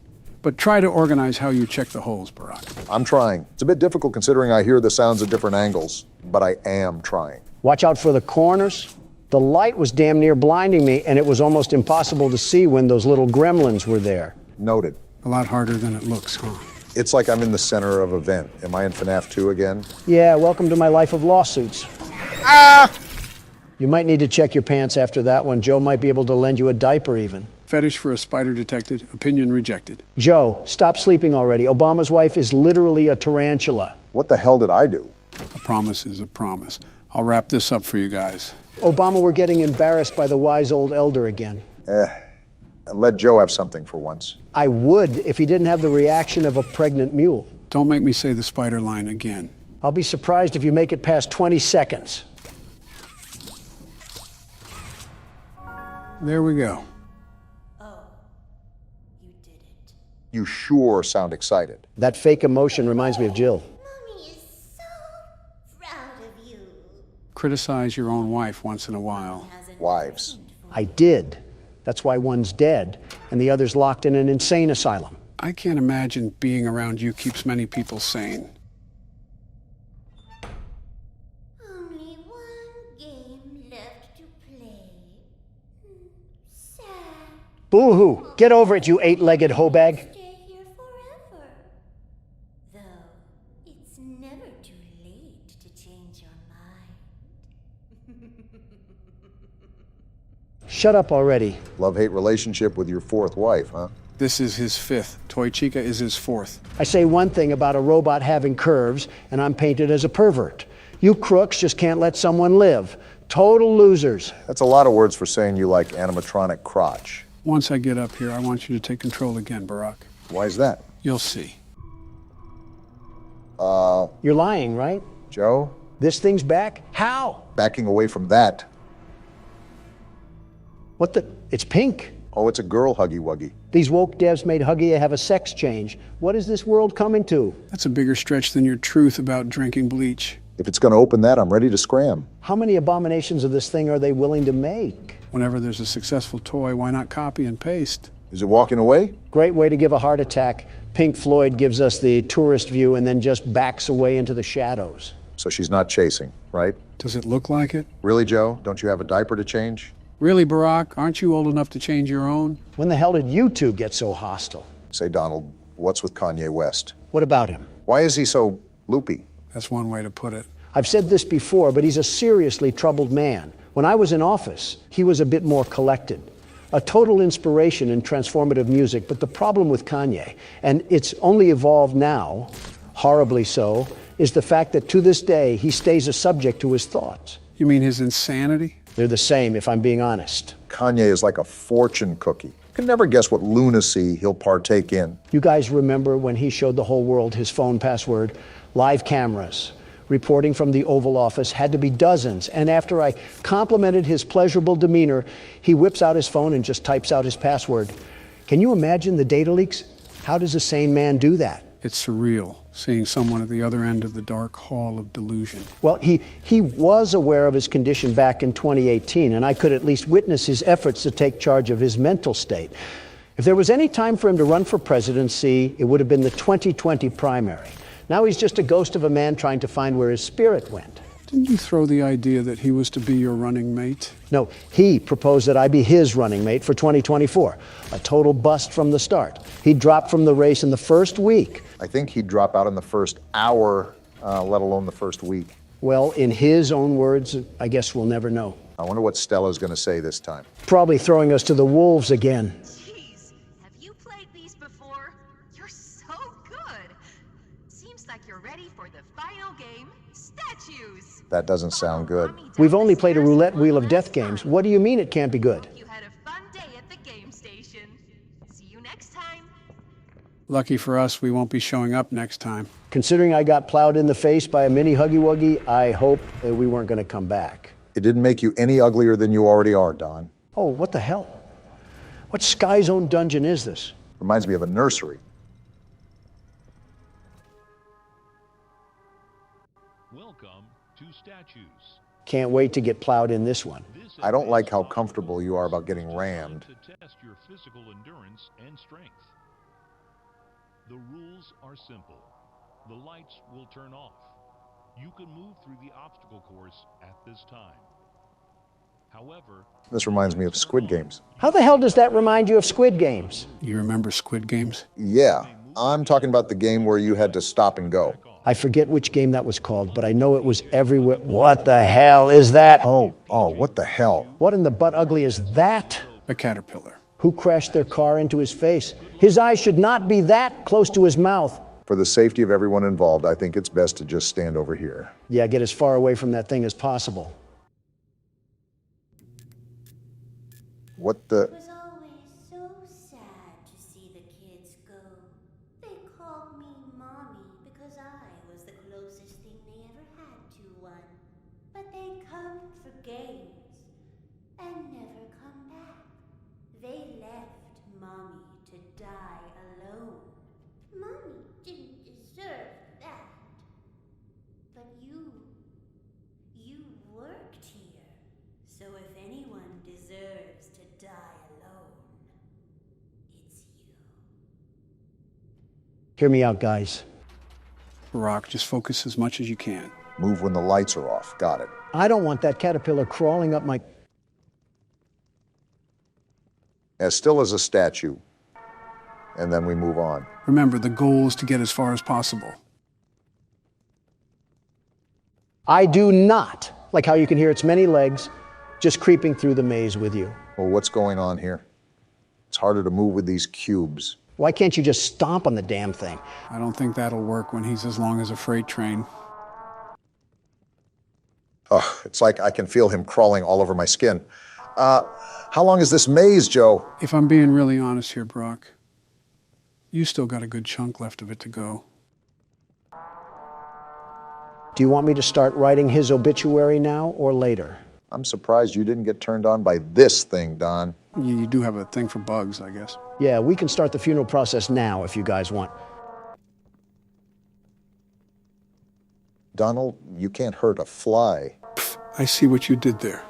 Speaker 2: But try to organize how you check the holes, Barack.
Speaker 1: I'm trying. It's a bit difficult considering I hear the sounds at different angles, but I am trying.
Speaker 3: Watch out for the corners. The light was damn near blinding me, and it was almost impossible to see when those little gremlins were there.
Speaker 1: Noted.
Speaker 2: A lot harder than it looks, huh?
Speaker 1: It's like I'm in the center of an event. Am I in FNAF 2 again?
Speaker 3: Yeah, welcome to my life of lawsuits. You might need to check your pants after that one. Joe might be able to lend you a diaper even.
Speaker 2: Fetish for a spider detected, opinion rejected.
Speaker 3: Joe, stop sleeping already. Obama's wife is literally a tarantula.
Speaker 1: What the hell did I do?
Speaker 2: A promise is a promise. I'll wrap this up for you guys.
Speaker 3: Obama, we're getting embarrassed by the wise old elder again.
Speaker 1: Let Joe have something for once.
Speaker 3: I would if he didn't have the reaction of a pregnant mule.
Speaker 2: Don't make me say the spider line again.
Speaker 3: I'll be surprised if you make it past 20 seconds.
Speaker 2: There we go.
Speaker 1: You sure sound excited.
Speaker 3: That fake emotion reminds me of Jill.
Speaker 16: Mommy is so proud of you.
Speaker 2: Criticize your own wife once in a while.
Speaker 1: Wives.
Speaker 3: I did. That's why one's dead and the other's locked in an insane asylum.
Speaker 2: I can't imagine being around you keeps many people sane.
Speaker 16: Only one game left to play. Sad.
Speaker 3: Boo-hoo! Get over it, you eight-legged hoe-bag.
Speaker 16: Stay here forever. Though, it's never too late to change your mind.
Speaker 3: Shut up already.
Speaker 1: Love-hate relationship with your fourth wife, huh?
Speaker 2: This is his fifth. Toy Chica is his fourth.
Speaker 3: I say one thing about a robot having curves, and I'm painted as a pervert. You crooks just can't let someone live. Total losers.
Speaker 1: That's a lot of words for saying you like animatronic crotch.
Speaker 2: Once I get up here, I want you to take control again, Barack.
Speaker 1: Why is that?
Speaker 2: You'll see.
Speaker 3: You're lying, right?
Speaker 1: Joe?
Speaker 3: This thing's back? How?
Speaker 1: Backing away from that.
Speaker 3: What the? It's pink.
Speaker 1: Oh, it's a girl Huggy Wuggy.
Speaker 3: These woke devs made Huggy have a sex change. What is this world coming to?
Speaker 2: That's a bigger stretch than your truth about drinking bleach.
Speaker 1: If it's going to open that, I'm ready to scram.
Speaker 3: How many abominations of this thing are they willing to make?
Speaker 2: Whenever there's a successful toy, why not copy and paste?
Speaker 1: Is it walking away?
Speaker 3: Great way to give a heart attack. Pink Floyd gives us the tourist view and then just backs away into the shadows.
Speaker 1: So she's not chasing, right?
Speaker 2: Does it look like it?
Speaker 1: Really, Joe? Don't you have a diaper to change?
Speaker 2: Really, Barack? Aren't you old enough to change your own?
Speaker 3: When the hell did you two get so hostile?
Speaker 1: Say, Donald, what's with Kanye West?
Speaker 3: What about him?
Speaker 1: Why is he so loopy?
Speaker 2: That's one way to put it.
Speaker 3: I've said this before, but he's a seriously troubled man. When I was in office, he was a bit more collected. A total inspiration in transformative music, but the problem with Kanye, and it's only evolved now, horribly so, is the fact that to this day, he stays a subject to his thoughts.
Speaker 2: You mean his insanity?
Speaker 3: They're the same, if I'm being honest.
Speaker 1: Kanye is like a fortune cookie. You can never guess what lunacy he'll partake in.
Speaker 3: You guys remember when he showed the whole world his phone password? Live cameras, reporting from the Oval Office, had to be dozens. And after I complimented his pleasurable demeanor, he whips out his phone and just types out his password. Can you imagine the data leaks? How does a sane man do that?
Speaker 2: It's surreal, seeing someone at the other end of the dark hall of delusion.
Speaker 3: Well, he was aware of his condition back in 2018, and I could at least witness his efforts to take charge of his mental state. If there was any time for him to run for presidency, it would have been the 2020 primary. Now he's just a ghost of a man trying to find where his spirit went.
Speaker 2: Didn't you throw the idea that he was to be your running mate?
Speaker 3: No, he proposed that I be his running mate for 2024. A total bust from the start. He dropped from the race in the first week.
Speaker 1: I think he'd drop out in the first hour, let alone the first week.
Speaker 3: Well, in his own words, I guess we'll never know.
Speaker 1: I wonder what Stella's going to say this time.
Speaker 3: Probably throwing us to the wolves again.
Speaker 7: Jeez, have you played these before? You're so good. Seems like you're ready for the final game, statues.
Speaker 1: That doesn't sound good.
Speaker 3: We've only played a roulette wheel of death games. What do you mean it can't be good?
Speaker 7: You had a fun day at the game station. See you next time.
Speaker 2: Lucky for us, we won't be showing up next time.
Speaker 3: Considering I got plowed in the face by a mini Huggy Wuggy, I hope that we weren't going to come back.
Speaker 1: It didn't make you any uglier than you already are, Don.
Speaker 3: Oh, what the hell? What Sky Zone dungeon is this?
Speaker 1: Reminds me of a nursery.
Speaker 12: Welcome to Statues.
Speaker 3: Can't wait to get plowed in this one.
Speaker 1: I don't like how comfortable you are about getting rammed.
Speaker 12: To test your physical endurance and strength. The rules are simple. The lights will turn off. You can move through the obstacle course at this time. However,
Speaker 1: This reminds me of Squid Games.
Speaker 3: How the hell does that remind you of Squid Games?
Speaker 2: You remember Squid Games?
Speaker 1: Yeah, I'm talking about the game where you had to stop and go.
Speaker 3: I forget which game that was called, but I know it was everywhere. What the hell is that?
Speaker 1: Oh, what the hell?
Speaker 3: What in the butt ugly is that?
Speaker 2: A caterpillar.
Speaker 3: Who crashed their car into his face? His eyes should not be that close to his mouth.
Speaker 1: For the safety of everyone involved, I think it's best to just stand over here.
Speaker 3: Yeah, get as far away from that thing as possible.
Speaker 1: What the?
Speaker 16: It was always so sad to see the kids go. They called me Mommy because I was the closest thing they ever had to one. But they come for games and never come back. They left Mommy to die alone. Mommy didn't deserve that. But you worked here. So if anyone deserves to die alone, it's you.
Speaker 3: Hear me out, guys.
Speaker 2: Barack, just focus as much as you can.
Speaker 1: Move when the lights are off. Got it.
Speaker 3: I don't want that caterpillar crawling up my...
Speaker 1: As still as a statue. And then we move on.
Speaker 2: Remember, the goal is to get as far as possible.
Speaker 3: I do not like how you can hear its many legs just creeping through the maze with you.
Speaker 1: Well, what's going on here? It's harder to move with these cubes.
Speaker 3: Why can't you just stomp on the damn thing?
Speaker 2: I don't think that'll work when he's as long as a freight train.
Speaker 1: Oh, it's like I can feel him crawling all over my skin. How long is this maze, Joe?
Speaker 2: If I'm being really honest here, Brock, you still got a good chunk left of it to go.
Speaker 3: Do you want me to start writing his obituary now or later?
Speaker 1: I'm surprised you didn't get turned on by this thing, Don.
Speaker 2: You do have a thing for bugs, I guess.
Speaker 3: Yeah, we can start the funeral process now if you guys want.
Speaker 1: Donald, you can't hurt a fly.
Speaker 2: I see what you did there.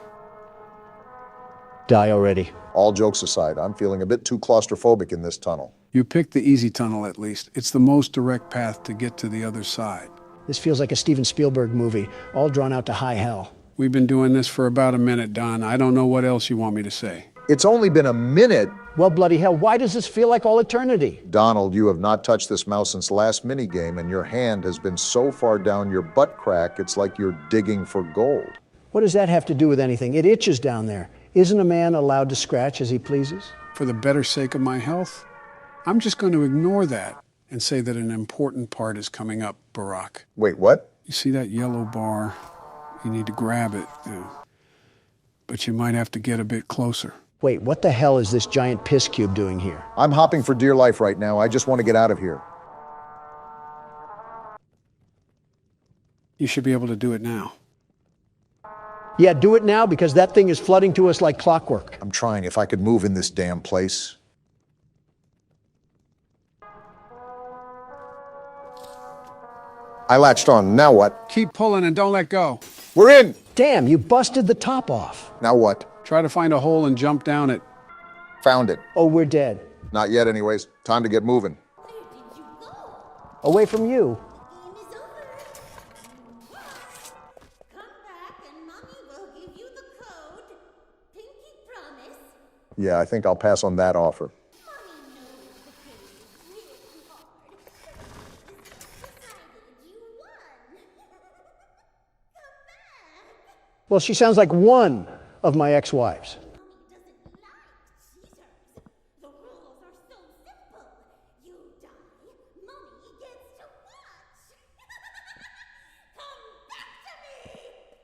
Speaker 3: Die already.
Speaker 1: All jokes aside, I'm feeling a bit too claustrophobic in this tunnel.
Speaker 2: You picked the easy tunnel, at least. It's the most direct path to get to the other side.
Speaker 3: This feels like a Steven Spielberg movie, all drawn out to high hell.
Speaker 2: We've been doing this for about a minute, Don. I don't know what else you want me to say.
Speaker 1: It's only been a minute.
Speaker 3: Well, bloody hell, why does this feel like all eternity?
Speaker 1: Donald, you have not touched this mouse since last minigame, and your hand has been so far down your butt crack, it's like you're digging for gold.
Speaker 3: What does that have to do with anything? It itches down there. Isn't a man allowed to scratch as he pleases?
Speaker 2: For the better sake of my health, I'm just going to ignore that and say that an important part is coming up, Barack.
Speaker 1: Wait, what?
Speaker 2: You see that yellow bar? You need to grab it. But you might have to get a bit closer.
Speaker 3: Wait, what the hell is this giant piss cube doing here?
Speaker 1: I'm hopping for dear life right now. I just want to get out of here.
Speaker 2: You should be able to do it now.
Speaker 3: Yeah, do it now because that thing is flooding to us like clockwork.
Speaker 1: I'm trying. If I could move in this damn place. I latched on. Now what?
Speaker 2: Keep pulling and don't let go.
Speaker 1: We're in!
Speaker 3: Damn, you busted the top off.
Speaker 1: Now what?
Speaker 2: Try to find a hole and jump down it.
Speaker 1: Found it.
Speaker 3: Oh, we're dead.
Speaker 1: Not yet anyways. Time to get moving.
Speaker 3: Away from you.
Speaker 1: Yeah, I think I'll pass on that offer.
Speaker 3: Well, she sounds like one of my ex-wives.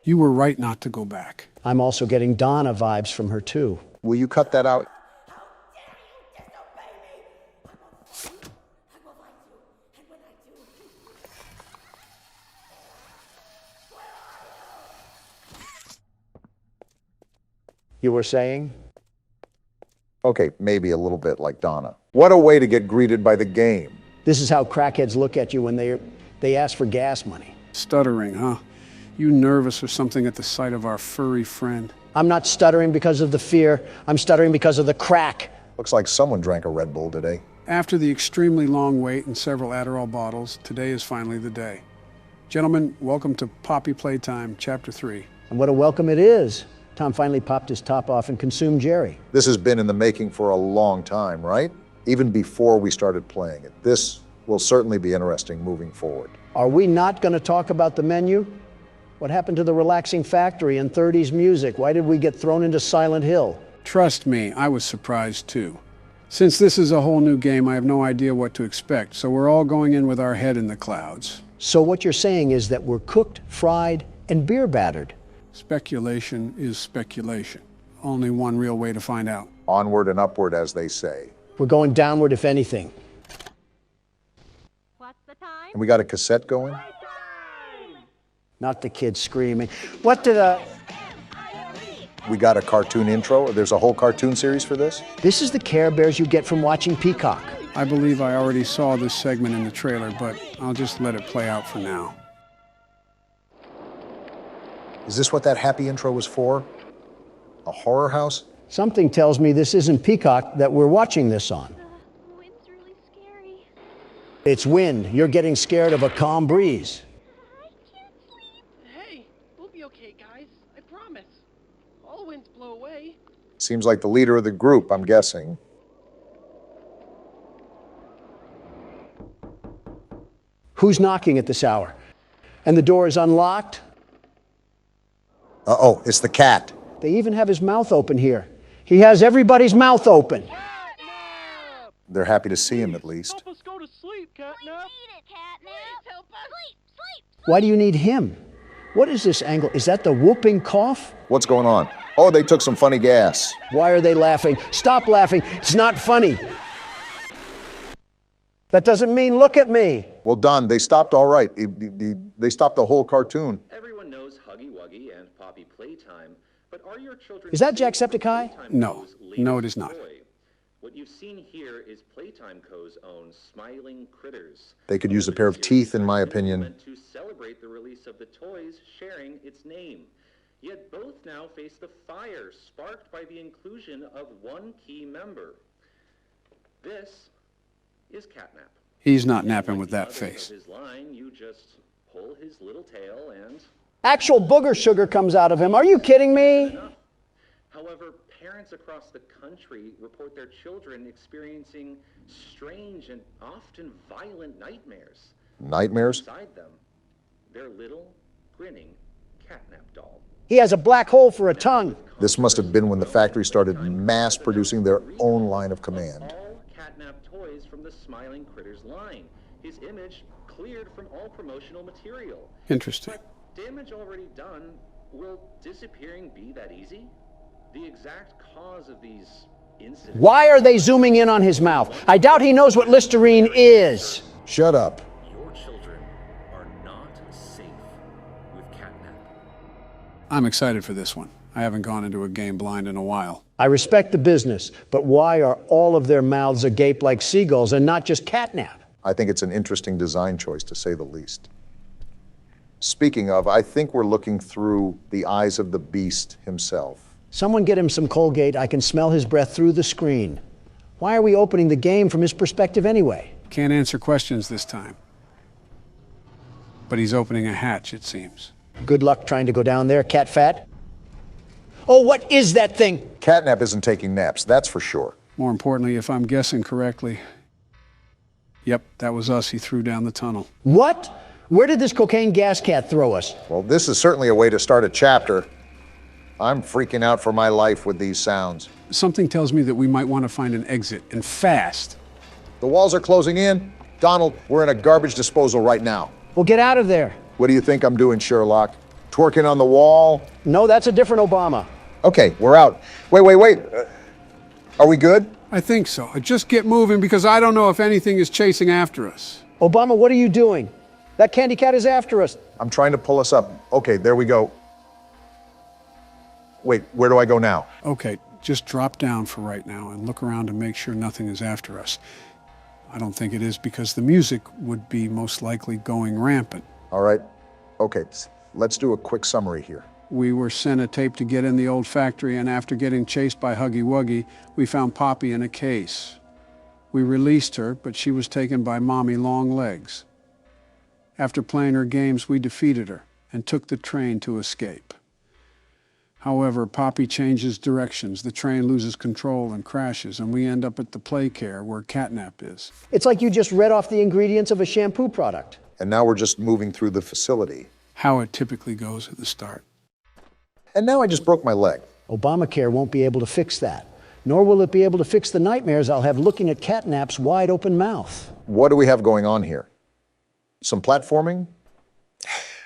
Speaker 2: You were right not to go back.
Speaker 3: I'm also getting Donna vibes from her, too.
Speaker 1: Will you cut that out?
Speaker 3: You were saying?
Speaker 1: Okay, maybe a little bit like Donna. What a way to get greeted by the game.
Speaker 3: This is how crackheads look at you when they ask for gas money.
Speaker 2: Stuttering, huh? You nervous or something at the sight of our furry friend?
Speaker 3: I'm not stuttering because of the fear. I'm stuttering because of the crack.
Speaker 1: Looks like someone drank a Red Bull today.
Speaker 2: After the extremely long wait and several Adderall bottles, today is finally the day. Gentlemen, welcome to Poppy Playtime, Chapter 3.
Speaker 3: And what a welcome it is. Tom finally popped his top off and consumed Jerry.
Speaker 1: This has been in the making for a long time, right? Even before we started playing it. This will certainly be interesting moving forward.
Speaker 3: Are we not going to talk about the menu? What happened to the relaxing factory and 30s music? Why did we get thrown into Silent Hill?
Speaker 2: Trust me, I was surprised too. Since this is a whole new game, I have no idea what to expect, so we're all going in with our head in the clouds.
Speaker 3: So what you're saying is that we're cooked, fried, and beer battered.
Speaker 2: Speculation is speculation. Only one real way to find out.
Speaker 1: Onward and upward, as they say.
Speaker 3: We're going downward, if anything.
Speaker 7: What's the time?
Speaker 1: And we got a cassette going?
Speaker 3: Not the kids screaming. What did
Speaker 1: We got a cartoon intro? There's a whole cartoon series for this?
Speaker 3: This is the Care Bears you get from watching Peacock.
Speaker 2: I believe I already saw this segment in the trailer, but I'll just let it play out for now.
Speaker 1: Is this what that happy intro was for? A horror house?
Speaker 3: Something tells me this isn't Peacock that we're watching this on.
Speaker 7: The wind's really scary.
Speaker 3: It's wind. You're getting scared of a calm breeze.
Speaker 7: I can't sleep.
Speaker 8: Hey, we'll be okay, guys. I promise. All winds blow away.
Speaker 1: Seems like the leader of the group, I'm guessing.
Speaker 3: Who's knocking at this hour? And the door is unlocked?
Speaker 1: Uh-oh, it's the cat.
Speaker 3: They even have his mouth open here. He has everybody's mouth open.
Speaker 1: They're happy to see him, at least.
Speaker 8: Help us go to sleep, Catnap.
Speaker 7: Please help us. Sleep.
Speaker 3: Why do you need him? What is this angle? Is that the whooping cough?
Speaker 1: What's going on? Oh, they took some funny gas.
Speaker 3: Why are they laughing? Stop laughing. It's not funny. That doesn't mean look at me.
Speaker 1: Well done. They stopped all right. They stopped the whole cartoon.
Speaker 9: Everyone knows Huggy Wuggy and Poppy Playtime, but are your children...
Speaker 3: Is that Jacksepticeye?
Speaker 2: No. No, it is not.
Speaker 9: What you've seen here is Playtime Co.'s own Smiling Critters.
Speaker 1: They could use a pair of teeth, in my opinion.
Speaker 9: To celebrate the release of the toys sharing its name. Yet both now face the fire sparked by the inclusion of one key member. This is Catnap.
Speaker 2: He's not napping with that face.
Speaker 9: His line, you just pull his little tail and...
Speaker 3: Actual booger sugar comes out of him. Are you kidding me?
Speaker 9: However, parents across the country report their children experiencing strange and often violent nightmares.
Speaker 1: Nightmares?
Speaker 9: Inside them, their little, grinning catnap doll.
Speaker 3: He has a black hole for a tongue.
Speaker 1: This must have been when the factory started mass producing their own line of command.
Speaker 9: All catnap toys from the Smiling Critters line. His image cleared from all promotional material.
Speaker 2: Interesting.
Speaker 9: But damage already done, will disappearing be that easy? The exact cause of these incidents...
Speaker 3: Why are they zooming in on his mouth? I doubt he knows what Listerine is.
Speaker 1: Shut up.
Speaker 9: Your children are not safe with catnap.
Speaker 2: I'm excited for this one. I haven't gone into a game blind in a while.
Speaker 3: I respect the business, but why are all of their mouths agape like seagulls and not just catnap?
Speaker 1: I think it's an interesting design choice, to say the least. Speaking of, I think we're looking through the eyes of the beast himself.
Speaker 3: Someone get him some Colgate. I can smell his breath through the screen. Why are we opening the game from his perspective anyway?
Speaker 2: Can't answer questions this time. But he's opening a hatch, it seems.
Speaker 3: Good luck trying to go down there, cat fat. Oh, what is that thing?
Speaker 1: Catnap isn't taking naps, that's for sure.
Speaker 2: More importantly, if I'm guessing correctly, yep, that was us he threw down the tunnel.
Speaker 3: What? Where did this cocaine gas cat throw us?
Speaker 1: Well, this is certainly a way to start a chapter. I'm freaking out for my life with these sounds.
Speaker 2: Something tells me that we might want to find an exit, and fast.
Speaker 1: The walls are closing in. Donald, we're in a garbage disposal right now.
Speaker 3: Well, get out of there.
Speaker 1: What do you think I'm doing, Sherlock? Twerking on the wall?
Speaker 3: No, that's a different Obama.
Speaker 1: Okay, we're out. Wait. Are we good?
Speaker 2: I think so. Just get moving because I don't know if anything is chasing after us.
Speaker 3: Obama, what are you doing? That candy cat is after us.
Speaker 1: I'm trying to pull us up. Okay, there we go. Wait, where do I go now?
Speaker 2: Okay, just drop down for right now and look around to make sure nothing is after us. I don't think it is because the music would be most likely going rampant.
Speaker 1: All right. Okay, let's do a quick summary here.
Speaker 2: We were sent a tape to get in the old factory, and after getting chased by Huggy Wuggy, we found Poppy in a case. We released her, but she was taken by Mommy Longlegs. After playing her games, we defeated her and took the train to escape. However, Poppy changes directions, the train loses control and crashes, and we end up at the play care where Catnap is.
Speaker 3: It's like you just read off the ingredients of a shampoo product.
Speaker 1: And now we're just moving through the facility.
Speaker 2: How it typically goes at the start.
Speaker 1: And now I just broke my leg.
Speaker 3: Obamacare won't be able to fix that. Nor will it be able to fix the nightmares I'll have looking at Catnap's wide open mouth.
Speaker 1: What do we have going on here? Some platforming?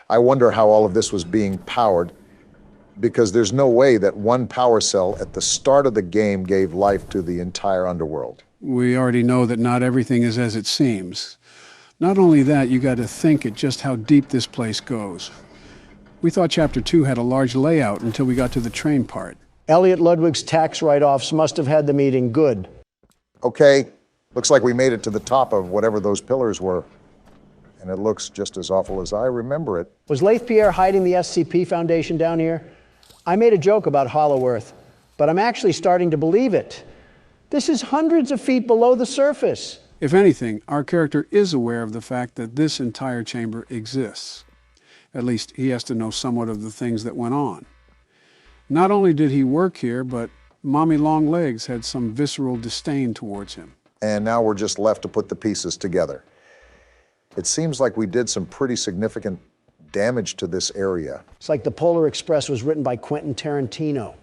Speaker 1: I wonder how all of this was being powered, because there's no way that one power cell at the start of the game gave life to the entire underworld.
Speaker 2: We already know that not everything is as it seems. Not only that, you got to think at just how deep this place goes. We thought Chapter 2 had a large layout until we got to the train part.
Speaker 3: Elliot Ludwig's tax write-offs must have had the meeting good.
Speaker 1: Okay, looks like we made it to the top of whatever those pillars were. And it looks just as awful as I remember it.
Speaker 3: Was Laith Pierre hiding the SCP Foundation down here? I made a joke about Hollow Earth, but I'm actually starting to believe it. This is hundreds of feet below the surface.
Speaker 2: If anything, our character is aware of the fact that this entire chamber exists. At least he has to know somewhat of the things that went on. Not only did he work here, but Mommy Longlegs had some visceral disdain towards him.
Speaker 1: And now we're just left to put the pieces together. It seems like we did some pretty significant damage to this area.
Speaker 3: It's like the Polar Express was written by Quentin Tarantino.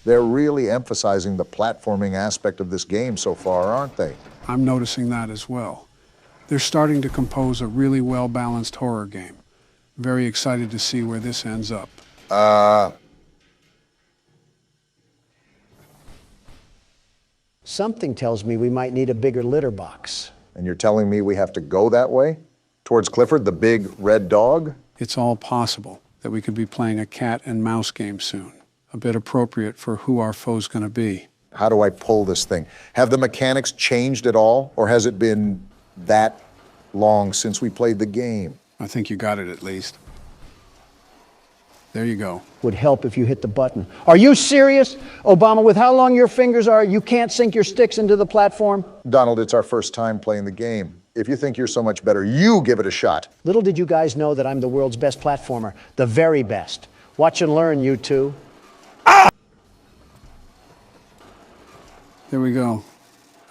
Speaker 1: They're really emphasizing the platforming aspect of this game so far, aren't they?
Speaker 2: I'm noticing that as well. They're starting to compose a really well-balanced horror game. Very excited to see where this ends up.
Speaker 3: Something tells me we might need a bigger litter box.
Speaker 1: And you're telling me we have to go that way? Towards Clifford, the big red dog?
Speaker 2: It's all possible that we could be playing a cat and mouse game soon. A bit appropriate for who our foe's gonna be.
Speaker 1: How do I pull this thing? Have the mechanics changed at all? Or has it been that long since we played the game?
Speaker 2: I think you got it at least. There you go.
Speaker 3: Would help if you hit the button. Are you serious? Obama, with how long your fingers are, you can't sink your sticks into the platform?
Speaker 1: Donald, it's our first time playing the game. If you think you're so much better, you give it a shot.
Speaker 3: Little did you guys know that I'm the world's best platformer. The very best. Watch and learn, you two.
Speaker 2: There we go.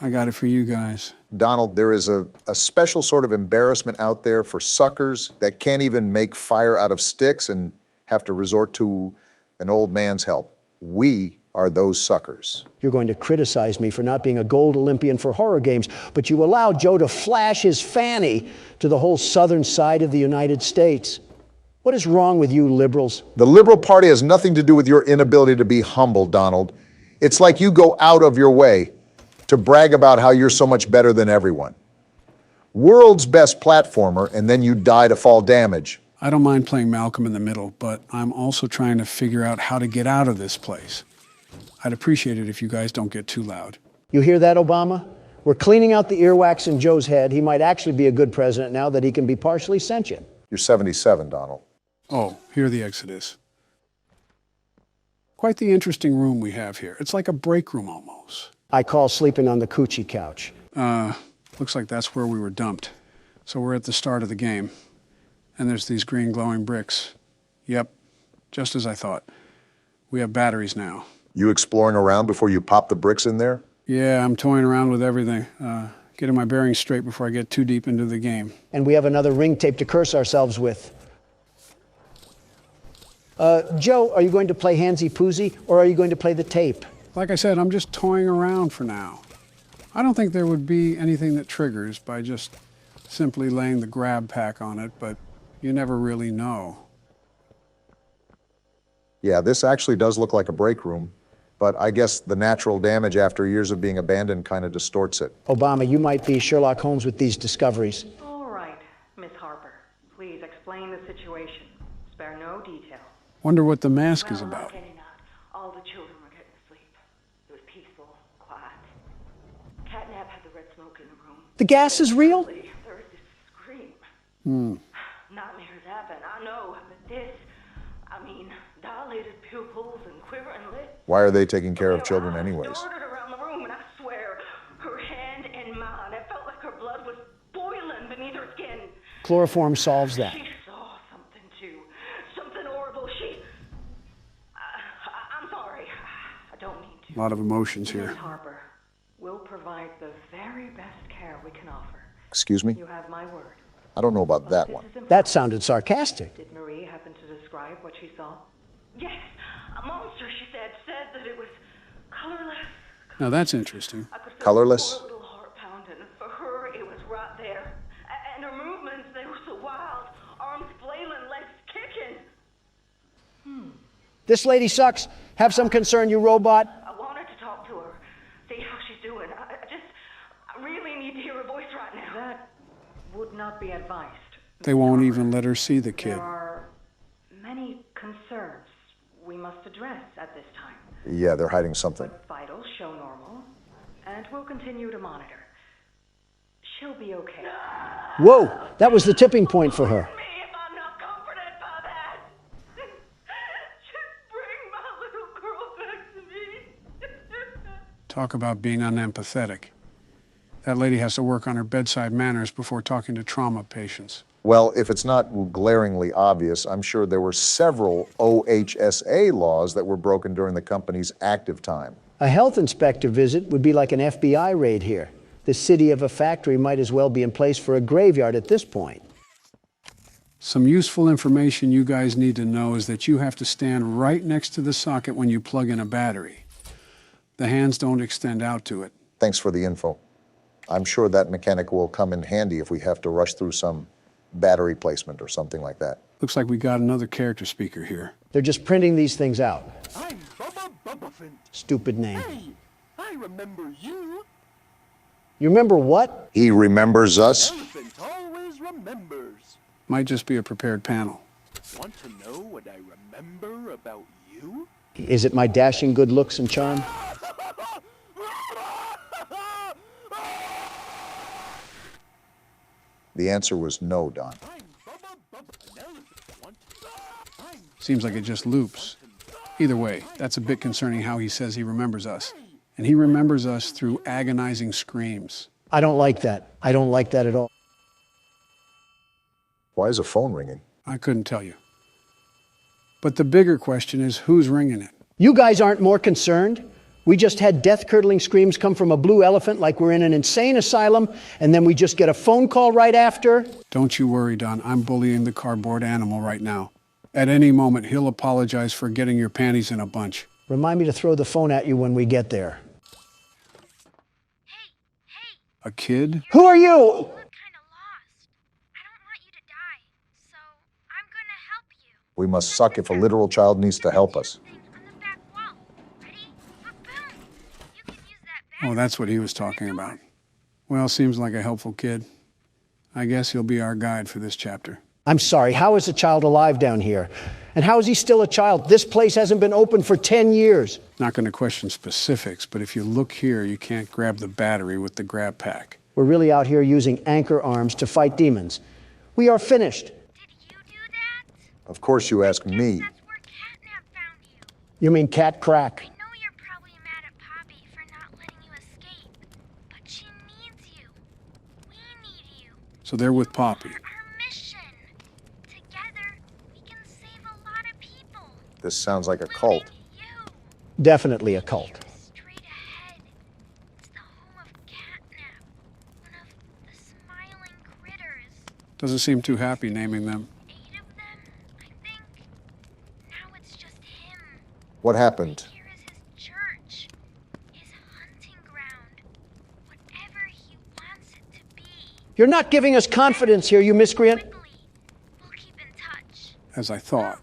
Speaker 2: I got it for you guys.
Speaker 1: Donald, there is a special sort of embarrassment out there for suckers that can't even make fire out of sticks and have to resort to an old man's help. We are those suckers.
Speaker 3: You're going to criticize me for not being a gold Olympian for horror games, but you allowed Joe to flash his fanny to the whole southern side of the United States. What is wrong with you liberals?
Speaker 1: The Liberal Party has nothing to do with your inability to be humble, Donald. It's like you go out of your way to brag about how you're so much better than everyone. World's best platformer, and then you die to fall damage.
Speaker 2: I don't mind playing Malcolm in the Middle, but I'm also trying to figure out how to get out of this place. I'd appreciate it if you guys don't get too loud.
Speaker 3: You hear that, Obama? We're cleaning out the earwax in Joe's head. He might actually be a good president now that he can be partially sentient.
Speaker 1: You're 77, Donald.
Speaker 2: Oh, here the exit is. Quite the interesting room we have here. It's like a break room almost.
Speaker 3: I call sleeping on the coochie couch.
Speaker 2: Looks like that's where we were dumped. So we're at the start of the game. And there's these green glowing bricks. Yep, just as I thought. We have batteries now.
Speaker 1: You exploring around before you pop the bricks in there?
Speaker 2: Yeah, I'm toying around with everything. Getting my bearings straight before I get too deep into the game.
Speaker 3: And we have another ring tape to curse ourselves with. Joe, are you going to play Handsy Poozy, or are you going to play the tape?
Speaker 2: Like I said, I'm just toying around for now. I don't think there would be anything that triggers by just simply laying the grab pack on it, but you never really know.
Speaker 1: Yeah, this actually does look like a break room, but I guess the natural damage after years of being abandoned kind of distorts it.
Speaker 3: Obama, you might be Sherlock Holmes with these discoveries.
Speaker 14: All right, Miss Harper. Please explain the situation. Spare no detail.
Speaker 2: Wonder what the mask is about.
Speaker 14: All the children were getting asleep. It was peaceful, quiet. Catnap had the red smoke in the room.
Speaker 3: The gas is real?
Speaker 14: There was this scream. Nightmares happen, I know, but this, I mean, dilated pupils and quivering lips.
Speaker 1: Why are they taking care of children anyways?
Speaker 14: Darted around the room, and I swear, her hand in mine, it felt like her blood was boiling beneath her skin.
Speaker 3: Chloroform solves that.
Speaker 14: She saw something too, something horrible. I'm sorry, I don't mean to.
Speaker 2: A lot of emotions here.
Speaker 14: Miss Harper, we'll provide the very best care we can offer.
Speaker 1: Excuse me?
Speaker 14: You have my word.
Speaker 1: I don't know about that one.
Speaker 3: That sounded sarcastic.
Speaker 14: Did Marie happen to describe what she saw? Yes, a monster, she said that it was colorless.
Speaker 2: Now that's interesting.
Speaker 1: Colorless?
Speaker 14: Poor little heart pounding. For her, it was right there. And her movements, they were so wild. Arms flailing, legs kicking.
Speaker 3: This lady sucks. Have some concern, you robot.
Speaker 14: I wanted to talk to her, see how she's doing. I really need to hear her voice right now. That would not be advised.
Speaker 2: They won't even let her see the kid.
Speaker 14: There are many concerns we must address at this time.
Speaker 1: Yeah, they're hiding something.
Speaker 14: Vitals show normal, and we'll continue to monitor. She'll be okay.
Speaker 3: Whoa, that was the tipping point for her.
Speaker 2: Talk about being unempathetic. That lady has to work on her bedside manners before talking to trauma patients.
Speaker 1: Well, if it's not glaringly obvious, I'm sure there were several OHSA laws that were broken during the company's active time.
Speaker 3: A health inspector visit would be like an FBI raid here. The city of a factory might as well be in place for a graveyard at this point.
Speaker 2: Some useful information you guys need to know is that you have to stand right next to the socket when you plug in a battery. The hands don't extend out to it.
Speaker 1: Thanks for the info. I'm sure that mechanic will come in handy if we have to rush through some battery placement or something like that.
Speaker 2: Looks like we got another character speaker here.
Speaker 3: They're just printing these things out.
Speaker 17: I'm Bubba Bubbaphant.
Speaker 3: Stupid name.
Speaker 17: Hey, I remember you.
Speaker 3: You remember what?
Speaker 1: He remembers us?
Speaker 17: Elephant always remembers.
Speaker 2: Might just be a prepared panel.
Speaker 17: Want to know what I remember about you?
Speaker 3: Is it my dashing good looks and charm?
Speaker 1: The answer was no, Don.
Speaker 2: Seems like it just loops. Either way, that's a bit concerning how he says he remembers us. And he remembers us through agonizing screams.
Speaker 3: I don't like that. I don't like that at all.
Speaker 1: Why is a phone ringing?
Speaker 2: I couldn't tell you. But the bigger question is, who's ringing it?
Speaker 3: You guys aren't more concerned? We just had death-curdling screams come from a blue elephant like we're in an insane asylum, and then we just get a phone call right after?
Speaker 2: Don't you worry, Don. I'm bullying the cardboard animal right now. At any moment, he'll apologize for getting your panties in a bunch.
Speaker 3: Remind me to throw the phone at you when we get there.
Speaker 2: A kid?
Speaker 3: Who are you?
Speaker 1: We must suck if a literal child needs to help us.
Speaker 2: Oh, that's what he was talking about. Well, seems like a helpful kid. I guess he'll be our guide for this chapter.
Speaker 3: I'm sorry, how is a child alive down here? And how is he still a child? This place hasn't been open for 10 years.
Speaker 2: Not going to question specifics, but if you look here, you can't grab the battery with the grab pack.
Speaker 3: We're really out here using anchor arms to fight demons. We are finished.
Speaker 1: Of course you ask me.
Speaker 3: You mean cat crack?
Speaker 2: So they're with Poppy.
Speaker 1: This sounds like a cult.
Speaker 3: Definitely a cult.
Speaker 2: Doesn't seem too happy naming them.
Speaker 1: What happened?
Speaker 3: You're not giving us confidence here, you miscreant.
Speaker 2: As I thought.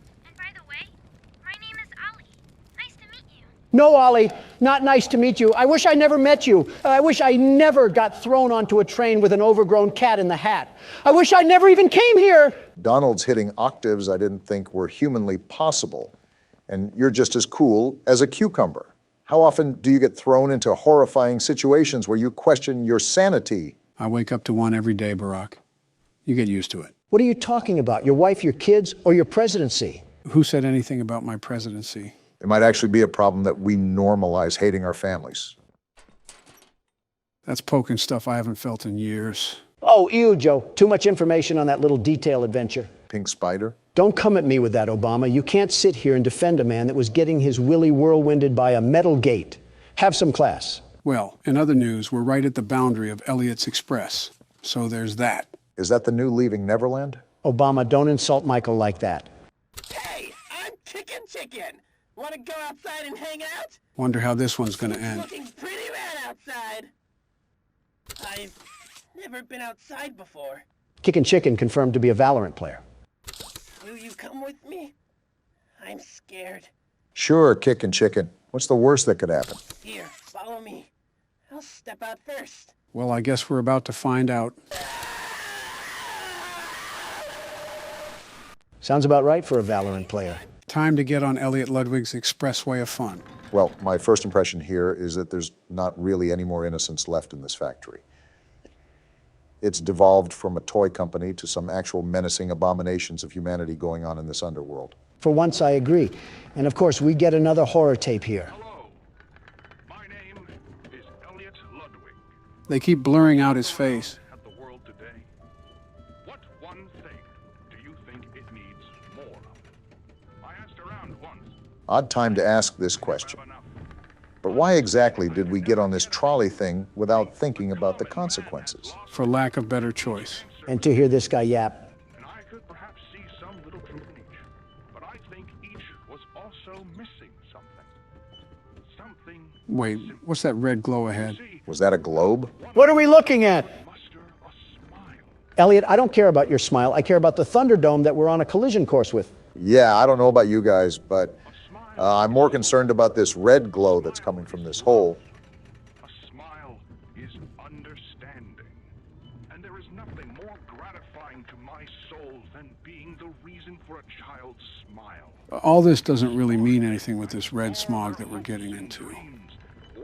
Speaker 3: No, Ollie, not nice to meet you. I wish I never met you. I wish I never got thrown onto a train with an overgrown cat in the hat. I wish I never even came here.
Speaker 1: Donald's hitting octaves I didn't think were humanly possible. And you're just as cool as a cucumber. How often do you get thrown into horrifying situations where you question your sanity?
Speaker 2: I wake up to one every day, Barack. You get used to it.
Speaker 3: What are you talking about? Your wife, your kids, or your presidency?
Speaker 2: Who said anything about my presidency?
Speaker 1: It might actually be a problem that we normalize hating our families.
Speaker 2: That's poking stuff I haven't felt in years.
Speaker 3: Oh, ew, Joe. Too much information on that little detail adventure.
Speaker 1: Pink spider?
Speaker 3: Don't come at me with that, Obama. You can't sit here and defend a man that was getting his willy whirlwinded by a metal gate. Have some class.
Speaker 2: Well, in other news, we're right at the boundary of Elliot's Express. So there's that.
Speaker 1: Is that the new Leaving Neverland?
Speaker 3: Obama, don't insult Michael like that.
Speaker 15: Hey, I'm Chicken. Want to go outside and hang out?
Speaker 2: Wonder how this one's gonna end.
Speaker 15: Looking pretty rad outside. I've never been outside before.
Speaker 3: Kickin' Chicken confirmed to be a Valorant player.
Speaker 15: Will you come with me? I'm scared.
Speaker 1: Sure, Kickin' Chicken. What's the worst that could happen?
Speaker 15: Here, follow me. I'll step out first.
Speaker 2: Well, I guess we're about to find out.
Speaker 3: Sounds about right for a Valorant player.
Speaker 2: Time to get on Elliot Ludwig's expressway of fun.
Speaker 1: Well, my first impression here is that there's not really any more innocence left in this factory. It's devolved from a toy company to some actual menacing abominations of humanity going on in this underworld.
Speaker 3: For once, I agree. And of course, we get another horror tape here.
Speaker 12: Hello. My name is Elliot Ludwig.
Speaker 2: They keep blurring out his face.
Speaker 12: At the world today. What one thing do you think it needs more of? I asked around once.
Speaker 1: Odd time to ask this question. But why exactly did we get on this trolley thing without thinking about the consequences?
Speaker 2: For lack of better choice.
Speaker 3: And to hear this guy yap.
Speaker 12: And I could perhaps see some little truth in each. But I think each was also missing something. Something.
Speaker 2: Wait, what's that red glow ahead?
Speaker 1: Was that a globe?
Speaker 3: What are we looking at? Elliot, I don't care about your smile. I care about the Thunderdome that we're on a collision course with.
Speaker 1: Yeah, I don't know about you guys, but I'm more concerned about this red glow that's coming from this hole.
Speaker 12: A smile is understanding. And there is nothing more gratifying to my soul than being the reason for a child's smile.
Speaker 2: All this doesn't really mean anything with this red smog that we're getting into.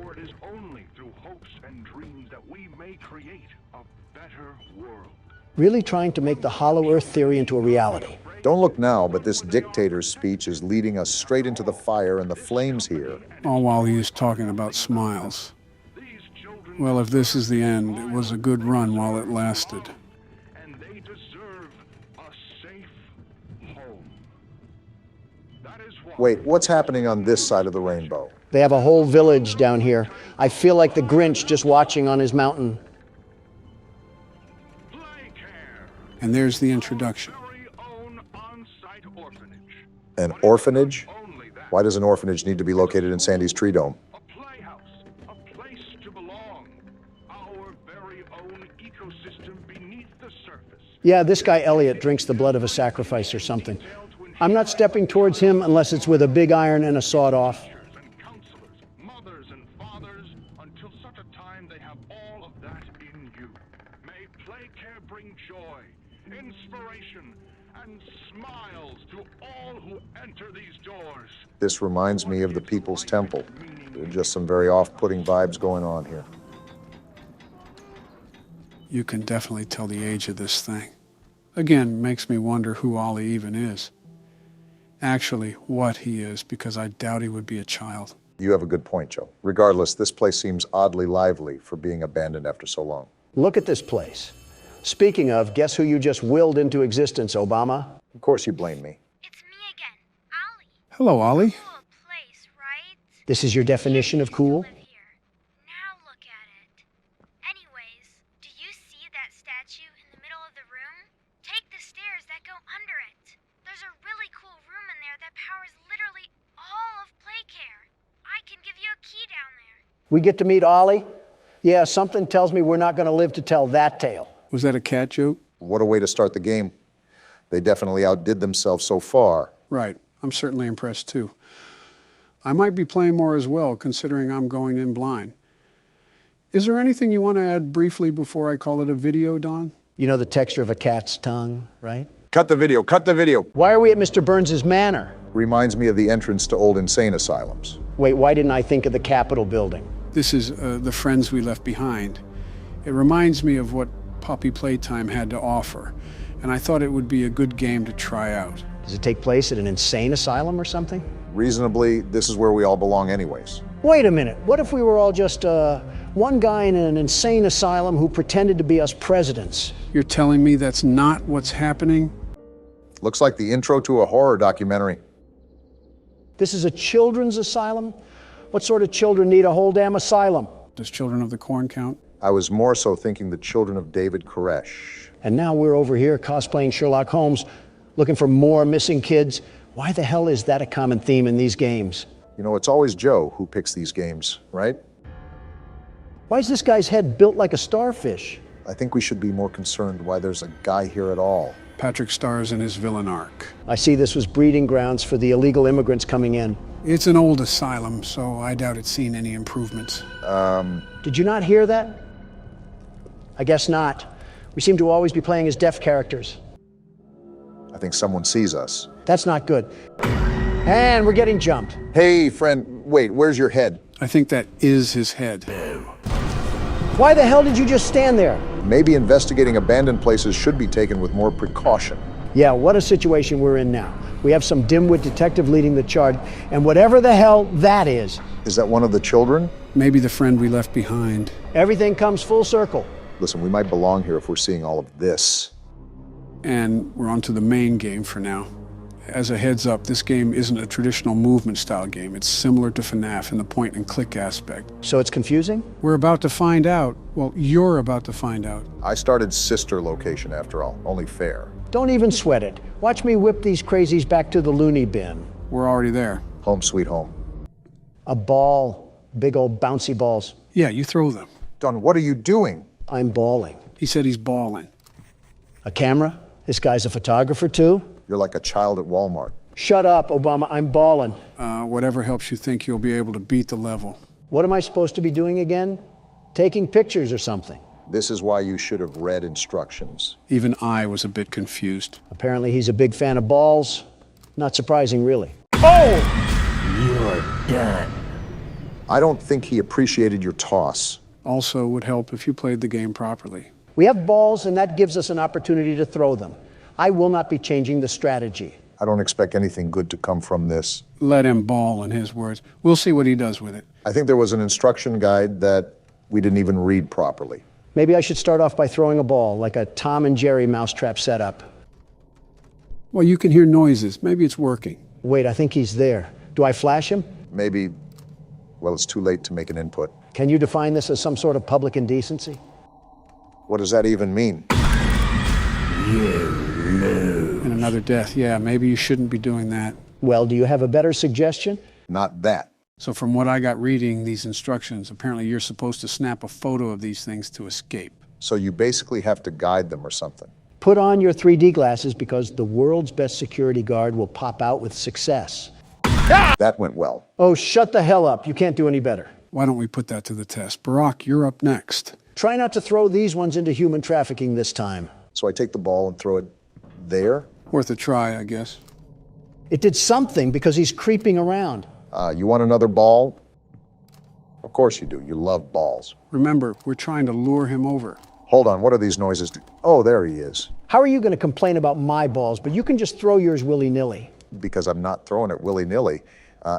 Speaker 12: For it is only through hopes and dreams that we may create a better world.
Speaker 3: Really trying to make the Hollow Earth theory into a reality.
Speaker 1: Don't look now, but this dictator's speech is leading us straight into the fire and the flames here.
Speaker 2: All while he is talking about smiles. Well, if this is the end, it was a good run while it lasted.
Speaker 12: And they deserve a safe home. That is why.
Speaker 1: Wait, what's happening on this side of the rainbow?
Speaker 3: They have a whole village down here. I feel like the Grinch just watching on his mountain.
Speaker 2: And there's the introduction.
Speaker 12: Very own on-site orphanage.
Speaker 1: An orphanage? Why does an orphanage need to be located in Sandy's Tree Dome?
Speaker 3: Yeah, this guy Elliot drinks the blood of a sacrifice or something. I'm not stepping towards him unless it's with a big iron and a sawed-off.
Speaker 5: Until such a time they have all of that in you. May Playcare bring joy, inspiration, and smiles to all who enter these doors.
Speaker 1: This reminds me of the People's Temple. There are just some very off-putting vibes going on here.
Speaker 2: You can definitely tell the age of this thing. Again, makes me wonder who Ollie even is. Actually, what he is, because I doubt he would be a child.
Speaker 1: You have a good point, Joe. Regardless, this place seems oddly lively for being abandoned after so long.
Speaker 3: Look at this place. Speaking of, guess who you just willed into existence, Obama?
Speaker 1: Of course you blame me.
Speaker 2: Hello, Ollie.
Speaker 3: This is your definition of cool? We get to meet Ollie? Yeah, something tells me we're not going to live to tell that tale.
Speaker 2: Was that a cat joke?
Speaker 1: What a way to start the game. They definitely outdid themselves so far.
Speaker 2: Right. I'm certainly impressed too. I might be playing more as well, considering I'm going in blind. Is there anything you want to add briefly before I call it a video, Don?
Speaker 3: You know the texture of a cat's tongue, right?
Speaker 1: Cut the video, cut the video.
Speaker 3: Why are we at Mr. Burns's manor?
Speaker 1: Reminds me of the entrance to old insane asylums.
Speaker 3: Wait, why didn't I think of the Capitol building?
Speaker 2: This is the friends we left behind. It reminds me of what Poppy Playtime had to offer, and I thought it would be a good game to try out.
Speaker 3: Does it take place at an insane asylum or something?
Speaker 1: Reasonably, this is where we all belong anyways.
Speaker 3: Wait a minute, what if we were all just one guy in an insane asylum who pretended to be us presidents?
Speaker 2: You're telling me that's not what's happening?
Speaker 1: Looks like the intro to a horror documentary.
Speaker 3: This is a children's asylum? What sort of children need a whole damn asylum?
Speaker 2: Does Children of the Corn count?
Speaker 1: I was more so thinking the children of David Koresh.
Speaker 3: And now we're over here cosplaying Sherlock Holmes, looking for more missing kids. Why the hell is that a common theme in these games?
Speaker 1: You know, it's always Joe who picks these games, right?
Speaker 3: Why is this guy's head built like a starfish?
Speaker 1: I think we should be more concerned why there's a guy here at all.
Speaker 2: Patrick stars in his villain arc.
Speaker 3: I see this was breeding grounds for the illegal immigrants coming in.
Speaker 2: It's an old asylum, so I doubt it's seen any improvements.
Speaker 3: Did you not hear that? I guess not. We seem to always be playing as deaf characters.
Speaker 1: I think someone sees us.
Speaker 3: That's not good. And we're getting jumped.
Speaker 1: Hey, friend, wait, where's your head?
Speaker 2: I think that is his head.
Speaker 3: Why the hell did you just stand there?
Speaker 1: Maybe investigating abandoned places should be taken with more precaution.
Speaker 3: Yeah, what a situation we're in now. We have some dimwit detective leading the charge, and whatever the hell that is.
Speaker 1: Is that one of the children?
Speaker 2: Maybe the friend we left behind.
Speaker 3: Everything comes full circle.
Speaker 1: Listen, we might belong here if we're seeing all of this.
Speaker 2: And we're on to the main game for now. As a heads up, this game isn't a traditional movement style game. It's similar to FNAF in the point and click aspect.
Speaker 3: So it's confusing?
Speaker 2: We're about to find out. Well, you're about to find out.
Speaker 1: I started sister location after all, only fair.
Speaker 3: Don't even sweat it. Watch me whip these crazies back to the loony bin.
Speaker 2: We're already there.
Speaker 1: Home sweet home.
Speaker 3: A ball. Big old bouncy balls.
Speaker 2: Yeah, you throw them.
Speaker 1: Don, what are you doing?
Speaker 3: I'm balling.
Speaker 2: He said he's balling.
Speaker 3: A camera? This guy's a photographer too?
Speaker 1: You're like a child at Walmart.
Speaker 3: Shut up, Obama. I'm balling.
Speaker 2: Whatever helps you think you'll be able to beat the level.
Speaker 3: What am I supposed to be doing again? Taking pictures or something?
Speaker 1: This is why you should have read instructions.
Speaker 2: Even I was a bit confused.
Speaker 3: Apparently he's a big fan of balls. Not surprising, really. Oh!
Speaker 20: You're done.
Speaker 1: I don't think he appreciated your toss.
Speaker 2: Also would help if you played the game properly.
Speaker 3: We have balls, and that gives us an opportunity to throw them. I will not be changing the strategy.
Speaker 1: I don't expect anything good to come from this.
Speaker 2: Let him ball, in his words. We'll see what he does with it.
Speaker 1: I think there was an instruction guide that we didn't even read properly.
Speaker 3: Maybe I should start off by throwing a ball, like a Tom and Jerry mousetrap setup.
Speaker 2: Well, you can hear noises. Maybe it's working.
Speaker 3: Wait, I think he's there. Do I flash him?
Speaker 1: Maybe, well, it's too late to make an input.
Speaker 3: Can you define this as some sort of public indecency?
Speaker 1: What does that even mean?
Speaker 2: And another death. Yeah, maybe you shouldn't be doing that.
Speaker 3: Well, do you have a better suggestion?
Speaker 1: Not that.
Speaker 2: So from what I got reading these instructions, apparently you're supposed to snap a photo of these things to escape.
Speaker 1: So you basically have to guide them or something.
Speaker 3: Put on your 3D glasses because the world's best security guard will pop out with success.
Speaker 1: That went well.
Speaker 3: Oh, shut the hell up. You can't do any better.
Speaker 2: Why don't we put that to the test? Barack, you're up next.
Speaker 3: Try not to throw these ones into human trafficking this time.
Speaker 1: So I take the ball and throw it there?
Speaker 2: Worth a try, I guess.
Speaker 3: It did something because he's creeping around.
Speaker 1: You want another ball? Of course you do. You love balls.
Speaker 2: Remember, we're trying to lure him over.
Speaker 1: Hold on, what are these noises? Oh, there he is.
Speaker 3: How are you going to complain about my balls, but you can just throw yours willy-nilly?
Speaker 1: Because I'm not throwing it willy-nilly.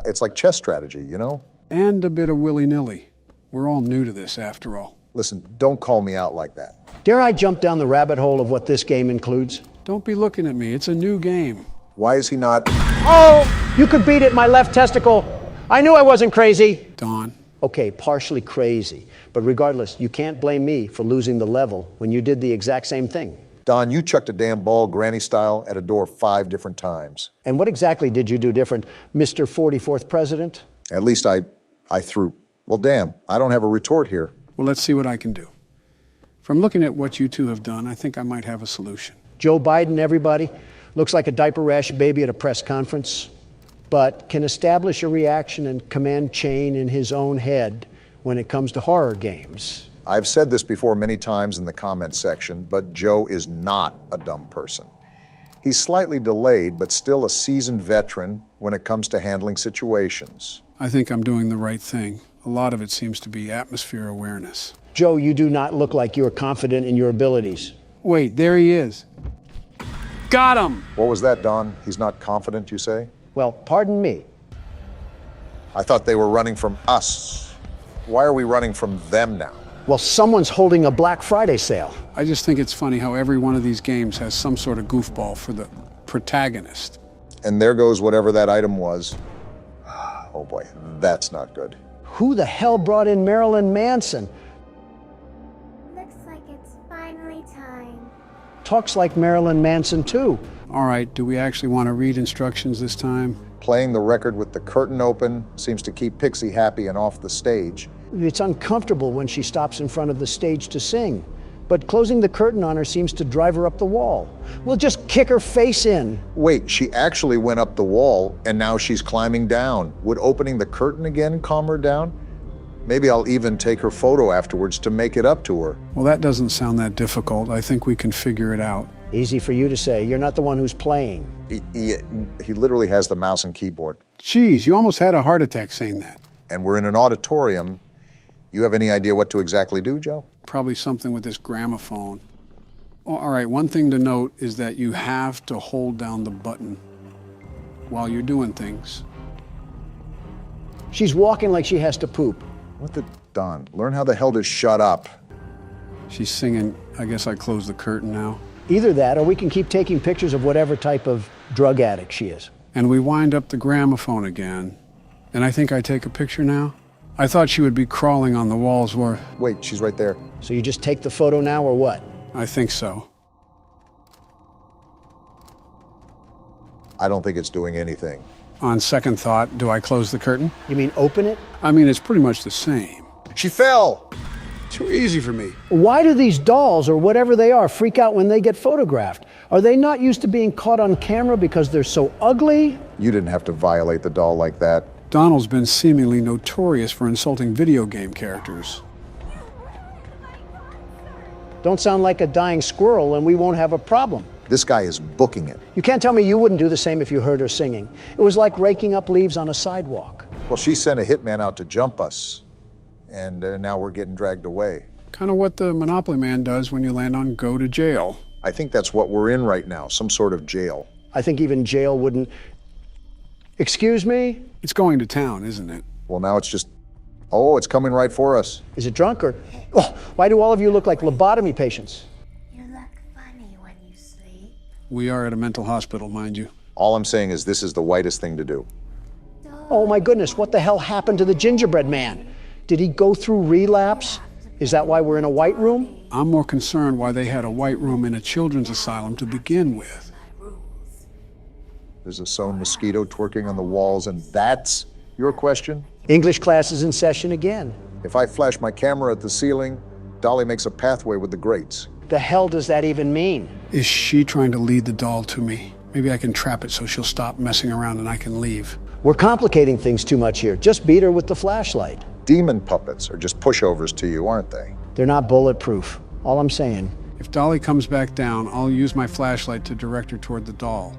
Speaker 1: It's like chess strategy, you know?
Speaker 2: And a bit of willy-nilly. We're all new to this, after all.
Speaker 1: Listen, don't call me out like that.
Speaker 3: Dare I jump down the rabbit hole of what this game includes?
Speaker 2: Don't be looking at me. It's a new game.
Speaker 1: Why is he not?
Speaker 3: Oh, you could beat it, my left testicle. I knew I wasn't crazy.
Speaker 2: Don.
Speaker 3: Okay, partially crazy. But regardless, you can't blame me for losing the level when you did the exact same thing.
Speaker 1: Don, you chucked a damn ball granny style at a door 5 different times.
Speaker 3: And what exactly did you do different, Mr. 44th President?
Speaker 1: At least I threw. Well, damn, I don't have a retort here.
Speaker 2: Well, let's see what I can do. From looking at what you two have done, I think I might have a solution.
Speaker 3: Joe Biden, everybody, looks like a diaper rash baby at a press conference, but can establish a reaction and command chain in his own head when it comes to horror games.
Speaker 1: I've said this before many times in the comment section, but Joe is not a dumb person. He's slightly delayed, but still a seasoned veteran when it comes to handling situations.
Speaker 2: I think I'm doing the right thing. A lot of it seems to be atmosphere awareness.
Speaker 3: Joe, you do not look like you're confident in your abilities.
Speaker 2: Wait, there he is. Got him!
Speaker 1: What was that, Don? He's not confident, you say?
Speaker 3: Well, pardon me.
Speaker 1: I thought they were running from us. Why are we running from them now?
Speaker 3: Well, someone's holding a Black Friday sale.
Speaker 2: I just think it's funny how every one of these games has some sort of goofball for the protagonist.
Speaker 1: And there goes whatever that item was. Oh boy, that's not good.
Speaker 3: Who the hell brought in Marilyn Manson?
Speaker 16: Looks like it's finally time.
Speaker 3: Talks like Marilyn Manson, too.
Speaker 2: All right, do we actually want to read instructions this time?
Speaker 1: Playing the record with the curtain open seems to keep Pixie happy and off the stage.
Speaker 3: It's uncomfortable when she stops in front of the stage to sing, but closing the curtain on her seems to drive her up the wall. We'll just kick her face in.
Speaker 1: Wait, she actually went up the wall and now she's climbing down. Would opening the curtain again calm her down? Maybe I'll even take her photo afterwards to make it up to her.
Speaker 2: Well, that doesn't sound that difficult. I think we can figure it out.
Speaker 3: Easy for you to say. You're not the one who's playing.
Speaker 1: He literally has the mouse and keyboard.
Speaker 2: Geez, you almost had a heart attack saying that.
Speaker 1: And we're in an auditorium. You have any idea what to exactly do, Joe?
Speaker 2: Probably something with this gramophone. Oh, all right, one thing to note is that you have to hold down the button while you're doing things.
Speaker 3: She's walking like she has to poop.
Speaker 1: What the Don? Learn how the hell to shut up.
Speaker 2: She's singing, I guess I close the curtain now.
Speaker 3: Either that, or we can keep taking pictures of whatever type of drug addict she is.
Speaker 2: And we wind up the gramophone again. And I think I take a picture now. I thought she would be crawling on the walls where...
Speaker 1: Wait, she's right there.
Speaker 3: So you just take the photo now, or what?
Speaker 2: I think so.
Speaker 1: I don't think it's doing anything.
Speaker 2: On second thought, do I close the curtain?
Speaker 3: You mean open it?
Speaker 2: I mean, it's pretty much the same.
Speaker 1: She fell!
Speaker 2: Too easy for me.
Speaker 3: Why do these dolls, or whatever they are, freak out when they get photographed? Are they not used to being caught on camera because they're so ugly?
Speaker 1: You didn't have to violate the doll like that.
Speaker 2: Donald's been seemingly notorious for insulting video game characters.
Speaker 3: Don't sound like a dying squirrel and we won't have a problem.
Speaker 1: This guy is booking it.
Speaker 3: You can't tell me you wouldn't do the same if you heard her singing. It was like raking up leaves on a sidewalk.
Speaker 1: Well, she sent a hitman out to jump us, and now we're getting dragged away.
Speaker 2: Kind of what the Monopoly Man does when you land on go to jail.
Speaker 1: I think that's what we're in right now, some sort of jail.
Speaker 3: I think even jail wouldn't... Excuse me?
Speaker 2: It's going to town, isn't it?
Speaker 1: Well, now it's just... Oh, it's coming right for us.
Speaker 3: Is it drunk or... Oh, why do all of you look like lobotomy patients?
Speaker 16: You look funny when you sleep.
Speaker 2: We are at a mental hospital, mind you.
Speaker 1: All I'm saying is this is the whitest thing to do.
Speaker 3: Oh my goodness, what the hell happened to the gingerbread man? Did he go through relapse? Is that why we're in a white room?
Speaker 2: I'm more concerned why they had a white room in a children's asylum to begin with.
Speaker 1: There's a sewn mosquito twerking on the walls, and that's your question?
Speaker 3: English class is in session again.
Speaker 1: If I flash my camera at the ceiling, Dolly makes a pathway with the grates.
Speaker 3: The hell does that even mean?
Speaker 2: Is she trying to lead the doll to me? Maybe I can trap it so she'll stop messing around and I can leave.
Speaker 3: We're complicating things too much here. Just beat her with the flashlight.
Speaker 1: Demon puppets are just pushovers to you, aren't they?
Speaker 3: They're not bulletproof. All I'm saying.
Speaker 2: If Dolly comes back down, I'll use my flashlight to direct her toward the doll.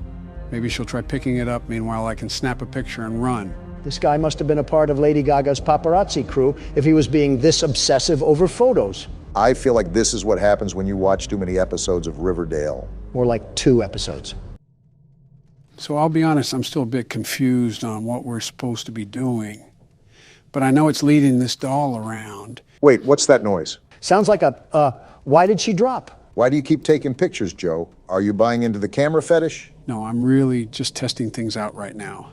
Speaker 2: Maybe she'll try picking it up, meanwhile I can snap a picture and run.
Speaker 3: This guy must have been a part of Lady Gaga's paparazzi crew if he was being this obsessive over photos.
Speaker 1: I feel like this is what happens when you watch too many episodes of Riverdale.
Speaker 3: More like 2 episodes.
Speaker 2: So I'll be honest, I'm still a bit confused on what we're supposed to be doing. But I know it's leading this doll around.
Speaker 1: Wait, what's that noise?
Speaker 3: Sounds like why did she drop?
Speaker 1: Why do you keep taking pictures, Joe? Are you buying into the camera fetish?
Speaker 2: No, I'm really just testing things out right now.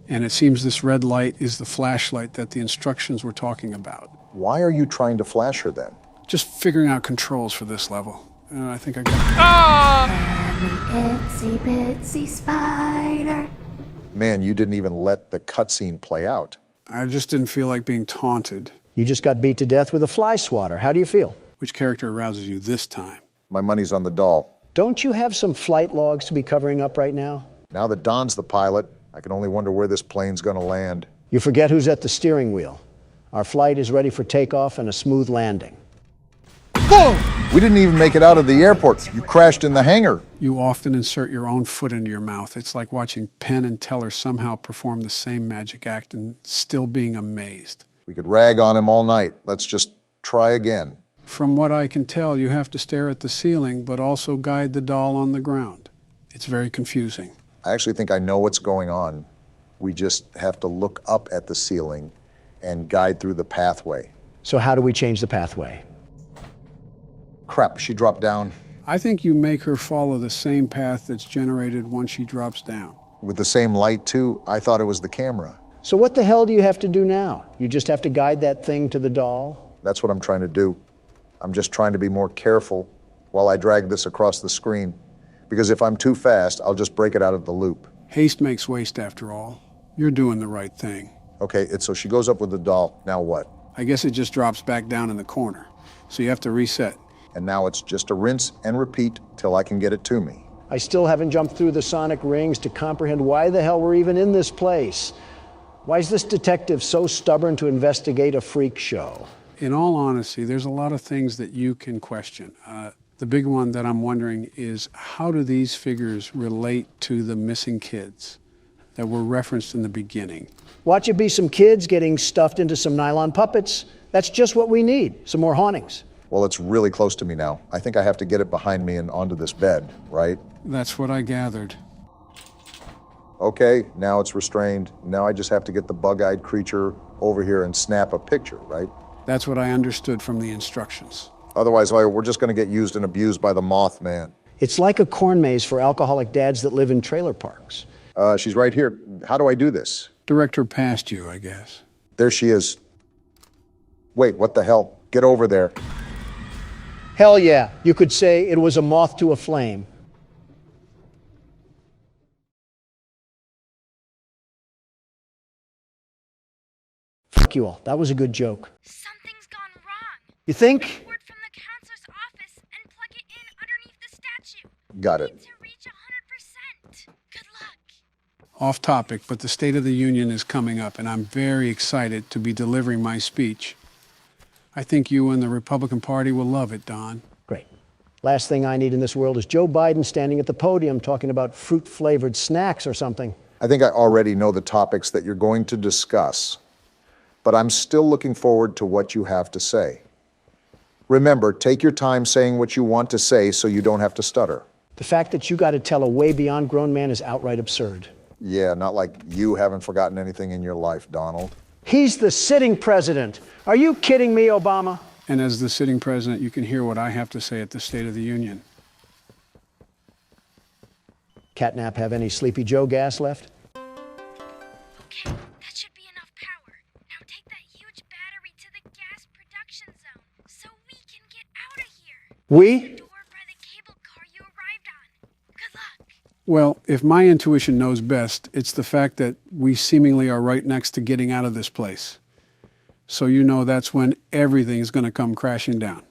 Speaker 2: And it seems this red light is the flashlight that the instructions were talking about.
Speaker 1: Why are you trying to flash her then?
Speaker 2: Just figuring out controls for this level. I think I got
Speaker 4: Itsy bitsy spider.
Speaker 1: Man, you didn't even let the cutscene play out.
Speaker 2: I just didn't feel like being taunted.
Speaker 3: You just got beat to death with a fly swatter. How do you feel?
Speaker 2: Which character arouses you this time?
Speaker 1: My money's on the doll.
Speaker 3: Don't you have some flight logs to be covering up right now?
Speaker 1: Now that Don's the pilot, I can only wonder where this plane's gonna land.
Speaker 3: You forget who's at the steering wheel. Our flight is ready for takeoff and a smooth landing.
Speaker 1: Whoa! We didn't even make it out of the airport. You crashed in the hangar.
Speaker 2: You often insert your own foot into your mouth. It's like watching Penn and Teller somehow perform the same magic act and still being amazed.
Speaker 1: We could rag on him all night. Let's just try again.
Speaker 2: From what I can tell, you have to stare at the ceiling, but also guide the doll on the ground. It's very confusing.
Speaker 1: I actually think I know what's going on. We just have to look up at the ceiling and guide through the pathway.
Speaker 3: So how do we change the pathway?
Speaker 1: Crap, she dropped down.
Speaker 2: I think you make her follow the same path that's generated once she drops down.
Speaker 1: With the same light, too? I thought it was the camera.
Speaker 3: So what the hell do you have to do now? You just have to guide that thing to the doll?
Speaker 1: That's what I'm trying to do. I'm just trying to be more careful while I drag this across the screen. Because if I'm too fast, I'll just break it out of the loop.
Speaker 2: Haste makes waste, after all. You're doing the right thing.
Speaker 1: Okay, so she goes up with the doll. Now what?
Speaker 2: I guess it just drops back down in the corner. So you have to reset.
Speaker 1: And now it's just a rinse and repeat till I can get it to me.
Speaker 3: I still haven't jumped through the sonic rings to comprehend why the hell we're even in this place. Why is this detective so stubborn to investigate a freak show?
Speaker 2: In all honesty, there's a lot of things that you can question. The big one that I'm wondering is, how do these figures relate to the missing kids that were referenced in the beginning?
Speaker 3: Watch it be some kids getting stuffed into some nylon puppets. That's just what we need, some more hauntings.
Speaker 1: Well, it's really close to me now. I think I have to get it behind me and onto this bed, right?
Speaker 2: That's what I gathered.
Speaker 1: Okay, now it's restrained. Now I just have to get the bug-eyed creature over here and snap a picture, right?
Speaker 2: That's what I understood from the instructions.
Speaker 1: Otherwise, we're just going to get used and abused by the Mothman.
Speaker 3: It's like a corn maze for alcoholic dads that live in trailer parks.
Speaker 1: She's right here. How do I do this?
Speaker 2: Direct her past you, I guess.
Speaker 1: There she is. Wait, what the hell? Get over there.
Speaker 3: Hell yeah, you could say it was a moth to a flame. Fuck you all, that was a good joke.
Speaker 4: Something's gone wrong.
Speaker 3: You think?
Speaker 4: Report from the counselor's office and plug it in underneath the statue.
Speaker 1: Got it.
Speaker 4: Need to reach 100%. Good luck.
Speaker 2: Off topic, but the State of the Union is coming up, and I'm very excited to be delivering my speech. I think you and the Republican Party will love it, Don.
Speaker 3: Great. Last thing I need in this world is Joe Biden standing at the podium talking about fruit-flavored snacks or something.
Speaker 1: I think I already know the topics that you're going to discuss, but I'm still looking forward to what you have to say. Remember, take your time saying what you want to say so you don't have to stutter.
Speaker 3: The fact that you got to tell a way beyond grown man is outright absurd.
Speaker 1: Yeah, not like you haven't forgotten anything in your life, Donald.
Speaker 3: He's the sitting president. Are you kidding me, Obama?
Speaker 2: And as the sitting president, you can hear what I have to say at the State of the Union.
Speaker 3: Catnap have any Sleepy Joe gas left?
Speaker 4: Okay, that should be enough power. Now take that huge battery to the gas production zone so we can get out of here.
Speaker 3: We?
Speaker 4: The door by the cable car you arrived on. Good luck.
Speaker 2: Well, if my intuition knows best, it's the fact that we seemingly are right next to getting out of this place. So you know that's when everything is going to come crashing down.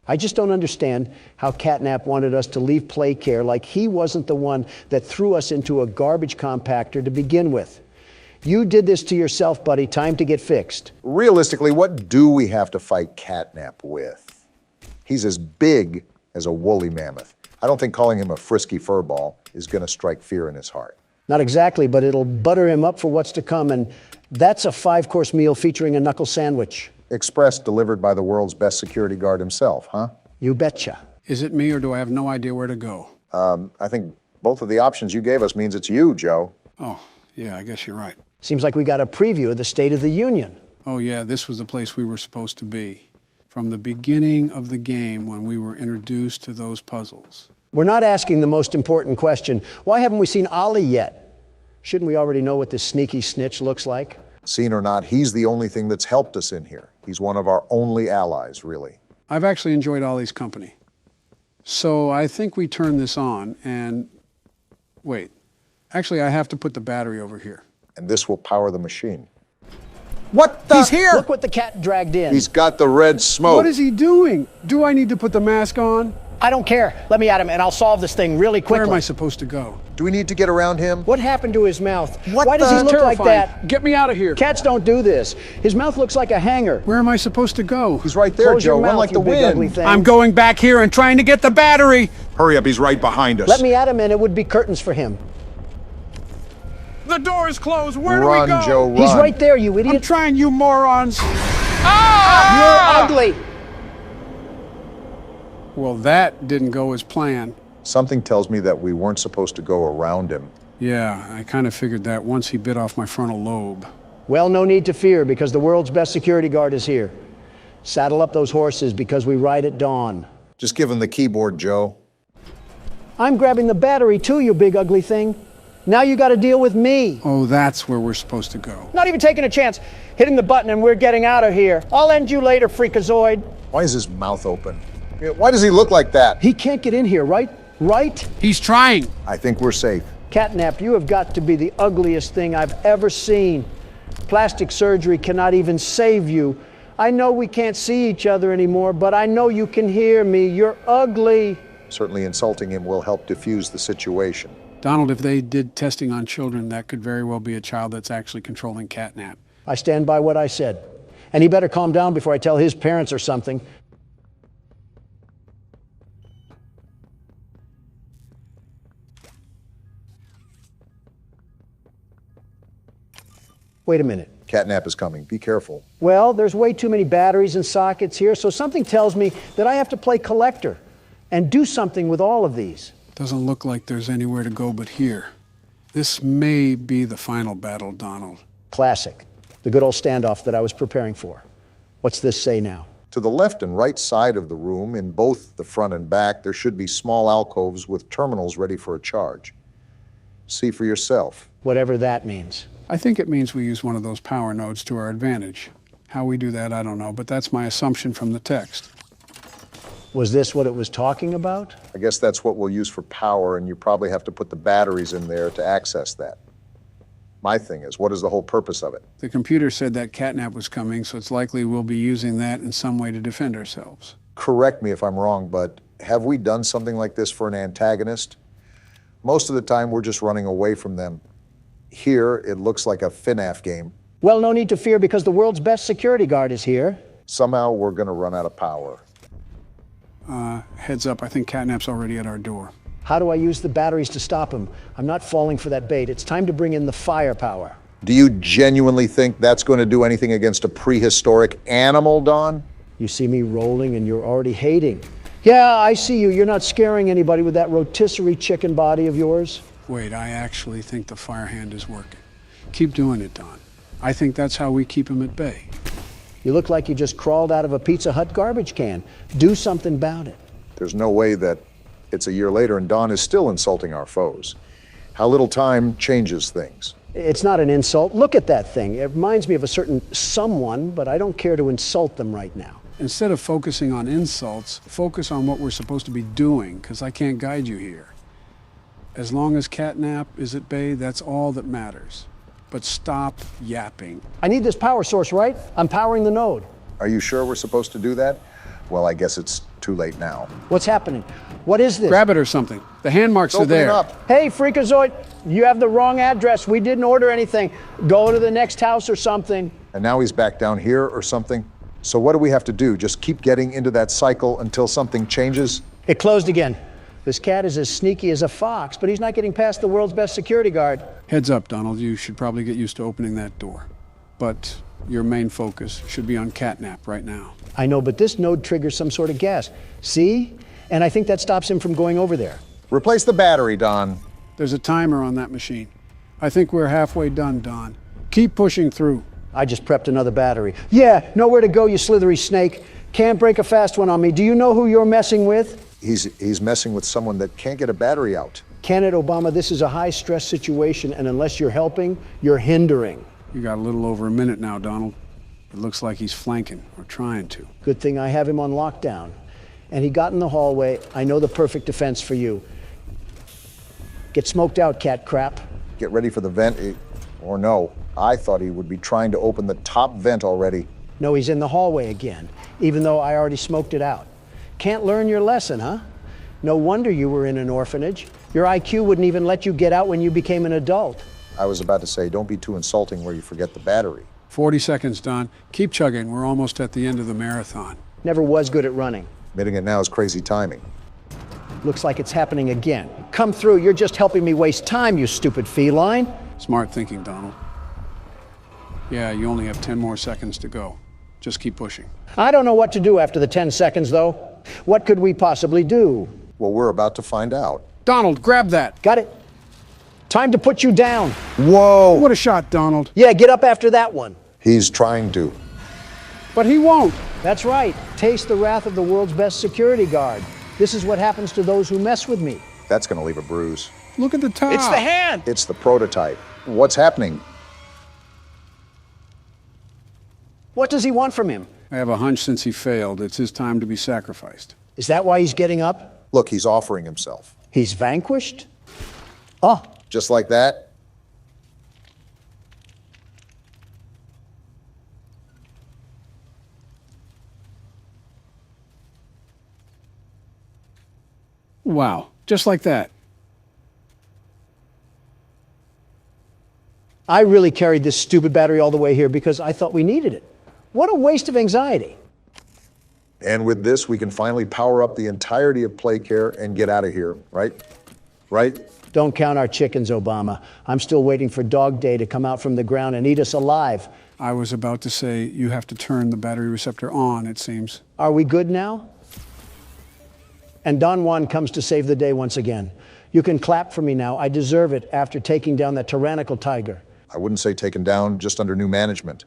Speaker 3: I just don't understand how Catnap wanted us to leave Playcare like he wasn't the one that threw us into a garbage compactor to begin with. You did this to yourself, buddy. Time to get fixed.
Speaker 1: Realistically, what do we have to fight Catnap with? He's as big as a woolly mammoth. I don't think calling him a frisky furball is going to strike fear in his heart.
Speaker 3: Not exactly, but it'll butter him up for what's to come, and that's a 5-course meal featuring a knuckle sandwich.
Speaker 1: Express delivered by the world's best security guard himself, huh?
Speaker 3: You betcha.
Speaker 2: Is it me, or do I have no idea where to go?
Speaker 1: I think both of the options you gave us means it's you, Joe.
Speaker 2: Oh, yeah, I guess you're right.
Speaker 3: Seems like we got a preview of the State of the Union.
Speaker 2: Oh, yeah, this was the place we were supposed to be. From the beginning of the game when we were introduced to those puzzles.
Speaker 3: We're not asking the most important question. Why haven't we seen Ollie yet? Shouldn't we already know what this sneaky snitch looks like?
Speaker 1: Seen or not, he's the only thing that's helped us in here. He's one of our only allies, really.
Speaker 2: I've actually enjoyed Ollie's company. So I think we turn this on and... Wait. Actually, I have to put the battery over here.
Speaker 1: And this will power the machine.
Speaker 3: What the? He's here! Look what the cat dragged in.
Speaker 1: He's got the red smoke.
Speaker 2: What is he doing? Do I need to put the mask on?
Speaker 3: I don't care. Let me at him and I'll solve this thing really quickly.
Speaker 2: Where am I supposed to go?
Speaker 1: Do we need to get around him?
Speaker 3: What happened to his mouth?
Speaker 2: What
Speaker 3: Why does he look
Speaker 2: terrifying.
Speaker 3: like that?
Speaker 2: Get me out of here.
Speaker 3: Cats don't do this. His mouth looks like a hanger.
Speaker 2: Where am I supposed to go?
Speaker 1: He's right there,
Speaker 3: Close
Speaker 1: Joe.
Speaker 3: your
Speaker 1: Run
Speaker 3: mouth,
Speaker 1: like
Speaker 3: you
Speaker 1: the
Speaker 3: big ugly
Speaker 1: wind.
Speaker 3: thing.
Speaker 2: I'm going back here and trying to get the battery.
Speaker 1: Hurry up, he's right behind us.
Speaker 3: Let me at him and it would be curtains for him.
Speaker 2: The door is closed. Where do
Speaker 1: Run,
Speaker 2: we go?
Speaker 1: Joe, run.
Speaker 3: He's right there, you idiot.
Speaker 2: I'm trying, you morons.
Speaker 3: You're ugly.
Speaker 2: Well, that didn't go as planned.
Speaker 1: Something tells me that we weren't supposed to go around him.
Speaker 2: Yeah, I kind of figured that once he bit off my frontal lobe.
Speaker 3: Well, no need to fear because the world's best security guard is here. Saddle up those horses because we ride at dawn.
Speaker 1: Just give him the keyboard, Joe.
Speaker 3: I'm grabbing the battery too, you big ugly thing. Now you got to deal with me.
Speaker 2: Oh, that's where we're supposed to go.
Speaker 3: Not even taking a chance. Hitting the button and we're getting out of here. I'll end you later, freakazoid.
Speaker 1: Why is his mouth open? Why does he look like that?
Speaker 3: He can't get in here, right? Right?
Speaker 2: He's trying.
Speaker 1: I think we're safe.
Speaker 3: Catnap, you have got to be the ugliest thing I've ever seen. Plastic surgery cannot even save you. I know we can't see each other anymore, but I know you can hear me. You're ugly.
Speaker 1: Certainly insulting him will help diffuse the situation.
Speaker 2: Donald, if they did testing on children, that could very well be a child that's actually controlling Catnap.
Speaker 3: I stand by what I said. And he better calm down before I tell his parents or something. Wait a minute.
Speaker 1: Catnap is coming. Be careful.
Speaker 3: Well, there's way too many batteries and sockets here, so something tells me that I have to play collector and do something with all of these.
Speaker 2: Doesn't look like there's anywhere to go but here. This may be the final battle, Donald.
Speaker 3: Classic. The good old standoff that I was preparing for. What's this say now?
Speaker 1: To the left and right side of the room, in both the front and back, there should be small alcoves with terminals ready for a charge. See for yourself.
Speaker 3: Whatever that means.
Speaker 2: I think it means we use one of those power nodes to our advantage. How we do that, I don't know, but that's my assumption from the text.
Speaker 3: Was this what it was talking about?
Speaker 1: I guess that's what we'll use for power, and you probably have to put the batteries in there to access that. My thing is, what is the whole purpose of it?
Speaker 2: The computer said that Catnap was coming, so it's likely we'll be using that in some way to defend ourselves.
Speaker 1: Correct me if I'm wrong, but have we done something like this for an antagonist? Most of the time, we're just running away from them. Here, it looks like a FNAF game.
Speaker 3: Well, no need to fear because the world's best security guard is here.
Speaker 1: Somehow, we're going to run out of power.
Speaker 2: Heads up, I think Catnap's already at our door.
Speaker 3: How do I use the batteries to stop him? I'm not falling for that bait. It's time to bring in the firepower.
Speaker 1: Do you genuinely think that's going to do anything against a prehistoric animal, Don?
Speaker 3: You see me rolling and you're already hating. Yeah, I see you. You're not scaring anybody with that rotisserie chicken body of yours.
Speaker 2: Wait, I actually think the fire hand is working. Keep doing it, Don. I think that's how we keep him at bay.
Speaker 3: You look like you just crawled out of a Pizza Hut garbage can. Do something about it.
Speaker 1: There's no way that it's a year later and Don is still insulting our foes. How little time changes things.
Speaker 3: It's not an insult. Look at that thing. It reminds me of a certain someone, but I don't care to insult them right now.
Speaker 2: Instead of focusing on insults, focus on what we're supposed to be doing, because I can't guide you here. As long as Catnap is at bay, that's all that matters. But stop yapping.
Speaker 3: I need this power source, right? I'm powering the node.
Speaker 1: Are you sure we're supposed to do that? Well, I guess it's too late now.
Speaker 3: What's happening? What is this?
Speaker 2: Grab it or something. The hand marks are there.
Speaker 3: Hey, Freakazoid, you have the wrong address. We didn't order anything. Go to the next house or something.
Speaker 1: And now he's back down here or something. So what do we have to do? Just keep getting into that cycle until something changes?
Speaker 3: It closed again. This cat is as sneaky as a fox, but he's not getting past the world's best security guard.
Speaker 2: Heads up, Donald. You should probably get used to opening that door. But your main focus should be on Catnap right now.
Speaker 3: I know, but this node triggers some sort of gas. See? And I think that stops him from going over there.
Speaker 1: Replace the battery, Don.
Speaker 2: There's a timer on that machine. I think we're halfway done, Don. Keep pushing through.
Speaker 3: I just prepped another battery. Yeah, nowhere to go, you slithery snake. Can't break a fast one on me. Do you know who you're messing with?
Speaker 1: He's messing with someone that can't get a battery out.
Speaker 3: Can it, Obama? This is a high-stress situation, and unless you're helping, you're hindering.
Speaker 2: You got a little over a minute now, Donald. It looks like he's flanking, or trying to.
Speaker 3: Good thing I have him on lockdown. And he got in the hallway. I know the perfect defense for you. Get smoked out, cat crap.
Speaker 1: Get ready for the vent, or no. I thought he would be trying to open the top vent already.
Speaker 3: No, he's in the hallway again, even though I already smoked it out. Can't learn your lesson, huh? No wonder you were in an orphanage. Your IQ wouldn't even let you get out when you became an adult.
Speaker 1: I was about to say, don't be too insulting where you forget the battery.
Speaker 2: 40 seconds, Don. Keep chugging. We're almost at the end of the marathon.
Speaker 3: Never was good at running.
Speaker 1: Admitting it now is crazy timing.
Speaker 3: Looks like it's happening again. Come through. You're just helping me waste time, you stupid feline.
Speaker 2: Smart thinking, Donald. Yeah, you only have 10 more seconds to go. Just keep pushing.
Speaker 3: I don't know what to do after the 10 seconds, though. What could we possibly do?
Speaker 1: Well, we're about to find out.
Speaker 2: Donald, grab that.
Speaker 3: Got it. Time to put you down.
Speaker 1: Whoa!
Speaker 2: What a shot, Donald.
Speaker 3: Yeah, get up after that one.
Speaker 1: He's trying to.
Speaker 2: But he won't.
Speaker 3: That's right. Taste the wrath of the world's best security guard. This is what happens to those who mess with me.
Speaker 1: That's going to leave a bruise.
Speaker 2: Look at the top.
Speaker 3: It's the hand.
Speaker 1: It's the prototype. What's happening?
Speaker 3: What does he want from him?
Speaker 2: I have a hunch since he failed, it's his time to be sacrificed.
Speaker 3: Is that why he's getting up?
Speaker 1: Look, he's offering himself.
Speaker 3: He's vanquished? Oh.
Speaker 1: Just like that?
Speaker 2: Wow, just like that.
Speaker 3: I really carried this stupid battery all the way here because I thought we needed it. What a waste of anxiety.
Speaker 1: And with this, we can finally power up the entirety of Playcare and get out of here, right? Right?
Speaker 3: Don't count our chickens, Obama. I'm still waiting for Dog Day to come out from the ground and eat us alive.
Speaker 2: I was about to say you have to turn the battery receptor on, it seems.
Speaker 3: Are we good now? And Don Juan comes to save the day once again. You can clap for me now. I deserve it after taking down that tyrannical tiger.
Speaker 1: I wouldn't say taken down, just under new management.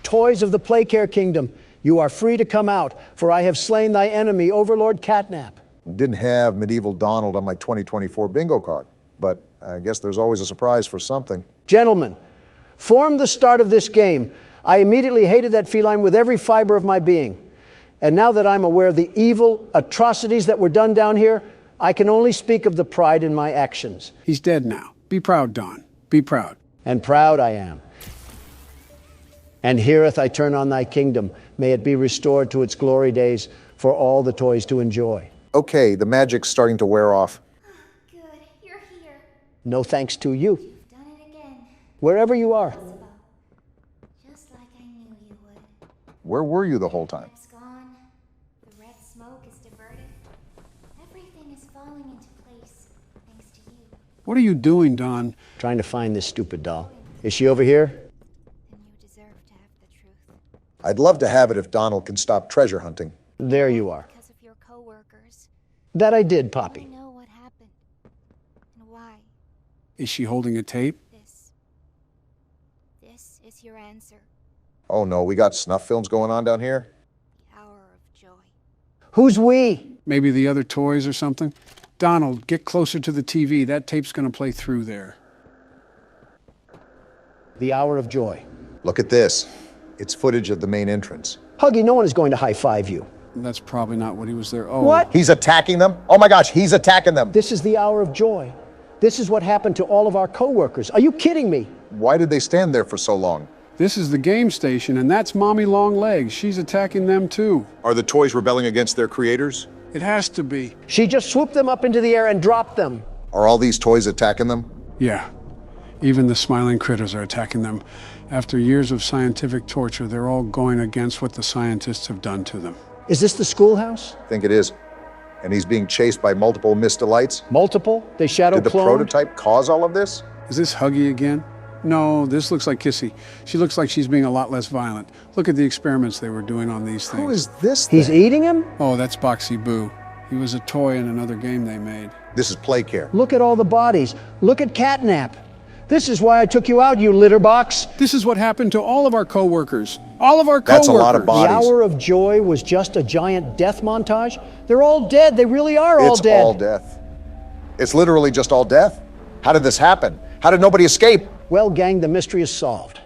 Speaker 3: Toys of the Playcare Kingdom, you are free to come out, for I have slain thy enemy, Overlord Catnap.
Speaker 1: Didn't have Medieval Donald on my 2024 bingo card, but I guess there's always a surprise for something.
Speaker 3: Gentlemen, from the start of this game, I immediately hated that feline with every fiber of my being. And now that I'm aware of the evil atrocities that were done down here, I can only speak of the pride in my actions.
Speaker 2: He's dead now. Be proud, Don. Be proud.
Speaker 3: And proud I am. And herewith I turn on thy kingdom. May it be restored to its glory days for all the toys to enjoy.
Speaker 1: Okay, the magic's starting to wear off.
Speaker 4: Good, you're here.
Speaker 3: No thanks to you.
Speaker 4: You've done it again.
Speaker 3: Wherever you are.
Speaker 4: Just like I knew you would.
Speaker 1: Where were you the whole time?
Speaker 4: It's gone. The red smoke is diverted. Everything is falling into place, thanks to you.
Speaker 2: What are you doing, Don?
Speaker 3: Trying to find this stupid doll. Is she over here?
Speaker 4: Then you deserve to have the truth.
Speaker 1: I'd love to have it if Donald can stop treasure hunting.
Speaker 3: There you are.
Speaker 4: Because of your co-workers.
Speaker 3: That I did, Poppy.
Speaker 4: I know what happened. And why.
Speaker 2: Is she holding a tape?
Speaker 4: This is your answer.
Speaker 1: Oh no, we got snuff films going on down here?
Speaker 4: The hour of joy.
Speaker 3: Who's we?
Speaker 2: Maybe the other toys or something? Donald, get closer to the TV. That tape's gonna play through there.
Speaker 3: The hour of joy.
Speaker 1: Look at this. It's footage of the main entrance.
Speaker 3: Huggy, no one is going to high-five you.
Speaker 2: That's probably not what he was there. Oh.
Speaker 3: What?
Speaker 1: He's attacking them? Oh my gosh, he's attacking them.
Speaker 3: This is the hour of joy. This is what happened to all of our coworkers. Are you kidding me?
Speaker 1: Why did they stand there for so long?
Speaker 2: This is the game station, and that's Mommy Longlegs. She's attacking them too.
Speaker 1: Are the toys rebelling against their creators?
Speaker 2: It has to be.
Speaker 3: She just swooped them up into the air and dropped them.
Speaker 1: Are all these toys attacking them?
Speaker 2: Yeah. Even the smiling critters are attacking them. After years of scientific torture, they're all going against what the scientists have done to them.
Speaker 3: Is this the schoolhouse?
Speaker 1: I think it is. And he's being chased by multiple Miss Delights?
Speaker 3: Multiple? They shadow
Speaker 1: Did the
Speaker 3: cloned?
Speaker 1: prototype cause all of this?
Speaker 2: Is this Huggy again? No, this looks like Kissy. She looks like she's being a lot less violent. Look at the experiments they were doing on these things.
Speaker 1: Who is this
Speaker 3: He's
Speaker 1: thing?
Speaker 3: eating him?
Speaker 2: Oh, that's Boxy Boo. He was a toy in another game they made.
Speaker 1: This is Play Care.
Speaker 3: Look at all the bodies. Look at Catnap. This is why I took you out, you litter box.
Speaker 2: This is what happened to all of our coworkers. All of our coworkers.
Speaker 1: That's a lot of bodies.
Speaker 3: The hour of joy was just a giant death montage? They're all dead. They really are all dead.
Speaker 1: It's all death. It's literally just all death. How did this happen? How did nobody escape?
Speaker 3: Well, gang, the mystery is solved.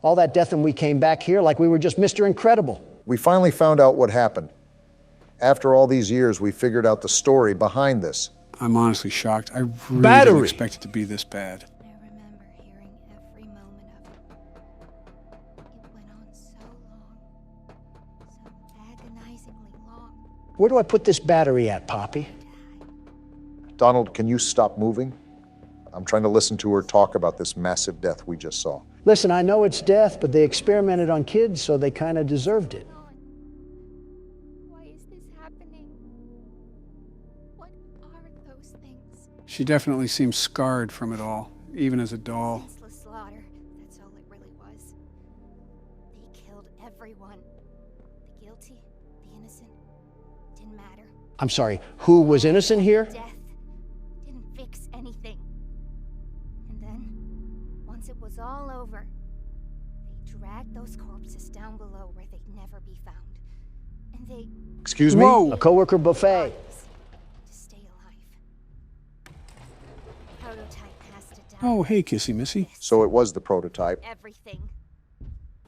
Speaker 3: All that death and we came back here like we were just Mr. Incredible.
Speaker 1: We finally found out what happened. After all these years, we figured out the story behind this.
Speaker 2: I'm honestly shocked. I really
Speaker 3: Battery.
Speaker 2: didn't expect it to be this bad.
Speaker 4: I remember hearing every moment of it. It went on so long, so agonizingly long.
Speaker 3: Where do I put this battery at, Poppy?
Speaker 1: Donald, can you stop moving? I'm trying to listen to her talk about this massive death we just saw.
Speaker 3: Listen, I know it's death, but they experimented on kids, so they kind of deserved it.
Speaker 4: Why is this happening? What are those things?
Speaker 2: She definitely seems scarred from it all, even as a doll.
Speaker 4: Senseless slaughter. That's all it really was. They killed everyone. The guilty, the innocent. Didn't matter.
Speaker 3: I'm sorry, who was innocent here?
Speaker 4: Death didn't fix anything. And then, once it was all over, they dragged those corpses down below where they'd never be found. And they
Speaker 1: Excuse me?
Speaker 3: Whoa! A coworker buffet.
Speaker 4: to stay alive. Prototype has to die.
Speaker 2: Oh, hey, Kissy Missy.
Speaker 1: So it was the prototype.
Speaker 4: Everything.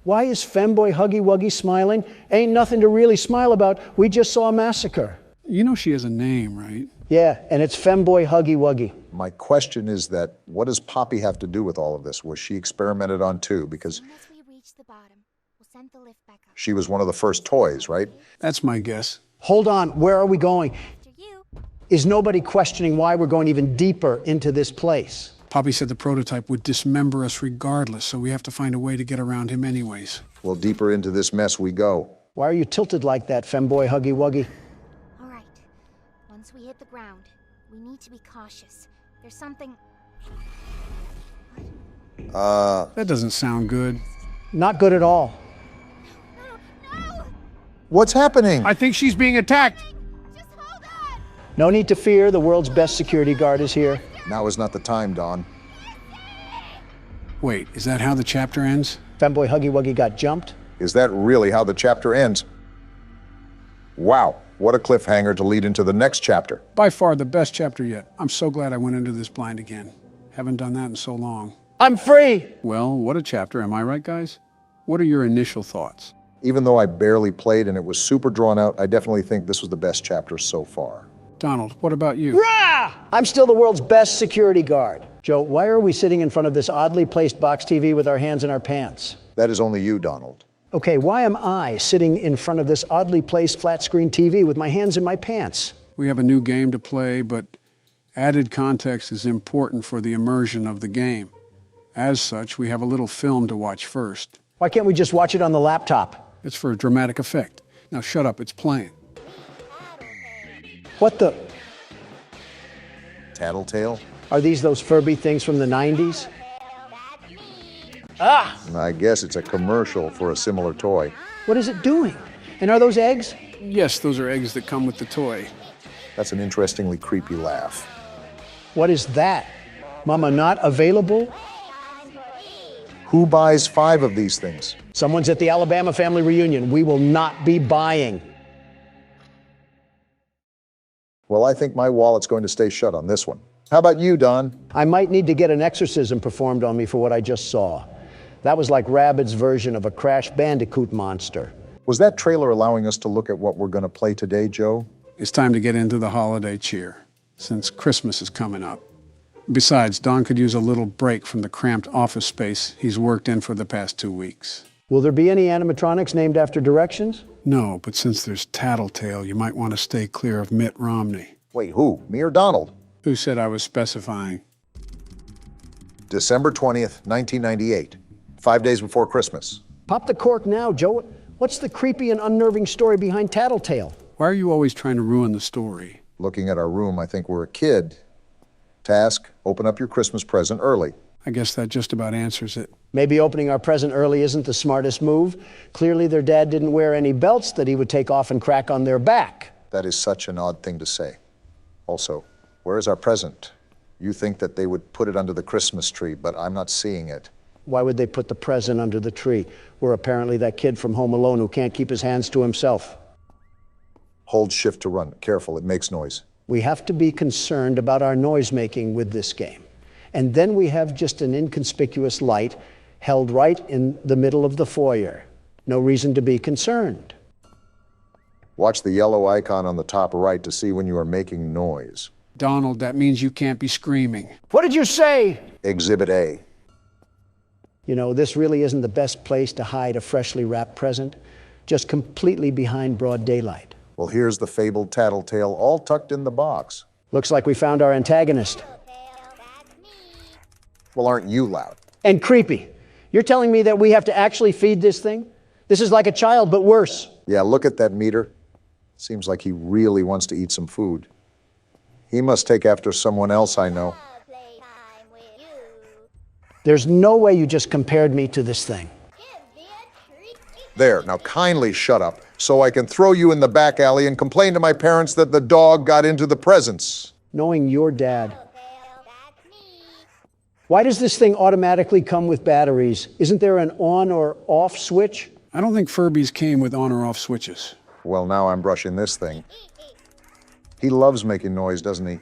Speaker 3: Why is Femboy Huggy Wuggy smiling? Ain't nothing to really smile about. We just saw a massacre.
Speaker 2: You know she has a name, right?
Speaker 3: Yeah, and it's Femboy Huggy Wuggy.
Speaker 1: My question is that, what does Poppy have to do with all of this? Was she experimented on too? Because
Speaker 4: Once we reach the bottom, we'll send the lift back up.
Speaker 1: she was one of the first toys, right?
Speaker 2: That's my guess.
Speaker 3: Hold on, where are we going?
Speaker 4: After you,
Speaker 3: Is nobody questioning why we're going even deeper into this place?
Speaker 2: Poppy said the prototype would dismember us regardless, so we have to find a way to get around him anyways.
Speaker 1: Well, deeper into this mess we go.
Speaker 3: Why are you tilted like that, Femboy Huggy Wuggy?
Speaker 4: all right. Once we hit the ground, we need to be cautious. There's something.
Speaker 2: That doesn't sound good.
Speaker 3: Not good at all.
Speaker 1: What's happening?
Speaker 2: I think she's being attacked.
Speaker 4: Just hold on.
Speaker 3: No need to fear, the world's best security guard is here.
Speaker 1: Now is not the time, Don.
Speaker 2: Wait, is that how the chapter ends?
Speaker 3: Femboy Huggy Wuggy got jumped.
Speaker 1: Is that really how the chapter ends? Wow, what a cliffhanger to lead into the next chapter.
Speaker 2: By far the best chapter yet. I'm so glad I went into this blind again. Haven't done that in so long.
Speaker 3: I'm free!
Speaker 2: Well, what a chapter, am I right, guys? What are your initial thoughts?
Speaker 1: Even though I barely played and it was super drawn out, I definitely think this was the best chapter so far.
Speaker 2: Donald, what about you?
Speaker 3: Rah! I'm still the world's best security guard. Joe, why are we sitting in front of this oddly placed box TV with our hands in our pants?
Speaker 1: That is only you, Donald.
Speaker 3: Okay, why am I sitting in front of this oddly placed flat screen TV with my hands in my pants?
Speaker 2: We have a new game to play, but added context is important for the immersion of the game. As such, we have a little film to watch first.
Speaker 3: Why can't we just watch it on the laptop?
Speaker 2: It's for a dramatic effect. Now shut up, it's playing.
Speaker 3: What the?
Speaker 1: Tattletale?
Speaker 3: Are these those Furby things from the 90s? Ah!
Speaker 1: I guess it's a commercial for a similar toy.
Speaker 3: What is it doing? And are those eggs?
Speaker 2: Yes, those are eggs that come with the toy.
Speaker 1: That's an interestingly creepy laugh.
Speaker 3: What is that? Mama not available?
Speaker 1: Who buys 5 of these things?
Speaker 3: Someone's at the Alabama family reunion. We will not be buying.
Speaker 1: Well, I think my wallet's going to stay shut on this one. How about you, Don?
Speaker 3: I might need to get an exorcism performed on me for what I just saw. That was like Rabbids' version of a Crash Bandicoot monster.
Speaker 1: Was that trailer allowing us to look at what we're going to play today, Joe?
Speaker 2: It's time to get into the holiday cheer, since Christmas is coming up. Besides, Don could use a little break from the cramped office space he's worked in for the past 2 weeks.
Speaker 3: Will there be any animatronics named after directions?
Speaker 2: No, but since there's Tattletale, you might want to stay clear of Mitt Romney.
Speaker 1: Wait, who? Me or Donald?
Speaker 2: Who said I was specifying?
Speaker 1: December 20th, 1998. 5 days before Christmas.
Speaker 3: Pop the cork now, Joe. What's the creepy and unnerving story behind Tattletale?
Speaker 2: Why are you always trying to ruin the story?
Speaker 1: Looking at our room, I think we're a kid. Task, open up your Christmas present early.
Speaker 2: I guess that just about answers it.
Speaker 3: Maybe opening our present early isn't the smartest move. Clearly their dad didn't wear any belts that he would take off and crack on their back.
Speaker 1: That is such an odd thing to say. Also, where is our present? You think that they would put it under the Christmas tree, but I'm not seeing it.
Speaker 3: Why would they put the present under the tree? We're apparently that kid from Home Alone who can't keep his hands to himself.
Speaker 1: Hold shift to run. Careful, it makes noise.
Speaker 3: We have to be concerned about our noise making with this game. And then we have just an inconspicuous light held right in the middle of the foyer. No reason to be concerned.
Speaker 1: Watch the yellow icon on the top right to see when you are making noise.
Speaker 2: Donald, that means you can't be screaming.
Speaker 3: What did you say?
Speaker 1: Exhibit A.
Speaker 3: You know, this really isn't the best place to hide a freshly wrapped present, just completely behind broad daylight.
Speaker 1: Well, here's the fabled Tattletale all tucked in the box.
Speaker 3: Looks like we found our antagonist.
Speaker 1: Well, aren't you loud?
Speaker 3: And creepy. You're telling me that we have to actually feed this thing? This is like a child, but worse.
Speaker 1: Yeah, look at that meter. Seems like he really wants to eat some food. He must take after someone else I know.
Speaker 3: There's no way you just compared me to this thing.
Speaker 1: There, now kindly shut up so I can throw you in the back alley and complain to my parents that the dog got into the presents.
Speaker 3: Knowing your dad. Why does this thing automatically come with batteries? Isn't there an on or off switch?
Speaker 2: I don't think Furbies came with on or off switches.
Speaker 1: Well, now I'm brushing this thing. He loves making noise, doesn't he?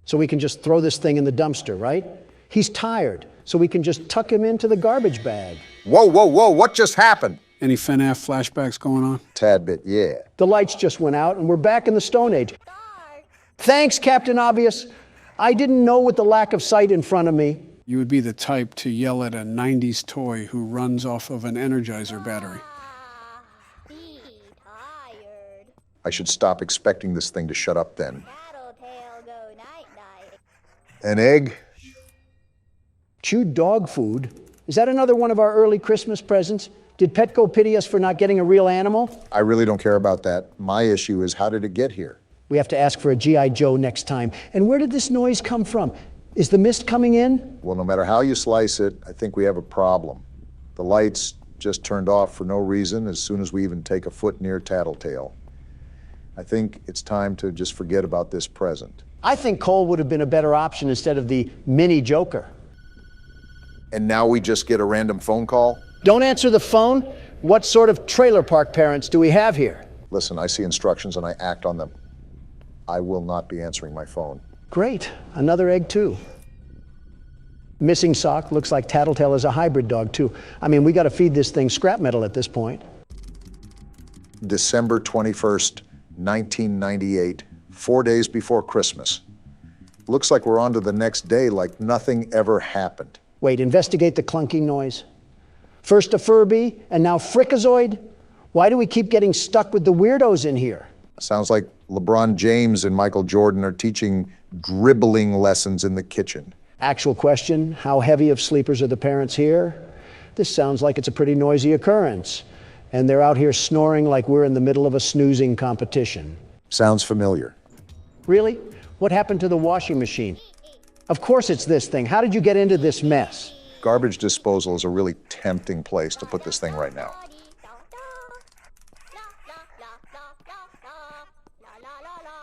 Speaker 3: So we can just throw this thing in the dumpster, right? He's tired, so we can just tuck him into the garbage bag.
Speaker 1: Whoa, whoa, whoa, what just happened?
Speaker 2: Any FNAF flashbacks going on?
Speaker 1: Tad bit, yeah.
Speaker 3: The lights just went out and we're back in the Stone Age. Thanks, Captain Obvious. I didn't know with the lack of sight in front of me.
Speaker 2: You would be the type to yell at a 90s toy who runs off of an Energizer battery.
Speaker 1: I should stop expecting this thing to shut up then. An egg?
Speaker 3: Chewed dog food? Is that another one of our early Christmas presents? Did Petco pity us for not getting a real animal?
Speaker 1: I really don't care about that. My issue is, how did it get here?
Speaker 3: We have to ask for a G.I. Joe next time. And where did this noise come from? Is the mist coming in?
Speaker 1: Well, no matter how you slice it, I think we have a problem. The lights just turned off for no reason as soon as we even take a foot near Tattletale. I think it's time to just forget about this present.
Speaker 3: I think Cole would have been a better option instead of the mini Joker.
Speaker 1: And now we just get a random phone call?
Speaker 3: Don't answer the phone? What sort of trailer park parents do we have here?
Speaker 1: Listen, I see instructions and I act on them. I will not be answering my phone.
Speaker 3: Great. Another egg, too. Missing sock. Looks like Tattletale is a hybrid dog, too. I mean, we got to feed this thing scrap metal at this point.
Speaker 1: December 21st, 1998, 4 days before Christmas. Looks like we're on to the next day like nothing ever happened.
Speaker 3: Wait, investigate the clunking noise. First a Furby, and now Frikazoid? Why do we keep getting stuck with the weirdos in here?
Speaker 1: Sounds like LeBron James and Michael Jordan are teaching dribbling lessons in the kitchen.
Speaker 3: Actual question, how heavy of sleepers are the parents here? This sounds like it's a pretty noisy occurrence. And they're out here snoring like we're in the middle of a snoozing competition.
Speaker 1: Sounds familiar.
Speaker 3: Really? What happened to the washing machine? Of course it's this thing. How did you get into this mess?
Speaker 1: Garbage disposal is a really tempting place to put this thing right now.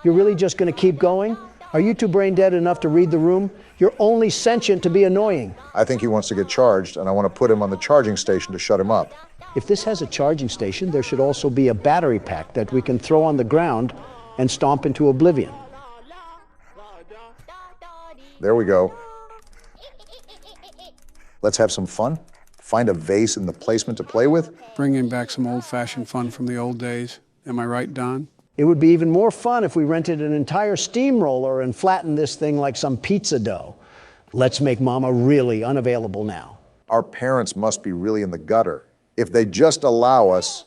Speaker 3: You're really just going to keep going? Are you two brain dead enough to read the room? You're only sentient to be annoying.
Speaker 1: I think he wants to get charged, and I want to put him on the charging station to shut him up.
Speaker 3: If this has a charging station, there should also be a battery pack that we can throw on the ground and stomp into oblivion.
Speaker 1: There we go. Let's have some fun. find a vase in the placement to play with?
Speaker 2: Bringing back some old-fashioned fun from the old days. Am I right, Don?
Speaker 3: It would be even more fun if we rented an entire steamroller and flattened this thing like some pizza dough. Let's make Mama really unavailable now.
Speaker 1: Our parents must be really in the gutter. If they just allow us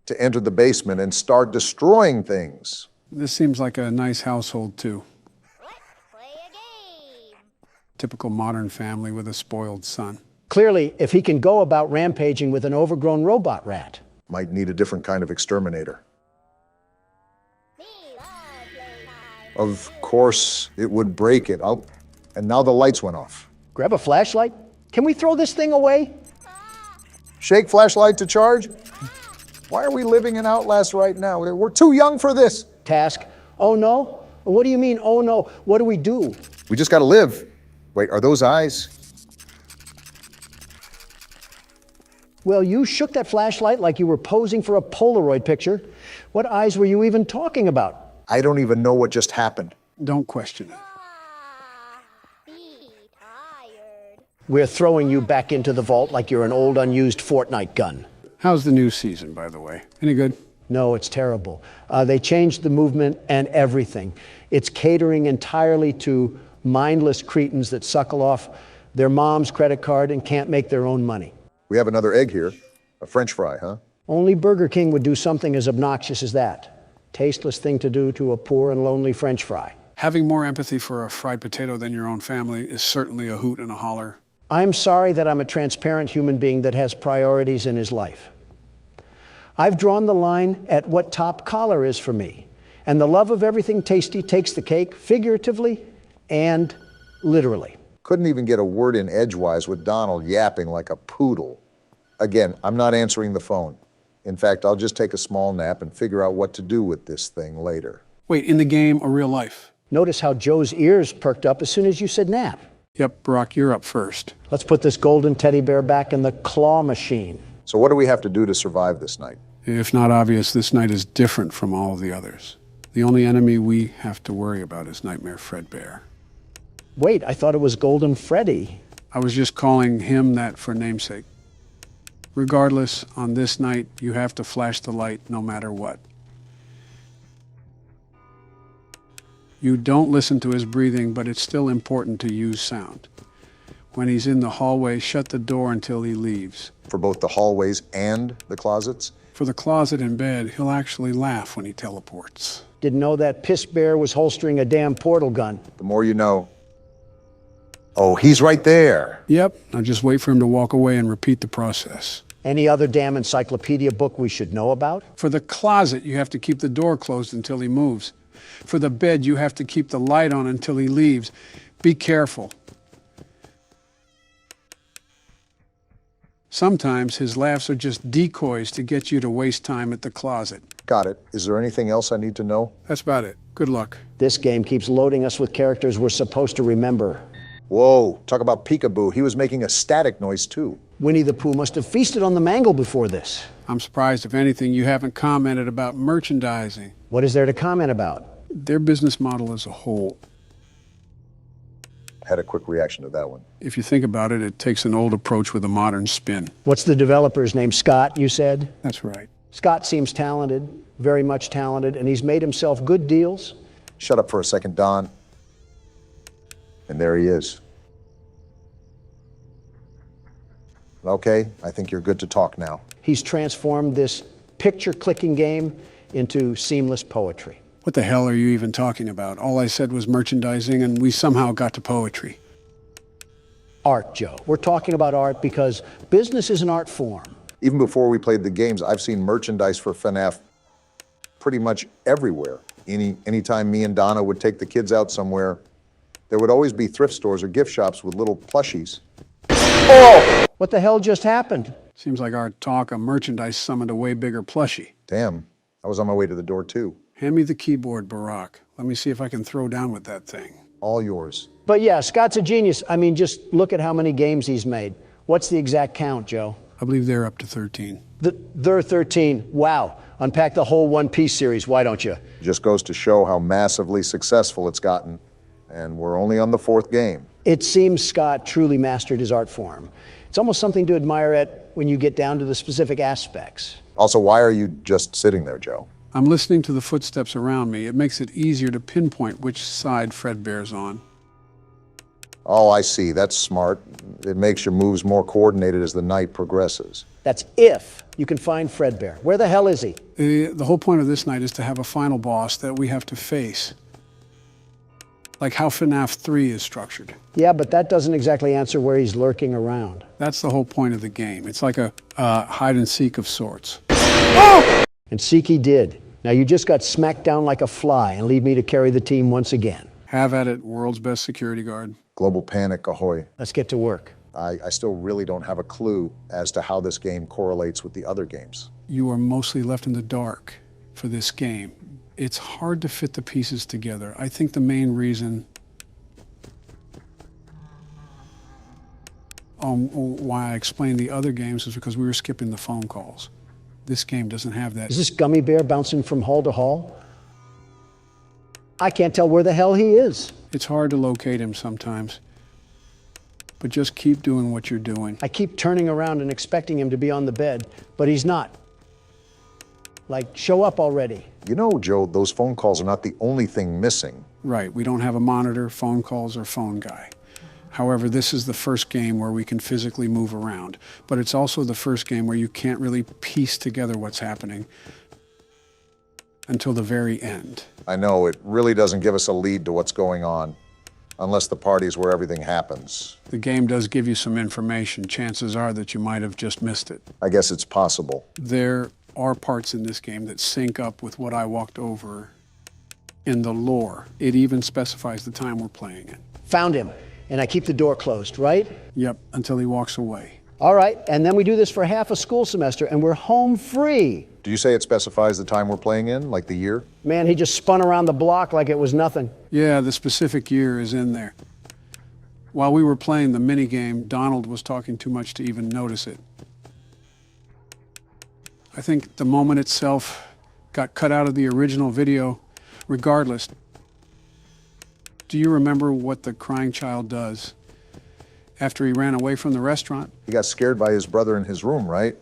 Speaker 1: to enter the basement and start destroying things.
Speaker 2: This seems like a nice household, too. Typical modern family with a spoiled son.
Speaker 3: Clearly, if he can go about rampaging with an overgrown robot rat.
Speaker 1: Might need a different kind of exterminator. Of course, it would break it. And now the lights went off.
Speaker 3: Grab a flashlight? Can we throw this thing away?
Speaker 1: Shake flashlight to charge? Why are we living in Outlast right now? We're too young for this.
Speaker 3: Task. Oh no? What do you mean, oh no? What do we do?
Speaker 1: We just gotta live. Wait, are those eyes?
Speaker 3: Well, you shook that flashlight like you were posing for a Polaroid picture. What eyes were you even talking about?
Speaker 1: I don't even know what just happened.
Speaker 2: Don't question it.
Speaker 3: We're throwing you back into the vault like you're an old unused Fortnite gun.
Speaker 2: How's the new season, by the way? Any good?
Speaker 3: No, it's terrible. They changed the movement and everything. It's catering entirely to mindless cretins that suckle off their mom's credit card and can't make their own money.
Speaker 1: We have another egg here. A French fry, huh?
Speaker 3: Only Burger King would do something as obnoxious as that. Tasteless thing to do to a poor and lonely French fry.
Speaker 2: Having more empathy for a fried potato than your own family is certainly a hoot and a holler.
Speaker 3: I'm sorry that I'm a transparent human being that has priorities in his life. I've drawn the line at what top collar is for me. And the love of everything tasty takes the cake, figuratively and literally.
Speaker 1: Couldn't even get a word in edgewise with Donald yapping like a poodle. Again, I'm not answering the phone. In fact, I'll just take a small nap and figure out what to do with this thing later.
Speaker 2: Wait, in the game or real life?
Speaker 3: Notice how Joe's ears perked up as soon as you said nap.
Speaker 2: Yep, Brock, you're up first.
Speaker 3: Let's put this golden teddy bear back in the claw machine.
Speaker 1: So what do we have to do to survive this night?
Speaker 2: If not obvious, this night is different from all of the others. The only enemy we have to worry about is Nightmare Fredbear.
Speaker 3: Wait, I thought it was Golden Freddy.
Speaker 2: I was just calling him that for namesake. Regardless, on this night, you have to flash the light no matter what. You don't listen to his breathing, but it's still important to use sound. When he's in the hallway, shut the door until he leaves.
Speaker 1: For both the hallways and the closets?
Speaker 2: For the closet and bed, he'll actually laugh when he teleports.
Speaker 3: Didn't know that piss bear was holstering a damn portal gun.
Speaker 1: The more you know. Oh, he's right there.
Speaker 2: Yep, now just wait for him to walk away and repeat the process.
Speaker 3: Any other damn encyclopedia book we should know about?
Speaker 2: For the closet, you have to keep the door closed until he moves. For the bed, you have to keep the light on until he leaves. Be careful. Sometimes his laughs are just decoys to get you to waste time at the closet.
Speaker 1: Got it. Is there anything else I need to know?
Speaker 2: That's about it. Good luck.
Speaker 3: This game keeps loading us with characters we're supposed to remember.
Speaker 1: Whoa, talk about peekaboo. He was making a static noise too.
Speaker 3: Winnie the Pooh must have feasted on the mangle before this.
Speaker 2: I'm surprised, if anything, you haven't commented about merchandising.
Speaker 3: What is there to comment about?
Speaker 2: Their business model as a whole.
Speaker 1: Had a quick reaction to that one.
Speaker 2: If you think about it, it takes an old approach with a modern spin.
Speaker 3: What's the developer's name? Scott, you said?
Speaker 2: That's right.
Speaker 3: Scott seems talented, very much talented, and he's made himself good deals.
Speaker 1: Shut up for a second, Don. And there he is. Okay, I think you're good to talk now.
Speaker 3: He's transformed this picture-clicking game into seamless poetry.
Speaker 2: What the hell are you even talking about? All I said was merchandising, and we somehow got to poetry.
Speaker 3: Art, Joe. We're talking about art because business is an art form.
Speaker 1: Even before we played the games, I've seen merchandise for FNAF pretty much everywhere. Anytime me and Donna would take the kids out somewhere, there would always be thrift stores or gift shops with little plushies.
Speaker 3: Oh! What the hell just happened?
Speaker 2: Seems like our talk of merchandise summoned a way bigger plushie.
Speaker 1: Damn, I was on my way to the door too.
Speaker 2: Hand me the keyboard, Barack. Let me see if I can throw down with that thing.
Speaker 1: All yours.
Speaker 3: But yeah, Scott's a genius. I mean, just look at how many games he's made. What's the exact count, Joe?
Speaker 2: I believe they're up to 13.
Speaker 3: They're 13. Wow. Unpack the whole One Piece series, why don't you?
Speaker 1: Just goes to show how massively successful it's gotten. And we're only on the 4th game.
Speaker 3: It seems Scott truly mastered his art form. It's almost something to admire at when you get down to the specific aspects.
Speaker 1: Also, why are you just sitting there, Joe?
Speaker 2: I'm listening to the footsteps around me. It makes it easier to pinpoint which side Fredbear's on.
Speaker 1: Oh, I see. That's smart. It makes your moves more coordinated as the night progresses.
Speaker 3: That's if you can find Fredbear. Where the hell is he?
Speaker 2: The whole point of this night is to have a final boss that we have to face. Like how FNAF 3 is structured.
Speaker 3: Yeah, but that doesn't exactly answer where he's lurking around.
Speaker 2: That's the whole point of the game. It's like a hide and seek of sorts.
Speaker 3: And seek he did. Now you just got smacked down like a fly and leave me to carry the team once again.
Speaker 2: Have at it, world's best security guard.
Speaker 1: Global panic, ahoy.
Speaker 3: Let's get to work.
Speaker 1: I still really don't have a clue as to how this game correlates with the other games.
Speaker 2: You are mostly left in the dark for this game. It's hard to fit the pieces together. I think the main reason why I explained the other games is because we were skipping the phone calls. This game doesn't have that.
Speaker 3: Is this gummy bear bouncing from hall to hall? I can't tell where the hell he is.
Speaker 2: It's hard to locate him sometimes. But just keep doing what you're doing.
Speaker 3: I keep turning around and expecting him to be on the bed, but he's not. Like, show up already.
Speaker 1: You know, Joe, those phone calls are not the only thing missing.
Speaker 2: Right, we don't have a monitor, phone calls, or phone guy. However, this is the first game where we can physically move around, but it's also the first game where you can't really piece together what's happening until the very end.
Speaker 1: I know, it really doesn't give us a lead to what's going on, unless the party's where everything happens.
Speaker 2: The game does give you some information. Chances are that you might have just missed it.
Speaker 1: I guess it's possible.
Speaker 2: There are parts in this game that sync up with what I walked over in the lore. It even specifies the time we're playing it.
Speaker 3: Found him, and I keep the door closed, right?
Speaker 2: Yep, until he walks away.
Speaker 3: All right, and then we do this for half a school semester, and we're home free.
Speaker 1: Do you say it specifies the time we're playing in, like the year?
Speaker 3: Man, he just spun around the block like it was nothing.
Speaker 2: Yeah, the specific year is in there. While we were playing the minigame, Donald was talking too much to even notice it. I think the moment itself got cut out of the original video. Regardless, do you remember what the crying child does after he ran away from the restaurant?
Speaker 1: He got scared by his brother in his room, right?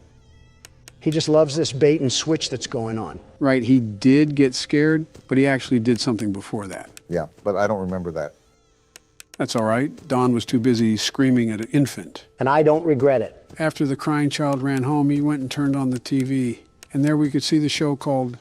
Speaker 3: He just loves this bait and switch that's going on.
Speaker 2: Right, he did get scared, but he actually did something before that.
Speaker 1: Yeah, but I don't remember that.
Speaker 2: That's all right. Don was too busy screaming at an infant.
Speaker 3: And I don't regret it.
Speaker 2: After the crying child ran home, he went and turned on the TV. And there we could see the show called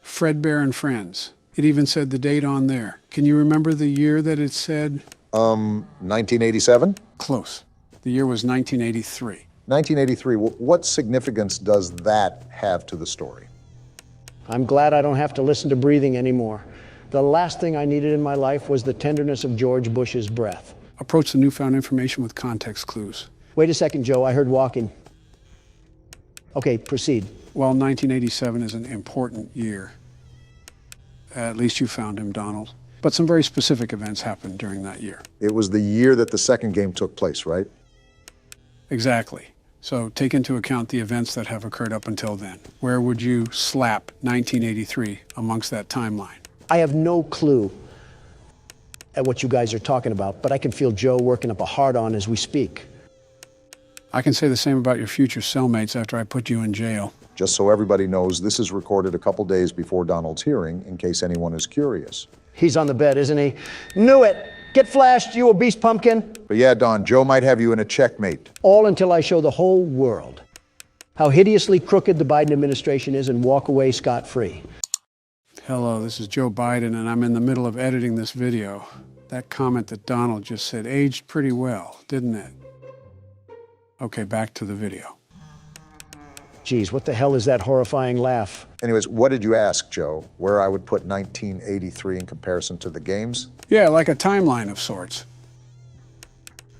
Speaker 2: Fredbear and Friends. It even said the date on there. Can you remember the year that it said?
Speaker 1: 1987?
Speaker 2: Close. The year was 1983.
Speaker 1: 1983, what significance does that have to the story?
Speaker 3: I'm glad I don't have to listen to breathing anymore. The last thing I needed in my life was the tenderness of George Bush's breath.
Speaker 2: Approach the newfound information with context clues.
Speaker 3: Wait a second, Joe. I heard walking. Okay, proceed.
Speaker 2: Well, 1987 is an important year. At least you found him, Donald. But some very specific events happened during that year.
Speaker 1: It was the year that the second game took place, right?
Speaker 2: Exactly. So take into account the events that have occurred up until then. Where would you slap 1983 amongst that timeline?
Speaker 3: I have no clue at what you guys are talking about, but I can feel Joe working up a hard-on as we speak.
Speaker 2: I can say the same about your future cellmates after I put you in jail.
Speaker 1: Just so everybody knows, this is recorded a couple days before Donald's hearing, in case anyone is curious.
Speaker 3: He's on the bed, isn't he? Knew it! Get flashed, you obese pumpkin!
Speaker 1: But yeah, Don, Joe might have you in a checkmate.
Speaker 3: All until I show the whole world how hideously crooked the Biden administration is and walk away scot-free.
Speaker 2: Hello, this is Joe Biden, and I'm in the middle of editing this video. That comment that Donald just said aged pretty well, didn't it? Okay, back to the video.
Speaker 3: Geez, what the hell is that horrifying laugh?
Speaker 1: Anyways, what did you ask, Joe? Where I would put 1983 in comparison to the games?
Speaker 2: Yeah, like a timeline of sorts.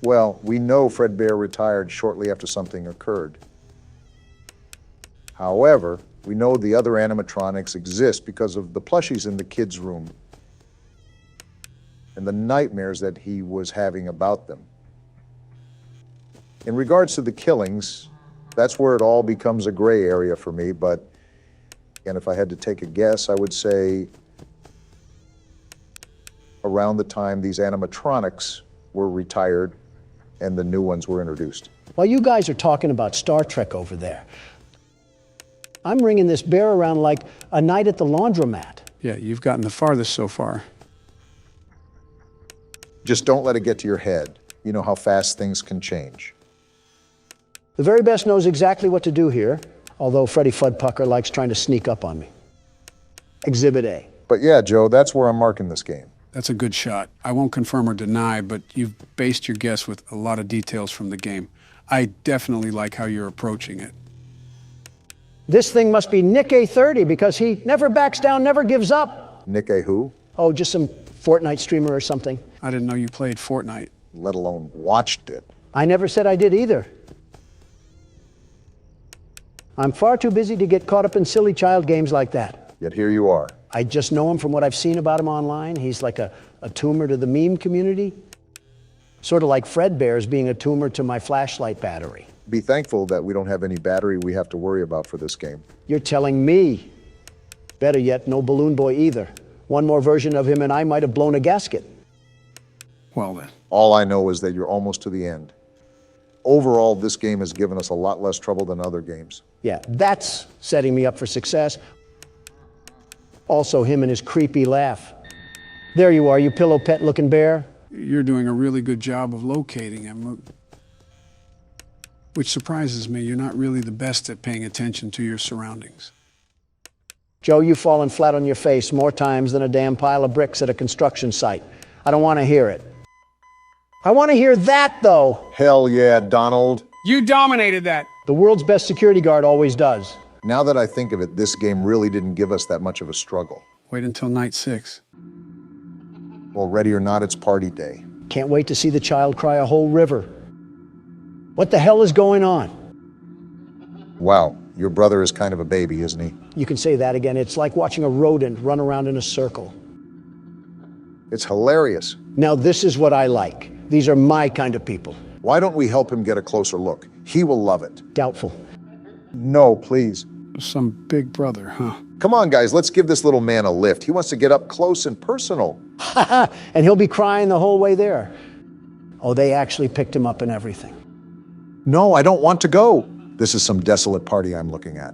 Speaker 1: Well, we know Fredbear retired shortly after something occurred. However, we know the other animatronics exist because of the plushies in the kids' room and the nightmares that he was having about them. In regards to the killings, that's where it all becomes a gray area for me, but again, if I had to take a guess, I would say around the time these animatronics were retired and the new ones were introduced.
Speaker 3: While you guys are talking about Star Trek over there, I'm ringing this bear around like a night at the laundromat.
Speaker 2: Yeah, you've gotten the farthest so far.
Speaker 1: Just don't let it get to your head. You know how fast things can change.
Speaker 3: The very best knows exactly what to do here, although Freddy Fuddpucker likes trying to sneak up on me. Exhibit A.
Speaker 1: But yeah, Joe, that's where I'm marking this game.
Speaker 2: That's a good shot. I won't confirm or deny, but you've based your guess with a lot of details from the game. I definitely like how you're approaching it.
Speaker 3: This thing must be Nick A30 because he never backs down, never gives up.
Speaker 1: Nick A who?
Speaker 3: Oh, just some Fortnite streamer or something.
Speaker 2: I didn't know you played Fortnite.
Speaker 1: Let alone watched it.
Speaker 3: I never said I did either. I'm far too busy to get caught up in silly child games like that.
Speaker 1: Yet here you are.
Speaker 3: I just know him from what I've seen about him online. He's like a tumor to the meme community. Sort of like Fredbear's being a tumor to my flashlight battery.
Speaker 1: Be thankful that we don't have any battery we have to worry about for this game.
Speaker 3: You're telling me. Better yet, no Balloon Boy either. One more version of him and I might have blown a gasket.
Speaker 2: Well then.
Speaker 1: All I know is that you're almost to the end. Overall, this game has given us a lot less trouble than other games.
Speaker 3: Yeah, that's setting me up for success. Also, him and his creepy laugh. There you are, you pillow pet looking bear.
Speaker 2: You're doing a really good job of locating him, which surprises me. You're not really the best at paying attention to your surroundings.
Speaker 3: Joe, you've fallen flat on your face more times than a damn pile of bricks at a construction site. I don't want to hear it. I want to hear that, though.
Speaker 1: Hell yeah, Donald.
Speaker 2: You dominated that.
Speaker 3: The world's best security guard always does.
Speaker 1: Now that I think of it, this game really didn't give us that much of a struggle.
Speaker 2: Wait until night 6.
Speaker 1: Well, ready or not, it's party day.
Speaker 3: Can't wait to see the child cry a whole river. What the hell is going on?
Speaker 1: Wow, your brother is kind of a baby, isn't he?
Speaker 3: You can say that again. It's like watching a rodent run around in a circle.
Speaker 1: It's hilarious.
Speaker 3: Now this is what I like. These are my kind of people.
Speaker 1: Why don't we help him get a closer look? He will love it.
Speaker 3: Doubtful.
Speaker 1: No, please.
Speaker 2: Some big brother, huh?
Speaker 1: Come on, guys, let's give this little man a lift. He wants to get up close and personal.
Speaker 3: And he'll be crying the whole way there. Oh, they actually picked him up and everything.
Speaker 1: No, I don't want to go. This is some desolate party I'm looking at.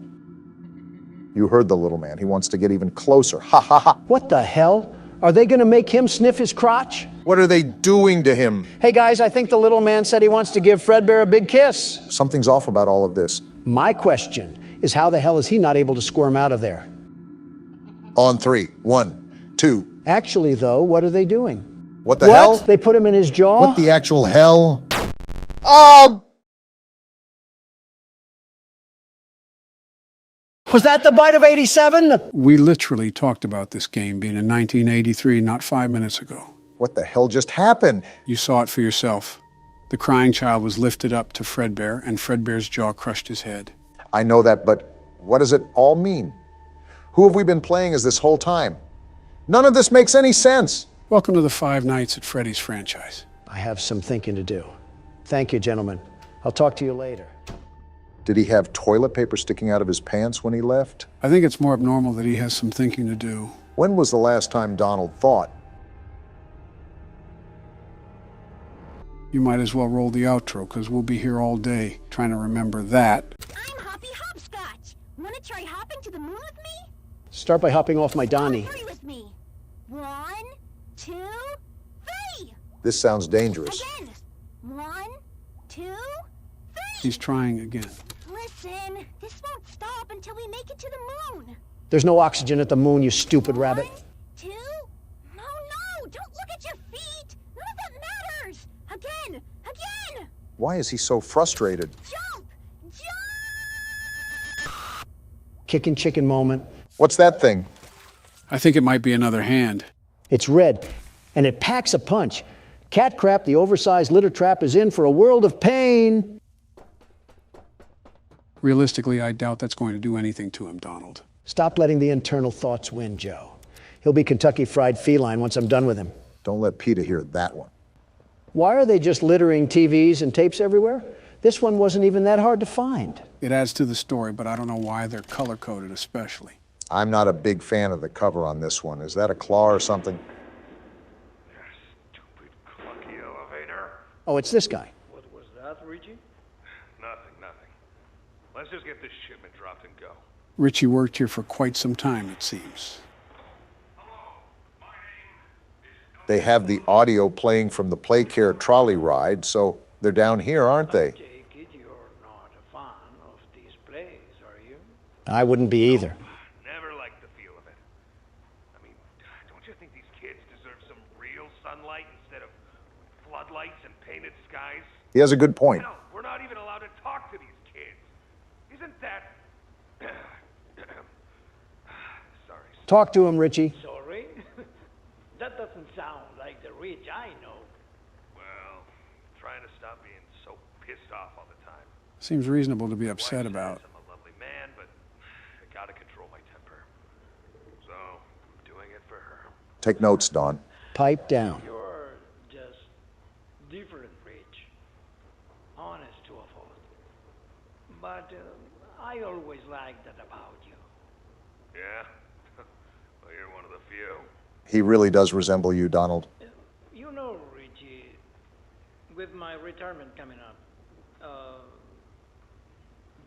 Speaker 1: You heard the little man. He wants to get even closer. Ha ha ha.
Speaker 3: What the hell? Are they going to make him sniff his crotch?
Speaker 1: What are they doing to him?
Speaker 3: Hey guys, I think the little man said he wants to give Fredbear a big kiss.
Speaker 1: Something's off about all of this.
Speaker 3: My question is how the hell is he not able to squirm out of there?
Speaker 1: On 3. 1, 2.
Speaker 3: Actually, though, what are they doing?
Speaker 1: What the hell?
Speaker 3: They put him in his jaw?
Speaker 1: What the actual hell? Oh!
Speaker 3: Was that the bite of 87?
Speaker 2: We literally talked about this game being in 1983, not 5 minutes ago.
Speaker 1: What the hell just happened?
Speaker 2: You saw it for yourself. The crying child was lifted up to Fredbear, and Fredbear's jaw crushed his head.
Speaker 1: I know that, but what does it all mean? Who have we been playing as this whole time? None of this makes any sense.
Speaker 2: Welcome to the Five Nights at Freddy's franchise.
Speaker 3: I have some thinking to do. Thank you, gentlemen. I'll talk to you later.
Speaker 1: Did he have toilet paper sticking out of his pants when he left?
Speaker 2: I think it's more abnormal that he has some thinking to do.
Speaker 1: When was the last time Donald thought?
Speaker 2: You might as well roll the outro, because we'll be here all day trying to remember that.
Speaker 16: I'm Hoppy Hopscotch. Want to try hopping to the moon with me?
Speaker 3: Start by hopping off my Donnie.
Speaker 16: Hurry with me. 1, 2, 3.
Speaker 1: This sounds dangerous.
Speaker 16: Again. 1, 2, 3.
Speaker 2: He's trying again.
Speaker 16: Listen, this won't stop until we make it to the moon.
Speaker 3: There's no oxygen at the moon, you stupid rabbit.
Speaker 16: 1, 2. No, don't look at your feet. None of that matters. Again.
Speaker 1: Why is he so frustrated?
Speaker 16: Jump.
Speaker 3: Kicking chicken moment.
Speaker 1: What's that thing?
Speaker 2: I think it might be another hand.
Speaker 3: It's red, and it packs a punch. Cat Crap, the oversized litter trap, is in for a world of pain.
Speaker 2: Realistically, I doubt that's going to do anything to him, Donald.
Speaker 3: Stop letting the internal thoughts win, Joe. He'll be Kentucky Fried Feline once I'm done with him.
Speaker 1: Don't let Peter hear that one.
Speaker 3: Why are they just littering TVs and tapes everywhere? This one wasn't even that hard to find.
Speaker 2: It adds to the story, but I don't know why they're color-coded especially.
Speaker 1: I'm not a big fan of the cover on this one. Is that a claw or something?
Speaker 3: Oh, it's this guy.
Speaker 11: What was that, Richie?
Speaker 17: Nothing. Let's just get this shipment dropped and go.
Speaker 2: Richie worked here for quite some time, it seems.
Speaker 1: They have the audio playing from the Play Care trolley ride, so they're down here, aren't they?
Speaker 11: Take it you're not a fan of these plays, are you?
Speaker 3: I wouldn't be either.
Speaker 17: Never liked the feel of it. I mean, don't you think these kids deserve some real sunlight instead of floodlights and painted skies?
Speaker 1: He has a good point.
Speaker 17: Hell, we're not even allowed to talk to these kids. Isn't that... Sorry.
Speaker 3: Talk to him, Richie.
Speaker 11: Sorry? That doesn't sound like the Rich I know.
Speaker 17: Well, trying to stop being so pissed off all the time.
Speaker 2: Seems reasonable to be upset about.
Speaker 17: I'm a lovely man, but I gotta control my temper. So, I'm doing it for her.
Speaker 1: Take notes, Don.
Speaker 3: Pipe down.
Speaker 11: You're just different, Rich. Honest to a fault. But I always liked that about you.
Speaker 17: Yeah? Well, you're one of the few.
Speaker 1: He really does resemble you, Donald.
Speaker 11: You know, Richie, with my retirement coming up,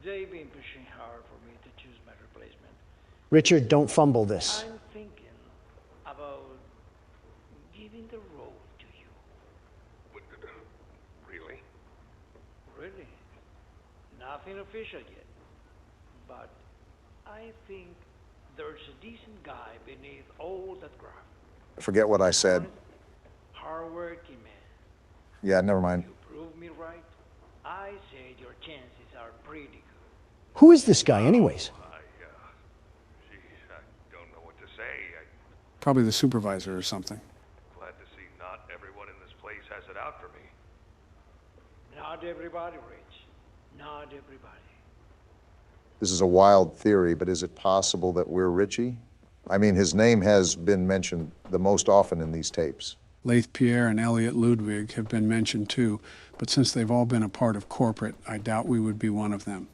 Speaker 11: they've been pushing hard for me to choose my replacement.
Speaker 3: Richard, don't fumble this.
Speaker 11: I'm thinking about giving the role to you.
Speaker 17: Really?
Speaker 11: Really? Nothing official yet. But I think there's a decent guy beneath all that graft.
Speaker 1: Forget what I said.
Speaker 11: Hard-working man.
Speaker 1: Yeah, never mind.
Speaker 11: Prove me right. I say your chances are pretty good.
Speaker 3: Who is this guy, anyways?
Speaker 17: Geez, I don't know what to say.
Speaker 2: Probably the supervisor or something.
Speaker 17: Glad to see not everyone in this place has it out for me.
Speaker 11: Not everybody, Rich. Not everybody.
Speaker 1: This is a wild theory, but is it possible that we're Richie? I mean, his name has been mentioned the most often in these tapes.
Speaker 2: Leith Pierre and Elliot Ludwig have been mentioned too, but since they've all been a part of corporate, I doubt we would be one of them.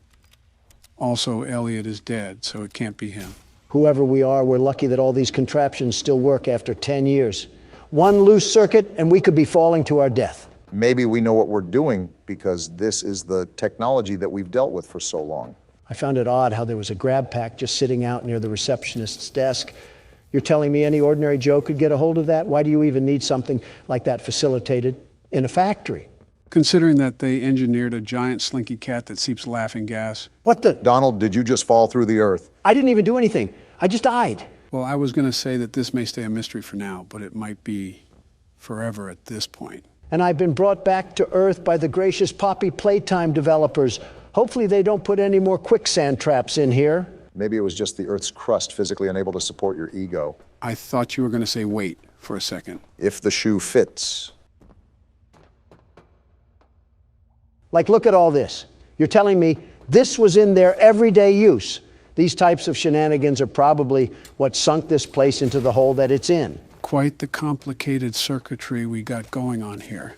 Speaker 2: Also, Elliot is dead, so it can't be him.
Speaker 3: Whoever we are, we're lucky that all these contraptions still work after 10 years. One loose circuit, and we could be falling to our death.
Speaker 1: Maybe we know what we're doing because this is the technology that we've dealt with for so long.
Speaker 3: I found it odd how there was a grab pack just sitting out near the receptionist's desk. You're telling me any ordinary Joe could get a hold of that? Why do you even need something like that facilitated in a factory?
Speaker 2: Considering that they engineered a giant slinky cat that seeps laughing gas.
Speaker 3: What the?
Speaker 1: Donald, did you just fall through the earth?
Speaker 3: I didn't even do anything. I just died.
Speaker 2: Well, I was going to say that this may stay a mystery for now, but it might be forever at this point.
Speaker 3: And I've been brought back to Earth by the gracious Poppy Playtime developers. Hopefully they don't put any more quicksand traps in here.
Speaker 1: Maybe it was just the Earth's crust physically unable to support your ego.
Speaker 2: I thought you were going to say wait for a second.
Speaker 1: If the shoe fits.
Speaker 3: Like, look at all this. You're telling me this was in their everyday use. These types of shenanigans are probably what sunk this place into the hole that it's in.
Speaker 2: Quite the complicated circuitry we got going on here.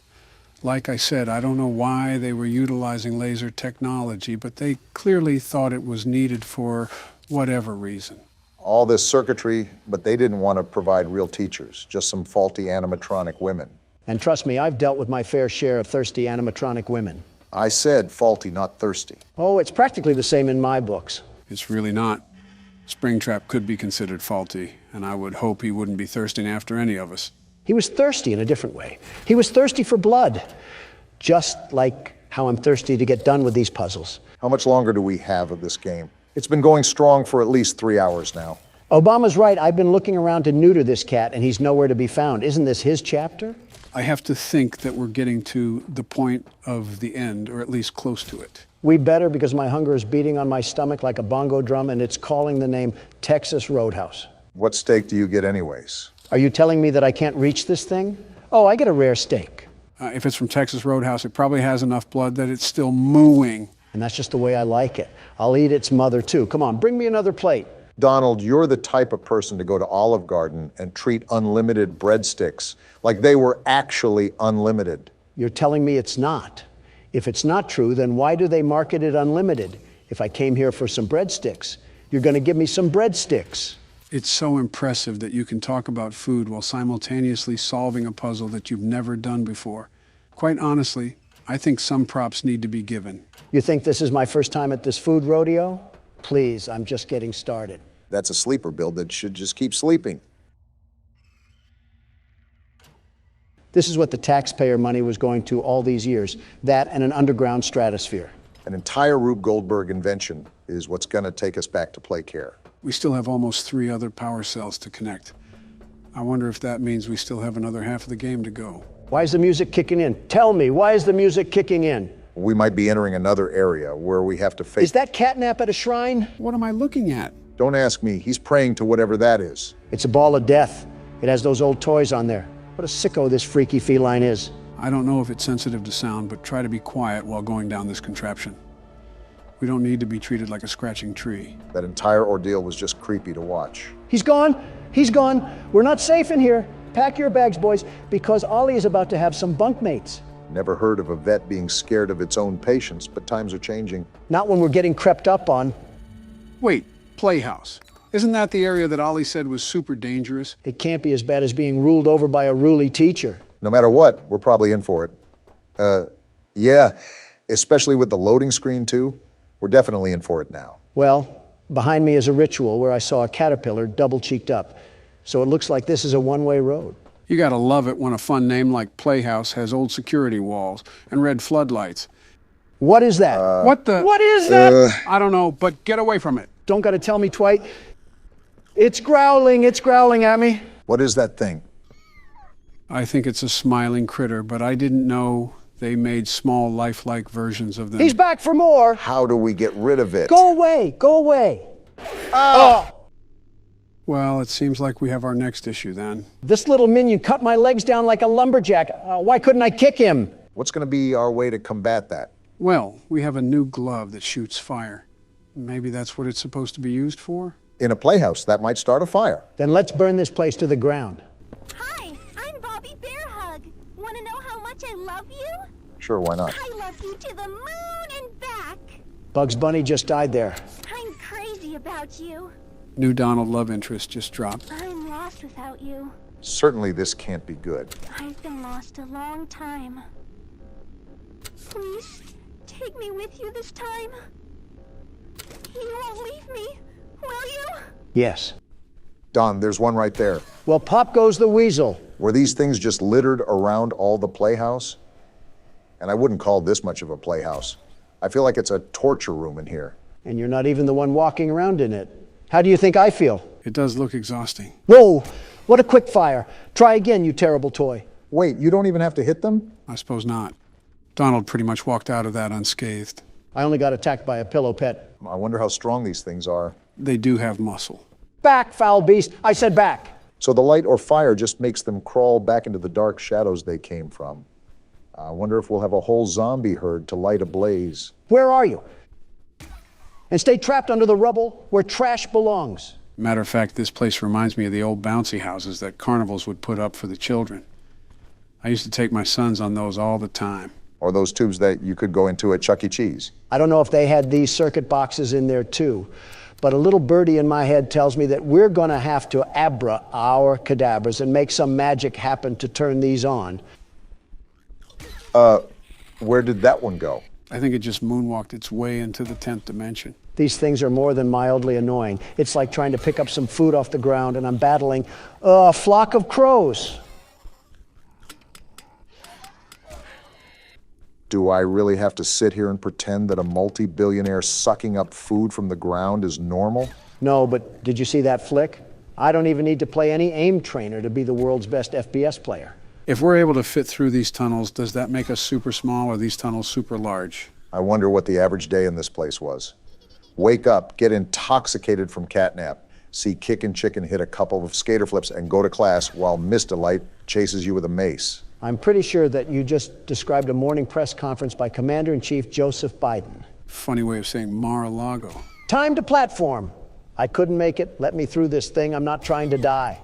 Speaker 2: Like I said, I don't know why they were utilizing laser technology, but they clearly thought it was needed for whatever reason.
Speaker 1: All this circuitry, but they didn't want to provide real teachers, just some faulty animatronic women.
Speaker 3: And trust me, I've dealt with my fair share of thirsty animatronic women.
Speaker 1: I said faulty, not thirsty.
Speaker 3: Oh, it's practically the same in my books.
Speaker 2: It's really not. Springtrap could be considered faulty, and I would hope he wouldn't be thirsting after any of us.
Speaker 3: He was thirsty in a different way. He was thirsty for blood, just like how I'm thirsty to get done with these puzzles.
Speaker 1: How much longer do we have of this game? It's been going strong for at least 3 hours now.
Speaker 3: Obama's right. I've been looking around to neuter this cat, and he's nowhere to be found. Isn't this his chapter?
Speaker 2: I have to think that we're getting to the point of the end, or at least close to it.
Speaker 3: We better, because my hunger is beating on my stomach like a bongo drum, and it's calling the name Texas Roadhouse.
Speaker 1: What steak do you get anyways?
Speaker 3: Are you telling me that I can't reach this thing? Oh, I get a rare steak.
Speaker 2: If it's from Texas Roadhouse, it probably has enough blood that it's still mooing.
Speaker 3: And that's just the way I like it. I'll eat its mother, too. Come on, bring me another plate.
Speaker 1: Donald, you're the type of person to go to Olive Garden and treat unlimited breadsticks like they were actually unlimited.
Speaker 3: You're telling me it's not. If it's not true, then why do they market it unlimited? If I came here for some breadsticks, you're going to give me some breadsticks.
Speaker 2: It's so impressive that you can talk about food while simultaneously solving a puzzle that you've never done before. Quite honestly, I think some props need to be given.
Speaker 3: You think this is my first time at this food rodeo? Please, I'm just getting started.
Speaker 1: That's a sleeper build that should just keep sleeping.
Speaker 3: This is what the taxpayer money was going to all these years. That and an underground stratosphere.
Speaker 1: An entire Rube Goldberg invention is what's going to take us back to play care.
Speaker 2: We still have almost 3 other power cells to connect. I wonder if that means we still have another half of the game to go.
Speaker 3: Why is the music kicking in? Tell me, why is the music kicking in?
Speaker 1: We might be entering another area where we have to face...
Speaker 3: Is that catnap at a shrine?
Speaker 2: What am I looking at?
Speaker 1: Don't ask me. He's praying to whatever that is.
Speaker 3: It's a ball of death. It has those old toys on there. What a sicko this freaky feline is.
Speaker 2: I don't know if it's sensitive to sound, but try to be quiet while going down this contraption. We don't need to be treated like a scratching tree.
Speaker 1: That entire ordeal was just creepy to watch.
Speaker 3: He's gone. He's gone. We're not safe in here. Pack your bags, boys, because Ollie is about to have some bunkmates.
Speaker 1: Never heard of a vet being scared of its own patients, but times are changing.
Speaker 3: Not when we're getting crept up on.
Speaker 2: Wait, Playhouse. Isn't that the area that Ollie said was super dangerous?
Speaker 3: It can't be as bad as being ruled over by a ruly teacher.
Speaker 1: No matter what, we're probably in for it. Yeah, especially with the loading screen too. We're definitely in for it now.
Speaker 3: Well, behind me is a ritual where I saw a caterpillar double-cheeked up. So it looks like this is a one-way road.
Speaker 2: You gotta love it when a fun name like Playhouse has old security walls and red floodlights.
Speaker 3: What is that?
Speaker 2: What is that? I don't know, but get away from it.
Speaker 3: Don't gotta tell me, Twite. It's growling at me.
Speaker 1: What is that thing?
Speaker 2: I think it's a smiling critter, but I didn't know they made small, lifelike versions of them.
Speaker 3: He's back for more.
Speaker 1: How do we get rid of it?
Speaker 3: Go away, go away.
Speaker 2: Well, it seems like we have our next issue then.
Speaker 3: This little minion cut my legs down like a lumberjack. Why couldn't I kick him?
Speaker 1: What's going to be our way to combat that?
Speaker 2: Well, we have a new glove that shoots fire. Maybe that's what it's supposed to be used for?
Speaker 1: In a playhouse, that might start a fire.
Speaker 3: Then let's burn this place to the ground.
Speaker 16: Hi, I'm Bobby Bearhug. Want to know how much I love you?
Speaker 1: Sure, why not?
Speaker 16: I love you to the moon and back.
Speaker 3: Bugs Bunny just died there.
Speaker 16: I'm crazy about you.
Speaker 2: New Donald love interest just dropped.
Speaker 16: I'm lost without you.
Speaker 1: Certainly this can't be good.
Speaker 16: I've been lost a long time. Please, take me with you this time. You won't leave me, will you?
Speaker 3: Yes.
Speaker 1: Don, there's one right there.
Speaker 3: Well, pop goes the weasel.
Speaker 1: Were these things just littered around all the playhouse? And I wouldn't call this much of a playhouse. I feel like it's a torture room in here.
Speaker 3: And you're not even the one walking around in it. How do you think I feel?
Speaker 2: It does look exhausting.
Speaker 3: Whoa! What a quick fire. Try again, you terrible toy.
Speaker 1: Wait, you don't even have to hit them?
Speaker 2: I suppose not. Donald pretty much walked out of that unscathed.
Speaker 3: I only got attacked by a pillow pet.
Speaker 1: I wonder how strong these things are.
Speaker 2: They do have muscle.
Speaker 3: Back, foul beast. I said back.
Speaker 1: So the light or fire just makes them crawl back into the dark shadows they came from. I wonder if we'll have a whole zombie herd to light a blaze.
Speaker 3: Where are you? And stay trapped under the rubble where trash belongs.
Speaker 2: Matter of fact, this place reminds me of the old bouncy houses that carnivals would put up for the children. I used to take my sons on those all the time.
Speaker 1: Or those tubes that you could go into at Chuck E. Cheese.
Speaker 3: I don't know if they had these circuit boxes in there too, but a little birdie in my head tells me that we're going to have to abra our cadabras and make some magic happen to turn these on.
Speaker 1: Where did that one go?
Speaker 2: I think it just moonwalked its way into the 10th dimension.
Speaker 3: These things are more than mildly annoying. It's like trying to pick up some food off the ground and I'm battling a flock of crows.
Speaker 1: Do I really have to sit here and pretend that a multi-billionaire sucking up food from the ground is normal?
Speaker 3: No, but did you see that flick? I don't even need to play any aim trainer to be the world's best FPS player.
Speaker 2: If we're able to fit through these tunnels, does that make us super small or these tunnels super large?
Speaker 1: I wonder what the average day in this place was. Wake up, get intoxicated from catnap, see Kickin' Chicken hit a couple of skater flips and go to class while Mr. Light chases you with a mace.
Speaker 3: I'm pretty sure that you just described a morning press conference by Commander-in-Chief Joseph Biden.
Speaker 2: Funny way of saying Mar-a-Lago.
Speaker 3: Time to platform. I couldn't make it. Let me through this thing. I'm not trying to die.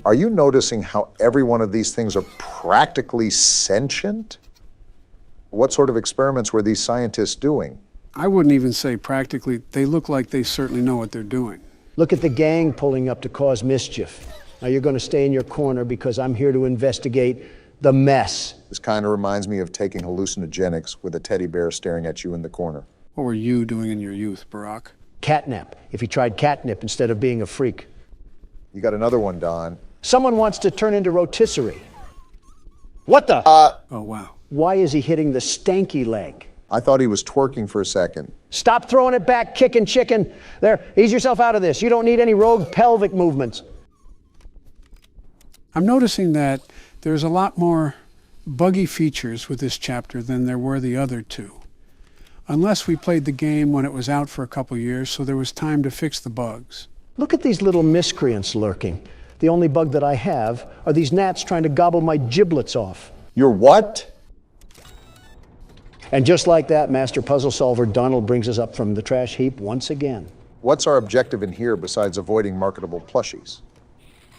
Speaker 1: Are you noticing how every one of these things are practically sentient? What sort of experiments were these scientists doing?
Speaker 2: I wouldn't even say practically. They look like they certainly know what they're doing.
Speaker 3: Look at the gang pulling up to cause mischief. Now you're going to stay in your corner because I'm here to investigate The mess.
Speaker 1: This kind of reminds me of taking hallucinogenics with a teddy bear staring at you in the corner.
Speaker 2: What were you doing in your youth, Barack?
Speaker 3: Catnap. If he tried catnip instead of being a freak.
Speaker 1: You got another one, Don.
Speaker 3: Someone wants to turn into rotisserie. What the?
Speaker 2: Oh, wow.
Speaker 3: Why is he hitting the stanky leg?
Speaker 1: I thought he was twerking for a second.
Speaker 3: Stop throwing it back, kicking chicken. There, ease yourself out of this. You don't need any rogue pelvic movements.
Speaker 2: I'm noticing that there's a lot more buggy features with this chapter than there were the other two. Unless we played the game when it was out for a couple years, so there was time to fix the bugs.
Speaker 3: Look at these little miscreants lurking. The only bug that I have are these gnats trying to gobble my giblets off.
Speaker 1: Your what?
Speaker 3: And just like that, Master Puzzle Solver Donald brings us up from the trash heap once again.
Speaker 1: What's our objective in here besides avoiding marketable plushies?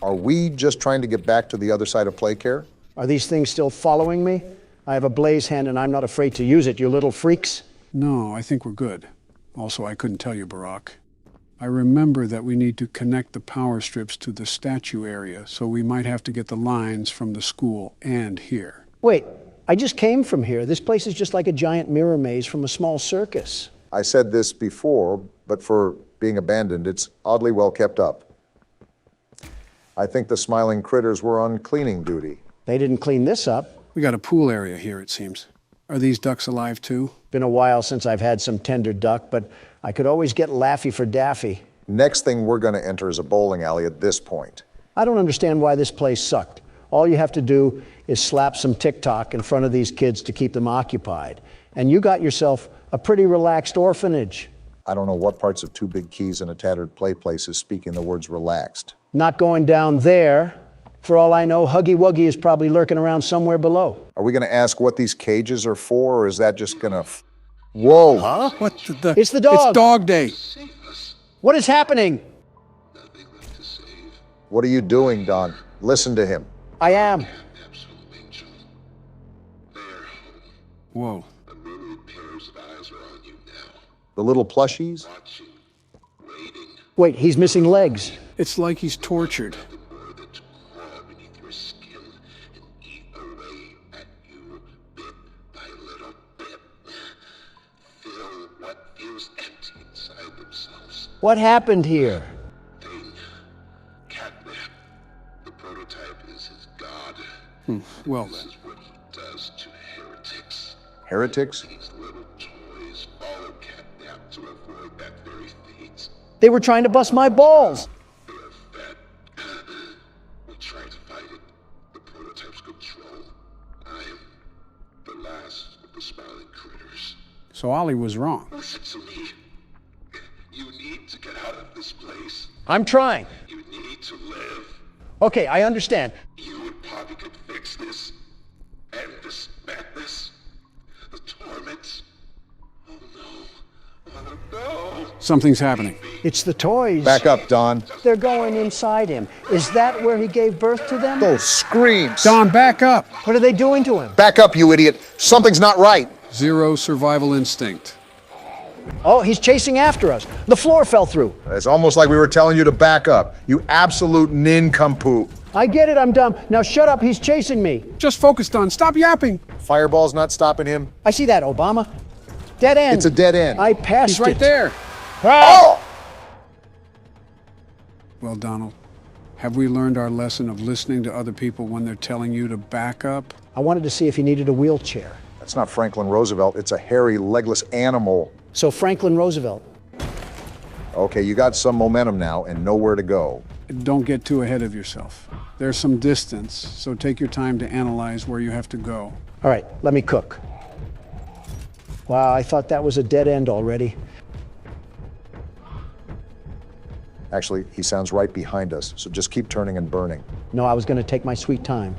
Speaker 1: Are we just trying to get back to the other side of play care?
Speaker 3: Are these things still following me? I have a blaze hand and I'm not afraid to use it, you little freaks.
Speaker 2: No, I think we're good. Also, I couldn't tell you, Barack. I remember that we need to connect the power strips to the statue area, so we might have to get the lines from the school and here.
Speaker 3: Wait, I just came from here. This place is just like a giant mirror maze from a small circus.
Speaker 1: I said this before, but for being abandoned, it's oddly well kept up. I think the smiling critters were on cleaning duty.
Speaker 3: They didn't clean this up.
Speaker 2: We got a pool area here, it seems. Are these ducks alive too?
Speaker 3: Been a while since I've had some tender duck, but I could always get Laffy for Daffy.
Speaker 1: Next thing we're going to enter is a bowling alley at this point.
Speaker 3: I don't understand why this place sucked. All you have to do is slap some TikTok in front of these kids to keep them occupied. And you got yourself a pretty relaxed orphanage.
Speaker 1: I don't know what parts of Two Big Keys and a Tattered Play Place is speaking the words relaxed.
Speaker 3: Not going down there. For all I know, Huggy Wuggy is probably lurking around somewhere below.
Speaker 1: Are we going to ask what these cages are for, or is that just going to... Whoa!
Speaker 2: Huh? What the...
Speaker 3: It's the dog!
Speaker 2: It's dog day!
Speaker 3: What is happening?
Speaker 1: What are you doing, Don? Listen to him.
Speaker 3: I am.
Speaker 2: Whoa.
Speaker 1: The little plushies?
Speaker 3: Wait, he's missing legs.
Speaker 2: It's like he's tortured.
Speaker 3: What happened here?
Speaker 22: Catnap. The prototype is his god.
Speaker 2: Well
Speaker 22: This
Speaker 2: then.
Speaker 22: is what he does to heretics.
Speaker 1: Heretics?
Speaker 22: These little toys follow Catnap to avoid that very fate.
Speaker 3: They were trying to bust my balls.
Speaker 22: They are fat. We try to fight it. The prototype's control. I am the last of the smiling critters.
Speaker 2: So Ollie was wrong.
Speaker 22: Listen to me. You need to get out of this place.
Speaker 3: I'm trying.
Speaker 22: You need to live.
Speaker 3: Okay, I understand.
Speaker 22: You and Poppy could fix this. End this madness. The torment. Oh no. Oh no.
Speaker 2: Something's happening.
Speaker 3: It's the toys.
Speaker 1: Back up, Don.
Speaker 3: They're going inside him. Is that where he gave birth to them?
Speaker 1: Those screams!
Speaker 2: Don, back up!
Speaker 3: What are they doing to him?
Speaker 1: Back up, you idiot! Something's not right!
Speaker 2: Zero survival instinct.
Speaker 3: Oh, he's chasing after us. The floor fell through.
Speaker 1: It's almost like we were telling you to back up. You absolute nincompoop.
Speaker 3: I get it, I'm dumb. Now shut up, he's chasing me.
Speaker 2: Just focus, Don. Stop yapping.
Speaker 1: Fireball's not stopping him.
Speaker 3: I see that, Obama. Dead end.
Speaker 1: It's a dead end.
Speaker 3: I passed
Speaker 2: He's right
Speaker 3: it.
Speaker 2: there.
Speaker 1: Oh!
Speaker 2: Well, Donald, have we learned our lesson of listening to other people when they're telling you to back up?
Speaker 3: I wanted to see if he needed a wheelchair.
Speaker 1: That's not Franklin Roosevelt. It's a hairy, legless animal.
Speaker 3: So Franklin Roosevelt.
Speaker 1: Okay, you got some momentum now and nowhere to go.
Speaker 2: Don't get too ahead of yourself. There's some distance, so take your time to analyze where you have to go.
Speaker 3: All right, let me cook. Wow, I thought that was a dead end already.
Speaker 1: Actually, he sounds right behind us, so just keep turning and burning.
Speaker 3: No, I was going to take my sweet time.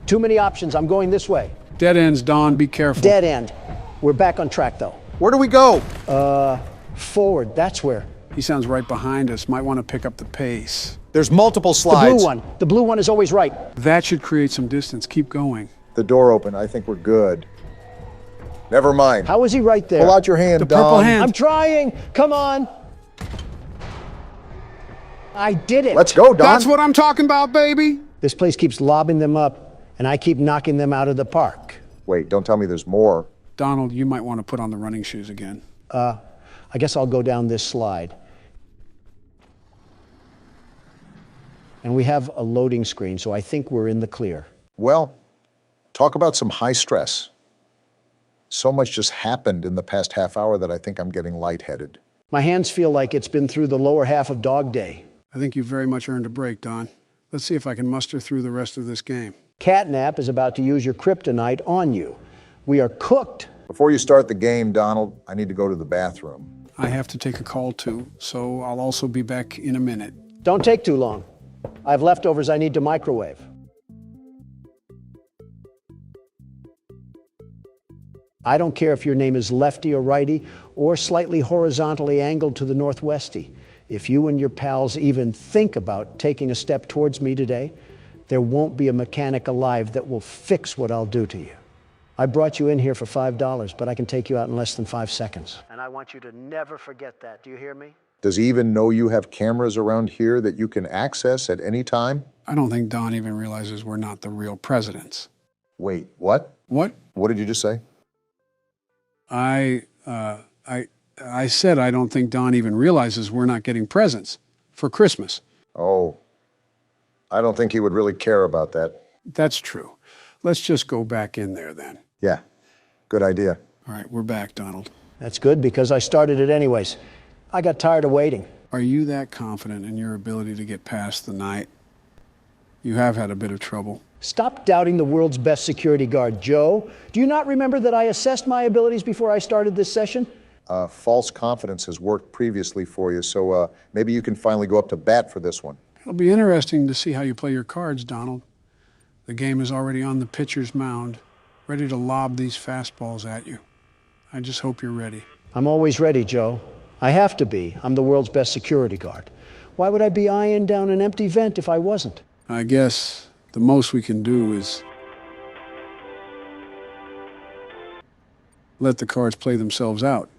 Speaker 3: Too many options. I'm going this way.
Speaker 2: Dead ends, Don. Be careful.
Speaker 3: Dead end. We're back on track, though.
Speaker 1: Where do we go?
Speaker 3: Forward. That's where.
Speaker 2: He sounds right behind us. Might want to pick up the pace.
Speaker 1: There's multiple
Speaker 3: The
Speaker 1: slides.
Speaker 3: blue one. The blue one is always right.
Speaker 2: That should create some distance. Keep going.
Speaker 1: The door open. I think we're good. Never mind.
Speaker 3: How is he right there?
Speaker 1: Pull out your hand,
Speaker 2: The
Speaker 1: Don.
Speaker 2: purple hand.
Speaker 3: I'm trying. Come on. I did it.
Speaker 1: Let's go, Don.
Speaker 2: That's what I'm talking about, baby.
Speaker 3: This place keeps lobbing them up, and I keep knocking them out of the park.
Speaker 1: Wait, don't tell me there's more.
Speaker 2: Donald, you might want to put on the running shoes again.
Speaker 3: I guess I'll go down this slide. And we have a loading screen, so I think we're in the clear.
Speaker 1: Well, talk about some high stress. So much just happened in the past half hour that I think I'm getting lightheaded.
Speaker 3: My hands feel like it's been through the lower half of Dog Day.
Speaker 2: I think you've very much earned a break, Don. Let's see if I can muster through the rest of this game.
Speaker 3: Catnap is about to use your kryptonite on you. We are cooked.
Speaker 1: Before you start the game, Donald, I need to go to the bathroom.
Speaker 2: I have to take a call too, so I'll also be back in a minute.
Speaker 3: Don't take too long. I have leftovers I need to microwave. I don't care if your name is lefty or righty or slightly horizontally angled to the northwesty. If you and your pals even think about taking a step towards me today, there won't be a mechanic alive that will fix what I'll do to you. I brought you in here for $5, but I can take you out in less than 5 seconds. And I want you to never forget that. Do you hear me?
Speaker 1: Does he even know you have cameras around here that you can access at any time?
Speaker 2: I don't think Don even realizes we're not the real presidents.
Speaker 1: Wait, what?
Speaker 2: What?
Speaker 1: What did you just say?
Speaker 2: I said I don't think Don even realizes we're not getting presents for Christmas.
Speaker 1: Oh, I don't think he would really care about that.
Speaker 2: That's true. Let's just go back in there then.
Speaker 1: Yeah, good idea.
Speaker 2: All right, we're back, Donald.
Speaker 3: That's good because I started it anyways. I got tired of waiting.
Speaker 2: Are you that confident in your ability to get past the night? You have had a bit of trouble.
Speaker 3: Stop doubting the world's best security guard, Joe. Do you not remember that I assessed my abilities before I started this session?
Speaker 1: False confidence has worked previously for you, so maybe you can finally go up to bat for this one.
Speaker 2: It'll be interesting to see how you play your cards, Donald. The game is already on the pitcher's mound, ready to lob these fastballs at you. I just hope you're ready.
Speaker 3: I'm always ready, Joe. I have to be. I'm the world's best security guard. Why would I be eyeing down an empty vent if I wasn't?
Speaker 2: I guess the most we can do is let the cards play themselves out.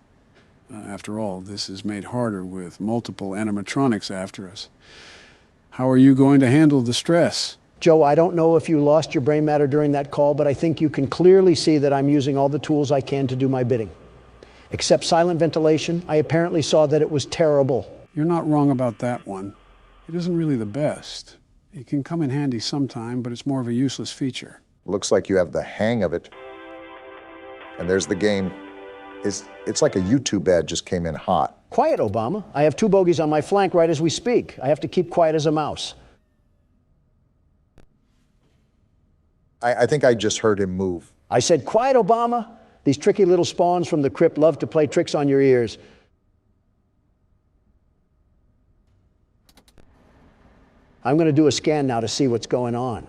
Speaker 2: After all, this is made harder with multiple animatronics after us. How are you going to handle the stress?
Speaker 3: Joe, I don't know if you lost your brain matter during that call, but I think you can clearly see that I'm using all the tools I can to do my bidding. Except silent ventilation, I apparently saw that it was terrible.
Speaker 2: You're not wrong about that one. It isn't really the best. It can come in handy sometime, but it's more of a useless feature.
Speaker 1: Looks like you have the hang of it. And there's the game. It's like a YouTube ad just came in hot.
Speaker 3: Quiet, Obama. I have 2 bogeys on my flank right as we speak. I have to keep quiet as a mouse.
Speaker 1: I think I just heard him move.
Speaker 3: I said, quiet, Obama. These tricky little spawns from the crypt love to play tricks on your ears. I'm going to do a scan now to see what's going on.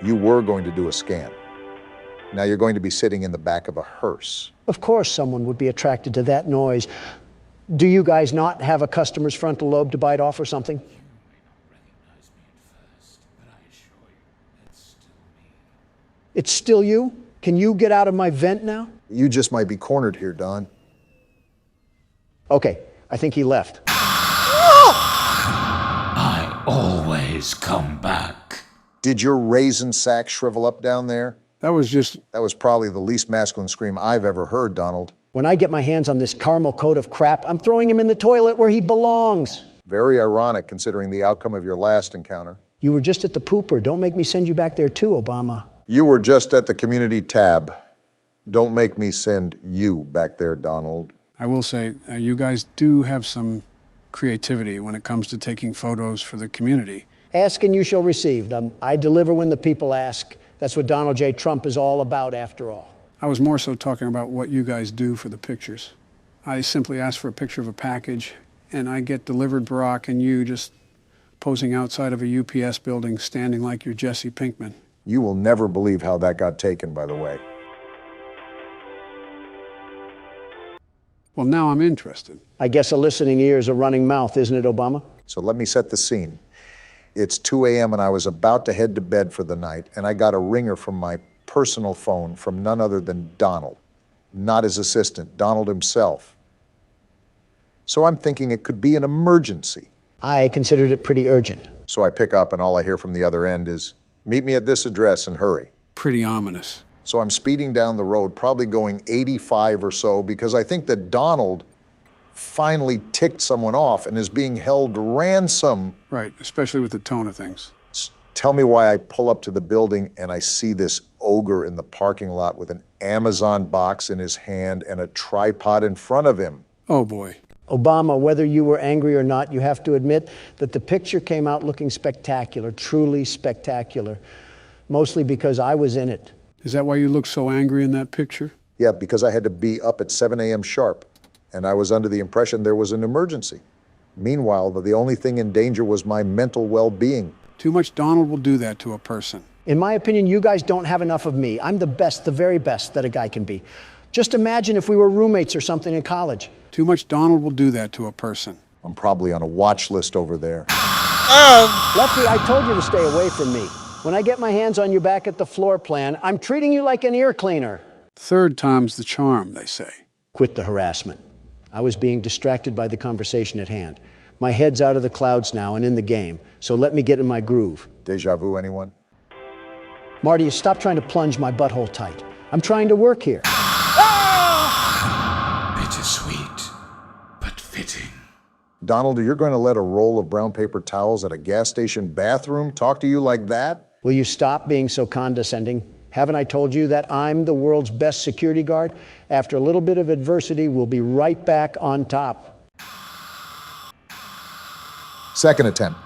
Speaker 1: You were going to do a scan. Now you're going to be sitting in the back of a hearse.
Speaker 3: Of course someone would be attracted to that noise. Do you guys not have a customer's frontal lobe to bite off or something? It's still you? Can you get out of my vent now?
Speaker 1: You just might be cornered here, Don.
Speaker 3: Okay, I think he left.
Speaker 10: I always come back.
Speaker 1: Did your raisin sack shrivel up down there?
Speaker 2: That was
Speaker 1: probably the least masculine scream I've ever heard, Donald.
Speaker 3: When I get my hands on this caramel coat of crap, I'm throwing him in the toilet where he belongs.
Speaker 1: Very ironic considering the outcome of your last encounter.
Speaker 3: You were just at the pooper. Don't make me send you back there too, Obama.
Speaker 1: You were just at the community tab. Don't make me send you back there, Donald.
Speaker 2: I will say, you guys do have some creativity when it comes to taking photos for the community.
Speaker 3: Ask and you shall receive. I deliver when the people ask. That's what Donald J. Trump is all about, after all.
Speaker 2: I was more so talking about what you guys do for the pictures. I simply ask for a picture of a package, and I get delivered Barack and you just posing outside of a UPS building, standing like you're Jesse Pinkman.
Speaker 1: You will never believe how that got taken, by the way.
Speaker 2: Well, now I'm interested.
Speaker 3: I guess a listening ear is a running mouth, isn't it, Obama?
Speaker 1: So let me set the scene. It's 2 a.m. and I was about to head to bed for the night, and I got a ringer from my personal phone from none other than Donald. Not his assistant, Donald himself. So I'm thinking it could be an emergency.
Speaker 3: I considered it pretty urgent.
Speaker 1: So I pick up and all I hear from the other end is, Meet me at this address and hurry.
Speaker 2: Pretty ominous.
Speaker 1: So I'm speeding down the road, probably going 85 or so, because I think that Donald finally ticked someone off and is being held ransom.
Speaker 2: Right, especially with the tone of things.
Speaker 1: Tell me why I pull up to the building and I see this ogre in the parking lot with an Amazon box in his hand and a tripod in front of him.
Speaker 2: Oh boy.
Speaker 3: Obama, whether you were angry or not, you have to admit that the picture came out looking spectacular, truly spectacular, mostly because I was in it.
Speaker 2: Is that why you look so angry in that picture?
Speaker 1: Yeah, because I had to be up at 7 a.m. sharp, and I was under the impression there was an emergency. Meanwhile, the only thing in danger was my mental well-being.
Speaker 2: Too much Donald will do that to a person.
Speaker 3: In my opinion, you guys don't have enough of me. I'm the best, the very best that a guy can be. Just imagine if we were roommates or something in college.
Speaker 2: Too much Donald will do that to a person.
Speaker 1: I'm probably on a watch list over there.
Speaker 3: Lefty, I told you to stay away from me. When I get my hands on you back at the floor plan, I'm treating you like an ear cleaner.
Speaker 2: Third time's the charm, they say.
Speaker 3: Quit the harassment. I was being distracted by the conversation at hand. My head's out of the clouds now and in the game, so let me get in my groove.
Speaker 1: Deja vu, anyone?
Speaker 3: Marty, stop trying to plunge my butthole tight. I'm trying to work here.
Speaker 10: Bittersweet, but fitting.
Speaker 1: Donald, you're going to let a roll of brown paper towels at a gas station bathroom talk to you like that?
Speaker 3: Will you stop being so condescending? Haven't I told you that I'm the world's best security guard? After a little bit of adversity, we'll be right back on top.
Speaker 1: Second attempt.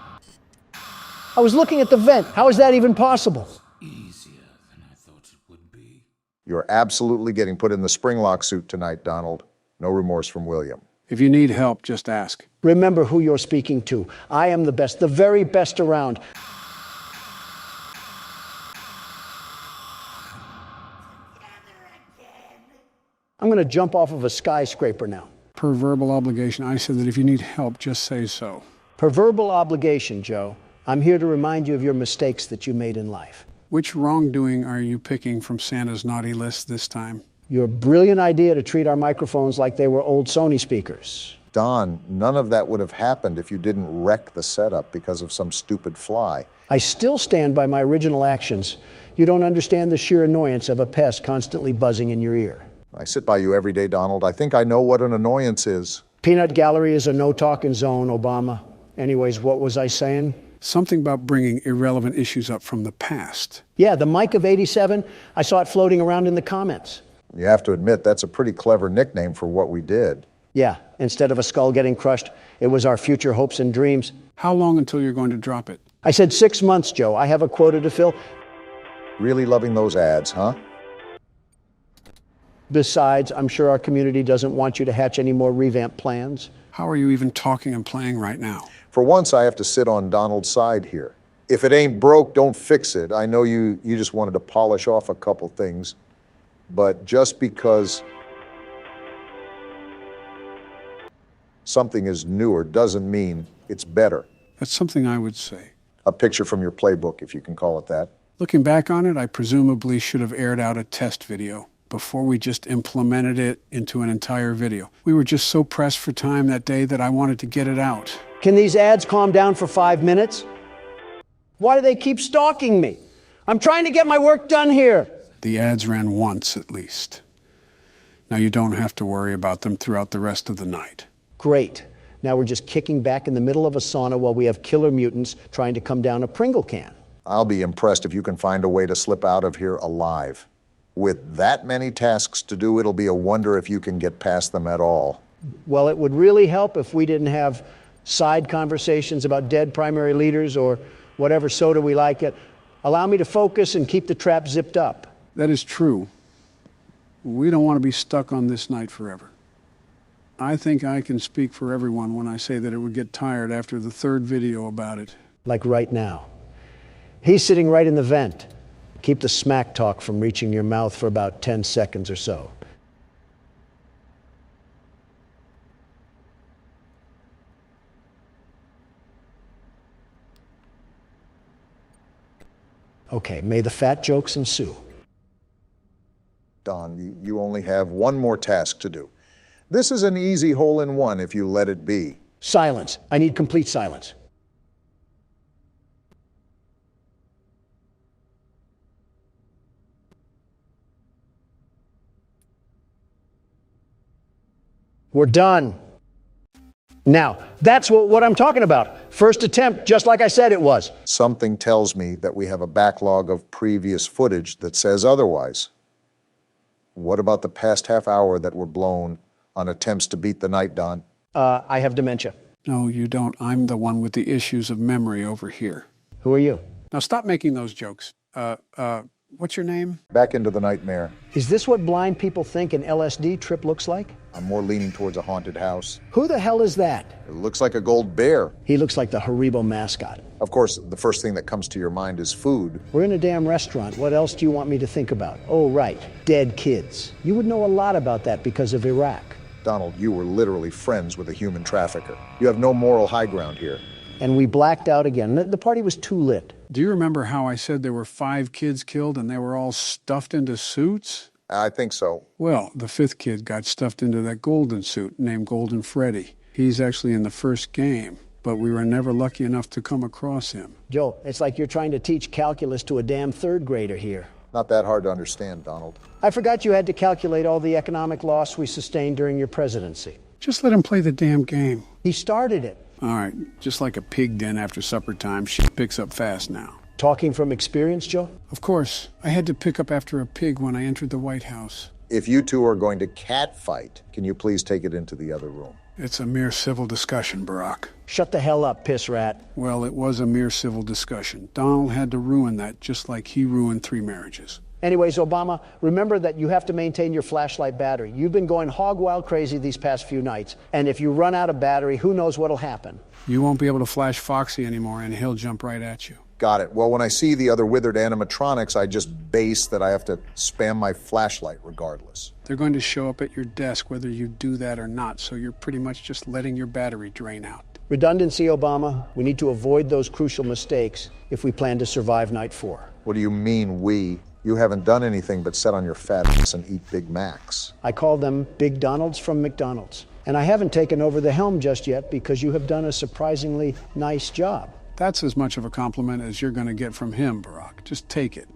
Speaker 3: I was looking at the vent. How is that even possible?
Speaker 10: Easier than I thought it would be.
Speaker 1: You're absolutely getting put in the springlock suit tonight, Donald. No remorse from William.
Speaker 2: If you need help, just ask.
Speaker 3: Remember who you're speaking to. I am the best, the very best around. I'm going to jump off of a skyscraper now.
Speaker 2: Per verbal obligation, I said that if you need help, just say so.
Speaker 3: Per verbal obligation, Joe. I'm here to remind you of your mistakes that you made in life.
Speaker 2: Which wrongdoing are you picking from Santa's naughty list this time?
Speaker 3: Your brilliant idea to treat our microphones like they were old Sony speakers.
Speaker 1: Don, none of that would have happened if you didn't wreck the setup because of some stupid fly.
Speaker 3: I still stand by my original actions. You don't understand the sheer annoyance of a pest constantly buzzing in your ear.
Speaker 1: I sit by you every day, Donald. I think I know what an annoyance is.
Speaker 3: Peanut Gallery is a no-talking zone, Obama. Anyways, what was I saying?
Speaker 2: Something about bringing irrelevant issues up from the past.
Speaker 3: Yeah, the mic of '87, I saw it floating around in the comments.
Speaker 1: You have to admit, that's a pretty clever nickname for what we did.
Speaker 3: Yeah, instead of a skull getting crushed, it was our future hopes and dreams.
Speaker 2: How long until you're going to drop it?
Speaker 3: I said 6 months, Joe. I have a quota to fill.
Speaker 1: Really loving those ads, huh?
Speaker 3: Besides, I'm sure our community doesn't want you to hatch any more revamp plans.
Speaker 2: How are you even talking and playing right now?
Speaker 1: For once, I have to sit on Donald's side here. If it ain't broke, don't fix it. I know you just wanted to polish off a couple things, but just because something is newer doesn't mean it's better.
Speaker 2: That's something I would say.
Speaker 1: A picture from your playbook, if you can call it that.
Speaker 2: Looking back on it, I presumably should have aired out a test video before we just implemented it into an entire video. We were just so pressed for time that day that I wanted to get it out.
Speaker 3: Can these ads calm down for 5 minutes? Why do they keep stalking me? I'm trying to get my work done here.
Speaker 2: The ads ran once at least. Now you don't have to worry about them throughout the rest of the night.
Speaker 3: Great. Now we're just kicking back in the middle of a sauna while we have killer mutants trying to come down a Pringle can.
Speaker 1: I'll be impressed if you can find a way to slip out of here alive. With that many tasks to do, it'll be a wonder if you can get past them at all.
Speaker 3: Well, it would really help if we didn't have side conversations about dead primary leaders or whatever soda we like it. Allow me to focus and keep the trap zipped up.
Speaker 2: That is true. We don't want to be stuck on this night forever. I think I can speak for everyone when I say that it would get tired after the third video about it.
Speaker 3: Like right now. He's sitting right in the vent. Keep the smack talk from reaching your mouth for about 10 seconds or so. Okay, may the fat jokes ensue.
Speaker 1: Don, you only have one more task to do. This is an easy hole-in-one if you let it be.
Speaker 3: Silence. I need complete silence. We're done. Now, that's what I'm talking about. First attempt, just like I said it was.
Speaker 1: Something tells me that we have a backlog of previous footage that says otherwise. What about the past half hour that were blown on attempts to beat the night, Don?
Speaker 3: I have dementia.
Speaker 2: No, you don't. I'm the one with the issues of memory over here.
Speaker 3: Who are you?
Speaker 2: Now stop making those jokes. What's your name?
Speaker 1: Back into the nightmare.
Speaker 3: Is this what blind people think an LSD trip looks like?
Speaker 1: I'm more leaning towards a haunted house.
Speaker 3: Who the hell is that?
Speaker 1: It looks like a gold bear.
Speaker 3: He looks like the Haribo mascot.
Speaker 1: Of course, the first thing that comes to your mind is food.
Speaker 3: We're in a damn restaurant. What else do you want me to think about? Oh, right. Dead kids. You would know a lot about that because of Iraq.
Speaker 1: Donald, you were literally friends with a human trafficker. You have no moral high ground here.
Speaker 3: And we blacked out again. The party was too lit.
Speaker 2: Do you remember how I said there were 5 kids killed and they were all stuffed into suits?
Speaker 1: I think so.
Speaker 2: Well, the 5th kid got stuffed into that golden suit named Golden Freddy. He's actually in the first game, but we were never lucky enough to come across him.
Speaker 3: Joe, it's like you're trying to teach calculus to a damn 3rd grader here.
Speaker 1: Not that hard to understand, Donald.
Speaker 3: I forgot you had to calculate all the economic loss we sustained during your presidency.
Speaker 2: Just let him play the damn game.
Speaker 3: He started it.
Speaker 2: All right, just like a pig den after supper time, shit picks up fast now.
Speaker 3: Talking from experience, Joe?
Speaker 2: Of course. I had to pick up after a pig when I entered the White House.
Speaker 1: If you two are going to catfight, can you please take it into the other room?
Speaker 2: It's a mere civil discussion, Barack.
Speaker 3: Shut the hell up, piss rat.
Speaker 2: Well, it was a mere civil discussion. Donald had to ruin that just like he ruined 3 marriages.
Speaker 3: Anyways, Obama, remember that you have to maintain your flashlight battery. You've been going hog wild crazy these past few nights. And if you run out of battery, who knows what'll happen.
Speaker 2: You won't be able to flash Foxy anymore, and he'll jump right at you.
Speaker 1: Got it. Well, when I see the other withered animatronics, I just base that I have to spam my flashlight regardless.
Speaker 2: They're going to show up at your desk whether you do that or not, so you're pretty much just letting your battery drain out.
Speaker 3: Redundancy, Obama. We need to avoid those crucial mistakes if we plan to survive Night 4.
Speaker 1: What do you mean, we? You haven't done anything but sit on your fat ass and eat Big Macs.
Speaker 3: I call them Big Donalds from McDonald's. And I haven't taken over the helm just yet because you have done a surprisingly nice job.
Speaker 2: That's as much of a compliment as you're going to get from him, Barack. Just take it.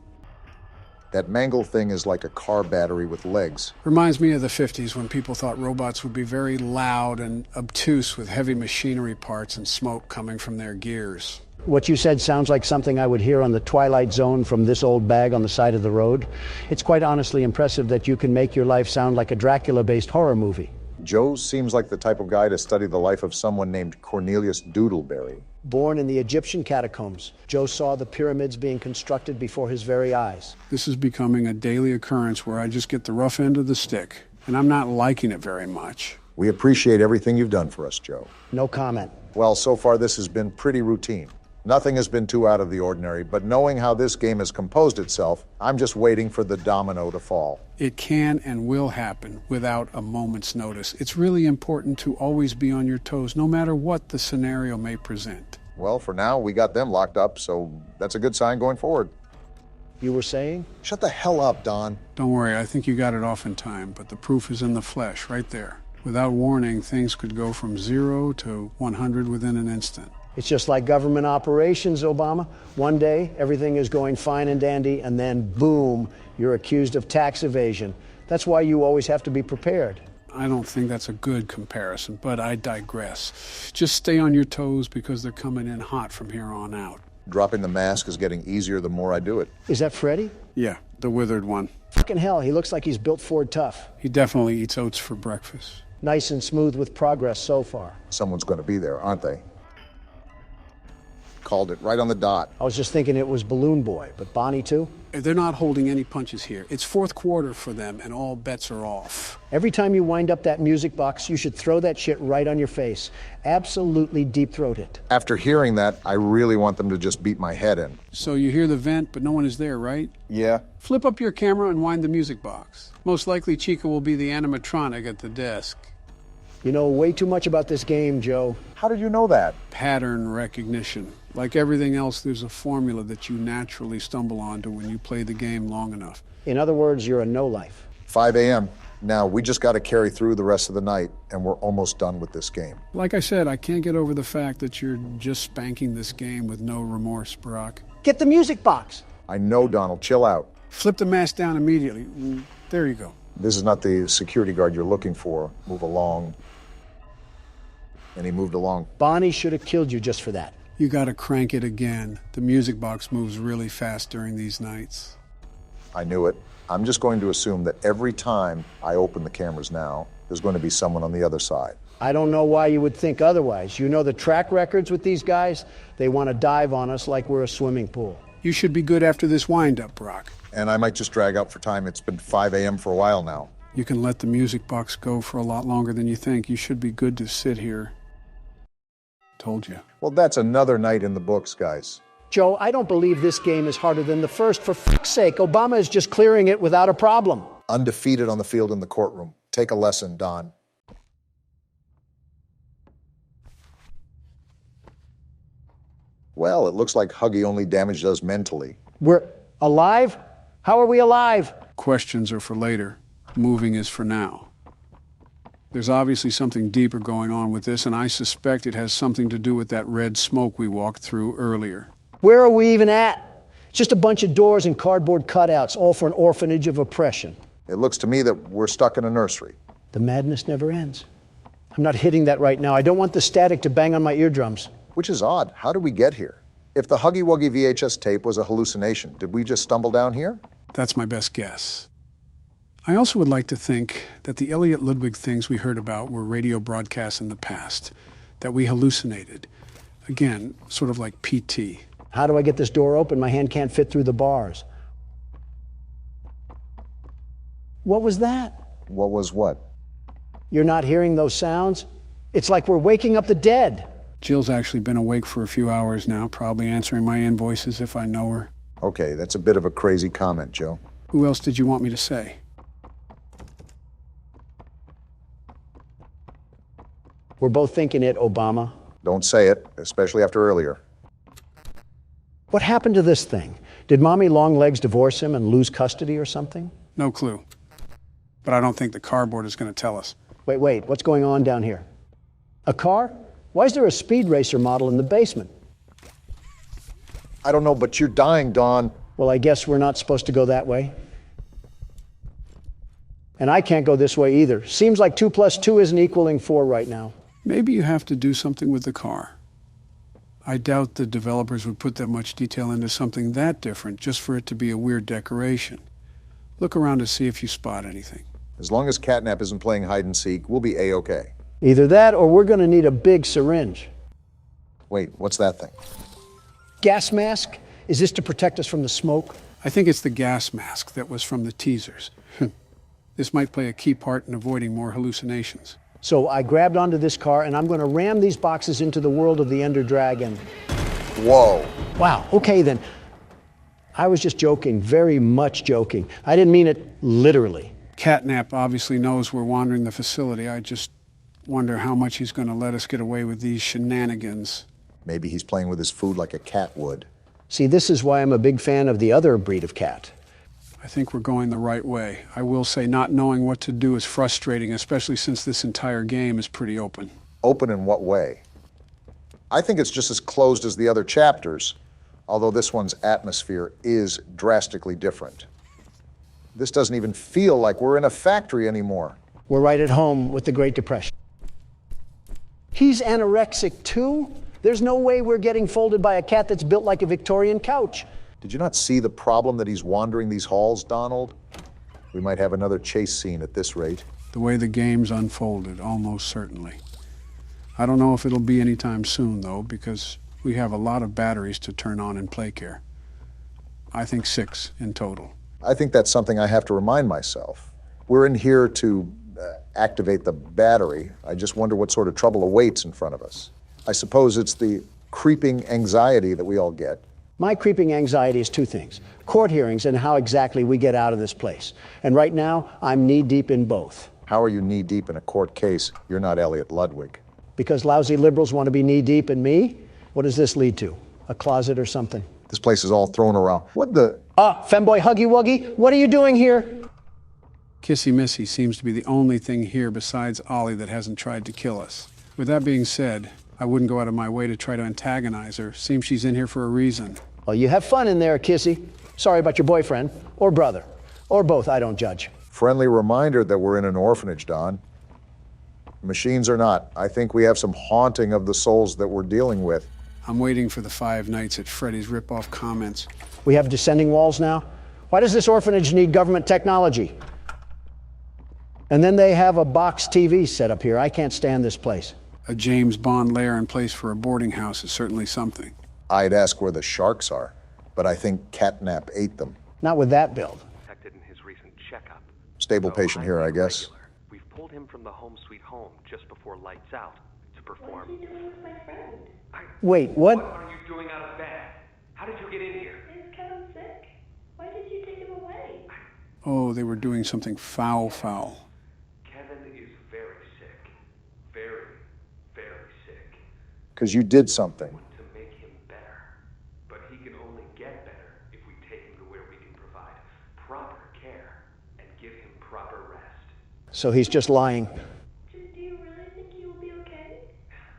Speaker 1: That mangle thing is like a car battery with legs.
Speaker 2: Reminds me of the 50s when people thought robots would be very loud and obtuse with heavy machinery parts and smoke coming from their gears.
Speaker 3: What you said sounds like something I would hear on the Twilight Zone from this old bag on the side of the road. It's quite honestly impressive that you can make your life sound like a Dracula-based horror movie.
Speaker 1: Joe seems like the type of guy to study the life of someone named Cornelius Doodleberry.
Speaker 3: Born in the Egyptian catacombs, Joe saw the pyramids being constructed before his very eyes.
Speaker 2: This is becoming a daily occurrence where I just get the rough end of the stick, and I'm not liking it very much.
Speaker 1: We appreciate everything you've done for us, Joe.
Speaker 3: No comment.
Speaker 1: Well, so far this has been pretty routine. Nothing has been too out of the ordinary, but knowing how this game has composed itself, I'm just waiting for the domino to fall.
Speaker 2: It can and will happen without a moment's notice. It's really important to always be on your toes, no matter what the scenario may present.
Speaker 1: Well, for now, we got them locked up, so that's a good sign going forward.
Speaker 3: You were saying?
Speaker 1: Shut the hell up, Don.
Speaker 2: Don't worry, I think you got it off in time, but the proof is in the flesh, right there. Without warning, things could go from 0 to 100 within an instant.
Speaker 3: It's just like government operations, Obama. One day, everything is going fine and dandy, and then, boom, you're accused of tax evasion. That's why you always have to be prepared.
Speaker 2: I don't think that's a good comparison, but I digress. Just stay on your toes because they're coming in hot from here on out.
Speaker 1: Dropping the mask is getting easier the more I do it.
Speaker 3: Is that Freddy?
Speaker 2: Yeah, the withered one.
Speaker 3: Fucking hell, he looks like he's built Ford tough.
Speaker 2: He definitely eats oats for breakfast.
Speaker 3: Nice and smooth with progress so far.
Speaker 1: Someone's going to be there, aren't they? Called it right on the dot.
Speaker 3: I was just thinking it was Balloon Boy, but Bonnie too?
Speaker 2: They're not holding any punches here. It's fourth quarter for them, and all bets are off.
Speaker 3: Every time you wind up that music box, you should throw that shit right on your face. Absolutely deep-throat it.
Speaker 1: After hearing that, I really want them to just beat my head in.
Speaker 2: So you hear the vent, but no one is there, right?
Speaker 1: Yeah.
Speaker 2: Flip up your camera and wind the music box. Most likely Chica will be the animatronic at the desk.
Speaker 3: You know way too much about this game, Joe.
Speaker 1: How did you know that?
Speaker 2: Pattern recognition. Like everything else, there's a formula that you naturally stumble onto when you play the game long enough.
Speaker 3: In other words, you're a no-life.
Speaker 1: 5 a.m. Now, we just got to carry through the rest of the night, and we're almost done with this game.
Speaker 2: Like I said, I can't get over the fact that you're just spanking this game with no remorse, Barack.
Speaker 3: Get the music box.
Speaker 1: I know, Donald. Chill out.
Speaker 2: Flip the mask down immediately. There you go.
Speaker 1: This is not the security guard you're looking for. Move along. and he moved along.
Speaker 3: Bonnie should have killed you just for that.
Speaker 2: You gotta crank it again. The music box moves really fast during these nights.
Speaker 1: I knew it. I'm just going to assume that every time I open the cameras now, there's going to be someone on the other side.
Speaker 3: I don't know why you would think otherwise. You know the track records with these guys? They want to dive on us like we're a swimming pool.
Speaker 2: You should be good after this wind-up, Brock.
Speaker 1: And I might just drag out for time. It's been 5 a.m. for a while now.
Speaker 2: You can let the music box go for a lot longer than you think. You should be good to sit here. Told you.
Speaker 1: Well, that's another night in the books, guys.
Speaker 3: Joe, I don't believe this game is harder than the first. For fuck's sake, Obama is just clearing it without a problem.
Speaker 1: Undefeated on the field in the courtroom. Take a lesson, Don. Well, it looks like Huggy only damaged us mentally.
Speaker 3: We're alive? How are we alive?
Speaker 2: Questions are for later. Moving is for now. There's obviously something deeper going on with this, and I suspect it has something to do with that red smoke we walked through earlier.
Speaker 3: Where are we even at? It's just a bunch of doors and cardboard cutouts, all for an orphanage of oppression.
Speaker 1: It looks to me that we're stuck in a nursery.
Speaker 3: The madness never ends. I'm not hitting that right now. I don't want the static to bang on my eardrums.
Speaker 1: Which is odd. How did we get here? If the Huggy Wuggy VHS tape was a hallucination, did we just stumble down here?
Speaker 2: That's my best guess. I also would like to think that the Elliot Ludwig things we heard about were radio broadcasts in the past, that we hallucinated. Again, sort of like PT.
Speaker 3: How do I get this door open? My hand can't fit through the bars. What was that?
Speaker 1: What was what?
Speaker 3: You're not hearing those sounds? It's like we're waking up the dead.
Speaker 2: Jill's actually been awake for a few hours now, probably answering my invoices if I know her.
Speaker 1: Okay, that's a bit of a crazy comment, Joe.
Speaker 2: Who else did you want me to say?
Speaker 3: We're both thinking it, Obama.
Speaker 1: Don't say it, especially after earlier.
Speaker 3: What happened to this thing? Did Mommy Longlegs divorce him and lose custody or something?
Speaker 2: No clue. But I don't think the cardboard is going to tell us.
Speaker 3: Wait, what's going on down here? A car? Why is there a speed racer model in the basement?
Speaker 1: I don't know, but you're dying, Don.
Speaker 3: Well, I guess we're not supposed to go that way. And I can't go this way either. Seems like 2 + 2 isn't equaling 4 right now.
Speaker 2: Maybe you have to do something with the car. I doubt the developers would put that much detail into something that different just for it to be a weird decoration. Look around to see if you spot anything.
Speaker 1: As long as Catnap isn't playing hide and seek, we'll be A-okay.
Speaker 3: Either that or we're going to need a big syringe.
Speaker 1: Wait, what's that thing?
Speaker 3: Gas mask? Is this to protect us from the smoke?
Speaker 2: I think it's the gas mask that was from the teasers. This might play a key part in avoiding more hallucinations.
Speaker 3: So I grabbed onto this car and I'm going to ram these boxes into the world of the Ender Dragon.
Speaker 1: Whoa.
Speaker 3: Wow, okay then. I was just joking, very much joking. I didn't mean it literally.
Speaker 2: Catnap obviously knows we're wandering the facility. I just wonder how much he's going to let us get away with these shenanigans.
Speaker 1: Maybe he's playing with his food like a cat would.
Speaker 3: See, this is why I'm a big fan of the other breed of cat.
Speaker 2: I think we're going the right way. I will say not knowing what to do is frustrating, especially since this entire game is pretty open.
Speaker 1: Open in what way? I think it's just as closed as the other chapters, although this one's atmosphere is drastically different. This doesn't even feel like we're in a factory anymore.
Speaker 3: We're right at home with the Great Depression. He's anorexic too? There's no way we're getting folded by a cat that's built like a Victorian couch.
Speaker 1: Did you not see the problem that he's wandering these halls, Donald? We might have another chase scene at this rate.
Speaker 2: The way the game's unfolded, almost certainly. I don't know if it'll be anytime soon, though, because we have a lot of batteries to turn on in PlayCare. I think 6 in total.
Speaker 1: I think that's something I have to remind myself. We're in here to activate the battery. I just wonder what sort of trouble awaits in front of us. I suppose it's the creeping anxiety that we all get.
Speaker 3: My creeping anxiety is 2 things. Court hearings and how exactly we get out of this place. And right now, I'm knee-deep in both.
Speaker 1: How are you knee-deep in a court case? You're not Elliot Ludwig.
Speaker 3: Because lousy liberals want to be knee-deep in me? What does this lead to? A closet or something?
Speaker 1: This place is all thrown around. What the?
Speaker 3: Femboy Huggy Wuggy, what are you doing here?
Speaker 2: Kissy Missy seems to be the only thing here besides Ollie that hasn't tried to kill us. With that being said, I wouldn't go out of my way to try to antagonize her. Seems she's in here for a reason.
Speaker 3: Well, you have fun in there, Kissy. Sorry about your boyfriend, or brother, or both, I don't judge.
Speaker 1: Friendly reminder that we're in an orphanage, Don. Machines or not, I think we have some haunting of the souls that we're dealing with.
Speaker 2: I'm waiting for the Five Nights at Freddy's rip-off comments.
Speaker 3: We have descending walls now? Why does this orphanage need government technology? And then they have a box TV set up here. I can't stand this place.
Speaker 2: A James Bond lair in place for a boarding house is certainly something.
Speaker 1: I'd ask where the sharks are, but I think catnap ate them.
Speaker 3: Not with that build.
Speaker 17: Detected in his recent checkup.
Speaker 1: Stable patient here, I guess.
Speaker 17: We've pulled him from the home sweet home just before lights out to perform.
Speaker 14: What are you doing with my friend?
Speaker 3: Wait, what?
Speaker 17: What are you doing out of bed? How did you get in here?
Speaker 14: Is Kevin sick? Why did you take him away?
Speaker 2: Oh, they were doing something foul.
Speaker 17: Kevin is very sick. Very, very sick.
Speaker 1: Because you did something.
Speaker 17: To make him better. But he can only get better if we take him to where we can provide proper care and give him proper rest.
Speaker 3: So he's just lying.
Speaker 14: Do you really think he will be okay?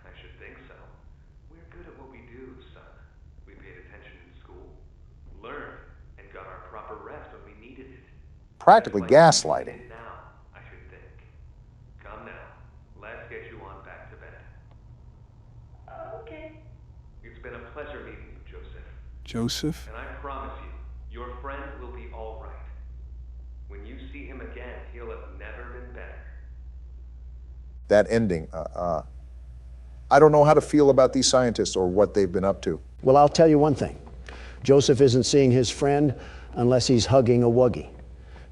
Speaker 17: I should think so. We're good at what we do, son. We paid attention in school, learned, and got our proper rest when we needed it.
Speaker 1: Practically gaslighting.
Speaker 17: Now, I should think. Come now. Let's get you on back to bed.
Speaker 14: Okay.
Speaker 17: It's been a pleasure meeting you, Joseph.
Speaker 2: Joseph?
Speaker 17: And I promise you, your friend will be all right. When you see him again, he'll have never been better.
Speaker 1: That ending, I don't know how to feel about these scientists or what they've been up to.
Speaker 3: Well, I'll tell you one thing. Joseph isn't seeing his friend unless he's hugging a wuggy.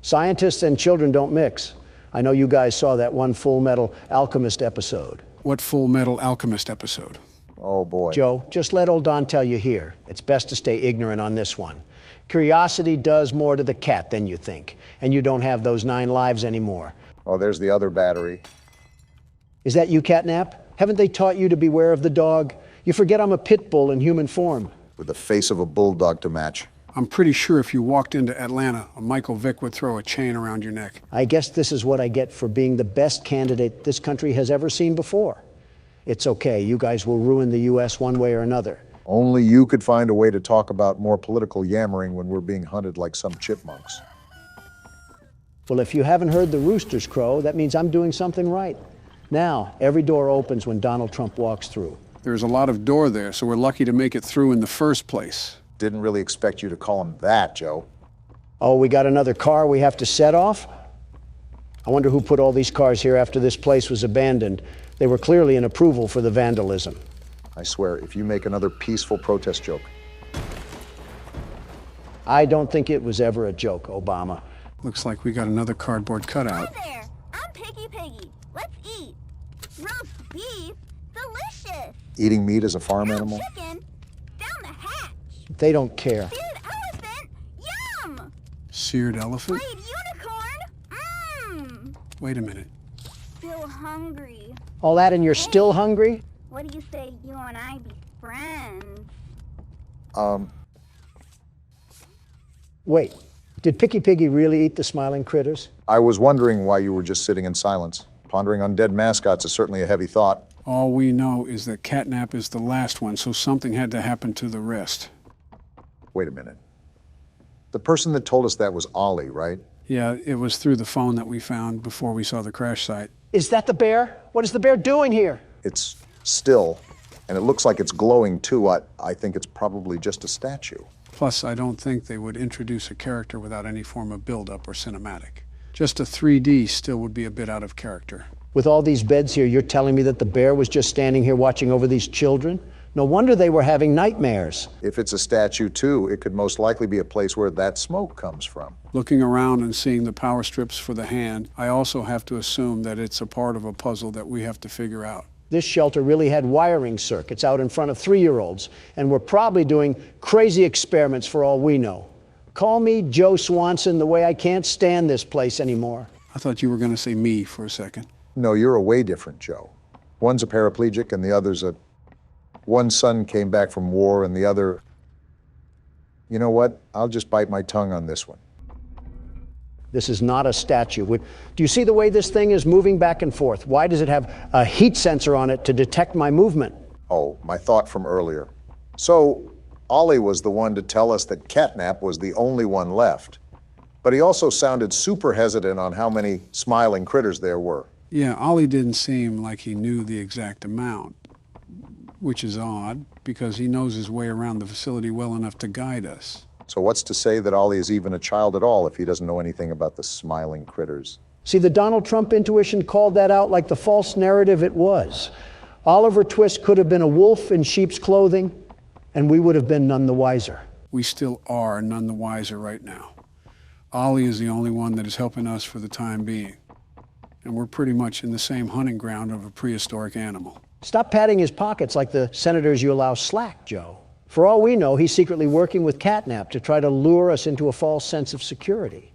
Speaker 3: Scientists and children don't mix. I know you guys saw that one Full Metal Alchemist episode.
Speaker 2: What Full Metal Alchemist episode?
Speaker 1: Oh, boy.
Speaker 3: Joe, just let old Don tell you here. It's best to stay ignorant on this one. Curiosity does more to the cat than you think, and you don't have those 9 lives anymore.
Speaker 1: Oh, there's the other battery.
Speaker 3: Is that you, Catnap? Haven't they taught you to beware of the dog? You forget I'm a pit bull in human form.
Speaker 1: With the face of a bulldog to match.
Speaker 2: I'm pretty sure if you walked into Atlanta, a Michael Vick would throw a chain around your neck.
Speaker 3: I guess this is what I get for being the best candidate this country has ever seen before. It's okay, you guys will ruin the U.S. one way or another.
Speaker 1: Only you could find a way to talk about more political yammering when we're being hunted like some chipmunks.
Speaker 3: Well, if you haven't heard the roosters crow, that means I'm doing something right. Now, every door opens when Donald Trump walks through.
Speaker 2: There's a lot of door there, so we're lucky to make it through in the first place.
Speaker 1: Didn't really expect you to call him that, Joe.
Speaker 3: Oh, we got another car we have to set off? I wonder who put all these cars here after this place was abandoned. They were clearly an approval for the vandalism.
Speaker 1: I swear, if you make another peaceful protest joke.
Speaker 3: I don't think it was ever a joke, Obama.
Speaker 2: Looks like we got another cardboard cutout.
Speaker 18: Hi there, I'm Piggy. Let's eat. Roast beef, delicious.
Speaker 1: Eating meat as a farm animal?
Speaker 18: Chicken, down the hatch.
Speaker 3: They don't care.
Speaker 18: Seared elephant, yum.
Speaker 2: Seared elephant?
Speaker 18: Fried unicorn,
Speaker 2: Wait a minute.
Speaker 18: Still hungry.
Speaker 3: All that and you're still hungry?
Speaker 18: What do you say you and I be friends?
Speaker 3: Wait, did Piggy really eat the smiling critters?
Speaker 1: I was wondering why you were just sitting in silence. Pondering on dead mascots is certainly a heavy thought.
Speaker 2: All we know is that Catnap is the last one, so something had to happen to the rest.
Speaker 1: Wait a minute. The person that told us that was Ollie, right?
Speaker 2: Yeah, it was through the phone that we found before we saw the crash site.
Speaker 3: Is that the bear? What is the bear doing here?
Speaker 1: It's still, and it looks like it's glowing too. I think it's probably just a statue.
Speaker 2: Plus, I don't think they would introduce a character without any form of build-up or cinematic. Just a 3D still would be a bit out of character.
Speaker 3: With all these beds here, you're telling me that the bear was just standing here watching over these children? No wonder they were having nightmares.
Speaker 1: If it's a statue too, it could most likely be a place where that smoke comes from.
Speaker 2: Looking around and seeing the power strips for the hand, I also have to assume that it's a part of a puzzle that we have to figure out.
Speaker 3: This shelter really had wiring circuits out in front of 3-year-olds, and we're probably doing crazy experiments for all we know. Call me Joe Swanson the way I can't stand this place anymore.
Speaker 2: I thought you were going to say me for a second.
Speaker 1: No, you're a way different Joe. One's a paraplegic and the other's a... One son came back from war and the other... You know what? I'll just bite my tongue on this one.
Speaker 3: This is not a statue. Do you see the way this thing is moving back and forth? Why does it have a heat sensor on it to detect my movement?
Speaker 1: Oh, my thought from earlier. So, Ollie was the one to tell us that Catnap was the only one left. But he also sounded super hesitant on how many smiling critters there were.
Speaker 2: Yeah, Ollie didn't seem like he knew the exact amount, which is odd, because he knows his way around the facility well enough to guide us.
Speaker 1: So what's to say that Ollie is even a child at all if he doesn't know anything about the smiling critters?
Speaker 3: See, the Donald Trump intuition called that out like the false narrative it was. Oliver Twist could have been a wolf in sheep's clothing, and we would have been none the wiser.
Speaker 2: We still are none the wiser right now. Ollie is the only one that is helping us for the time being. And we're pretty much in the same hunting ground of a prehistoric animal.
Speaker 3: Stop patting his pockets like the senators you allow slack, Joe. For all we know, he's secretly working with Catnap to try to lure us into a false sense of security.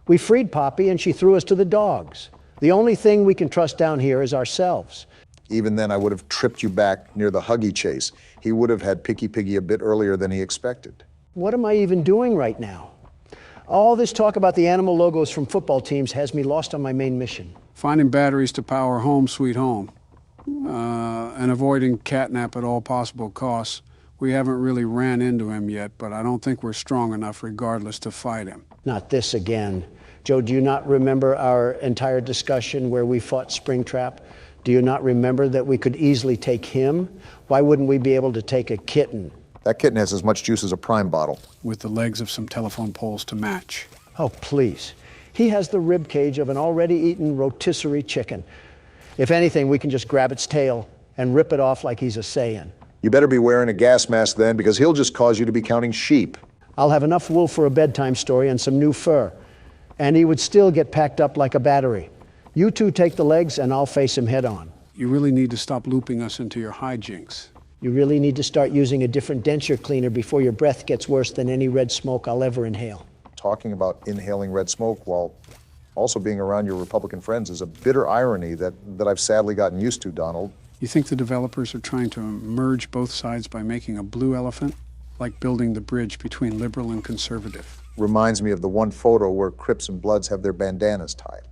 Speaker 3: We freed Poppy and she threw us to the dogs. The only thing we can trust down here is ourselves.
Speaker 1: Even then, I would have tripped you back near the Huggy chase. He would have had Picky Piggy a bit earlier than he expected.
Speaker 3: What am I even doing right now? All this talk about the animal logos from football teams has me lost on my main mission.
Speaker 2: Finding batteries to power Home Sweet Home, and avoiding Catnap at all possible costs. We haven't really ran into him yet, but I don't think we're strong enough regardless to fight him.
Speaker 3: Not this again. Joe, do you not remember our entire discussion where we fought Springtrap? Do you not remember that we could easily take him? Why wouldn't we be able to take a kitten?
Speaker 1: That kitten has as much juice as a Prime bottle.
Speaker 2: With the legs of some telephone poles to match.
Speaker 3: Oh, please. He has the rib cage of an already eaten rotisserie chicken. If anything, we can just grab its tail and rip it off like he's a Saiyan.
Speaker 1: You better be wearing a gas mask then, because he'll just cause you to be counting sheep.
Speaker 3: I'll have enough wool for a bedtime story and some new fur. And he would still get packed up like a battery. You two take the legs and I'll face him head on.
Speaker 2: You really need to stop looping us into your hijinks.
Speaker 3: You really need to start using a different denture cleaner before your breath gets worse than any red smoke I'll ever inhale.
Speaker 1: Talking about inhaling red smoke while also being around your Republican friends is a bitter irony that I've sadly gotten used to, Donald.
Speaker 2: You think the developers are trying to merge both sides by making a blue elephant? Like building the bridge between liberal and conservative.
Speaker 1: Reminds me of the one photo where Crips and Bloods have their bandanas tied.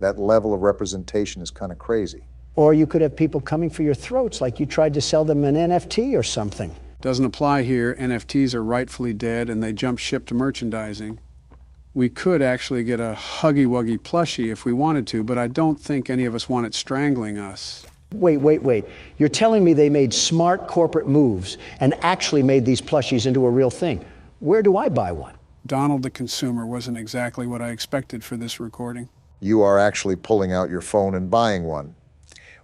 Speaker 1: That level of representation is kind of crazy.
Speaker 3: Or you could have people coming for your throats like you tried to sell them an NFT or something.
Speaker 2: Doesn't apply here. NFTs are rightfully dead and they jump ship to merchandising. We could actually get a Huggy Wuggy plushie if we wanted to, but I don't think any of us want it strangling us.
Speaker 3: Wait. You're telling me they made smart corporate moves and actually made these plushies into a real thing. Where do I buy one?
Speaker 2: Donald the consumer wasn't exactly what I expected for this recording.
Speaker 1: You are actually pulling out your phone and buying one.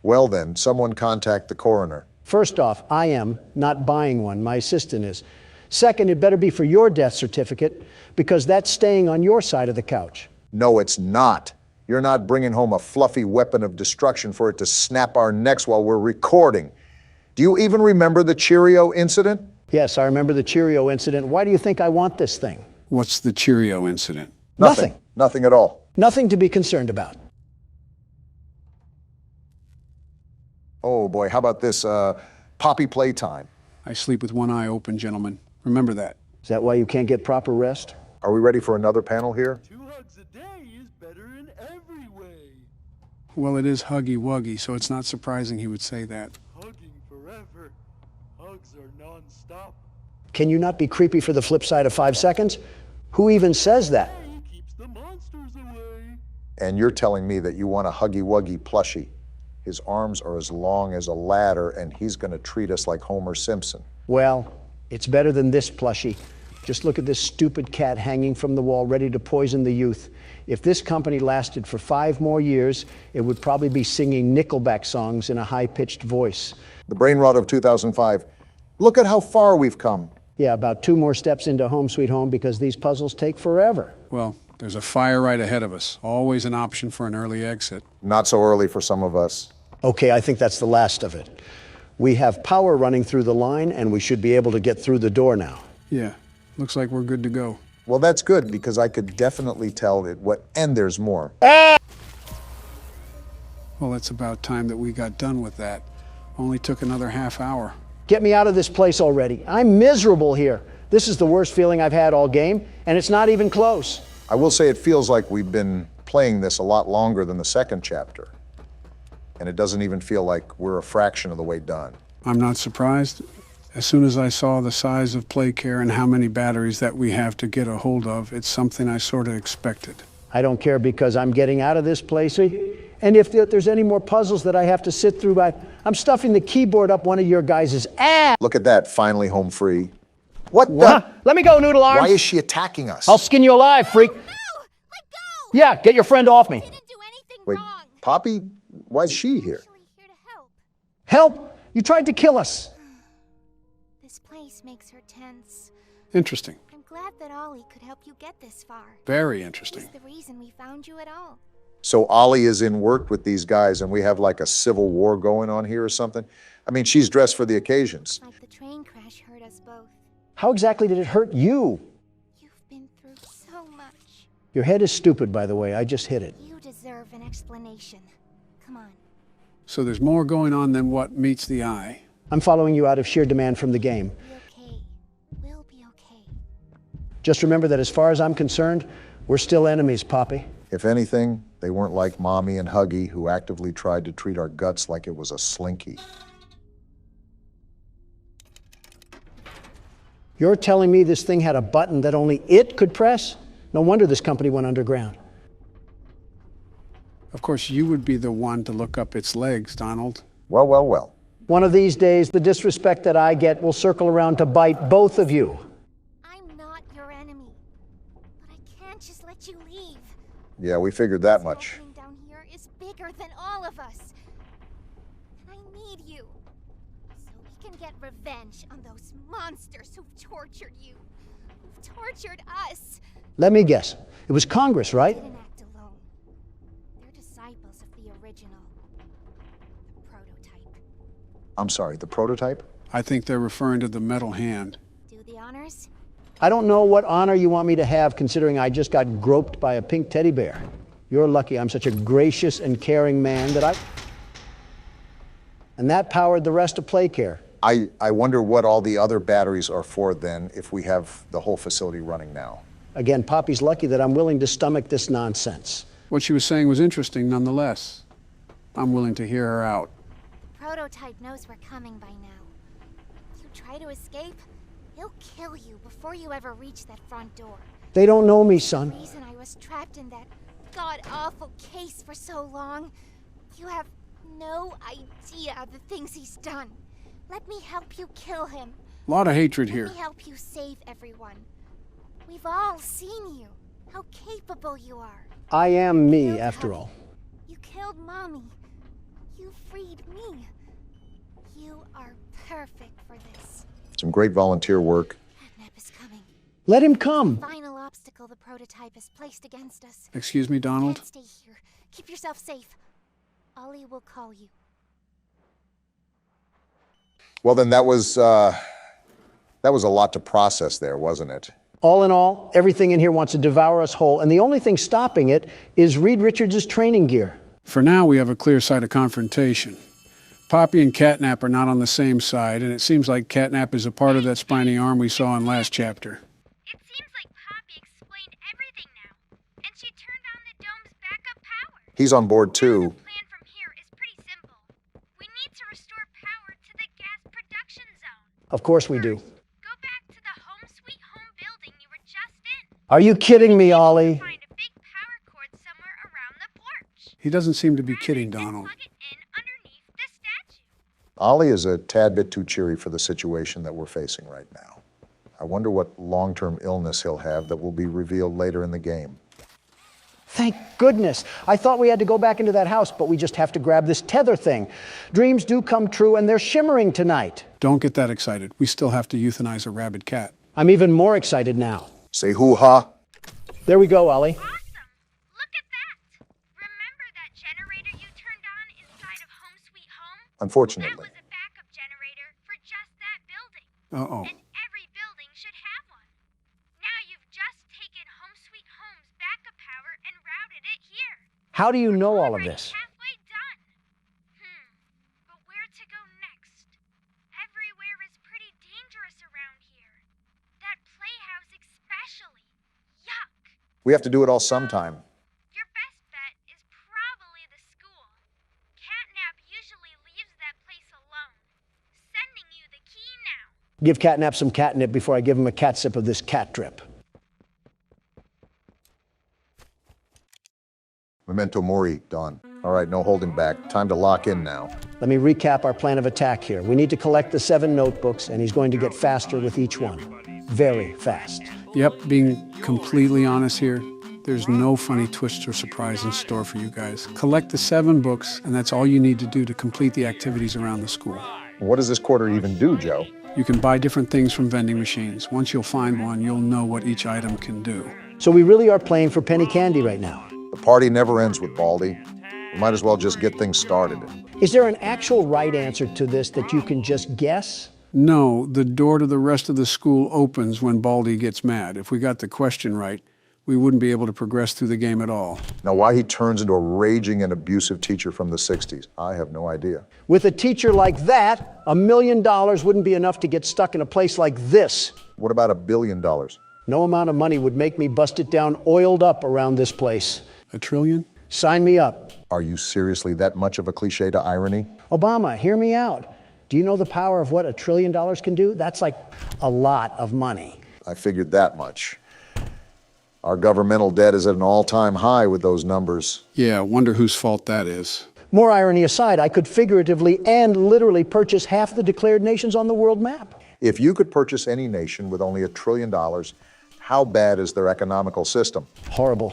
Speaker 1: Well then, someone contact the coroner.
Speaker 3: First off, I am not buying one. My assistant is. Second, it better be for your death certificate because that's staying on your side of the couch.
Speaker 1: No, it's not. You're not bringing home a fluffy weapon of destruction for it to snap our necks while we're recording. Do you even remember the Cheerio incident?
Speaker 3: Yes, I remember the Cheerio incident. Why do you think I want this thing?
Speaker 2: What's the Cheerio incident?
Speaker 3: Nothing.
Speaker 1: Nothing at all.
Speaker 3: Nothing to be concerned about.
Speaker 1: Oh boy, how about this Poppy Playtime?
Speaker 2: I sleep with one eye open, gentlemen. Remember that.
Speaker 3: Is that why you can't get proper rest?
Speaker 1: Are we ready for another panel here?
Speaker 13: 2 hugs a day is better in every way.
Speaker 2: Well, it is Huggy Wuggy, so it's not surprising he would say that.
Speaker 13: Hugging forever. Hugs are non-stop.
Speaker 3: Can you not be creepy for the flip side of 5 seconds? Who even says that?
Speaker 13: Keeps the monsters away.
Speaker 1: And you're telling me that you want a Huggy Wuggy plushie. His arms are as long as a ladder, and he's going to treat us like Homer Simpson.
Speaker 3: Well, it's better than this plushie. Just look at this stupid cat hanging from the wall, ready to poison the youth. If this company lasted for 5 more years, it would probably be singing Nickelback songs in a high-pitched voice.
Speaker 1: The brain rot of 2005. Look at how far we've come.
Speaker 3: Yeah, about 2 more steps into Home Sweet Home because these puzzles take forever.
Speaker 2: Well, there's a fire right ahead of us. Always an option for an early exit.
Speaker 1: Not so early for some of us.
Speaker 3: Okay, I think that's the last of it. We have power running through the line, and we should be able to get through the door now.
Speaker 2: Yeah, looks like we're good to go.
Speaker 1: Well, that's good, because I could definitely tell it and there's more.
Speaker 2: Well, it's about time that we got done with that. Only took another half hour.
Speaker 3: Get me out of this place already. I'm miserable here. This is the worst feeling I've had all game, and it's not even close.
Speaker 1: I will say it feels like we've been playing this a lot longer than the second chapter. And it doesn't even feel like we're a fraction of the way done.
Speaker 2: I'm not surprised. As soon as I saw the size of Playcare and how many batteries that we have to get a hold of, it's something I sort of expected.
Speaker 3: I don't care because I'm getting out of this place, And if there's any more puzzles that I have to sit through, I'm stuffing the keyboard up one of your guys' ass.
Speaker 1: Look at that, finally home free. What the?
Speaker 3: Let me go, Noodle Arms.
Speaker 1: Why is she attacking us?
Speaker 3: I'll skin you alive, freak. No, let go. Yeah, get your friend off me.
Speaker 1: Wait, Poppy, why is she here?
Speaker 3: Help! You tried to kill us.
Speaker 19: This place makes her tense.
Speaker 2: Interesting.
Speaker 19: I'm glad that Ollie could help you get this far.
Speaker 2: Very interesting.
Speaker 19: He's the reason we found you at all.
Speaker 1: So Ollie is in work with these guys and we have like a civil war going on here or something? I mean, she's dressed for the occasions.
Speaker 19: Like the train crash hurt us both.
Speaker 3: How exactly did it hurt you?
Speaker 19: You've been through so much.
Speaker 3: Your head is stupid, by the way. I just hit it.
Speaker 19: You deserve an explanation. Come on.
Speaker 2: So there's more going on than what meets the eye.
Speaker 3: I'm following you out of sheer demand from the game.
Speaker 19: Be okay. We'll be okay.
Speaker 3: Just remember that as far as I'm concerned, we're still enemies, Poppy.
Speaker 1: If anything, they weren't like Mommy and Huggy, who actively tried to treat our guts like it was a slinky.
Speaker 3: You're telling me this thing had a button that only it could press? No wonder this company went underground.
Speaker 2: Of course, you would be the one to look up its legs, Donald.
Speaker 1: Well, well, well.
Speaker 3: One of these days, the disrespect that I get will circle around to bite both of you.
Speaker 19: I'm not your enemy. But I can't just let you leave.
Speaker 1: Yeah, we figured that much.
Speaker 19: This down here is bigger than all of us. And I need you. So we can get revenge on those monsters who've tortured you. Who've tortured us.
Speaker 3: Let me guess. It was Congress, right?
Speaker 19: They didn't act alone. They're disciples of the original. The prototype.
Speaker 1: I'm sorry, the prototype?
Speaker 2: I think they're referring to the metal hand.
Speaker 19: Do the honors?
Speaker 3: I don't know what honor you want me to have, considering I just got groped by a pink teddy bear. You're lucky I'm such a gracious and caring man that And that powered the rest of Playcare.
Speaker 1: I wonder what all the other batteries are for then, if we have the whole facility running now.
Speaker 3: Again, Poppy's lucky that I'm willing to stomach this nonsense.
Speaker 2: What she was saying was interesting nonetheless. I'm willing to hear her out.
Speaker 19: The prototype knows we're coming by now. If you try to escape, he'll kill you before you ever reach that front door.
Speaker 3: They don't know me, son.
Speaker 19: The reason I was trapped in that god-awful case for so long, you have no idea the things he's done. Let me help you kill him.
Speaker 2: A lot of hatred here.
Speaker 19: Let me help you save everyone. We've all seen you, how capable you are.
Speaker 3: I am me, after all.
Speaker 19: You killed Mommy. You freed me. You are perfect for this.
Speaker 1: Some great volunteer work.
Speaker 19: Catnap is coming.
Speaker 3: Let him come.
Speaker 19: The final obstacle the prototype has placed against us.
Speaker 2: Excuse me, Donald?
Speaker 19: Can't stay here. Keep yourself safe. Ollie will call you.
Speaker 1: Well, then that was a lot to process there, wasn't it?
Speaker 3: All in all, everything in here wants to devour us whole, and the only thing stopping it is Reed Richards' training gear.
Speaker 2: For now, we have a clear side of confrontation. Poppy and Catnap are not on the same side, and it seems like Catnap is a part of that spiny arm we saw in last chapter.
Speaker 19: It seems like Poppy explained everything now, and she turned on the dome's backup power.
Speaker 1: He's on board too.
Speaker 19: The plan from here is pretty simple. We need to restore power to the gas production zone.
Speaker 3: Of course we do.
Speaker 19: Go back to the home sweet home building you were just in.
Speaker 3: Are you kidding me, Ollie?
Speaker 19: Find a big power cord somewhere around the porch.
Speaker 2: He doesn't seem to be kidding, Donald.
Speaker 19: Plug it in underneath the statue.
Speaker 1: Ollie is a tad bit too cheery for the situation that we're facing right now. I wonder what long-term illness he'll have that will be revealed later in the game.
Speaker 3: Thank goodness. I thought we had to go back into that house, but we just have to grab this tether thing. Dreams do come true, and they're shimmering tonight.
Speaker 2: Don't get that excited. We still have to euthanize a rabid cat.
Speaker 3: I'm even more excited now.
Speaker 1: Say hoo-ha.
Speaker 3: There we go, Ollie.
Speaker 19: Awesome! Look at that! Remember that generator you turned on inside of Home Sweet Home?
Speaker 1: Unfortunately.
Speaker 19: That was a backup generator for just that building.
Speaker 2: Uh-oh.
Speaker 19: And every building should have one. Now you've just taken Home Sweet Home's backup power and routed it here.
Speaker 3: How do you know all of this?
Speaker 19: Halfway done. But where to go next? Everywhere is pretty dangerous around here. That playhouse especially. Yuck.
Speaker 1: We have to do it all sometime.
Speaker 19: Your best bet is probably the school. Catnap usually leaves that place alone. Sending you the key now.
Speaker 3: Give Catnap some catnip before I give him a cat sip of this cat drip.
Speaker 1: Memento mori, Don. All right, no holding back. Time to lock in now.
Speaker 3: Let me recap our plan of attack here. We need to collect the 7 notebooks, and he's going to get faster with each one. Very fast.
Speaker 2: Yep, being completely honest here, there's no funny twist or surprise in store for you guys. Collect the 7 books, and that's all you need to do to complete the activities around the school.
Speaker 1: What does this quarter even do, Joe?
Speaker 2: You can buy different things from vending machines. Once you'll find one, you'll know what each item can do.
Speaker 3: So we really are playing for penny candy right now.
Speaker 1: The party never ends with Baldy. We might as well just get things started.
Speaker 3: Is there an actual right answer to this that you can just guess?
Speaker 2: No, the door to the rest of the school opens when Baldy gets mad. If we got the question right, we wouldn't be able to progress through the game at all.
Speaker 1: Now, why he turns into a raging and abusive teacher from the 60s, I have no idea.
Speaker 3: With a teacher like that, $1 million wouldn't be enough to get stuck in a place like this.
Speaker 1: What about $1 billion?
Speaker 3: No amount of money would make me bust it down oiled up around this place.
Speaker 2: $1 trillion?
Speaker 3: Sign me up.
Speaker 1: Are you seriously that much of a cliche to irony?
Speaker 3: Obama, hear me out. Do you know the power of what $1 trillion can do? That's like a lot of money.
Speaker 1: I figured that much. Our governmental debt is at an all-time high with those numbers.
Speaker 2: Yeah, wonder whose fault that is.
Speaker 3: More irony aside, I could figuratively and literally purchase half the declared nations on the world map.
Speaker 1: If you could purchase any nation with only $1 trillion, how bad is their economical system?
Speaker 3: Horrible.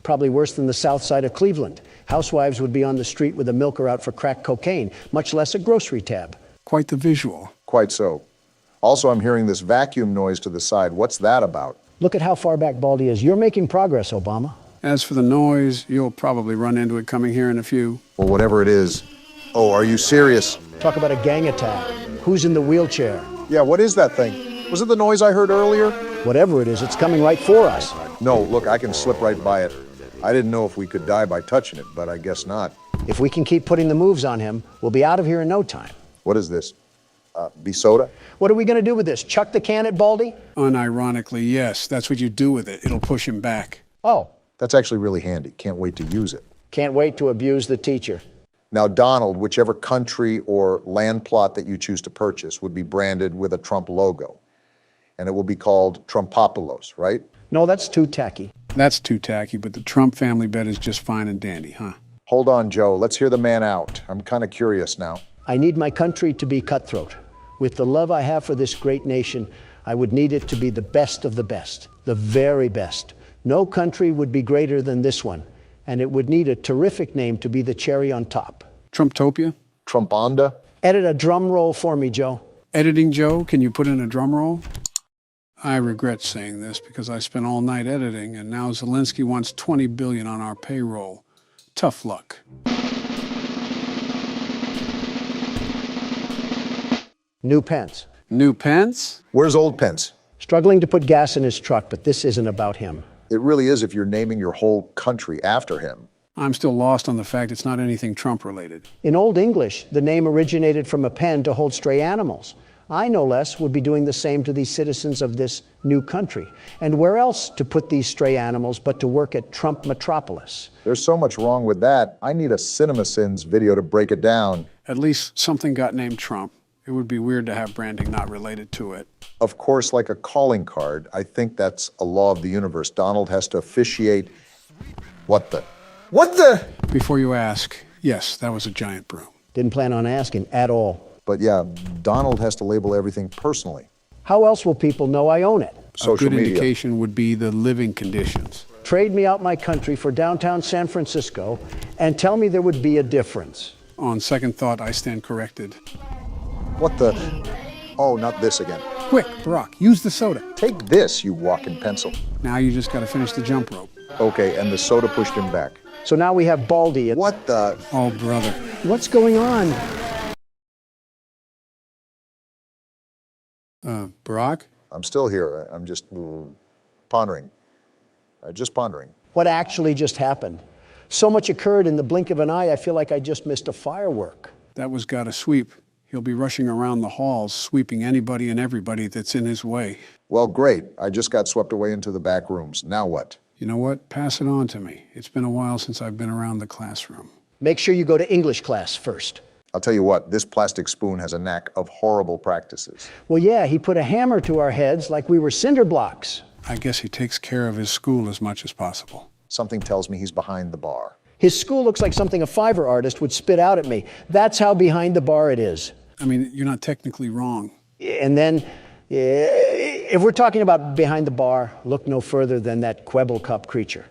Speaker 3: Probably worse than the south side of Cleveland. Housewives would be on the street with a milker out for crack cocaine, much less a grocery tab.
Speaker 2: Quite the visual.
Speaker 1: Quite so. Also, I'm hearing this vacuum noise to the side. What's that about?
Speaker 3: Look at how far back Baldy is. You're making progress, Obama.
Speaker 2: As for the noise, you'll probably run into it coming here in a few.
Speaker 1: Well, whatever it is. Oh, are you serious?
Speaker 3: Talk about a gang attack. Who's in the wheelchair?
Speaker 1: Yeah, what is that thing? Was it the noise I heard earlier?
Speaker 3: Whatever it is, it's coming right for us.
Speaker 1: No, look, I can slip right by it. I didn't know if we could die by touching it, but I guess not.
Speaker 3: If we can keep putting the moves on him, we'll be out of here in no time.
Speaker 1: What is this? Soda?
Speaker 3: What are we going to do with this? Chuck the can at Baldy?
Speaker 2: Unironically, yes. That's what you do with it. It'll push him back.
Speaker 3: Oh.
Speaker 1: That's actually really handy. Can't wait to use it.
Speaker 3: Can't wait to abuse the teacher.
Speaker 1: Now, Donald, whichever country or land plot that you choose to purchase would be branded with a Trump logo. And it will be called Trumpopolos, right?
Speaker 3: No, that's too tacky.
Speaker 2: That's too tacky, but the Trump family bet is just fine and dandy, huh?
Speaker 1: Hold on, Joe. Let's hear the man out. I'm kind of curious now.
Speaker 3: I need my country to be cutthroat. With the love I have for this great nation, I would need it to be the best of the best, the very best. No country would be greater than this one, and it would need a terrific name to be the cherry on top.
Speaker 2: Trumptopia?
Speaker 1: Trumponda?
Speaker 3: Edit a drum roll for me, Joe.
Speaker 2: Editing, Joe? Can you put in a drum roll? I regret saying this because I spent all night editing, and now Zelensky wants $20 billion on our payroll. Tough luck.
Speaker 3: New Pence.
Speaker 2: New Pence?
Speaker 1: Where's old Pence?
Speaker 3: Struggling to put gas in his truck, but this isn't about him.
Speaker 1: It really is if you're naming your whole country after him.
Speaker 2: I'm still lost on the fact it's not anything Trump-related.
Speaker 3: In Old English, the name originated from a pen to hold stray animals. I, no less, would be doing the same to these citizens of this new country. And where else to put these stray animals but to work at Trump Metropolis?
Speaker 1: There's so much wrong with that. I need a CinemaSins video to break it down.
Speaker 2: At least something got named Trump. It would be weird to have branding not related to it.
Speaker 1: Of course, like a calling card, I think that's a law of the universe. Donald has to officiate. What the?
Speaker 2: Before you ask, yes, that was a giant broom.
Speaker 3: Didn't plan on asking at all.
Speaker 1: But yeah, Donald has to label everything personally.
Speaker 3: How else will people know I own it?
Speaker 1: Social
Speaker 2: A good
Speaker 1: media.
Speaker 2: indication would be the living conditions.
Speaker 3: Trade me out my country for downtown San Francisco and tell me there would be a difference.
Speaker 2: On second thought, I stand corrected.
Speaker 1: What the? Oh, not this again.
Speaker 2: Quick, Barack, use the soda.
Speaker 1: Take this, you walking pencil.
Speaker 2: Now you just got to finish the jump rope.
Speaker 1: Okay, and the soda pushed him back.
Speaker 3: So now we have Baldy.
Speaker 1: What the?
Speaker 2: Oh, brother.
Speaker 3: What's going on?
Speaker 2: Barack?
Speaker 1: I'm still here. I'm just pondering. Just pondering.
Speaker 3: What actually just happened? So much occurred in the blink of an eye, I feel like I just missed a firework.
Speaker 2: That was gotta sweep. He'll be rushing around the halls, sweeping anybody and everybody that's in his way.
Speaker 1: Well, great. I just got swept away into the back rooms. Now what?
Speaker 2: You know what? Pass it on to me. It's been a while since I've been around the classroom.
Speaker 3: Make sure you go to English class first.
Speaker 1: I'll tell you what, this plastic spoon has a knack of horrible practices.
Speaker 3: Well, yeah, he put a hammer to our heads like we were cinder blocks.
Speaker 2: I guess he takes care of his school as much as possible.
Speaker 1: Something tells me he's behind the bar.
Speaker 3: His school looks like something a Fiverr artist would spit out at me. That's how behind the bar it is.
Speaker 2: I mean, you're not technically wrong.
Speaker 3: And then, if we're talking about behind the bar, look no further than that Quebble Cup creature.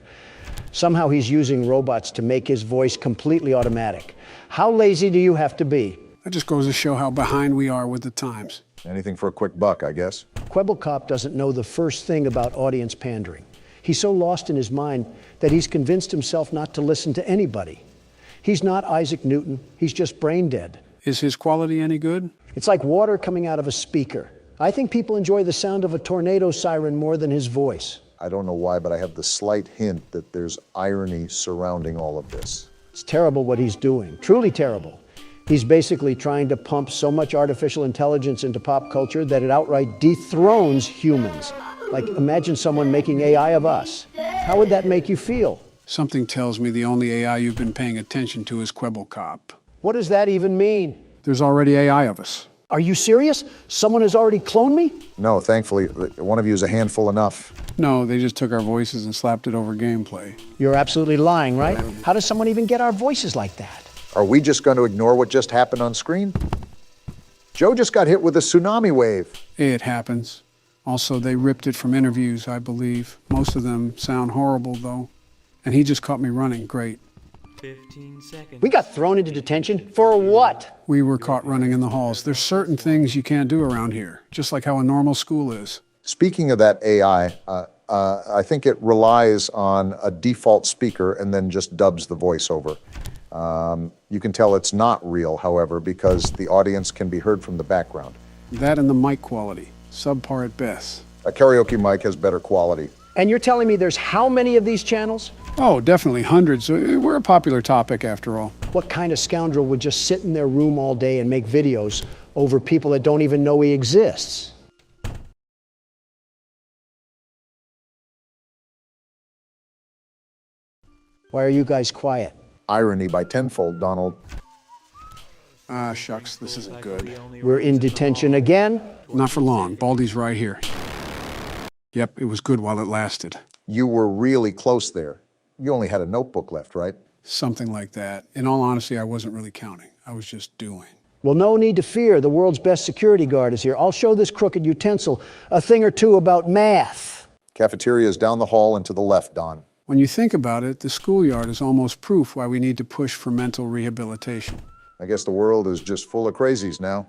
Speaker 3: Somehow he's using robots to make his voice completely automatic. How lazy do you have to be?
Speaker 2: That just goes to show how behind we are with the times.
Speaker 1: Anything for a quick buck, I guess.
Speaker 3: Quebble Cop doesn't know the first thing about audience pandering. He's so lost in his mind that he's convinced himself not to listen to anybody. He's not Isaac Newton, he's just brain dead.
Speaker 2: Is his quality any good?
Speaker 3: It's like water coming out of a speaker. I think people enjoy the sound of a tornado siren more than his voice.
Speaker 1: I don't know why, but I have the slight hint that there's irony surrounding all of this.
Speaker 3: It's terrible what he's doing, truly terrible. He's basically trying to pump so much artificial intelligence into pop culture that it outright dethrones humans. Like, imagine someone making AI of us. How would that make you feel?
Speaker 2: Something tells me the only AI you've been paying attention to is Quebble Cop.
Speaker 3: What does that even mean?
Speaker 2: There's already AI of us.
Speaker 3: Are you serious? Someone has already cloned me?
Speaker 1: No, thankfully, one of you is a handful enough.
Speaker 2: No, they just took our voices and slapped it over gameplay.
Speaker 3: You're absolutely lying, right? How does someone even get our voices like that?
Speaker 1: Are we just going to ignore what just happened on screen? Joe just got hit with a tsunami wave.
Speaker 2: It happens. Also, they ripped it from interviews, I believe. Most of them sound horrible, though. And he just caught me running. Great.
Speaker 3: 15 seconds. We got thrown into detention for what?
Speaker 2: We were caught running in the halls. There's certain things you can't do around here, just like how a normal school is.
Speaker 1: Speaking of that AI, I think it relies on a default speaker and then just dubs the voiceover. You can tell it's not real, however, because the audience can be heard from the background.
Speaker 2: That and the mic quality, subpar at best.
Speaker 1: A karaoke mic has better quality.
Speaker 3: And you're telling me there's how many of these channels?
Speaker 2: Oh, definitely hundreds. We're a popular topic, after all.
Speaker 3: What kind of scoundrel would just sit in their room all day and make videos over people that don't even know he exists? Why are you guys quiet?
Speaker 1: Irony by tenfold, Donald.
Speaker 2: Ah, shucks, this isn't good.
Speaker 3: We're in detention again?
Speaker 2: Not for long. Baldy's right here. Yep, it was good while it lasted.
Speaker 1: You were really close there. You only had a notebook left, right?
Speaker 2: Something like that. In all honesty, I wasn't really counting. I was just doing.
Speaker 3: Well, no need to fear. The world's best security guard is here. I'll show this crooked utensil a thing or two about math.
Speaker 1: Cafeteria is down the hall and to the left, Don.
Speaker 2: When you think about it, the schoolyard is almost proof why we need to push for mental rehabilitation.
Speaker 1: I guess the world is just full of crazies now.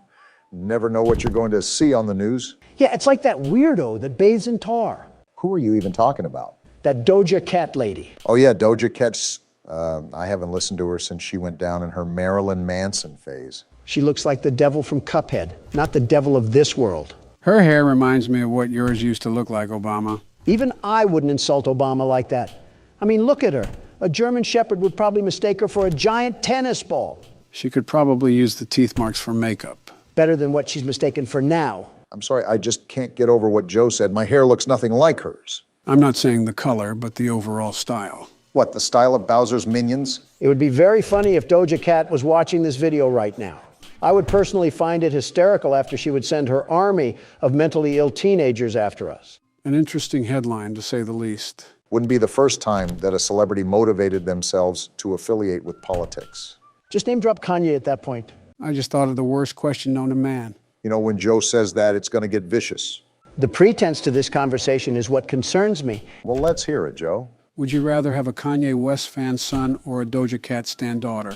Speaker 1: Never know what you're going to see on the news.
Speaker 3: Yeah, it's like that weirdo that bathes in tar.
Speaker 1: Who are you even talking about?
Speaker 3: That Doja Cat lady.
Speaker 1: Oh yeah, Doja Cat's, I haven't listened to her since she went down in her Marilyn Manson phase.
Speaker 3: She looks like the devil from Cuphead, not the devil of this world.
Speaker 2: Her hair reminds me of what yours used to look like, Obama.
Speaker 3: Even I wouldn't insult Obama like that. I mean, look at her. A German Shepherd would probably mistake her for a giant tennis ball.
Speaker 2: She could probably use the teeth marks for makeup.
Speaker 3: Better than what she's mistaken for now.
Speaker 1: I'm sorry, I just can't get over what Joe said. My hair looks nothing like hers.
Speaker 2: I'm not saying the color, but the overall style.
Speaker 1: What, the style of Bowser's Minions?
Speaker 3: It would be very funny if Doja Cat was watching this video right now. I would personally find it hysterical after she would send her army of mentally ill teenagers after us.
Speaker 2: An interesting headline, to say the least.
Speaker 1: Wouldn't be the first time that a celebrity motivated themselves to affiliate with politics.
Speaker 3: Just name drop Kanye at that point.
Speaker 2: I just thought of the worst question known to man.
Speaker 1: You know, when Joe says that, it's going to get vicious.
Speaker 3: The pretense to this conversation is what concerns me.
Speaker 1: Well, let's hear it, Joe.
Speaker 2: Would you rather have a Kanye West fan son or a Doja Cat stan daughter?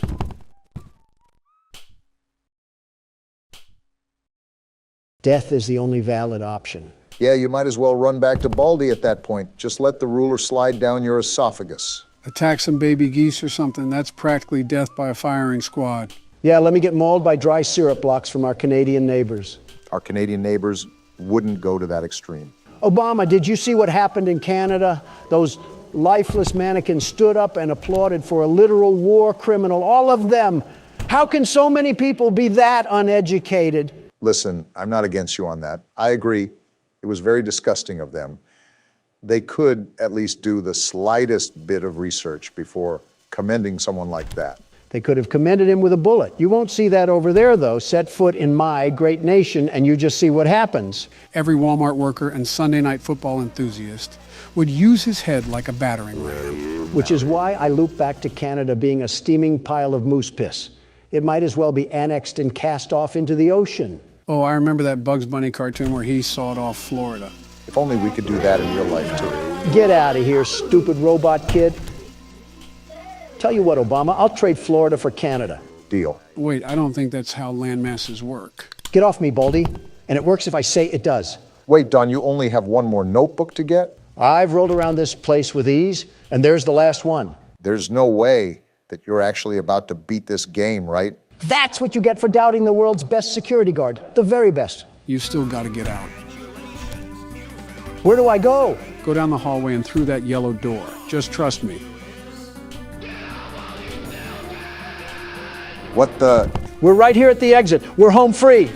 Speaker 3: Death is the only valid option.
Speaker 1: Yeah, you might as well run back to Baldy at that point. Just let the ruler slide down your esophagus.
Speaker 2: Attack some baby geese or something, that's practically death by a firing squad.
Speaker 3: Yeah, let me get mauled by dry syrup blocks from our Canadian neighbors.
Speaker 1: Our Canadian neighbors wouldn't go to that extreme.
Speaker 3: Obama, did you see what happened in Canada? Those lifeless mannequins stood up and applauded for a literal war criminal, all of them. How can so many people be that uneducated?
Speaker 1: Listen, I'm not against you on that. I agree. It was very disgusting of them. They could at least do the slightest bit of research before commending someone like that.
Speaker 3: They could have commended him with a bullet. You won't see that over there, though. Set foot in my great nation, and you just see what happens.
Speaker 2: Every Walmart worker and Sunday night football enthusiast would use his head like a battering ram.
Speaker 3: Which is why I loop back to Canada being a steaming pile of moose piss. It might as well be annexed and cast off into the ocean.
Speaker 2: Oh, I remember that Bugs Bunny cartoon where he sawed off Florida.
Speaker 1: If only we could do that in real life, too.
Speaker 3: Get out of here, stupid robot kid. Tell you what, Obama, I'll trade Florida for Canada.
Speaker 1: Deal.
Speaker 2: Wait, I don't think that's how land masses work.
Speaker 3: Get off me, Baldy. And it works if I say it does.
Speaker 1: Wait, Don, you only have one more notebook to get?
Speaker 3: I've rolled around this place with ease, and there's the last one.
Speaker 1: There's no way that you're actually about to beat this game, right?
Speaker 3: That's what you get for doubting the world's best security guard. The very best.
Speaker 2: You still got to get out.
Speaker 3: Where do I go?
Speaker 2: Go down the hallway and through that yellow door. Just trust me.
Speaker 1: What the?
Speaker 3: We're right here at the exit. We're home free.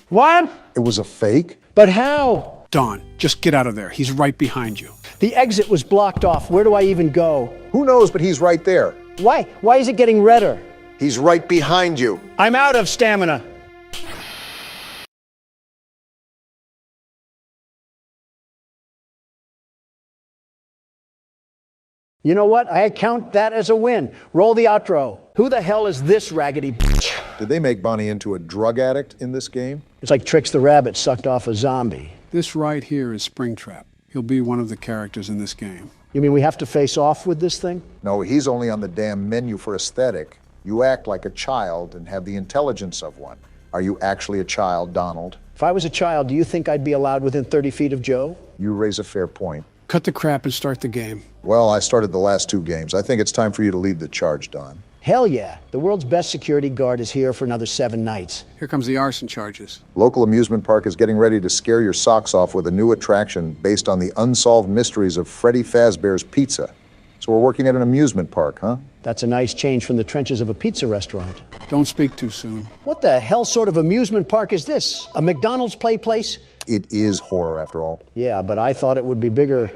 Speaker 3: What?
Speaker 1: It was a fake?
Speaker 3: But how?
Speaker 2: Don, just get out of there. He's right behind you.
Speaker 3: The exit was blocked off. Where do I even go?
Speaker 1: Who knows, but he's right there.
Speaker 3: Why? Why is it getting redder?
Speaker 1: He's right behind you.
Speaker 3: I'm out of stamina. You know what? I count that as a win. Roll the outro. Who the hell is this raggedy bitch?
Speaker 1: Did they make Bonnie into a drug addict in this game?
Speaker 3: It's like Trix the Rabbit sucked off a zombie.
Speaker 2: This right here is Springtrap. He'll be one of the characters in this game.
Speaker 3: You mean we have to face off with this thing?
Speaker 1: No, he's only on the damn menu for aesthetic. You act like a child and have the intelligence of one. Are you actually a child, Donald?
Speaker 3: If I was a child, do you think I'd be allowed within 30 feet of Joe?
Speaker 1: You raise a fair point.
Speaker 2: Cut the crap and start the game.
Speaker 1: Well, I started the last 2 games. I think it's time for you to lead the charge, Don.
Speaker 3: Hell yeah. The world's best security guard is here for another 7 nights.
Speaker 2: Here comes the arson charges.
Speaker 1: Local amusement park is getting ready to scare your socks off with a new attraction based on the unsolved mysteries of Freddy Fazbear's Pizza. So we're working at an amusement park, huh?
Speaker 3: That's a nice change from the trenches of a pizza restaurant.
Speaker 2: Don't speak too soon.
Speaker 3: What the hell sort of amusement park is this? A McDonald's play place?
Speaker 1: It is horror, after all.
Speaker 3: Yeah, but I thought it would be bigger.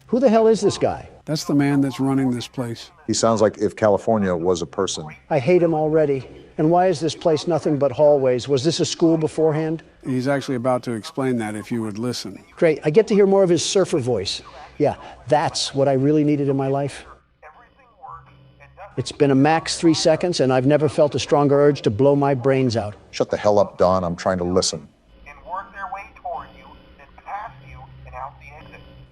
Speaker 3: Who the hell is this guy?
Speaker 2: That's the man that's running this place.
Speaker 1: He sounds like if California was a person.
Speaker 3: I hate him already. And why is this place nothing but hallways? Was this a school beforehand?
Speaker 2: He's actually about to explain that if you would listen.
Speaker 3: Great. I get to hear more of his surfer voice. Yeah, that's what I really needed in my life. It's been a max 3 seconds, and I've never felt a stronger urge to blow my brains out.
Speaker 1: Shut the hell up, Don. I'm trying to listen.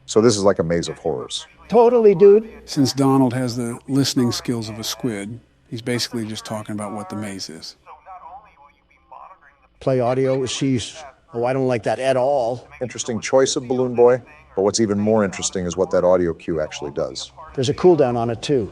Speaker 1: So this is like a maze of horrors.
Speaker 3: Totally, dude.
Speaker 2: Since Donald has the listening skills of a squid, he's basically just talking about what the maze is.
Speaker 3: Play audio, she's... Oh, I don't like that at all.
Speaker 1: Interesting choice of Balloon Boy, but what's even more interesting is what that audio cue actually does.
Speaker 3: There's a cooldown on it, too.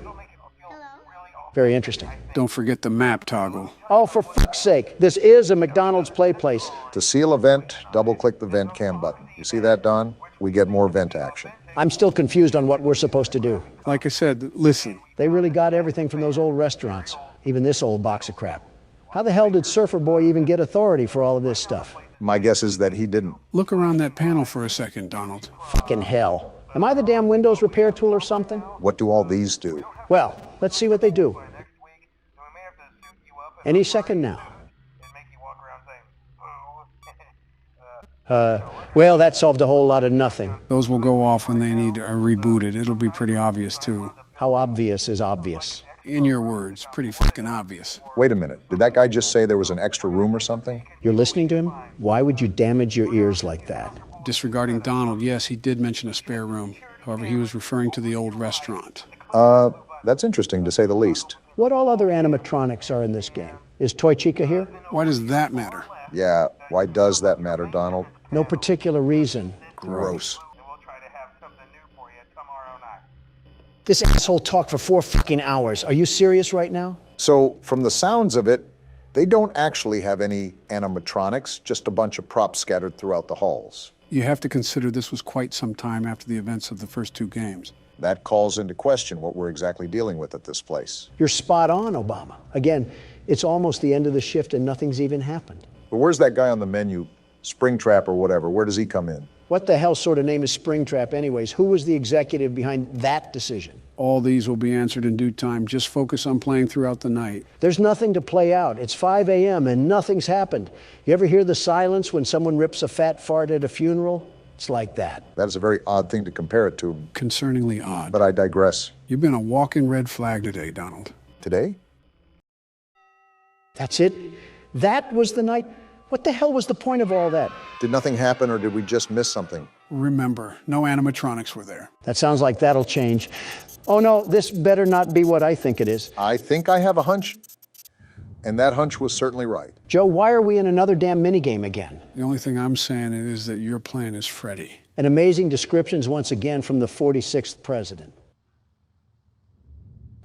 Speaker 3: Very interesting.
Speaker 2: Don't forget the map toggle.
Speaker 3: Oh, for fuck's sake. This is a McDonald's play place.
Speaker 1: To seal a vent, double-click the vent cam button. You see that, Don? We get more vent action.
Speaker 3: I'm still confused on what we're supposed to do.
Speaker 2: Like I said, listen.
Speaker 3: They really got everything from those old restaurants, even this old box of crap. How the hell did Surfer Boy even get authority for all of this stuff?
Speaker 1: My guess is that he didn't.
Speaker 2: Look around that panel for a second, Donald.
Speaker 3: Fucking hell. Am I the damn Windows repair tool or something?
Speaker 1: What do all these do?
Speaker 3: Well, let's see what they do. Any second now. Well, that solved a whole lot of nothing.
Speaker 2: Those will go off when they need rebooted. It'll be pretty obvious, too.
Speaker 3: How obvious is obvious?
Speaker 2: In your words, pretty fucking obvious.
Speaker 1: Wait a minute. Did that guy just say there was an extra room or something?
Speaker 3: You're listening to him? Why would you damage your ears like that?
Speaker 2: Disregarding Donald, yes, he did mention a spare room. However, he was referring to the old restaurant.
Speaker 1: That's interesting, to say the least.
Speaker 3: What all other animatronics are in this game? Is Toy Chica here?
Speaker 2: Why does that matter?
Speaker 1: Yeah, why does that matter, Donald?
Speaker 3: No particular reason.
Speaker 1: Gross.
Speaker 3: This asshole talked for 4 fucking hours. Are you serious right now?
Speaker 1: So, from the sounds of it, they don't actually have any animatronics, just a bunch of props scattered throughout the halls.
Speaker 2: You have to consider this was quite some time after the events of the first 2 games.
Speaker 1: That calls into question what we're exactly dealing with at this place.
Speaker 3: You're spot on, Obama. Again, it's almost the end of the shift and nothing's even happened.
Speaker 1: But where's that guy on the menu? Springtrap or whatever, where does he come in?
Speaker 3: What the hell sort of name is Springtrap anyways? Who was the executive behind that decision?
Speaker 2: All these will be answered in due time. Just focus on playing throughout the night.
Speaker 3: There's nothing to play out. It's 5 a.m. and nothing's happened. You ever hear the silence when someone rips a fat fart at a funeral? It's like that.
Speaker 1: That is a very odd thing to compare it to.
Speaker 2: Concerningly odd.
Speaker 1: But I digress.
Speaker 2: You've been a walking red flag today, Donald.
Speaker 1: Today?
Speaker 3: That's it? That was the night? What the hell was the point of all that?
Speaker 1: Did nothing happen, or did we just miss something?
Speaker 2: Remember, no animatronics were there.
Speaker 3: That sounds like that'll change. Oh no, this better not be what I think it is.
Speaker 1: I think I have a hunch, and that hunch was certainly right.
Speaker 3: Joe, why are we in another damn minigame again?
Speaker 2: The only thing I'm saying is that your plan is Freddy.
Speaker 3: And amazing descriptions once again from the 46th president.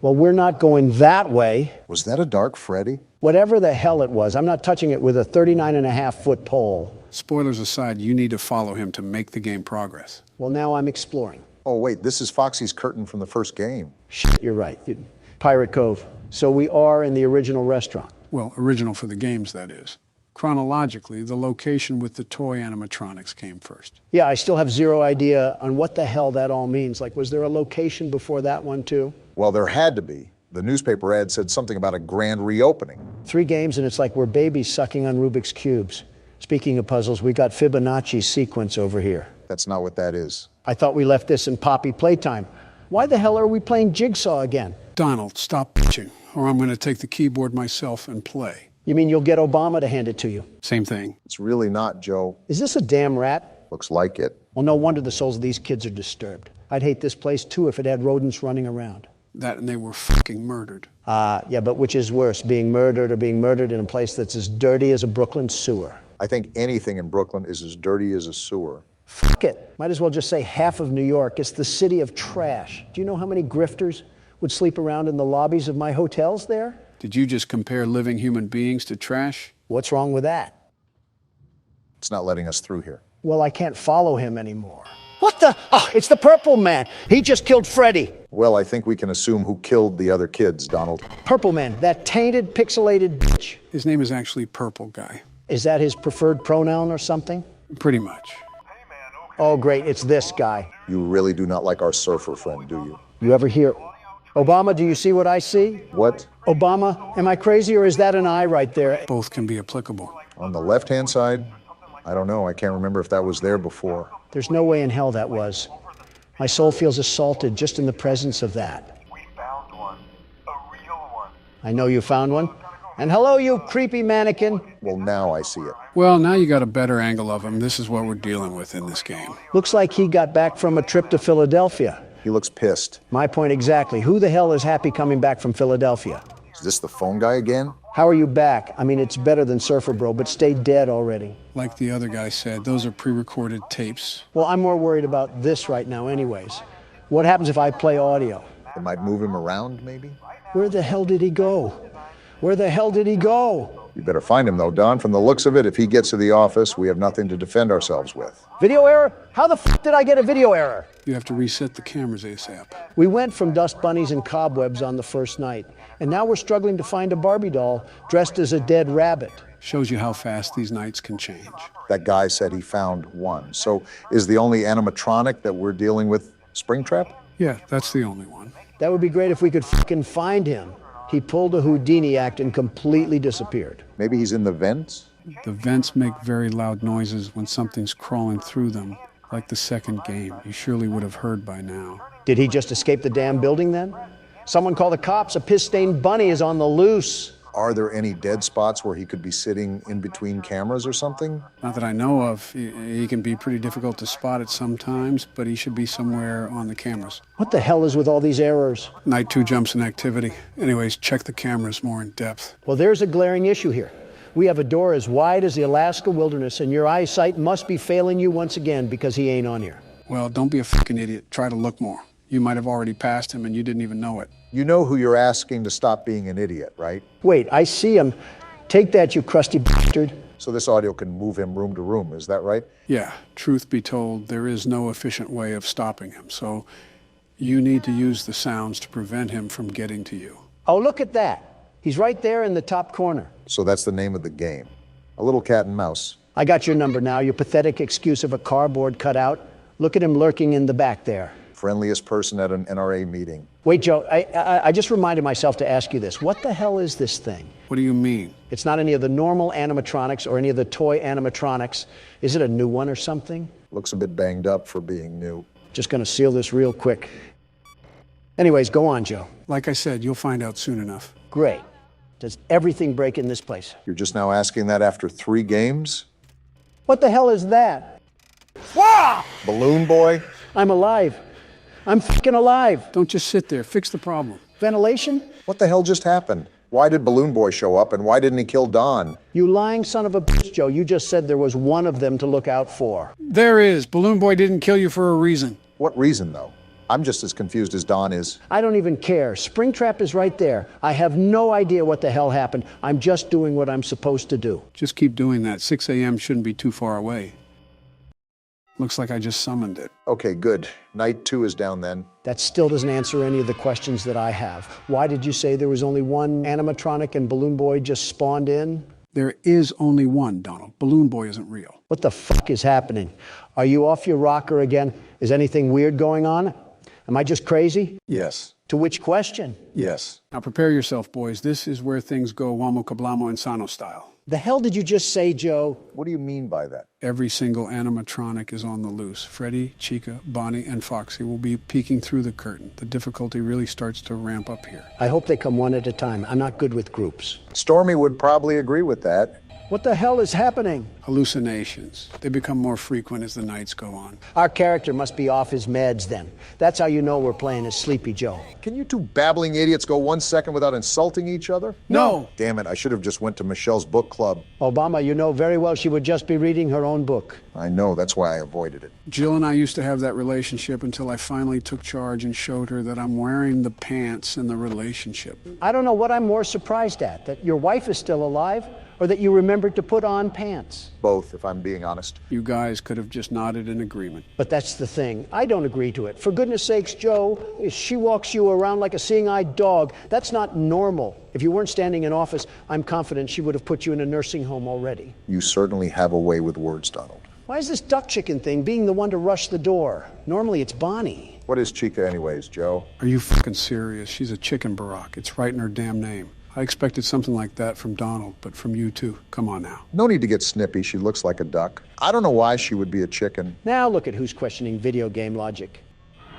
Speaker 3: Well, we're not going that way.
Speaker 1: Was that a dark Freddy?
Speaker 3: Whatever the hell it was, I'm not touching it with a 39.5-foot pole.
Speaker 2: Spoilers aside, you need to follow him to make the game progress.
Speaker 3: Well, now I'm exploring.
Speaker 1: Oh, wait, this is Foxy's curtain from the first game.
Speaker 3: Shit, you're right. Pirate Cove. So we are in the original restaurant.
Speaker 2: Well, original for the games, that is. Chronologically, the location with the toy animatronics came first.
Speaker 3: Yeah, I still have zero idea on what the hell that all means. Like, was there a location before that one, too?
Speaker 1: Well, there had to be. The newspaper ad said something about a grand reopening.
Speaker 3: 3 games, and it's like we're babies sucking on Rubik's Cubes. Speaking of puzzles, we got Fibonacci's sequence over here.
Speaker 1: That's not what that is.
Speaker 3: I thought we left this in Poppy Playtime. Why the hell are we playing Jigsaw again?
Speaker 2: Donald, stop bitching, or I'm going to take the keyboard myself and play.
Speaker 3: You mean you'll get Obama to hand it to you?
Speaker 2: Same thing.
Speaker 1: It's really not, Joe.
Speaker 3: Is this a damn rat?
Speaker 1: Looks like it.
Speaker 3: Well, no wonder the souls of these kids are disturbed. I'd hate this place, too, if it had rodents running around.
Speaker 2: That and they were fucking murdered.
Speaker 3: Yeah, but which is worse, being murdered or being murdered in a place that's as dirty as a Brooklyn sewer?
Speaker 1: I think anything in Brooklyn is as dirty as a sewer.
Speaker 3: Fuck it. Might as well just say half of New York. It's the city of trash. Do you know how many grifters would sleep around in the lobbies of my hotels there?
Speaker 2: Did you just compare living human beings to trash?
Speaker 3: What's wrong with that?
Speaker 1: It's not letting us through here.
Speaker 3: Well, I can't follow him anymore. What the? Oh, it's the Purple Man. He just killed Freddy.
Speaker 1: Well, I think we can assume who killed the other kids, Donald.
Speaker 3: Purple Man, that tainted, pixelated bitch.
Speaker 2: His name is actually Purple Guy.
Speaker 3: Is that his preferred pronoun or something?
Speaker 2: Pretty much.
Speaker 3: Oh, great, it's this guy.
Speaker 1: You really do not like our surfer friend, do you?
Speaker 3: You ever hear, Obama, do you see what I see?
Speaker 1: What?
Speaker 3: Obama, am I crazy or is that an eye right there?
Speaker 2: Both can be applicable.
Speaker 1: On the left-hand side, I don't know. I can't remember if that was there before.
Speaker 3: There's no way in hell that was. My soul feels assaulted just in the presence of that.
Speaker 5: We found one. A real one.
Speaker 3: I know you found one. And hello, you creepy mannequin.
Speaker 1: Well, now I see it.
Speaker 2: Well, now you got a better angle of him. This is what we're dealing with in this game.
Speaker 3: Looks like he got back from a trip to Philadelphia.
Speaker 1: He looks pissed.
Speaker 3: My point exactly. Who the hell is happy coming back from Philadelphia?
Speaker 1: Is this the phone guy again?
Speaker 3: How are you back? I mean, it's better than Surfer Bro, but stay dead already.
Speaker 2: Like the other guy said, those are pre-recorded tapes.
Speaker 3: Well, I'm more worried about this right now anyways. What happens if I play audio?
Speaker 1: It might move him around, maybe?
Speaker 3: Where the hell did he go? Where the hell did he go?
Speaker 1: You better find him, though, Don. From the looks of it, if he gets to the office, we have nothing to defend ourselves with.
Speaker 3: Video error? How the f did I get a video error?
Speaker 2: You have to reset the cameras ASAP.
Speaker 3: We went from dust bunnies and cobwebs on the first night, and now we're struggling to find a Barbie doll dressed as a dead rabbit.
Speaker 2: Shows you how fast these nights can change.
Speaker 1: That guy said he found one. So is the only animatronic that we're dealing with Springtrap?
Speaker 2: Yeah, that's the only one.
Speaker 3: That would be great if we could fucking find him. He pulled a Houdini act and completely disappeared.
Speaker 1: Maybe he's in the vents?
Speaker 2: The vents make very loud noises when something's crawling through them, like the second game. You surely would have heard by now.
Speaker 3: Did he just escape the damn building then? Someone call the cops. A piss-stained bunny is on the loose.
Speaker 1: Are there any dead spots where he could be sitting in between cameras or something?
Speaker 2: Not that I know of. He can be pretty difficult to spot at some times, but he should be somewhere on the cameras.
Speaker 3: What the hell is with all these errors?
Speaker 2: Night 2 jumps in activity. Anyways, check the cameras more in depth.
Speaker 3: Well, there's a glaring issue here. We have a door as wide as the Alaska wilderness, and your eyesight must be failing you once again because he ain't on here.
Speaker 2: Well, don't be a fucking idiot. Try to look more. You might have already passed him and you didn't even know it.
Speaker 1: You know who you're asking to stop being an idiot, right?
Speaker 3: Wait, I see him. Take that, you crusty bastard.
Speaker 1: So this audio can move him room to room, is that right?
Speaker 2: Yeah, truth be told, there is no efficient way of stopping him, so you need to use the sounds to prevent him from getting to you.
Speaker 3: Oh, look at that. He's right there in the top corner.
Speaker 1: So that's the name of the game. A little cat and mouse.
Speaker 3: I got your number now, your pathetic excuse of a cardboard cutout. Look at him lurking in the back there.
Speaker 1: Friendliest person at an NRA meeting.
Speaker 3: Wait, Joe, I just reminded myself to ask you this. What the hell is this thing?
Speaker 2: What do you mean?
Speaker 3: It's not any of the normal animatronics or any of the toy animatronics. Is it a new one or something?
Speaker 1: Looks a bit banged up for being new.
Speaker 3: Just gonna seal this real quick. Anyways, go on, Joe.
Speaker 2: Like I said, you'll find out soon enough.
Speaker 3: Great. Does everything break in this place?
Speaker 1: You're just now asking that after 3 games?
Speaker 3: What the hell is that? Wah!
Speaker 1: Balloon Boy?
Speaker 3: I'm alive. I'm fucking alive.
Speaker 2: Don't just sit there. Fix the problem.
Speaker 3: Ventilation?
Speaker 1: What the hell just happened? Why did Balloon Boy show up, and why didn't he kill Don?
Speaker 3: You lying son of a bitch, Joe. You just said there was one of them to look out for.
Speaker 2: There is. Balloon Boy didn't kill you for a reason.
Speaker 1: What reason, though? I'm just as confused as Don is.
Speaker 3: I don't even care. Springtrap is right there. I have no idea what the hell happened. I'm just doing what I'm supposed to do.
Speaker 2: Just keep doing that. 6 a.m. shouldn't be too far away. Looks like I just summoned it.
Speaker 1: Okay, good. Night 2 is down then.
Speaker 3: That still doesn't answer any of the questions that I have. Why did you say there was only one animatronic and Balloon Boy just spawned in?
Speaker 2: There is only one, Donald. Balloon Boy isn't real.
Speaker 3: What the fuck is happening? Are you off your rocker again? Is anything weird going on? Am I just crazy?
Speaker 1: Yes.
Speaker 3: To which question?
Speaker 1: Yes.
Speaker 2: Now prepare yourself, boys. This is where things go Wamo Kablamo Insano style.
Speaker 3: The hell did you just say, Joe?
Speaker 1: What do you mean by that?
Speaker 2: Every single animatronic is on the loose. Freddy, Chica, Bonnie, and Foxy will be peeking through the curtain. The difficulty really starts to ramp up here.
Speaker 3: I hope they come one at a time. I'm not good with groups.
Speaker 1: Stormy would probably agree with that.
Speaker 3: What the hell is happening?
Speaker 2: Hallucinations. They become more frequent as the nights go on.
Speaker 3: Our character must be off his meds then. That's how you know we're playing as Sleepy Joe.
Speaker 1: Can you two babbling idiots go 1 second without insulting each other?
Speaker 2: No.
Speaker 1: Damn it, I should have just went to Michelle's book club.
Speaker 3: Obama, you know very well she would just be reading her own book.
Speaker 1: I know, that's why I avoided it.
Speaker 2: Jill and I used to have that relationship until I finally took charge and showed her that I'm wearing the pants in the relationship.
Speaker 3: I don't know what I'm more surprised at, that your wife is still alive or that you remembered to put on pants.
Speaker 1: Both, if I'm being honest.
Speaker 2: You guys could have just nodded in agreement.
Speaker 3: But that's the thing. I don't agree to it. For goodness sakes, Joe, she walks you around like a seeing-eyed dog. That's not normal. If you weren't standing in office, I'm confident she would have put you in a nursing home already.
Speaker 1: You certainly have a way with words, Donald.
Speaker 3: Why is this duck chicken thing being the one to rush the door? Normally it's Bonnie.
Speaker 1: What is Chica anyways, Joe?
Speaker 2: Are you fucking serious? She's a chicken, Barack. It's right in her damn name. I expected something like that from Donald, but from you too. Come on now.
Speaker 1: No need to get snippy. She looks like a duck. I don't know why she would be a chicken.
Speaker 3: Now look at who's questioning video game logic.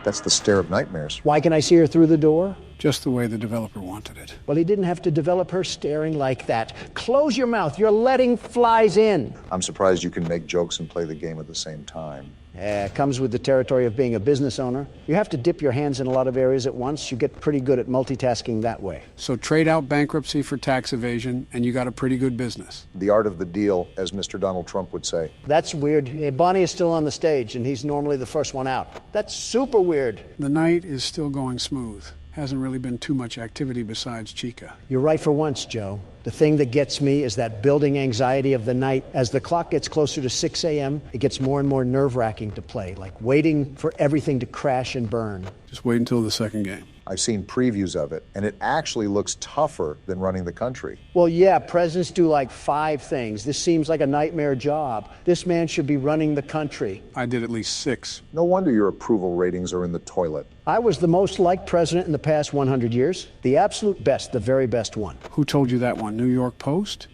Speaker 1: That's the stare of nightmares.
Speaker 3: Why can I see her through the door?
Speaker 2: Just the way the developer wanted it.
Speaker 3: Well, he didn't have to develop her staring like that. Close your mouth. You're letting flies in.
Speaker 1: I'm surprised you can make jokes and play the game at the same time.
Speaker 3: Yeah, it comes with the territory of being a business owner. You have to dip your hands in a lot of areas at once. You get pretty good at multitasking that way.
Speaker 2: So trade out bankruptcy for tax evasion, and you got a pretty good business.
Speaker 1: The art of the deal, as Mr. Donald Trump would say.
Speaker 3: That's weird. Hey, Bonnie is still on the stage, and he's normally the first one out. That's super weird.
Speaker 2: The night is still going smooth. Hasn't really been too much activity besides Chica.
Speaker 3: You're right for once, Joe. The thing that gets me is that building anxiety of the night. As the clock gets closer to 6 a.m., it gets more and more nerve-wracking to play, like waiting for everything to crash and burn.
Speaker 2: Just wait until the second game.
Speaker 1: I've seen previews of it, and it actually looks tougher than running the country.
Speaker 3: Well, yeah, presidents do like 5 things. This seems like a nightmare job. This man should be running the country.
Speaker 2: I did at least 6.
Speaker 1: No wonder your approval ratings are in the toilet.
Speaker 3: I was the most liked president in the past 100 years. The absolute best, the very best one.
Speaker 2: Who told you that one? New York Post?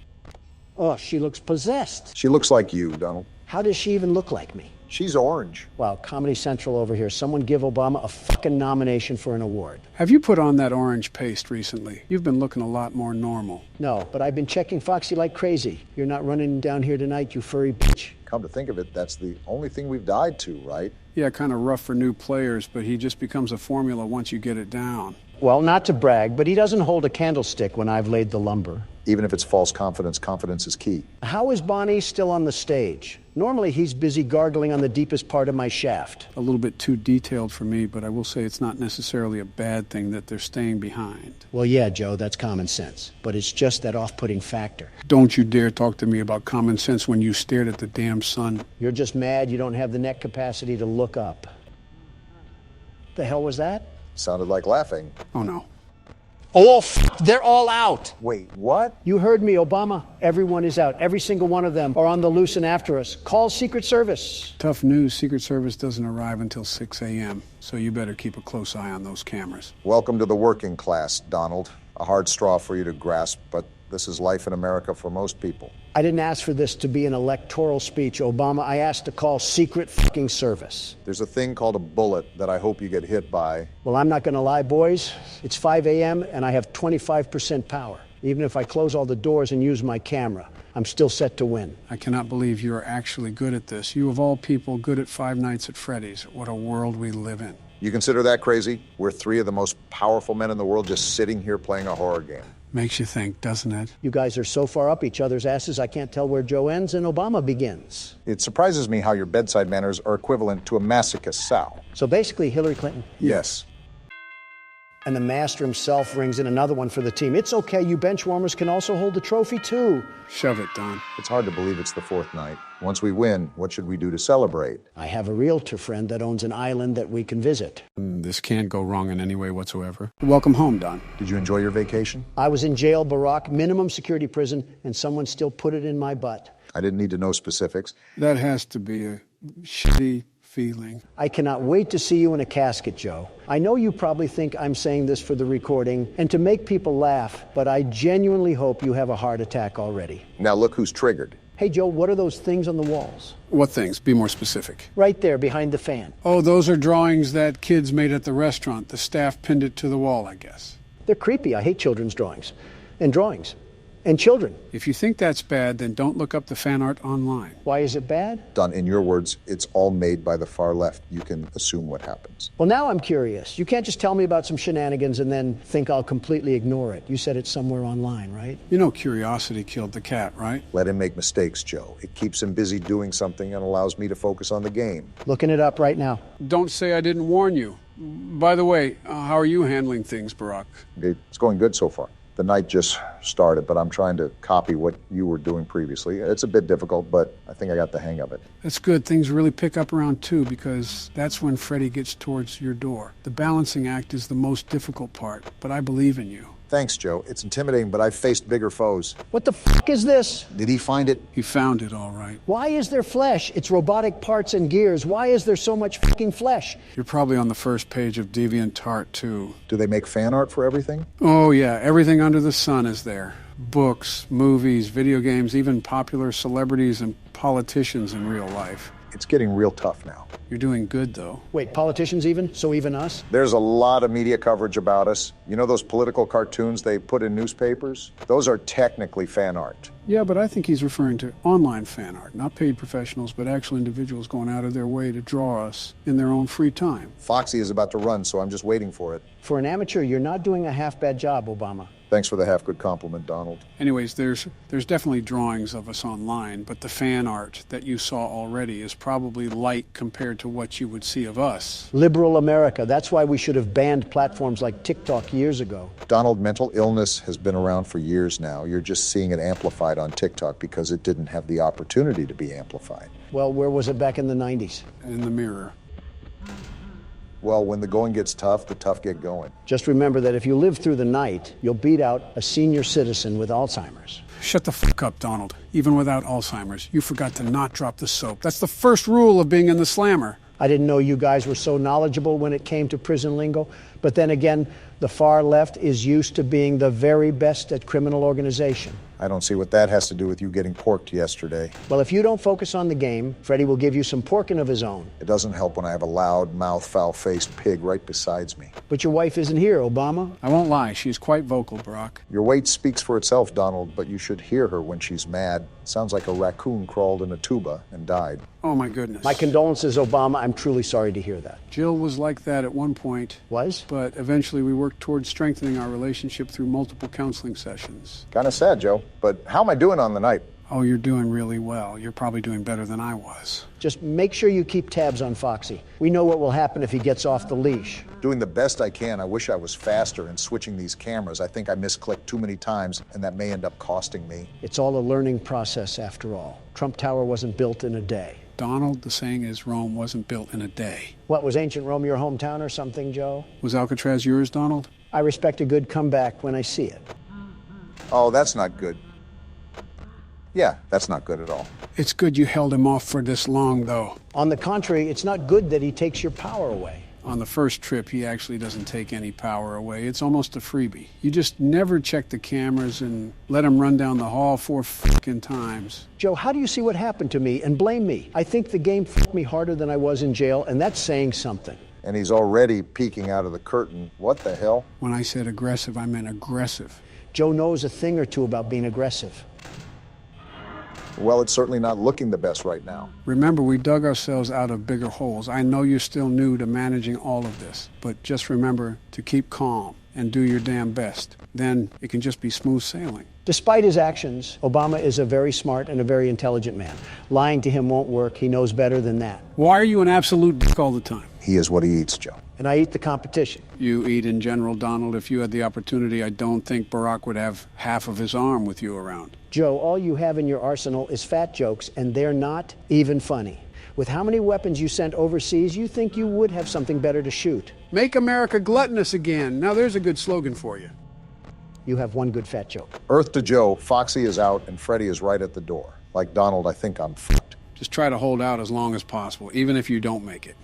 Speaker 3: Oh, she looks possessed.
Speaker 1: She looks like you, Donald.
Speaker 3: How does she even look like me?
Speaker 1: She's orange.
Speaker 3: Wow, Comedy Central over here. Someone give Obama a fucking nomination for an award.
Speaker 2: Have you put on that orange paste recently? You've been looking a lot more normal.
Speaker 3: No, but I've been checking Foxy like crazy. You're not running down here tonight, you furry bitch.
Speaker 1: Come to think of it, that's the only thing we've died to, right?
Speaker 2: Yeah, kind of rough for new players, but he just becomes a formula once you get it down.
Speaker 3: Well, not to brag, but he doesn't hold a candlestick when I've laid the lumber.
Speaker 1: Even if it's false confidence, confidence is key.
Speaker 3: How is Bonnie still on the stage? Normally he's busy gargling on the deepest part of my shaft.
Speaker 2: A little bit too detailed for me, but I will say it's not necessarily a bad thing that they're staying behind.
Speaker 3: Well, yeah, Joe, that's common sense. But it's just that off-putting factor.
Speaker 2: Don't you dare talk to me about common sense when you stared at the damn sun.
Speaker 3: You're just mad you don't have the neck capacity to look up. The hell was that?
Speaker 1: Sounded like laughing.
Speaker 2: Oh, no.
Speaker 3: They're all out.
Speaker 1: Wait, what?
Speaker 3: You heard me, Obama. Everyone is out. Every single one of them are on the loose and after us. Call Secret Service.
Speaker 2: Tough news, Secret Service doesn't arrive until 6 a.m., so you better keep a close eye on those cameras.
Speaker 1: Welcome to the working class, Donald. A hard straw for you to grasp, but this is life in America for most people.
Speaker 3: I didn't ask for this to be an electoral speech, Obama. I asked to call Secret fucking Service.
Speaker 1: There's a thing called a bullet that I hope you get hit by.
Speaker 3: Well, I'm not going to lie, boys. It's 5 a.m. and I have 25% power. Even if I close all the doors and use my camera, I'm still set to win.
Speaker 2: I cannot believe you are actually good at this. You, of all people, good at Five Nights at Freddy's. What a world we live in.
Speaker 1: You consider that crazy? We're three of the most powerful men in the world just sitting here playing a horror game.
Speaker 2: Makes you think, doesn't it?
Speaker 3: You guys are so far up each other's asses, I can't tell where Joe ends and Obama begins.
Speaker 1: It surprises me how your bedside manners are equivalent to a masochist sow.
Speaker 3: So basically, Hillary Clinton.
Speaker 1: Yes.
Speaker 3: And the master himself rings in another one for the team. It's okay, you bench warmers can also hold the trophy too.
Speaker 2: Shove it, Don.
Speaker 1: It's hard to believe it's the fourth night. Once we win, what should we do to celebrate?
Speaker 3: I have a realtor friend that owns an island that we can visit.
Speaker 2: This can't go wrong in any way whatsoever. Welcome home, Don.
Speaker 1: Did you enjoy your vacation?
Speaker 3: I was in jail, Barack, minimum security prison, and someone still put it in my butt.
Speaker 1: I didn't need to know specifics.
Speaker 2: That has to be a shitty feeling.
Speaker 3: I cannot wait to see you in a casket, Joe. I know you probably think I'm saying this for the recording and to make people laugh, but I genuinely hope you have a heart attack already.
Speaker 1: Now look who's triggered.
Speaker 3: Hey, Joe, what are those things on the walls?
Speaker 2: What things? Be more specific.
Speaker 3: Right there, behind the fan.
Speaker 2: Oh, those are drawings that kids made at the restaurant. The staff pinned it to the wall, I guess.
Speaker 3: They're creepy. I hate children's drawings. And drawings. And children.
Speaker 2: If you think that's bad, then don't look up the fan art online.
Speaker 3: Why is it bad?
Speaker 1: Don, in your words, it's all made by the far left. You can assume what happens.
Speaker 3: Well, now I'm curious. You can't just tell me about some shenanigans and then think I'll completely ignore it. You said it's somewhere online, right?
Speaker 2: You know curiosity killed the cat, right?
Speaker 1: Let him make mistakes, Joe. It keeps him busy doing something and allows me to focus on the game.
Speaker 3: Looking it up right now.
Speaker 2: Don't say I didn't warn you. By the way, how are you handling things, Barack?
Speaker 1: It's going good so far. The night just started, but I'm trying to copy what you were doing previously. It's a bit difficult, but I think I got the hang of it.
Speaker 2: That's good. Things really pick up around 2 because that's when Freddy gets towards your door. The balancing act is the most difficult part, but I believe in you.
Speaker 1: Thanks, Joe. It's intimidating, but I've faced bigger foes.
Speaker 3: What the fuck is this?
Speaker 1: Did he find it?
Speaker 2: He found it, all right.
Speaker 3: Why is there flesh? It's robotic parts and gears. Why is there so much fucking flesh?
Speaker 2: You're probably on the first page of DeviantArt, too.
Speaker 1: Do they make fan art for everything?
Speaker 2: Oh, yeah. Everything under the sun is there. Books, movies, video games, even popular celebrities and politicians in real life.
Speaker 1: It's getting real tough now.
Speaker 2: You're doing good, though.
Speaker 3: Wait, politicians even? So even us?
Speaker 1: There's a lot of media coverage about us. You know those political cartoons they put in newspapers? Those are technically fan art.
Speaker 2: Yeah, but I think he's referring to online fan art, not paid professionals, but actual individuals going out of their way to draw us in their own free time.
Speaker 1: Foxy is about to run, so I'm just waiting for it.
Speaker 3: For an amateur, you're not doing a half-bad job, Obama.
Speaker 1: Thanks for the half-good compliment, Donald.
Speaker 2: Anyways, there's definitely drawings of us online, but the fan art that you saw already is probably light compared to what you would see of us.
Speaker 3: Liberal America. That's why we should have banned platforms like TikTok years ago.
Speaker 1: Donald, mental illness has been around for years now. You're just seeing it amplified on TikTok because it didn't have the opportunity to be amplified.
Speaker 3: Well, where was it back in the 90s?
Speaker 2: In the mirror.
Speaker 1: Well, when the going gets tough, the tough get going.
Speaker 3: Just remember that if you live through the night, you'll beat out a senior citizen with Alzheimer's.
Speaker 2: Shut the fuck up, Donald. Even without Alzheimer's, you forgot to not drop the soap. That's the first rule of being in the slammer.
Speaker 3: I didn't know you guys were so knowledgeable when it came to prison lingo. But then again, the far left is used to being the very best at criminal organization.
Speaker 1: I don't see what that has to do with you getting porked yesterday.
Speaker 3: Well, if you don't focus on the game, Freddy will give you some porking of his own.
Speaker 1: It doesn't help when I have a loud-mouthed, foul-faced pig right beside me.
Speaker 3: But your wife isn't here, Obama.
Speaker 2: I won't lie, she's quite vocal, Barack.
Speaker 1: Your weight speaks for itself, Donald, but you should hear her when she's mad. Sounds like a raccoon crawled in a tuba and died.
Speaker 2: Oh, my goodness.
Speaker 3: My condolences, Obama. I'm truly sorry to hear that.
Speaker 2: Jill was like that at one point.
Speaker 3: Was?
Speaker 2: But eventually we worked towards strengthening our relationship through multiple counseling sessions.
Speaker 1: Kind of sad, Joe, but how am I doing on the night?
Speaker 2: Oh, you're doing really well. You're probably doing better than I was.
Speaker 3: Just make sure you keep tabs on Foxy. We know what will happen if he gets off the leash.
Speaker 1: Doing the best I can. I wish I was faster in switching these cameras. I think I misclicked too many times, and that may end up costing me.
Speaker 3: It's all a learning process after all. Trump Tower wasn't built in a day.
Speaker 2: Donald, the saying is Rome wasn't built in a day.
Speaker 3: What, was ancient Rome your hometown or something, Joe?
Speaker 2: Was Alcatraz yours, Donald?
Speaker 3: I respect a good comeback when I see it.
Speaker 1: Oh, that's not good. Yeah, that's not good at all.
Speaker 2: It's good you held him off for this long, though.
Speaker 3: On the contrary, it's not good that he takes your power away.
Speaker 2: On the first trip, he actually doesn't take any power away. It's almost a freebie. You just never check the cameras and let him run down the hall 4 fucking times.
Speaker 3: Joe, how do you see what happened to me and blame me? I think the game fucked me harder than I was in jail, and that's saying something.
Speaker 1: And he's already peeking out of the curtain. What the hell?
Speaker 2: When I said aggressive, I meant aggressive.
Speaker 3: Joe knows a thing or two about being aggressive.
Speaker 1: Well, it's certainly not looking the best right now.
Speaker 2: Remember, we dug ourselves out of bigger holes. I know you're still new to managing all of this, but just remember to keep calm and do your damn best. Then it can just be smooth sailing.
Speaker 3: Despite his actions, Obama is a very smart and a very intelligent man. Lying to him won't work. He knows better than that.
Speaker 2: Why are you an absolute dick all the time?
Speaker 1: He is what he eats, Joe.
Speaker 3: And I eat the competition.
Speaker 2: You eat in general, Donald. If you had the opportunity, I don't think Barack would have half of his arm with you around.
Speaker 3: Joe, all you have in your arsenal is fat jokes, and they're not even funny. With how many weapons you sent overseas, you think you would have something better to shoot.
Speaker 2: Make America gluttonous again. Now there's a good slogan for you.
Speaker 3: You have one good fat joke.
Speaker 1: Earth to Joe, Foxy is out and Freddy is right at the door. Like Donald, I think I'm fucked.
Speaker 2: Just try to hold out as long as possible, even if you don't make it.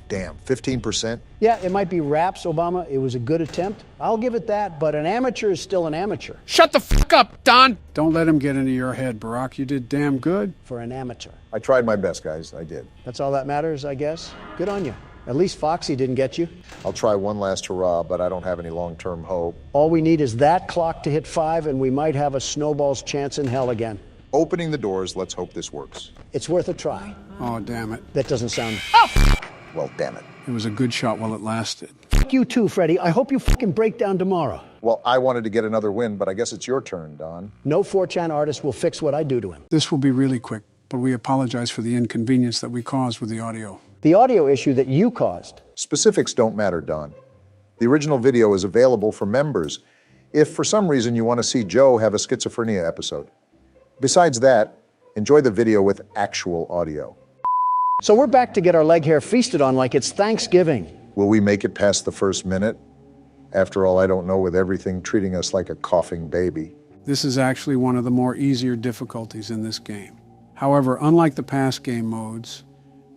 Speaker 1: Damn, 15%?
Speaker 3: Yeah, it might be raps, Obama. It was a good attempt. I'll give it that, but an amateur is still an amateur.
Speaker 2: Shut the fuck up, Don! Don't let him get into your head, Barack. You did damn good.
Speaker 3: For an amateur.
Speaker 1: I tried my best, guys. I did.
Speaker 3: That's all that matters, I guess. Good on you. At least Foxy didn't get you.
Speaker 1: I'll try one last hurrah, but I don't have any long-term hope.
Speaker 3: All we need is that clock to hit 5, and we might have a snowball's chance in hell again.
Speaker 1: Opening the doors, let's hope this works.
Speaker 3: It's worth a try.
Speaker 2: Oh, damn it.
Speaker 3: That doesn't sound...
Speaker 1: Well, damn it.
Speaker 2: It was a good shot while it lasted.
Speaker 3: Fuck you too, Freddy. I hope you fucking break down tomorrow.
Speaker 1: Well, I wanted to get another win, but I guess it's your turn, Don.
Speaker 3: No 4chan artist will fix what I do to him.
Speaker 2: This will be really quick, but we apologize for the inconvenience that we caused with the audio.
Speaker 3: The audio issue that you caused.
Speaker 1: Specifics don't matter, Don. The original video is available for members if for some reason you want to see Joe have a schizophrenia episode. Besides that, enjoy the video with actual audio.
Speaker 3: So we're back to get our leg hair feasted on like it's Thanksgiving.
Speaker 1: Will we make it past the first minute? After all, I don't know, with everything treating us like a coughing baby.
Speaker 2: This is actually one of the more easier difficulties in this game. However, unlike the past game modes,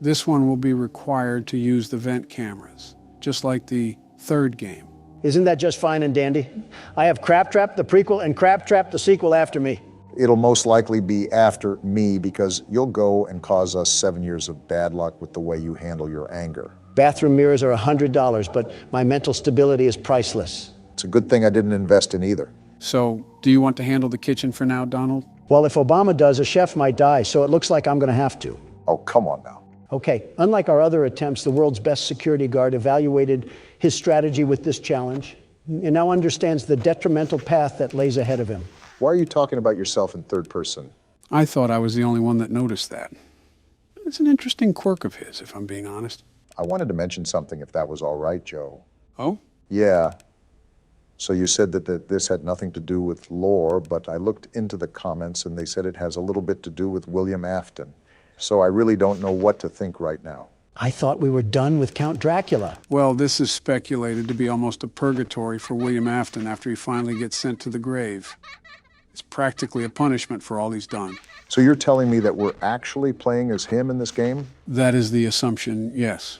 Speaker 2: this one will be required to use the vent cameras, just like the third game.
Speaker 3: Isn't that just fine and dandy? I have Crab Trap, the prequel, and Crab Trap, the sequel after me.
Speaker 1: It'll most likely be after me because you'll go and cause us 7 years of bad luck with the way you handle your anger.
Speaker 3: Bathroom mirrors are $100, but my mental stability is priceless.
Speaker 1: It's a good thing I didn't invest in either.
Speaker 2: So, do you want to handle the kitchen for now, Donald?
Speaker 3: Well, if Obama does, a chef might die, so it looks like I'm going to have to.
Speaker 1: Oh, come on now.
Speaker 3: Okay, unlike our other attempts, the world's best security guard evaluated his strategy with this challenge and now understands the detrimental path that lays ahead of him.
Speaker 1: Why are you talking about yourself in third person?
Speaker 2: I thought I was the only one that noticed that. It's an interesting quirk of his, if I'm being honest.
Speaker 1: I wanted to mention something, if that was all right, Joe.
Speaker 2: Oh?
Speaker 1: Yeah. So you said that this had nothing to do with lore, but I looked into the comments and they said it has a little bit to do with William Afton. So I really don't know what to think right now.
Speaker 3: I thought we were done with Count Dracula.
Speaker 2: Well, this is speculated to be almost a purgatory for William Afton after he finally gets sent to the grave. It's practically a punishment for all he's done.
Speaker 1: So you're telling me that we're actually playing as him in this game?
Speaker 2: That is the assumption, yes.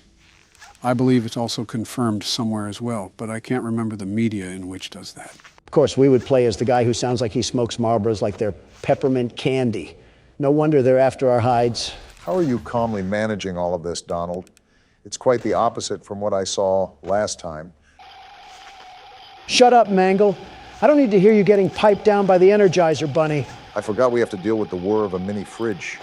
Speaker 2: I believe it's also confirmed somewhere as well, but I can't remember the media in which does that.
Speaker 3: Of course, we would play as the guy who sounds like he smokes Marlboros like they're peppermint candy. No wonder they're after our hides.
Speaker 1: How are you calmly managing all of this, Donald? It's quite the opposite from what I saw last time.
Speaker 3: Shut up, Mangle. I don't need to hear you getting piped down by the Energizer Bunny.
Speaker 1: I forgot we have to deal with the whir of a mini fridge.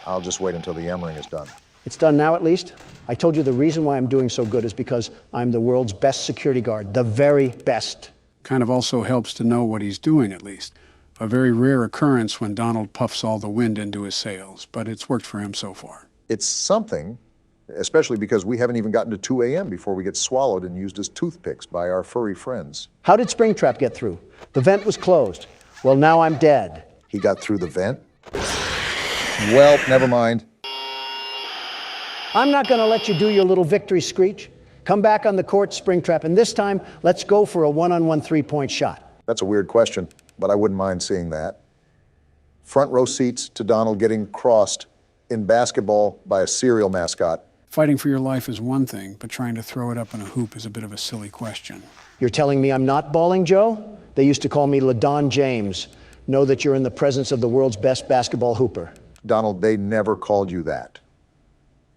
Speaker 1: I'll just wait until the M-ring is done.
Speaker 3: It's done now, at least? I told you the reason why I'm doing so good is because I'm the world's best security guard, the very best.
Speaker 2: Kind of also helps to know what he's doing, at least. A very rare occurrence when Donald puffs all the wind into his sails, but it's worked for him so far.
Speaker 1: It's something, especially because we haven't even gotten to 2 a.m. before we get swallowed and used as toothpicks by our furry friends.
Speaker 3: How did Springtrap get through? The vent was closed. Well, now I'm dead.
Speaker 1: He got through the vent? Well, never mind.
Speaker 3: I'm not going to let you do your little victory screech. Come back on the court, Springtrap, and this time, let's go for a one-on-one three-point shot.
Speaker 1: That's a weird question, but I wouldn't mind seeing that. Front row seats to Donald getting crossed in basketball by a cereal mascot.
Speaker 2: Fighting for your life is one thing, but trying to throw it up in a hoop is a bit of a silly question.
Speaker 3: You're telling me I'm not balling, Joe? They used to call me LaDon James. Know that you're in the presence of the world's best basketball hooper.
Speaker 1: Donald, they never called you that.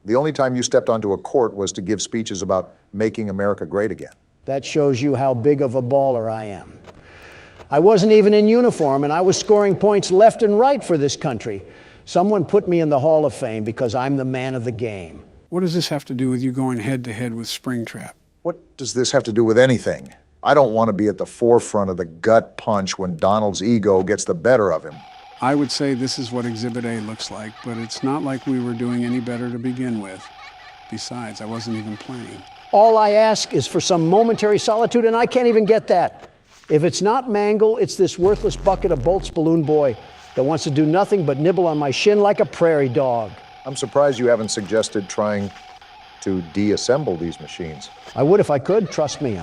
Speaker 1: The only time you stepped onto a court was to give speeches about making America great again.
Speaker 3: That shows you how big of a baller I am. I wasn't even in uniform, and I was scoring points left and right for this country. Someone put me in the Hall of Fame because I'm the man of the game.
Speaker 2: What does this have to do with you going head-to-head with Springtrap?
Speaker 1: What does this have to do with anything? I don't want to be at the forefront of the gut punch when Donald's ego gets the better of him.
Speaker 2: I would say this is what Exhibit A looks like, but it's not like we were doing any better to begin with. Besides, I wasn't even playing.
Speaker 3: All I ask is for some momentary solitude, and I can't even get that. If it's not Mangle, it's this worthless bucket of bolts balloon boy that wants to do nothing but nibble on my shin like a prairie dog.
Speaker 1: I'm surprised you haven't suggested trying to deassemble these machines.
Speaker 3: I would if I could, trust me.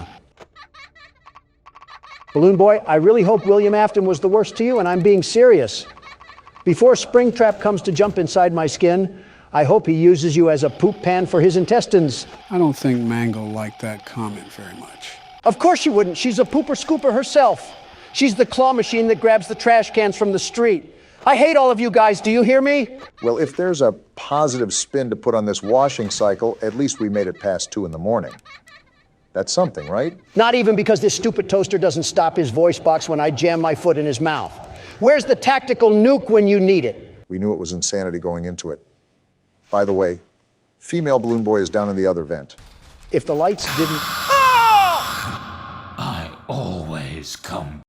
Speaker 3: Balloon boy, I really hope William Afton was the worst to you, and I'm being serious. Before Springtrap comes to jump inside my skin, I hope he uses you as a poop pan for his intestines.
Speaker 2: I don't think Mangle liked that comment very much.
Speaker 3: Of course she wouldn't. She's a pooper scooper herself. She's the claw machine that grabs the trash cans from the street. I hate all of you guys. Do you hear me?
Speaker 1: Well, if there's a positive spin to put on this washing cycle, at least we made it past 2 in the morning. That's something, right?
Speaker 3: Not even because this stupid toaster doesn't stop his voice box when I jam my foot in his mouth. Where's the tactical nuke when you need it?
Speaker 1: We knew it was insanity going into it. By the way, female balloon boy is down in the other vent.
Speaker 3: If the lights didn't...
Speaker 10: I always come.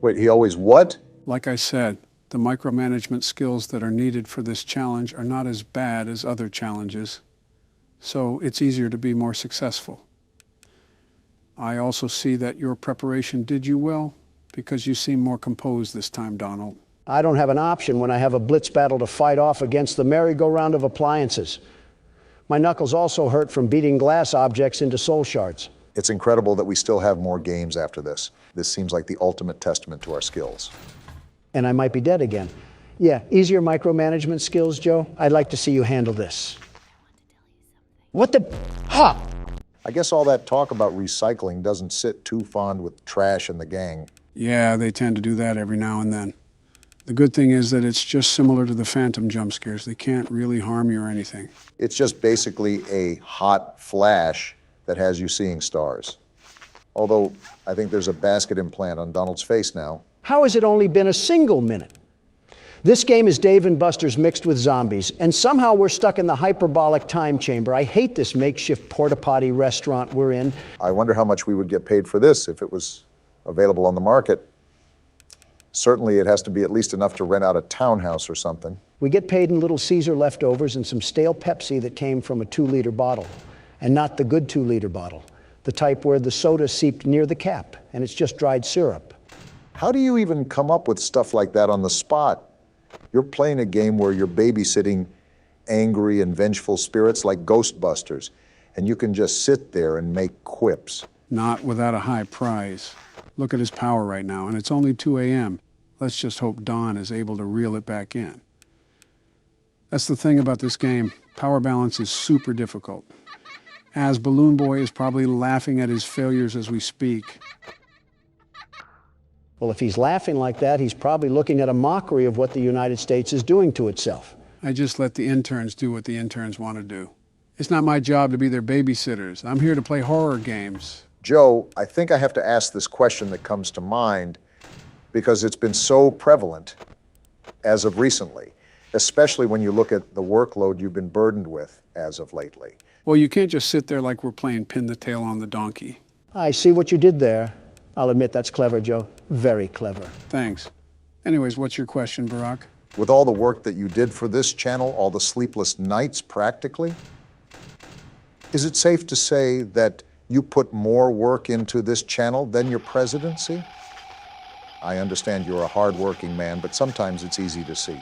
Speaker 1: Wait, he always what?
Speaker 2: Like I said, the micromanagement skills that are needed for this challenge are not as bad as other challenges, so it's easier to be more successful. I also see that your preparation did you well, because you seem more composed this time, Donald.
Speaker 3: I don't have an option when I have a blitz battle to fight off against the merry-go-round of appliances. My knuckles also hurt from beating glass objects into soul shards.
Speaker 1: It's incredible that we still have more games after this. This seems like the ultimate testament to our skills.
Speaker 3: And I might be dead again. Yeah, easier micromanagement skills, Joe. I'd like to see you handle this. What the... Ha!
Speaker 1: I guess all that talk about recycling doesn't sit too fond with Trash and the gang.
Speaker 2: Yeah, they tend to do that every now and then. The good thing is that it's just similar to the Phantom jump scares. They can't really harm you or anything.
Speaker 1: It's just basically a hot flash that has you seeing stars. Although, I think there's a basket implant on Donald's face now.
Speaker 3: How has it only been a single minute? This game is Dave and Buster's mixed with zombies, and somehow we're stuck in the hyperbolic time chamber. I hate this makeshift porta-potty restaurant we're in.
Speaker 1: I wonder how much we would get paid for this if it was available on the market. Certainly it has to be at least enough to rent out a townhouse or something.
Speaker 3: We get paid in Little Caesar leftovers and some stale Pepsi that came from a 2-liter bottle, and not the good 2-liter bottle, the type where the soda seeped near the cap, and it's just dried syrup.
Speaker 1: How do you even come up with stuff like that on the spot? You're playing a game where you're babysitting angry and vengeful spirits like Ghostbusters, and you can just sit there and make quips.
Speaker 2: Not without a high prize. Look at his power right now, and it's only 2 a.m. Let's just hope Don is able to reel it back in. That's the thing about this game. Power balance is super difficult. As Balloon Boy is probably laughing at his failures as we speak.
Speaker 3: Well, if he's laughing like that, he's probably looking at a mockery of what the United States is doing to itself.
Speaker 2: I just let the interns do what the interns want to do. It's not my job to be their babysitters. I'm here to play horror games.
Speaker 1: Joe, I think I have to ask this question that comes to mind because it's been so prevalent as of recently, especially when you look at the workload you've been burdened with as of lately.
Speaker 2: Well, you can't just sit there like we're playing pin the tail on the donkey.
Speaker 3: I see what you did there. I'll admit that's clever, Joe. Very clever.
Speaker 2: Thanks. Anyways, what's your question, Barack?
Speaker 1: With all the work that you did for this channel, all the sleepless nights practically, is it safe to say that you put more work into this channel than your presidency? I understand you're a hard-working man, but sometimes it's easy to see.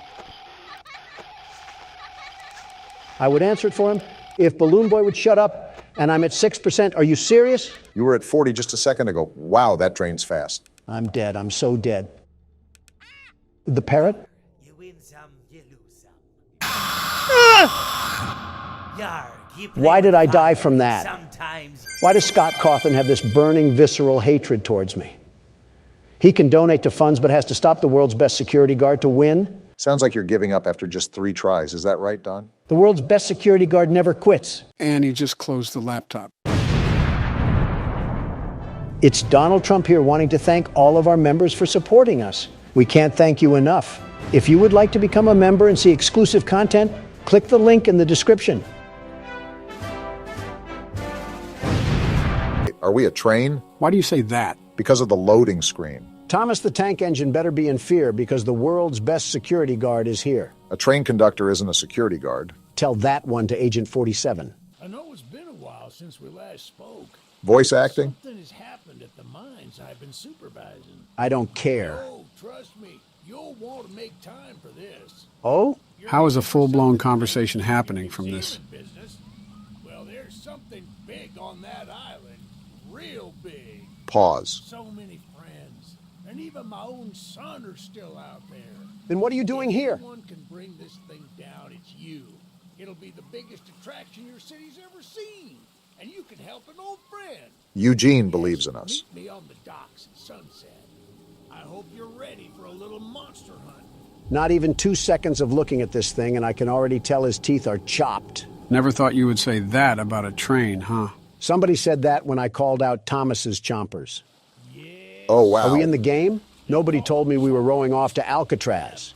Speaker 3: I would answer it for him if Balloon Boy would shut up And I'm at 6%. Are you serious?
Speaker 1: You were at 40 just a second ago. Wow, that drains fast.
Speaker 3: I'm dead. I'm so dead. The parrot?
Speaker 6: You win some, you lose some. Yarg, you play
Speaker 3: Why did
Speaker 6: with
Speaker 3: I die
Speaker 6: fire
Speaker 3: from that?
Speaker 6: Sometimes.
Speaker 3: Why does Scott Cawthon have this burning, visceral hatred towards me? He can donate to funds, but has to stop the world's best security guard to win?
Speaker 1: Sounds like you're giving up after just 3 tries. Is that right, Don?
Speaker 3: The world's best security guard never quits.
Speaker 2: And he just closed the laptop.
Speaker 3: It's Donald Trump here wanting to thank all of our members for supporting us. We can't thank you enough. If you would like to become a member and see exclusive content, click the link in the description.
Speaker 1: Are we a train?
Speaker 2: Why do you say that?
Speaker 1: Because of the loading screen.
Speaker 3: Thomas the Tank Engine better be in fear because the world's best security guard is here.
Speaker 1: A train conductor isn't a security guard.
Speaker 3: Tell that one to Agent 47.
Speaker 13: I know it's been a while since we last spoke.
Speaker 1: Voice acting?
Speaker 13: Something has happened at the mines I've been supervising.
Speaker 3: I don't care.
Speaker 13: Oh, trust me, you'll want to make time for this.
Speaker 3: Oh?
Speaker 2: How is a full-blown conversation happening from this?
Speaker 13: Business. Well, there's something big on that island. Real big.
Speaker 1: Pause.
Speaker 13: So many friends. And even my own son are still out there.
Speaker 3: Then what are you doing here?
Speaker 13: If anyone can bring this thing down, it's you. It'll be the biggest attraction your city's ever seen. And you can help an old friend.
Speaker 1: Eugene believes in us.
Speaker 13: Meet me on the docks at sunset. I hope you're ready for a little monster hunt.
Speaker 3: Not even 2 seconds of looking at this thing, and I can already tell his teeth are chopped.
Speaker 2: Never thought you would say that about a train, huh?
Speaker 3: Somebody said that when I called out Thomas's chompers.
Speaker 1: Oh, wow.
Speaker 3: Are we in the game? Nobody told me we were rowing off to Alcatraz.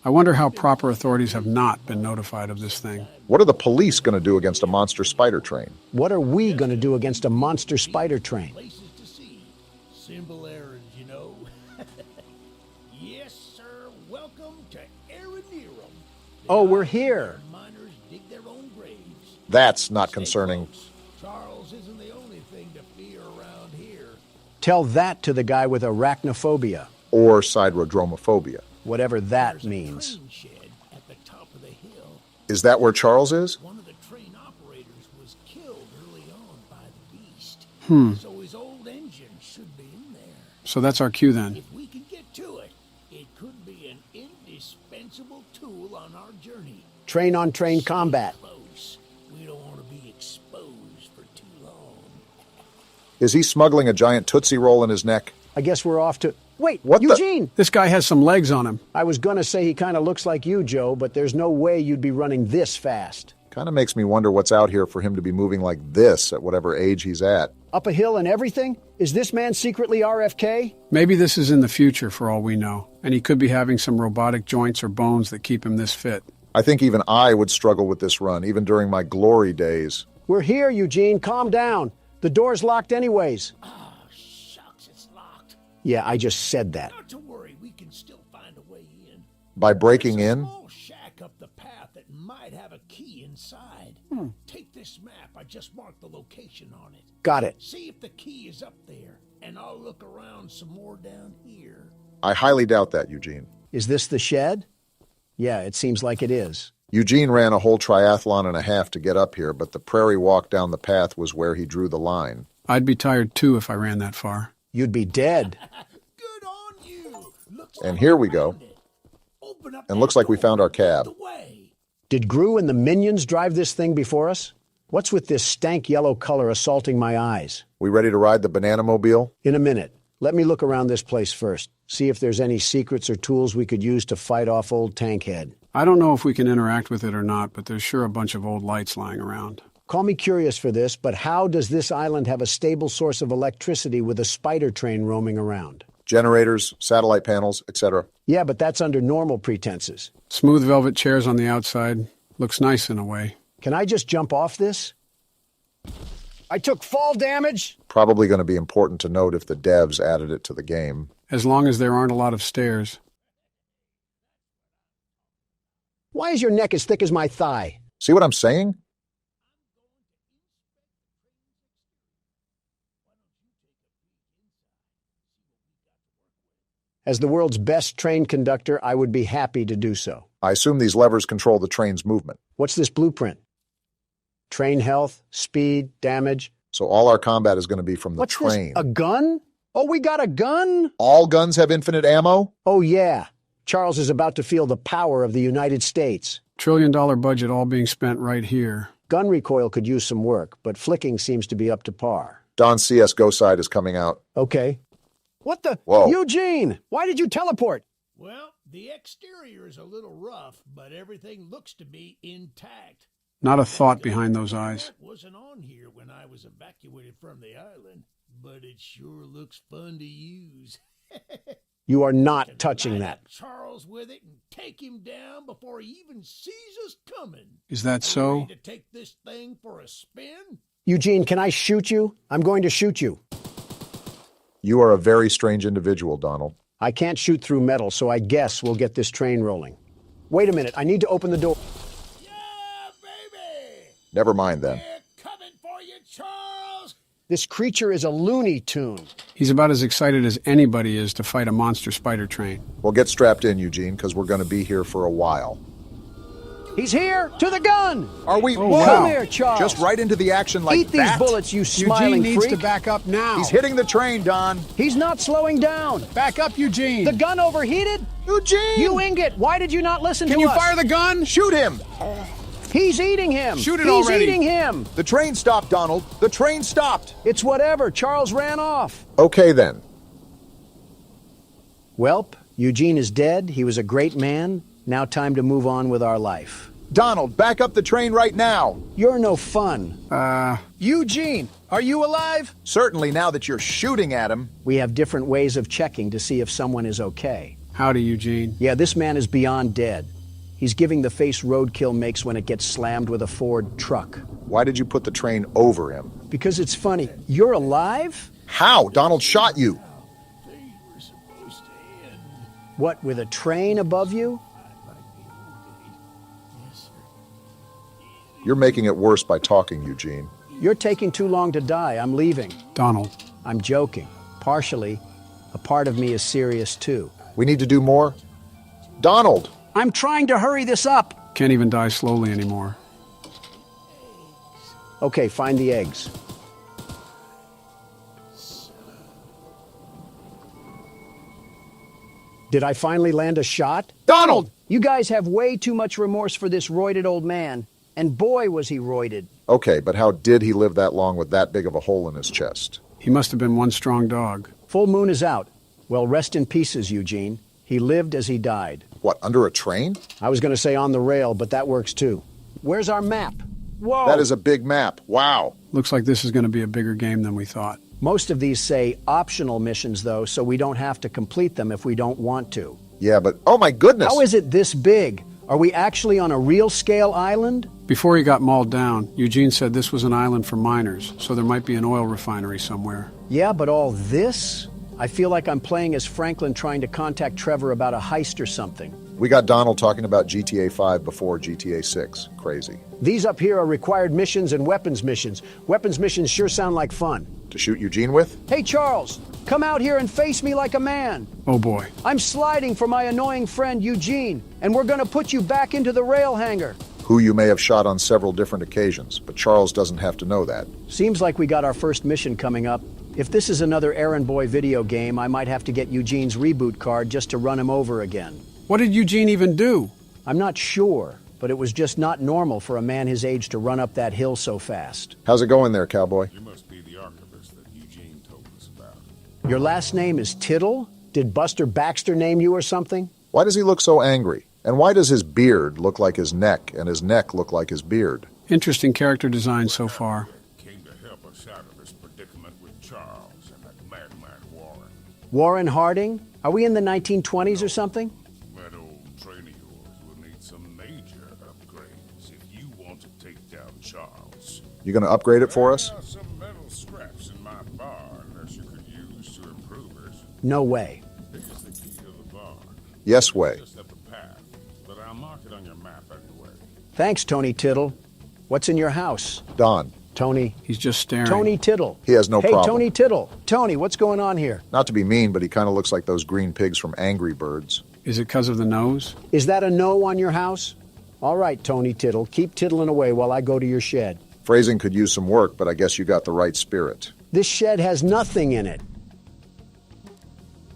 Speaker 2: I wonder how proper authorities have not been notified of this thing.
Speaker 1: What are the police going to do against a monster spider train?
Speaker 3: What are we going to do against a monster spider train?
Speaker 13: Places to see. Simple errands, you know. Yes, sir. Welcome to Aranerum.
Speaker 3: Oh, we're here.
Speaker 13: Miners dig their own graves.
Speaker 1: That's not concerning.
Speaker 13: Charles isn't the only thing to fear around here.
Speaker 3: Tell that to the guy with arachnophobia.
Speaker 1: Or siderodromophobia.
Speaker 3: Whatever that means.
Speaker 13: Train shed at the top of the hill.
Speaker 1: Is that where Charles is?
Speaker 13: One of the train operators was killed early on by the beast. So his old engine should be in there.
Speaker 2: So that's our cue then.
Speaker 13: If we can get to it, it could be an indispensable tool on our journey.
Speaker 3: Train-on-train combat.
Speaker 13: Close. We don't want to be exposed for too long.
Speaker 1: Is he smuggling a giant Tootsie Roll in his neck?
Speaker 3: I guess we're off to... Wait,
Speaker 1: What the-
Speaker 3: Eugene!
Speaker 2: This guy has some legs on him.
Speaker 3: I was gonna say he kind of looks like you, Joe, but there's no way you'd be running this fast.
Speaker 1: Kind of makes me wonder what's out here for him to be moving like this at whatever age he's at.
Speaker 3: Up a hill and everything? Is this man secretly RFK?
Speaker 2: Maybe this is in the future for all we know, and he could be having some robotic joints or bones that keep him this fit.
Speaker 1: I think even I would struggle with this run, even during my glory days.
Speaker 3: We're here, Eugene. Calm down. The door's locked anyways.
Speaker 13: Oh, shucks, it's locked.
Speaker 3: Yeah, I just said that.
Speaker 13: Not to worry, we can still find a way in.
Speaker 1: By breaking in?
Speaker 13: Small shack up the path that might have a key inside. Take this map. I just marked the location on it.
Speaker 3: Got it.
Speaker 13: See if the key is up there, and I'll look around some more down here.
Speaker 1: I highly doubt that, Eugene.
Speaker 3: Is this the shed? Yeah, it seems like it is.
Speaker 1: Eugene ran a whole triathlon and a half to get up here, but the prairie walk down the path was where he drew the line.
Speaker 2: I'd be tired too if I ran that far.
Speaker 3: You'd be dead.
Speaker 13: Good on you. Looks
Speaker 1: And
Speaker 13: like
Speaker 1: here
Speaker 13: you
Speaker 1: we go.
Speaker 13: found it. Open up
Speaker 1: And
Speaker 13: that
Speaker 1: looks like we
Speaker 13: door
Speaker 1: found our
Speaker 13: and lead
Speaker 1: cab.
Speaker 13: the way.
Speaker 3: Did Gru and the minions drive this thing before us? What's with this stank yellow color assaulting my eyes?
Speaker 1: We ready to ride the banana mobile?
Speaker 3: In a minute. Let me look around this place first. See if there's any secrets or tools we could use to fight off old Tankhead.
Speaker 2: I don't know if we can interact with it or not, but there's sure a bunch of old lights lying around.
Speaker 3: Call me curious for this, but how does this island have a stable source of electricity with a spider train roaming around?
Speaker 1: Generators, satellite panels, etc.
Speaker 3: Yeah, but that's under normal pretenses.
Speaker 2: Smooth velvet chairs on the outside. Looks nice in a way.
Speaker 3: Can I just jump off this? I took fall damage?
Speaker 1: Probably going to be important to note if the devs added it to the game.
Speaker 2: As long as there aren't a lot of stairs.
Speaker 3: Why is your neck as thick as my thigh?
Speaker 1: See what I'm saying?
Speaker 3: As the world's best train conductor, I would be happy to do so.
Speaker 1: I assume these levers control the train's movement.
Speaker 3: What's this blueprint? Train health, speed, damage.
Speaker 1: So all our combat is going to be from the
Speaker 3: What's
Speaker 1: train.
Speaker 3: this, a gun? Oh, we got a gun?
Speaker 1: All guns have infinite ammo?
Speaker 3: Oh, yeah. Charles is about to feel the power of the United States.
Speaker 2: $1 trillion budget all being spent right here.
Speaker 3: Gun recoil could use some work, but flicking seems to be up to par.
Speaker 1: Don's CSGO side is coming out.
Speaker 3: Okay. What the?
Speaker 1: Whoa.
Speaker 3: Eugene, why did you teleport?
Speaker 13: Well, the exterior is a little rough, but everything looks to be intact.
Speaker 2: Not a thought behind those eyes.
Speaker 13: That wasn't on here when I was evacuated from the island, but it sure looks fun to use.
Speaker 3: You are not touching that.
Speaker 13: Charles with it and take him down before he even sees us coming.
Speaker 2: Is that so?
Speaker 13: Ready to take this thing for a spin?
Speaker 3: Eugene, can I shoot you? I'm going to shoot you.
Speaker 1: You are a very strange individual, Donald.
Speaker 3: I can't shoot through metal, so I guess we'll get this train rolling. Wait a minute, I need to open the door.
Speaker 1: Never mind then.
Speaker 13: Coming for you, Charles!
Speaker 3: This creature is a Looney Tune.
Speaker 2: He's about as excited as anybody is to fight a monster spider train.
Speaker 1: Well, get strapped in, Eugene, because we're going to be here for a while.
Speaker 3: He's here! To the gun!
Speaker 1: Are we?
Speaker 2: Oh,
Speaker 1: Whoa!
Speaker 3: Come here, Charles.
Speaker 1: Just right into the action like
Speaker 3: Eat these
Speaker 1: that?
Speaker 3: bullets, you smiling
Speaker 2: Eugene needs
Speaker 3: freak.
Speaker 2: to back up now.
Speaker 1: He's hitting the train, Don.
Speaker 3: He's not slowing down.
Speaker 2: Back up, Eugene.
Speaker 3: The gun overheated?
Speaker 1: Eugene!
Speaker 3: You ingot! Why did you not listen to us?
Speaker 2: Can you fire the gun?
Speaker 1: Shoot him!
Speaker 3: He's eating him!
Speaker 2: Shoot it
Speaker 3: He's
Speaker 2: already.
Speaker 3: eating him!
Speaker 1: The train stopped, Donald. The train stopped.
Speaker 3: It's whatever. Charles ran off.
Speaker 1: Okay, then.
Speaker 3: Welp, Eugene is dead. He was a great man. Now time to move on with our life.
Speaker 1: Donald, back up the train right now.
Speaker 3: You're no fun.
Speaker 1: Eugene, are you alive? Certainly, now that you're shooting at him.
Speaker 3: We have different ways of checking to see if someone is okay.
Speaker 2: Howdy, Eugene.
Speaker 3: Yeah, this man is beyond dead. He's giving the face roadkill makes when it gets slammed with a Ford truck.
Speaker 1: Why did you put the train over him?
Speaker 3: Because it's funny. You're alive?
Speaker 1: How? Donald shot you.
Speaker 3: What, with a train above you?
Speaker 1: You're making it worse by talking, Eugene.
Speaker 3: You're taking too long to die. I'm leaving.
Speaker 2: Donald.
Speaker 3: I'm joking. Partially. A part of me is serious, too.
Speaker 1: We need to do more? Donald!
Speaker 3: I'm trying to hurry this up.
Speaker 2: Can't even die slowly anymore.
Speaker 3: Okay, find the eggs. Did I finally land a shot?
Speaker 1: Donald!
Speaker 3: You guys have way too much remorse for this roided old man. And boy, was he roided.
Speaker 1: Okay, but how did he live that long with that big of a hole in his chest?
Speaker 2: He must have been one strong dog.
Speaker 3: Full moon is out. Well, rest in pieces, Eugene. He lived as he died.
Speaker 1: What, under a train?
Speaker 3: I was going to say on the rail, but that works too. Where's our map? Whoa!
Speaker 1: That is a big map. Wow.
Speaker 2: Looks like this is going to be a bigger game than we thought.
Speaker 3: Most of these say optional missions, though, so we don't have to complete them if we don't want to.
Speaker 1: Yeah, but oh my goodness!
Speaker 3: How is it this big? Are we actually on a real-scale island?
Speaker 2: Before he got mauled down, Eugene said this was an island for miners, so there might be an oil refinery somewhere.
Speaker 3: Yeah, but all this? I feel like I'm playing as Franklin trying to contact Trevor about a heist or something.
Speaker 1: We got Donald talking about GTA 5 before GTA 6. Crazy.
Speaker 3: These up here are required missions and weapons missions. Weapons missions sure sound like fun.
Speaker 1: To shoot Eugene with?
Speaker 3: Hey, Charles, come out here and face me like a man.
Speaker 2: Oh, boy.
Speaker 3: I'm sliding for my annoying friend Eugene, and we're going to put you back into the rail hangar.
Speaker 1: Who you may have shot on several different occasions, but Charles doesn't have to know that.
Speaker 3: Seems like we got our first mission coming up. If this is another errand boy video game, I might have to get Eugene's reboot card just to run him over again.
Speaker 2: What did Eugene even do?
Speaker 3: I'm not sure, but it was just not normal for a man his age to run up that hill so fast.
Speaker 1: How's it going there, cowboy?
Speaker 8: You must be the archivist that Eugene told us about.
Speaker 3: Your last name is Tittle? Did Buster Baxter name you or something?
Speaker 1: Why does he look so angry? And why does his beard look like his neck and his neck look like his beard?
Speaker 2: Interesting character design so far.
Speaker 8: Came to help us out of this predicament with Charles and that madman Warren.
Speaker 3: Warren Harding? Are we in the 1920s or something?
Speaker 8: That old train of yours will need some major upgrades if you want to take down Charles.
Speaker 1: You gonna upgrade it for us?
Speaker 8: There are some metal scraps in my barn that you could use to improve it.
Speaker 3: No way.
Speaker 8: Here's the key to the barn.
Speaker 1: Yes way.
Speaker 8: Just up the path, but I'll mark it on your map anyway.
Speaker 3: Thanks, Tony Tittle. What's in your house?
Speaker 1: Don.
Speaker 3: Tony.
Speaker 2: He's just staring.
Speaker 3: Tony Tittle.
Speaker 1: He has no
Speaker 3: hey,
Speaker 1: problem.
Speaker 3: Hey, Tony Tittle. Tony, what's going on here?
Speaker 1: Not to be mean, but he kind of looks like those green pigs from Angry Birds.
Speaker 2: Is it because of the nose?
Speaker 3: Is that a no on your house? All right, Tony Tittle. Keep tittling away while I go to your shed.
Speaker 1: Phrasing could use some work, but I guess you got the right spirit.
Speaker 3: This shed has nothing in it.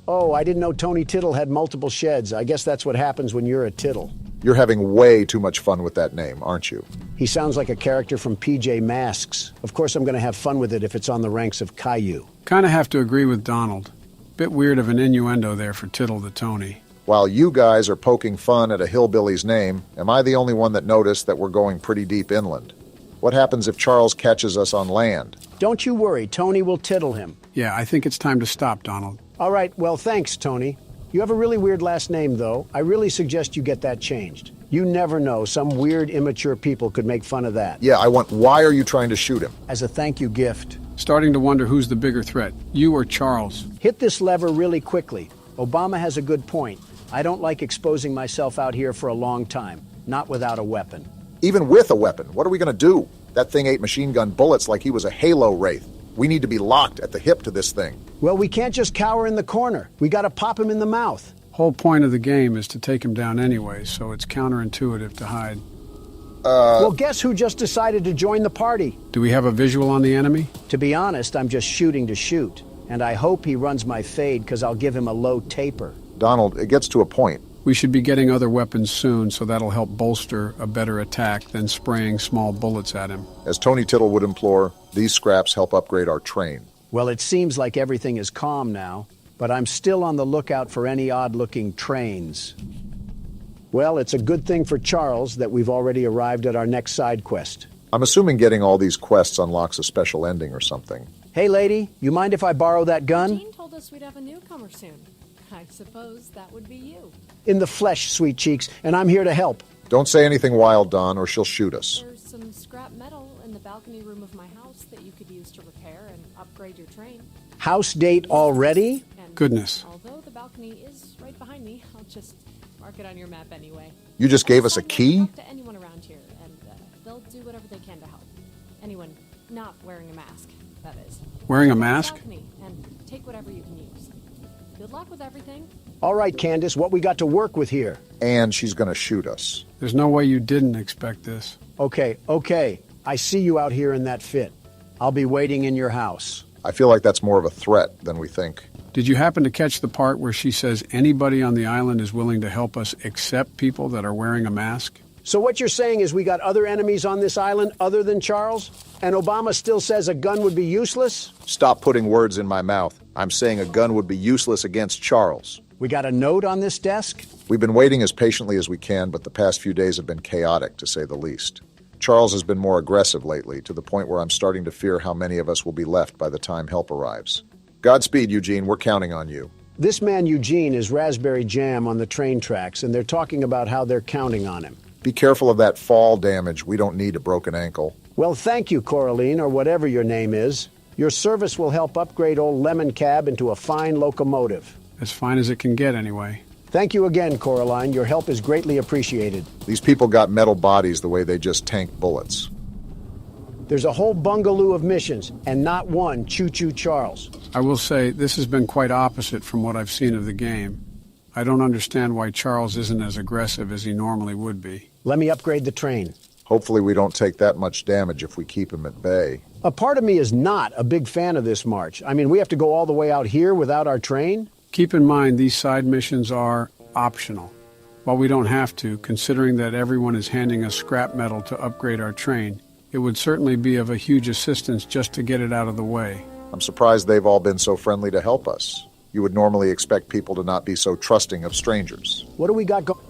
Speaker 3: Oh, I didn't know Tony Tittle had multiple sheds. I guess that's what happens when you're a Tittle.
Speaker 1: You're having way too much fun with that name, aren't you?
Speaker 3: He sounds like a character from PJ Masks. Of course I'm going to have fun with it if it's on the ranks of Caillou.
Speaker 2: Kind of have to agree with Donald. Bit weird of an innuendo there for Tittle the Tony.
Speaker 1: While you guys are poking fun at a hillbilly's name, am I the only one that noticed that we're going pretty deep inland? What happens if Charles catches us on land?
Speaker 3: Don't you worry, Tony will tittle him.
Speaker 2: Yeah, I think it's time to stop, Donald.
Speaker 3: All right, well, thanks, Tony. You have a really weird last name, though. I really suggest you get that changed. You never know. Some weird, immature people could make fun of that.
Speaker 1: Yeah, why are you trying to shoot him?
Speaker 3: As a thank you gift.
Speaker 2: Starting to wonder who's the bigger threat, you or Charles.
Speaker 3: Hit this lever really quickly. Obama has a good point. I don't like exposing myself out here for a long time, not without a weapon.
Speaker 1: Even with a weapon, what are we going to do? That thing ate machine gun bullets like he was a Halo Wraith. We need to be locked at the hip to this thing.
Speaker 3: Well, we can't just cower in the corner. We got to pop him in the mouth.
Speaker 2: Whole point of the game is to take him down anyway, so it's counterintuitive to hide.
Speaker 3: Well, guess who just decided to join the party?
Speaker 2: Do we have a visual on the enemy?
Speaker 3: To be honest, I'm just shooting to shoot. And I hope he runs my fade, because I'll give him a low taper.
Speaker 1: Donald, it gets to a point.
Speaker 2: We should be getting other weapons soon, so that'll help bolster a better attack than spraying small bullets at him.
Speaker 1: As Tony Tittle would implore, these scraps help upgrade our train.
Speaker 3: Well, it seems like everything is calm now, but I'm still on the lookout for any odd-looking trains. Well, it's a good thing for Charles that we've already arrived at our next side quest.
Speaker 1: I'm assuming getting all these quests unlocks a special ending or something.
Speaker 3: Hey, lady, you mind if I borrow that gun?
Speaker 7: Jean told us we'd have a newcomer soon. I suppose that would be you.
Speaker 3: In the flesh, sweet cheeks, and I'm here to help.
Speaker 1: Don't say anything wild, Don, or she'll shoot us.
Speaker 7: There's some scrap metal in the balcony room of my house that you could use to repair and upgrade your train.
Speaker 3: House date already?
Speaker 7: And
Speaker 2: Goodness.
Speaker 7: Although the balcony is right behind me, I'll just mark it on your map anyway.
Speaker 1: You just gave us a key?
Speaker 7: Talk to anyone around here, and they'll do whatever they can to help. Anyone not wearing a mask, that is.
Speaker 2: Wearing a mask?
Speaker 7: Balcony and take whatever you can use. Good luck with everything.
Speaker 3: All right, Candace, what we got to work with here?
Speaker 1: And she's going to shoot us.
Speaker 2: There's no way you didn't expect this.
Speaker 3: Okay. I see you out here in that fit. I'll be waiting in your house.
Speaker 1: I feel like that's more of a threat than we think.
Speaker 2: Did you happen to catch the part where she says anybody on the island is willing to help us except people that are wearing a mask?
Speaker 3: So what you're saying is we got other enemies on this island other than Charles? And Obama still says a gun would be useless?
Speaker 1: Stop putting words in my mouth. I'm saying a gun would be useless against Charles.
Speaker 3: We got a note on this desk?
Speaker 1: We've been waiting as patiently as we can, but the past few days have been chaotic, to say the least. Charles has been more aggressive lately, to the point where I'm starting to fear how many of us will be left by the time help arrives. Godspeed, Eugene. We're counting on you.
Speaker 3: This man, Eugene, is raspberry jam on the train tracks, and they're talking about how they're counting on him.
Speaker 1: Be careful of that fall damage. We don't need a broken ankle.
Speaker 3: Well, thank you, Coraline, or whatever your name is. Your service will help upgrade old Lemon Cab into a fine locomotive.
Speaker 2: As fine as it can get, anyway.
Speaker 3: Thank you again, Coraline. Your help is greatly appreciated.
Speaker 1: These people got metal bodies the way they just tank bullets.
Speaker 3: There's a whole bungaloo of missions, and not one Choo-Choo Charles.
Speaker 2: I will say, this has been quite opposite from what I've seen of the game. I don't understand why Charles isn't as aggressive as he normally would be.
Speaker 3: Let me upgrade the train.
Speaker 1: Hopefully we don't take that much damage if we keep him at bay.
Speaker 3: A part of me is not a big fan of this march. I mean, we have to go all the way out here without our train?
Speaker 2: Keep in mind, these side missions are optional. While we don't have to, considering that everyone is handing us scrap metal to upgrade our train, it would certainly be of a huge assistance just to get it out of the way.
Speaker 1: I'm surprised they've all been so friendly to help us. You would normally expect people to not be so trusting of strangers.
Speaker 3: What do we got going?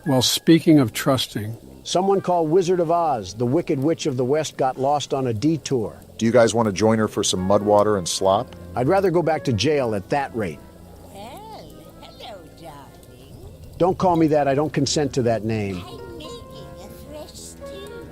Speaker 2: Well, speaking of trusting...
Speaker 3: Someone called Wizard of Oz, the Wicked Witch of the West, got lost on a detour.
Speaker 1: Do you guys want to join her for some mud water and slop?
Speaker 3: I'd rather go back to jail at that rate.
Speaker 21: Well, hello, darling.
Speaker 3: Don't call me that. I don't consent to that name.
Speaker 21: I'm making a fresh stew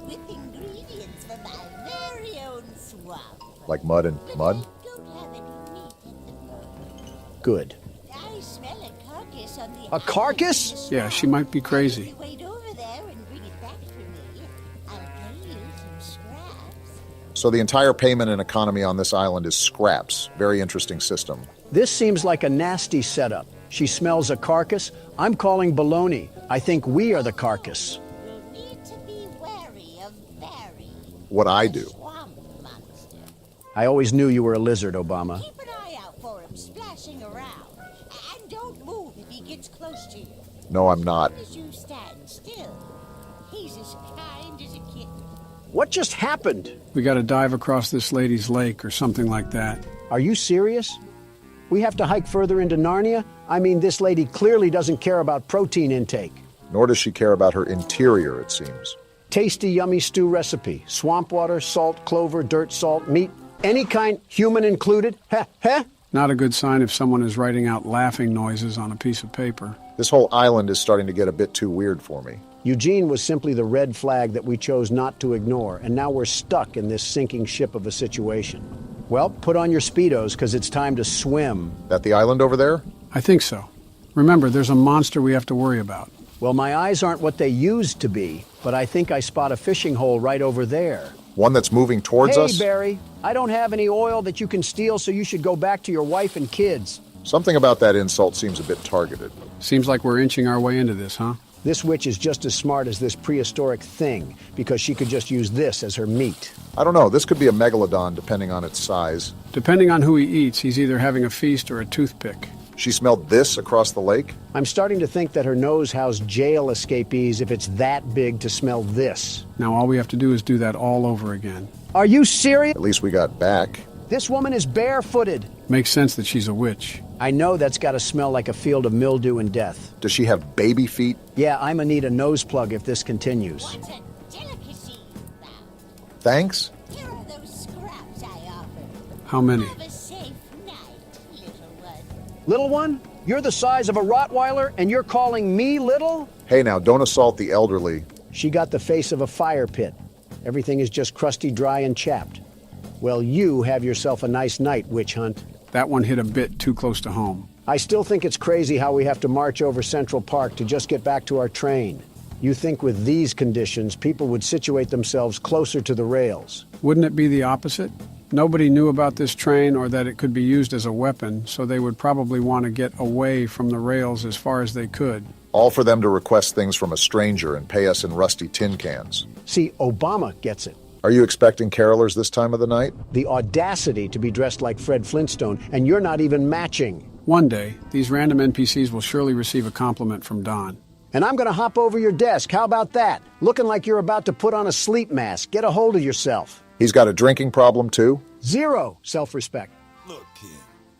Speaker 21: with ingredients from my very own swamp.
Speaker 1: Like mud and mud?
Speaker 21: Don't have any meat at the moment.
Speaker 3: Good.
Speaker 21: I smell a carcass on the
Speaker 3: A carcass?
Speaker 2: Yeah, she might be crazy.
Speaker 21: Wait over there and bring it back for me. I'll pay you some scraps.
Speaker 1: So the entire payment and economy on this island is scraps. Very interesting system.
Speaker 3: This seems like a nasty setup. She smells a carcass. I'm calling baloney. I think we are the carcass.
Speaker 21: You'll need to be wary of Barry,
Speaker 1: What I do.
Speaker 21: swamp monster.
Speaker 3: I always knew you were a lizard, Obama.
Speaker 21: Keep an eye out for him splashing around. And don't move if he gets close to you.
Speaker 1: No, I'm not.
Speaker 21: As you stand still, he's as kind as a kitten.
Speaker 3: What just happened?
Speaker 2: We got to dive across this lady's lake or something like that.
Speaker 3: Are you serious? We have to hike further into Narnia? I mean, this lady clearly doesn't care about protein intake.
Speaker 1: Nor does she care about her interior, it seems.
Speaker 3: Tasty, yummy stew recipe. Swamp water, salt, clover, dirt, salt, meat. Any kind, human included. Heh, heh.
Speaker 2: Not a good sign if someone is writing out laughing noises on a piece of paper.
Speaker 1: This whole island is starting to get a bit too weird for me.
Speaker 3: Eugene was simply the red flag that we chose not to ignore, and now we're stuck in this sinking ship of a situation. Well, put on your Speedos, because it's time to swim.
Speaker 1: That the island over there?
Speaker 2: I think so. Remember, there's a monster we have to worry about.
Speaker 3: Well, my eyes aren't what they used to be, but I think I spot a fishing hole right over there.
Speaker 1: One that's moving towards us?
Speaker 3: Hey, Barry, I don't have any oil that you can steal, so you should go back to your wife and kids.
Speaker 1: Something about that insult seems a bit targeted.
Speaker 2: Seems like we're inching our way into this, huh?
Speaker 3: This witch is just as smart as this prehistoric thing, because she could just use this as her meat.
Speaker 1: I don't know, this could be a megalodon depending on its size.
Speaker 2: Depending on who he eats, he's either having a feast or a toothpick.
Speaker 1: She smelled this across the lake?
Speaker 3: I'm starting to think that her nose housed jail escapees if it's that big to smell this.
Speaker 2: Now all we have to do is do that all over again.
Speaker 3: Are you serious?
Speaker 1: At least we got back.
Speaker 3: This woman is barefooted.
Speaker 2: Makes sense that she's a witch.
Speaker 3: I know that's got to smell like a field of mildew and death.
Speaker 1: Does she have baby feet?
Speaker 3: Yeah, I'ma need a nose plug if this continues.
Speaker 21: What a delicacy, thou.
Speaker 1: Thanks?
Speaker 21: Here are those scraps I offered.
Speaker 2: How many?
Speaker 21: Have a safe night, little one.
Speaker 3: Little one? You're the size of a Rottweiler, and you're calling me little?
Speaker 1: Hey now, don't assault the elderly.
Speaker 3: She got the face of a fire pit. Everything is just crusty, dry, and chapped. Well, you have yourself a nice night, witch hunt.
Speaker 2: That one hit a bit too close to home.
Speaker 3: I still think it's crazy how we have to march over Central Park to just get back to our train. You think with these conditions, people would situate themselves closer to the rails.
Speaker 2: Wouldn't it be the opposite? Nobody knew about this train or that it could be used as a weapon, so they would probably want to get away from the rails as far as they could.
Speaker 1: All for them to request things from a stranger and pay us in rusty tin cans.
Speaker 3: See, Obama gets it.
Speaker 1: Are you expecting carolers this time of the night?
Speaker 3: The audacity to be dressed like Fred Flintstone, and you're not even matching.
Speaker 2: One day, these random NPCs will surely receive a compliment from Don.
Speaker 3: And I'm gonna hop over your desk. How about that? Looking like you're about to put on a sleep mask. Get a hold of yourself.
Speaker 1: He's got a drinking problem, too?
Speaker 3: Zero self-respect.
Speaker 9: Look, kid,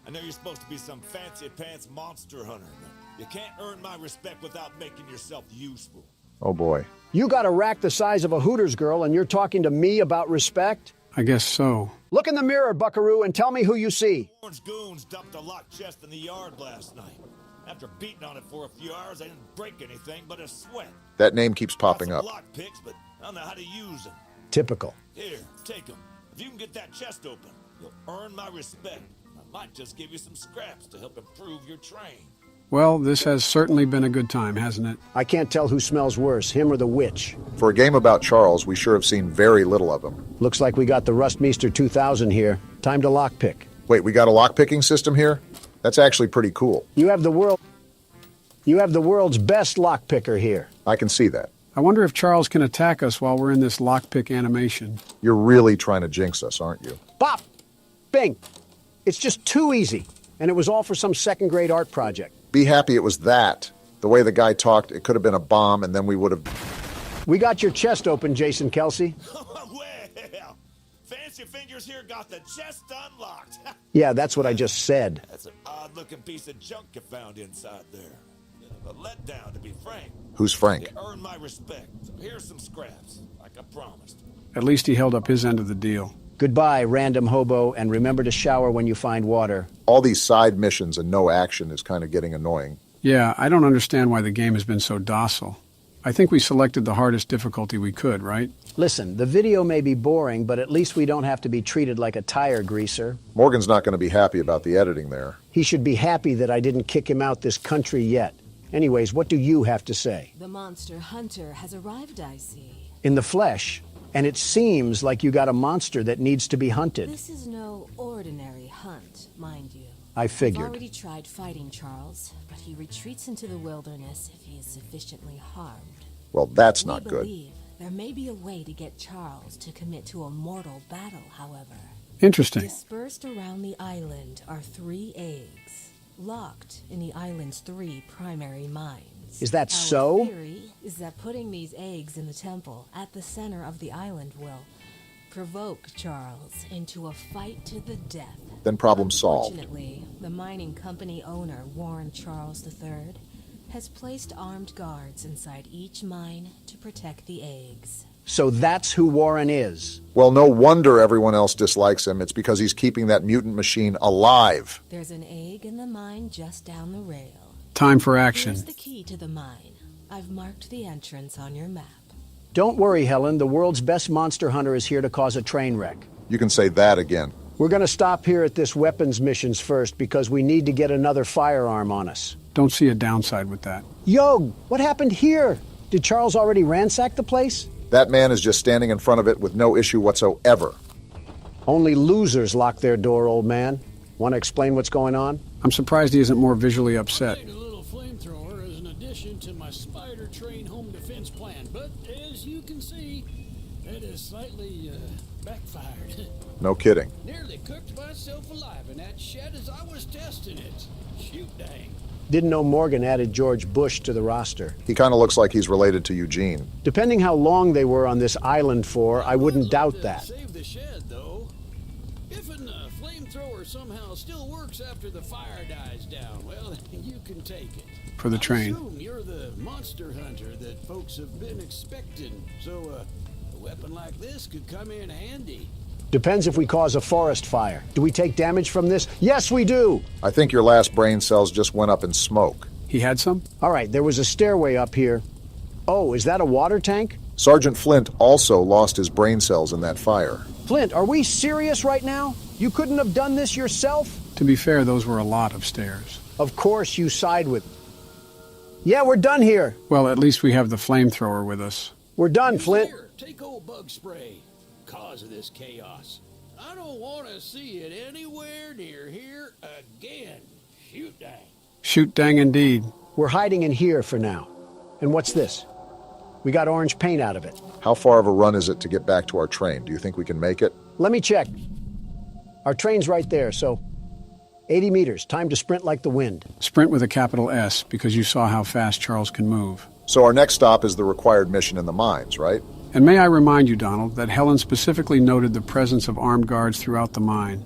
Speaker 9: I know you're supposed to be some fancy-pants monster hunter, but you can't earn my respect without making yourself useful.
Speaker 1: Oh, boy.
Speaker 3: You got a rack the size of a Hooters girl, and you're talking to me about respect?
Speaker 2: I guess so.
Speaker 3: Look in the mirror, buckaroo, and tell me who you see.
Speaker 9: Orange goons dumped a locked chest in the yard last night. After beating on it for a few hours, I didn't break anything but a sweat.
Speaker 1: That name keeps popping up.
Speaker 9: Lock picks, but I don't know how to use them.
Speaker 3: Typical.
Speaker 9: Here, take them. If you can get that chest open, you'll earn my respect. I might just give you some scraps to help improve your train.
Speaker 2: Well, this has certainly been a good time, hasn't it?
Speaker 3: I can't tell who smells worse, him or the witch.
Speaker 1: For a game about Charles, we sure have seen very little of him.
Speaker 3: Looks like we got the Rustmeister 2000 here. Time to lockpick.
Speaker 1: Wait, we got a lockpicking system here? That's actually pretty cool.
Speaker 3: You have the world's best lockpicker here.
Speaker 1: I can see that.
Speaker 2: I wonder if Charles can attack us while we're in this lockpick animation.
Speaker 1: You're really trying to jinx us, aren't you?
Speaker 3: Bop! Bing! It's just too easy. And it was all for some second-grade art project.
Speaker 1: Be happy it was that. The way the guy talked, it could have been a bomb, and then we would have...
Speaker 3: We got your chest open, Jason Kelsey.
Speaker 9: Well, Fancy Fingers here got the chest unlocked.
Speaker 3: Yeah, that's what I just said.
Speaker 9: That's an odd-looking piece of junk you found inside there. Bit of a letdown, to be frank.
Speaker 1: Who's Frank?
Speaker 9: You earned my respect, so here's some scraps, like I promised.
Speaker 2: At least he held up his end of the deal.
Speaker 3: Goodbye, random hobo, and remember to shower when you find water.
Speaker 1: All these side missions and no action is kind of getting annoying.
Speaker 2: Yeah, I don't understand why the game has been so docile. I think we selected the hardest difficulty we could, right?
Speaker 3: Listen, the video may be boring, but at least we don't have to be treated like a tire greaser.
Speaker 1: Morgan's not going to be happy about the editing there.
Speaker 3: He should be happy that I didn't kick him out this country yet. Anyways, what do you have to say?
Speaker 7: The monster hunter has arrived, I see.
Speaker 3: In the flesh. And it seems like you got a monster that needs to be hunted.
Speaker 7: This is no ordinary hunt, mind you.
Speaker 3: I
Speaker 7: I've
Speaker 3: figured.
Speaker 7: already tried fighting Charles, but he retreats into the wilderness if he is sufficiently harmed.
Speaker 1: Well, that's not good.
Speaker 7: We believe there may be a way to get Charles to commit to a mortal battle, however.
Speaker 2: Interesting.
Speaker 7: Dispersed around the island are 3 eggs, locked in the island's 3 primary mines.
Speaker 3: Is that
Speaker 7: Our
Speaker 3: so?
Speaker 7: theory is that putting these eggs in the temple at the center of the island will provoke Charles into a fight to the death.
Speaker 1: Then problem solved.
Speaker 7: Fortunately, the mining company owner, Warren Charles III, has placed armed guards inside each mine to protect the eggs.
Speaker 3: So that's who Warren is.
Speaker 1: Well, no wonder everyone else dislikes him. It's because he's keeping that mutant machine alive.
Speaker 7: There's an egg in the mine just down the rail.
Speaker 2: Time for action.
Speaker 7: Here's the key to the mine. I've marked the entrance on your map.
Speaker 3: Don't worry, Helen. The world's best monster hunter is here to cause a train wreck.
Speaker 1: You can say that again.
Speaker 3: We're going to stop here at this weapons missions first because we need to get another firearm on us.
Speaker 2: Don't see a downside with that.
Speaker 3: Yo, what happened here? Did Charles already ransack the place?
Speaker 1: That man is just standing in front of it with no issue whatsoever.
Speaker 3: Only losers lock their door, old man. Want to explain what's going on?
Speaker 2: I'm surprised he isn't more visually upset.
Speaker 13: A little flamethrower as an addition to my spider train home defense plan, but as you can see, it has slightly backfired.
Speaker 1: No kidding.
Speaker 13: Nearly cooked myself alive in that shed as I was testing it. Shoot dang.
Speaker 3: Didn't know Morgan added George Bush to the roster.
Speaker 1: He kind of looks like he's related to Eugene.
Speaker 3: Depending how long they were on this island for, I wouldn't doubt that.
Speaker 13: Save the shed, though. If a flamethrower somehow still works after the fire dies down, well, you can take it.
Speaker 2: For the train.
Speaker 13: I assume you're the monster hunter that folks have been expecting, so a weapon like this could come in handy.
Speaker 3: Depends if we cause a forest fire. Do we take damage from this? Yes, we do!
Speaker 1: I think your last brain cells just went up in smoke.
Speaker 2: He had some?
Speaker 3: All right, there was a stairway up here. Oh, is that a water tank?
Speaker 1: Sergeant Flint also lost his brain cells in that fire.
Speaker 3: Flint, are we serious right now? You couldn't have done this yourself?
Speaker 2: To be fair, those were a lot of stairs.
Speaker 3: Of course you side with... Yeah, we're done here.
Speaker 2: Well, at least we have the flamethrower with us.
Speaker 3: We're done, Flint.
Speaker 13: Here, take old bug spray. Cause of this chaos. I don't want to see it anywhere near here again. Shoot dang.
Speaker 2: Shoot dang indeed.
Speaker 3: We're hiding in here for now. And what's this? We got orange paint out of it.
Speaker 1: How far of a run is it to get back to our train? Do you think we can make it?
Speaker 3: Let me check. Our train's right there, so 80 meters. Time to sprint like the wind.
Speaker 2: Sprint with a capital S, because you saw how fast Charles can move.
Speaker 1: So our next stop is the required mission in the mines, right?
Speaker 2: And may I remind you, Donald, that Helen specifically noted the presence of armed guards throughout the mine.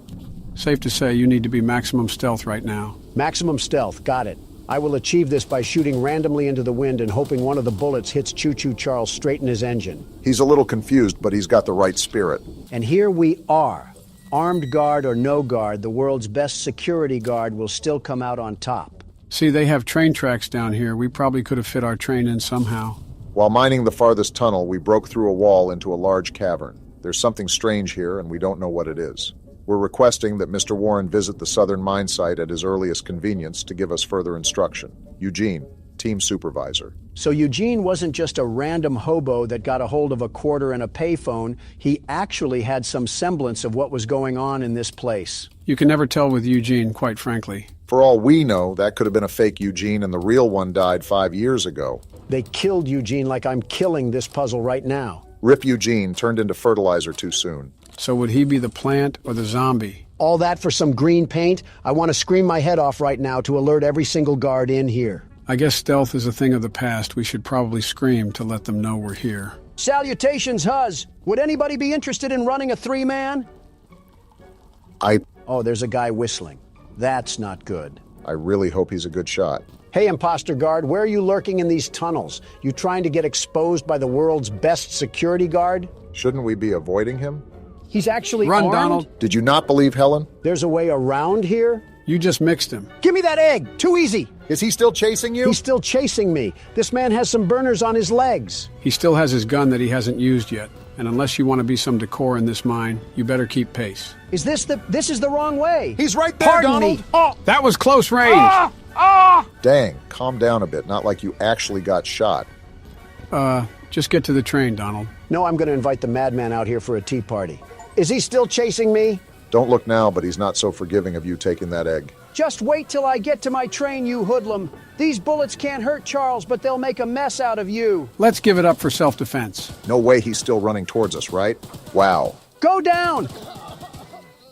Speaker 2: Safe to say you need to be maximum stealth right now.
Speaker 3: Maximum stealth, got it. I will achieve this by shooting randomly into the wind and hoping one of the bullets hits Choo-Choo Charles straight in his engine.
Speaker 1: He's a little confused, but he's got the right spirit.
Speaker 3: And here we are. Armed guard or no guard, the world's best security guard will still come out on top.
Speaker 2: See, they have train tracks down here. We probably could have fit our train in somehow.
Speaker 1: While mining the farthest tunnel, we broke through a wall into a large cavern. There's something strange here, and we don't know what it is. We're requesting that Mr. Warren visit the southern mine site at his earliest convenience to give us further instruction. Eugene, team supervisor.
Speaker 3: So Eugene wasn't just a random hobo that got a hold of a quarter and a payphone. He actually had some semblance of what was going on in this place.
Speaker 2: You can never tell with Eugene, quite frankly.
Speaker 1: For all we know, that could have been a fake Eugene and the real one died 5 years ago.
Speaker 3: They killed Eugene like I'm killing this puzzle right now.
Speaker 1: Rip Eugene turned into fertilizer too soon.
Speaker 2: So would he be the plant or the zombie?
Speaker 3: All that for some green paint? I want to scream my head off right now to alert every single guard in here.
Speaker 2: I guess stealth is a thing of the past. We should probably scream to let them know we're here.
Speaker 3: Salutations, Huz! Would anybody be interested in running a 3-man? Oh, there's a guy whistling. That's not good.
Speaker 1: I really hope he's a good shot.
Speaker 3: Hey, imposter guard, where are you lurking in these tunnels? You trying to get exposed by the world's best security guard?
Speaker 1: Shouldn't we be avoiding him?
Speaker 3: He's actually
Speaker 2: Run,
Speaker 3: armed?
Speaker 2: Donald.
Speaker 1: Did you not believe Helen?
Speaker 3: There's a way around here?
Speaker 2: You just mixed him.
Speaker 3: Give me that egg! Too easy!
Speaker 1: Is he still chasing you?
Speaker 3: He's still chasing me. This man has some burners on his legs.
Speaker 2: He still has his gun that he hasn't used yet. And unless you want to be some decor in this mine, you better keep pace.
Speaker 3: This is the wrong way.
Speaker 1: He's right there,
Speaker 3: Pardon
Speaker 1: Donald.
Speaker 3: me.
Speaker 2: Oh, that was close range.
Speaker 1: Dang, calm down a bit. Not like you actually got shot.
Speaker 2: Just get to the train, Donald.
Speaker 3: No, I'm going to invite the madman out here for a tea party. Is he still chasing me?
Speaker 1: Don't look now, but he's not so forgiving of you taking that egg.
Speaker 3: Just wait till I get to my train, you hoodlum. These bullets can't hurt Charles, but they'll make a mess out of you.
Speaker 2: Let's give it up for self-defense.
Speaker 1: No way he's still running towards us, right? Wow.
Speaker 3: Go down!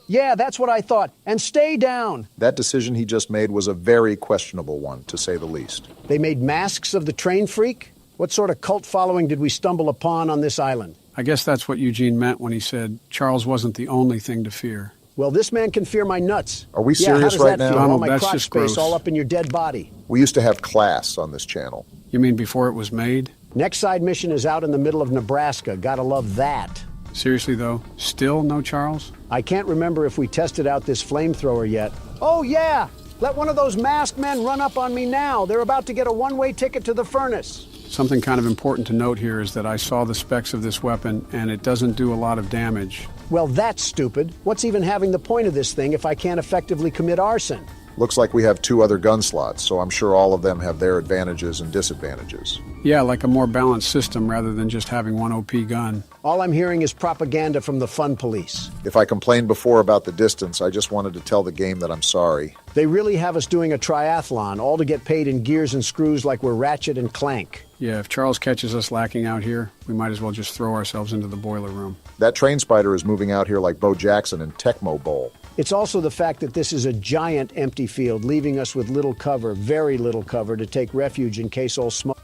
Speaker 3: Yeah, that's what I thought. And stay down.
Speaker 1: That decision he just made was a very questionable one, to say the least.
Speaker 3: They made masks of the train freak? What sort of cult following did we stumble upon on this island?
Speaker 2: I guess that's what Eugene meant when he said Charles wasn't the only thing to fear.
Speaker 3: Well, this man can fear my nuts.
Speaker 1: Are we
Speaker 3: Yeah,
Speaker 1: serious
Speaker 3: how does
Speaker 1: right
Speaker 3: that
Speaker 1: now?
Speaker 3: feel? All
Speaker 2: Donald,
Speaker 3: my
Speaker 2: that's
Speaker 3: crotch
Speaker 2: just
Speaker 3: space
Speaker 2: gross.
Speaker 3: all up in your dead body.
Speaker 1: We used to have class on this channel.
Speaker 2: You mean before it was made?
Speaker 3: Next side mission is out in the middle of Nebraska. Gotta love that.
Speaker 2: Seriously, though? Still no Charles?
Speaker 3: I can't remember if we tested out this flamethrower yet. Oh, yeah! Let one of those masked men run up on me now. They're about to get a one-way ticket to the furnace.
Speaker 2: Something kind of important to note here is that I saw the specs of this weapon, and it doesn't do a lot of damage.
Speaker 3: Well, that's stupid. What's even having the point of this thing if I can't effectively commit arson?
Speaker 1: Looks like we have 2 other gun slots, so I'm sure all of them have their advantages and disadvantages.
Speaker 2: Yeah, like a more balanced system rather than just having one OP gun.
Speaker 3: All I'm hearing is propaganda from the fun police.
Speaker 1: If I complained before about the distance, I just wanted to tell the game that I'm sorry.
Speaker 3: They really have us doing a triathlon, all to get paid in gears and screws like we're Ratchet and Clank.
Speaker 2: Yeah, if Charles catches us lacking out here, we might as well just throw ourselves into the boiler room.
Speaker 1: That train spider is moving out here like Bo Jackson in Tecmo Bowl.
Speaker 3: It's also the fact that this is a giant empty field, leaving us with little cover, very little cover, to take refuge in case all smoke.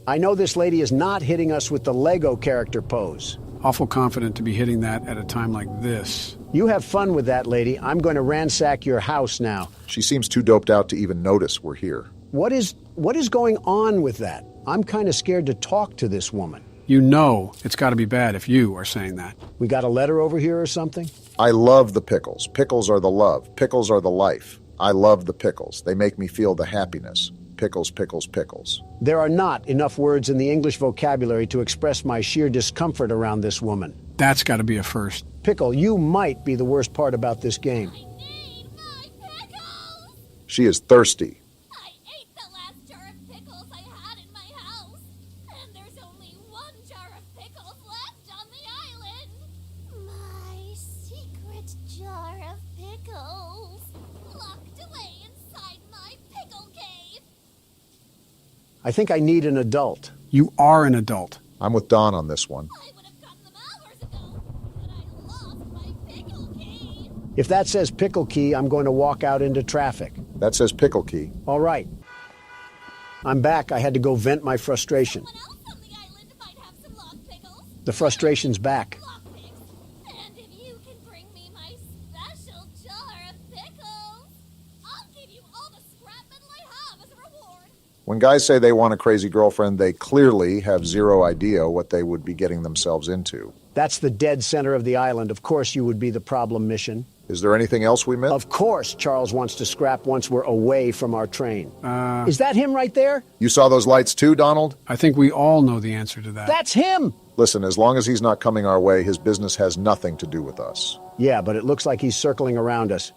Speaker 3: I know this lady is not hitting us with the Lego character pose.
Speaker 2: Awful confident to be hitting that at a time like this.
Speaker 3: You have fun with that, lady. I'm going to ransack your house now.
Speaker 1: She seems too doped out to even notice we're here.
Speaker 3: What is going on with that? I'm kind of scared to talk to this woman.
Speaker 2: You know it's got to be bad if you are saying that.
Speaker 3: We got a letter over here or something?
Speaker 1: I love the pickles. Pickles are the love. Pickles are the life. I love the pickles. They make me feel the happiness. Pickles, pickles, pickles.
Speaker 3: There are not enough words in the English vocabulary to express my sheer discomfort around this woman.
Speaker 2: That's got to be a first.
Speaker 3: Pickle, you might be the worst part about this game.
Speaker 1: She is thirsty.
Speaker 19: I ate the last jar of pickles I had in my house, and there's only 1 jar of pickles left on the island. My secret jar of pickles, locked away inside my pickle cave.
Speaker 3: I think I need an adult.
Speaker 2: You are an adult.
Speaker 1: I'm with Don on this one.
Speaker 19: I would have gotten them hours ago, but I lost my pickle key.
Speaker 3: If that says pickle key, I'm going to walk out into traffic.
Speaker 1: That says pickle key.
Speaker 3: All right. I'm back. I had to go vent my frustration.
Speaker 19: Someone else on the island might have some locked pickles.
Speaker 3: The frustration's back.
Speaker 19: And if you can bring me my special jar of pickles, I'll give you all the scrap metal I have as a reward.
Speaker 1: When guys say they want a crazy girlfriend, they clearly have zero idea what they would be getting themselves into.
Speaker 3: That's the dead center of the island. Of course you would be the problem mission.
Speaker 1: Is there anything else we missed?
Speaker 3: Of course Charles wants to scrap once we're away from our train. Is that him right there?
Speaker 1: You saw those lights too, Donald?
Speaker 2: I think we all know the answer to that.
Speaker 3: That's him!
Speaker 1: Listen, as long as he's not coming our way, his business has nothing to do with us.
Speaker 3: Yeah, but it looks like he's circling around us.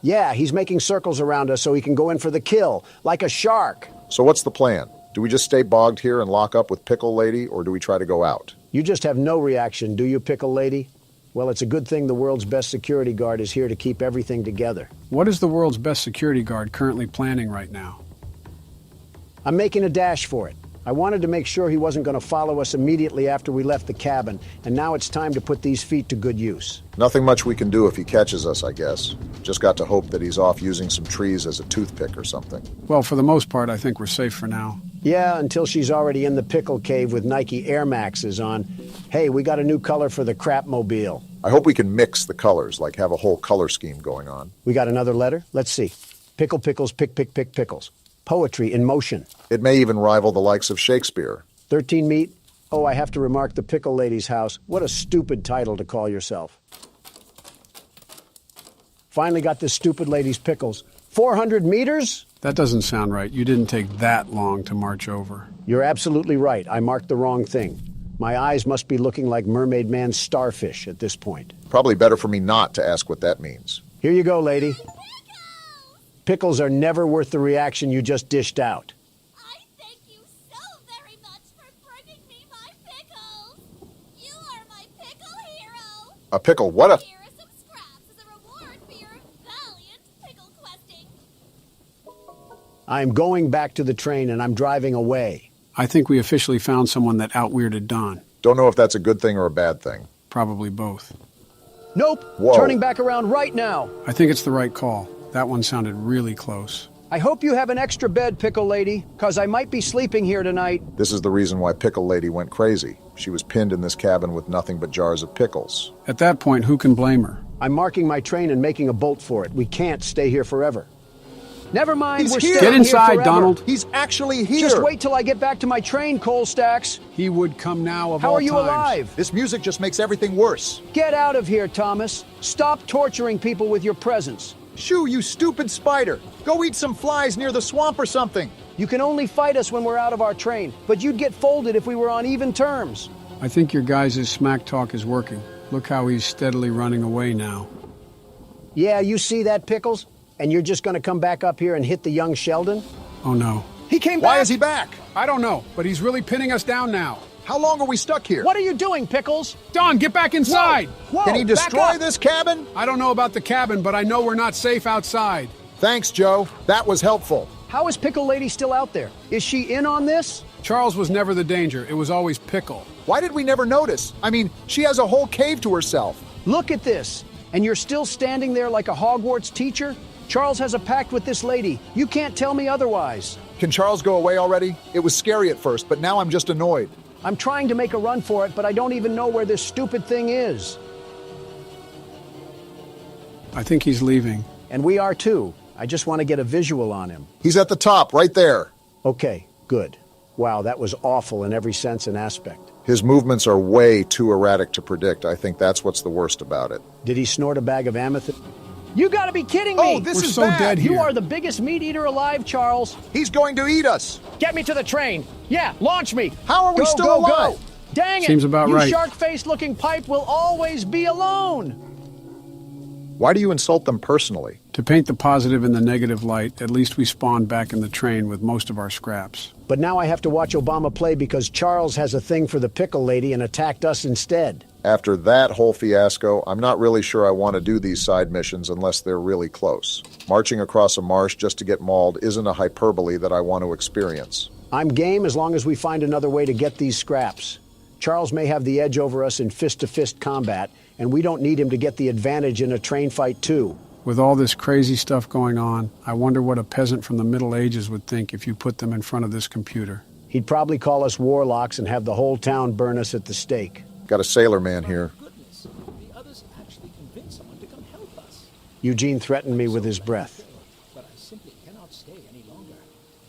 Speaker 3: Yeah, he's making circles around us so he can go in for the kill, like a shark.
Speaker 1: So what's the plan? Do we just stay bogged here and lock up with Pickle Lady, or do we try to go out?
Speaker 3: You just have no reaction, do you, Pickle Lady? Well, it's a good thing the world's best security guard is here to keep everything together.
Speaker 2: What is the world's best security guard currently planning right now?
Speaker 3: I'm making a dash for it. I wanted to make sure he wasn't going to follow us immediately after we left the cabin, and now it's time to put these feet to good use.
Speaker 1: Nothing much we can do if he catches us, I guess. Just got to hope that he's off using some trees as a toothpick or something.
Speaker 2: Well, for the most part, I think we're safe for now.
Speaker 3: Yeah, until she's already in the pickle cave with Nike Air Maxes on. Hey, we got a new color for the crapmobile.
Speaker 1: I hope we can mix the colors, like have a whole color scheme going on.
Speaker 3: We got another letter? Let's see. Pickle, pickles, pick, pick, pick, pickles. Poetry in motion.
Speaker 1: It may even rival the likes of Shakespeare.
Speaker 3: 13 meat? Oh, I have to remark the Pickle Lady's house. What a stupid title to call yourself. Finally got this stupid lady's pickles. 400 meters?
Speaker 2: That doesn't sound right. You didn't take that long to march over.
Speaker 3: You're absolutely right. I marked the wrong thing. My eyes must be looking like Mermaid Man's starfish at this point.
Speaker 1: Probably better for me not to ask what that means.
Speaker 3: Here you go, lady. Pickles are never worth the reaction you just dished out.
Speaker 19: I thank you so very much for bringing me my pickles. You are
Speaker 1: A pickle, what a...
Speaker 19: Here are some scraps as a reward for your valiant pickle questing.
Speaker 3: I'm going back to the train and I'm driving away.
Speaker 2: I think we officially found someone that out-weirded Don.
Speaker 1: Don't know if that's a good thing or a bad thing.
Speaker 2: Probably both.
Speaker 3: Nope.
Speaker 1: Whoa.
Speaker 3: Turning back around right now.
Speaker 2: I think it's the right call. That one sounded really close.
Speaker 3: I hope you have an extra bed, Pickle Lady, because I might be sleeping here tonight.
Speaker 1: This is the reason why Pickle Lady went crazy. She was pinned in this cabin with nothing but jars of pickles.
Speaker 2: At that point, who can blame her?
Speaker 3: I'm marking my train and making a bolt for it. We can't stay here forever. Never mind, we're
Speaker 2: Get
Speaker 3: staying
Speaker 2: inside,
Speaker 3: here forever.
Speaker 2: Donald.
Speaker 1: He's actually here.
Speaker 3: Just wait till I get back to my train, Coal Stacks.
Speaker 2: He would come now of
Speaker 3: How
Speaker 2: all
Speaker 3: are you
Speaker 2: times.
Speaker 3: alive?
Speaker 1: This music just makes everything worse.
Speaker 3: Get out of here, Thomas. Stop torturing people with your presence.
Speaker 1: Shoo, you stupid spider. Go eat some flies near the swamp or something.
Speaker 3: You can only fight us when we're out of our train, but you'd get folded if we were on even terms.
Speaker 2: I think your guys' smack talk is working. Look how he's steadily running away now.
Speaker 3: Yeah, you see that, Pickles? And you're just gonna come back up here and hit the young Sheldon?
Speaker 2: Oh no.
Speaker 3: He came back!
Speaker 1: Why is he back?
Speaker 2: I don't know, but he's really pinning us down now.
Speaker 1: How long are we stuck here?
Speaker 3: What are you doing, Pickles?
Speaker 2: Don, get back inside!
Speaker 3: Whoa,
Speaker 1: Can he destroy this cabin?
Speaker 2: I don't know about the cabin, but I know we're not safe outside.
Speaker 1: Thanks, Joe. That was helpful.
Speaker 3: How is Pickle Lady still out there? Is she in on this?
Speaker 2: Charles was never the danger. It was always Pickle.
Speaker 1: Why did we never notice? I mean, she has a whole cave to herself.
Speaker 3: Look at this. And you're still standing there like a Hogwarts teacher? Charles has a pact with this lady. You can't tell me otherwise.
Speaker 1: Can Charles go away already? It was scary at first, but now I'm just annoyed.
Speaker 3: I'm trying to make a run for it, but I don't even know where this stupid thing is.
Speaker 2: I think he's leaving.
Speaker 3: And we are too. I just want to get a visual on him.
Speaker 1: He's at the top, right there.
Speaker 3: Okay, good. Wow, that was awful in every sense and aspect.
Speaker 1: His movements are way too erratic to predict. I think that's what's the worst about it.
Speaker 3: Did he snort a bag of amethyst? You gotta be kidding me!
Speaker 1: Oh, this
Speaker 2: We're
Speaker 1: is
Speaker 2: so
Speaker 1: bad.
Speaker 2: dead here.
Speaker 3: You are the biggest meat eater alive, Charles.
Speaker 1: He's going to eat us.
Speaker 3: Get me to the train. Yeah, launch me.
Speaker 1: How are we still alive?
Speaker 3: Go. Dang it!
Speaker 2: Seems about
Speaker 3: you
Speaker 2: right.
Speaker 3: shark-faced looking pipe will always be alone.
Speaker 1: Why do you insult them personally?
Speaker 2: To paint the positive in the negative light, at least we spawned back in the train with most of our scraps.
Speaker 3: But now I have to watch Obama play because Charles has a thing for the Pickle Lady and attacked us instead.
Speaker 1: After that whole fiasco, I'm not really sure I want to do these side missions unless they're really close. Marching across a marsh just to get mauled isn't a hyperbole that I want to experience.
Speaker 3: I'm game as long as we find another way to get these scraps. Charles may have the edge over us in fist-to-fist combat, and we don't need him to get the advantage in a train fight too.
Speaker 2: With all this crazy stuff going on, I wonder what a peasant from the Middle Ages would think if you put them in front of this computer.
Speaker 3: He'd probably call us warlocks and have the whole town burn us at the stake.
Speaker 1: Got a sailor man here.
Speaker 13: Goodness, the others actually convinced someone to come help us.
Speaker 3: Eugene threatened me with his breath.
Speaker 13: But I simply cannot stay any longer.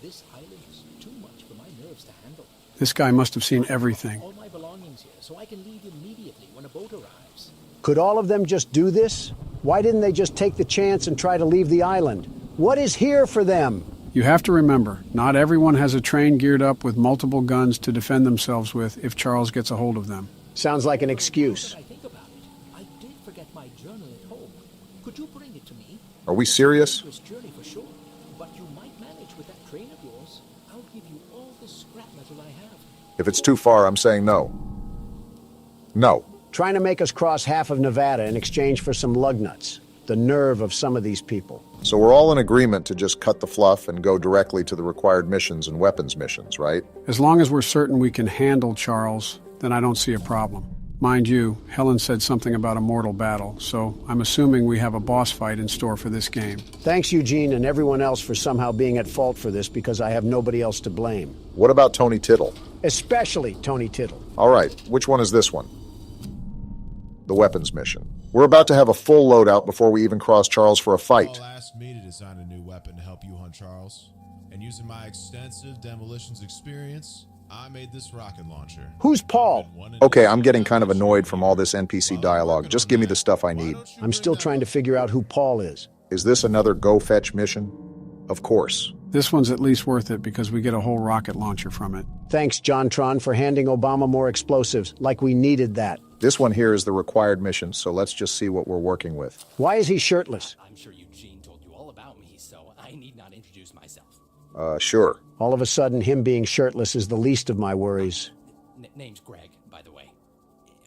Speaker 13: This island is too much for my nerves to handle.
Speaker 2: This guy must have seen everything.
Speaker 13: All my belongings here, so I can leave immediately when a boat arrives.
Speaker 3: Could all of them just do this? Why didn't they just take the chance and try to leave the island? What is here for them?
Speaker 2: You have to remember, not everyone has a train geared up with multiple guns to defend themselves with if Charles gets a hold of them.
Speaker 3: Sounds like an excuse.
Speaker 13: I think about it. I did forget my journal at home. Could you bring it to me?
Speaker 1: Are we serious?
Speaker 13: This journey for sure, but you might manage with that train of yours. I'll give you all the scrap metal I have.
Speaker 1: If it's too far, I'm saying no. No.
Speaker 3: Trying to make us cross half of Nevada in exchange for some lug nuts. The nerve of some of these people.
Speaker 1: So we're all in agreement to just cut the fluff and go directly to the required missions and weapons missions, right?
Speaker 2: As long as we're certain we can handle Charles, then I don't see a problem. Mind you, Helen said something about a mortal battle, so I'm assuming we have a boss fight in store for this game.
Speaker 3: Thanks, Eugene, and everyone else for somehow being at fault for this because I have nobody else to blame.
Speaker 1: What about Tony Tittle?
Speaker 3: Especially Tony Tittle.
Speaker 1: All right, which one is this one? The weapons mission. We're about to have a full loadout before we even cross Charles for a fight.
Speaker 12: Paul asked me to design a new weapon to help you hunt Charles. And using my extensive demolitions experience, I made this rocket launcher.
Speaker 3: Who's Paul?
Speaker 1: Okay, I'm getting kind of annoyed from all this NPC dialogue. Just give me the stuff I need.
Speaker 3: I'm still trying to figure out who Paul is.
Speaker 1: Is this another go fetch mission? Of course.
Speaker 2: This one's at least worth it because we get a whole rocket launcher from it.
Speaker 3: Thanks, John Tron, for handing Obama more explosives, like we needed that.
Speaker 1: This one here is the required mission, so let's just see what we're working with.
Speaker 3: Why is he shirtless?
Speaker 15: I'm sure Eugene told you all about me, so I need not introduce myself.
Speaker 1: Sure.
Speaker 3: All of a sudden, him being shirtless is the least of my worries.
Speaker 15: Name's Greg, by the way.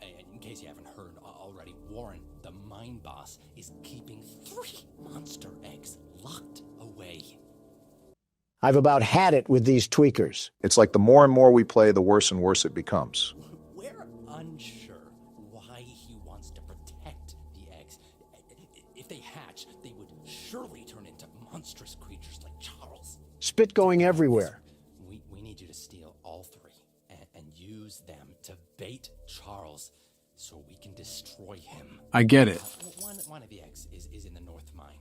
Speaker 15: In case you haven't heard, already. Warren, the mine boss, is keeping 3 monster eggs locked away.
Speaker 3: I've about had it with these tweakers.
Speaker 1: It's like the more and more we play, the worse and worse it becomes.
Speaker 15: We're unsure why he wants to protect the eggs. If they hatch, they would surely turn into monstrous creatures like Charles.
Speaker 3: Spit going everywhere.
Speaker 15: We need you to steal all 3 and use them to bait Charles so we can destroy him.
Speaker 2: I get it.
Speaker 15: One of the eggs is in the north mine.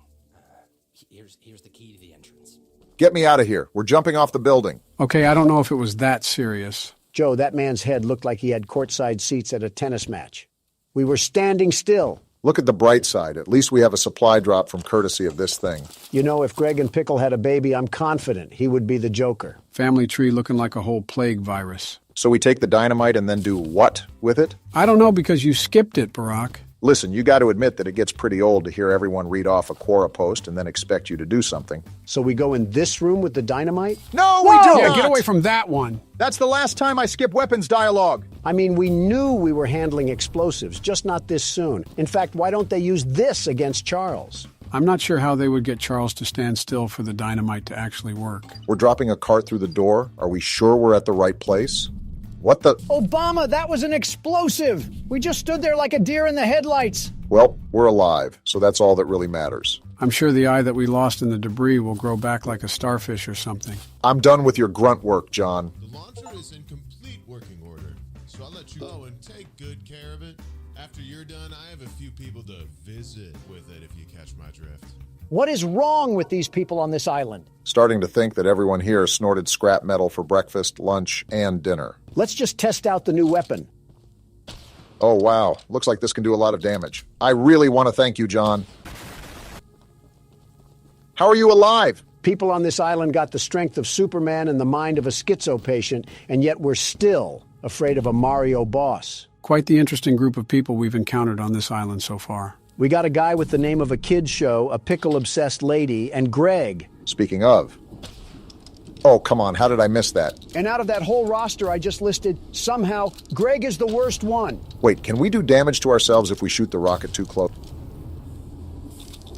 Speaker 15: Here's the key to the entrance.
Speaker 1: Get me out of here. We're jumping off the building.
Speaker 2: Okay, I don't know if it was that serious.
Speaker 3: Joe, that man's head looked like he had courtside seats at a tennis match. We were standing still.
Speaker 1: Look at the bright side. At least we have a supply drop from courtesy of this thing.
Speaker 3: You know, if Greg and Pickle had a baby, I'm confident he would be the Joker.
Speaker 2: Family tree looking like a whole plague virus.
Speaker 1: So we take the dynamite and then do what with it?
Speaker 2: I don't know because you skipped it, Barack.
Speaker 1: Listen, you got to admit that it gets pretty old to hear everyone read off a Quora post and then expect you to do something.
Speaker 3: So we go in this room with the dynamite?
Speaker 1: No, we don't!
Speaker 2: Yeah, get away from that one.
Speaker 1: That's the last time I skip weapons dialogue.
Speaker 3: I mean, we knew we were handling explosives, just not this soon. In fact, why don't they use this against Charles?
Speaker 2: I'm not sure how they would get Charles to stand still for the dynamite to actually work.
Speaker 1: We're dropping a cart through the door. Are we sure we're at the right place? What the?
Speaker 3: Obama, that was an explosive! We just stood there like a deer in the headlights.
Speaker 1: Well, we're alive, so that's all that really matters.
Speaker 2: I'm sure the eye that we lost in the debris will grow back like a starfish or something.
Speaker 1: I'm done with your grunt work, John.
Speaker 12: The launcher is in complete working order, so I'll let you go and take good care of it. After you're done, I have a few people to visit with it, if you catch my drift.
Speaker 3: What is wrong with these people on this island?
Speaker 1: Starting to think that everyone here snorted scrap metal for breakfast, lunch, and dinner.
Speaker 3: Let's just test out the new weapon.
Speaker 1: Oh, wow. Looks like this can do a lot of damage. I really want to thank you, John. How are you alive?
Speaker 3: People on this island got the strength of Superman and the mind of a schizo patient, and yet we're still afraid of a Mario boss.
Speaker 2: Quite the interesting group of people we've encountered on this island so far.
Speaker 3: We got a guy with the name of a kid's show, a pickle-obsessed lady, and Greg.
Speaker 1: Speaking of. Oh, come on, how did I miss that?
Speaker 3: And out of that whole roster I just listed, somehow, Greg is the worst one.
Speaker 1: Wait, can we do damage to ourselves if we shoot the rocket too close?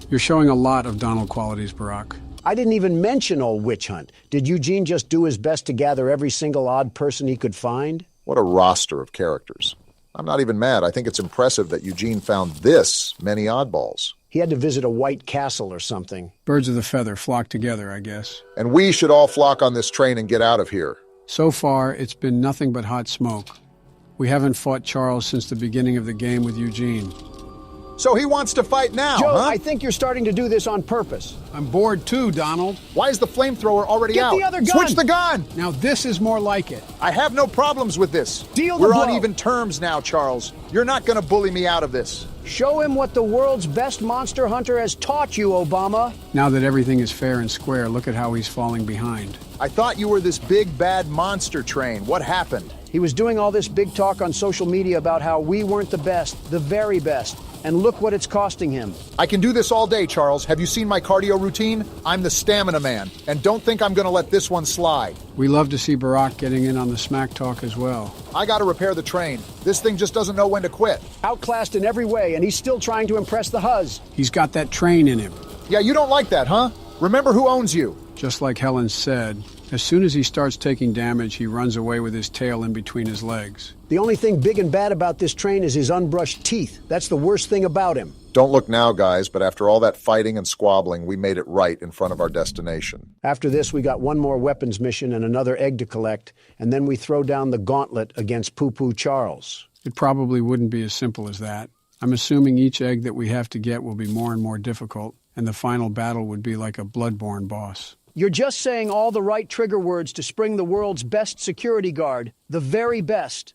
Speaker 2: You're showing a lot of Donald qualities, Barack.
Speaker 3: I didn't even mention old Witch Hunt. Did Eugene just do his best to gather every single odd person he could find?
Speaker 1: What a roster of characters. I'm not even mad. I think it's impressive that Eugene found this many oddballs.
Speaker 3: He had to visit a white castle or something.
Speaker 2: Birds of the feather flock together, I guess.
Speaker 1: And we should all flock on this train and get out of here.
Speaker 2: So far, it's been nothing but hot smoke. We haven't fought Charles since the beginning of the game with Eugene.
Speaker 1: So he wants to fight now,
Speaker 3: Joe,
Speaker 1: huh?
Speaker 3: I think you're starting to do this on purpose.
Speaker 2: I'm bored too, Donald.
Speaker 1: Why is the flamethrower already out?
Speaker 3: Get the other gun!
Speaker 1: Switch the gun!
Speaker 2: Now this is more like it.
Speaker 1: I have no problems with this.
Speaker 3: Deal the
Speaker 1: We're
Speaker 3: blow.
Speaker 1: on even terms now, Charles. You're not going to bully me out of this.
Speaker 3: Show him what the world's best monster hunter has taught you, Obama.
Speaker 2: Now that everything is fair and square, look at how he's falling behind.
Speaker 1: I thought you were this big, bad monster train. What happened?
Speaker 3: He was doing all this big talk on social media about how we weren't the best, the very best. And look what it's costing him.
Speaker 1: I can do this all day, Charles. Have you seen my cardio routine? I'm the stamina man. And don't think I'm going to let this one slide.
Speaker 2: We love to see Barack getting in on the smack talk as well.
Speaker 1: I got to repair the train. This thing just doesn't know when to quit.
Speaker 3: Outclassed in every way, and he's still trying to impress the Huz.
Speaker 2: He's got that train in him.
Speaker 1: Yeah, you don't like that, huh? Remember who owns you.
Speaker 2: Just like Helen said, as soon as he starts taking damage, he runs away with his tail in between his legs.
Speaker 3: The only thing big and bad about this train is his unbrushed teeth. That's the worst thing about him.
Speaker 1: Don't look now, guys, but after all that fighting and squabbling, we made it right in front of our destination.
Speaker 3: After this, we got one more weapons mission and another egg to collect, and then we throw down the gauntlet against Poo-Poo Charles.
Speaker 2: It probably wouldn't be as simple as that. I'm assuming each egg that we have to get will be more and more difficult, and the final battle would be like a bloodborne boss.
Speaker 3: You're just saying all the right trigger words to spring the world's best security guard, the very best.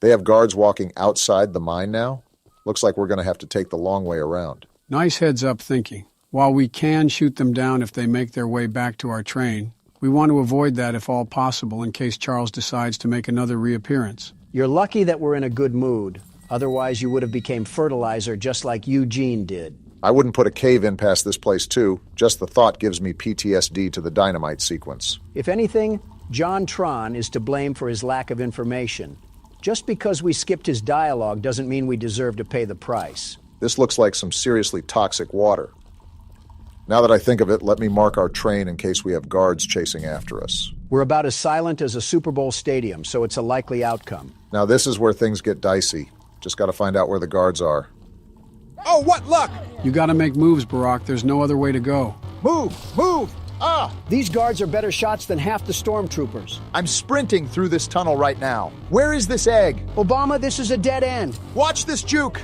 Speaker 1: They have guards walking outside the mine now? Looks like we're going to have to take the long way around.
Speaker 2: Nice heads-up thinking. While we can shoot them down if they make their way back to our train, we want to avoid that if all possible in case Charles decides to make another reappearance.
Speaker 3: You're lucky that we're in a good mood. Otherwise, you would have became fertilizer just like Eugene did.
Speaker 1: I wouldn't put a cave in past this place, too. Just the thought gives me PTSD to the dynamite sequence.
Speaker 3: If anything, John Tron is to blame for his lack of information. Just because we skipped his dialogue doesn't mean we deserve to pay the price.
Speaker 1: This looks like some seriously toxic water. Now that I think of it, let me mark our train in case we have guards chasing after us.
Speaker 3: We're about as silent as a Super Bowl stadium, so it's a likely outcome.
Speaker 1: Now this is where things get dicey. Just gotta find out where the guards are.
Speaker 2: Oh, what luck! You gotta make moves, Barack. There's no other way to go.
Speaker 3: Move! Move! These guards are better shots than half the stormtroopers.
Speaker 4: I'm sprinting through this tunnel right now. Where is this egg?
Speaker 3: Obama, this is a dead end.
Speaker 4: Watch this juke!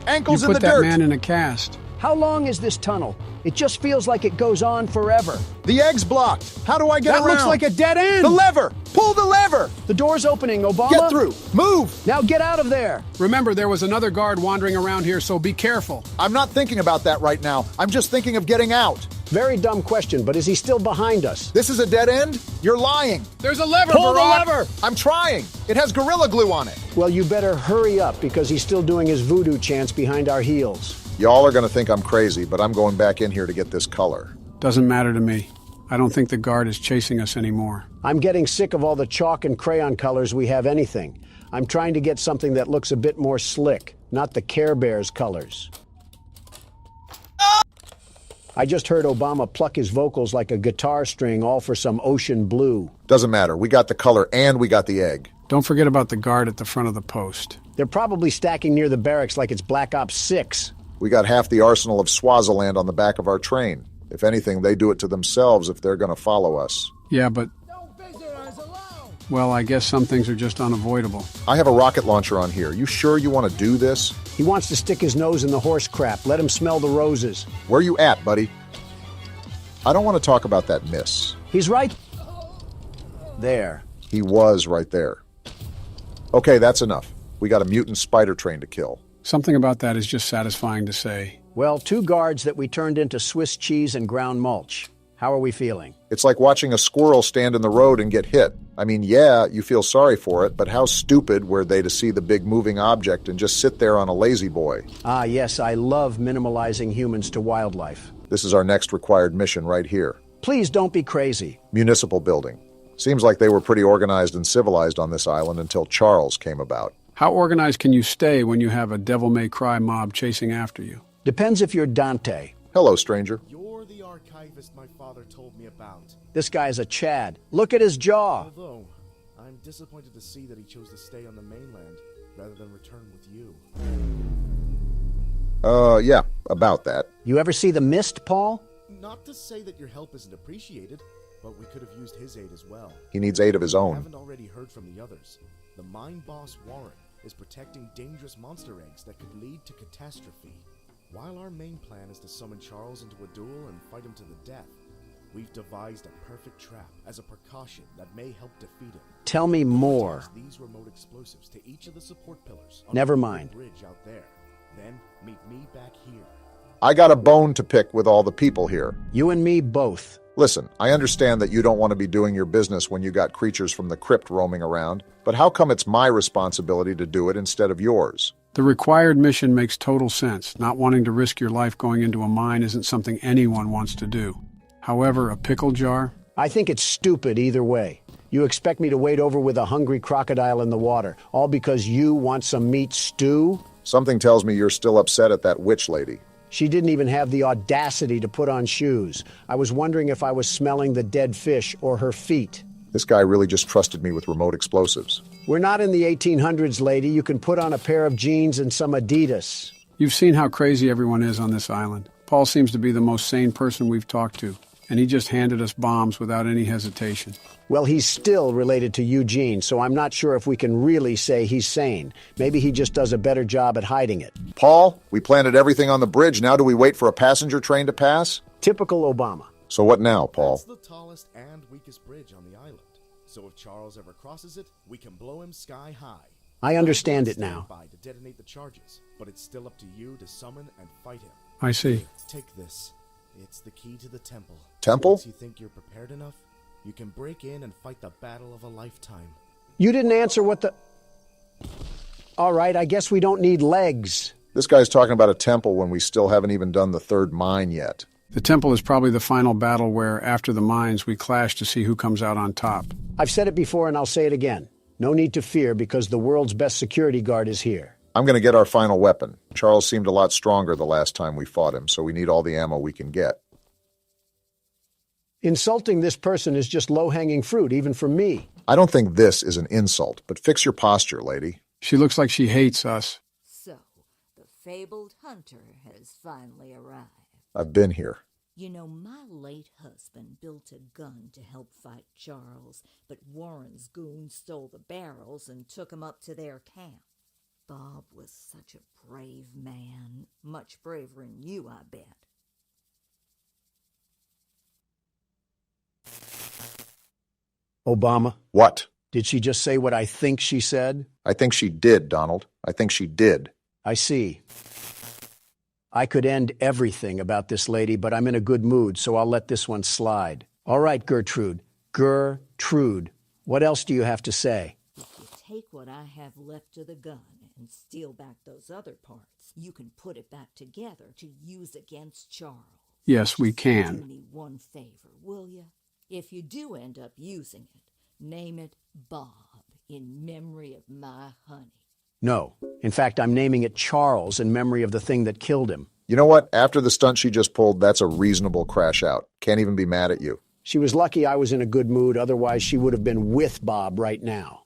Speaker 4: Ankles
Speaker 2: You
Speaker 4: in
Speaker 2: put
Speaker 4: the
Speaker 2: that
Speaker 4: dirt!
Speaker 2: man in a cast.
Speaker 3: How long is this tunnel? It just feels like it goes on forever.
Speaker 4: The egg's blocked. How do I get around?
Speaker 2: That looks like a dead end!
Speaker 4: The lever! Pull the lever!
Speaker 3: The door's opening, Obama.
Speaker 4: Get through! Move!
Speaker 3: Now get out of there!
Speaker 2: Remember, there was another guard wandering around here, so be careful.
Speaker 4: I'm not thinking about that right now. I'm just thinking of getting out.
Speaker 3: Very dumb question, but is he still behind us?
Speaker 4: This is a dead end? You're lying.
Speaker 2: There's a lever,
Speaker 4: Pull
Speaker 2: Barack.
Speaker 4: the lever! I'm trying. It has Gorilla Glue on it.
Speaker 3: Well, you better hurry up because he's still doing his voodoo chants behind our heels.
Speaker 1: Y'all are gonna think I'm crazy, but I'm going back in here to get this color.
Speaker 2: Doesn't matter to me. I don't think the guard is chasing us anymore.
Speaker 3: I'm getting sick of all the chalk and crayon colors we have anything. I'm trying to get something that looks a bit more slick, not the Care Bears colors. I just heard Obama pluck his vocals like a guitar string, all for some ocean blue.
Speaker 1: Doesn't matter. We got the color and we got the egg.
Speaker 2: Don't forget about the guard at the front of the post.
Speaker 3: They're probably stacking near the barracks like it's Black Ops 6.
Speaker 1: We got half the arsenal of Swaziland on the back of our train. If anything, they do it to themselves if they're gonna follow us.
Speaker 2: Yeah, but... Well, I guess some things are just unavoidable.
Speaker 1: I have a rocket launcher on here. You sure you want to do this?
Speaker 3: He wants to stick his nose in the horse crap. Let him smell the roses.
Speaker 1: Where you at, buddy? I don't want to talk about that miss.
Speaker 3: He's right there.
Speaker 1: He was right there. Okay, that's enough. We got a mutant spider train to kill.
Speaker 2: Something about that is just satisfying to say.
Speaker 3: Well, 2 guards that we turned into Swiss cheese and ground mulch. How are we feeling?
Speaker 1: It's like watching a squirrel stand in the road and get hit. I mean, yeah, you feel sorry for it, but how stupid were they to see the big moving object and just sit there on a lazy boy?
Speaker 3: Ah, yes, I love minimalizing humans to wildlife.
Speaker 1: This is our next required mission right here.
Speaker 3: Please don't be crazy.
Speaker 1: Municipal building. Seems like they were pretty organized and civilized on this island until Charles came about.
Speaker 2: How organized can you stay when you have a devil-may-cry mob chasing after you?
Speaker 3: Depends if you're Dante.
Speaker 1: Hello, stranger.
Speaker 20: You're the archivist my father told me about.
Speaker 3: This guy's a Chad. Look at his jaw.
Speaker 20: Although, I'm disappointed to see that he chose to stay on the mainland rather than return with you.
Speaker 1: Yeah, about that.
Speaker 3: You ever see The Mist, Paul?
Speaker 20: Not to say that your help isn't appreciated, but we could have used his aid as well.
Speaker 1: He needs aid of his
Speaker 20: I
Speaker 1: own.
Speaker 20: haven't already heard from the others. The mine boss, Warren, is protecting dangerous monster eggs that could lead to catastrophe. While our main plan is to summon Charles into a duel and fight him to the death, we've devised a perfect trap as a precaution that may help defeat him.
Speaker 3: Tell me more.
Speaker 20: Attach these remote explosives to each of the support pillars on
Speaker 3: Never
Speaker 20: the
Speaker 3: mind.
Speaker 20: bridge out there. Then meet me back here.
Speaker 1: I got a bone to pick with all the people here.
Speaker 3: You and me both.
Speaker 1: Listen, I understand that you don't want to be doing your business when you got creatures from the crypt roaming around, but how come it's my responsibility to do it instead of yours?
Speaker 2: The required mission makes total sense. Not wanting to risk your life going into a mine isn't something anyone wants to do. However, a pickle jar?
Speaker 3: I think it's stupid either way. You expect me to wade over with a hungry crocodile in the water, all because you want some meat stew?
Speaker 1: Something tells me you're still upset at that witch lady.
Speaker 3: She didn't even have the audacity to put on shoes. I was wondering if I was smelling the dead fish or her feet.
Speaker 1: This guy really just trusted me with remote explosives.
Speaker 3: We're not in the 1800s, lady. You can put on a pair of jeans and some Adidas.
Speaker 2: You've seen how crazy everyone is on this island. Paul seems to be the most sane person we've talked to, and he just handed us bombs without any hesitation.
Speaker 3: Well, he's still related to Eugene, so I'm not sure if we can really say he's sane. Maybe he just does a better job at hiding it.
Speaker 1: Paul, we planted everything on the bridge. Now do we wait for a passenger train to pass?
Speaker 3: Typical Obama.
Speaker 1: So what now, Paul?
Speaker 20: That's the tallest and weakest bridge on the island. So if Charles ever crosses it, we can blow him sky high.
Speaker 3: I understand it now.
Speaker 20: To detonate the charges, but it's still up to you to summon and fight him.
Speaker 2: I see.
Speaker 20: Take this. It's the key to the temple.
Speaker 1: Temple?
Speaker 20: Once you think you're prepared enough, you can break in and fight the battle of a lifetime.
Speaker 3: You didn't answer what the... All right, I guess we don't need legs.
Speaker 1: This guy's talking about a temple when we still haven't even done the third mine yet.
Speaker 2: The temple is probably the final battle where, after the mines, we clash to see who comes out on top.
Speaker 3: I've said it before and I'll say it again. No need to fear because the world's best security guard is here.
Speaker 1: I'm going to get our final weapon. Charles seemed a lot stronger the last time we fought him, so we need all the ammo we can get.
Speaker 3: Insulting this person is just low-hanging fruit, even for me.
Speaker 1: I don't think this is an insult, but fix your posture, lady.
Speaker 2: She looks like she hates us.
Speaker 11: So, the fabled hunter has finally arrived.
Speaker 1: I've been here.
Speaker 11: You know, my late husband built a gun to help fight Charles, but Warren's goons stole the barrels and took him up to their camp. Bob was such a brave man. Much braver than you, I bet.
Speaker 3: Obama?
Speaker 1: What?
Speaker 3: Did she just say what I think she said?
Speaker 1: I think she did, Donald. I think she did.
Speaker 3: I see. I could end everything about this lady, but I'm in a good mood, so I'll let this one slide. All right, Gertrude. Gertrude. What else do you have to say?
Speaker 11: If you take what I have left of the gun and steal back those other parts, you can put it back together to use against Charles.
Speaker 2: Yes, we
Speaker 11: Do
Speaker 2: can.
Speaker 11: me one favor, will you? If you do end up using it, name it Bob in memory of my honey.
Speaker 3: No. In fact, I'm naming it Charles in memory of the thing that killed him.
Speaker 1: You know what? After the stunt she just pulled, that's a reasonable crash out. Can't even be mad at you.
Speaker 3: She was lucky I was in a good mood, otherwise she would have been with Bob right now.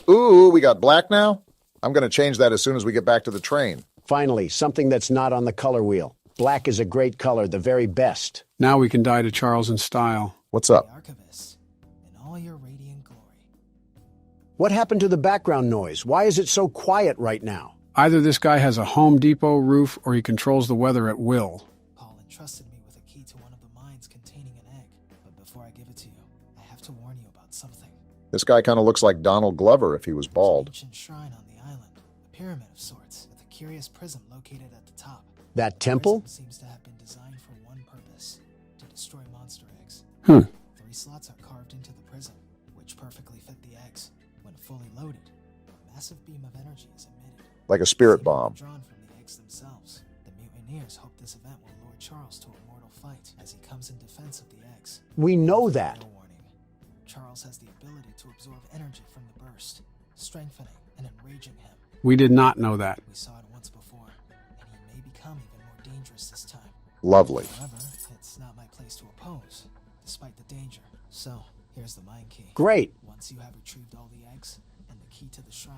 Speaker 1: Ooh, we got black now? I'm going to change that as soon as we get back to the train.
Speaker 3: Finally, something that's not on the color wheel. Black is a great color, the very best.
Speaker 2: Now we can die to Charles in style.
Speaker 1: What's up?
Speaker 16: Archivist, in all your radiant glory.
Speaker 3: What happened to the background noise? Why is it so quiet right now?
Speaker 2: Either this guy has a Home Depot roof or he controls the weather at will.
Speaker 16: Paul entrusted me with a key to one of the mines containing an egg. But before I give it to you, I have to warn you about something.
Speaker 1: This guy kind of looks like Donald Glover if he was bald.
Speaker 16: There's an ancient shrine on the island, a pyramid of sorts, with a curious prism located at the top.
Speaker 3: That temple?
Speaker 16: The prism seems to have been designed for one purpose, to destroy monster eggs.
Speaker 2: 3
Speaker 16: slots are carved into the prism, which perfectly fit the eggs. When fully loaded, a massive beam of energy is emitted.
Speaker 1: Like a spirit bomb.
Speaker 16: Drawn from the eggs themselves. The mutineers hope this event will lure Charles to a mortal fight as he comes in defense of the eggs.
Speaker 3: We know that.
Speaker 16: No warning. Charles has the ability to absorb energy from the burst, strengthening and enraging him.
Speaker 2: We did not know that.
Speaker 16: We saw it once before, and he may become even more dangerous this time.
Speaker 1: Lovely.
Speaker 16: However, it's not my place to oppose, despite the danger. So, here's the mine key.
Speaker 3: Great.
Speaker 16: Once you have retrieved all the eggs and the key to the shrine,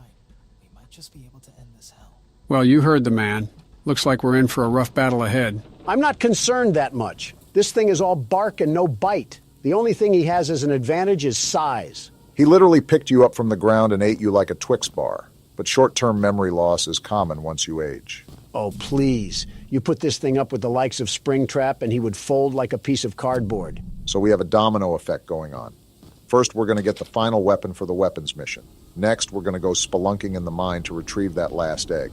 Speaker 16: we might just be able to end this hell.
Speaker 2: Well, you heard the man. Looks like we're in for a rough battle ahead.
Speaker 3: I'm not concerned that much. This thing is all bark and no bite. The only thing he has as an advantage is size.
Speaker 1: He literally picked you up from the ground and ate you like a Twix bar. But short-term memory loss is common once you age.
Speaker 3: Oh, please. You put this thing up with the likes of Springtrap and he would fold like a piece of cardboard.
Speaker 1: So we have a domino effect going on. First, we're going to get the final weapon for the weapons mission. Next, we're going to go spelunking in the mine to retrieve that last egg.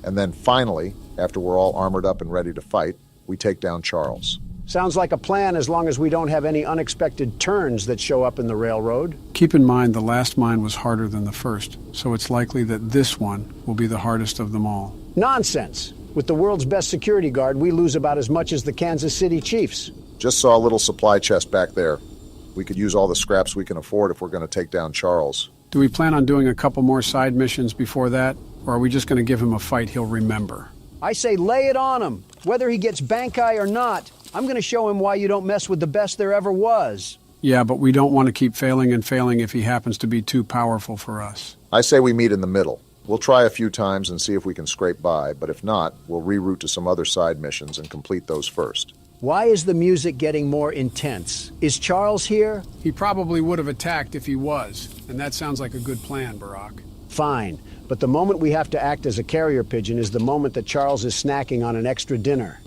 Speaker 1: And then finally, after we're all armored up and ready to fight, we take down Charles.
Speaker 3: Sounds like a plan as long as we don't have any unexpected turns that show up in the railroad.
Speaker 2: Keep in mind the last mine was harder than the first, so it's likely that this one will be the hardest of them all.
Speaker 3: Nonsense. With the world's best security guard, we lose about as much as the Kansas City Chiefs.
Speaker 1: Just saw a little supply chest back there. We could use all the scraps we can afford if we're going to take down Charles.
Speaker 2: Do we plan on doing a couple more side missions before that, or are we just going to give him a fight he'll remember?
Speaker 3: I say lay it on him. Whether he gets bank-eye or not, I'm going to show him why you don't mess with the best there ever was.
Speaker 2: Yeah, but we don't want to keep failing and failing if he happens to be too powerful for us.
Speaker 1: I say we meet in the middle. We'll try a few times and see if we can scrape by, but if not, we'll reroute to some other side missions and complete those first.
Speaker 3: Why is the music getting more intense? Is Charles here?
Speaker 2: He probably would have attacked if he was, and that sounds like a good plan, Barack.
Speaker 3: Fine, but the moment we have to act as a carrier pigeon is the moment that Charles is snacking on an extra dinner.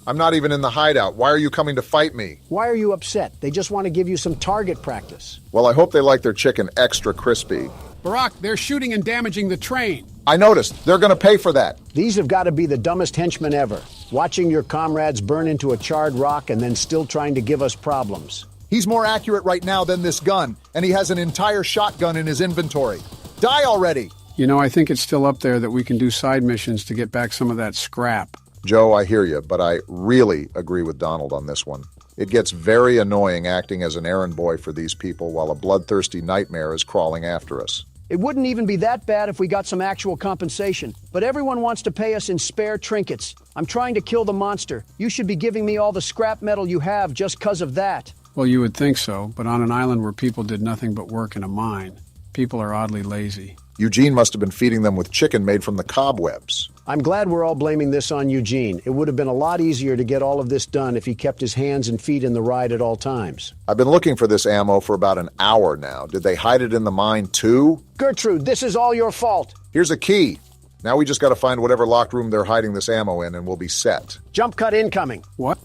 Speaker 1: I'm not even in the hideout. Why are you coming to fight me?
Speaker 3: Why are you upset? They just want to give you some target practice.
Speaker 1: Well, I hope they like their chicken extra crispy.
Speaker 2: Barack, they're shooting and damaging the train.
Speaker 1: I noticed. They're going to pay for that.
Speaker 3: These have got to be the dumbest henchmen ever. Watching your comrades burn into a charred rock and then still trying to give us problems.
Speaker 4: He's more accurate right now than this gun, and he has an entire shotgun in his inventory. Die already!
Speaker 2: You know, I think it's still up there that we can do side missions to get back some of that scrap.
Speaker 1: Joe, I hear you, but I really agree with Donald on this one. It gets very annoying acting as an errand boy for these people while a bloodthirsty nightmare is crawling after us.
Speaker 3: It wouldn't even be that bad if we got some actual compensation, but everyone wants to pay us in spare trinkets. I'm trying to kill the monster. You should be giving me all the scrap metal you have just 'cause of that.
Speaker 2: Well, you would think so, but on an island where people did nothing but work in a mine, people are oddly lazy.
Speaker 1: Eugene must have been feeding them with chicken made from the cobwebs.
Speaker 3: I'm glad we're all blaming this on Eugene. It would have been a lot easier to get all of this done if he kept his hands and feet in the ride at all times.
Speaker 1: I've been looking for this ammo for about an hour now. Did they hide it in the mine too?
Speaker 3: Gertrude, this is all your fault.
Speaker 1: Here's a key. Now we just got to find whatever locked room they're hiding this ammo in and we'll be set.
Speaker 3: Jump cut incoming.
Speaker 2: What?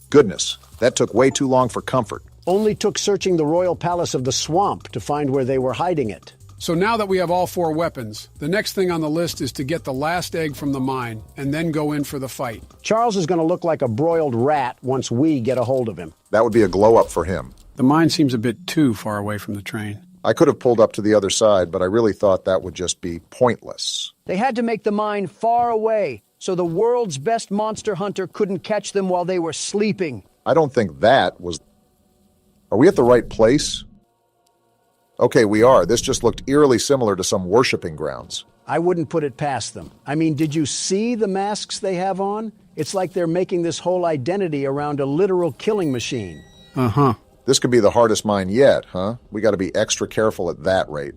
Speaker 1: Goodness, that took way too long for comfort.
Speaker 3: Only took searching the royal palace of the swamp to find where they were hiding it.
Speaker 2: So now that we have all 4 weapons, the next thing on the list is to get the last egg from the mine and then go in for the fight.
Speaker 3: Charles is going to look like a broiled rat once we get a hold of him.
Speaker 1: That would be a glow-up for him.
Speaker 2: The mine seems a bit too far away from the train.
Speaker 1: I could have pulled up to the other side, but I really thought that would just be pointless.
Speaker 3: They had to make the mine far away, so the world's best monster hunter couldn't catch them while they were sleeping.
Speaker 1: I don't think that was... Are we at the right place? Okay, we are. This just looked eerily similar to some worshiping grounds.
Speaker 3: I wouldn't put it past them. I mean, did you see the masks they have on? It's like they're making this whole identity around a literal killing machine.
Speaker 2: Uh-huh.
Speaker 1: This could be the hardest mine yet, huh? We got to be extra careful at that rate.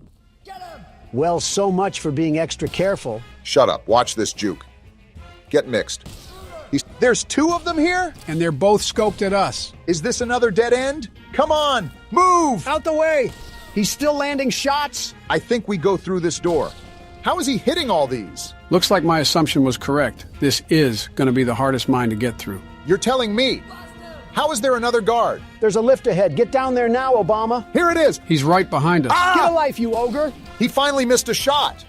Speaker 3: Well, so much for being extra careful.
Speaker 1: Shut up. Watch this juke. Get mixed.
Speaker 4: There's 2 of them here?
Speaker 2: And they're both scoped at us.
Speaker 4: Is this another dead end? Come on, move!
Speaker 3: Out the way! He's still landing shots?
Speaker 4: I think we go through this door. How is he hitting all these?
Speaker 2: Looks like my assumption was correct. This is going to be the hardest mine to get through.
Speaker 4: You're telling me? How is there another guard?
Speaker 3: There's a lift ahead. Get down there now, Obama.
Speaker 4: Here it is.
Speaker 2: He's right behind us.
Speaker 3: Get a life, you ogre.
Speaker 4: He finally missed a shot.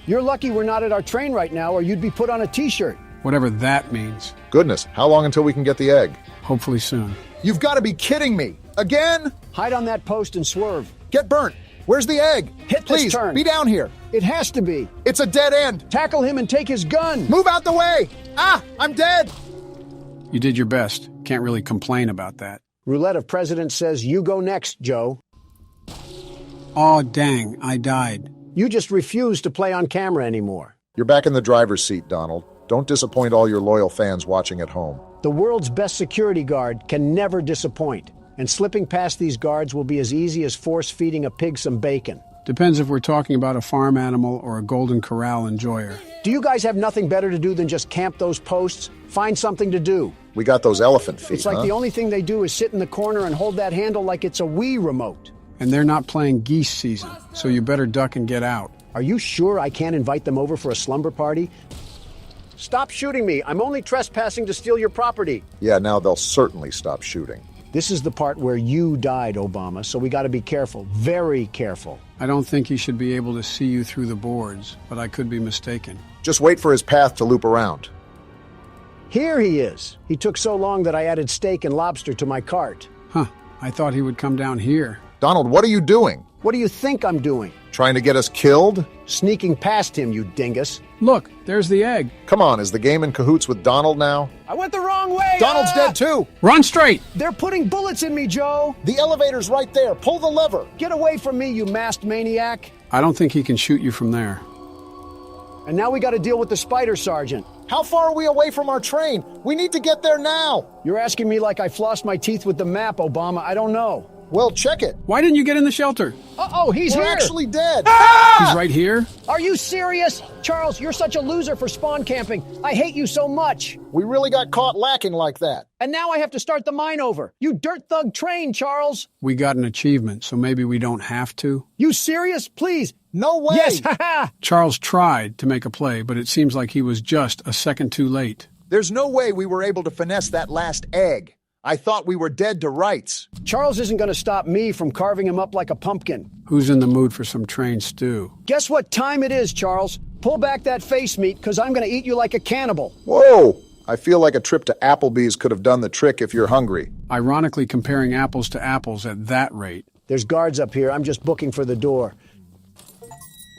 Speaker 3: You're lucky we're not at our train right now, or you'd be put on a T-shirt.
Speaker 2: Whatever that means.
Speaker 1: Goodness, how long until we can get the egg?
Speaker 2: Hopefully soon.
Speaker 4: You've got to be kidding me. Again?
Speaker 3: Hide on that post and swerve.
Speaker 4: Get burnt. Where's the egg?
Speaker 3: Hit
Speaker 4: Please,
Speaker 3: this turn.
Speaker 4: be down here.
Speaker 3: It has to be.
Speaker 4: It's a dead end.
Speaker 3: Tackle him and take his gun.
Speaker 4: Move out the way. Ah, I'm dead.
Speaker 2: You did your best. Can't really complain about that.
Speaker 3: Roulette of President says you go next, Joe.
Speaker 2: Aw, dang, I died.
Speaker 3: You just refuse to play on camera anymore.
Speaker 1: You're back in the driver's seat, Donald. Don't disappoint all your loyal fans watching at home.
Speaker 3: The world's best security guard can never disappoint. And slipping past these guards will be as easy as force-feeding a pig some bacon.
Speaker 2: Depends if we're talking about a farm animal or a Golden Corral enjoyer.
Speaker 3: Do you guys have nothing better to do than just camp those posts? Find something to do.
Speaker 1: We got those elephant feet,
Speaker 3: It's like the only thing they do is sit in the corner and hold that handle like it's a Wii remote.
Speaker 2: And they're not playing geese season, so you better duck and get out.
Speaker 3: Are you sure I can't invite them over for a slumber party? Stop shooting me. I'm only trespassing to steal your property.
Speaker 1: Yeah, now they'll certainly stop shooting.
Speaker 3: This is the part where you died, Obama, so we got to be careful, very careful.
Speaker 2: I don't think he should be able to see you through the boards, but I could be mistaken.
Speaker 1: Just wait for his path to loop around.
Speaker 3: Here he is. He took so long that I added steak and lobster to my cart.
Speaker 2: Huh, I thought he would come down here.
Speaker 1: Donald, what are you doing?
Speaker 3: What do you think I'm doing?
Speaker 1: Trying to get us killed?
Speaker 3: Sneaking past him, you dingus.
Speaker 2: Look, there's the egg.
Speaker 1: Come on, is the game in cahoots with Donald now?
Speaker 3: I went the wrong way!
Speaker 4: Donald's dead too!
Speaker 2: Run straight!
Speaker 3: They're putting bullets in me, Joe!
Speaker 4: The elevator's right there. Pull the lever.
Speaker 3: Get away from me, you masked maniac!
Speaker 2: I don't think he can shoot you from there.
Speaker 3: And now we got to deal with the spider sergeant.
Speaker 4: How far are we away from our train? We need to get there now.
Speaker 3: You're asking me like I flossed my teeth with the map, Obama. I don't know.
Speaker 4: Well, check it.
Speaker 2: Why didn't you get in the shelter?
Speaker 3: Uh-oh, he's
Speaker 4: We're
Speaker 3: here!
Speaker 4: actually dead.
Speaker 2: He's right here?
Speaker 3: Are you serious? Charles, you're such a loser for spawn camping. I hate you so much.
Speaker 4: We really got caught lacking like that.
Speaker 3: And now I have to start the mine over. You dirt thug train, Charles.
Speaker 2: We got an achievement, so maybe we don't have to.
Speaker 3: You serious? Please.
Speaker 4: No way.
Speaker 3: Yes, haha.
Speaker 2: Charles tried to make a play, but it seems like he was just a second too late.
Speaker 4: There's no way we were able to finesse that last egg. I thought we were dead to rights.
Speaker 3: Charles isn't going to stop me from carving him up like a pumpkin.
Speaker 2: Who's in the mood for some train stew?
Speaker 3: Guess what time it is, Charles? Pull back that face meat, because I'm going to eat you like a cannibal.
Speaker 1: Whoa! I feel like a trip to Applebee's could have done the trick if you're hungry.
Speaker 2: Ironically, comparing apples to apples at that rate.
Speaker 3: There's guards up here. I'm just booking for the door.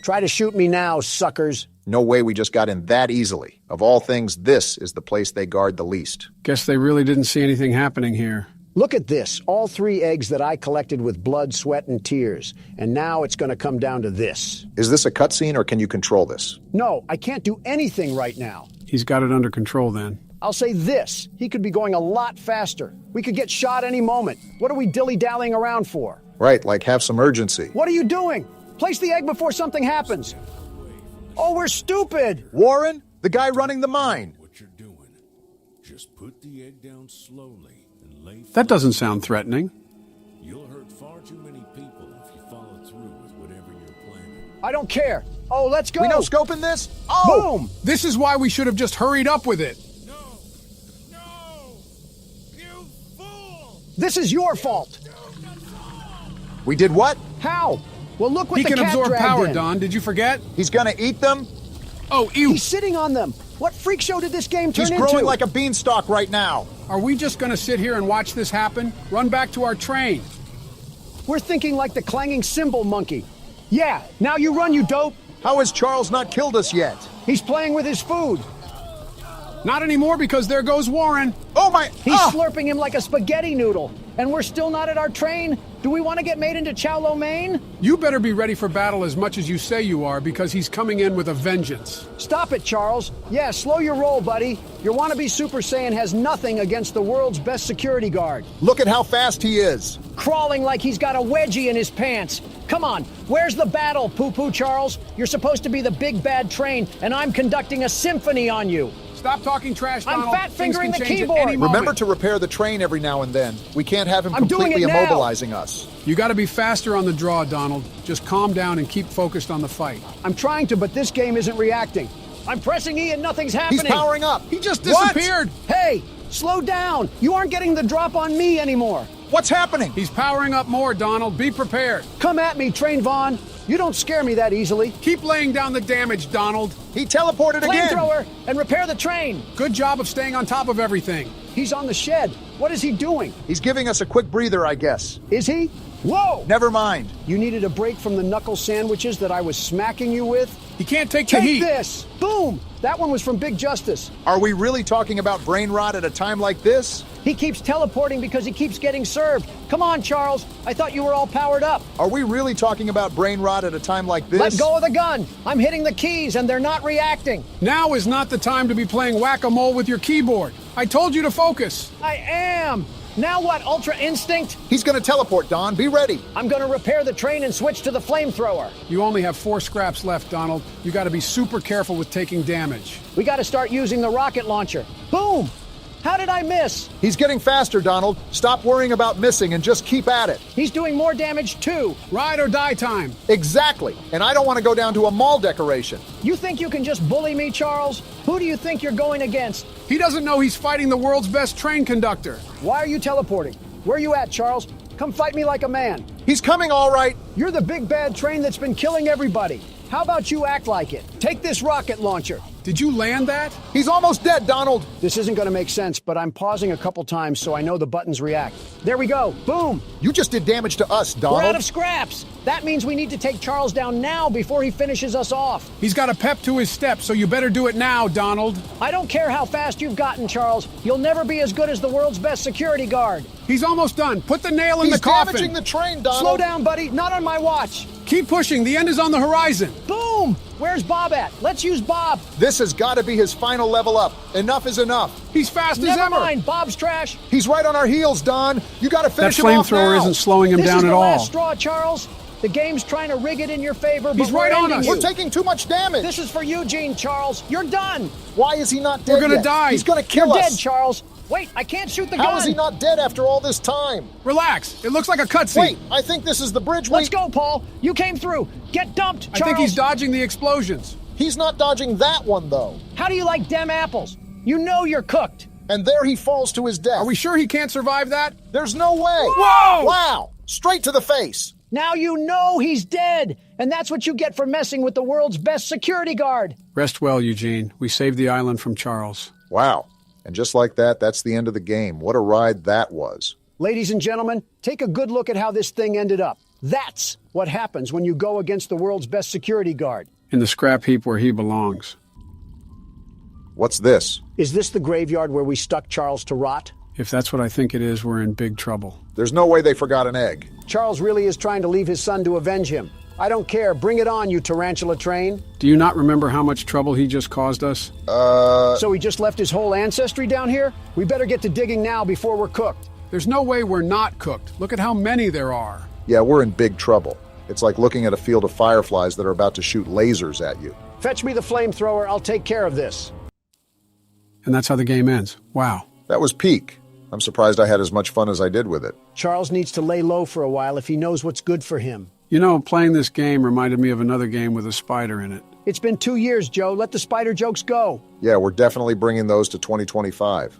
Speaker 3: Try to shoot me now, suckers.
Speaker 1: No way we just got in that easily. Of all things, this is the place they guard the least.
Speaker 2: Guess they really didn't see anything happening here.
Speaker 3: Look at this, all 3 eggs that I collected with blood, sweat, and tears. And now it's going to come down to this.
Speaker 1: Is this a cutscene or can you control this?
Speaker 3: No, I can't do anything right now.
Speaker 2: He's got it under control then.
Speaker 3: I'll say this, he could be going a lot faster. We could get shot any moment. What are we dilly-dallying around for?
Speaker 1: Right, like have some urgency.
Speaker 3: What are you doing? Place the egg before something happens. Oh, we're stupid!
Speaker 1: Warren, the guy running the mine.
Speaker 8: What you're doing. Just put the egg down slowly and lay
Speaker 2: That doesn't sound threatening.
Speaker 8: You'll hurt far too many people if you follow through with whatever you're planning.
Speaker 3: I don't care. Oh, let's go!
Speaker 1: We no scoping this? Oh!
Speaker 3: Boom!
Speaker 2: This is why we should have just hurried up with it.
Speaker 3: This is your fault!
Speaker 1: We did what?
Speaker 3: How? Well, look what
Speaker 2: He
Speaker 3: the
Speaker 2: can
Speaker 3: cat
Speaker 2: absorb
Speaker 3: dragged
Speaker 2: power,
Speaker 3: in.
Speaker 2: Don. Did you forget?
Speaker 1: He's gonna eat them?
Speaker 2: Oh, ew.
Speaker 3: He's sitting on them. What freak show did this game turn
Speaker 1: He's
Speaker 3: into?
Speaker 1: growing like a beanstalk right now.
Speaker 2: Are we just going to sit here and watch this happen? Run back to our train.
Speaker 3: We're thinking like the clanging cymbal monkey. Yeah, now you run, you dope.
Speaker 1: How has Charles not killed us yet?
Speaker 3: He's playing with his food.
Speaker 2: Not anymore because there goes Warren.
Speaker 1: Oh my...
Speaker 3: He's slurping him like a spaghetti noodle. And we're still not at our train? Do we want to get made into chow lo mein?
Speaker 2: You better be ready for battle as much as you say you are because he's coming in with a vengeance.
Speaker 3: Stop it, Charles. Yeah, slow your roll, buddy. Your wannabe Super Saiyan has nothing against the world's best security guard.
Speaker 1: Look at how fast he is.
Speaker 3: Crawling like he's got a wedgie in his pants. Come on, where's the battle, Poo-Poo Charles? You're supposed to be the big bad train, and I'm conducting a symphony on you.
Speaker 2: Stop talking trash, Donald.
Speaker 3: I'm fat-fingering the
Speaker 2: Things can change at
Speaker 3: keyboard.
Speaker 2: any moment.
Speaker 1: Remember to repair the train every now and then. We can't have him
Speaker 3: I'm doing
Speaker 1: completely
Speaker 3: it now.
Speaker 1: immobilizing us.
Speaker 2: You got to be faster on the draw, Donald. Just calm down and keep focused on the fight.
Speaker 3: I'm trying to, but this game isn't reacting. I'm pressing E and nothing's happening.
Speaker 1: He's powering up.
Speaker 2: He just disappeared.
Speaker 3: Hey, slow down. You aren't getting the drop on me anymore.
Speaker 1: What's happening?
Speaker 2: He's powering up more, Donald. Be prepared.
Speaker 3: Come at me, Train Vaughn. You don't scare me that easily.
Speaker 2: Keep laying down the damage, Donald.
Speaker 1: He teleported again.
Speaker 3: Flamethrower and repair the train.
Speaker 2: Good job of staying on top of everything.
Speaker 3: He's on the shed. What is he doing?
Speaker 1: He's giving us a quick breather, I guess.
Speaker 3: Is he? Whoa!
Speaker 1: Never mind.
Speaker 3: You needed a break from the knuckle sandwiches that I was smacking you with?
Speaker 2: He can't take the
Speaker 3: Take
Speaker 2: heat.
Speaker 3: this! Boom! That one was from Big Justice.
Speaker 1: Are we really talking about brain rot at a time like this?
Speaker 3: He keeps teleporting because he keeps getting served. Come on, Charles. I thought you were all powered up.
Speaker 1: Are we really talking about brain rot at a time like this?
Speaker 3: Let go of the gun. I'm hitting the keys and they're not reacting.
Speaker 2: Now is not the time to be playing whack-a-mole with your keyboard. I told you to focus.
Speaker 3: I am. Now what, Ultra Instinct?
Speaker 1: He's gonna teleport, Don. Be ready.
Speaker 3: I'm gonna repair the train and switch to the flamethrower.
Speaker 2: You only have 4 scraps left, Donald. You got to be super careful with taking damage.
Speaker 3: We gotta start using the rocket launcher. Boom! How did I miss?
Speaker 1: He's getting faster, Donald. Stop worrying about missing and just keep at it.
Speaker 3: He's doing more damage too.
Speaker 2: Ride or die time.
Speaker 1: Exactly. And I don't want to go down to a mall decoration.
Speaker 3: You think you can just bully me, Charles? Who do you think you're going against?
Speaker 2: He doesn't know he's fighting the world's best train conductor.
Speaker 3: Why are you teleporting? Where are you at, Charles? Come fight me like a man.
Speaker 1: He's coming all right.
Speaker 3: You're the big bad train that's been killing everybody. How about you act like it? Take this rocket launcher.
Speaker 2: Did you land that?
Speaker 1: He's almost dead, Donald.
Speaker 3: This isn't going to make sense, but I'm pausing a couple times so I know the buttons react. There we go. Boom.
Speaker 1: You just did damage to us, Donald.
Speaker 3: We're out of scraps. That means we need to take Charles down now before he finishes us off.
Speaker 2: He's got a pep to his step, so you better do it now, Donald.
Speaker 3: I don't care how fast you've gotten, Charles. You'll never be as good as the world's best security guard.
Speaker 2: He's almost done. Put the nail in
Speaker 1: He's
Speaker 2: the coffin.
Speaker 1: damaging the train, Donald.
Speaker 3: Slow down, buddy. Not on my watch.
Speaker 2: Keep pushing. The end is on the horizon.
Speaker 3: Boom! Where's Bob at? Let's use Bob.
Speaker 1: This has got to be his final level up. Enough is enough.
Speaker 2: He's fast as
Speaker 3: Never
Speaker 2: ever.
Speaker 3: mind. Bob's trash.
Speaker 1: He's right on our heels, Don. You got to finish
Speaker 2: That
Speaker 1: him off
Speaker 2: flamethrower
Speaker 1: now.
Speaker 2: isn't slowing him
Speaker 3: This
Speaker 2: down
Speaker 3: is
Speaker 2: at
Speaker 3: the
Speaker 2: all.
Speaker 3: last straw, Charles. The game's trying to rig it in your favor, but
Speaker 2: He's right
Speaker 3: we're
Speaker 2: on
Speaker 3: ending
Speaker 2: us.
Speaker 3: you.
Speaker 1: We're taking too much damage.
Speaker 3: This is for Eugene, Charles. You're done.
Speaker 1: Why is he not dead
Speaker 2: We're gonna
Speaker 1: yet?
Speaker 2: die.
Speaker 1: He's going to kill
Speaker 3: You're
Speaker 1: us.
Speaker 3: dead, Charles. Wait, I can't shoot the gun.
Speaker 1: How is he not dead after all this time?
Speaker 2: Relax. It looks like a cutscene.
Speaker 1: Wait, I think this is the bridge.
Speaker 3: Let's go, Paul. You came through. Get dumped, Charles.
Speaker 2: I think he's dodging the explosions.
Speaker 1: He's not dodging that one, though.
Speaker 3: How do you like dem apples? You know you're cooked.
Speaker 1: And there he falls to his death.
Speaker 2: Are we sure he can't survive that?
Speaker 1: There's no way.
Speaker 2: Whoa!
Speaker 1: Wow! Straight to the face.
Speaker 3: Now you know he's dead. And that's what you get for messing with the world's best security guard.
Speaker 2: Rest well, Eugene. We saved the island from Charles.
Speaker 1: Wow. And just like that, that's the end of the game. What a ride that was.
Speaker 3: Ladies and gentlemen, take a good look at how this thing ended up. That's what happens when you go against the world's best security guard.
Speaker 2: In the scrap heap where he belongs.
Speaker 1: What's this?
Speaker 3: Is this the graveyard where we stuck Charles to rot?
Speaker 2: If that's what I think it is, we're in big trouble.
Speaker 1: There's no way they forgot an egg.
Speaker 3: Charles really is trying to leave his son to avenge him. I don't care. Bring it on, you tarantula train.
Speaker 2: Do you not remember how much trouble he just caused us?
Speaker 3: So he just left his whole ancestry down here? We better get to digging now before we're cooked.
Speaker 2: There's no way we're not cooked. Look at how many there are.
Speaker 1: Yeah, we're in big trouble. It's like looking at a field of fireflies that are about to shoot lasers at you.
Speaker 3: Fetch me the flamethrower. I'll take care of this.
Speaker 2: And that's how the game ends. Wow.
Speaker 1: That was peak. I'm surprised I had as much fun as I did with it.
Speaker 3: Charles needs to lay low for a while if he knows what's good for him.
Speaker 2: You know, playing this game reminded me of another game with a spider in it.
Speaker 3: It's been 2 years, Joe. Let the spider jokes go.
Speaker 1: Yeah, we're definitely bringing those to 2025.